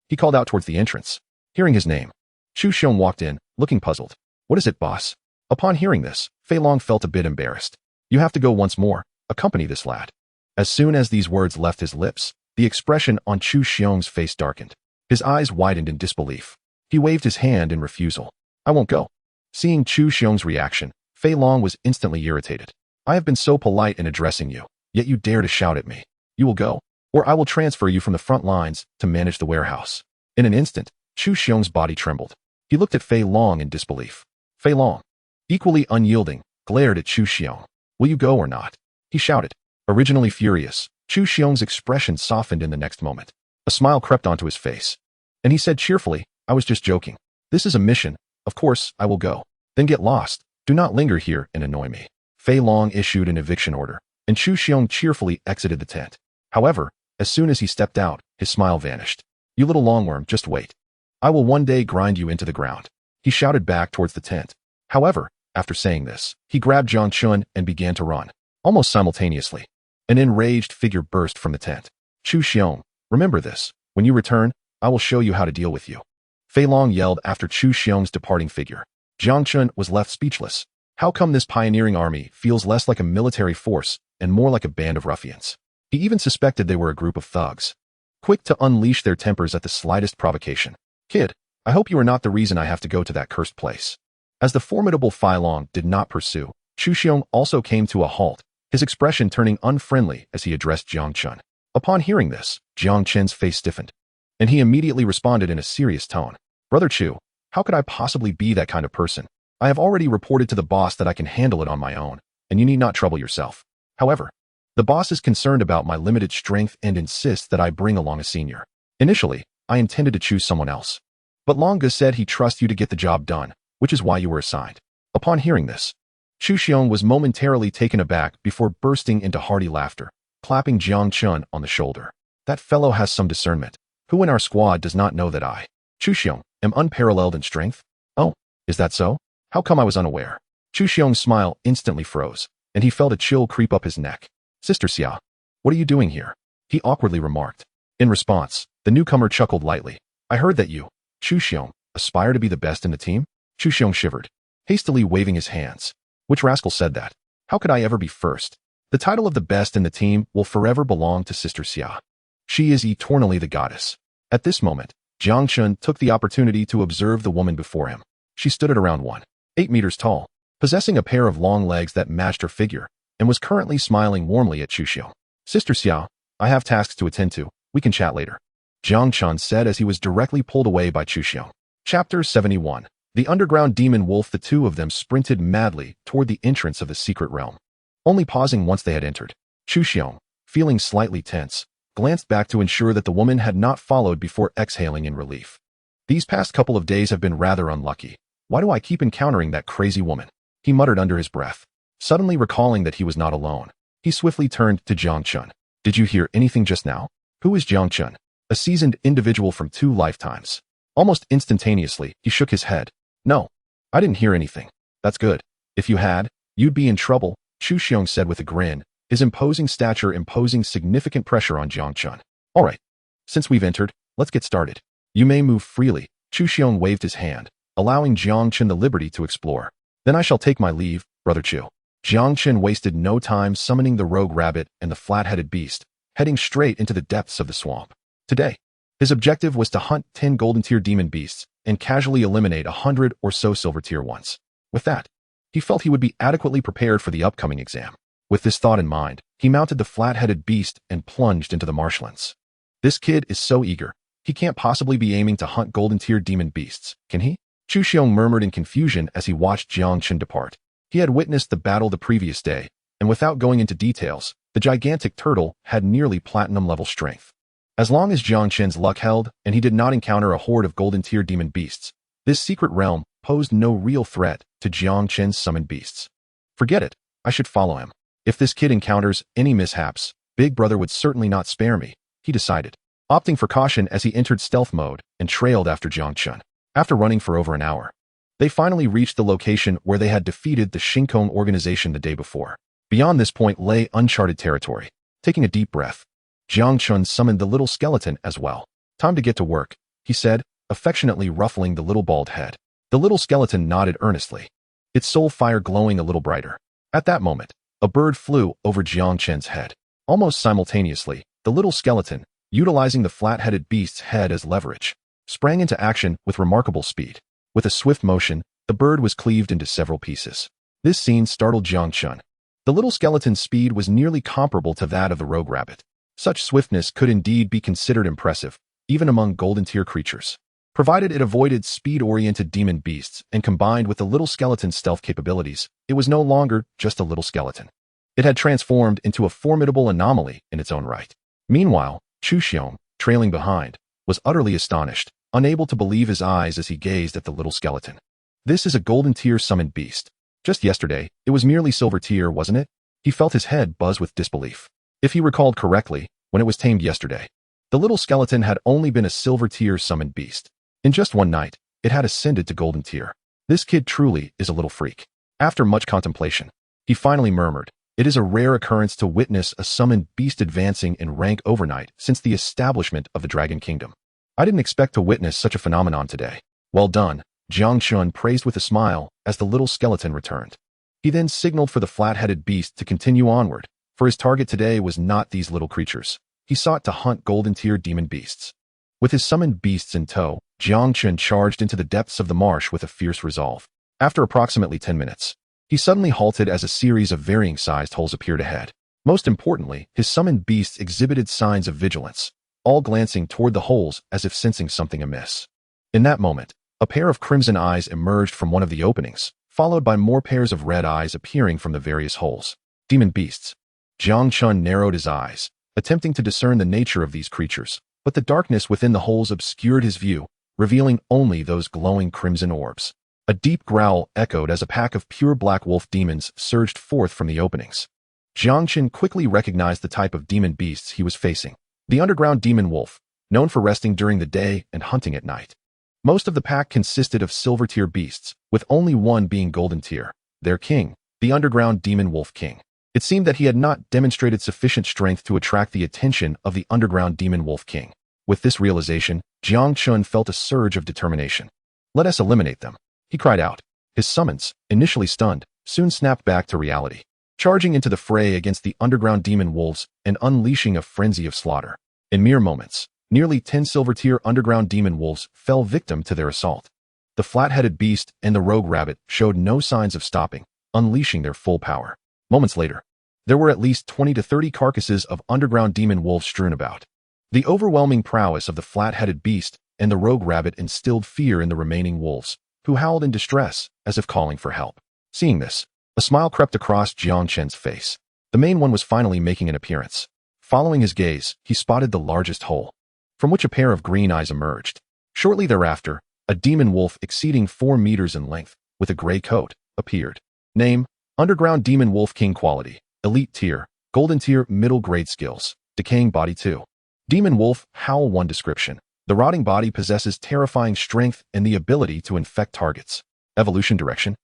he called out towards the entrance. Hearing his name, Chu Xiong walked in, looking puzzled. What is it, boss? Upon hearing this, Fei Long felt a bit embarrassed. You have to go once more, accompany this lad. As soon as these words left his lips, the expression on Chu Xiong's face darkened. His eyes widened in disbelief. He waved his hand in refusal. I won't go. Seeing Chu Xiong's reaction, Fei Long was instantly irritated. I have been so polite in addressing you, yet you dare to shout at me. You will go. or I will transfer you from the front lines to manage the warehouse." In an instant, Zhou Xing's body trembled. He looked at Fei Long in disbelief. Fei Long, equally unyielding, glared at Zhou Xing. "Will you go or not?" he shouted. Originally furious, Zhou Xing's expression softened in the next moment. A smile crept onto his face, and he said cheerfully, "I was just joking. This is a mission. Of course, I will go. Then get lost. Do not linger here and annoy me." Fei Long issued an eviction order, and Zhou Xing cheerfully exited the tent. However, as soon as he stepped out, his smile vanished. "You little longworm, just wait. I will one day grind you into the ground," he shouted back towards the tent. However, after saying this, he grabbed Jang Chun and began to run. Almost simultaneously, an enraged figure burst from the tent. "Zhou Xing, remember this. When you return, I will show you how to deal with you." Fei Long yelled after Zhou Xing's departing figure. Jang Chun was left speechless. How come this pioneering army feels less like a military force and more like a band of ruffians? He even suspected they were a group of thugs, quick to unleash their tempers at the slightest provocation. "Kid, I hope you are not the reason I have to go to that cursed place." As the formidable Fei Long did not pursue, Zhou Xing also came to a halt, his expression turning unfriendly as he addressed Jiang Chen. Upon hearing this, Jiang Chen's face stiffened, and he immediately responded in a serious tone. "Brother Chu, how could I possibly be that kind of person? I have already reported to the boss that I can handle it on my own, and you need not trouble yourself. However, the boss is concerned about my limited strength and insists that I bring along a senior. Initially, I intended to choose someone else, but Longa said he trusts you to get the job done, which is why you were assigned." Upon hearing this, Zhou Xing was momentarily taken aback before bursting into hearty laughter, clapping Jiang Chun on the shoulder. "That fellow has some discernment. Who in our squad does not know that I, Zhou Xing, am unparalleled in strength? Oh, is that so? How come I was unaware?" Zhou Xing's smile instantly froze, and he felt a chill creep up his neck. "Sister Xia, what are you doing here?" he awkwardly remarked. In response, the newcomer chuckled lightly. "I heard that you, Zhou Xing, aspire to be the best in the team?" Zhou Xing shivered, hastily waving his hands. "Which rascal said that? How could I ever be first? The title of the best in the team will forever belong to Sister Xia. She is eternally the goddess." At this moment, Jang Chun took the opportunity to observe the woman before him. She stood at around 1.8 meters tall, possessing a pair of long legs that matched her figure, and was currently smiling warmly at Zhou Xing. "Sister Xia, I have tasks to attend to. We can chat later," Jiang Chun said as he was directly pulled away by Zhou Xing. Chapter 71. The underground demon wolf. The two of them sprinted madly toward the entrance of the secret realm, only pausing once they had entered. Zhou Xing, feeling slightly tense, glanced back to ensure that the woman had not followed before exhaling in relief. "These past couple of days have been rather unlucky. Why do I keep encountering that crazy woman?" he muttered under his breath. Suddenly recalling that he was not alone, he swiftly turned to Jiang Chun. "Did you hear anything just now?" "Who is Jiang Chun?" "A seasoned individual from 2 lifetimes. Almost instantaneously, he shook his head. "No, I didn't hear anything." "That's good. If you had, you'd be in trouble," Zhou Xing said with a grin, his imposing stature imposing significant pressure on Jiang Chun. "All right. Since we've entered, let's get started. You may move freely." Zhou Xing waved his hand, allowing Jiang Chen the liberty to explore. "Then I shall take my leave, Brother Chu." Jiang Chen wasted no time summoning the rogue rabbit and the flat-headed beast, heading straight into the depths of the swamp. Today, his objective was to hunt 10 golden-tier demon beasts and casually eliminate 100 or so silver-tier ones. With that, he felt he would be adequately prepared for the upcoming exam. With this thought in mind, he mounted the flat-headed beast and plunged into the marshlands. "This kid is so eager. He can't possibly be aiming to hunt golden-tier demon beasts, can he?" Zhou Xing murmured in confusion as he watched Jiang Chen depart. He had witnessed the battle the previous day, and without going into details, the gigantic turtle had nearly platinum-level strength. As long as Jiang Chen's luck held and he did not encounter a horde of golden-tier demon beasts, this secret realm posed no real threat to Jiang Chen's summoned beasts. Forget it, I should follow him. If this kid encounters any mishaps, Big Brother would certainly not spare me, he decided, opting for caution as he entered stealth mode and trailed after Jang Chun. After running for over an hour, they finally reached the location where they had defeated the Shinkong organization the day before. Beyond this point lay uncharted territory. Taking a deep breath, Jang Chun summoned the little skeleton as well. "Time to get to work," he said, affectionately ruffling the little bald head. The little skeleton nodded earnestly, its soul fire glowing a little brighter. At that moment, a bird flew over Jiang Chen's head. Almost simultaneously, the little skeleton, utilizing the flat-headed beast's head as leverage, sprang into action with remarkable speed. With a swift motion, the bird was cleaved into several pieces. This scene startled Jiang Chun. The little skeleton's speed was nearly comparable to that of the rogue rabbit. Such swiftness could indeed be considered impressive, even among golden tier creatures. Provided it avoided speed-oriented demon beasts and combined with the little skeleton's stealth capabilities, it was no longer just a little skeleton. It had transformed into a formidable anomaly in its own right. Meanwhile, Zhou Xing, trailing behind, was utterly astonished, unable to believe his eyes as he gazed at the little skeleton. This is a golden tier summoned beast. Just yesterday, it was merely silver tier, wasn't it? He felt his head buzz with disbelief. If he recalled correctly, when it was tamed yesterday, the little skeleton had only been a silver tier summoned beast. In just one night, it had ascended to golden tier. This kid truly is a little freak. After much contemplation, he finally murmured, "It is a rare occurrence to witness a summoned beast advancing in rank overnight since the establishment of the Dragon Kingdom. I didn't expect to witness such a phenomenon today." "Well done," Jiang Chun praised with a smile as the little skeleton returned. He then signaled for the flat-headed beast to continue onward, for his target today was not these little creatures. He sought to hunt golden tier demon beasts. With his summoned beasts in tow, Jiang Chen charged into the depths of the marsh with a fierce resolve. After approximately 10 minutes, he suddenly halted as a series of varying-sized holes appeared ahead. Most importantly, his summoned beasts exhibited signs of vigilance, all glancing toward the holes as if sensing something amiss. In that moment, a pair of crimson eyes emerged from one of the openings, followed by more pairs of red eyes appearing from the various holes. Demon beasts. Jiang Chun narrowed his eyes, attempting to discern the nature of these creatures, but the darkness within the holes obscured his view, revealing only those glowing crimson orbs. A deep growl echoed as a pack of pure black wolf demons surged forth from the openings. Jiang Chen quickly recognized the type of demon beasts he was facing. The underground demon wolf, known for resting during the day and hunting at night. Most of the pack consisted of silver tier beasts, with only one being golden tier, their king, the underground demon wolf king. It seemed that he had not demonstrated sufficient strength to attract the attention of the underground demon wolf king. With this realization, Jiang Chun felt a surge of determination. "Let us eliminate them," he cried out. His summons, initially stunned, soon snapped back to reality, charging into the fray against the underground demon wolves and unleashing a frenzy of slaughter. In mere moments, nearly 10 silver-tier underground demon wolves fell victim to their assault. The flat-headed beast and the rogue rabbit showed no signs of stopping, unleashing their full power. Moments later, there were at least 20 to 30 carcasses of underground demon wolves strewn about. The overwhelming prowess of the flat-headed beast and the rogue rabbit instilled fear in the remaining wolves, who howled in distress as if calling for help. Seeing this, a smile crept across Jiang Chen's face. The main one was finally making an appearance. Following his gaze, he spotted the largest hole, from which a pair of green eyes emerged. Shortly thereafter, a demon wolf exceeding 4 meters in length, with a gray coat, appeared. Name: Underground Demon Wolf King Quality, Elite Tier, Golden Tier, Middle Grade Skills, Decaying Body 2. Demon Wolf, Howl 1 Description: the rotting body possesses terrifying strength and the ability to infect targets. Evolution Direction: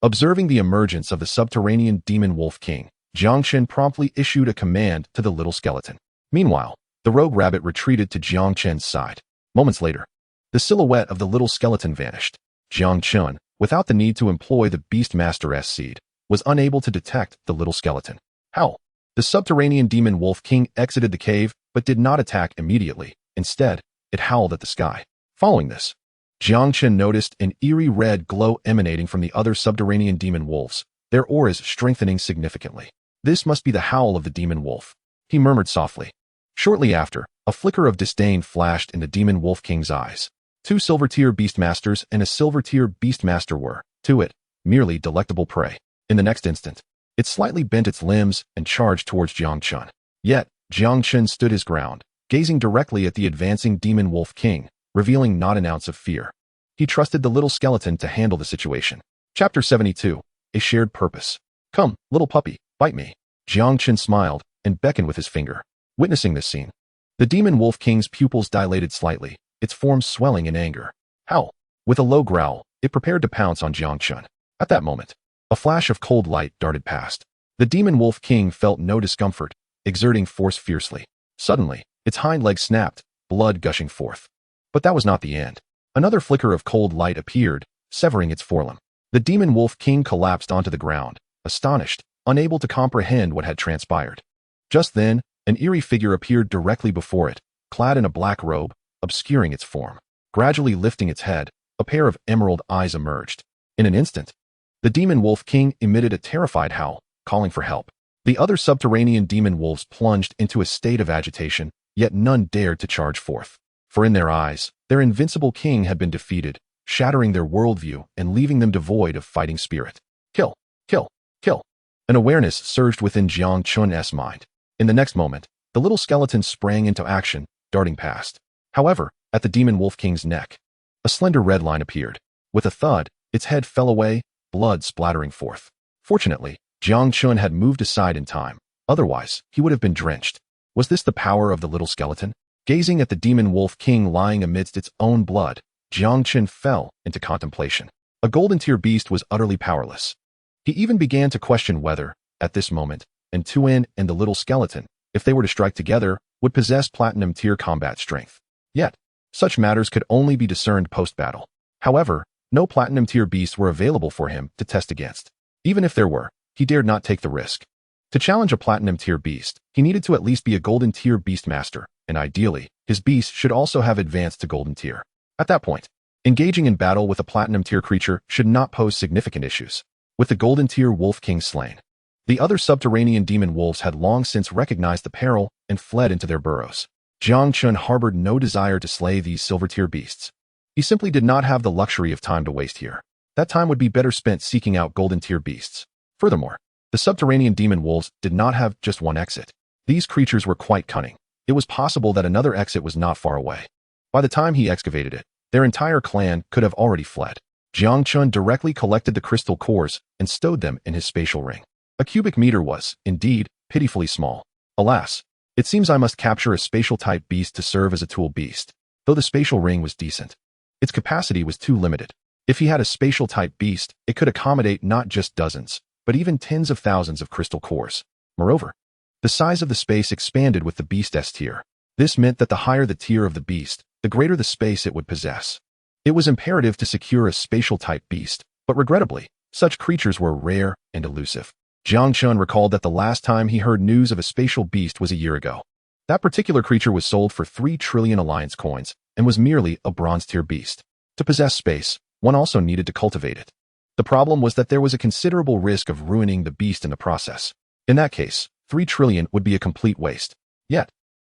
observing the emergence of the subterranean Demon Wolf King, Jiang Chen promptly issued a command to the little skeleton. Meanwhile, the rogue rabbit retreated to Jiang Chen's side. Moments later, the silhouette of the little skeleton vanished. Jiang Chen, without the need to employ the Beastmaster's seed, was unable to detect the little skeleton. Howl. The subterranean demon wolf king exited the cave, but did not attack immediately. Instead, it howled at the sky. Following this, Jiang Chen noticed an eerie red glow emanating from the other subterranean demon wolves, their auras strengthening significantly. This must be the howl of the demon wolf, he murmured softly. Shortly after, a flicker of disdain flashed in the demon wolf king's eyes. 2 silver-tier beastmasters and a silver-tier beastmaster were, to it, merely delectable prey. In the next instant, it slightly bent its limbs and charged towards Jiang Chen. Yet, Jiang Chen stood his ground, gazing directly at the advancing demon wolf king, revealing not an ounce of fear. He trusted the little skeleton to handle the situation. Chapter 72. A Shared Purpose. "Come, little puppy, bite me." Jiang Chen smiled and beckoned with his finger. Witnessing this scene, the demon wolf king's pupils dilated slightly, its form swelling in anger. Howl. With a low growl, it prepared to pounce on Jiang Chen. At that moment, a flash of cold light darted past. The demon wolf king felt no discomfort, exerting force fiercely. Suddenly, its hind leg snapped, blood gushing forth. But that was not the end. Another flicker of cold light appeared, severing its forelimb. The demon wolf king collapsed onto the ground, astonished, unable to comprehend what had transpired. Just then, an eerie figure appeared directly before it, clad in a black robe, obscuring its form. Gradually lifting its head, a pair of emerald eyes emerged. In an instant, the demon wolf king emitted a terrified howl, calling for help. The other subterranean demon wolves plunged into a state of agitation, yet none dared to charge forth. For in their eyes, their invincible king had been defeated, shattering their worldview and leaving them devoid of fighting spirit. Kill, kill, kill. An awareness surged within Jiang Chun's mind. In the next moment, the little skeleton sprang into action, darting past. However, at the demon wolf king's neck, a slender red line appeared. With a thud, its head fell away, blood splattering forth. Fortunately, Jiang Chun had moved aside in time. Otherwise, he would have been drenched. Was this the power of the little skeleton? Gazing at the demon wolf king lying amidst its own blood, Jiang Chen fell into contemplation. A golden tier beast was utterly powerless. He even began to question whether, at this moment, Tuan and the little skeleton, if they were to strike together, would possess platinum tier combat strength. Yet, such matters could only be discerned post-battle. However, no platinum tier beasts were available for him to test against. Even if there were, he dared not take the risk. To challenge a platinum tier beast, he needed to at least be a golden tier beast master, and ideally, his beast should also have advanced to golden tier. At that point, engaging in battle with a platinum tier creature should not pose significant issues. With the golden tier wolf king slain, the other subterranean demon wolves had long since recognized the peril and fled into their burrows. Jiang Chun harbored no desire to slay these silver tier beasts. He simply did not have the luxury of time to waste here. That time would be better spent seeking out golden tier beasts. Furthermore, the subterranean demon wolves did not have just one exit. These creatures were quite cunning. It was possible that another exit was not far away. By the time he excavated it, their entire clan could have already fled. Jiang Chun directly collected the crystal cores and stowed them in his spatial ring. A cubic meter was, indeed, pitifully small. Alas, it seems I must capture a spatial-type beast to serve as a tool beast, though the spatial ring was decent. Its capacity was too limited. If he had a spatial-type beast, it could accommodate not just dozens, but even tens of thousands of crystal cores. Moreover, the size of the space expanded with the beast S tier. This meant that the higher the tier of the beast, the greater the space it would possess. It was imperative to secure a spatial-type beast, but regrettably, such creatures were rare and elusive. Jiang Chun recalled that the last time he heard news of a spatial beast was a year ago. That particular creature was sold for 3 trillion alliance coins and was merely a bronze-tier beast. To possess space, one also needed to cultivate it. The problem was that there was a considerable risk of ruining the beast in the process. In that case, 3 trillion would be a complete waste. Yet,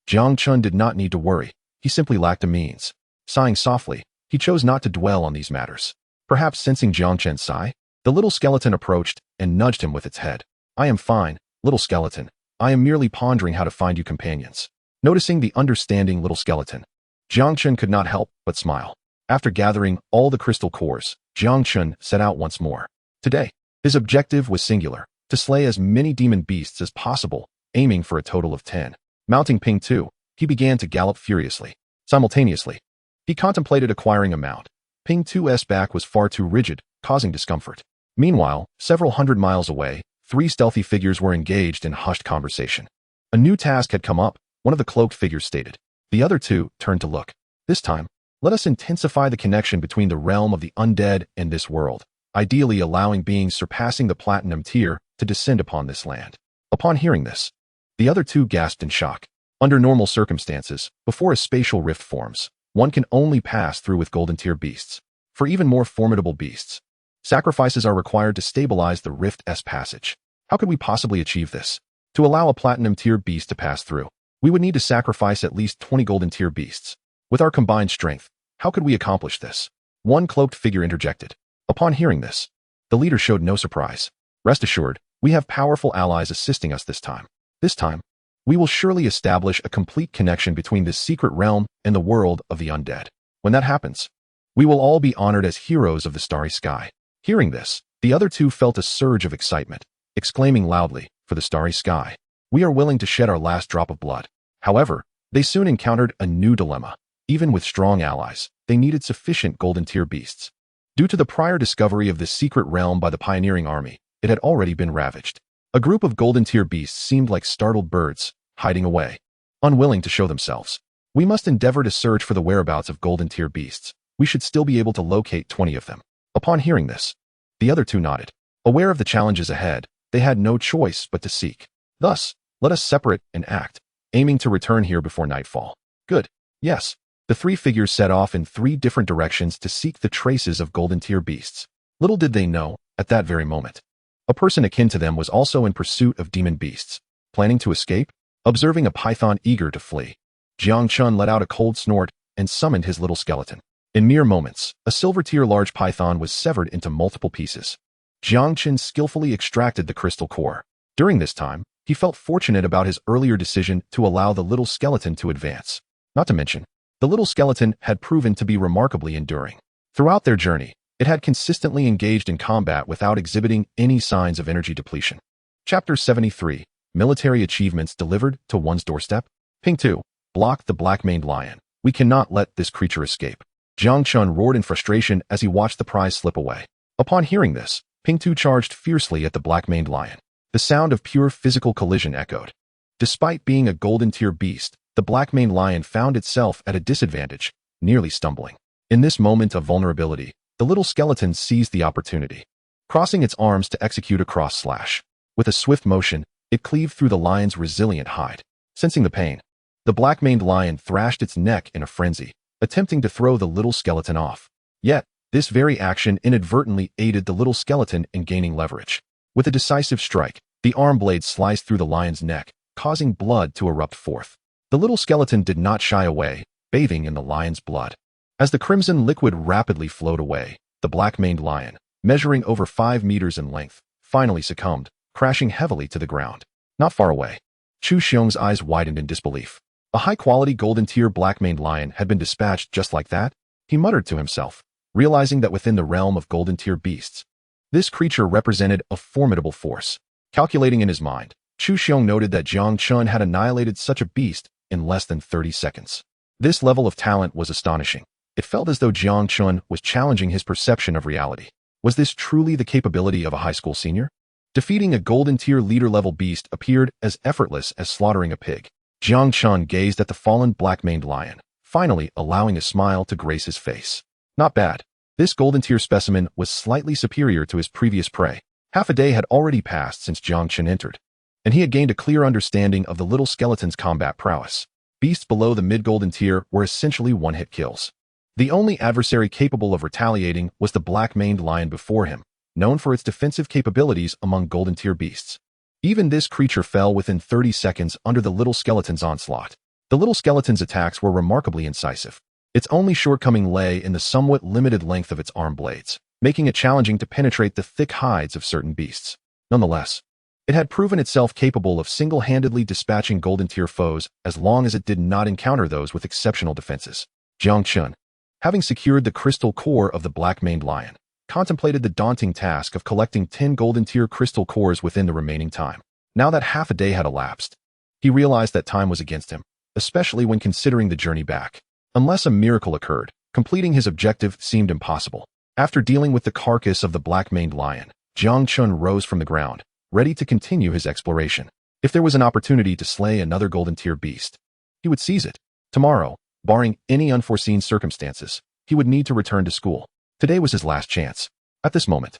Jiang Chun did not need to worry. He simply lacked a means. Sighing softly, he chose not to dwell on these matters. Perhaps sensing Jiang Chen's sigh, the little skeleton approached and nudged him with its head. I am fine, little skeleton. I am merely pondering how to find you companions. Noticing the understanding little skeleton, Jiang Chun could not help but smile. After gathering all the crystal cores, Jiang Chun set out once more. Today, his objective was singular, to slay as many demon beasts as possible, aiming for a total of 10. Mounting Ping 2, he began to gallop furiously. Simultaneously, he contemplated acquiring a mount. Ping 2's back was far too rigid, causing discomfort. Meanwhile, several hundred miles away, 3 stealthy figures were engaged in hushed conversation. A new task had come up, one of the cloaked figures stated. The other 2 turned to look. This time, let us intensify the connection between the realm of the undead and this world, ideally allowing beings surpassing the platinum tier to descend upon this land. Upon hearing this, the other 2 gasped in shock. Under normal circumstances, before a spatial rift forms, one can only pass through with golden tier beasts. For even more formidable beasts, sacrifices are required to stabilize the rift's passage. How could we possibly achieve this? To allow a platinum tier beast to pass through, we would need to sacrifice at least 20 golden tier beasts. With our combined strength, how could we accomplish this? One cloaked figure interjected. Upon hearing this, the leader showed no surprise. Rest assured, we have powerful allies assisting us this time. This time, we will surely establish a complete connection between this secret realm and the world of the undead. When that happens, we will all be honored as heroes of the starry sky. Hearing this, the other 2 felt a surge of excitement, exclaiming loudly, for the starry sky. We are willing to shed our last drop of blood. However, they soon encountered a new dilemma. Even with strong allies, they needed sufficient golden tier beasts. Due to the prior discovery of this secret realm by the pioneering army, it had already been ravaged. A group of golden tier beasts seemed like startled birds, hiding away, unwilling to show themselves. We must endeavor to search for the whereabouts of golden tier beasts. We should still be able to locate 20 of them. Upon hearing this, the other 2 nodded. Aware of the challenges ahead, they had no choice but to seek. Thus, let us separate and act, aiming to return here before nightfall. Good. Yes. The 3 figures set off in 3 different directions to seek the traces of golden tier beasts. Little did they know, at that very moment, A person akin to them was also in pursuit of demon beasts, planning to escape. Observing a python eager to flee, Jiang Chun let out a cold snort and summoned his little skeleton. In mere moments, a silver-tier large python was severed into multiple pieces. Jiang Chen skillfully extracted the crystal core. During this time, he felt fortunate about his earlier decision to allow the little skeleton to advance. Not to mention, the little skeleton had proven to be remarkably enduring. Throughout their journey, it had consistently engaged in combat without exhibiting any signs of energy depletion. Chapter 73. Military achievements delivered to one's doorstep. Ping 2. Block the black-maned lion. We cannot let this creature escape. Jang Chun roared in frustration as he watched the prize slip away. Upon hearing this, Ping 2 charged fiercely at the black-maned lion. The sound of pure physical collision echoed. Despite being a golden-tier beast, the black-maned lion found itself at a disadvantage, nearly stumbling. In this moment of vulnerability, the little skeleton seized the opportunity, crossing its arms to execute a cross slash. With a swift motion, it cleaved through the lion's resilient hide. Sensing the pain, the black-maned lion thrashed its neck in a frenzy, attempting to throw the little skeleton off. Yet, this very action inadvertently aided the little skeleton in gaining leverage. With a decisive strike, the arm blade sliced through the lion's neck, causing blood to erupt forth. The little skeleton did not shy away, bathing in the lion's blood. As the crimson liquid rapidly flowed away, the black-maned lion, measuring over 5 meters in length, finally succumbed, crashing heavily to the ground. Not far away, Zhou Xing's eyes widened in disbelief. A high-quality golden-tier black-maned lion had been dispatched just like that? He muttered to himself, realizing that within the realm of golden-tier beasts, this creature represented a formidable force. Calculating in his mind, Zhou Xing noted that Jiang Chun had annihilated such a beast in less than 30 seconds. This level of talent was astonishing. It felt as though Jiang Chun was challenging his perception of reality. Was this truly the capability of a high school senior? Defeating a golden-tier leader-level beast appeared as effortless as slaughtering a pig. Jiang Chun gazed at the fallen black-maned lion, finally allowing a smile to grace his face. Not bad. This golden-tier specimen was slightly superior to his previous prey. Half a day had already passed since Jiang Chen entered, and he had gained a clear understanding of the little skeleton's combat prowess. Beasts below the mid-golden tier were essentially one-hit kills. The only adversary capable of retaliating was the black-maned lion before him, known for its defensive capabilities among golden-tier beasts. Even this creature fell within 30 seconds under the little skeleton's onslaught. The little skeleton's attacks were remarkably incisive. Its only shortcoming lay in the somewhat limited length of its arm blades, making it challenging to penetrate the thick hides of certain beasts. Nonetheless, it had proven itself capable of single-handedly dispatching golden-tier foes as long as it did not encounter those with exceptional defenses. Jiang Chun, having secured the crystal core of the black-maned lion, contemplated the daunting task of collecting 10 golden-tier crystal cores within the remaining time. Now that half a day had elapsed, he realized that time was against him, especially when considering the journey back. Unless a miracle occurred, completing his objective seemed impossible. After dealing with the carcass of the black-maned lion, Jiang Chun rose from the ground, ready to continue his exploration. If there was an opportunity to slay another golden-tier beast, he would seize it. Tomorrow, barring any unforeseen circumstances, he would need to return to school. Today was his last chance. At this moment,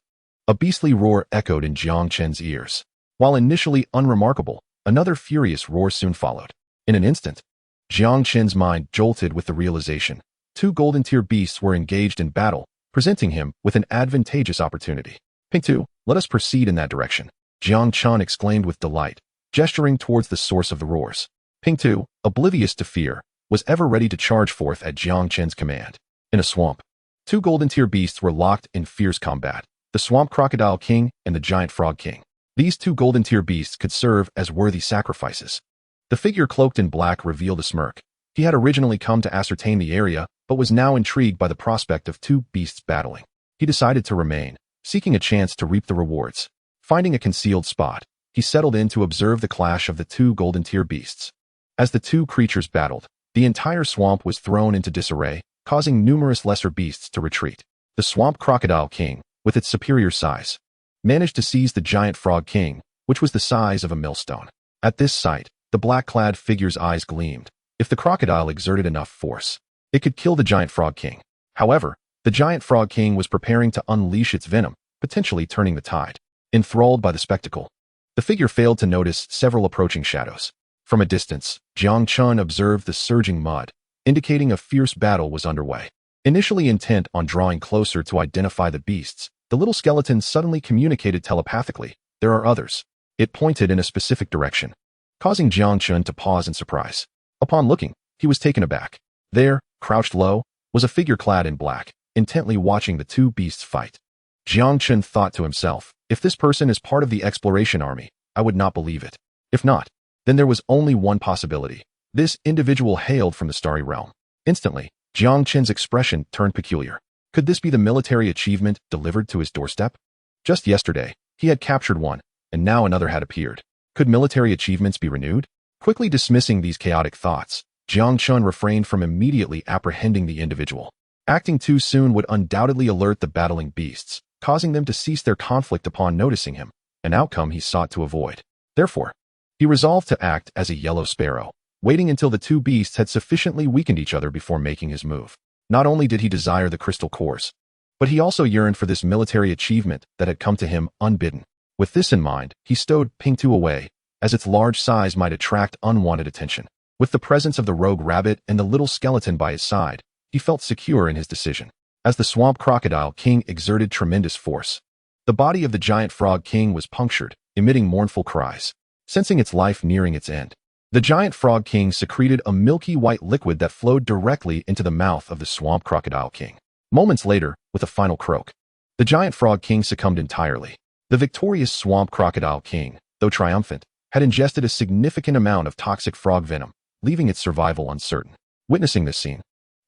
a beastly roar echoed in Jiang Chen's ears. While initially unremarkable, another furious roar soon followed. In an instant, Jiang Chen's mind jolted with the realization 2 golden-tier beasts were engaged in battle, presenting him with an advantageous opportunity. Ping 2, let us proceed in that direction, Jiang Chun exclaimed with delight, gesturing towards the source of the roars. Ping 2, oblivious to fear, was ever ready to charge forth at Jiang Chen's command. In a swamp, 2 golden-tier beasts were locked in fierce combat, the Swamp Crocodile King and the Giant Frog King. These 2 golden-tier beasts could serve as worthy sacrifices. The figure cloaked in black revealed a smirk. He had originally come to ascertain the area, but was now intrigued by the prospect of 2 beasts battling. He decided to remain, seeking a chance to reap the rewards. Finding a concealed spot, he settled in to observe the clash of the 2 golden-tier beasts. As the 2 creatures battled, the entire swamp was thrown into disarray, causing numerous lesser beasts to retreat. The Swamp Crocodile King, with its superior size, managed to seize the Giant Frog King, which was the size of a millstone. At this sight, the black-clad figure's eyes gleamed. If the crocodile exerted enough force, it could kill the Giant Frog King. However, the Giant Frog King was preparing to unleash its venom, potentially turning the tide. Enthralled by the spectacle, the figure failed to notice several approaching shadows. From a distance, Jiang Chun observed the surging mud, indicating a fierce battle was underway. Initially intent on drawing closer to identify the beasts, The little skeleton suddenly communicated telepathically. There are others. It pointed in a specific direction, causing Jiang Chen to pause in surprise. Upon looking, he was taken aback. There, crouched low, was a figure clad in black, intently watching the two beasts fight. Jiang Chen thought to himself, if this person is part of the exploration army, I would not believe it. If not, then there was only one possibility. This individual hailed from the starry realm. Instantly, Jiang Chen's expression turned peculiar. Could this be the military achievement delivered to his doorstep? Just yesterday, he had captured one, and now another had appeared. Could military achievements be renewed? Quickly dismissing these chaotic thoughts, Jiang Chun refrained from immediately apprehending the individual. Acting too soon would undoubtedly alert the battling beasts, causing them to cease their conflict upon noticing him, an outcome he sought to avoid. Therefore, he resolved to act as a yellow sparrow, waiting until the two beasts had sufficiently weakened each other before making his move. Not only did he desire the crystal cores, but he also yearned for this military achievement that had come to him unbidden. With this in mind, he stowed Ping 2 away, as its large size might attract unwanted attention. With the presence of the rogue rabbit and the little skeleton by his side, he felt secure in his decision. As the swamp crocodile king exerted tremendous force, the body of the giant frog king was punctured, emitting mournful cries. Sensing its life nearing its end, the giant frog king secreted a milky white liquid that flowed directly into the mouth of the swamp crocodile king. Moments later, with a final croak, the giant frog king succumbed entirely. The victorious swamp crocodile king, though triumphant, had ingested a significant amount of toxic frog venom, leaving its survival uncertain. Witnessing this scene,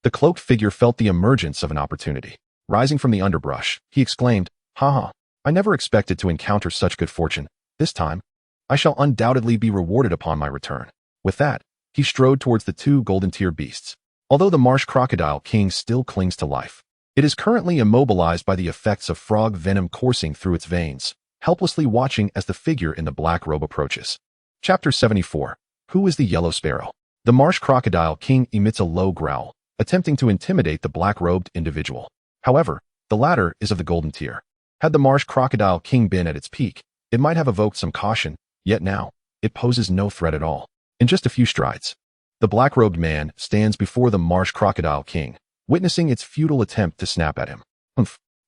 the cloaked figure felt the emergence of an opportunity. Rising from the underbrush, he exclaimed, "Haha, I never expected to encounter such good fortune. This time, I shall undoubtedly be rewarded upon my return." With that, he strode towards the two golden tier beasts. Although the marsh crocodile king still clings to life, it is currently immobilized by the effects of frog venom coursing through its veins, helplessly watching as the figure in the black robe approaches. Chapter 74. Who is the Yellow Sparrow? The marsh crocodile king emits a low growl, attempting to intimidate the black-robed individual. However, the latter is of the golden tier. Had the marsh crocodile king been at its peak, it might have evoked some caution, yet now, it poses no threat at all. In just a few strides, the black-robed man stands before the marsh crocodile king, witnessing its futile attempt to snap at him.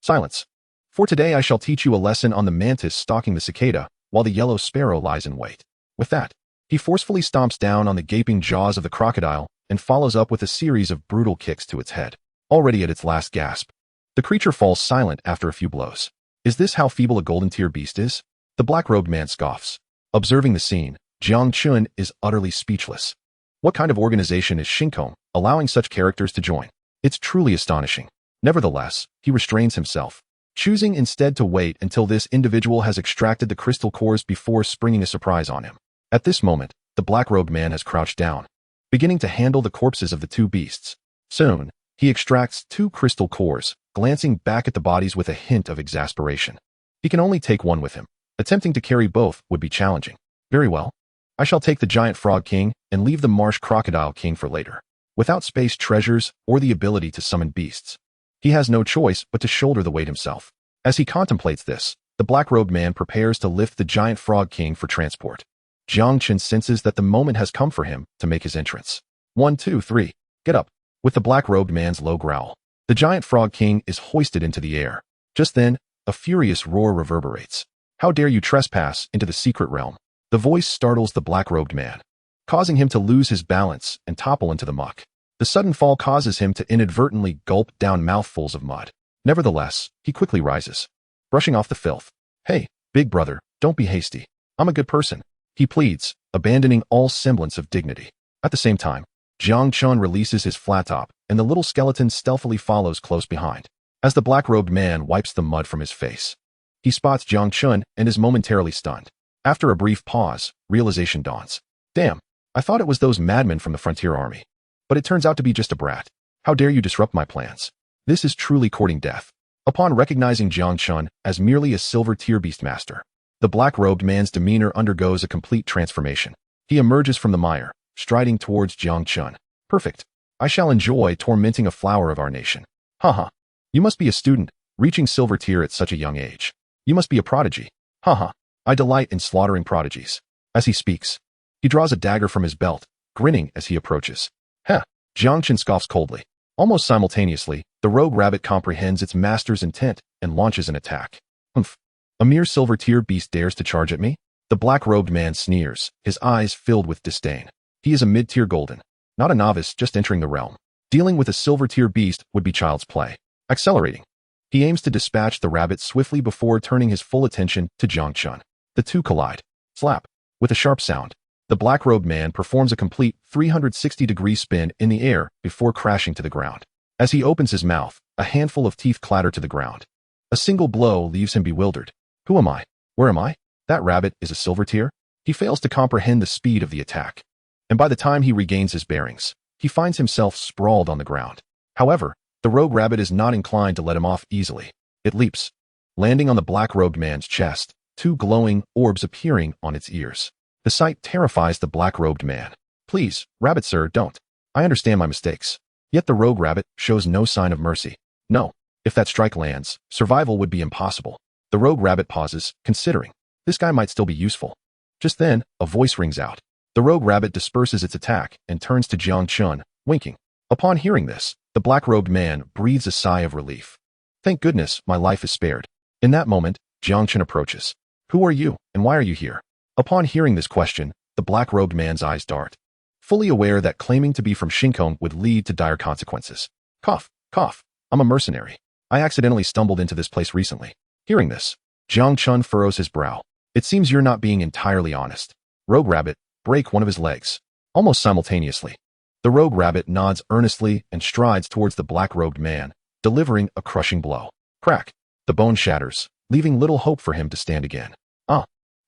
Silence. For today I shall teach you a lesson on the mantis stalking the cicada, while the yellow sparrow lies in wait. With that, he forcefully stomps down on the gaping jaws of the crocodile and follows up with a series of brutal kicks to its head. Already at its last gasp, the creature falls silent after a few blows. Is this how feeble a golden tier beast is? The black-robed man scoffs. Observing the scene, Jang Chun is utterly speechless. What kind of organization is Shinkong, allowing such characters to join? It's truly astonishing. Nevertheless, he restrains himself, choosing instead to wait until this individual has extracted the crystal cores before springing a surprise on him. At this moment, the black-robed man has crouched down, beginning to handle the corpses of the two beasts. Soon, he extracts two crystal cores, glancing back at the bodies with a hint of exasperation. He can only take one with him. Attempting to carry both would be challenging. Very well. I shall take the giant frog king and leave the marsh crocodile king for later. Without space treasures or the ability to summon beasts, he has no choice but to shoulder the weight himself. As he contemplates this, the black-robed man prepares to lift the giant frog king for transport. Jiang Chen senses that the moment has come for him to make his entrance. 1, 2, 3. Get up. With the black-robed man's low growl, the giant frog king is hoisted into the air. Just then, a furious roar reverberates. How dare you trespass into the secret realm? The voice startles the black-robed man, causing him to lose his balance and topple into the muck. The sudden fall causes him to inadvertently gulp down mouthfuls of mud. Nevertheless, he quickly rises, brushing off the filth. Hey, big brother, don't be hasty. I'm a good person, he pleads, abandoning all semblance of dignity. At the same time, Jiang Chun releases his flat top, and the little skeleton stealthily follows close behind. As the black-robed man wipes the mud from his face, he spots Jiang Chun and is momentarily stunned. After a brief pause, realization dawns. Damn, I thought it was those madmen from the frontier army. But it turns out to be just a brat. How dare you disrupt my plans? This is truly courting death. Upon recognizing Jiang Chun as merely a silver tier beastmaster, the black-robed man's demeanor undergoes a complete transformation. He emerges from the mire, striding towards Jiang Chun. Perfect. I shall enjoy tormenting a flower of our nation. Haha. You must be a student, reaching silver tier at such a young age. You must be a prodigy. Haha. I delight in slaughtering prodigies. As he speaks, he draws a dagger from his belt, grinning as he approaches. Heh. Jiang Chen scoffs coldly. Almost simultaneously, the rogue rabbit comprehends its master's intent and launches an attack. Humph. A mere silver-tier beast dares to charge at me? The black-robed man sneers, his eyes filled with disdain. He is a mid-tier golden, not a novice just entering the realm. Dealing with a silver-tier beast would be child's play. Accelerating. He aims to dispatch the rabbit swiftly before turning his full attention to Jiang Chen. The two collide. Slap. With a sharp sound, the black-robed man performs a complete 360-degree spin in the air before crashing to the ground. As he opens his mouth, a handful of teeth clatter to the ground. A single blow leaves him bewildered. Who am I? Where am I? That rabbit is a silver tier? He fails to comprehend the speed of the attack. And by the time he regains his bearings, he finds himself sprawled on the ground. However, the rogue rabbit is not inclined to let him off easily. It leaps, landing on the black-robed man's chest, two glowing orbs appearing on its ears. The sight terrifies the black-robed man. Please, rabbit sir, don't. I understand my mistakes. Yet the rogue rabbit shows no sign of mercy. No, if that strike lands, survival would be impossible. The rogue rabbit pauses, considering. This guy might still be useful. Just then, a voice rings out. The rogue rabbit disperses its attack and turns to Jiang Chun, winking. Upon hearing this, the black-robed man breathes a sigh of relief. Thank goodness my life is spared. In that moment, Jiang Chen approaches. Who are you, and why are you here? Upon hearing this question, the black-robed man's eyes dart. Fully aware that claiming to be from Shinkong would lead to dire consequences. Cough, cough. I'm a mercenary. I accidentally stumbled into this place recently. Hearing this, Jiang Chun furrows his brow. It seems you're not being entirely honest. Rogue rabbit, break one of his legs. Almost simultaneously, the rogue rabbit nods earnestly and strides towards the black-robed man, delivering a crushing blow. Crack. The bone shatters, leaving little hope for him to stand again.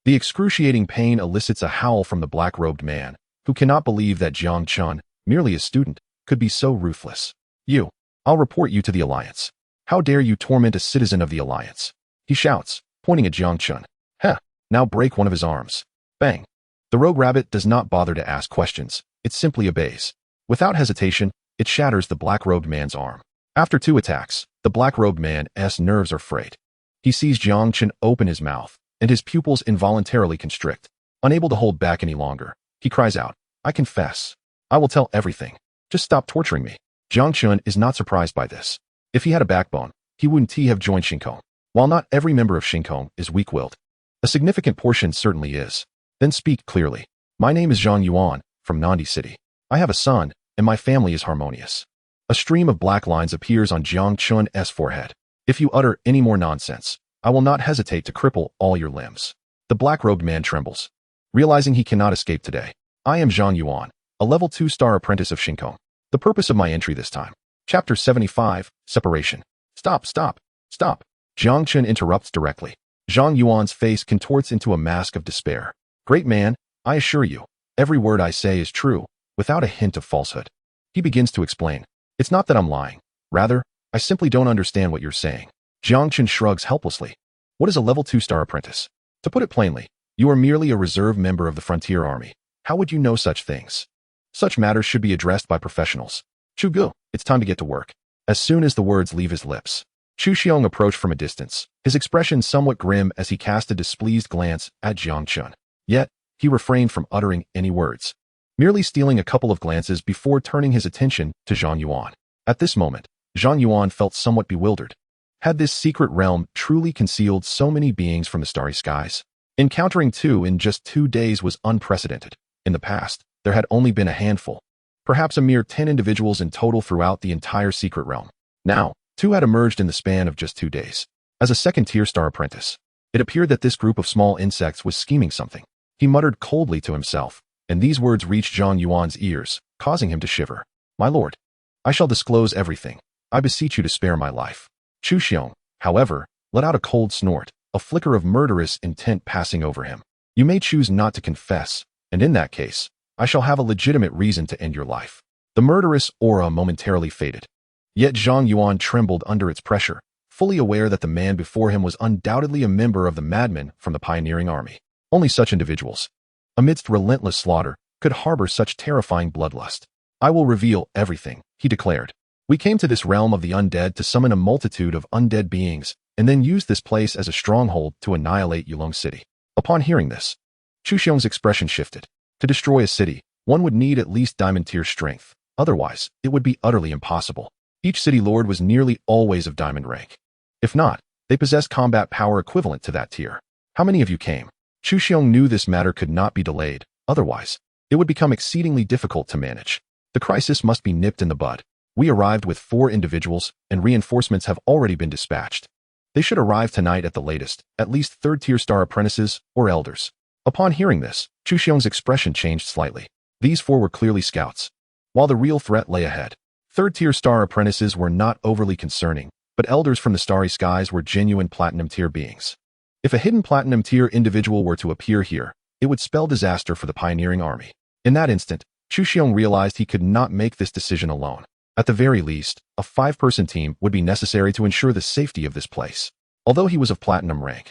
The excruciating pain elicits a howl from the black-robed man, who cannot believe that Jiang Chun, merely a student, could be so ruthless. I'll report you to the Alliance. How dare you torment a citizen of the Alliance? He shouts, pointing at Jiang Chun. Heh, now break one of his arms. Bang. The rogue rabbit does not bother to ask questions, it simply obeys. Without hesitation, it shatters the black-robed man's arm. After 2 attacks, the black-robed man's nerves are frayed. He sees Jiang Chen open his mouth, and his pupils involuntarily constrict. Unable to hold back any longer, he cries out, I confess. I will tell everything. Just stop torturing me. Jiang Chun is not surprised by this. If he had a backbone, he wouldn't have joined Shinkong. While not every member of Shinkong is weak-willed, a significant portion certainly is. Then speak clearly. My name is Zhang Yuan, from Nandi City. I have a son, and my family is harmonious. A stream of black lines appears on Jiang Chun's forehead. If you utter any more nonsense, I will not hesitate to cripple all your limbs. The black-robed man trembles, realizing he cannot escape today. I am Zhang Yuan, a level 2-star apprentice of Shinkong. The purpose of my entry this time. Chapter 75, Separation. Stop. Jiang Chen interrupts directly. Zhang Yuan's face contorts into a mask of despair. Great man, I assure you, every word I say is true, without a hint of falsehood. He begins to explain. It's not that I'm lying. Rather, I simply don't understand what you're saying. Jiang Chen shrugs helplessly. What is a level 2-star apprentice? To put it plainly, you are merely a reserve member of the Frontier Army. How would you know such things? Such matters should be addressed by professionals. Chu Gu, it's time to get to work. As soon as the words leave his lips, Chu Xiong approached from a distance, his expression somewhat grim as he cast a displeased glance at Jiang Chun. Yet, he refrained from uttering any words, merely stealing a couple of glances before turning his attention to Zhang Yuan. At this moment, Zhang Yuan felt somewhat bewildered. Had this secret realm truly concealed so many beings from the starry skies? Encountering 2 in just 2 days was unprecedented. In the past, there had only been a handful, perhaps a mere 10 individuals in total throughout the entire secret realm. Now, 2 had emerged in the span of just 2 days. As a second-tier star apprentice, it appeared that this group of small insects was scheming something. He muttered coldly to himself, and these words reached Zhang Yuan's ears, causing him to shiver. My lord, I shall disclose everything. I beseech you to spare my life. Chu Xiong, however, let out a cold snort, a flicker of murderous intent passing over him. You may choose not to confess, and in that case, I shall have a legitimate reason to end your life. The murderous aura momentarily faded. Yet Zhang Yuan trembled under its pressure, fully aware that the man before him was undoubtedly a member of the madmen from the pioneering army. Only such individuals, amidst relentless slaughter, could harbor such terrifying bloodlust. I will reveal everything, he declared. We came to this realm of the undead to summon a multitude of undead beings, and then use this place as a stronghold to annihilate Yulong City. Upon hearing this, Chu Xiong's expression shifted. To destroy a city, one would need at least diamond-tier strength. Otherwise, it would be utterly impossible. Each city lord was nearly always of diamond rank. If not, They possessed combat power equivalent to that tier. How many of you came? Zhou Xing knew this matter could not be delayed, otherwise, it would become exceedingly difficult to manage. The crisis must be nipped in the bud. We arrived with 4 individuals, and reinforcements have already been dispatched. They should arrive tonight at the latest, at least 3rd-tier star apprentices or elders. Upon hearing this, Zhou Xing's expression changed slightly. These 4 were clearly scouts, while the real threat lay ahead. 3rd-tier star apprentices were not overly concerning, but elders from the starry skies were genuine platinum-tier beings. If a hidden platinum-tier individual were to appear here, it would spell disaster for the pioneering army. In that instant, Zhou Xing realized he could not make this decision alone. At the very least, a 5-person team would be necessary to ensure the safety of this place. Although he was of platinum rank,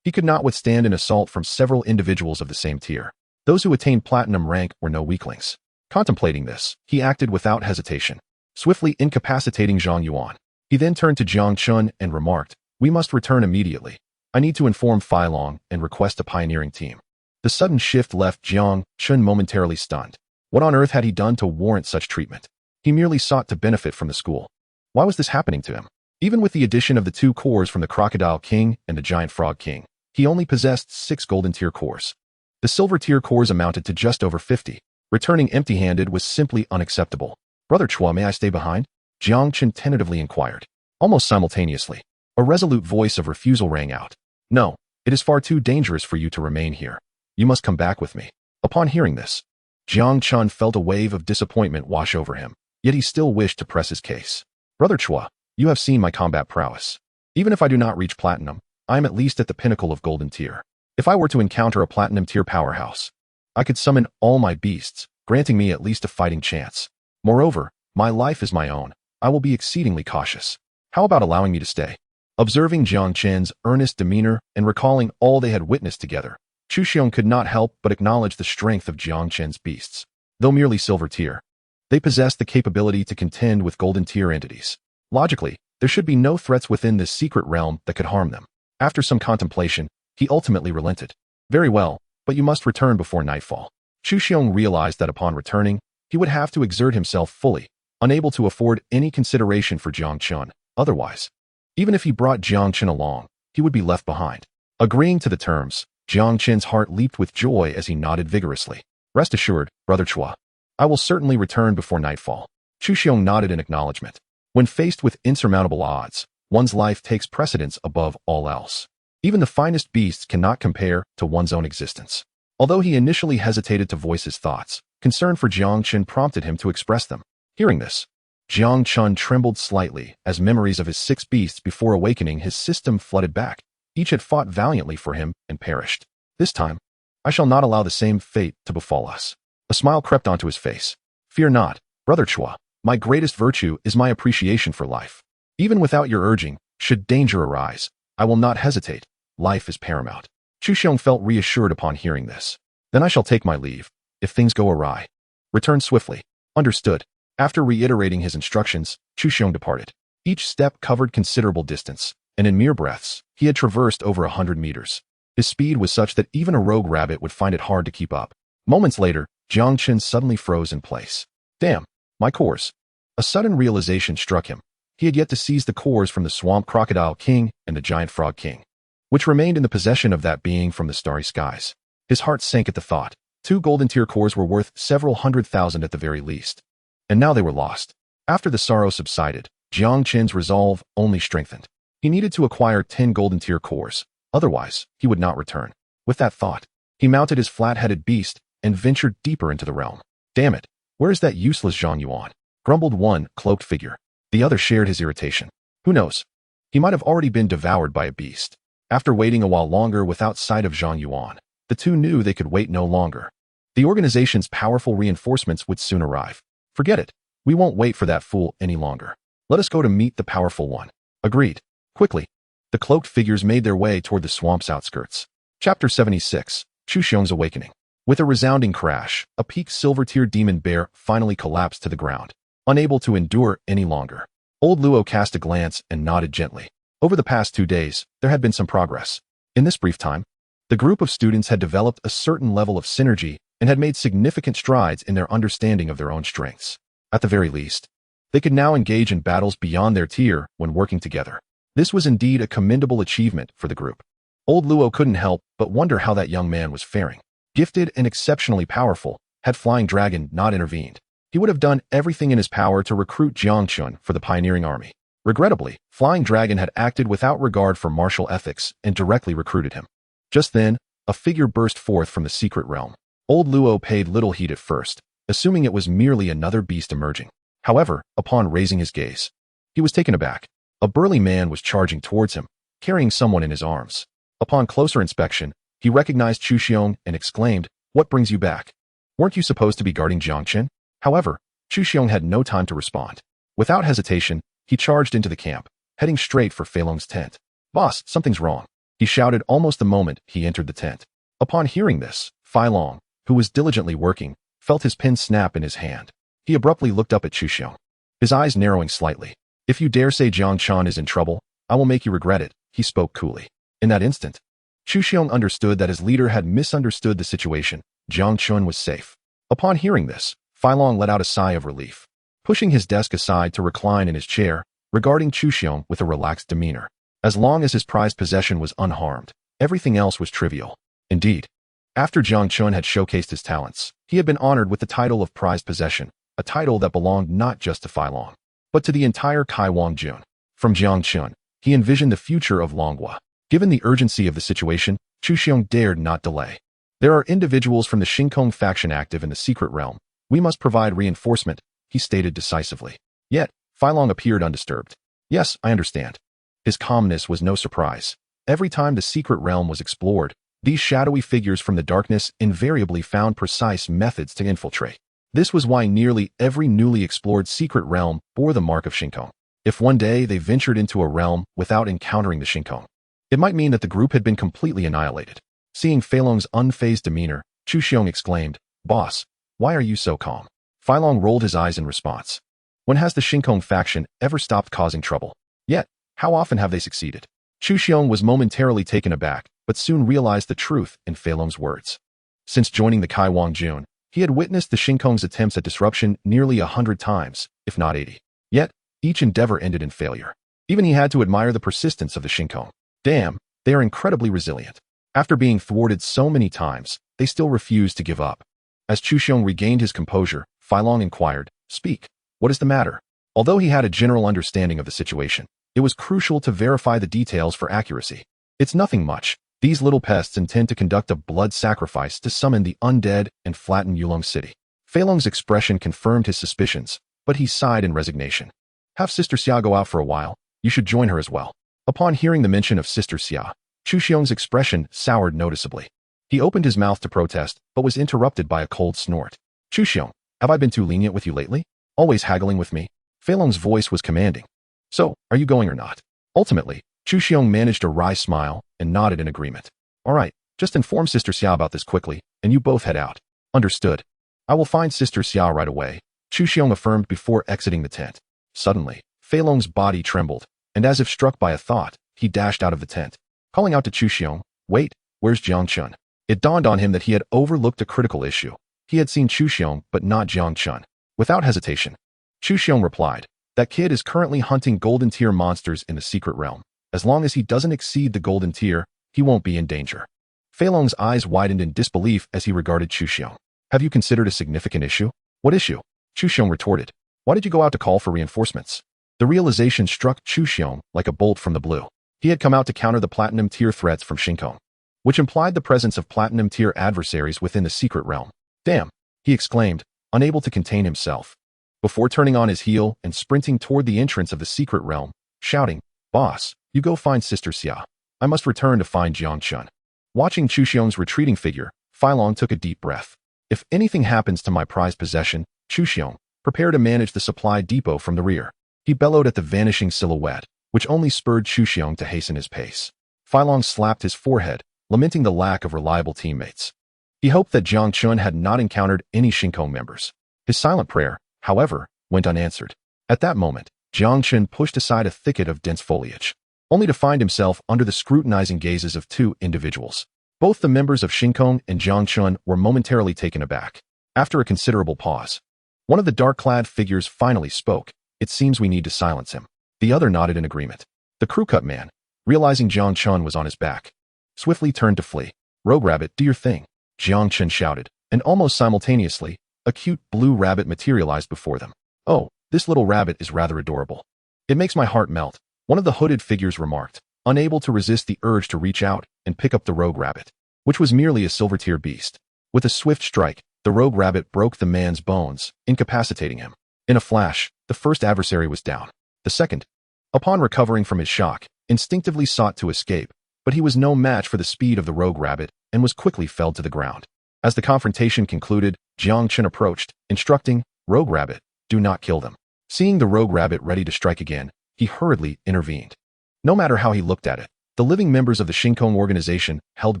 he could not withstand an assault from several individuals of the same tier. Those who attained platinum rank were no weaklings. Contemplating this, he acted without hesitation, swiftly incapacitating Zhang Yuan. He then turned to Jiang Chun and remarked, "We must return immediately. I need to inform Feilong and request a pioneering team." The sudden shift left Jiang Chun momentarily stunned. What on earth had he done to warrant such treatment? He merely sought to benefit from the school. Why was this happening to him? Even with the addition of the 2 cores from the Crocodile King and the Giant Frog King, he only possessed 6 golden tier cores. The silver tier cores amounted to just over 50. Returning empty-handed was simply unacceptable. "Brother Chua, may I stay behind?" Jiang Chen tentatively inquired. Almost simultaneously, a resolute voice of refusal rang out. "No, it is far too dangerous for you to remain here. You must come back with me." Upon hearing this, Jiang Chun felt a wave of disappointment wash over him, yet he still wished to press his case. "Brother Chua, you have seen my combat prowess. Even if I do not reach platinum, I am at least at the pinnacle of golden tier. If I were to encounter a platinum tier powerhouse, I could summon all my beasts, granting me at least a fighting chance. Moreover, my life is my own. I will be exceedingly cautious. How about allowing me to stay?" Observing Jiang Chen's earnest demeanor and recalling all they had witnessed together, Zhou Xing could not help but acknowledge the strength of Jiang Chen's beasts. Though merely silver tier, they possessed the capability to contend with golden tier entities. Logically, there should be no threats within this secret realm that could harm them. After some contemplation, he ultimately relented. "Very well, but you must return before nightfall." Zhou Xing realized that upon returning, he would have to exert himself fully, unable to afford any consideration for Jiang Chun. Otherwise, even if he brought Jiang Chen along, he would be left behind. Agreeing to the terms, Jiang Chen's heart leaped with joy as he nodded vigorously. "Rest assured, Brother Chua, I will certainly return before nightfall." Zhou Xing nodded in acknowledgement. When faced with insurmountable odds, one's life takes precedence above all else. Even the finest beasts cannot compare to one's own existence. Although he initially hesitated to voice his thoughts, concern for Jiang Chen prompted him to express them. Hearing this, Jiang Chun trembled slightly as memories of his 6 beasts before awakening his system flooded back. Each had fought valiantly for him and perished. "This time, I shall not allow the same fate to befall us." A smile crept onto his face. "Fear not, Brother Chua. My greatest virtue is my appreciation for life. Even without your urging, should danger arise, I will not hesitate. Life is paramount." Zhou Xing felt reassured upon hearing this. "Then I shall take my leave. If things go awry, return swiftly." "Understood." After reiterating his instructions, Zhou Xing departed. Each step covered considerable distance, and in mere breaths, he had traversed over 100 meters. His speed was such that even a rogue rabbit would find it hard to keep up. Moments later, Jiang Chen suddenly froze in place. "Damn, my cores." A sudden realization struck him. He had yet to seize the cores from the Swamp Crocodile King and the Giant Frog King, which remained in the possession of that being from the starry skies. His heart sank at the thought. 2 golden tier cores were worth several 100,000 at the very least. And now they were lost. After the sorrow subsided, Jiang Chen's resolve only strengthened. He needed to acquire 10 golden tier cores, otherwise he would not return. With that thought, he mounted his flat-headed beast and ventured deeper into the realm. "Damn it, where is that useless Zhang Yuan?" grumbled one cloaked figure. The other shared his irritation. Who knows? He might have already been devoured by a beast. After waiting a while longer without sight of Zhang Yuan, the two knew they could wait no longer. The organization's powerful reinforcements would soon arrive. "Forget it. We won't wait for that fool any longer. Let us go to meet the powerful one." Agreed. Quickly, the cloaked figures made their way toward the swamp's outskirts. Chapter 76, Zhou Xing's Awakening. With a resounding crash, a peaked silver-tier demon bear finally collapsed to the ground, unable to endure any longer. Old Luo cast a glance and nodded gently. Over the past 2 days, there had been some progress. In this brief time, the group of students had developed a certain level of synergy and had made significant strides in their understanding of their own strengths. At the very least, they could now engage in battles beyond their tier when working together. This was indeed a commendable achievement for the group. Old Luo couldn't help but wonder how that young man was faring. Gifted and exceptionally powerful, had Flying Dragon not intervened, he would have done everything in his power to recruit Jiang Chun for the pioneering army. Regrettably, Flying Dragon had acted without regard for martial ethics and directly recruited him. Just then, a figure burst forth from the secret realm. Old Luo paid little heed at first, assuming it was merely another beast emerging. However, upon raising his gaze, he was taken aback. A burly man was charging towards him, carrying someone in his arms. Upon closer inspection, he recognized Zhou Xing and exclaimed, "What brings you back? Weren't you supposed to be guarding Jiang Chen?" However, Zhou Xing had no time to respond. Without hesitation, he charged into the camp, heading straight for Fei Long's tent. "Boss, something's wrong," he shouted almost the moment he entered the tent. Upon hearing this, Fei Long, who was diligently working, felt his pin snap in his hand. He abruptly looked up at Zhou Xing, his eyes narrowing slightly. "If you dare say Jiang Chun is in trouble, I will make you regret it," he spoke coolly. In that instant, Zhou Xing understood that his leader had misunderstood the situation. Jiang Chun was safe. Upon hearing this, Fei Long let out a sigh of relief, pushing his desk aside to recline in his chair, regarding Zhou Xing with a relaxed demeanor. As long as his prized possession was unharmed, everything else was trivial. Indeed, after Jiang Chun had showcased his talents, he had been honored with the title of prized possession, a title that belonged not just to Fei Long, but to the entire Kaiwang Jun. From Jiang Chun, he envisioned the future of Longhua. Given the urgency of the situation, Zhou Xing dared not delay. "There are individuals from the Xingkong faction active in the secret realm. We must provide reinforcement," he stated decisively. Yet, Fei Long appeared undisturbed. "Yes, I understand." His calmness was no surprise. Every time the secret realm was explored, these shadowy figures from the darkness invariably found precise methods to infiltrate. This was why nearly every newly explored secret realm bore the mark of Xingkong. If one day they ventured into a realm without encountering the Xingkong, it might mean that the group had been completely annihilated. Seeing Fei Long's unfazed demeanor, Zhou Xing exclaimed, "Boss, why are you so calm?" Fei Long rolled his eyes in response. When has the Xingkong faction ever stopped causing trouble? Yet, how often have they succeeded? Zhou Xing was momentarily taken aback, but soon realized the truth in Fei Long's words. Since joining the Kaiwang Jun, he had witnessed the Xingkong's attempts at disruption nearly 100 times, if not 80. Yet, each endeavor ended in failure. Even he had to admire the persistence of the Xingkong. Damn, they are incredibly resilient. After being thwarted so many times, they still refused to give up. As Zhou Xing regained his composure, Fei Long inquired, "Speak, what is the matter?" Although he had a general understanding of the situation, it was crucial to verify the details for accuracy. "It's nothing much. These little pests intend to conduct a blood sacrifice to summon the undead and flatten Yulong City." Fei Long's expression confirmed his suspicions, but he sighed in resignation. "Have Sister Xia go out for a while. You should join her as well." Upon hearing the mention of Sister Xia, Zhou Xing's expression soured noticeably. He opened his mouth to protest, but was interrupted by a cold snort. "Zhou Xing, have I been too lenient with you lately? Always haggling with me?" Fei Long's voice was commanding. "So, are you going or not?" Ultimately, Zhou Xing managed a wry smile and nodded in agreement. "All right, just inform Sister Xia about this quickly, and you both head out." "Understood. I will find Sister Xia right away," Zhou Xing affirmed before exiting the tent. Suddenly, Fei Long's body trembled, and as if struck by a thought, he dashed out of the tent. Calling out to Zhou Xing, "Wait, where's Jang Chun?" It dawned on him that he had overlooked a critical issue. He had seen Zhou Xing, but not Jiang Chun. Without hesitation, Zhou Xing replied, "That kid is currently hunting golden tier monsters in the secret realm. As long as he doesn't exceed the golden tier, he won't be in danger." Fei Long's eyes widened in disbelief as he regarded Zhou Xing. "Have you considered a significant issue?" "What issue?" Zhou Xing retorted. "Why did you go out to call for reinforcements?" The realization struck Zhou Xing like a bolt from the blue. He had come out to counter the platinum tier threats from Xingkong, which implied the presence of platinum tier adversaries within the secret realm. "Damn," he exclaimed, unable to contain himself. Before turning on his heel and sprinting toward the entrance of the secret realm, shouting, "Boss, you go find Sister Xia. I must return to find Jiang Chun." Watching Zhou Xing's retreating figure, Fei Long took a deep breath. "If anything happens to my prized possession, Zhou Xing, prepare to manage the supply depot from the rear." He bellowed at the vanishing silhouette, which only spurred Zhou Xing to hasten his pace. Fei Long slapped his forehead, lamenting the lack of reliable teammates. He hoped that Jiang Chun had not encountered any Xingkong members. His silent prayer, however, went unanswered. At that moment, Jiang Chun pushed aside a thicket of dense foliage, only to find himself under the scrutinizing gazes of two individuals. Both the members of Xingkong and Jiang Chun were momentarily taken aback. After a considerable pause, one of the dark-clad figures finally spoke. "It seems we need to silence him." The other nodded in agreement. The crew-cut man, realizing Jiang Chun was on his back, swiftly turned to flee. "Rogue Rabbit, do your thing," Jiang Chen shouted, and almost simultaneously, a cute blue rabbit materialized before them. "Oh, this little rabbit is rather adorable. It makes my heart melt," one of the hooded figures remarked, unable to resist the urge to reach out and pick up the rogue rabbit, which was merely a silver-tier beast. With a swift strike, the rogue rabbit broke the man's bones, incapacitating him. In a flash, the first adversary was down. The second, upon recovering from his shock, instinctively sought to escape, but he was no match for the speed of the rogue rabbit and was quickly felled to the ground. As the confrontation concluded, Jiang Chen approached, instructing, "Rogue Rabbit, do not kill them." Seeing the rogue rabbit ready to strike again, he hurriedly intervened. No matter how he looked at it, the living members of the Xingkong organization held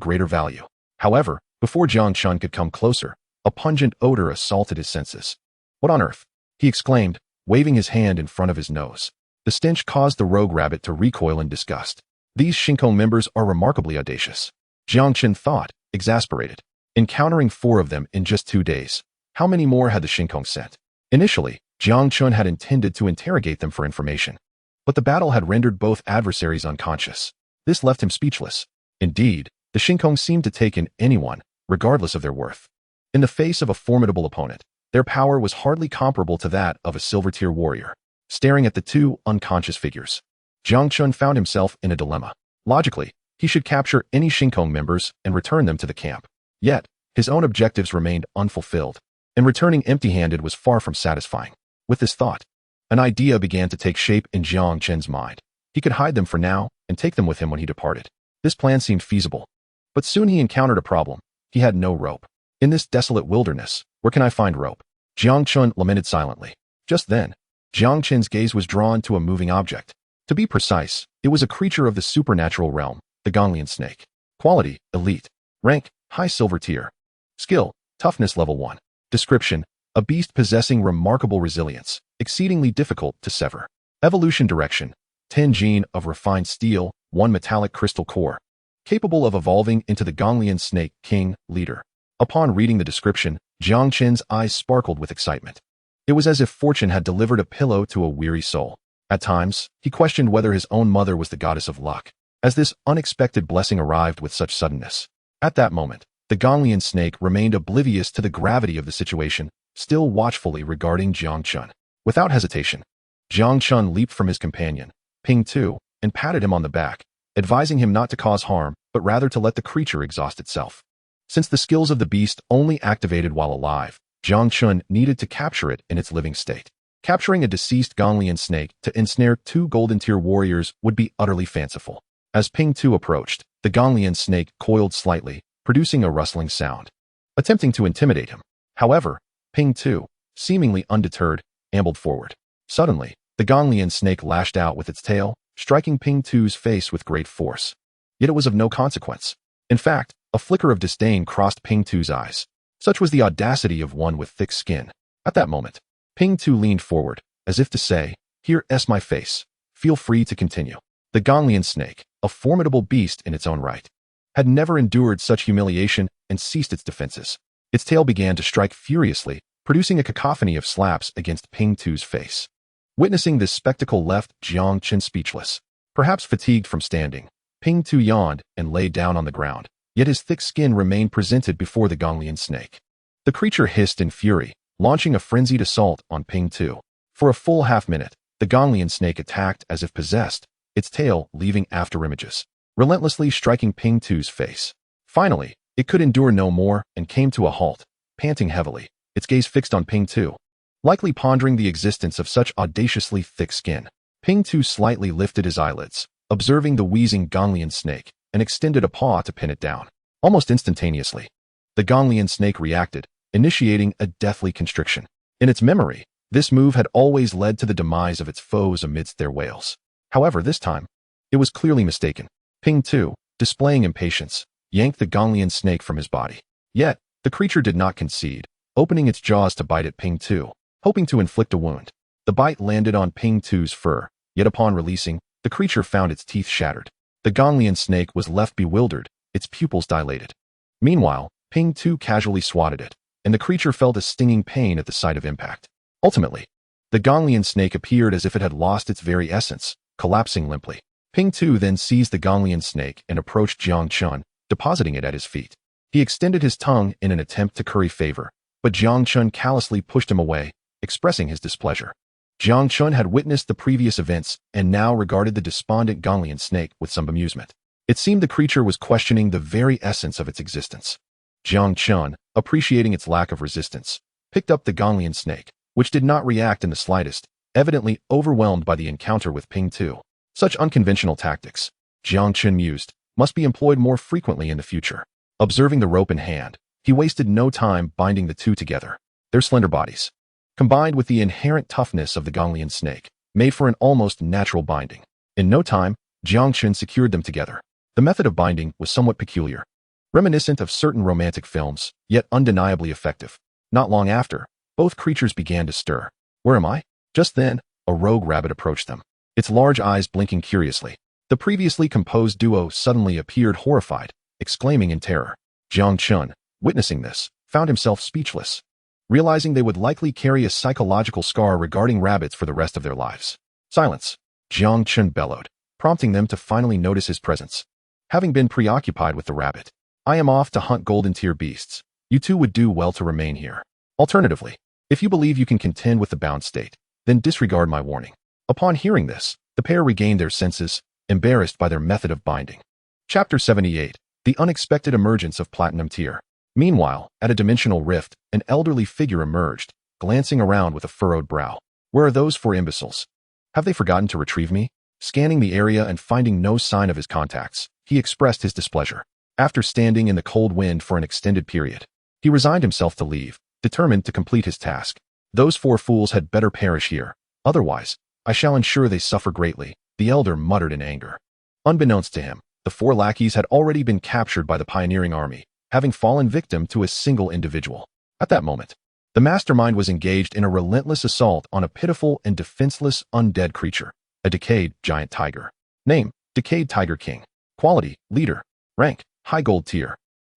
greater value. However, before Jiang Chun could come closer, a pungent odor assaulted his senses. "What on earth?" he exclaimed, waving his hand in front of his nose. The stench caused the rogue rabbit to recoil in disgust. These Xingkong members are remarkably audacious, Jiang Chen thought, exasperated. Encountering 4 of them in just 2 days, how many more had the Xingkong sent? Initially, Jiang Chun had intended to interrogate them for information, but the battle had rendered both adversaries unconscious. This left him speechless. Indeed, the Xingkong seemed to take in anyone, regardless of their worth. In the face of a formidable opponent, their power was hardly comparable to that of a silver-tier warrior. Staring at the 2 unconscious figures, Jiang Chun found himself in a dilemma. Logically, he should capture any Xingkong members and return them to the camp. Yet, his own objectives remained unfulfilled, and returning empty-handed was far from satisfying. With this thought, an idea began to take shape in Jiang Chen's mind. He could hide them for now and take them with him when he departed. This plan seemed feasible, but soon he encountered a problem. He had no rope. "In this desolate wilderness, where can I find rope?" Jiang Chun lamented silently. Just then, Jiang Chen's gaze was drawn to a moving object. To be precise, it was a creature of the supernatural realm, the Gonglian snake. Quality, elite. Rank, high silver tier. Skill, toughness level 1. Description, a beast possessing remarkable resilience, exceedingly difficult to sever. Evolution direction, 10 gene of refined steel, 1 metallic crystal core. Capable of evolving into the Gonglian snake king, leader. Upon reading the description, Jiang Chen's eyes sparkled with excitement. It was as if fortune had delivered a pillow to a weary soul. At times, he questioned whether his own mother was the goddess of luck, as this unexpected blessing arrived with such suddenness. At that moment, the Gonglian snake remained oblivious to the gravity of the situation, still watchfully regarding Jiang Chun. Without hesitation, Jiang Chun leaped from his companion, Ping Tu, and patted him on the back, advising him not to cause harm, but rather to let the creature exhaust itself. Since the skills of the beast only activated while alive, Jiang Chun needed to capture it in its living state. Capturing a deceased Gonglian snake to ensnare 2 golden-tier warriors would be utterly fanciful. As Ping Tu approached, the Gonglian snake coiled slightly, producing a rustling sound, attempting to intimidate him. However, Ping Tu, seemingly undeterred, ambled forward. Suddenly, the Gonglian snake lashed out with its tail, striking Ping Tu's face with great force. Yet it was of no consequence. In fact, a flicker of disdain crossed Ping Tu's eyes. Such was the audacity of one with thick skin. At that moment, Ping Tu leaned forward, as if to say, "Here's my face. Feel free to continue." The Gonglian snake, a formidable beast in its own right, had never endured such humiliation and ceased its defenses. Its tail began to strike furiously, producing a cacophony of slaps against Ping Tu's face. Witnessing this spectacle left Jiang Chen speechless. Perhaps fatigued from standing, Ping Tu yawned and lay down on the ground, yet his thick skin remained presented before the Gonglian snake. The creature hissed in fury, launching a frenzied assault on Ping Tu. For a full half-minute, the Gonglian snake attacked as if possessed, its tail leaving afterimages, relentlessly striking Ping Tu's face. Finally, it could endure no more and came to a halt, panting heavily, its gaze fixed on Ping Tu. Likely pondering the existence of such audaciously thick skin, Ping Tu slightly lifted his eyelids, observing the wheezing Gonglian snake, and extended a paw to pin it down. Almost instantaneously, the Gonglian snake reacted, initiating a deathly constriction. In its memory, this move had always led to the demise of its foes amidst their wails. However, this time, it was clearly mistaken. Ping Tu, displaying impatience, yanked the Gonglian snake from his body. Yet, the creature did not concede, opening its jaws to bite at Ping Tu, hoping to inflict a wound. The bite landed on Ping Tu's fur, yet upon releasing, the creature found its teeth shattered. The Gonglian snake was left bewildered, its pupils dilated. Meanwhile, Ping Tu casually swatted it, and the creature felt a stinging pain at the sight of impact. Ultimately, the Gonglian snake appeared as if it had lost its very essence, collapsing limply. Ping Tu then seized the Gonglian snake and approached Jiang Chen, depositing it at his feet. He extended his tongue in an attempt to curry favor, but Jiang Chun callously pushed him away, expressing his displeasure. Jiang Chun had witnessed the previous events and now regarded the despondent Gonglian snake with some amusement. It seemed the creature was questioning the very essence of its existence. Jiang Chun, appreciating its lack of resistance, picked up the Gonglian snake, which did not react in the slightest, evidently overwhelmed by the encounter with Ping Tu. Such unconventional tactics, Jiang Chun mused, must be employed more frequently in the future. Observing the rope in hand, he wasted no time binding the two together. Their slender bodies, combined with the inherent toughness of the Gonglian snake, made for an almost natural binding. In no time, Jiang Chun secured them together. The method of binding was somewhat peculiar, reminiscent of certain romantic films, yet undeniably effective. Not long after, both creatures began to stir. Where am I? Just then, a rogue rabbit approached them, its large eyes blinking curiously. The previously composed duo suddenly appeared horrified, exclaiming in terror. Jiang Chun, witnessing this, found himself speechless, realizing they would likely carry a psychological scar regarding rabbits for the rest of their lives. Silence, Jiang Chun bellowed, prompting them to finally notice his presence. Having been preoccupied with the rabbit, I am off to hunt golden tier beasts. You two would do well to remain here. Alternatively, if you believe you can contend with the bound state, then disregard my warning. Upon hearing this, the pair regained their senses, embarrassed by their method of binding. Chapter 78. The Unexpected Emergence of Platinum Tier. Meanwhile, at a dimensional rift, an elderly figure emerged, glancing around with a furrowed brow. Where are those four imbeciles? Have they forgotten to retrieve me? Scanning the area and finding no sign of his contacts, he expressed his displeasure. After standing in the cold wind for an extended period, he resigned himself to leave, determined to complete his task. Those four fools had better perish here. Otherwise, I shall ensure they suffer greatly, the elder muttered in anger. Unbeknownst to him, the four lackeys had already been captured by the pioneering army, having fallen victim to a single individual. At that moment, the mastermind was engaged in a relentless assault on a pitiful and defenseless undead creature, a decayed giant tiger. Name, Decayed Tiger King. Quality, Leader. Rank, High Gold Tier.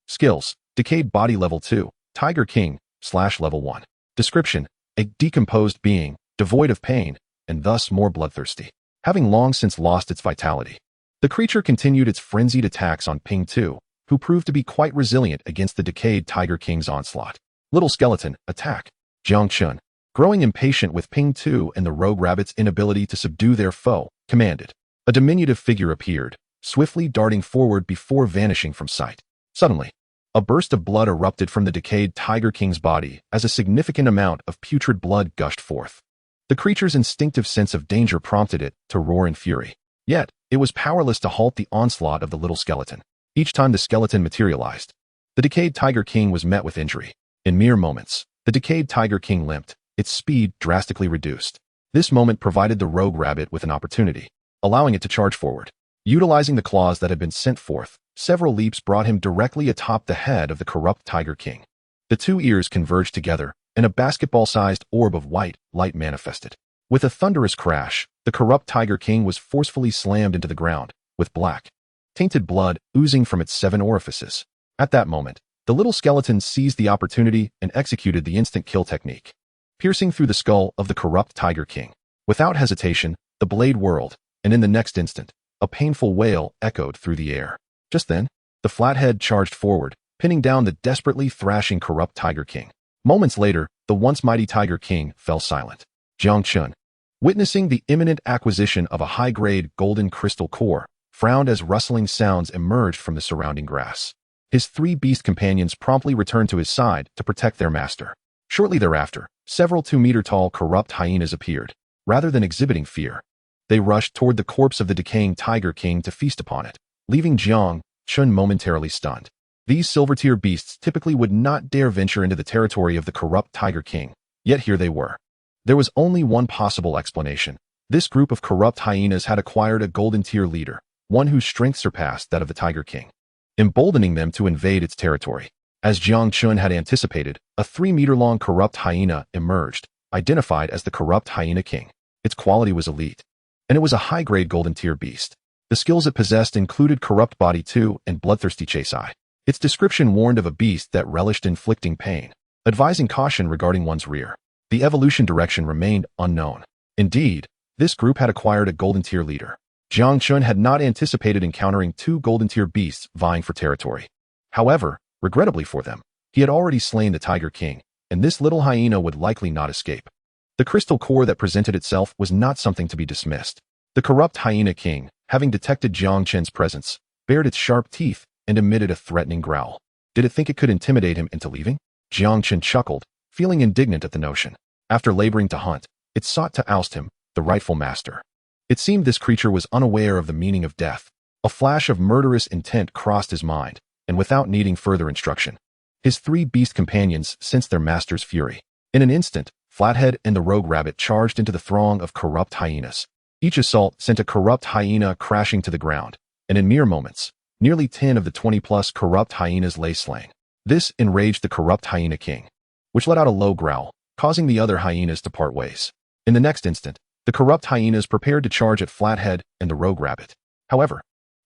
Skills, Decayed Body Level 2, Tiger King, /Level 1. Description, a decomposed being, devoid of pain, and thus more bloodthirsty, having long since lost its vitality. The creature continued its frenzied attacks on Ping Tu, who proved to be quite resilient against the Decayed Tiger King's onslaught. Little Skeleton, attack. Jiang Chun, growing impatient with Ping Tu and the rogue rabbit's inability to subdue their foe, commanded. A diminutive figure appeared, swiftly darting forward before vanishing from sight. Suddenly, a burst of blood erupted from the Decayed Tiger King's body as a significant amount of putrid blood gushed forth. The creature's instinctive sense of danger prompted it to roar in fury. Yet, it was powerless to halt the onslaught of the little skeleton. Each time the skeleton materialized, the Decayed Tiger King was met with injury. In mere moments, the Decayed Tiger King limped, its speed drastically reduced. This moment provided the rogue rabbit with an opportunity, allowing it to charge forward. Utilizing the claws that had been sent forth, several leaps brought him directly atop the head of the corrupt Tiger King. The two ears converged together, and a basketball-sized orb of white light manifested. With a thunderous crash, the corrupt Tiger King was forcefully slammed into the ground, with black, tainted blood oozing from its 7 orifices. At that moment, the little skeleton seized the opportunity and executed the instant kill technique, piercing through the skull of the corrupt Tiger King. Without hesitation, the blade whirled, and in the next instant, a painful wail echoed through the air. Just then, the Flathead charged forward, pinning down the desperately thrashing corrupt Tiger King. Moments later, the once mighty Tiger King fell silent. Jiang Chun, witnessing the imminent acquisition of a high-grade golden crystal core, frowned as rustling sounds emerged from the surrounding grass. His 3 beast companions promptly returned to his side to protect their master. Shortly thereafter, several 2-meter-tall corrupt hyenas appeared. Rather than exhibiting fear, they rushed toward the corpse of the decaying Tiger King to feast upon it, leaving Jiang Chun momentarily stunned. These silver-tier beasts typically would not dare venture into the territory of the corrupt Tiger King, yet here they were. There was only one possible explanation. This group of corrupt hyenas had acquired a golden-tier leader, one whose strength surpassed that of the Tiger King, emboldening them to invade its territory. As Jiang Chun had anticipated, a 3-meter-long corrupt hyena emerged, identified as the corrupt hyena king. Its quality was elite, and it was a high-grade golden-tier beast. The skills it possessed included Corrupt Body 2 and Bloodthirsty Chase Eye. Its description warned of a beast that relished inflicting pain, advising caution regarding one's rear. The evolution direction remained unknown. Indeed, this group had acquired a golden-tier leader, Jiang Chun had not anticipated encountering two golden-tier beasts vying for territory. However, regrettably for them, he had already slain the Tiger King, and this little hyena would likely not escape. The crystal core that presented itself was not something to be dismissed. The corrupt hyena king, having detected Jiang Chen's presence, bared its sharp teeth and emitted a threatening growl. Did it think it could intimidate him into leaving? Jiang Chen chuckled, feeling indignant at the notion. After laboring to hunt, it sought to oust him, the rightful master. It seemed this creature was unaware of the meaning of death. A flash of murderous intent crossed his mind, and without needing further instruction, his three beast companions sensed their master's fury. In an instant, Flathead and the rogue rabbit charged into the throng of corrupt hyenas. Each assault sent a corrupt hyena crashing to the ground, and in mere moments, nearly 10 of the 20-plus corrupt hyenas lay slain. This enraged the corrupt hyena king, which let out a low growl, causing the other hyenas to part ways. In the next instant, the corrupt hyenas prepared to charge at Flathead and the rogue rabbit. However,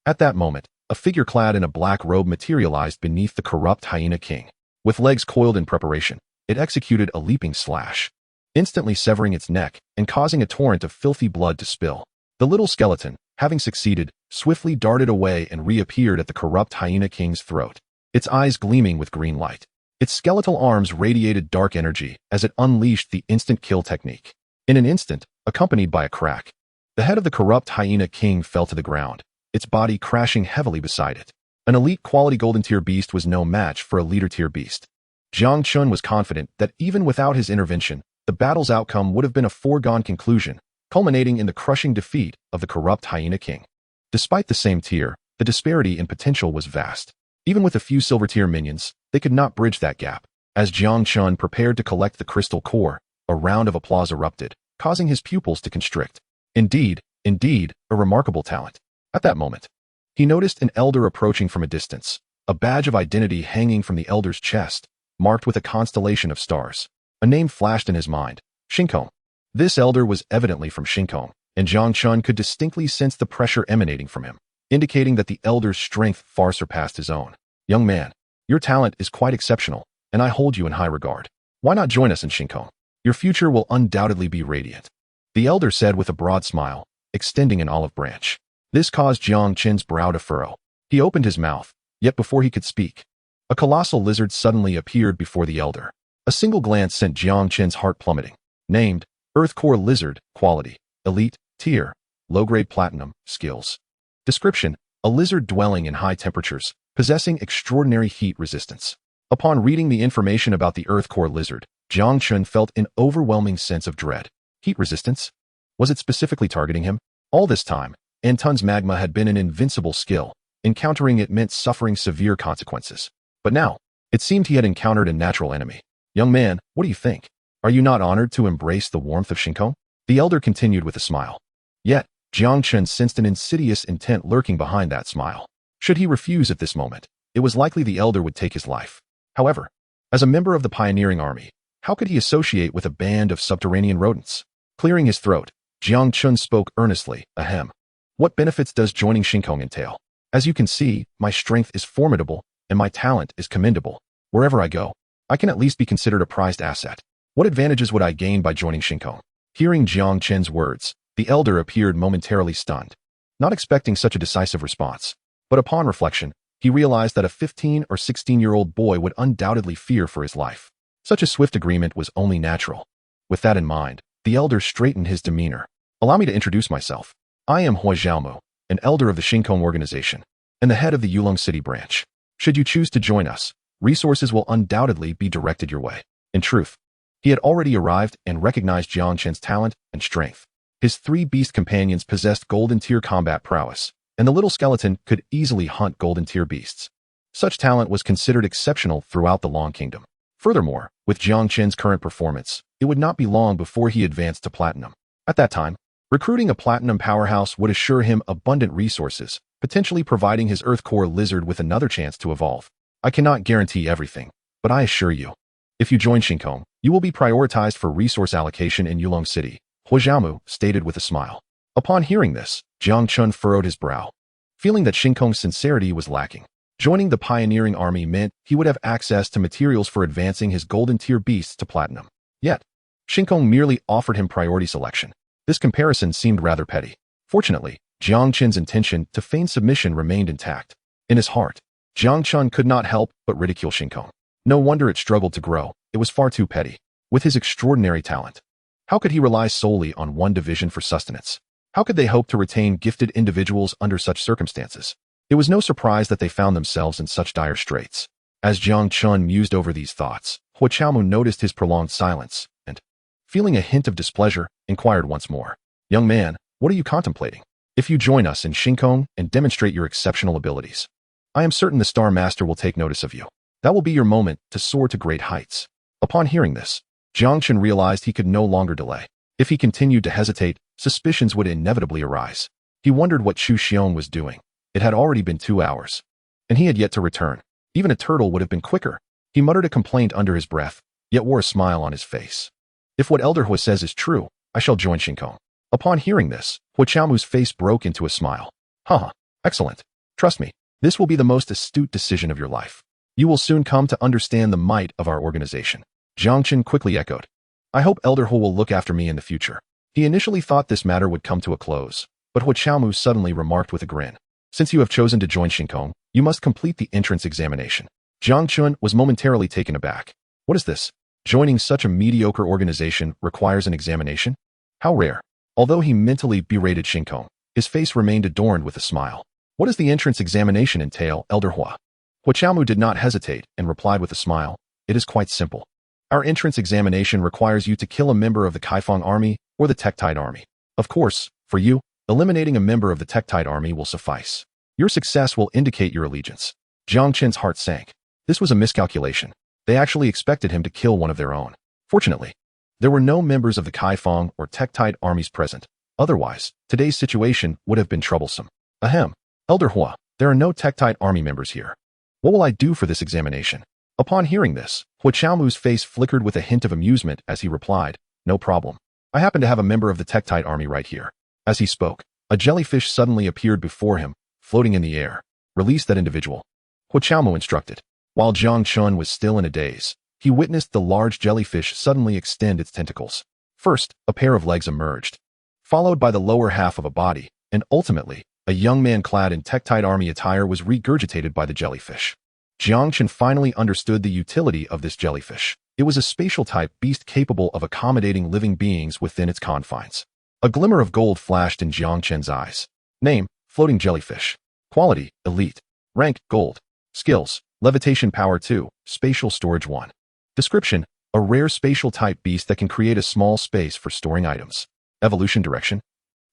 at that moment, a figure clad in a black robe materialized beneath the corrupt hyena king. With legs coiled in preparation, it executed a leaping slash, instantly severing its neck and causing a torrent of filthy blood to spill. The little skeleton, having succeeded, swiftly darted away and reappeared at the corrupt hyena king's throat, its eyes gleaming with green light. Its skeletal arms radiated dark energy as it unleashed the instant kill technique. In an instant, accompanied by a crack, the head of the corrupt hyena king fell to the ground, its body crashing heavily beside it. An elite quality golden tier beast was no match for a leader tier beast. Jang Chun was confident that even without his intervention, the battle's outcome would have been a foregone conclusion, culminating in the crushing defeat of the corrupt hyena king. Despite the same tier, the disparity in potential was vast. Even with a few silver tier minions, they could not bridge that gap. As Jiang Chun prepared to collect the crystal core, a round of applause erupted, causing his pupils to constrict. Indeed, a remarkable talent. At that moment, he noticed an elder approaching from a distance, a badge of identity hanging from the elder's chest, marked with a constellation of stars. A name flashed in his mind, Shinkong. This elder was evidently from Shinkong, and Jiang Chun could distinctly sense the pressure emanating from him, indicating that the elder's strength far surpassed his own. Young man, your talent is quite exceptional, and I hold you in high regard. Why not join us in Shinkong? Your future will undoubtedly be radiant. The elder said with a broad smile, extending an olive branch. This caused Jiang Chen's brow to furrow. He opened his mouth, yet before he could speak, a colossal lizard suddenly appeared before the elder. A single glance sent Jiang Chen's heart plummeting. Named, Earth Core Lizard, Quality, Elite, Tier, Low-Grade Platinum, Skills. Description, a lizard dwelling in high temperatures, possessing extraordinary heat resistance. Upon reading the information about the Earth Core Lizard, Jiang Chun felt an overwhelming sense of dread. Heat resistance? Was it specifically targeting him? All this time, Antun's magma had been an invincible skill. Encountering it meant suffering severe consequences. But now, it seemed he had encountered a natural enemy. Young man, what do you think? Are you not honored to embrace the warmth of Shinkong? The elder continued with a smile. Yet, Jiang Chen sensed an insidious intent lurking behind that smile. Should he refuse at this moment, it was likely the elder would take his life. However, as a member of the pioneering army, how could he associate with a band of subterranean rodents? Clearing his throat, Jiang Chun spoke earnestly, ahem. What benefits does joining Shinkong entail? As you can see, my strength is formidable, and my talent is commendable. Wherever I go, I can at least be considered a prized asset. What advantages would I gain by joining Shinkong? Hearing Jiang Chen's words, the elder appeared momentarily stunned, not expecting such a decisive response. But upon reflection, he realized that a 15 or 16-year-old boy would undoubtedly fear for his life. Such a swift agreement was only natural. With that in mind, the elder straightened his demeanor. Allow me to introduce myself. I am Hua Xiaomu, an elder of the Shinkong organization, and the head of the Yulong City branch. Should you choose to join us, resources will undoubtedly be directed your way. In truth, he had already arrived and recognized Jiang Chen's talent and strength. His three beast companions possessed golden tier combat prowess, and the little skeleton could easily hunt golden tier beasts. Such talent was considered exceptional throughout the Long Kingdom. Furthermore, with Jiang Chen's current performance, it would not be long before he advanced to platinum. At that time, recruiting a platinum powerhouse would assure him abundant resources, potentially providing his Earth Core Lizard with another chance to evolve. I cannot guarantee everything, but I assure you, if you join Shinkong, you will be prioritized for resource allocation in Yulong City, Hua Xiaomu stated with a smile. Upon hearing this, Jiang Chun furrowed his brow, feeling that Shinkong's sincerity was lacking. Joining the pioneering army meant he would have access to materials for advancing his golden tier beasts to platinum. Yet, Shinkong merely offered him priority selection. This comparison seemed rather petty. Fortunately, Jiang Chen's intention to feign submission remained intact. In his heart, Jang Chun could not help but ridicule Shinkong. No wonder it struggled to grow. It was far too petty. With his extraordinary talent, how could he rely solely on one division for sustenance? How could they hope to retain gifted individuals under such circumstances? It was no surprise that they found themselves in such dire straits. As Jiang Chun mused over these thoughts, Hua Qiaomu noticed his prolonged silence and, feeling a hint of displeasure, inquired once more. Young man, what are you contemplating? If you join us in Shinkong and demonstrate your exceptional abilities, I am certain the Star Master will take notice of you. That will be your moment to soar to great heights. Upon hearing this, Jiang Chen realized he could no longer delay. If he continued to hesitate, suspicions would inevitably arise. He wondered what Chu Xiong was doing. It had already been 2 hours, and he had yet to return. Even a turtle would have been quicker. He muttered a complaint under his breath, yet wore a smile on his face. If what Elder Hua says is true, I shall join Shinkong. Upon hearing this, Hua Qiaomu's face broke into a smile. Haha, excellent. Trust me, this will be the most astute decision of your life. You will soon come to understand the might of our organization. Jiang Chen quickly echoed. I hope Elder Hua will look after me in the future. He initially thought this matter would come to a close, but Hua Qiaomu suddenly remarked with a grin. Since you have chosen to join Shinkong, you must complete the entrance examination. Jang Chun was momentarily taken aback. What is this? Joining such a mediocre organization requires an examination? How rare. Although he mentally berated Shinkong, his face remained adorned with a smile. What does the entrance examination entail, Elder Hua? Hua Qiaomu did not hesitate and replied with a smile. It is quite simple. Our entrance examination requires you to kill a member of the Kaifeng army or the Tektite army. Of course, for you, eliminating a member of the Tektite army will suffice. Your success will indicate your allegiance. Jiang Chen's heart sank. This was a miscalculation. They actually expected him to kill one of their own. Fortunately, there were no members of the Kaifeng or Tektite armies present. Otherwise, today's situation would have been troublesome. Ahem. Elder Hua, there are no Tektite army members here. What will I do for this examination? Upon hearing this, Hua Qiaomu's face flickered with a hint of amusement as he replied, no problem. I happen to have a member of the Tektite army right here. As he spoke, a jellyfish suddenly appeared before him, floating in the air. Release that individual. Hua Qiaomu instructed. While Jiang Chun was still in a daze, he witnessed the large jellyfish suddenly extend its tentacles. First, a pair of legs emerged, followed by the lower half of a body, and ultimately, a young man clad in Tektite army attire was regurgitated by the jellyfish. Jiang Chen finally understood the utility of this jellyfish. It was a spatial-type beast capable of accommodating living beings within its confines. A glimmer of gold flashed in Jiang Chen's eyes. Name, floating jellyfish. Quality, elite. Rank, gold. Skills, levitation power 2, spatial storage 1. Description, a rare spatial-type beast that can create a small space for storing items. Evolution direction.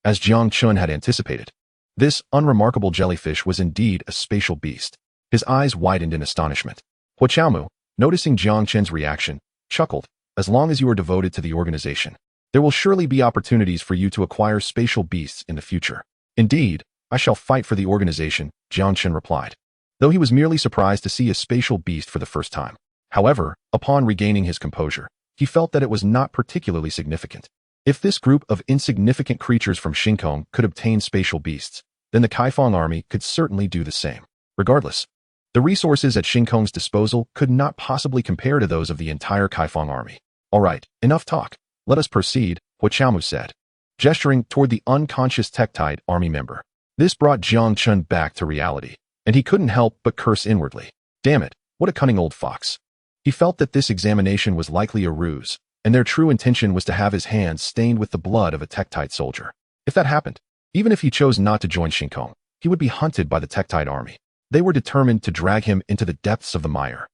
As Jiang Chun had anticipated, this unremarkable jellyfish was indeed a spatial beast. His eyes widened in astonishment. Hua Qiaomu, noticing Jiang Chen's reaction, chuckled. As long as you are devoted to the organization, there will surely be opportunities for you to acquire spatial beasts in the future. Indeed, I shall fight for the organization, Jiang Chen replied, though he was merely surprised to see a spatial beast for the first time. However, upon regaining his composure, he felt that it was not particularly significant. If this group of insignificant creatures from Shinkong could obtain spatial beasts, then the Kaifeng army could certainly do the same. Regardless, the resources at Shinkong's disposal could not possibly compare to those of the entire Kaifeng army. All right, enough talk. Let us proceed, Hua Qiaomu said, gesturing toward the unconscious Tektite army member. This brought Jiang Chun back to reality, and he couldn't help but curse inwardly. Damn it, what a cunning old fox. He felt that this examination was likely a ruse, and their true intention was to have his hands stained with the blood of a Tektite soldier. If that happened, even if he chose not to join Shinkong, he would be hunted by the Tektite army. They were determined to drag him into the depths of the mire.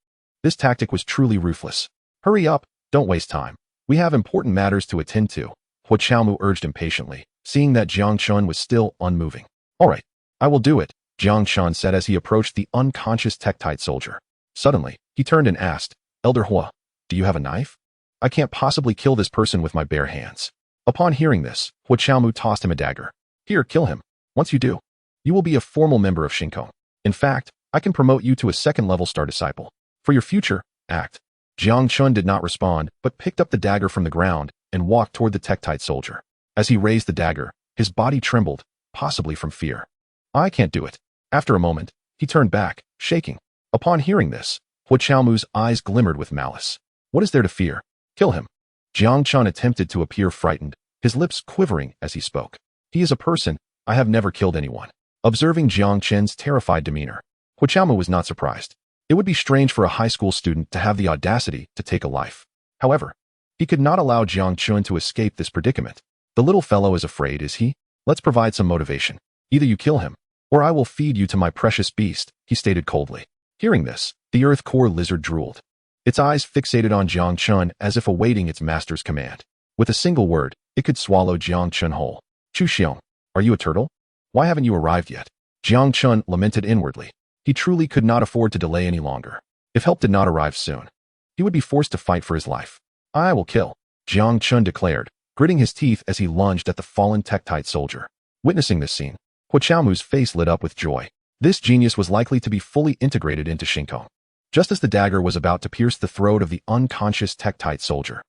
This tactic was truly ruthless. Hurry up, don't waste time. We have important matters to attend to, Hua Qiaomu urged impatiently, seeing that Jiang Chun was still unmoving. All right, I will do it, Jiang Chun said as he approached the unconscious Tektite soldier. Suddenly, he turned and asked, Elder Hua, do you have a knife? I can't possibly kill this person with my bare hands. Upon hearing this, Hua Qiaomu tossed him a dagger. Here, kill him. Once you do, you will be a formal member of Shinkong. In fact, I can promote you to a second-level star disciple. For your future, act. Jiang Chun did not respond, but picked up the dagger from the ground and walked toward the Tektite soldier. As he raised the dagger, his body trembled, possibly from fear. I can't do it. After a moment, he turned back, shaking. Upon hearing this, Hua Qiaomu's eyes glimmered with malice. What is there to fear? Kill him. Jiang Chun attempted to appear frightened, his lips quivering as he spoke. He is a person, I have never killed anyone. Observing Jiang Chen's terrified demeanor, Huaqiaomu was not surprised. It would be strange for a high school student to have the audacity to take a life. However, he could not allow Jang Chun to escape this predicament. The little fellow is afraid, is he? Let's provide some motivation. Either you kill him, or I will feed you to my precious beast, he stated coldly. Hearing this, the earth core lizard drooled. Its eyes fixated on Jiang Chun as if awaiting its master's command. With a single word, it could swallow Jiang Chun whole. Chu Xiong, are you a turtle? Why haven't you arrived yet? Jiang Chun lamented inwardly. He truly could not afford to delay any longer. If help did not arrive soon, he would be forced to fight for his life. I will kill, Jiang Chun declared, gritting his teeth as he lunged at the fallen Tektite soldier. Witnessing this scene, Huaqiaomu's face lit up with joy. This genius was likely to be fully integrated into Xingkong. Just as the dagger was about to pierce the throat of the unconscious Tektite soldier,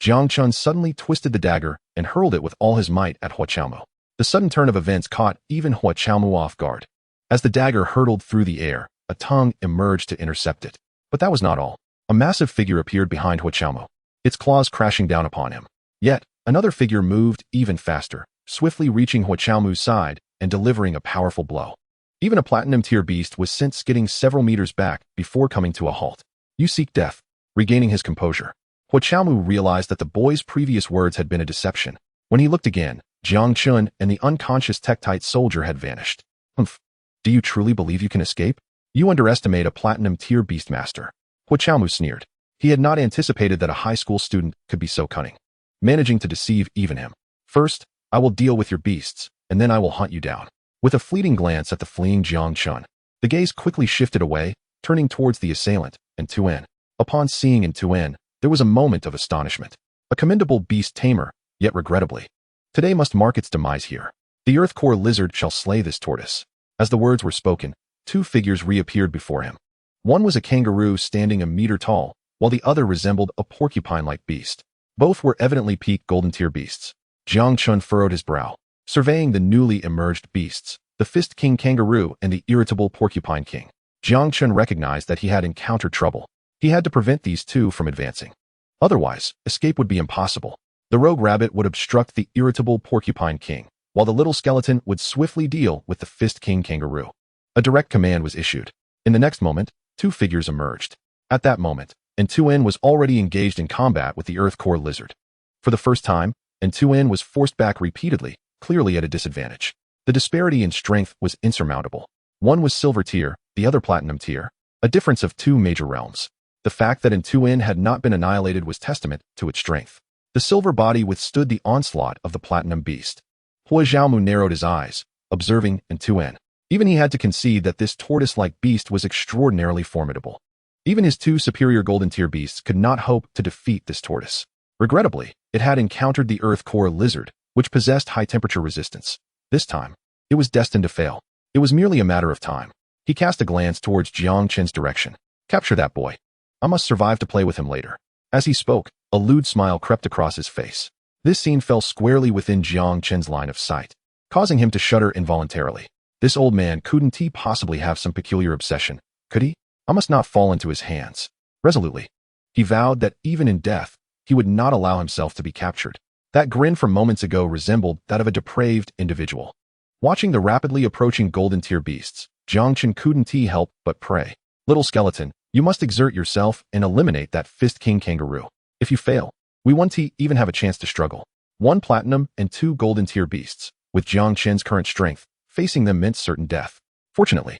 Jiang Chun suddenly twisted the dagger and hurled it with all his might at Huaqiaomu. The sudden turn of events caught even Huaqiaomu off guard. As the dagger hurtled through the air, a tongue emerged to intercept it. But that was not all. A massive figure appeared behind Huaqiaomu, its claws crashing down upon him. Yet, another figure moved even faster, swiftly reaching Huaqiaomu's side and delivering a powerful blow. Even a platinum-tier beast was sent skidding several meters back before coming to a halt. You seek death. Regaining his composure, Huaqiaomu realized that the boy's previous words had been a deception. When he looked again, Jiang Chun and the unconscious Tektite soldier had vanished. Humph. Do you truly believe you can escape? You underestimate a platinum-tier beastmaster. Huaqiaomu sneered. He had not anticipated that a high school student could be so cunning, managing to deceive even him. First, I will deal with your beasts, and then I will hunt you down. With a fleeting glance at the fleeing Jiang Chun, the gaze quickly shifted away, turning towards the assailant, and Tuan. Upon seeing Tuan, there was a moment of astonishment. A commendable beast tamer, yet regrettably. Today must mark its demise here. The earth core lizard shall slay this tortoise. As the words were spoken, two figures reappeared before him. One was a kangaroo standing a meter tall, while the other resembled a porcupine-like beast. Both were evidently peak golden-tier beasts. Jiang Chun furrowed his brow, surveying the newly emerged beasts, the Fist King kangaroo and the irritable porcupine king. Jiang Chun recognized that he had encountered trouble. He had to prevent these two from advancing. Otherwise, escape would be impossible. The rogue rabbit would obstruct the irritable porcupine king, while the little skeleton would swiftly deal with the Fist King kangaroo. A direct command was issued. In the next moment, two figures emerged. At that moment, Tuan was already engaged in combat with the earth core lizard. For the first time, Tuan was forced back repeatedly, clearly at a disadvantage. The disparity in strength was insurmountable. One was silver tier, the other platinum tier, a difference of two major realms. The fact that Tuan had not been annihilated was testament to its strength. The silver body withstood the onslaught of the platinum beast. Huaqiaomu narrowed his eyes, observing Tuan. Even he had to concede that this tortoise-like beast was extraordinarily formidable. Even his two superior golden-tier beasts could not hope to defeat this tortoise. Regrettably, it had encountered the earth core lizard, which possessed high-temperature resistance. This time, it was destined to fail. It was merely a matter of time. He cast a glance towards Jiang Chen's direction. Capture that boy. I must survive to play with him later. As he spoke, a lewd smile crept across his face. This scene fell squarely within Jiang Chen's line of sight, causing him to shudder involuntarily. This old man couldn't he possibly have some peculiar obsession, could he? I must not fall into his hands. Resolutely, he vowed that even in death, he would not allow himself to be captured. That grin from moments ago resembled that of a depraved individual. Watching the rapidly approaching golden-tier beasts, Jiang Chen couldn't he help but pray. Little skeleton, you must exert yourself and eliminate that Fist King kangaroo. If you fail, we won't even have a chance to struggle. One platinum and two golden-tier beasts, with Jiang Chen's current strength, facing them meant certain death. Fortunately,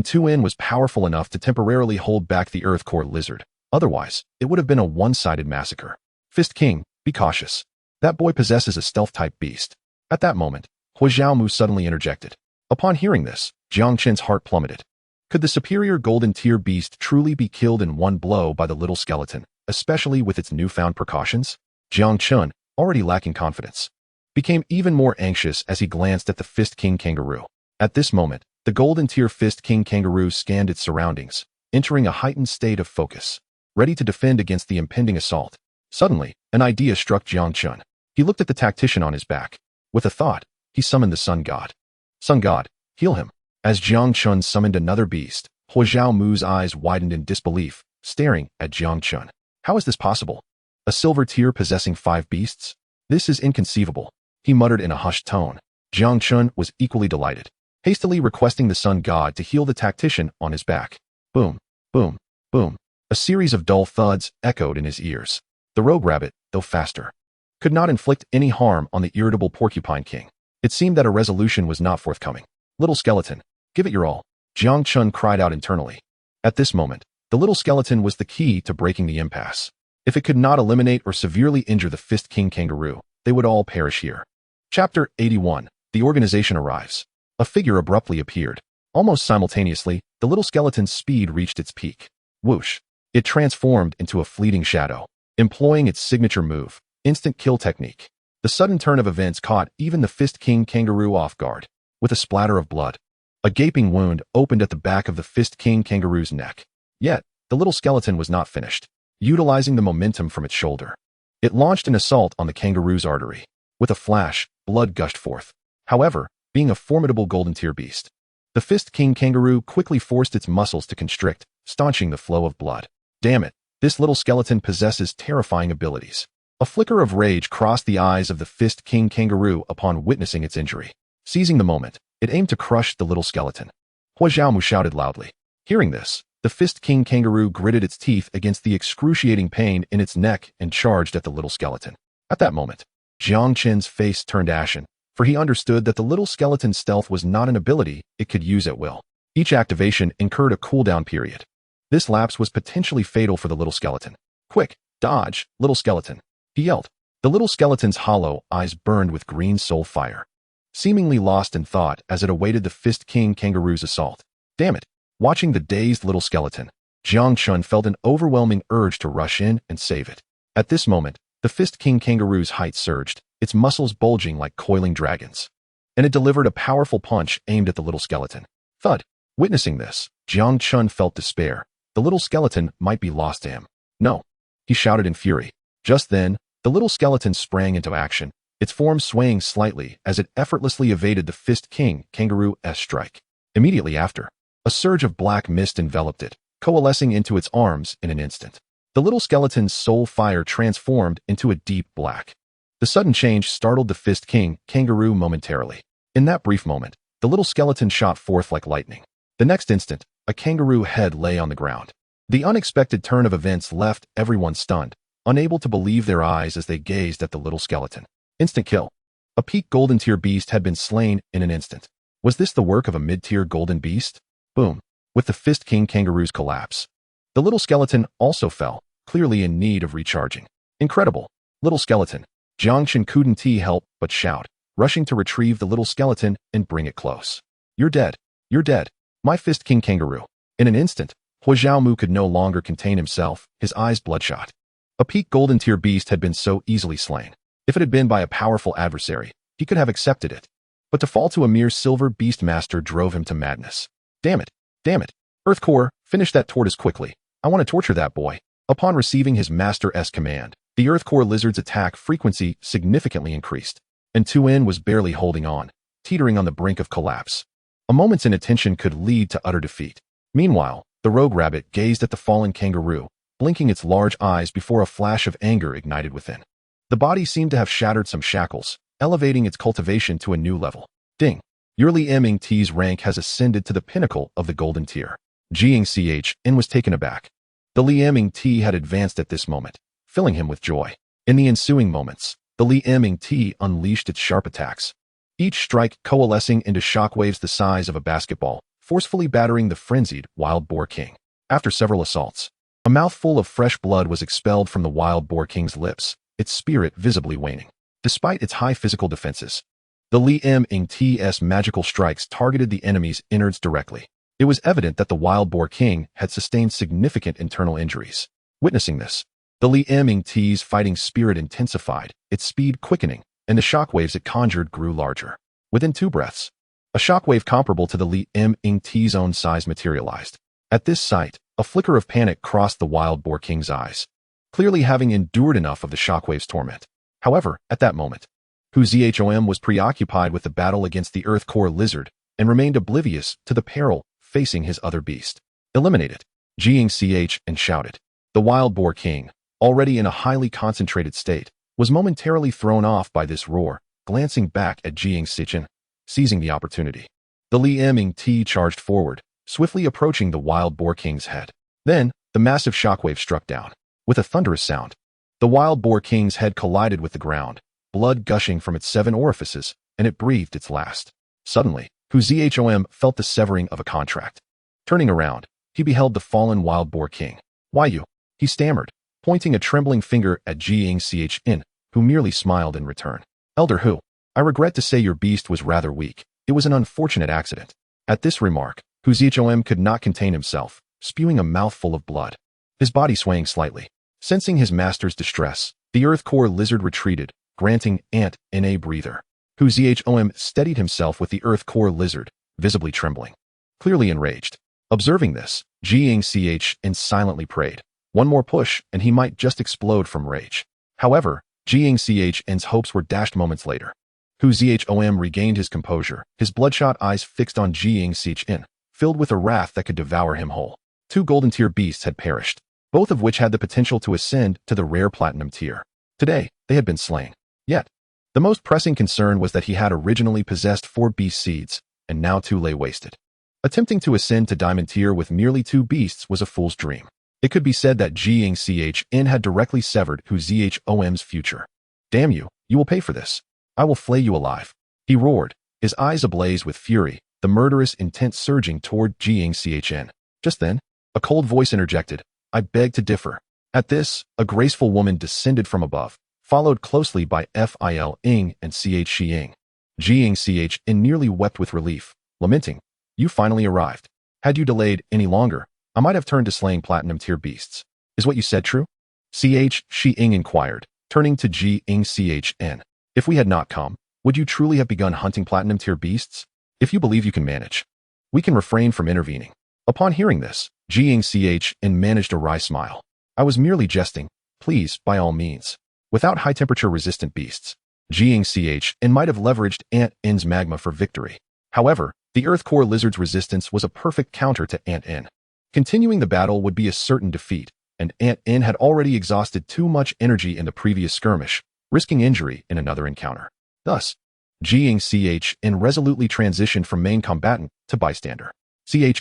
Tuan was powerful enough to temporarily hold back the earth core lizard. Otherwise, it would have been a one-sided massacre. Fist King, be cautious. That boy possesses a stealth-type beast. At that moment, Huaqiaomu suddenly interjected. Upon hearing this, Jiang Chen's heart plummeted. Could the superior golden-tier beast truly be killed in one blow by the little skeleton, especially with its newfound precautions? Jiang Chun, already lacking confidence, became even more anxious as he glanced at the Fist King kangaroo. At this moment, the golden-tier Fist King kangaroo scanned its surroundings, entering a heightened state of focus, ready to defend against the impending assault. Suddenly, an idea struck Jiang Chun. He looked at the tactician on his back. With a thought, he summoned the Sun God. Sun God, heal him. As Jiang Chun summoned another beast, Huaqiaomu's eyes widened in disbelief, staring at Jiang Chun. How is this possible? A silver tier possessing 5 beasts? This is inconceivable, he muttered in a hushed tone. Jang Chun was equally delighted, hastily requesting the sun god to heal the tactician on his back. Boom, boom, boom. A series of dull thuds echoed in his ears. The rogue rabbit, though faster, could not inflict any harm on the irritable porcupine king. It seemed that a resolution was not forthcoming. Little skeleton, give it your all, Jiang Chun cried out internally. At this moment, the little skeleton was the key to breaking the impasse. If it could not eliminate or severely injure the Fist King kangaroo, they would all perish here. Chapter 81. The organization arrives. A figure abruptly appeared. Almost simultaneously, the little skeleton's speed reached its peak. Whoosh! It transformed into a fleeting shadow, employing its signature move, instant kill technique. The sudden turn of events caught even the Fist King kangaroo off guard. With a splatter of blood, a gaping wound opened at the back of the Fist King kangaroo's neck. Yet, the little skeleton was not finished. Utilizing the momentum from its shoulder, it launched an assault on the kangaroo's artery. With a flash, blood gushed forth. However, being a formidable golden tier beast, the Fist King kangaroo quickly forced its muscles to constrict, staunching the flow of blood. Damn it, this little skeleton possesses terrifying abilities. A flicker of rage crossed the eyes of the Fist King kangaroo upon witnessing its injury. Seizing the moment, it aimed to crush the little skeleton. Hua Xiaomu shouted loudly. Hearing this, the Fist King kangaroo gritted its teeth against the excruciating pain in its neck and charged at the little skeleton. At that moment, Jiang Chen's face turned ashen, for he understood that the little skeleton's stealth was not an ability it could use at will. Each activation incurred a cooldown period. This lapse was potentially fatal for the little skeleton. Quick, dodge, little skeleton, he yelled. The little skeleton's hollow eyes burned with green soul fire, seemingly lost in thought as it awaited the Fist King kangaroo's assault. Damn it! Watching the dazed little skeleton, Jiang Chun felt an overwhelming urge to rush in and save it. At this moment, the Fist King kangaroo's height surged, its muscles bulging like coiling dragons, and it delivered a powerful punch aimed at the little skeleton. Thud! Witnessing this, Jiang Chun felt despair. The little skeleton might be lost to him. No! He shouted in fury. Just then, the little skeleton sprang into action, its form swaying slightly as it effortlessly evaded the Fist King kangaroo's strike. Immediately after, a surge of black mist enveloped it, coalescing into its arms in an instant. The little skeleton's soul fire transformed into a deep black. The sudden change startled the Fist King kangaroo momentarily. In that brief moment, the little skeleton shot forth like lightning. The next instant, a kangaroo head lay on the ground. The unexpected turn of events left everyone stunned, unable to believe their eyes as they gazed at the little skeleton. Instant kill. A peak golden tier beast had been slain in an instant. Was this the work of a mid-tier golden beast? Boom. With the Fist King kangaroo's collapse, the little skeleton also fell, clearly in need of recharging. Incredible. Little skeleton. Jiang Chen couldn't help but shout, rushing to retrieve the little skeleton and bring it close. You're dead. You're dead. My Fist King kangaroo. In an instant, Hua Xiaomu could no longer contain himself, his eyes bloodshot. A peak golden tier beast had been so easily slain. If it had been by a powerful adversary, he could have accepted it. But to fall to a mere silver beast master drove him to madness. Damn it. Damn it. Earth Core, finish that tortoise quickly. I want to torture that boy. Upon receiving his master's command, the Earth Core lizard's attack frequency significantly increased, and Tuan was barely holding on, teetering on the brink of collapse. A moment's inattention could lead to utter defeat. Meanwhile, the rogue rabbit gazed at the fallen kangaroo, blinking its large eyes before a flash of anger ignited within. The body seemed to have shattered some shackles, elevating its cultivation to a new level. Ding! Your Li Ming's rank has ascended to the pinnacle of the golden tier. Jiang Chen was taken aback. The Li Ming had advanced at this moment, filling him with joy. In the ensuing moments, the Li Ming unleashed its sharp attacks, each strike coalescing into shockwaves the size of a basketball, forcefully battering the frenzied wild boar king. After several assaults, a mouthful of fresh blood was expelled from the wild boar king's lips, its spirit visibly waning. Despite its high physical defenses, the Li Ming's magical strikes targeted the enemy's innards directly. It was evident that the wild boar king had sustained significant internal injuries. Witnessing this, the Li Ming's fighting spirit intensified, its speed quickening, and the shockwaves it conjured grew larger. Within 2 breaths, a shockwave comparable to the Li Ming's own size materialized. At this sight, a flicker of panic crossed the wild boar king's eyes, clearly having endured enough of the shockwave's torment. However, at that moment, Hu Zhom was preoccupied with the battle against the Earth Core lizard and remained oblivious to the peril facing his other beast. Eliminate it, Jiang Chen shouted. The wild boar king, already in a highly concentrated state, was momentarily thrown off by this roar, glancing back at Jiang Chen. seizing the opportunity. The Li Ming Ti charged forward, swiftly approaching the Wild Boar King's head. Then, the massive shockwave struck down. With a thunderous sound, the Wild Boar King's head collided with the ground, blood gushing from its 7 orifices, and it breathed its last. Suddenly, Hu Zhom felt the severing of a contract. Turning around, he beheld the fallen Wild Boar King. "Why you?" he stammered, pointing a trembling finger at Jiang Chen, who merely smiled in return. "Elder Hu, I regret to say your beast was rather weak. It was an unfortunate accident." At this remark, Hu Zhom could not contain himself, spewing a mouthful of blood, his body swaying slightly. Sensing his master's distress, the Earth Core lizard retreated, granting Ant in a breather. Hu Zhom steadied himself with the Earth Core lizard, visibly trembling. Clearly enraged. Observing this, Jiang Chen silently prayed. One more push, and he might just explode from rage. However, Jiang Chen's hopes were dashed moments later. Hu Zhom regained his composure, his bloodshot eyes fixed on Jiang Chen, filled with a wrath that could devour him whole. 2 golden tier beasts had perished, both of which had the potential to ascend to the rare platinum tier. Today, they had been slain. Yet, the most pressing concern was that he had originally possessed 4 beast seeds, and now 2 lay wasted. Attempting to ascend to diamond tier with merely 2 beasts was a fool's dream. It could be said that Jiang Chen had directly severed Hu Zhom's future. "Damn you, you will pay for this. I will flay you alive," he roared, his eyes ablaze with fury, the murderous intent surging toward Jiang Chen. Just then, a cold voice interjected, "I beg to differ." At this, a graceful woman descended from above, followed closely by Fling and Xing. Jiang Chen nearly wept with relief, lamenting, "You finally arrived. Had you delayed any longer, I might have turned to slaying platinum tier beasts. Is what you said true?" Xing inquired, turning to Jiang Chen. "If we had not come, would you truly have begun hunting platinum tier beasts? If you believe you can manage, we can refrain from intervening." Upon hearing this, Jiang Chen managed a wry smile. "I was merely jesting. Please, by all means. Without high-temperature resistant beasts, Jiang Chen might have leveraged Ant-N's magma for victory. However, the Earth Core lizard's resistance was a perfect counter to Ant-N. Continuing the battle would be a certain defeat, and Ant-N had already exhausted too much energy in the previous skirmish, risking injury in another encounter. Thus, Jiang Chen resolutely transitioned from main combatant to bystander.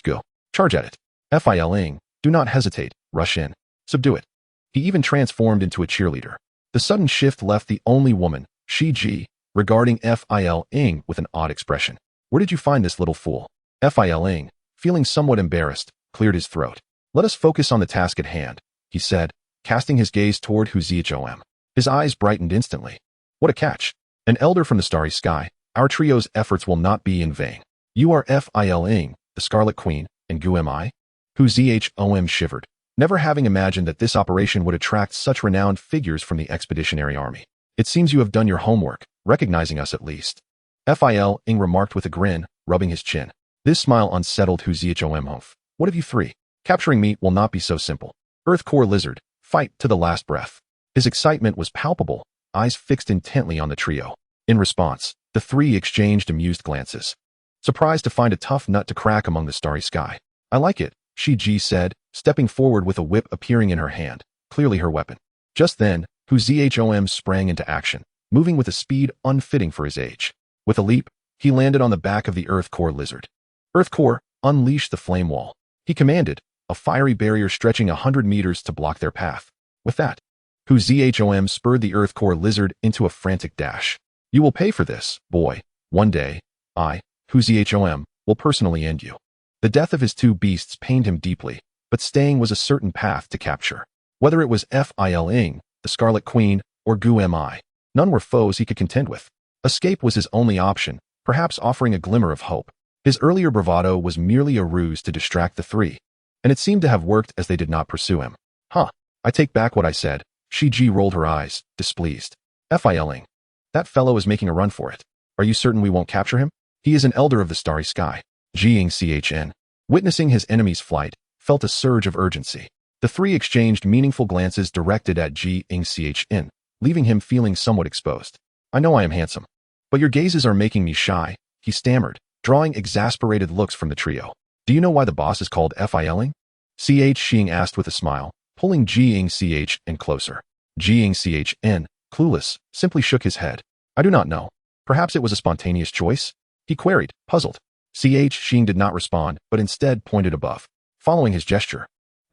Go. Charge at it. Fling, do not hesitate, rush in. Subdue it. He even transformed into a cheerleader. The sudden shift left the only woman, Ji, regarding Fling with an odd expression. "Where did you find this little fool?" Fling, feeling somewhat embarrassed, cleared his throat. "Let us focus on the task at hand," he said, casting his gaze toward Hu Zhom. His eyes brightened instantly. "What a catch. An elder from the starry sky, our trio's efforts will not be in vain. You are Fling, the Scarlet Queen, and Gu am I?" Hu Zhom shivered, never having imagined that this operation would attract such renowned figures from the expeditionary army. "It seems you have done your homework, recognizing us at least," Fling remarked with a grin, rubbing his chin. This smile unsettled Hu Zhom. "What of you 3? Capturing me will not be so simple. Earth Core Lizard, fight to the last breath." His excitement was palpable, eyes fixed intently on the trio. In response, the 3 exchanged amused glances. Surprised to find a tough nut to crack among the starry sky. "I like it," Ji said, stepping forward with a whip appearing in her hand, clearly her weapon. Just then, Hu Zhom sprang into action, moving with a speed unfitting for his age. With a leap, he landed on the back of the Earth Core Lizard. "Earth Core, unleash the flame wall," he commanded, a fiery barrier stretching 100 meters to block their path. With that, Hu Zhom spurred the Earth Core Lizard into a frantic dash. "You will pay for this, boy. One day, I, Hu Zhom, will personally end you." The death of his 2 beasts pained him deeply, but staying was a certain path to capture. Whether it was Fling, the Scarlet Queen, or Gu am I, none were foes he could contend with. Escape was his only option, perhaps offering a glimmer of hope. His earlier bravado was merely a ruse to distract the 3, and it seemed to have worked as they did not pursue him. "Huh, I take back what I said." Ji rolled her eyes, displeased. "Fling, that fellow is making a run for it. Are you certain we won't capture him? He is an elder of the starry sky." Jiang Chen, witnessing his enemy's flight, felt a surge of urgency. The 3 exchanged meaningful glances directed at Jiang Chen, leaving him feeling somewhat exposed. "I know I am handsome, but your gazes are making me shy," he stammered, drawing exasperated looks from the trio. "Do you know why the boss is called Fling?" Xing asked with a smile, pulling Jiang Chen closer. Jiang Chen, clueless, simply shook his head. "I do not know. Perhaps it was a spontaneous choice?" he queried, puzzled. Xing did not respond, but instead pointed above. Following his gesture,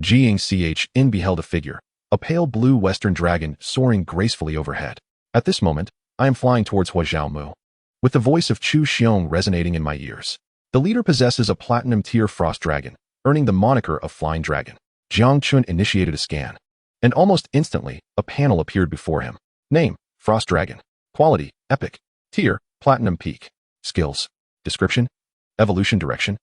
Jiang beheld a figure, a pale blue western dragon soaring gracefully overhead. At this moment, I am flying towards Huajiaomu, with the voice of Zhou Xing resonating in my ears. The leader possesses a platinum-tier frost dragon, earning the moniker of Flying Dragon. Jang Chun initiated a scan, and almost instantly, a panel appeared before him. Name, Frost Dragon. Quality, Epic. Tier, Platinum Peak. Skills. Description. Evolution Direction.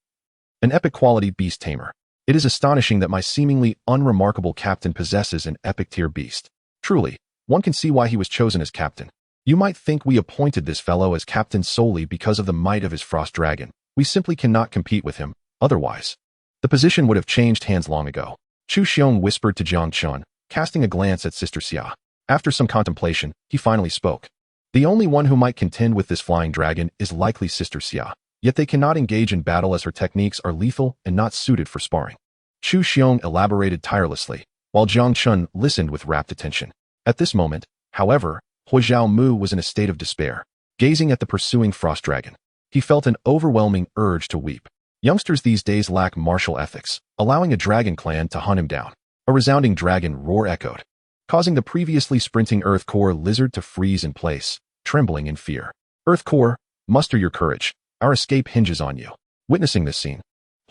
An epic quality beast tamer. It is astonishing that my seemingly unremarkable captain possesses an epic tier beast. Truly, one can see why he was chosen as captain. You might think we appointed this fellow as captain solely because of the might of his frost dragon. We simply cannot compete with him, otherwise the position would have changed hands long ago. Zhou Xing whispered to Jiang Chen, casting a glance at Sister Xia. After some contemplation, he finally spoke. The only one who might contend with this flying dragon is likely Sister Xia, yet they cannot engage in battle as her techniques are lethal and not suited for sparring. Zhou Xing elaborated tirelessly, while Jiang Chen listened with rapt attention. At this moment, however, Huajiaomu was in a state of despair, gazing at the pursuing frost dragon. He felt an overwhelming urge to weep. Youngsters these days lack martial ethics, allowing a dragon clan to hunt him down. A resounding dragon roar echoed, causing the previously sprinting Earth Core lizard to freeze in place, trembling in fear. Earth Core, muster your courage. Our escape hinges on you. Witnessing this scene,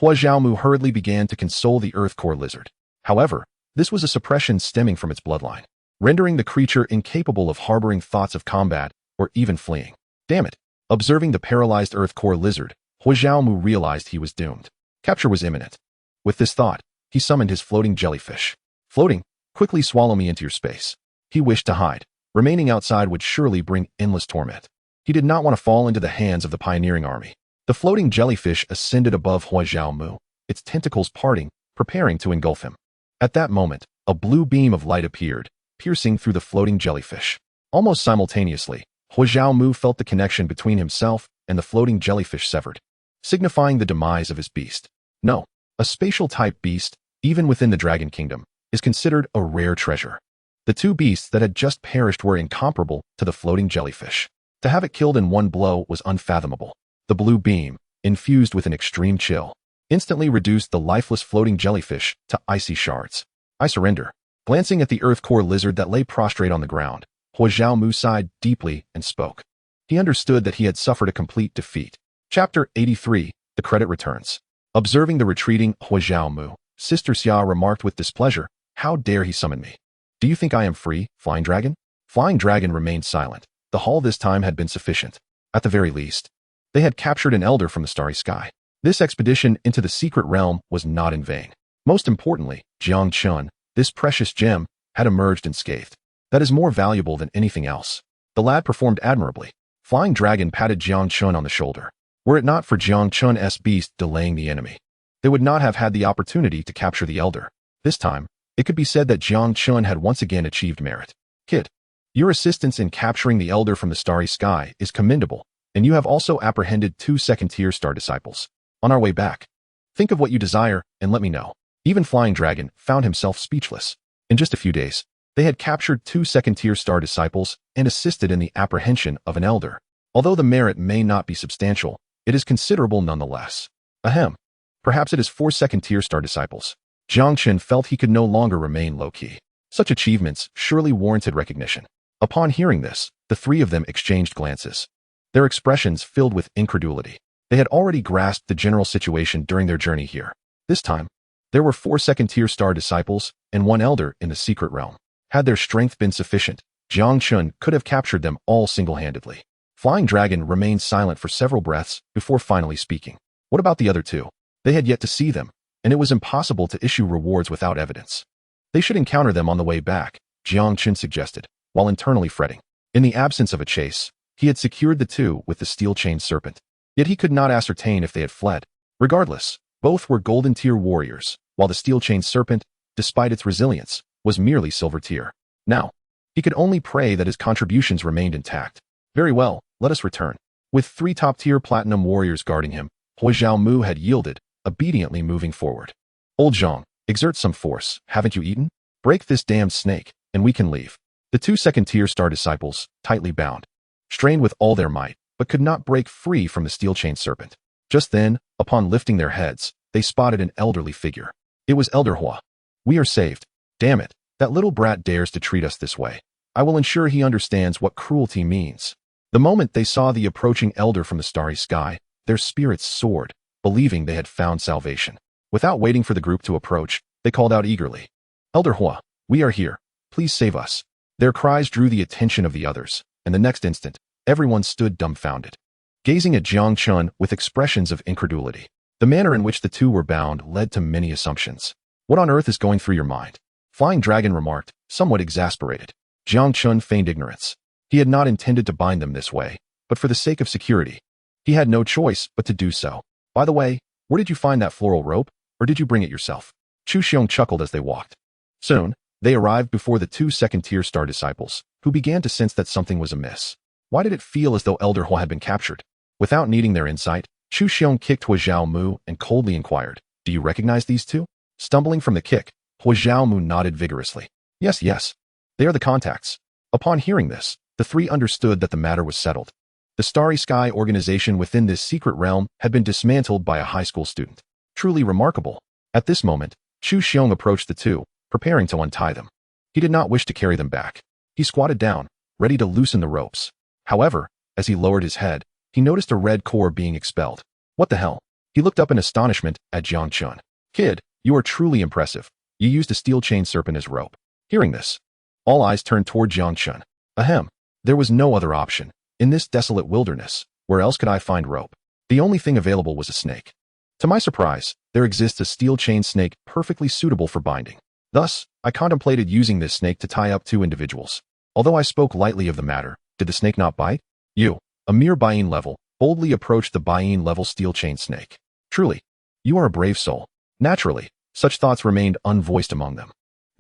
Huajiaomu hurriedly began to console the Earth Core lizard. However, this was a suppression stemming from its bloodline, rendering the creature incapable of harboring thoughts of combat or even fleeing. Damn it! Observing the paralyzed Earth Core lizard, Huajiaomu realized he was doomed. Capture was imminent. With this thought, he summoned his floating jellyfish. Floating, quickly swallow me into your space. He wished to hide. Remaining outside would surely bring endless torment. He did not want to fall into the hands of the pioneering army. The floating jellyfish ascended above Huajiaomu, its tentacles parting, preparing to engulf him. At that moment, a blue beam of light appeared, piercing through the floating jellyfish. Almost simultaneously, Huajiaomu felt the connection between himself and the floating jellyfish severed, signifying the demise of his beast. No, a spatial-type beast, even within the Dragon Kingdom, is considered a rare treasure. The two beasts that had just perished were incomparable to the floating jellyfish. To have it killed in one blow was unfathomable. The blue beam, infused with an extreme chill, instantly reduced the lifeless floating jellyfish to icy shards. I surrender. Glancing at the Earth Core lizard that lay prostrate on the ground, Huajiaomu sighed deeply and spoke. He understood that he had suffered a complete defeat. Chapter 83, The Credit Returns. Observing the retreating Huajiaomu, Sister Xia remarked with displeasure, "How dare he summon me? Do you think I am free, Flying Dragon?" Flying Dragon remained silent. The haul this time had been sufficient. At the very least, they had captured an elder from the starry sky. This expedition into the secret realm was not in vain. Most importantly, Jiang Chun, this precious gem, had emerged unscathed. That is more valuable than anything else. The lad performed admirably. Flying Dragon patted Jiang Chun on the shoulder. Were it not for Jiang Chun's beast delaying the enemy, they would not have had the opportunity to capture the elder. This time, it could be said that Jiang Chun had once again achieved merit. Kid, your assistance in capturing the elder from the starry sky is commendable, and you have also apprehended 2 second-tier star disciples. On our way back, think of what you desire and let me know. Even Flying Dragon found himself speechless. In just a few days, they had captured 2 second-tier star disciples and assisted in the apprehension of an elder. Although the merit may not be substantial, it is considerable nonetheless. Ahem. Perhaps it is 4 second-tier star disciples. Jiang Chen felt he could no longer remain low-key. Such achievements surely warranted recognition. Upon hearing this, the three of them exchanged glances, their expressions filled with incredulity. They had already grasped the general situation during their journey here. This time, there were 4 second-tier star disciples and 1 elder in the secret realm. Had their strength been sufficient, Jiang Chun could have captured them all single-handedly. Flying Dragon remained silent for several breaths before finally speaking. What about the other 2? They had yet to see them, and it was impossible to issue rewards without evidence. They should encounter them on the way back, Jiang Chen suggested, while internally fretting. In the absence of a chase, he had secured the 2 with the steel-chained serpent. Yet he could not ascertain if they had fled. Regardless, both were golden-tier warriors, while the steel-chained serpent, despite its resilience, was merely silver-tier. Now, he could only pray that his contributions remained intact. Very well, let us return. With 3 top-tier platinum warriors guarding him, Huajiaomu had yielded, obediently moving forward. Old Zhang, exert some force, haven't you eaten? Break this damned snake, and we can leave. The 2 second-tier star disciples, tightly bound, strained with all their might, but could not break free from the steel chain serpent. Just then, upon lifting their heads, they spotted an elderly figure. It was Elder Hua. We are saved. Damn it, that little brat dares to treat us this way. I will ensure he understands what cruelty means. The moment they saw the approaching elder from the starry sky, their spirits soared, believing they had found salvation. Without waiting for the group to approach, they called out eagerly, Elder Hua, we are here. Please save us. Their cries drew the attention of the others, and the next instant, everyone stood dumbfounded, gazing at Jiang Chun with expressions of incredulity. The manner in which the two were bound led to many assumptions. What on earth is going through your mind? Flying Dragon remarked, somewhat exasperated. Jiang Chun feigned ignorance. He had not intended to bind them this way, but for the sake of security, he had no choice but to do so. By the way, where did you find that floral rope, or did you bring it yourself? Zhou Xing chuckled as they walked. Soon, they arrived before the two second-tier star disciples, who began to sense that something was amiss. Why did it feel as though Elder Hua had been captured? Without needing their insight, Zhou Xing kicked Hua Xiaomu and coldly inquired, do you recognize these two? Stumbling from the kick, Hua Xiaomu nodded vigorously. Yes, yes. They are the contacts. Upon hearing this, the three understood that the matter was settled. The Starry Sky organization within this secret realm had been dismantled by a high school student. Truly remarkable. At this moment, Zhou Xing approached the two, preparing to untie them. He did not wish to carry them back. He squatted down, ready to loosen the ropes. However, as he lowered his head, he noticed a red core being expelled. What the hell? He looked up in astonishment at Jang Chun. Kid, you are truly impressive. You used a steel chain serpent as rope. Hearing this, all eyes turned toward Jiang Chun. Ahem. There was no other option. In this desolate wilderness, where else could I find rope? The only thing available was a snake. To my surprise, there exists a steel chain snake perfectly suitable for binding. Thus, I contemplated using this snake to tie up two individuals. Although I spoke lightly of the matter, did the snake not bite? You, a mere Bayin level, boldly approached the Bayin level steel chain snake. Truly, you are a brave soul. Naturally, such thoughts remained unvoiced among them.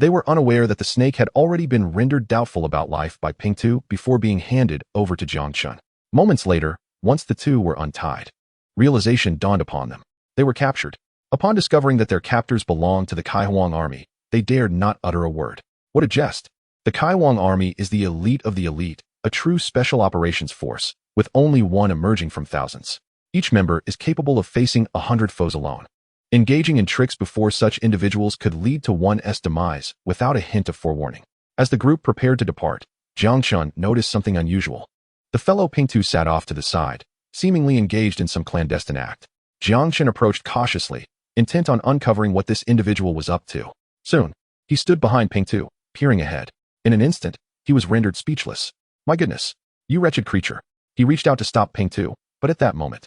They were unaware that the snake had already been rendered doubtful about life by Ping Tu before being handed over to Jiang Chun. Moments later, once the two were untied, realization dawned upon them. They were captured. Upon discovering that their captors belonged to the Kaihuang army, they dared not utter a word. What a jest! The Kaihuang army is the elite of the elite, a true special operations force, with only one emerging from thousands. Each member is capable of facing 100 foes alone. Engaging in tricks before such individuals could lead to one's demise without a hint of forewarning. As the group prepared to depart, Jiang Chun noticed something unusual. The fellow Ping Tu sat off to the side, seemingly engaged in some clandestine act. Jiang Chen approached cautiously, intent on uncovering what this individual was up to. Soon, he stood behind Ping Tu, peering ahead. In an instant, he was rendered speechless. My goodness, you wretched creature. He reached out to stop Ping Tu, but at that moment,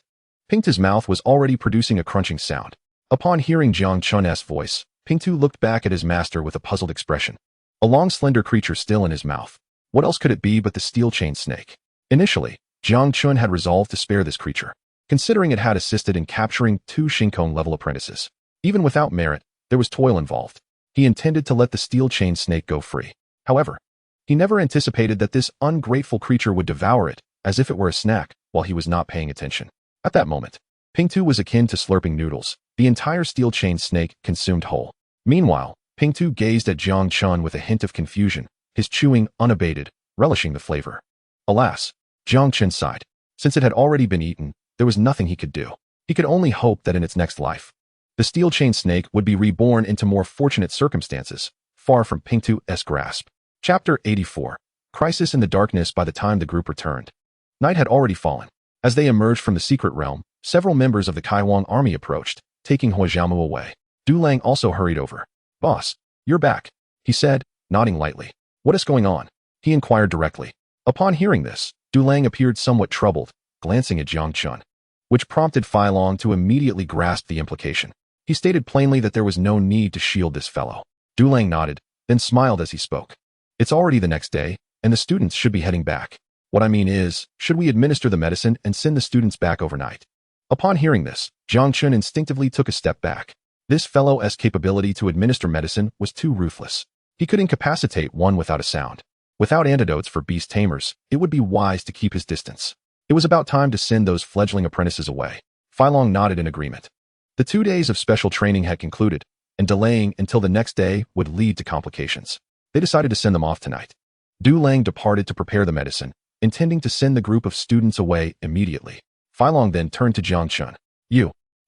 Ping Tu's mouth was already producing a crunching sound. Upon hearing Jiang Chun's voice, Ping Tu looked back at his master with a puzzled expression. A long slender creature still in his mouth. What else could it be but the steel chain snake? Initially, Jiang Chun had resolved to spare this creature, considering it had assisted in capturing two Shinkong-level apprentices. Even without merit, there was toil involved. He intended to let the steel chain snake go free. However, he never anticipated that this ungrateful creature would devour it, as if it were a snack, while he was not paying attention. At that moment, Ping Tu was akin to slurping noodles. The entire steel chain snake consumed whole. Meanwhile, Ping Tu gazed at Jiang Chun with a hint of confusion, his chewing unabated, relishing the flavor. Alas, Jiang Chen sighed. Since it had already been eaten, there was nothing he could do. He could only hope that in its next life, the steel chain snake would be reborn into more fortunate circumstances, far from Ping Tu's grasp. Chapter 84. Crisis in the darkness. By the time the group returned, night had already fallen. As they emerged from the secret realm, several members of the Kaihuang army approached, taking Hua Xiaomu away. Du Lang also hurried over. Boss, you're back, he said, nodding lightly. What is going on? He inquired directly. Upon hearing this, Du Lang appeared somewhat troubled, glancing at Jiang Chun, which prompted Fai Long to immediately grasp the implication. He stated plainly that there was no need to shield this fellow. Du Lang nodded, then smiled as he spoke. It's already the next day, and the students should be heading back. What I mean is, should we administer the medicine and send the students back overnight? Upon hearing this, Jiang Chun instinctively took a step back. This fellow's capability to administer medicine was too ruthless. He could incapacitate one without a sound. Without antidotes for beast tamers, it would be wise to keep his distance. It was about time to send those fledgling apprentices away. Fai Long nodded in agreement. The 2 days of special training had concluded, and delaying until the next day would lead to complications. They decided to send them off tonight. Du Lang departed to prepare the medicine, intending to send the group of students away immediately. Long then turned to Jiang Chun.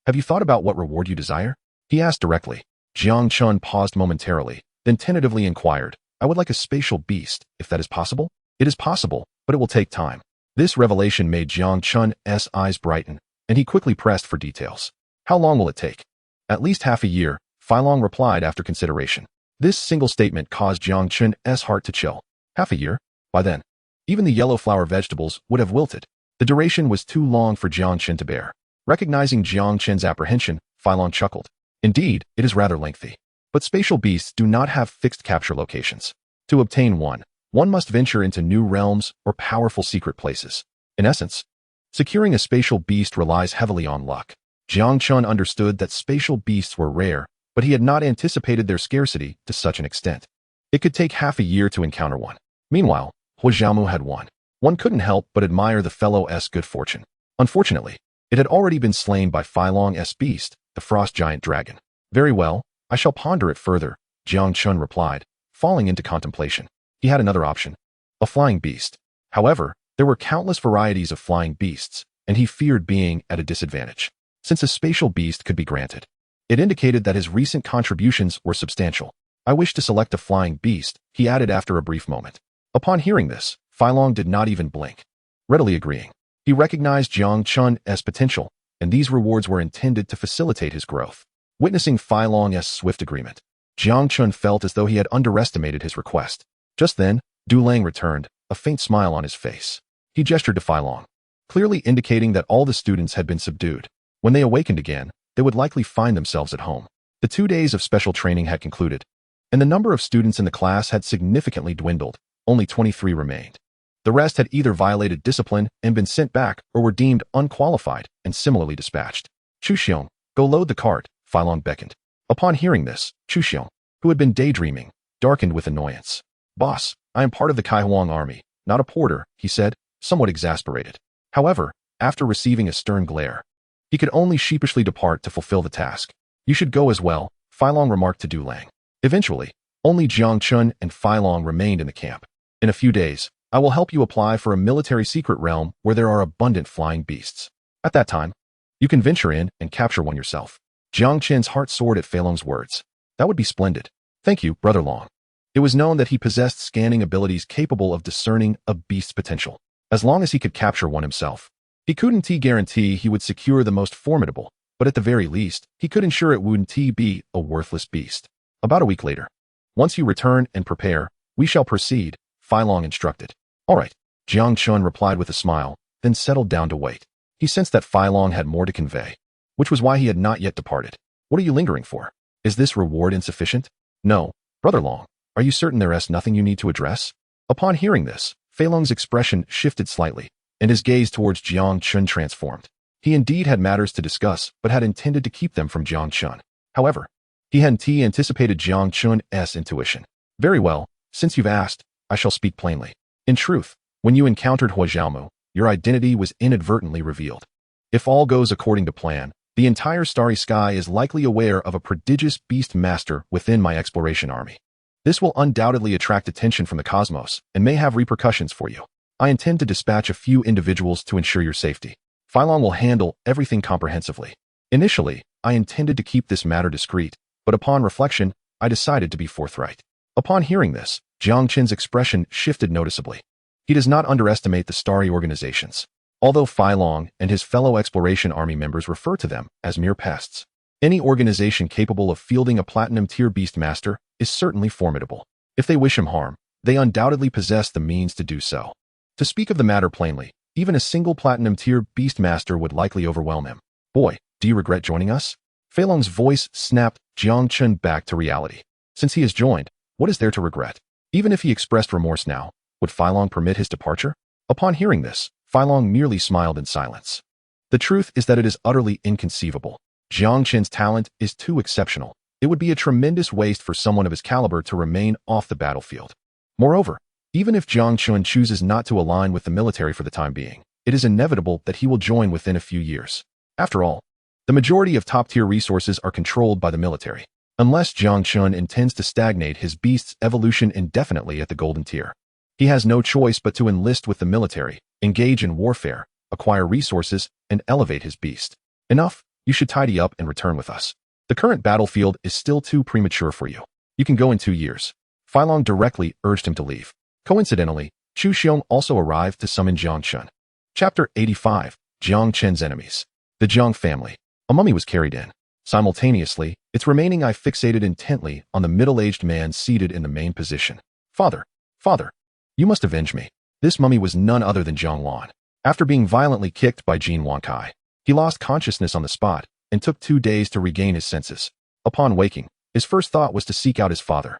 Have you thought about what reward you desire? He asked directly. Jiang Chun paused momentarily, then tentatively inquired, I would like a spatial beast, if that is possible. It is possible, but it will take time. This revelation made Jiang Chun's eyes brighten, and he quickly pressed for details. How long will it take? At least half a year, Long replied after consideration. This single statement caused Jiang Chun's heart to chill. Half a year? By then, even the yellow flower vegetables would have wilted. The duration was too long for Jiang Chen to bear. Recognizing Jiang Chen's apprehension, Long chuckled. Indeed, it is rather lengthy. But spatial beasts do not have fixed capture locations. To obtain one must venture into new realms or powerful secret places. In essence, securing a spatial beast relies heavily on luck. Jiang Chun understood that spatial beasts were rare, but he had not anticipated their scarcity to such an extent. It could take half a year to encounter one. Meanwhile, Hua Xiaomu had one. One couldn't help but admire the fellow's good fortune. Unfortunately, it had already been slain by Long's beast, the frost giant dragon. Very well, I shall ponder it further, Jiang Chun replied, falling into contemplation. He had another option, a flying beast. However, there were countless varieties of flying beasts, and he feared being at a disadvantage. Since a spatial beast could be granted, it indicated that his recent contributions were substantial. I wish to select a flying beast, he added after a brief moment. Upon hearing this, Long did not even blink. Readily agreeing, he recognized Jiang Chun's potential, and these rewards were intended to facilitate his growth. Witnessing Long's swift agreement, Jiang Chun felt as though he had underestimated his request. Just then, Du Lang returned, a faint smile on his face. He gestured to Long, clearly indicating that all the students had been subdued. When they awakened again, they would likely find themselves at home. The 2 days of special training had concluded, and the number of students in the class had significantly dwindled. Only 23 remained. The rest had either violated discipline and been sent back or were deemed unqualified and similarly dispatched. Chu Xiong, go load the cart, Long beckoned. Upon hearing this, Chu Xiong, who had been daydreaming, darkened with annoyance. Boss, I am part of the Kaihuang army, not a porter, he said, somewhat exasperated. However, after receiving a stern glare, he could only sheepishly depart to fulfill the task. You should go as well, Long remarked to Du Lang. Eventually, only Jiang Chun and Long remained in the camp. In a few days, I will help you apply for a military secret realm where there are abundant flying beasts. At that time, you can venture in and capture one yourself. Jiang Chen's heart soared at Long's words. That would be splendid. Thank you, Brother Long. It was known that he possessed scanning abilities capable of discerning a beast's potential. As long as he could capture one himself, he couldn't guarantee he would secure the most formidable, but at the very least, he could ensure it wouldn't be a worthless beast. About a week later, once you return and prepare, we shall proceed, Long instructed. All right, Jiang Chun replied with a smile, then settled down to wait. He sensed that Long had more to convey, which was why he had not yet departed. What are you lingering for? Is this reward insufficient? No, Brother Long. Are you certain there is nothing you need to address? Upon hearing this, Long's expression shifted slightly, and his gaze towards Jiang Chun transformed. He indeed had matters to discuss, but had intended to keep them from Jiang Chun. However, he hadn't anticipated Jiang Chun's intuition. Very well, since you've asked, I shall speak plainly. In truth, when you encountered Hua Xiaomu, your identity was inadvertently revealed. If all goes according to plan, the entire starry sky is likely aware of a prodigious beast master within my exploration army. This will undoubtedly attract attention from the cosmos and may have repercussions for you. I intend to dispatch a few individuals to ensure your safety. Long will handle everything comprehensively. Initially, I intended to keep this matter discreet, but upon reflection, I decided to be forthright. Upon hearing this, Jiang Chen's expression shifted noticeably. He does not underestimate the starry organizations. Although Long and his fellow exploration army members refer to them as mere pests, any organization capable of fielding a platinum-tier beastmaster is certainly formidable. If they wish him harm, they undoubtedly possess the means to do so. To speak of the matter plainly, even a single platinum-tier beastmaster would likely overwhelm him. Boy, do you regret joining us? Long's voice snapped Jiang Chun back to reality. Since he has joined, what is there to regret? Even if he expressed remorse now, would Long permit his departure? Upon hearing this, Long merely smiled in silence. The truth is that it is utterly inconceivable. Jiang Chen's talent is too exceptional. It would be a tremendous waste for someone of his caliber to remain off the battlefield. Moreover, even if Jiang Chun chooses not to align with the military for the time being, it is inevitable that he will join within a few years. After all, the majority of top-tier resources are controlled by the military. Unless Jiang Chun intends to stagnate his beast's evolution indefinitely at the golden tier, He has no choice but to enlist with the military, engage in warfare, acquire resources, and elevate his beast. Enough, you should tidy up and return with us. The current battlefield is still too premature for you. You can go in 2 years. Filong directly urged him to leave. Coincidentally, Chu Xiong also arrived to summon Jiang Chun. Chapter 85, Jiang Chen's Enemies. The Jiang family. A mummy was carried in. Simultaneously, its remaining eye fixated intently on the middle-aged man seated in the main position. Father, father, you must avenge me. This mummy was none other than Zhang Lan. After being violently kicked by Jin Wankai, he lost consciousness on the spot and took 2 days to regain his senses. Upon waking, his first thought was to seek out his father,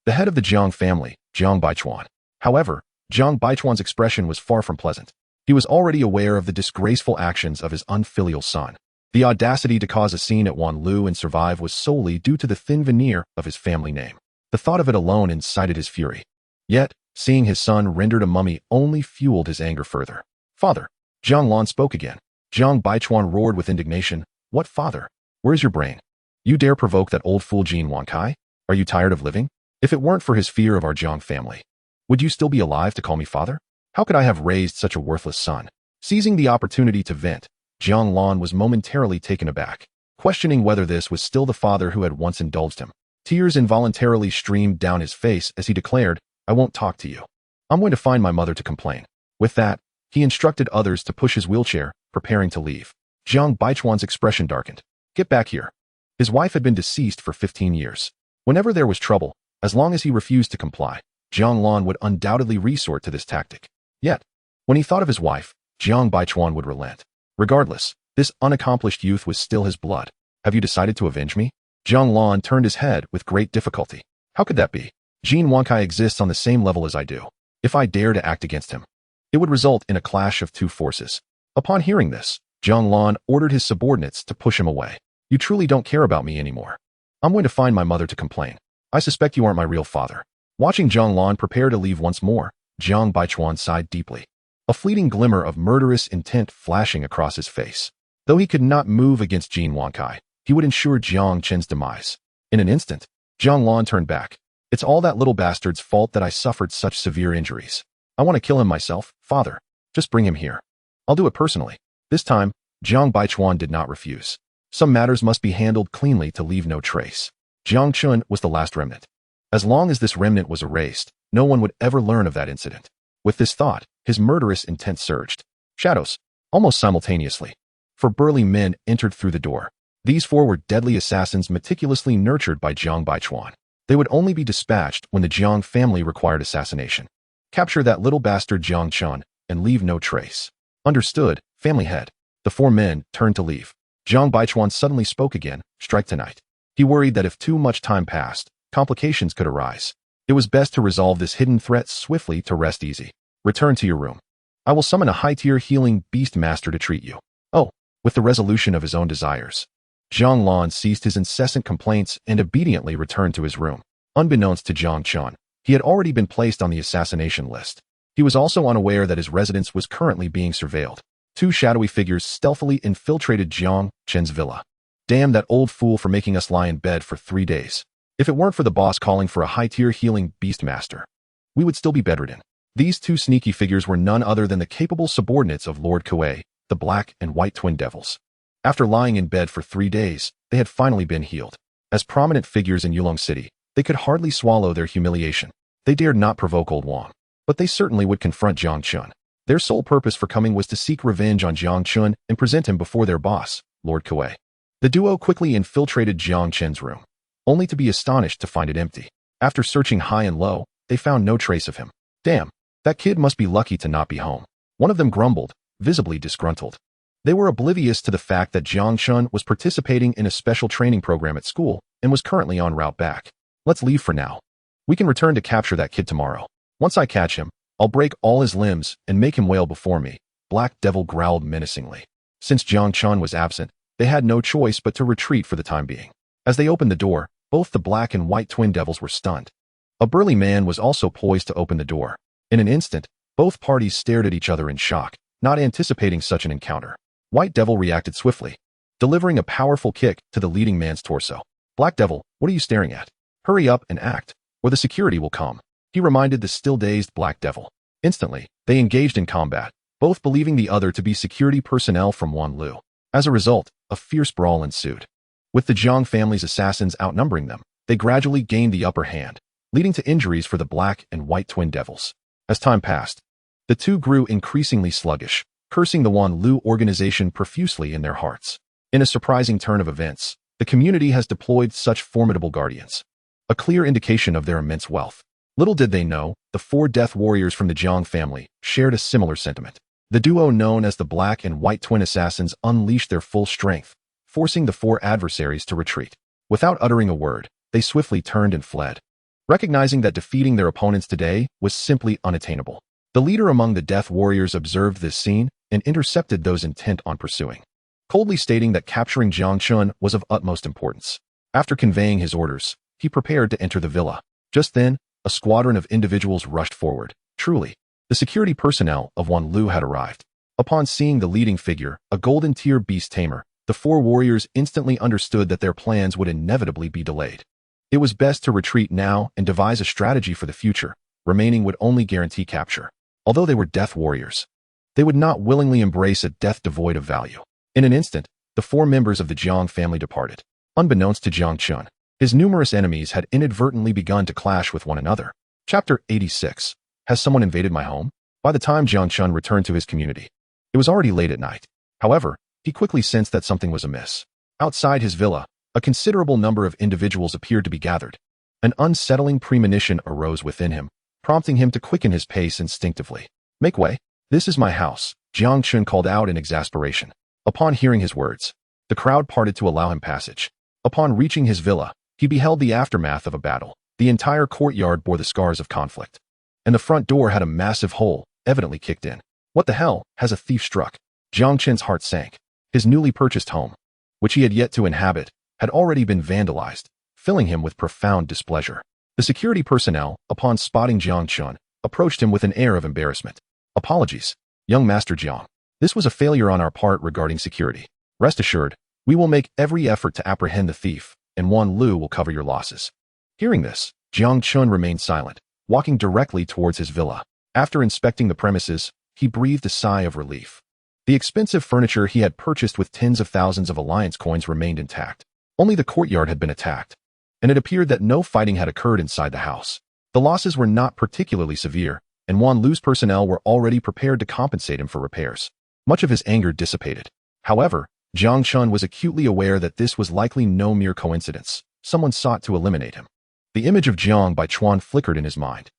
the head of the Jiang family, Jiang Baichuan. However, Jiang Baichuan's expression was far from pleasant. He was already aware of the disgraceful actions of his unfilial son. The audacity to cause a scene at Wanlu and survive was solely due to the thin veneer of his family name. The thought of it alone incited his fury. Yet, seeing his son rendered a mummy only fueled his anger further. Father, Jiang Lan spoke again. Jiang Baichuan roared with indignation. What father? Where's your brain? You dare provoke that old fool Jin Wankai? Are you tired of living? If it weren't for his fear of our Jiang family, would you still be alive to call me father? How could I have raised such a worthless son? Seizing the opportunity to vent, Jiang Lan was momentarily taken aback, questioning whether this was still the father who had once indulged him. Tears involuntarily streamed down his face as he declared, I won't talk to you. I'm going to find my mother to complain. With that, he instructed others to push his wheelchair, preparing to leave. Jiang Baichuan's expression darkened. Get back here. His wife had been deceased for 15 years. Whenever there was trouble, as long as he refused to comply, Jiang Lan would undoubtedly resort to this tactic. Yet, when he thought of his wife, Jiang Baichuan would relent. Regardless, this unaccomplished youth was still his blood. Have you decided to avenge me? Jiang Lan turned his head with great difficulty. How could that be? Jin Wankai exists on the same level as I do. If I dare to act against him, it would result in a clash of two forces. Upon hearing this, Jiang Lan ordered his subordinates to push him away. You truly don't care about me anymore. I'm going to find my mother to complain. I suspect you aren't my real father. Watching Jiang Lan prepare to leave once more, Jiang Baichuan sighed deeply, a fleeting glimmer of murderous intent flashing across his face. Though he could not move against Jin Wankai, he would ensure Jiang Chen's demise. In an instant, Jiang Lan turned back. It's all that little bastard's fault that I suffered such severe injuries. I want to kill him myself, father. Just bring him here. I'll do it personally. This time, Jiang Baichuan did not refuse. Some matters must be handled cleanly to leave no trace. Jang Chun was the last remnant. As long as this remnant was erased, no one would ever learn of that incident. With this thought, his murderous intent surged. Shadows, almost simultaneously. 4 burly men entered through the door. These 4 were deadly assassins meticulously nurtured by Jiang Baichuan. They would only be dispatched when the Jiang family required assassination. Capture that little bastard Jiang Chun and leave no trace. Understood, family head. The 4 men turned to leave. Jiang Baichuan suddenly spoke again, strike tonight. He worried that if too much time passed, complications could arise. It was best to resolve this hidden threat swiftly to rest easy. Return to your room. I will summon a high-tier healing beast master to treat you. Oh, with the resolution of his own desires. Jiang Lan ceased his incessant complaints and obediently returned to his room. Unbeknownst to Jang Chun, he had already been placed on the assassination list. He was also unaware that his residence was currently being surveilled. 2 shadowy figures stealthily infiltrated Jiang Chen's villa. Damn that old fool for making us lie in bed for 3 days. If it weren't for the boss calling for a high-tier healing beast master, we would still be bedridden. These 2 sneaky figures were none other than the capable subordinates of Lord Kuei, the black and white twin devils. After lying in bed for 3 days, they had finally been healed. As prominent figures in Yulong City, they could hardly swallow their humiliation. They dared not provoke old Wang, but they certainly would confront Jiang Chun. Their sole purpose for coming was to seek revenge on Jiang Chun and present him before their boss, Lord Kuei. The duo quickly infiltrated Jiang Chen's room, only to be astonished to find it empty. After searching high and low, they found no trace of him. Damn, that kid must be lucky to not be home. One of them grumbled, visibly disgruntled. They were oblivious to the fact that Jiang Chun was participating in a special training program at school and was currently en route back. Let's leave for now. We can return to capture that kid tomorrow. Once I catch him, I'll break all his limbs and make him wail before me, Black Devil growled menacingly. Since Jiang Chun was absent, they had no choice but to retreat for the time being. As they opened the door, both the black and white twin devils were stunned. A burly man was also poised to open the door. In an instant, both parties stared at each other in shock, not anticipating such an encounter. White Devil reacted swiftly, delivering a powerful kick to the leading man's torso. Black Devil, what are you staring at? Hurry up and act, or the security will come. He reminded the still-dazed Black Devil. Instantly, they engaged in combat, both believing the other to be security personnel from Wanlu. As a result, a fierce brawl ensued. With the Jiang family's assassins outnumbering them, they gradually gained the upper hand, leading to injuries for the Black and White Twin Devils. As time passed, the two grew increasingly sluggish, cursing the Wanlu organization profusely in their hearts. In a surprising turn of events, the community has deployed such formidable guardians, a clear indication of their immense wealth. Little did they know, the 4 death warriors from the Jiang family shared a similar sentiment. The duo known as the Black and White Twin Assassins unleashed their full strength, forcing the 4 adversaries to retreat. Without uttering a word, they swiftly turned and fled, recognizing that defeating their opponents today was simply unattainable. The leader among the death warriors observed this scene and intercepted those intent on pursuing, coldly stating that capturing Jang Chun was of utmost importance. After conveying his orders, he prepared to enter the villa. Just then, a squadron of individuals rushed forward. Truly, the security personnel of Wanlu had arrived. Upon seeing the leading figure, a golden-tier beast tamer, the 4 warriors instantly understood that their plans would inevitably be delayed. It was best to retreat now and devise a strategy for the future. Remaining would only guarantee capture. Although they were death warriors, they would not willingly embrace a death devoid of value. In an instant, the 4 members of the Jiang family departed. Unbeknownst to Jiang Chun, his numerous enemies had inadvertently begun to clash with one another. Chapter 86. Has someone invaded my home? By the time Jiang Chun returned to his community, it was already late at night. However, he quickly sensed that something was amiss. Outside his villa, a considerable number of individuals appeared to be gathered. An unsettling premonition arose within him, prompting him to quicken his pace instinctively. Make way. This is my house, Jiang Chun called out in exasperation. Upon hearing his words, the crowd parted to allow him passage. Upon reaching his villa, he beheld the aftermath of a battle. The entire courtyard bore the scars of conflict, and the front door had a massive hole, evidently kicked in. What the hell has a thief struck? Jiang Chen's heart sank. His newly purchased home, which he had yet to inhabit, had already been vandalized, filling him with profound displeasure. The security personnel, upon spotting Jiang Chun, approached him with an air of embarrassment. Apologies, young Master Jiang. This was a failure on our part regarding security. Rest assured, we will make every effort to apprehend the thief, and Wanlu will cover your losses. Hearing this, Jiang Chun remained silent, walking directly towards his villa. After inspecting the premises, he breathed a sigh of relief. The expensive furniture he had purchased with tens of thousands of alliance coins remained intact. Only the courtyard had been attacked, and it appeared that no fighting had occurred inside the house. The losses were not particularly severe, and Wanlu's personnel were already prepared to compensate him for repairs. Much of his anger dissipated. However, Jiang Chun was acutely aware that this was likely no mere coincidence. Someone sought to eliminate him. The image of Jiang by Chuan flickered in his mind.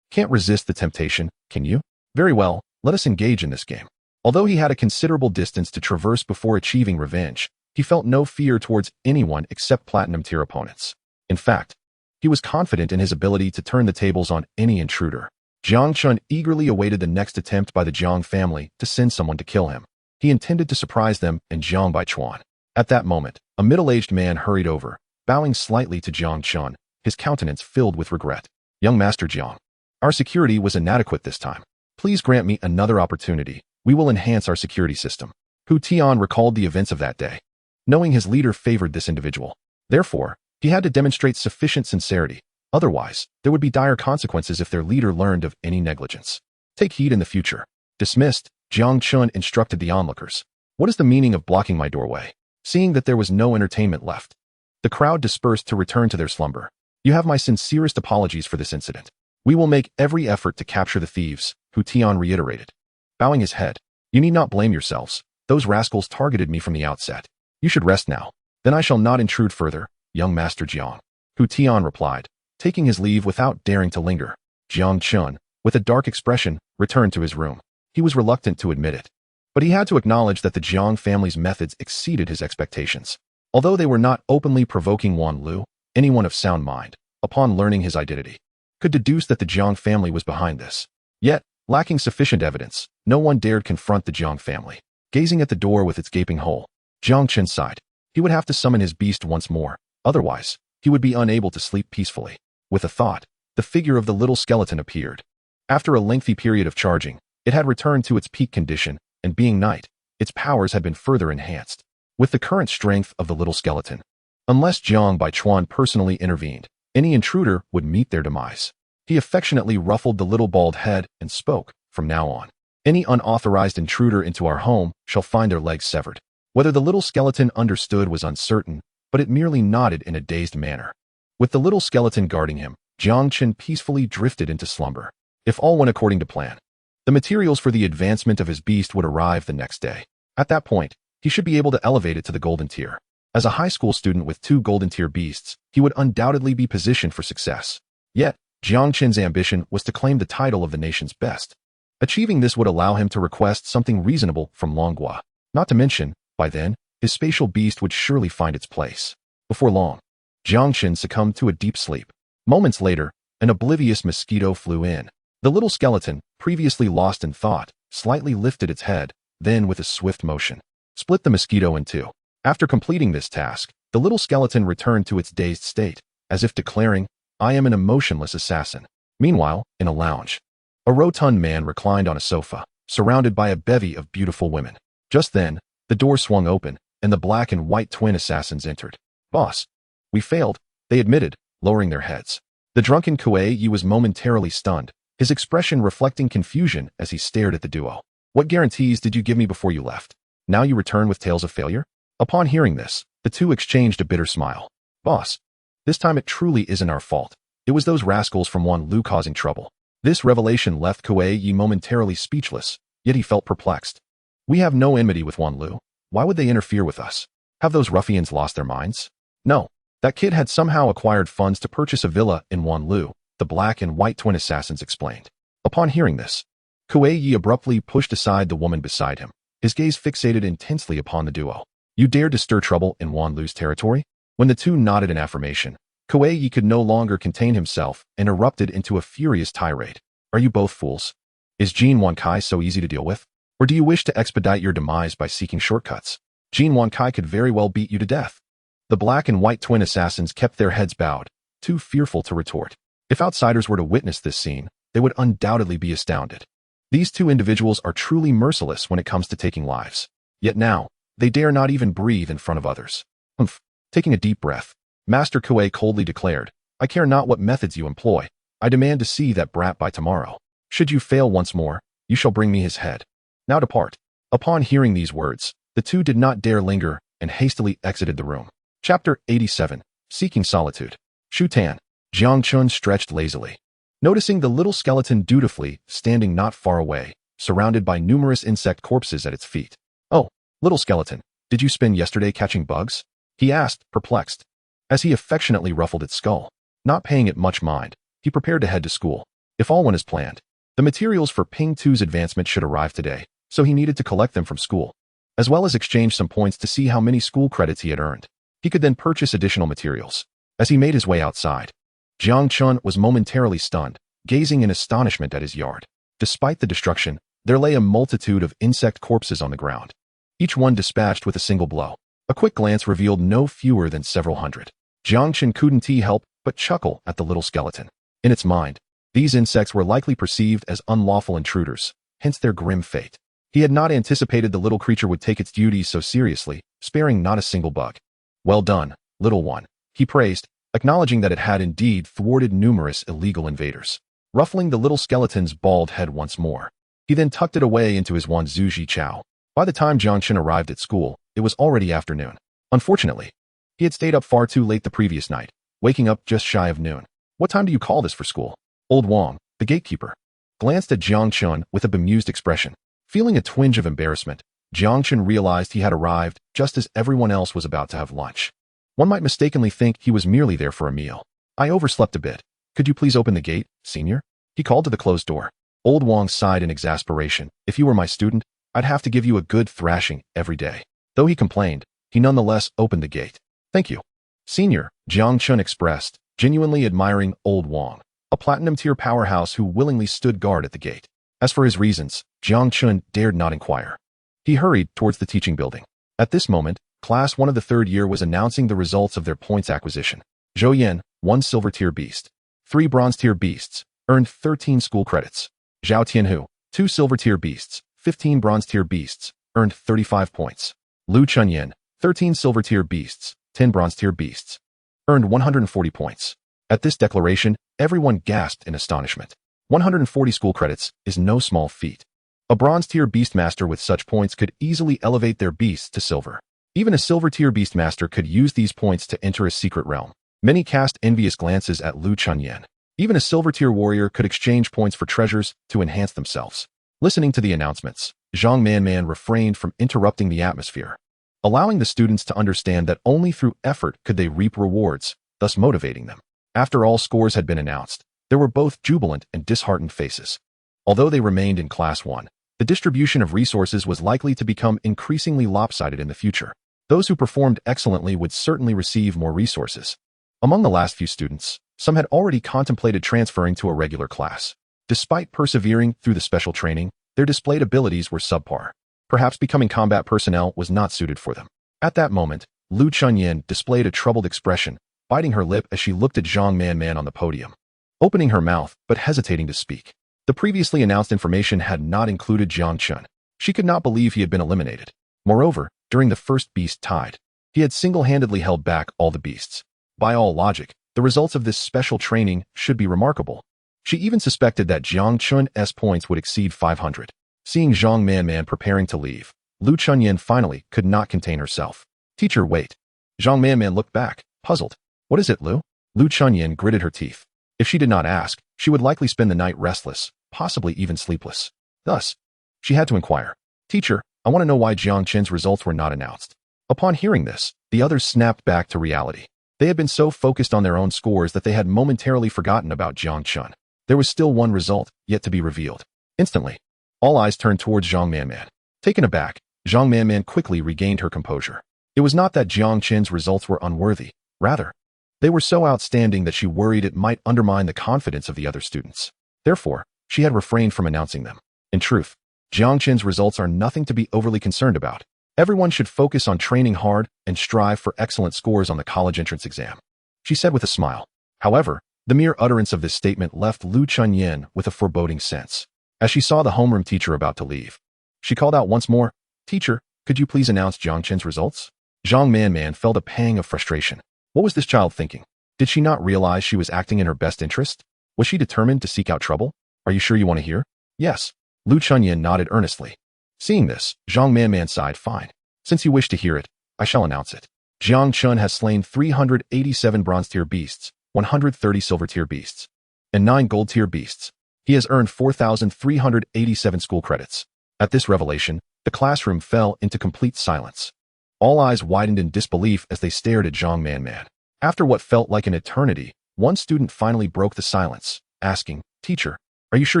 Can't resist the temptation, can you? Very well, let us engage in this game. Although he had a considerable distance to traverse before achieving revenge, he felt no fear towards anyone except platinum-tier opponents. In fact, he was confident in his ability to turn the tables on any intruder. Jiang Chun eagerly awaited the next attempt by the Jiang family to send someone to kill him. He intended to surprise them and Jiang by Chuan. At that moment, a middle-aged man hurried over, bowing slightly to Jiang Chun, his countenance filled with regret. Young Master Jiang, our security was inadequate this time. Please grant me another opportunity. We will enhance our security system. Hu Tian recalled the events of that day, knowing his leader favored this individual. Therefore, he had to demonstrate sufficient sincerity. Otherwise, there would be dire consequences if their leader learned of any negligence. Take heed in the future. Dismissed, Jiang Chun instructed the onlookers. What is the meaning of blocking my doorway? Seeing that there was no entertainment left, the crowd dispersed to return to their slumber. You have my sincerest apologies for this incident. We will make every effort to capture the thieves, Hu Tian reiterated. Bowing his head, you need not blame yourselves. Those rascals targeted me from the outset. You should rest now. Then I shall not intrude further, young Master Jiang. Hu Tian replied, taking his leave without daring to linger. Jiang Chun, with a dark expression, returned to his room. He was reluctant to admit it, but he had to acknowledge that the Jiang family's methods exceeded his expectations. Although they were not openly provoking Wanlu, anyone of sound mind, upon learning his identity, could deduce that the Jiang family was behind this. Yet, lacking sufficient evidence, no one dared confront the Jiang family. Gazing at the door with its gaping hole, Jiang Chen sighed. He would have to summon his beast once more, otherwise, he would be unable to sleep peacefully. With a thought, the figure of the little skeleton appeared. After a lengthy period of charging, it had returned to its peak condition, and being night, its powers had been further enhanced. With the current strength of the little skeleton, unless Jiang by Chuan personally intervened, any intruder would meet their demise. He affectionately ruffled the little bald head and spoke, "From now on, any unauthorized intruder into our home shall find their legs severed." Whether the little skeleton understood was uncertain, but it merely nodded in a dazed manner. With the little skeleton guarding him, Jiang Chen peacefully drifted into slumber. If all went according to plan, the materials for the advancement of his beast would arrive the next day. At that point, he should be able to elevate it to the golden tier. As a high school student with 2 golden tier beasts, he would undoubtedly be positioned for success. Yet, Jiang Chen's ambition was to claim the title of the nation's best. Achieving this would allow him to request something reasonable from Longhua. Not to mention, by then, his spatial beast would surely find its place. Before long, Jiang Chen succumbed to a deep sleep. Moments later, an oblivious mosquito flew in. The little skeleton, previously lost in thought, slightly lifted its head, then with a swift motion, split the mosquito in two. After completing this task, the little skeleton returned to its dazed state, as if declaring, "I am an emotionless assassin." Meanwhile, in a lounge, a rotund man reclined on a sofa, surrounded by a bevy of beautiful women. Just then, the door swung open, and the black and white twin assassins entered. "Boss, we failed," they admitted, lowering their heads. The drunken Kuei Yi was momentarily stunned, his expression reflecting confusion as he stared at the duo. "What guarantees did you give me before you left? Now you return with tales of failure?" Upon hearing this, the two exchanged a bitter smile. "Boss, this time it truly isn't our fault. It was those rascals from Wanlu causing trouble." This revelation left Kuei Yi momentarily speechless, yet he felt perplexed. "We have no enmity with Wanlu. Why would they interfere with us? Have those ruffians lost their minds?" "No. That kid had somehow acquired funds to purchase a villa in Wanlu," the black and white twin assassins explained. Upon hearing this, Kuei Yi abruptly pushed aside the woman beside him, his gaze fixated intensely upon the duo. "You dared to stir trouble in Wanlu's territory?" When the two nodded in affirmation, Kuei Yi could no longer contain himself and erupted into a furious tirade. "Are you both fools? Is Jin Wankai so easy to deal with? Or do you wish to expedite your demise by seeking shortcuts? Jin Wankai could very well beat you to death." The black and white twin assassins kept their heads bowed, too fearful to retort. If outsiders were to witness this scene, they would undoubtedly be astounded. These two individuals are truly merciless when it comes to taking lives. Yet now, they dare not even breathe in front of others. "Humph." Taking a deep breath, Master Kuei coldly declared, "I care not what methods you employ. I demand to see that brat by tomorrow. Should you fail once more, you shall bring me his head. Now depart." Upon hearing these words, the two did not dare linger and hastily exited the room. Chapter 87. Seeking Solitude. Shutan. Jang Chun stretched lazily, noticing the little skeleton dutifully standing not far away, surrounded by numerous insect corpses at its feet. "Oh, little skeleton, did you spend yesterday catching bugs?" he asked, perplexed, as he affectionately ruffled its skull. Not paying it much mind, he prepared to head to school. If all went as planned, the materials for Ping 2's advancement should arrive today, so he needed to collect them from school, as well as exchange some points to see how many school credits he had earned. He could then purchase additional materials. As he made his way outside, Jiang Chun was momentarily stunned, gazing in astonishment at his yard. Despite the destruction, there lay a multitude of insect corpses on the ground, each one dispatched with a single blow. A quick glance revealed no fewer than several hundred. Jiang Chen couldn't help but chuckle at the little skeleton. In its mind, these insects were likely perceived as unlawful intruders, hence their grim fate. He had not anticipated the little creature would take its duties so seriously, sparing not a single bug. "Well done, little one," he praised, acknowledging that it had indeed thwarted numerous illegal invaders. Ruffling the little skeleton's bald head once more, he then tucked it away into his Wanzuji Chow. By the time Jiang Chen arrived at school, it was already afternoon. Unfortunately, he had stayed up far too late the previous night, waking up just shy of noon. "What time do you call this for school?" Old Wang, the gatekeeper, glanced at Jiang Chun with a bemused expression. Feeling a twinge of embarrassment, Jiang Chen realized he had arrived just as everyone else was about to have lunch. One might mistakenly think he was merely there for a meal. "I overslept a bit. Could you please open the gate, senior?" he called to the closed door. Old Wang sighed in exasperation. "If you were my student, I'd have to give you a good thrashing every day." Though he complained, he nonetheless opened the gate. "Thank you, senior," Jiang Chun expressed, genuinely admiring Old Wang, a platinum-tier powerhouse who willingly stood guard at the gate. As for his reasons, Jiang Chun dared not inquire. He hurried towards the teaching building. At this moment, Class 1 of the third year was announcing the results of their points acquisition. Zhou Yan, 1 silver-tier beast, 3 bronze-tier beasts, earned 13 school credits. Zhao Tianhu, 2 silver-tier beasts, 15 bronze-tier beasts, earned 35 points. Lu Chunyan, 13 silver-tier beasts, 10 bronze-tier beasts, earned 140 points. At this declaration, everyone gasped in astonishment. 140 school credits is no small feat. A bronze-tier beastmaster with such points could easily elevate their beasts to silver. Even a silver-tier beastmaster could use these points to enter a secret realm. Many cast envious glances at Lu Chunyan. Even a silver-tier warrior could exchange points for treasures to enhance themselves. Listening to the announcements, Zhang Manman refrained from interrupting the atmosphere, allowing the students to understand that only through effort could they reap rewards, thus motivating them. After all scores had been announced, there were both jubilant and disheartened faces. Although they remained in Class 1, the distribution of resources was likely to become increasingly lopsided in the future. Those who performed excellently would certainly receive more resources. Among the last few students, some had already contemplated transferring to a regular class. Despite persevering through the special training, their displayed abilities were subpar. Perhaps becoming combat personnel was not suited for them. At that moment, Lu Chunyan displayed a troubled expression, biting her lip as she looked at Zhang Manman on the podium, opening her mouth but hesitating to speak. The previously announced information had not included Jiang Chen. She could not believe he had been eliminated. Moreover, during the first beast tide, he had single-handedly held back all the beasts. By all logic, the results of this special training should be remarkable. She even suspected that Jiang Chun's points would exceed 500. Seeing Zhang Manman preparing to leave, Lu Chunyan finally could not contain herself. "Teacher, wait." Zhang Manman looked back, puzzled. "What is it, Lu?" Lu Chunyan gritted her teeth. If she did not ask, she would likely spend the night restless, possibly even sleepless. Thus, she had to inquire. "Teacher, I want to know why Jiang Chen's results were not announced." Upon hearing this, the others snapped back to reality. They had been so focused on their own scores that they had momentarily forgotten about Jiang Chun. There was still one result yet to be revealed. Instantly, all eyes turned towards Zhang Manman. Taken aback, Zhang Manman quickly regained her composure. It was not that Jiang Chen's results were unworthy. Rather, they were so outstanding that she worried it might undermine the confidence of the other students. Therefore, she had refrained from announcing them. In truth, Jiang Chen's results are nothing to be overly concerned about. Everyone should focus on training hard and strive for excellent scores on the college entrance exam, she said with a smile. However, the mere utterance of this statement left Lu Chunyan with a foreboding sense. As she saw the homeroom teacher about to leave, she called out once more, "Teacher, could you please announce Jiang Chen's results?" Zhang Manman felt a pang of frustration. What was this child thinking? Did she not realize she was acting in her best interest? Was she determined to seek out trouble? "Are you sure you want to hear?" "Yes." Lu Chunyan nodded earnestly. Seeing this, Zhang Manman sighed. "Fine. Since you wish to hear it, I shall announce it. Jiang Chun has slain 387 bronze-tier beasts, 130 silver-tier beasts, and 9 gold-tier beasts. He has earned 4,387 school credits." At this revelation, the classroom fell into complete silence. All eyes widened in disbelief as they stared at Zhang Manman. After what felt like an eternity, one student finally broke the silence, asking, "Teacher, are you sure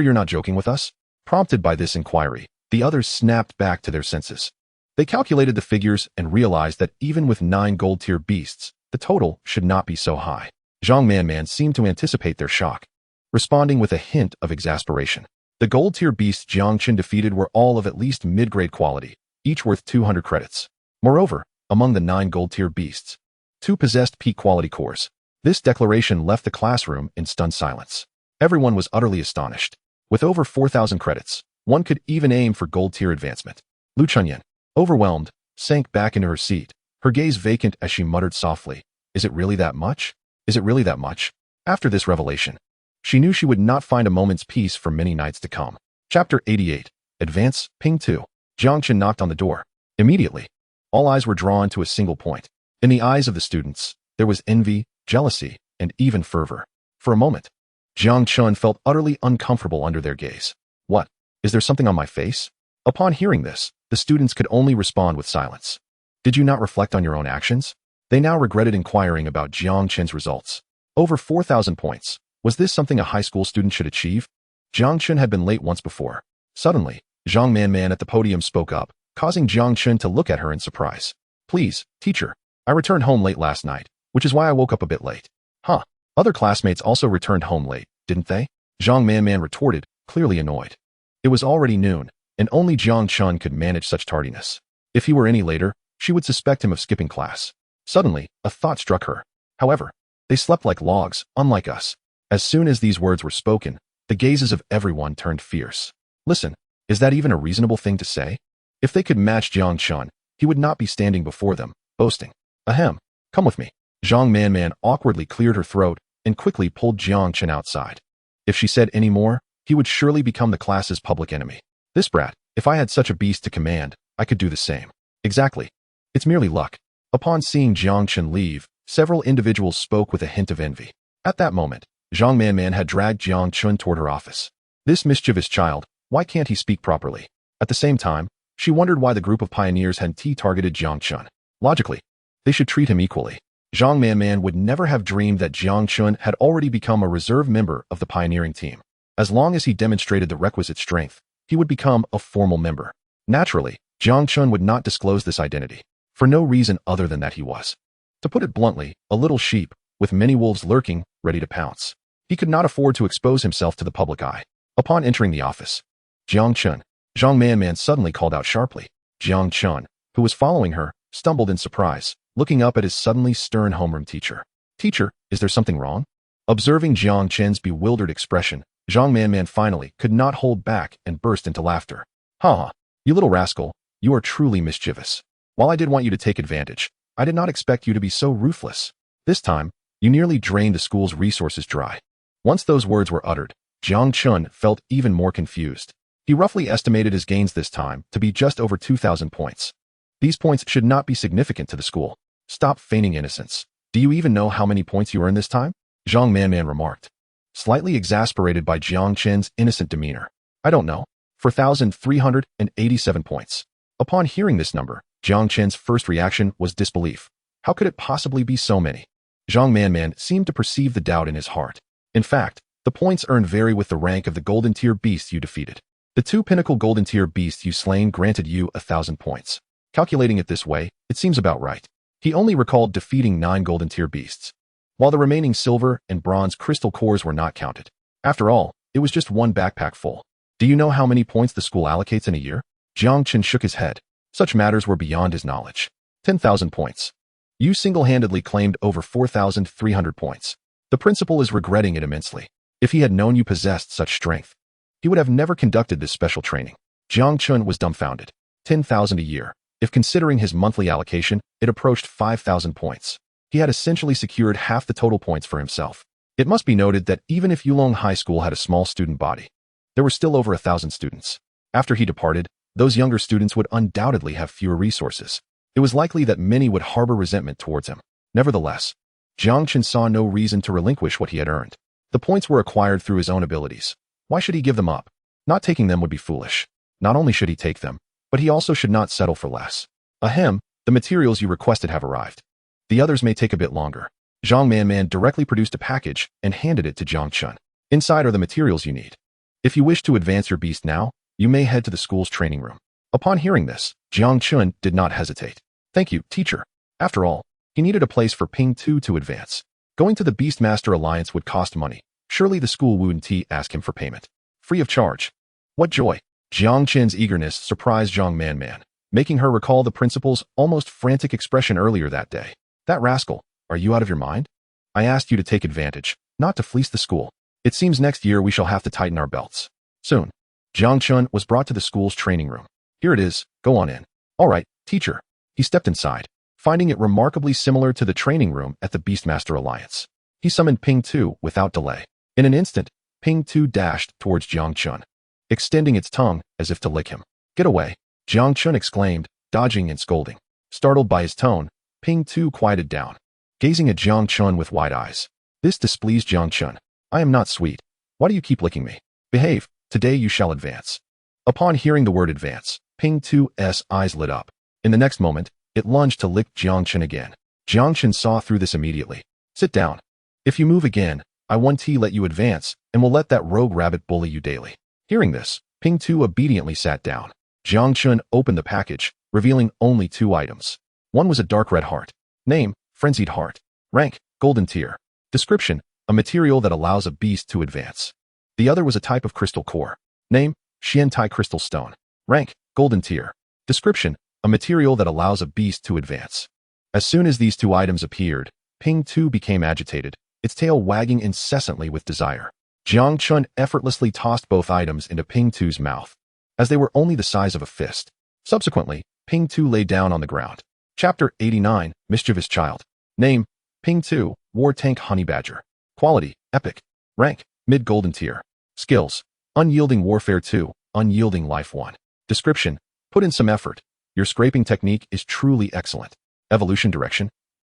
you're not joking with us?" Prompted by this inquiry, the others snapped back to their senses. They calculated the figures and realized that even with 9 gold-tier beasts, the total should not be so high. Zhang Manman seemed to anticipate their shock, responding with a hint of exasperation. The gold-tier beasts Jiang Chen defeated were all of at least mid-grade quality, each worth 200 credits. Moreover, among the 9 gold-tier beasts, 2 possessed peak-quality cores. This declaration left the classroom in stunned silence. Everyone was utterly astonished. With over 4,000 credits, one could even aim for gold-tier advancement. Lu Chunyan, overwhelmed, sank back into her seat, her gaze vacant as she muttered softly, "Is it really that much? Is it really that much?" After this revelation, she knew she would not find a moment's peace for many nights to come. Chapter 88. Advance, Ping 2. Jiang Chen knocked on the door. Immediately, all eyes were drawn to a single point. In the eyes of the students, there was envy, jealousy, and even fervor. For a moment, Jiang Chun felt utterly uncomfortable under their gaze. "What? Is there something on my face?" Upon hearing this, the students could only respond with silence. "Did you not reflect on your own actions?" They now regretted inquiring about Jiang Chen's results. Over 4,000 points. Was this something a high school student should achieve? Jiang Chun had been late once before. Suddenly, Zhang Manman at the podium spoke up, causing Jiang Chun to look at her in surprise. "Please, teacher, I returned home late last night, which is why I woke up a bit late." "Huh. Other classmates also returned home late, didn't they?" Zhang Manman retorted, clearly annoyed. It was already noon, and only Jiang Chun could manage such tardiness. If he were any later, she would suspect him of skipping class. Suddenly, a thought struck her. However, they slept like logs, unlike us. As soon as these words were spoken, the gazes of everyone turned fierce. Listen, is that even a reasonable thing to say? If they could match Jiang Chun, he would not be standing before them, boasting. "Ahem, come with me." Zhang Manman awkwardly cleared her throat and quickly pulled Jiang Chen outside. If she said any more, he would surely become the class's public enemy. This brat, if I had such a beast to command, I could do the same. Exactly. It's merely luck. Upon seeing Jiang Chen leave, several individuals spoke with a hint of envy. At that moment, Zhang Manman had dragged Jiang Chun toward her office. This mischievous child, why can't he speak properly? At the same time, she wondered why the group of pioneers had targeted Jiang Chun. Logically, they should treat him equally. Zhang Manman would never have dreamed that Jiang Chun had already become a reserve member of the pioneering team. As long as he demonstrated the requisite strength, he would become a formal member. Naturally, Jiang Chun would not disclose this identity, for no reason other than that he was, to put it bluntly, a little sheep, with many wolves lurking, ready to pounce. He could not afford to expose himself to the public eye. Upon entering the office, Jiang Chun, Zhang Manman suddenly called out sharply. Jiang Chun, who was following her, stumbled in surprise, looking up at his suddenly stern homeroom teacher. Teacher, is there something wrong? Observing Jiang Chen's bewildered expression, Zhang Manman finally could not hold back and burst into laughter. Ha! You little rascal, you are truly mischievous. While I did want you to take advantage, I did not expect you to be so ruthless. This time, you nearly drained the school's resources dry. Once those words were uttered, Jiang Chun felt even more confused. He roughly estimated his gains this time to be just over 2,000 points. These points should not be significant to the school. Stop feigning innocence. Do you even know how many points you earned this time? Zhang Manman remarked, slightly exasperated by Jiang Chen's innocent demeanor. I don't know. 4,387 points. Upon hearing this number, Jiang Chen's first reaction was disbelief. How could it possibly be so many? Zhang Manman seemed to perceive the doubt in his heart. In fact, the points earned vary with the rank of the golden tier beasts you defeated. The 2 pinnacle golden tier beasts you slain granted you 1,000 points. Calculating it this way, it seems about right. He only recalled defeating 9 golden tier beasts, while the remaining silver and bronze crystal cores were not counted. After all, it was just one backpack full. Do you know how many points the school allocates in a year? Jiang Chen shook his head. Such matters were beyond his knowledge. 10,000 points. You single-handedly claimed over 4,300 points. The principal is regretting it immensely. If he had known you possessed such strength, he would have never conducted this special training. Jiang Chun was dumbfounded. 10,000 a year. If considering his monthly allocation, it approached 5,000 points. He had essentially secured half the total points for himself. It must be noted that even if Yulong High School had a small student body, there were still over 1,000 students. After he departed, those younger students would undoubtedly have fewer resources. It was likely that many would harbor resentment towards him. Nevertheless, Jiang Chen saw no reason to relinquish what he had earned. The points were acquired through his own abilities. Why should he give them up? Not taking them would be foolish. Not only should he take them, but he also should not settle for less. Ahem, the materials you requested have arrived. The others may take a bit longer. Zhang Manman directly produced a package and handed it to Jiang Chun. Inside are the materials you need. If you wish to advance your beast now, you may head to the school's training room. Upon hearing this, Jiang Chun did not hesitate. Thank you, teacher. After all, he needed a place for Ping Tu to advance. Going to the Beastmaster Alliance would cost money. Surely the school wouldn't ask him for payment. Free of charge. What joy! Jiang Chen's eagerness surprised Zhang Manman, making her recall the principal's almost frantic expression earlier that day. That rascal, are you out of your mind? I asked you to take advantage, not to fleece the school. It seems next year we shall have to tighten our belts. Soon. Jiang Chun was brought to the school's training room. Here it is, go on in. All right, teacher. He stepped inside, finding it remarkably similar to the training room at the Beastmaster Alliance. He summoned Ping Tu without delay. In an instant, Ping Tu dashed towards Jiang Chun, extending its tongue as if to lick him. Get away, Jiang Chun exclaimed, dodging and scolding. Startled by his tone, Ping Tu quieted down, gazing at Jiang Chun with wide eyes. This displeased Jiang Chun. I am not sweet. Why do you keep licking me? Behave, today you shall advance. Upon hearing the word advance, Ping Tu's eyes lit up. In the next moment, it lunged to lick Jiang Chun again. Jiang Chun saw through this immediately. Sit down. If you move again, I won't let you advance, and will let that rogue rabbit bully you daily. Hearing this, Ping Tu obediently sat down. Jiang Chun opened the package, revealing only 2 items. One was a dark red heart. Name, Frenzied Heart. Rank, Golden Tier. Description, a material that allows a beast to advance. The other was a type of crystal core. Name, Xiantai Crystal Stone. Rank, Golden Tier. Description, a material that allows a beast to advance. As soon as these 2 items appeared, Ping Tu became agitated, its tail wagging incessantly with desire. Jiang Chun effortlessly tossed both items into Ping Tu's mouth, as they were only the size of a fist. Subsequently, Ping Tu lay down on the ground. Chapter 89, Mischievous Child. Name, Ping Tu, War Tank Honeybadger. Quality, epic. Rank, mid-golden tier. Skills, unyielding warfare 2, unyielding life 1. Description, put in some effort. Your scraping technique is truly excellent. Evolution direction.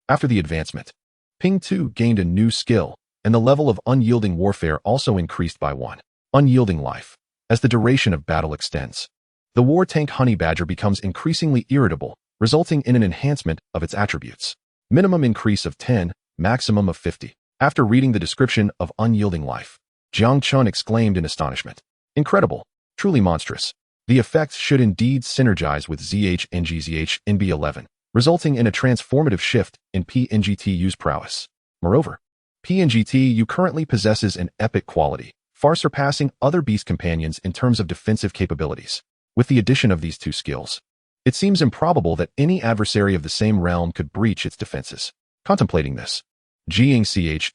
After the advancement, Ping 2 gained a new skill, and the level of unyielding warfare also increased by 1. Unyielding life. As the duration of battle extends, the war tank Honeybadger becomes increasingly irritable, resulting in an enhancement of its attributes. Minimum increase of 10, maximum of 50. After reading the description of unyielding life, Jiang Chun exclaimed in astonishment. Incredible. Truly monstrous. The effects should indeed synergize with ZHNGZH in B11, resulting in a transformative shift in PNGTU's prowess. Moreover, PNGTU currently possesses an epic quality, far surpassing other beast companions in terms of defensive capabilities. With the addition of these two skills, it seems improbable that any adversary of the same realm could breach its defenses. Contemplating this, Jiang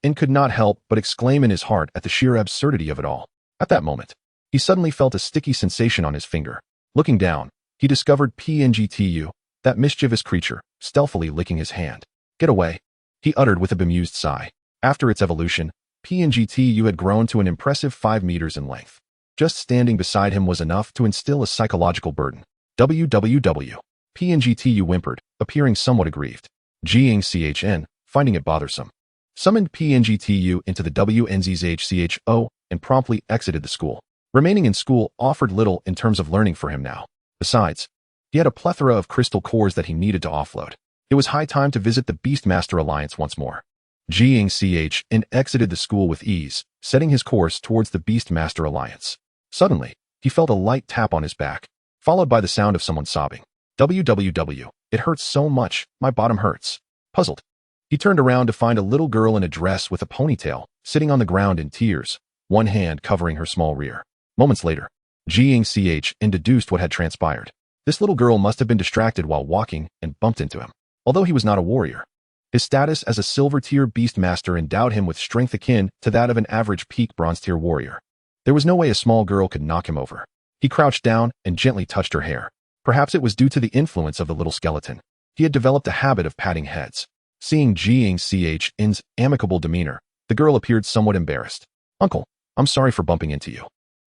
Chen could not help but exclaim in his heart at the sheer absurdity of it all. At that moment, he suddenly felt a sticky sensation on his finger. Looking down, he discovered PNGTU, that mischievous creature, stealthily licking his hand. Get away, he uttered with a bemused sigh. After its evolution, PNGTU had grown to an impressive 5 meters in length. Just standing beside him was enough to instill a psychological burden. WWW. PNGTU whimpered, appearing somewhat aggrieved. Jiang Chen, finding it bothersome, summoned PNGTU into the WNZHCHO and promptly exited the school. Remaining in school offered little in terms of learning for him now. Besides, he had a plethora of crystal cores that he needed to offload. It was high time to visit the Beastmaster Alliance once more. Jiang Chen exited the school with ease, setting his course towards the Beastmaster Alliance. Suddenly, he felt a light tap on his back, followed by the sound of someone sobbing. WWW. It hurts so much, my bottom hurts. Puzzled, he turned around to find a little girl in a dress with a ponytail, sitting on the ground in tears, one hand covering her small rear. Moments later, Jiang Chen deduced what had transpired. This little girl must have been distracted while walking and bumped into him. Although he was not a warrior, his status as a silver-tier beastmaster endowed him with strength akin to that of an average peak bronze-tier warrior. There was no way a small girl could knock him over. He crouched down and gently touched her hair. Perhaps it was due to the influence of the little skeleton. He had developed a habit of patting heads. Seeing Jiang Chen's amicable demeanor, the girl appeared somewhat embarrassed. Uncle, I'm sorry for bumping into you.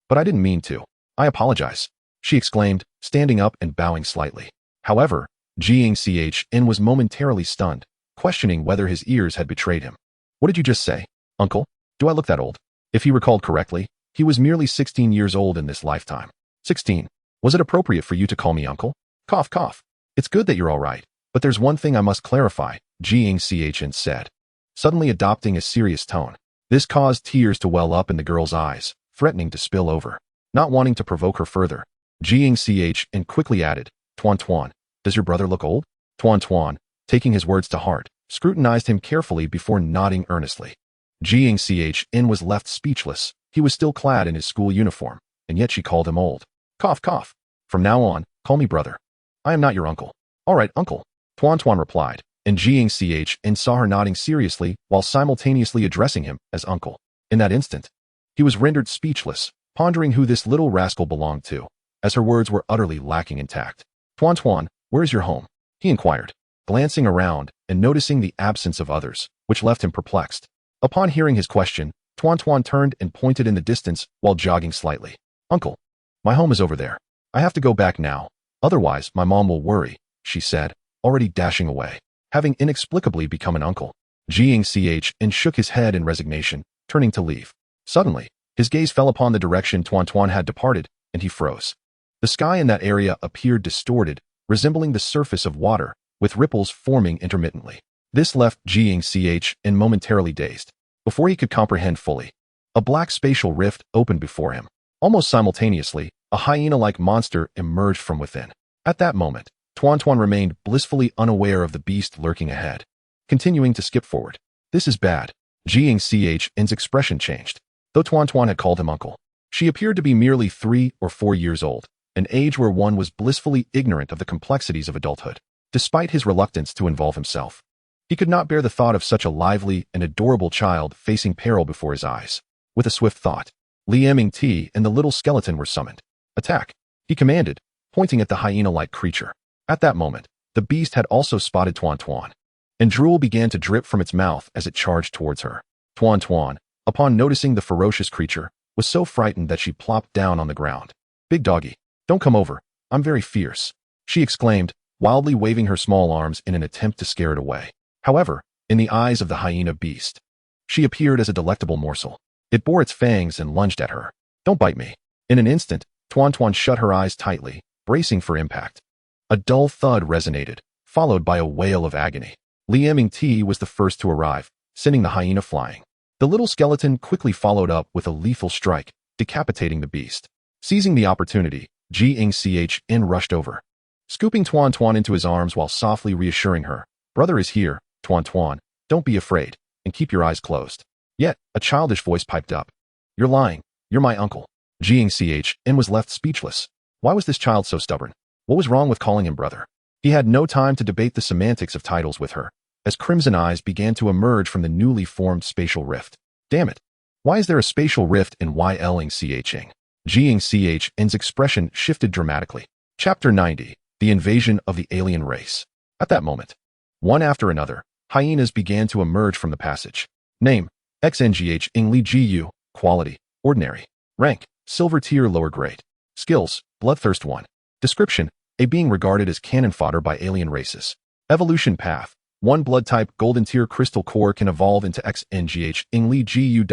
But I didn't mean to. I apologize, she exclaimed, standing up and bowing slightly. However, Jiang Chen was momentarily stunned, questioning whether his ears had betrayed him. What did you just say, Uncle? Do I look that old? If he recalled correctly, he was merely 16 years old in this lifetime. 16. Was it appropriate for you to call me uncle? Cough, cough. It's good that you're all right, but there's one thing I must clarify, Jiang Chen said, suddenly adopting a serious tone. This caused tears to well up in the girl's eyes, threatening to spill over. Not wanting to provoke her further, Jiang Chen quickly added, Tuan, does your brother look old? Tuan, taking his words to heart, scrutinized him carefully before nodding earnestly. Jiang Chen was left speechless. He was still clad in his school uniform, and yet she called him old. Cough, cough. From now on, call me brother. I am not your uncle. All right, uncle, Tuan replied, and Jiang Chen saw her nodding seriously while simultaneously addressing him as uncle. In that instant, he was rendered speechless, pondering who this little rascal belonged to, as her words were utterly lacking in tact. Tuan, where is your home? He inquired, glancing around and noticing the absence of others, which left him perplexed. Upon hearing his question, Tuan turned and pointed in the distance while jogging slightly. Uncle, my home is over there. I have to go back now. Otherwise, my mom will worry, she said, already dashing away. Having inexplicably become an uncle, Jiang Chen shook his head in resignation, turning to leave. Suddenly, his gaze fell upon the direction Tuan had departed, and he froze. The sky in that area appeared distorted, resembling the surface of water, with ripples forming intermittently. This left Jiang Chen momentarily dazed. Before he could comprehend fully, a black spatial rift opened before him. Almost simultaneously, a hyena-like monster emerged from within. At that moment, Tuan remained blissfully unaware of the beast lurking ahead. Continuing to skip forward. This is bad. Jiang Chen's expression changed. Though Tuan had called him uncle, she appeared to be merely 3 or 4 years old, an age where one was blissfully ignorant of the complexities of adulthood. Despite his reluctance to involve himself, he could not bear the thought of such a lively and adorable child facing peril before his eyes. With a swift thought, Lieming Ti and the little skeleton were summoned. Attack, he commanded, pointing at the hyena-like creature. At that moment, the beast had also spotted Tuan, and drool began to drip from its mouth as it charged towards her. Tuan, upon noticing the ferocious creature, was so frightened that she plopped down on the ground. "Big doggy, don't come over, I'm very fierce," she exclaimed, wildly waving her small arms in an attempt to scare it away. However, in the eyes of the hyena beast, she appeared as a delectable morsel. It bore its fangs and lunged at her. "Don't bite me." In an instant, Tuan shut her eyes tightly, bracing for impact. A dull thud resonated, followed by a wail of agony. Lieming Ti was the first to arrive, sending the hyena flying. The little skeleton quickly followed up with a lethal strike, decapitating the beast. Seizing the opportunity, Jiang Chen rushed over, scooping Tuan into his arms while softly reassuring her. "Brother is here, Tuan, don't be afraid, and keep your eyes closed." Yet, a childish voice piped up. "You're lying, you're my uncle." Jiang Chen was left speechless. Why was this child so stubborn? What was wrong with calling him brother? He had no time to debate the semantics of titles with her, as crimson eyes began to emerge from the newly formed spatial rift. "Damn it! Why is there a spatial rift in Yulong City?" Jiang Chen's expression shifted dramatically. Chapter 90, The Invasion of the Alien Race. At that moment, one after another, hyenas began to emerge from the passage. Name, XNGH Li Jiu, Quality, Ordinary. Rank, Silver Tier Lower Grade. Skills, Bloodthirst 1. Description, a being regarded as cannon fodder by alien races. Evolution path, 1 blood type Golden Tier Crystal Core can evolve into XNGH Li Jiu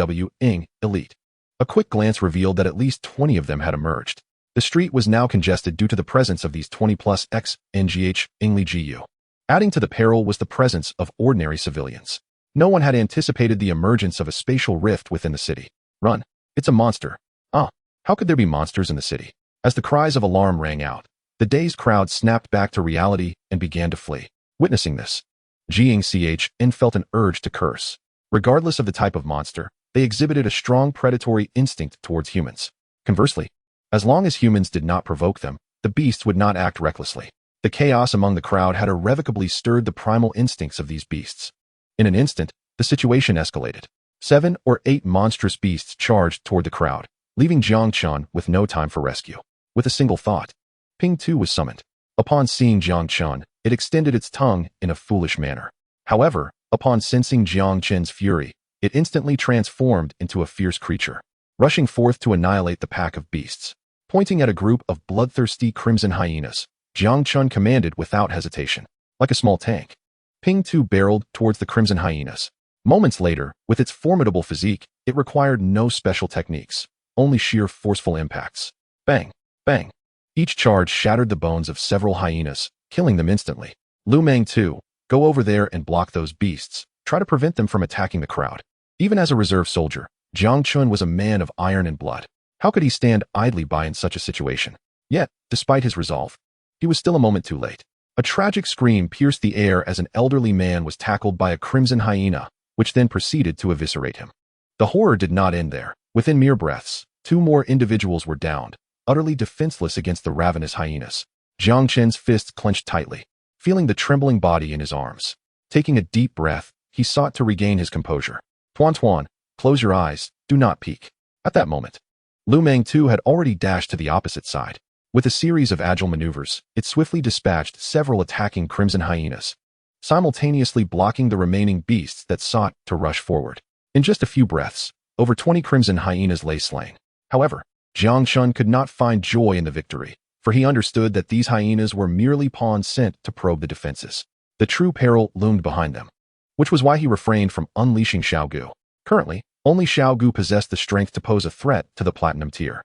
Elite. A quick glance revealed that at least 20 of them had emerged. The street was now congested due to the presence of these 20+ XNGH Li Jiu. Adding to the peril was the presence of ordinary civilians. No one had anticipated the emergence of a spatial rift within the city. "Run! It's a monster!" "Ah, how could there be monsters in the city?" As the cries of alarm rang out, the dazed crowd snapped back to reality and began to flee. Witnessing this, Jiang Chen felt an urge to curse. Regardless of the type of monster, they exhibited a strong predatory instinct towards humans. Conversely, as long as humans did not provoke them, the beasts would not act recklessly. The chaos among the crowd had irrevocably stirred the primal instincts of these beasts. In an instant, the situation escalated. 7 or 8 monstrous beasts charged toward the crowd, leaving Jang Chun with no time for rescue. With a single thought, Ping Tu was summoned. Upon seeing Jang Chun, it extended its tongue in a foolish manner. However, upon sensing Jiang Chen's fury, it instantly transformed into a fierce creature, rushing forth to annihilate the pack of beasts. Pointing at a group of bloodthirsty crimson hyenas, Jiang Chun commanded without hesitation. Like a small tank, Ping Tu barreled towards the crimson hyenas. Moments later, with its formidable physique, it required no special techniques, only sheer forceful impacts. Bang! Bang! Each charge shattered the bones of several hyenas, killing them instantly. Lu Meng 2, go over there and block those beasts. Try to prevent them from attacking the crowd. Even as a reserve soldier, Jiang Chun was a man of iron and blood. How could he stand idly by in such a situation? Yet, despite his resolve, he was still a moment too late. A tragic scream pierced the air as an elderly man was tackled by a crimson hyena, which then proceeded to eviscerate him. The horror did not end there. Within mere breaths, 2 more individuals were downed, utterly defenseless against the ravenous hyenas. Jiang Chen's fists clenched tightly, feeling the trembling body in his arms. Taking a deep breath, he sought to regain his composure. Tuan, close your eyes, do not peek. At that moment, Lu Meng 2 had already dashed to the opposite side. With a series of agile maneuvers, it swiftly dispatched several attacking crimson hyenas, simultaneously blocking the remaining beasts that sought to rush forward. In just a few breaths, over 20 crimson hyenas lay slain. However, Jiang Chun could not find joy in the victory, for he understood that these hyenas were merely pawns sent to probe the defenses. The true peril loomed behind them, which was why he refrained from unleashing Xiao Gu. Currently, only Xiao Gu possessed the strength to pose a threat to the platinum tier.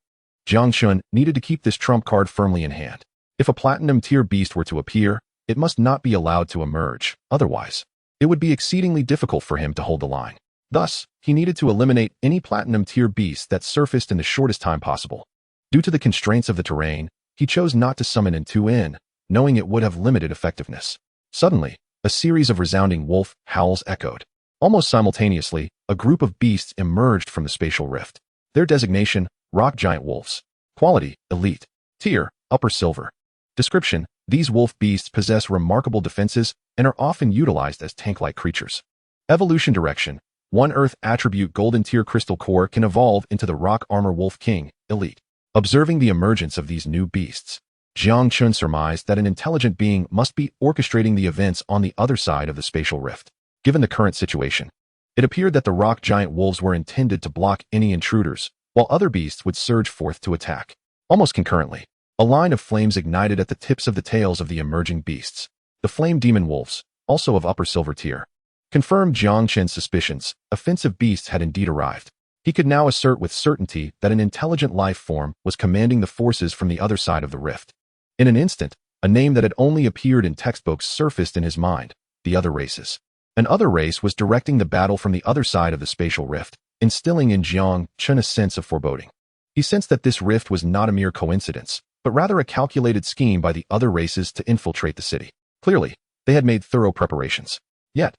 Jiang Chun needed to keep this trump card firmly in hand. If a platinum tier beast were to appear, it must not be allowed to emerge. Otherwise, it would be exceedingly difficult for him to hold the line. Thus, he needed to eliminate any platinum tier beasts that surfaced in the shortest time possible. Due to the constraints of the terrain, he chose not to summon in 2N, knowing it would have limited effectiveness. Suddenly, a series of resounding wolf howls echoed. Almost simultaneously, a group of beasts emerged from the spatial rift. Their designation, rock giant wolves. Quality, elite. Tier, upper silver. Description, these wolf beasts possess remarkable defenses and are often utilized as tank-like creatures. Evolution direction, 1 earth attribute golden tier crystal core can evolve into the rock armor wolf king, elite. Observing the emergence of these new beasts, Jiang Chun surmised that an intelligent being must be orchestrating the events on the other side of the spatial rift. Given the current situation, It appeared that the rock giant wolves were intended to block any intruders, while other beasts would surge forth to attack. Almost concurrently, a line of flames ignited at the tips of the tails of the emerging beasts. The flame demon wolves, also of upper silver tier, confirmed Jiang Chen's suspicions. Offensive beasts had indeed arrived. He could now assert with certainty that an intelligent life form was commanding the forces from the other side of the rift. In an instant, a name that had only appeared in textbooks surfaced in his mind: the other races. An other race was directing the battle from the other side of the spatial rift, instilling in Jiang Chen a sense of foreboding. He sensed that this rift was not a mere coincidence, but rather a calculated scheme by the other races to infiltrate the city. Clearly, they had made thorough preparations. Yet,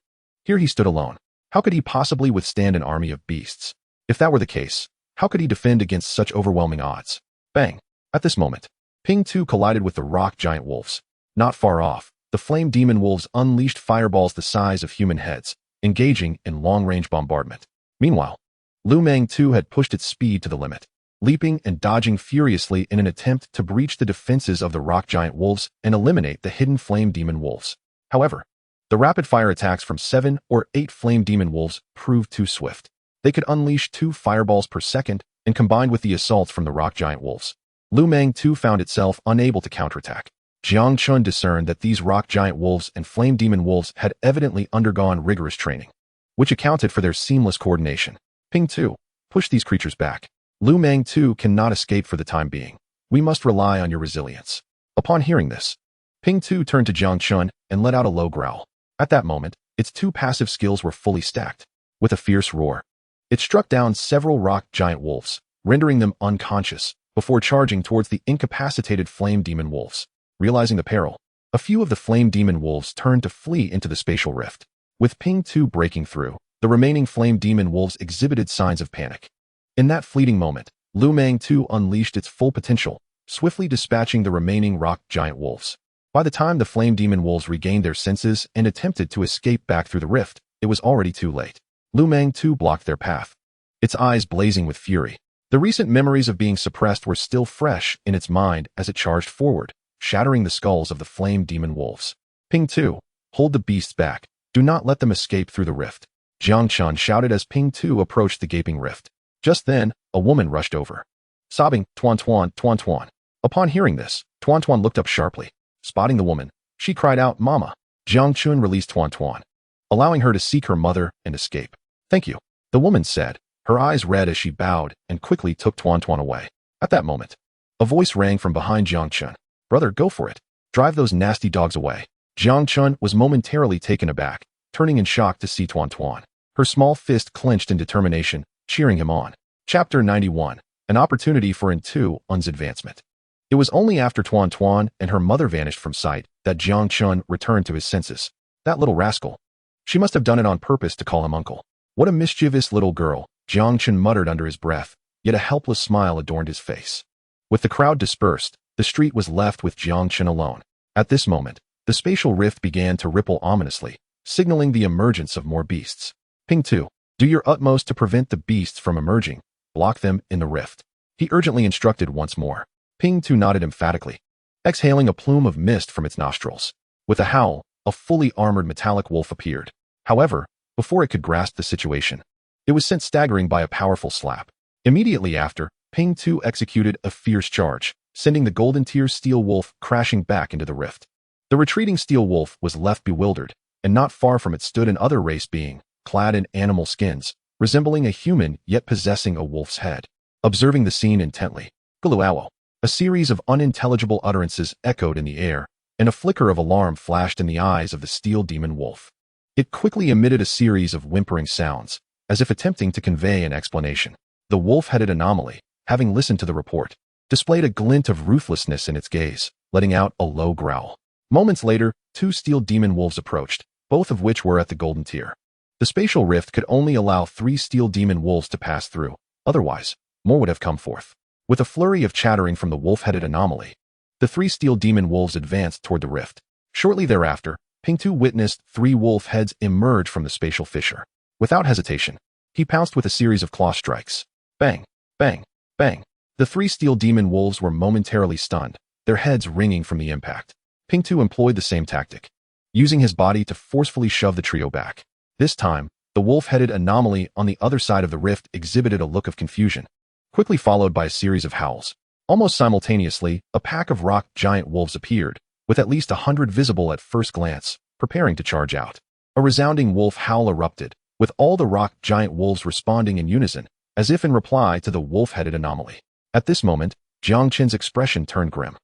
here he stood alone. How could he possibly withstand an army of beasts? If that were the case, how could he defend against such overwhelming odds? Bang! At this moment, Ping 2 collided with the rock giant wolves. Not far off, the flame demon wolves unleashed fireballs the size of human heads, engaging in long-range bombardment. Meanwhile, Lu Meng 2 had pushed its speed to the limit, leaping and dodging furiously in an attempt to breach the defenses of the rock giant wolves and eliminate the hidden flame demon wolves. However, the rapid-fire attacks from 7 or 8 flame demon wolves proved too swift. They could unleash 2 fireballs per second, and combined with the assaults from the rock giant wolves, Lu Meng 2 found itself unable to counterattack. Jiang Chun discerned that these rock giant wolves and flame demon wolves had evidently undergone rigorous training, which accounted for their seamless coordination. Ping 2, push these creatures back. Lu Meng 2 cannot escape for the time being. We must rely on your resilience. Upon hearing this, Ping 2 turned to Jiang Chun and let out a low growl. At that moment, its 2 passive skills were fully stacked. With a fierce roar, it struck down several rock giant wolves, rendering them unconscious, before charging towards the incapacitated flame demon wolves. Realizing the peril, a few of the flame demon wolves turned to flee into the spatial rift. With Ping 2 breaking through, the remaining flame demon wolves exhibited signs of panic. In that fleeting moment, Lu Meng 2 unleashed its full potential, swiftly dispatching the remaining rock giant wolves. By the time the flame demon wolves regained their senses and attempted to escape back through the rift, it was already too late. Lu Meng 2 blocked their path, its eyes blazing with fury. The recent memories of being suppressed were still fresh in its mind as it charged forward, shattering the skulls of the flame demon wolves. Ping 2, hold the beasts back. Do not let them escape through the rift. Jiang Chun shouted as Ping 2 approached the gaping rift. Just then, a woman rushed over, sobbing, "Tuan Tuan, Tuan Tuan." Upon hearing this, Tuan Tuan looked up sharply. Spotting the woman, she cried out, "Mama!" Jiang Chun released Tuan Tuan, allowing her to seek her mother and escape. "Thank you," the woman said, her eyes red as she bowed and quickly took Tuan Tuan away. At that moment, a voice rang from behind Jiang Chun. "Brother, go for it. Drive those nasty dogs away." Jiang Chun was momentarily taken aback, turning in shock to see Tuan Tuan, her small fist clenched in determination, cheering him on. Chapter 91, an opportunity for Un's advancement. It was only after Tuan Tuan and her mother vanished from sight that Jiang Chun returned to his senses. That little rascal. She must have done it on purpose to call him uncle. What a mischievous little girl, Jiang Chun muttered under his breath, yet a helpless smile adorned his face. With the crowd dispersed, the street was left with Jiang Chun alone. At this moment, the spatial rift began to ripple ominously, signaling the emergence of more beasts. Ping 2, do your utmost to prevent the beasts from emerging. Block them in the rift. He urgently instructed once more. Ping 2 nodded emphatically, exhaling a plume of mist from its nostrils. With a howl, a fully armored metallic wolf appeared. However, before it could grasp the situation, it was sent staggering by a powerful slap. Immediately after, Ping 2 executed a fierce charge, sending the golden tier steel wolf crashing back into the rift. The retreating steel wolf was left bewildered, and not far from it stood another race being, clad in animal skins, resembling a human yet possessing a wolf's head. Observing the scene intently, Guluawo, a series of unintelligible utterances echoed in the air, and a flicker of alarm flashed in the eyes of the steel demon wolf. It quickly emitted a series of whimpering sounds, as if attempting to convey an explanation. The wolf-headed anomaly, having listened to the report, displayed a glint of ruthlessness in its gaze, letting out a low growl. Moments later, 2 steel demon wolves approached, both of which were at the golden tier. The spatial rift could only allow 3 steel demon wolves to pass through, otherwise, more would have come forth. With a flurry of chattering from the wolf-headed anomaly, the 3 steel demon wolves advanced toward the rift. Shortly thereafter, Ping 2 witnessed 3 wolf heads emerge from the spatial fissure. Without hesitation, he pounced with a series of claw strikes. Bang, bang, bang. The 3 steel demon wolves were momentarily stunned, their heads ringing from the impact. Ping 2 employed the same tactic, using his body to forcefully shove the trio back. This time, The wolf-headed anomaly on the other side of the rift exhibited a look of confusion, quickly followed by a series of howls. Almost simultaneously, a pack of rock giant wolves appeared, with at least 100 visible at first glance, preparing to charge out. A resounding wolf howl erupted, with all the rock giant wolves responding in unison, as if in reply to the wolf-headed anomaly. At this moment, Jiang Chen's expression turned grim.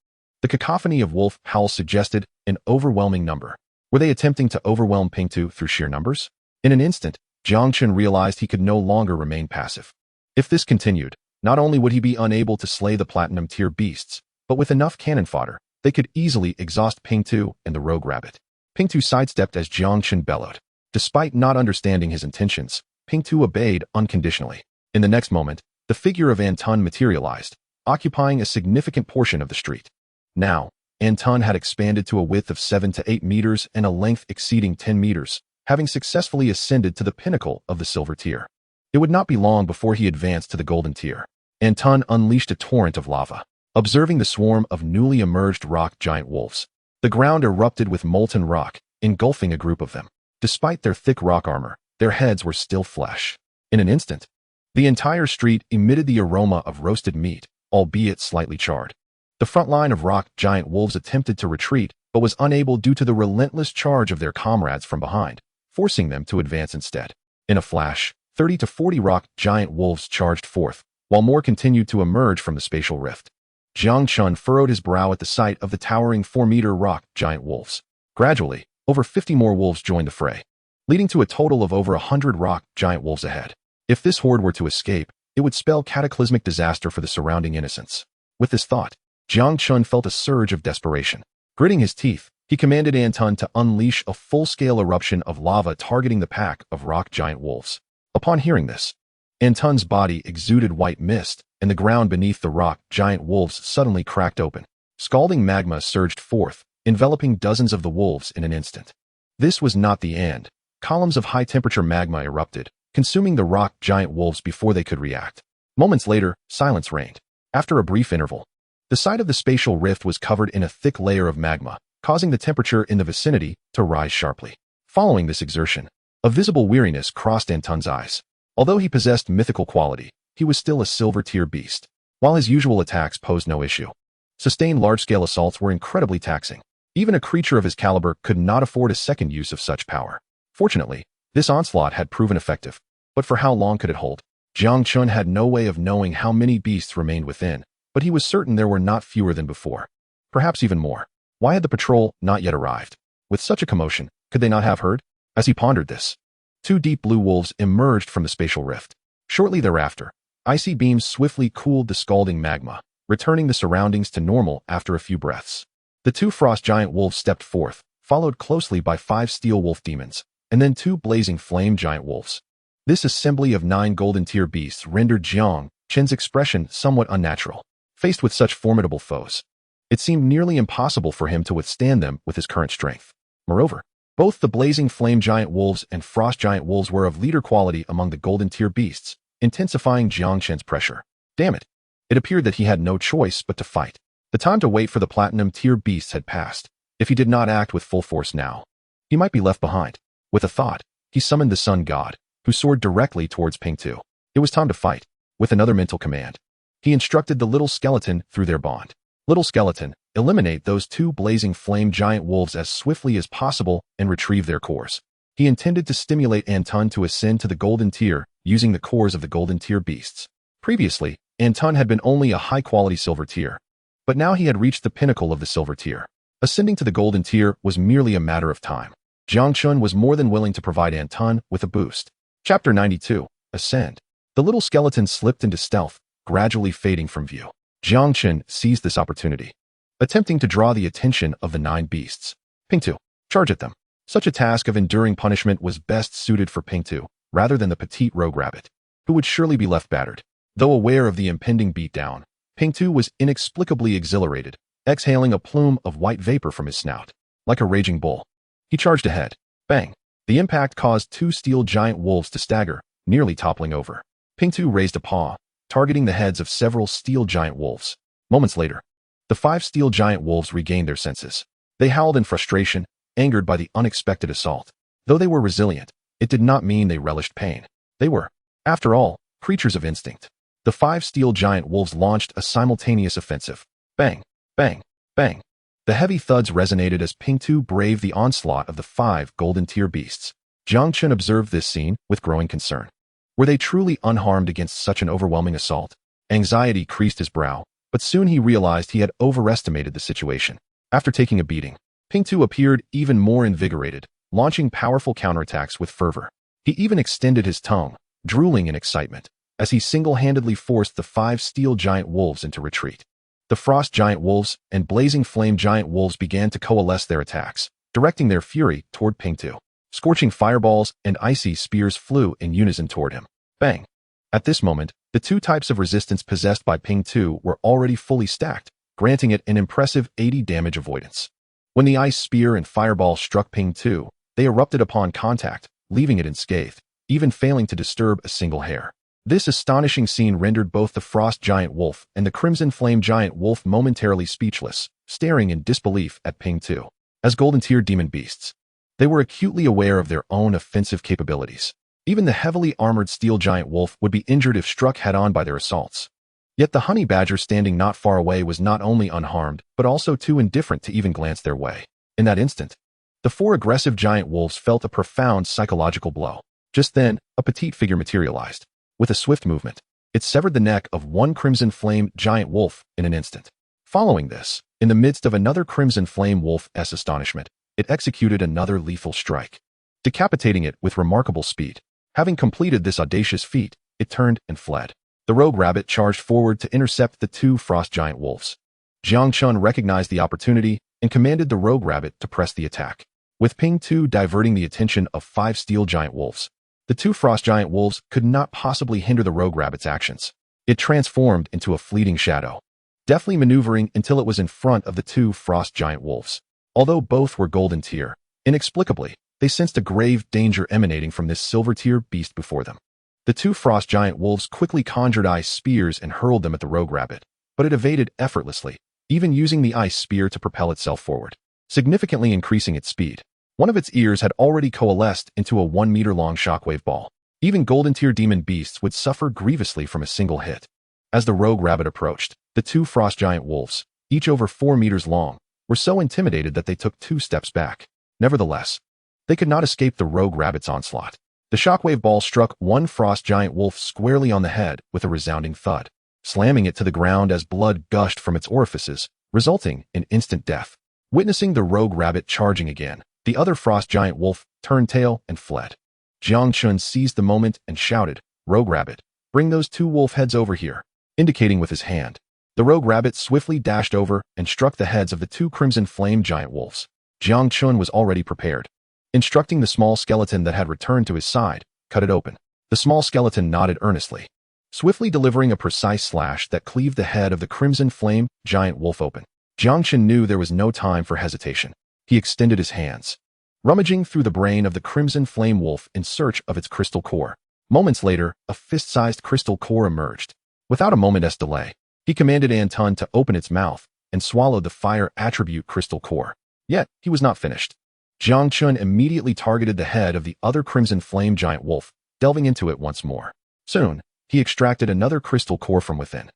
The cacophony of wolf howls suggested an overwhelming number. Were they attempting to overwhelm Pingtu through sheer numbers? In an instant, Jiang Chen realized he could no longer remain passive. If this continued, not only would he be unable to slay the platinum-tier beasts, but with enough cannon fodder, they could easily exhaust Pingtu and the rogue rabbit. Pingtu sidestepped as Jiang Chen bellowed. Despite not understanding his intentions, Pingtu obeyed unconditionally. In the next moment, the figure of Anton materialized, occupying a significant portion of the street. Now, Anton had expanded to a width of 7 to 8 meters and a length exceeding 10 meters, having successfully ascended to the pinnacle of the silver tier. It would not be long before he advanced to the golden tier. Anton unleashed a torrent of lava. Observing the swarm of newly emerged rock giant wolves, the ground erupted with molten rock, engulfing a group of them. Despite their thick rock armor, their heads were still flesh. In an instant, the entire street emitted the aroma of roasted meat, albeit slightly charred. The front line of rock giant wolves attempted to retreat, but was unable due to the relentless charge of their comrades from behind, forcing them to advance instead. In a flash, 30 to 40 rock giant wolves charged forth, while more continued to emerge from the spatial rift. Jang Chun furrowed his brow at the sight of the towering 4-meter rock giant wolves. Gradually, over 50 more wolves joined the fray, leading to a total of over 100 rock giant wolves ahead. If this horde were to escape, it would spell cataclysmic disaster for the surrounding innocents. With this thought, Jiang Chun felt a surge of desperation. Gritting his teeth, he commanded Anton to unleash a full-scale eruption of lava targeting the pack of rock giant wolves. Upon hearing this, Anton's body exuded white mist, and the ground beneath the rock giant wolves suddenly cracked open. Scalding magma surged forth, enveloping dozens of the wolves in an instant. This was not the end. Columns of high-temperature magma erupted, consuming the rock giant wolves before they could react. Moments later, silence reigned. After a brief interval, the side of the spatial rift was covered in a thick layer of magma, causing the temperature in the vicinity to rise sharply. Following this exertion, a visible weariness crossed Anton's eyes. Although he possessed mythical quality, he was still a silver-tier beast. While his usual attacks posed no issue, sustained large-scale assaults were incredibly taxing. Even a creature of his caliber could not afford a second use of such power. Fortunately, this onslaught had proven effective. But for how long could it hold? Jiang Chun had no way of knowing how many beasts remained within, but he was certain there were not fewer than before. Perhaps even more. Why had the patrol not yet arrived? With such a commotion, could they not have heard? As he pondered this, 2 deep blue wolves emerged from the spatial rift. Shortly thereafter, icy beams swiftly cooled the scalding magma, returning the surroundings to normal after a few breaths. The 2 frost giant wolves stepped forth, followed closely by 5 steel wolf demons, and then 2 blazing flame giant wolves. This assembly of 9 golden-tier beasts rendered Jiang Chen's expression somewhat unnatural. Faced with such formidable foes, it seemed nearly impossible for him to withstand them with his current strength. Moreover, both the blazing flame giant wolves and frost giant wolves were of leader quality among the golden-tier beasts, intensifying Jiang Chen's pressure. Damn it! It appeared that he had no choice but to fight. The time to wait for the platinum-tier beasts had passed. If he did not act with full force now, he might be left behind. With a thought, he summoned the sun god, who soared directly towards Pingtu. It was time to fight. With another mental command, he instructed the little skeleton through their bond. Little skeleton, eliminate those 2 blazing flame giant wolves as swiftly as possible and retrieve their cores. He intended to stimulate Anton to ascend to the golden tier using the cores of the golden tier beasts. Previously, Anton had been only a high-quality silver tier, but now he had reached the pinnacle of the silver tier. Ascending to the golden tier was merely a matter of time. Jang Chun was more than willing to provide Anton with a boost. Chapter 92. Ascend. The little skeleton slipped into stealth, gradually fading from view. Jiang Chen seized this opportunity, attempting to draw the attention of the 9 beasts. Pingtu, charge at them. Such a task of enduring punishment was best suited for Pingtu, rather than the petite rogue rabbit, who would surely be left battered. Though aware of the impending beatdown, Pingtu was inexplicably exhilarated, exhaling a plume of white vapor from his snout. Like a raging bull, he charged ahead. Bang! The impact caused 2 steel giant wolves to stagger, nearly toppling over. Pingtu raised a paw, targeting the heads of several steel giant wolves. Moments later, the 5 steel giant wolves regained their senses. They howled in frustration, angered by the unexpected assault. Though they were resilient, it did not mean they relished pain. They were, after all, creatures of instinct. The 5 steel giant wolves launched a simultaneous offensive. Bang, bang, bang. The heavy thuds resonated as Ping Tu braved the onslaught of the 5 golden tier beasts. Jiang Chen observed this scene with growing concern. Were they truly unharmed against such an overwhelming assault? Anxiety creased his brow, but soon he realized he had overestimated the situation. After taking a beating, Ping Tu appeared even more invigorated, launching powerful counterattacks with fervor. He even extended his tongue, drooling in excitement, as he single-handedly forced the 5 steel giant wolves into retreat. The frost giant wolves and blazing flame giant wolves began to coalesce their attacks, directing their fury toward Ping Tu. Scorching fireballs and icy spears flew in unison toward him. Bang! At this moment, the 2 types of resistance possessed by Ping Tu were already fully stacked, granting it an impressive 80 damage avoidance. When the ice spear and fireball struck Ping Tu, they erupted upon contact, leaving it unscathed, even failing to disturb a single hair. This astonishing scene rendered both the frost giant wolf and the crimson flame giant wolf momentarily speechless, staring in disbelief at Ping Tu. As golden tier demon beasts, they were acutely aware of their own offensive capabilities. Even the heavily armored steel giant wolf would be injured if struck head-on by their assaults. Yet the honey badger standing not far away was not only unharmed, but also too indifferent to even glance their way. In that instant, the 4 aggressive giant wolves felt a profound psychological blow. Just then, a petite figure materialized. With a swift movement, it severed the neck of one crimson flame giant wolf in an instant. Following this, in the midst of another crimson flame wolf's astonishment, it executed another lethal strike, decapitating it with remarkable speed. Having completed this audacious feat, it turned and fled. The rogue rabbit charged forward to intercept the 2 frost giant wolves. Jiang Chun recognized the opportunity and commanded the rogue rabbit to press the attack. With Ping Tu diverting the attention of 5 steel giant wolves, the 2 frost giant wolves could not possibly hinder the rogue rabbit's actions. It transformed into a fleeting shadow, deftly maneuvering until it was in front of the 2 frost giant wolves. Although both were golden tier, inexplicably, they sensed a grave danger emanating from this silver tier beast before them. The 2 frost giant wolves quickly conjured ice spears and hurled them at the rogue rabbit, but it evaded effortlessly, even using the ice spear to propel itself forward, significantly increasing its speed. One of its ears had already coalesced into a 1-meter-long shockwave ball. Even golden tier demon beasts would suffer grievously from a single hit. As the rogue rabbit approached, the 2 frost giant wolves, each over 4 meters long, were so intimidated that they took 2 steps back. Nevertheless, they could not escape the rogue rabbit's onslaught. The shockwave ball struck one frost giant wolf squarely on the head with a resounding thud, slamming it to the ground as blood gushed from its orifices, resulting in instant death. Witnessing the rogue rabbit charging again, the other frost giant wolf turned tail and fled. Jiang Chun seized the moment and shouted, "Rogue rabbit, bring those 2 wolf heads over here," indicating with his hand. The rogue rabbit swiftly dashed over and struck the heads of the 2 crimson flame giant wolves. Jiang Chun was already prepared. Instructing the small skeleton that had returned to his side, cut it open. The small skeleton nodded earnestly, swiftly delivering a precise slash that cleaved the head of the crimson flame giant wolf open. Jiang Chen knew there was no time for hesitation. He extended his hands, rummaging through the brain of the crimson flame wolf in search of its crystal core. Moments later, a fist-sized crystal core emerged. Without a moment's delay, he commanded Anton to open its mouth and swallow the fire attribute crystal core. Yet, he was not finished. Jiang Chun immediately targeted the head of the other crimson flame giant wolf, delving into it once more. Soon, he extracted another crystal core from within.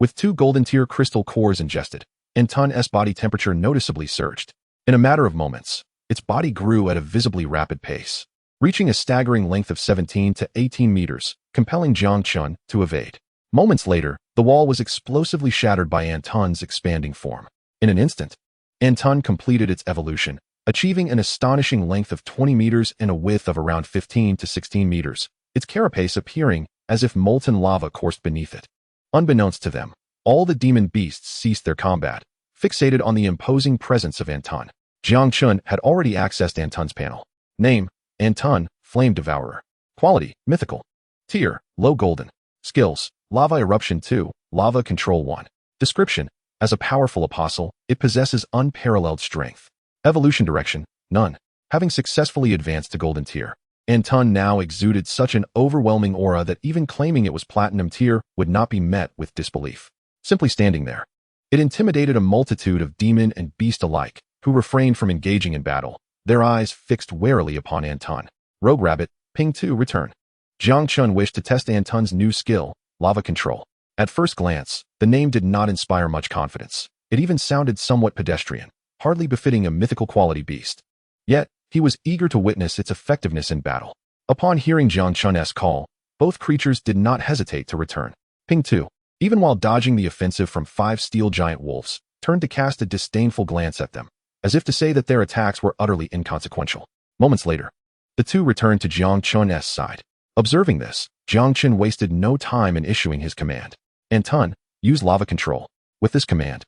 With 2 golden tier crystal cores ingested, Anton's body temperature noticeably surged. In a matter of moments, its body grew at a visibly rapid pace, reaching a staggering length of 17 to 18 meters, compelling Jiang Chun to evade. Moments later, the wall was explosively shattered by Anton's expanding form. In an instant, Anton completed its evolution, achieving an astonishing length of 20 meters and a width of around 15 to 16 meters, its carapace appearing as if molten lava coursed beneath it. Unbeknownst to them, all the demon beasts ceased their combat, fixated on the imposing presence of Anton. Jiang Chun had already accessed Anton's panel. Name, Anton, Flame Devourer. Quality, Mythical. Tier, Low Golden. Skills, Lava Eruption 2, Lava Control 1. Description, as a powerful apostle, it possesses unparalleled strength. Evolution direction, none. Having successfully advanced to Golden Tier, Anton now exuded such an overwhelming aura that even claiming it was Platinum Tier would not be met with disbelief. Simply standing there, it intimidated a multitude of demon and beast alike, who refrained from engaging in battle, their eyes fixed warily upon Anton. Rogue Rabbit, Ping 2 return. Jiang Chun wished to test Antun's new skill, lava control. At first glance, the name did not inspire much confidence. It even sounded somewhat pedestrian, hardly befitting a mythical quality beast. Yet, he was eager to witness its effectiveness in battle. Upon hearing Jiang Chun's call, both creatures did not hesitate to return. Ping 2, even while dodging the offensive from 5 steel giant wolves, turned to cast a disdainful glance at them, as if to say that their attacks were utterly inconsequential. Moments later, the two returned to Jiang Chun's side. Observing this, Jiang Chen wasted no time in issuing his command. Antun, use lava control. With this command,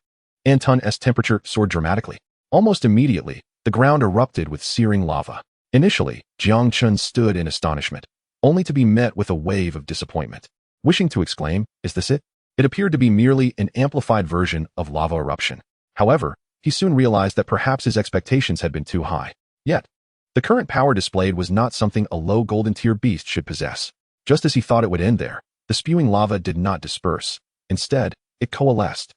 Antun's temperature soared dramatically. Almost immediately, the ground erupted with searing lava. Initially, Jiang Chun stood in astonishment, only to be met with a wave of disappointment. Wishing to exclaim, "Is this it?" It appeared to be merely an amplified version of lava eruption. However, he soon realized that perhaps his expectations had been too high. Yet, the current power displayed was not something a low golden tier beast should possess. Just as he thought it would end there, the spewing lava did not disperse. Instead, it coalesced.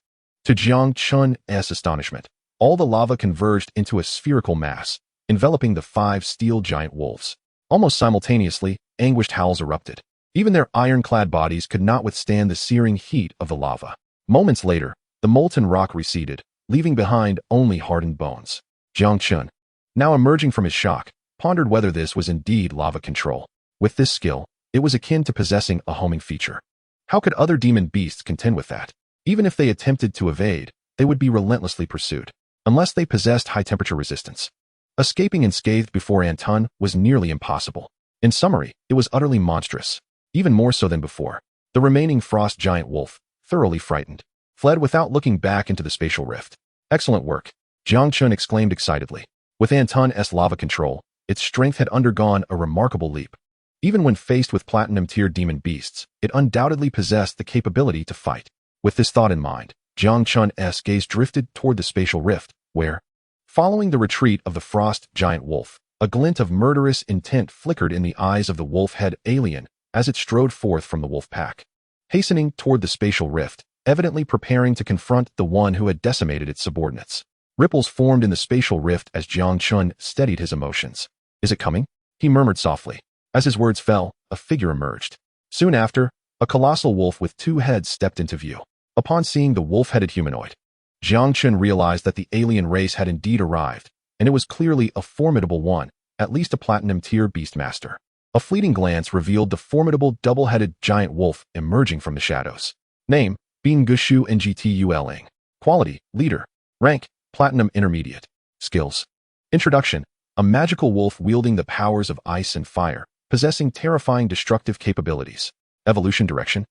To Jiang Chun's astonishment, all the lava converged into a spherical mass, enveloping the 5 steel giant wolves. Almost simultaneously, anguished howls erupted. Even their iron-clad bodies could not withstand the searing heat of the lava. Moments later, the molten rock receded, leaving behind only hardened bones. Jiang Chun, now emerging from his shock, pondered whether this was indeed lava control. With this skill, it was akin to possessing a homing feature. How could other demon beasts contend with that? Even if they attempted to evade, they would be relentlessly pursued, unless they possessed high-temperature resistance. Escaping unscathed before Antun was nearly impossible. In summary, it was utterly monstrous. Even more so than before, the remaining frost giant wolf, thoroughly frightened, fled without looking back into the spatial rift. Excellent work, Jiang Chun exclaimed excitedly. With Antun's lava control, its strength had undergone a remarkable leap. Even when faced with platinum-tier demon beasts, it undoubtedly possessed the capability to fight. With this thought in mind, Jiang Chun's gaze drifted toward the spatial rift, where, following the retreat of the frost giant wolf, a glint of murderous intent flickered in the eyes of the wolf-head alien as it strode forth from the wolf pack. Hastening toward the spatial rift, evidently preparing to confront the one who had decimated its subordinates. Ripples formed in the spatial rift as Jiang Chun steadied his emotions. "Is it coming?" he murmured softly. As his words fell, a figure emerged. Soon after, a colossal wolf with 2 heads stepped into view. Upon seeing the wolf-headed humanoid, Jiang Chun realized that the alien race had indeed arrived, and it was clearly a formidable one, at least a platinum-tier beastmaster. A fleeting glance revealed the formidable double-headed giant wolf emerging from the shadows. Name, Being Gushu Ngt Yuling. Quality, Leader. Rank, Platinum Intermediate. Skills. Introduction, a magical wolf wielding the powers of ice and fire, possessing terrifying destructive capabilities. Evolution direction.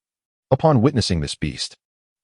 Upon witnessing this beast,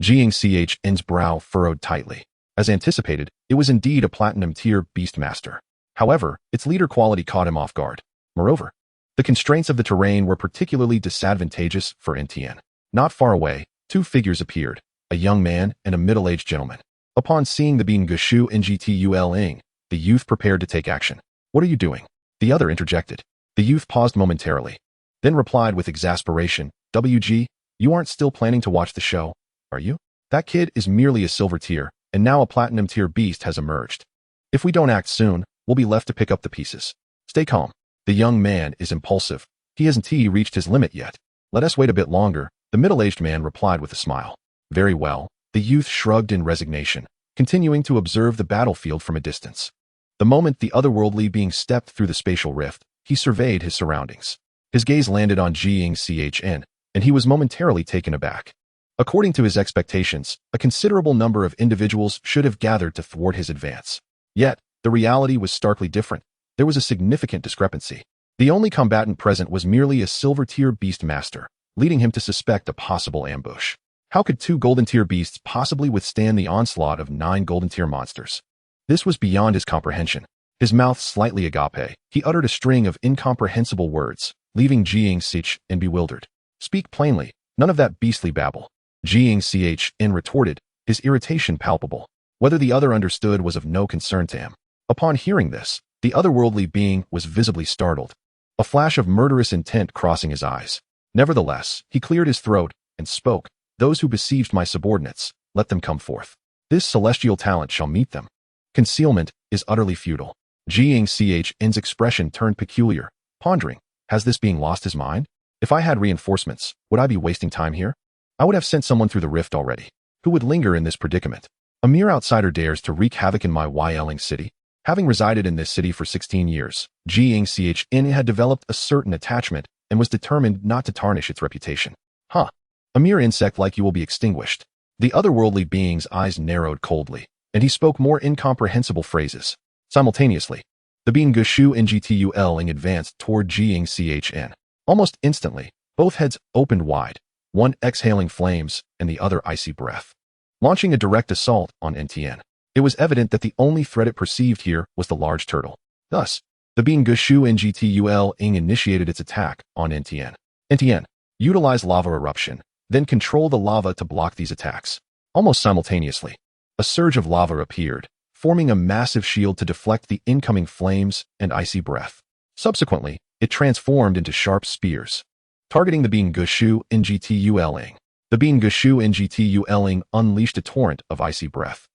Jiang Chen's brow furrowed tightly. As anticipated, it was indeed a platinum-tier beastmaster. However, its leader quality caught him off guard. Moreover, the constraints of the terrain were particularly disadvantageous for NTN. Not far away, 2 figures appeared, a young man and a middle-aged gentleman. Upon seeing the Being Gushu Ngt Yuling, the youth prepared to take action. "What are you doing?" the other interjected. The youth paused momentarily, then replied with exasperation, "WG, you aren't still planning to watch the show, are you? That kid is merely a silver tier, and now a platinum tier beast has emerged. If we don't act soon, we'll be left to pick up the pieces. Stay calm. The young man is impulsive. He hasn't reached his limit yet. Let us wait a bit longer," the middle-aged man replied with a smile. "Very well," the youth shrugged in resignation, continuing to observe the battlefield from a distance. The moment the otherworldly being stepped through the spatial rift, he surveyed his surroundings. His gaze landed on Jiang Chen, and he was momentarily taken aback. According to his expectations, a considerable number of individuals should have gathered to thwart his advance. Yet, the reality was starkly different. There was a significant discrepancy. The only combatant present was merely a silver-tier beastmaster, leading him to suspect a possible ambush. How could 2 golden-tier beasts possibly withstand the onslaught of 9 golden-tier monsters? This was beyond his comprehension. His mouth slightly agape, he uttered a string of incomprehensible words, leaving Jiang Chen bewildered. "Speak plainly, none of that beastly babble," Jiang Chen retorted, his irritation palpable. Whether the other understood was of no concern to him. Upon hearing this, the otherworldly being was visibly startled, a flash of murderous intent crossing his eyes. Nevertheless, he cleared his throat and spoke. "Those who besieged my subordinates, let them come forth. This celestial talent shall meet them. Concealment is utterly futile." Jiang Chen's expression turned peculiar, pondering, Has this being lost his mind? If I had reinforcements, would I be wasting time here? I would have sent someone through the rift already. Who would linger in this predicament? A mere outsider dares to wreak havoc in my Yulong City. Having resided in this city for 16 years, Jiang Chen had developed a certain attachment and was determined not to tarnish its reputation. Huh. A mere insect like you will be extinguished. The otherworldly being's eyes narrowed coldly, and he spoke more incomprehensible phrases. Simultaneously, the being Gushu and Yulong advanced toward Jiang Chen. Almost instantly, both heads opened wide, one exhaling flames and the other icy breath, launching a direct assault on NTN. It was evident that the only threat it perceived here was the large turtle. Thus, the being Gushu and Yulong initiated its attack on NTN. NTN utilized lava eruption, then control the lava to block these attacks. Almost simultaneously, a surge of lava appeared, forming a massive shield to deflect the incoming flames and icy breath. Subsequently, it transformed into sharp spears, targeting the being Gushu and Yulong. The being Gushu and Yulong unleashed a torrent of icy breath,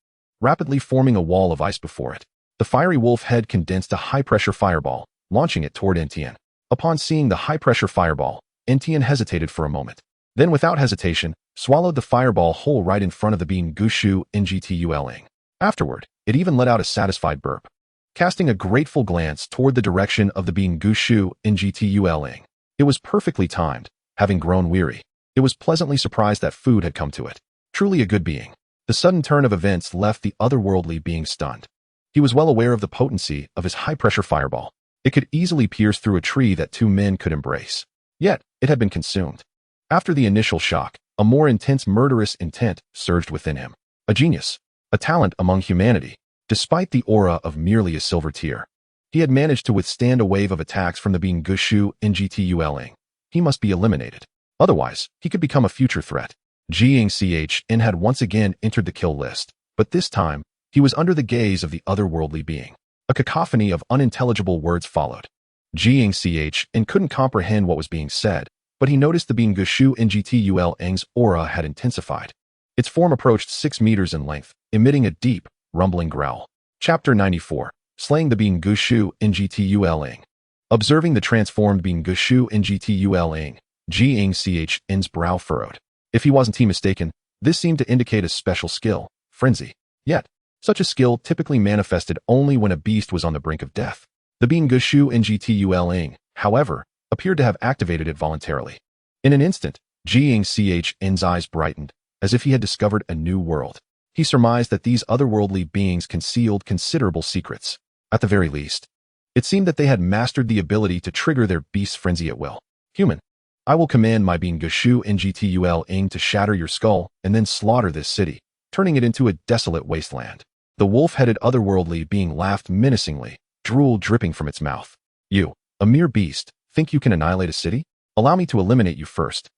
rapidly forming a wall of ice before it. The fiery wolf head condensed a high-pressure fireball, launching it toward NTN. Upon seeing the high-pressure fireball, NTN hesitated for a moment, then without hesitation, swallowed the fireball whole right in front of the being Gushu and Yulong. Afterward, it even let out a satisfied burp, casting a grateful glance toward the direction of the being Gushu and Yulong. It was perfectly timed. Having grown weary, it was pleasantly surprised that food had come to it. Truly a good being. The sudden turn of events left the otherworldly being stunned. He was well aware of the potency of his high-pressure fireball. It could easily pierce through a tree that two men could embrace. Yet, it had been consumed. After the initial shock, a more intense murderous intent surged within him. A genius, a talent among humanity. Despite the aura of merely a silver tier, he had managed to withstand a wave of attacks from the being Gushu and Yulong. He must be eliminated. Otherwise, he could become a future threat. Jiang Chen had once again entered the kill list, but this time, he was under the gaze of the otherworldly being. A cacophony of unintelligible words followed. Jiang Chen couldn't comprehend what was being said, but he noticed the being Gushu and Yulong's aura had intensified. Its form approached 6 meters in length, emitting a deep, rumbling growl. Chapter 94. Slaying the being Gushu and Yulong. Observing the transformed being Gushu and Yulong, Jiang Chen's brow furrowed. If he wasn't mistaken, this seemed to indicate a special skill, frenzy. Yet, such a skill typically manifested only when a beast was on the brink of death. The being Gushu and Yulong, however, appeared to have activated it voluntarily. In an instant, Jiang Chen's eyes brightened, as if he had discovered a new world. He surmised that these otherworldly beings concealed considerable secrets. At the very least, it seemed that they had mastered the ability to trigger their beast frenzy at will. Human, I will command my being Gushu and Yulong to shatter your skull and then slaughter this city, turning it into a desolate wasteland. The wolf-headed otherworldly being laughed menacingly, drool dripping from its mouth. You, a mere beast, think you can annihilate a city? Allow me to eliminate you first.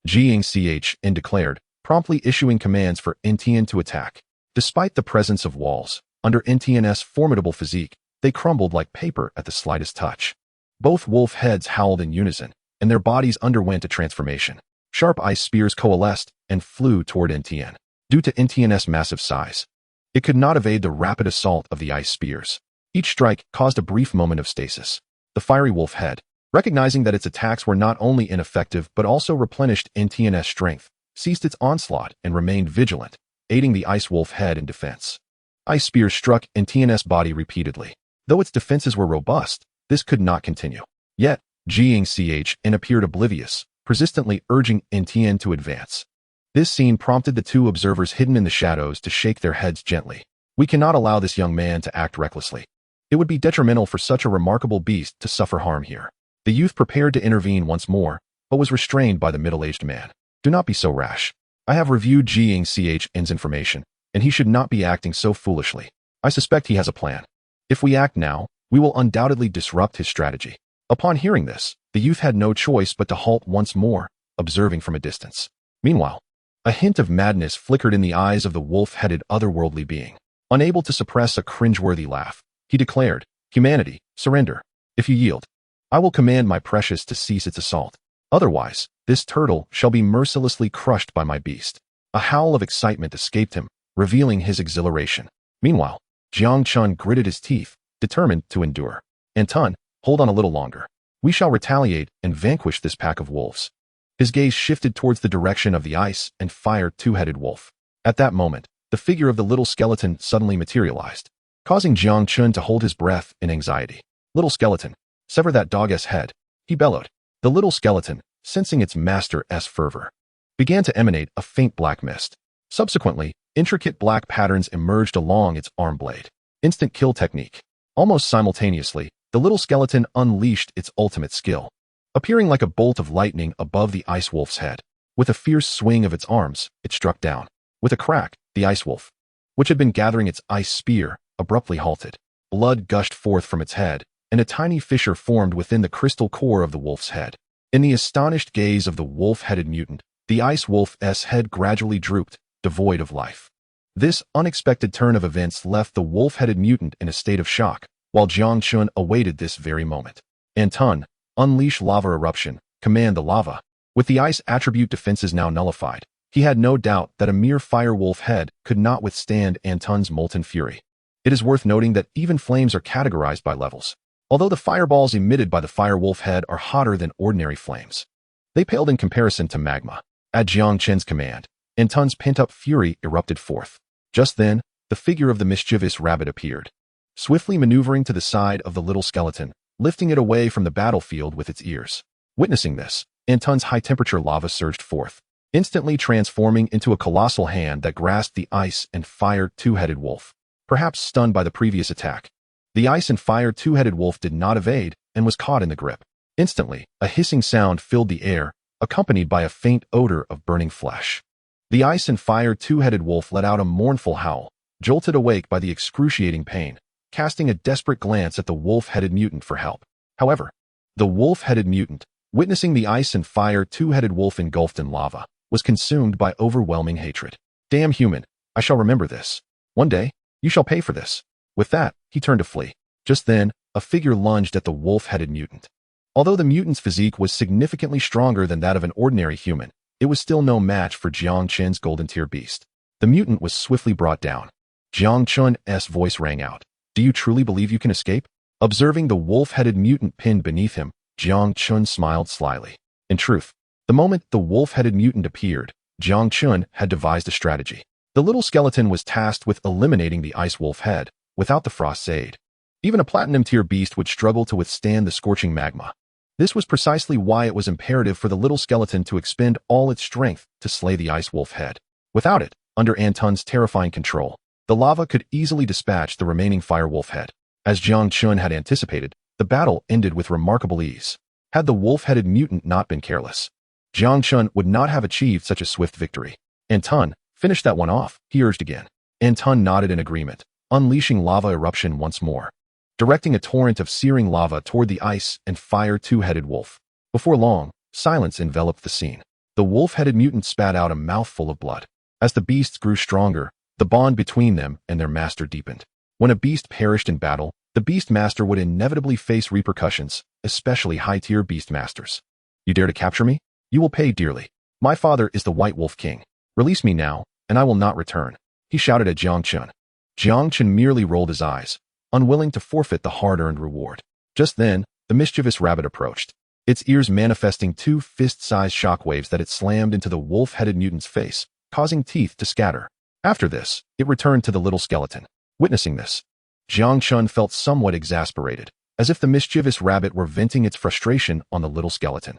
Jiang Chen declared, promptly issuing commands for NTN to attack. Despite the presence of walls, under NTN's formidable physique, they crumbled like paper at the slightest touch. Both wolf heads howled in unison, and their bodies underwent a transformation. Sharp ice spears coalesced and flew toward NTN. Due to NTN's massive size, it could not evade the rapid assault of the ice spears. Each strike caused a brief moment of stasis. The fiery wolf head, recognizing that its attacks were not only ineffective but also replenished NTN's strength, ceased its onslaught and remained vigilant, aiding the ice wolf head in defense. Ice spears struck NTN's body repeatedly. Though its defenses were robust, this could not continue. Yet, Jiang Chen appeared oblivious, persistently urging NTN to advance. This scene prompted the two observers hidden in the shadows to shake their heads gently. We cannot allow this young man to act recklessly. It would be detrimental for such a remarkable beast to suffer harm here. The youth prepared to intervene once more, but was restrained by the middle-aged man. Do not be so rash. I have reviewed Jiang Chen's information, and he should not be acting so foolishly. I suspect he has a plan. If we act now, we will undoubtedly disrupt his strategy. Upon hearing this, the youth had no choice but to halt once more, observing from a distance. Meanwhile, a hint of madness flickered in the eyes of the wolf-headed otherworldly being. Unable to suppress a cringeworthy laugh, he declared, "Humanity, surrender. If you yield, I will command my precious to cease its assault. Otherwise, this turtle shall be mercilessly crushed by my beast." A howl of excitement escaped him, revealing his exhilaration. Meanwhile, Jang Chun gritted his teeth, determined to endure. "Anton, hold on a little longer. We shall retaliate and vanquish this pack of wolves. His gaze shifted towards the direction of the ice and fire two-headed wolf. At that moment, the figure of the little skeleton suddenly materialized, causing Jiang Chun to hold his breath in anxiety. Little skeleton, sever that dog's head, he bellowed. The little skeleton, sensing its master's fervor, began to emanate a faint black mist. Subsequently, intricate black patterns emerged along its arm blade. Instant kill technique. Almost simultaneously, the little skeleton unleashed its ultimate skill, appearing like a bolt of lightning above the ice wolf's head. With a fierce swing of its arms, it struck down. With a crack, the ice wolf, which had been gathering its ice spear, abruptly halted. Blood gushed forth from its head, and a tiny fissure formed within the crystal core of the wolf's head. In the astonished gaze of the wolf-headed mutant, the ice wolf's head gradually drooped, devoid of life. This unexpected turn of events left the wolf-headed mutant in a state of shock, while Jang Chun awaited this very moment. Anton, unleash lava eruption, command the lava. With the ice attribute defenses now nullified, he had no doubt that a mere fire wolf head could not withstand Anton's molten fury. It is worth noting that even flames are categorized by levels. Although the fireballs emitted by the fire wolf head are hotter than ordinary flames, they paled in comparison to magma. At Jiang Chen's command, Anton's pent-up fury erupted forth. Just then, the figure of the mischievous rabbit appeared, swiftly maneuvering to the side of the little skeleton, lifting it away from the battlefield with its ears. Witnessing this, Anton's high-temperature lava surged forth, instantly transforming into a colossal hand that grasped the ice and fire two-headed wolf. Perhaps stunned by the previous attack, the ice and fire two-headed wolf did not evade and was caught in the grip. Instantly, a hissing sound filled the air, accompanied by a faint odor of burning flesh. The ice and fire two-headed wolf let out a mournful howl, jolted awake by the excruciating pain, casting a desperate glance at the wolf-headed mutant for help. However, the wolf-headed mutant, witnessing the ice and fire two-headed wolf engulfed in lava, was consumed by overwhelming hatred. Damn human, I shall remember this. One day, you shall pay for this. With that, he turned to flee. Just then, a figure lunged at the wolf-headed mutant. Although the mutant's physique was significantly stronger than that of an ordinary human, it was still no match for Jiang Chen's golden-tier beast. The mutant was swiftly brought down. Jiang Chun's voice rang out. Do you truly believe you can escape? Observing the wolf-headed mutant pinned beneath him, Jiang Chun smiled slyly. In truth, the moment the wolf-headed mutant appeared, Jiang Chun had devised a strategy. The little skeleton was tasked with eliminating the ice wolf head, without the frost's aid. Even a platinum-tier beast would struggle to withstand the scorching magma. This was precisely why it was imperative for the little skeleton to expend all its strength to slay the ice wolf head. Without it, under Anton's terrifying control, the lava could easily dispatch the remaining fire wolf head. As Jiang Chun had anticipated, the battle ended with remarkable ease. Had the wolf-headed mutant not been careless, Jiang Chun would not have achieved such a swift victory. Anton, finish that one off, he urged again. Anton nodded in agreement, unleashing lava eruption once more, directing a torrent of searing lava toward the ice and fire two-headed wolf. Before long, silence enveloped the scene. The wolf-headed mutant spat out a mouthful of blood. As the beasts grew stronger, the bond between them and their master deepened. When a beast perished in battle, the beast master would inevitably face repercussions, especially high-tier beast masters. You dare to capture me? You will pay dearly. My father is the White Wolf King. Release me now, and I will not return, he shouted at Jiang Chun. Jiang Chun merely rolled his eyes, unwilling to forfeit the hard-earned reward. Just then, the mischievous rabbit approached, its ears manifesting two fist-sized shockwaves that it slammed into the wolf-headed mutant's face, causing teeth to scatter. After this, it returned to the little skeleton. Witnessing this, Jiang Chun felt somewhat exasperated, as if the mischievous rabbit were venting its frustration on the little skeleton.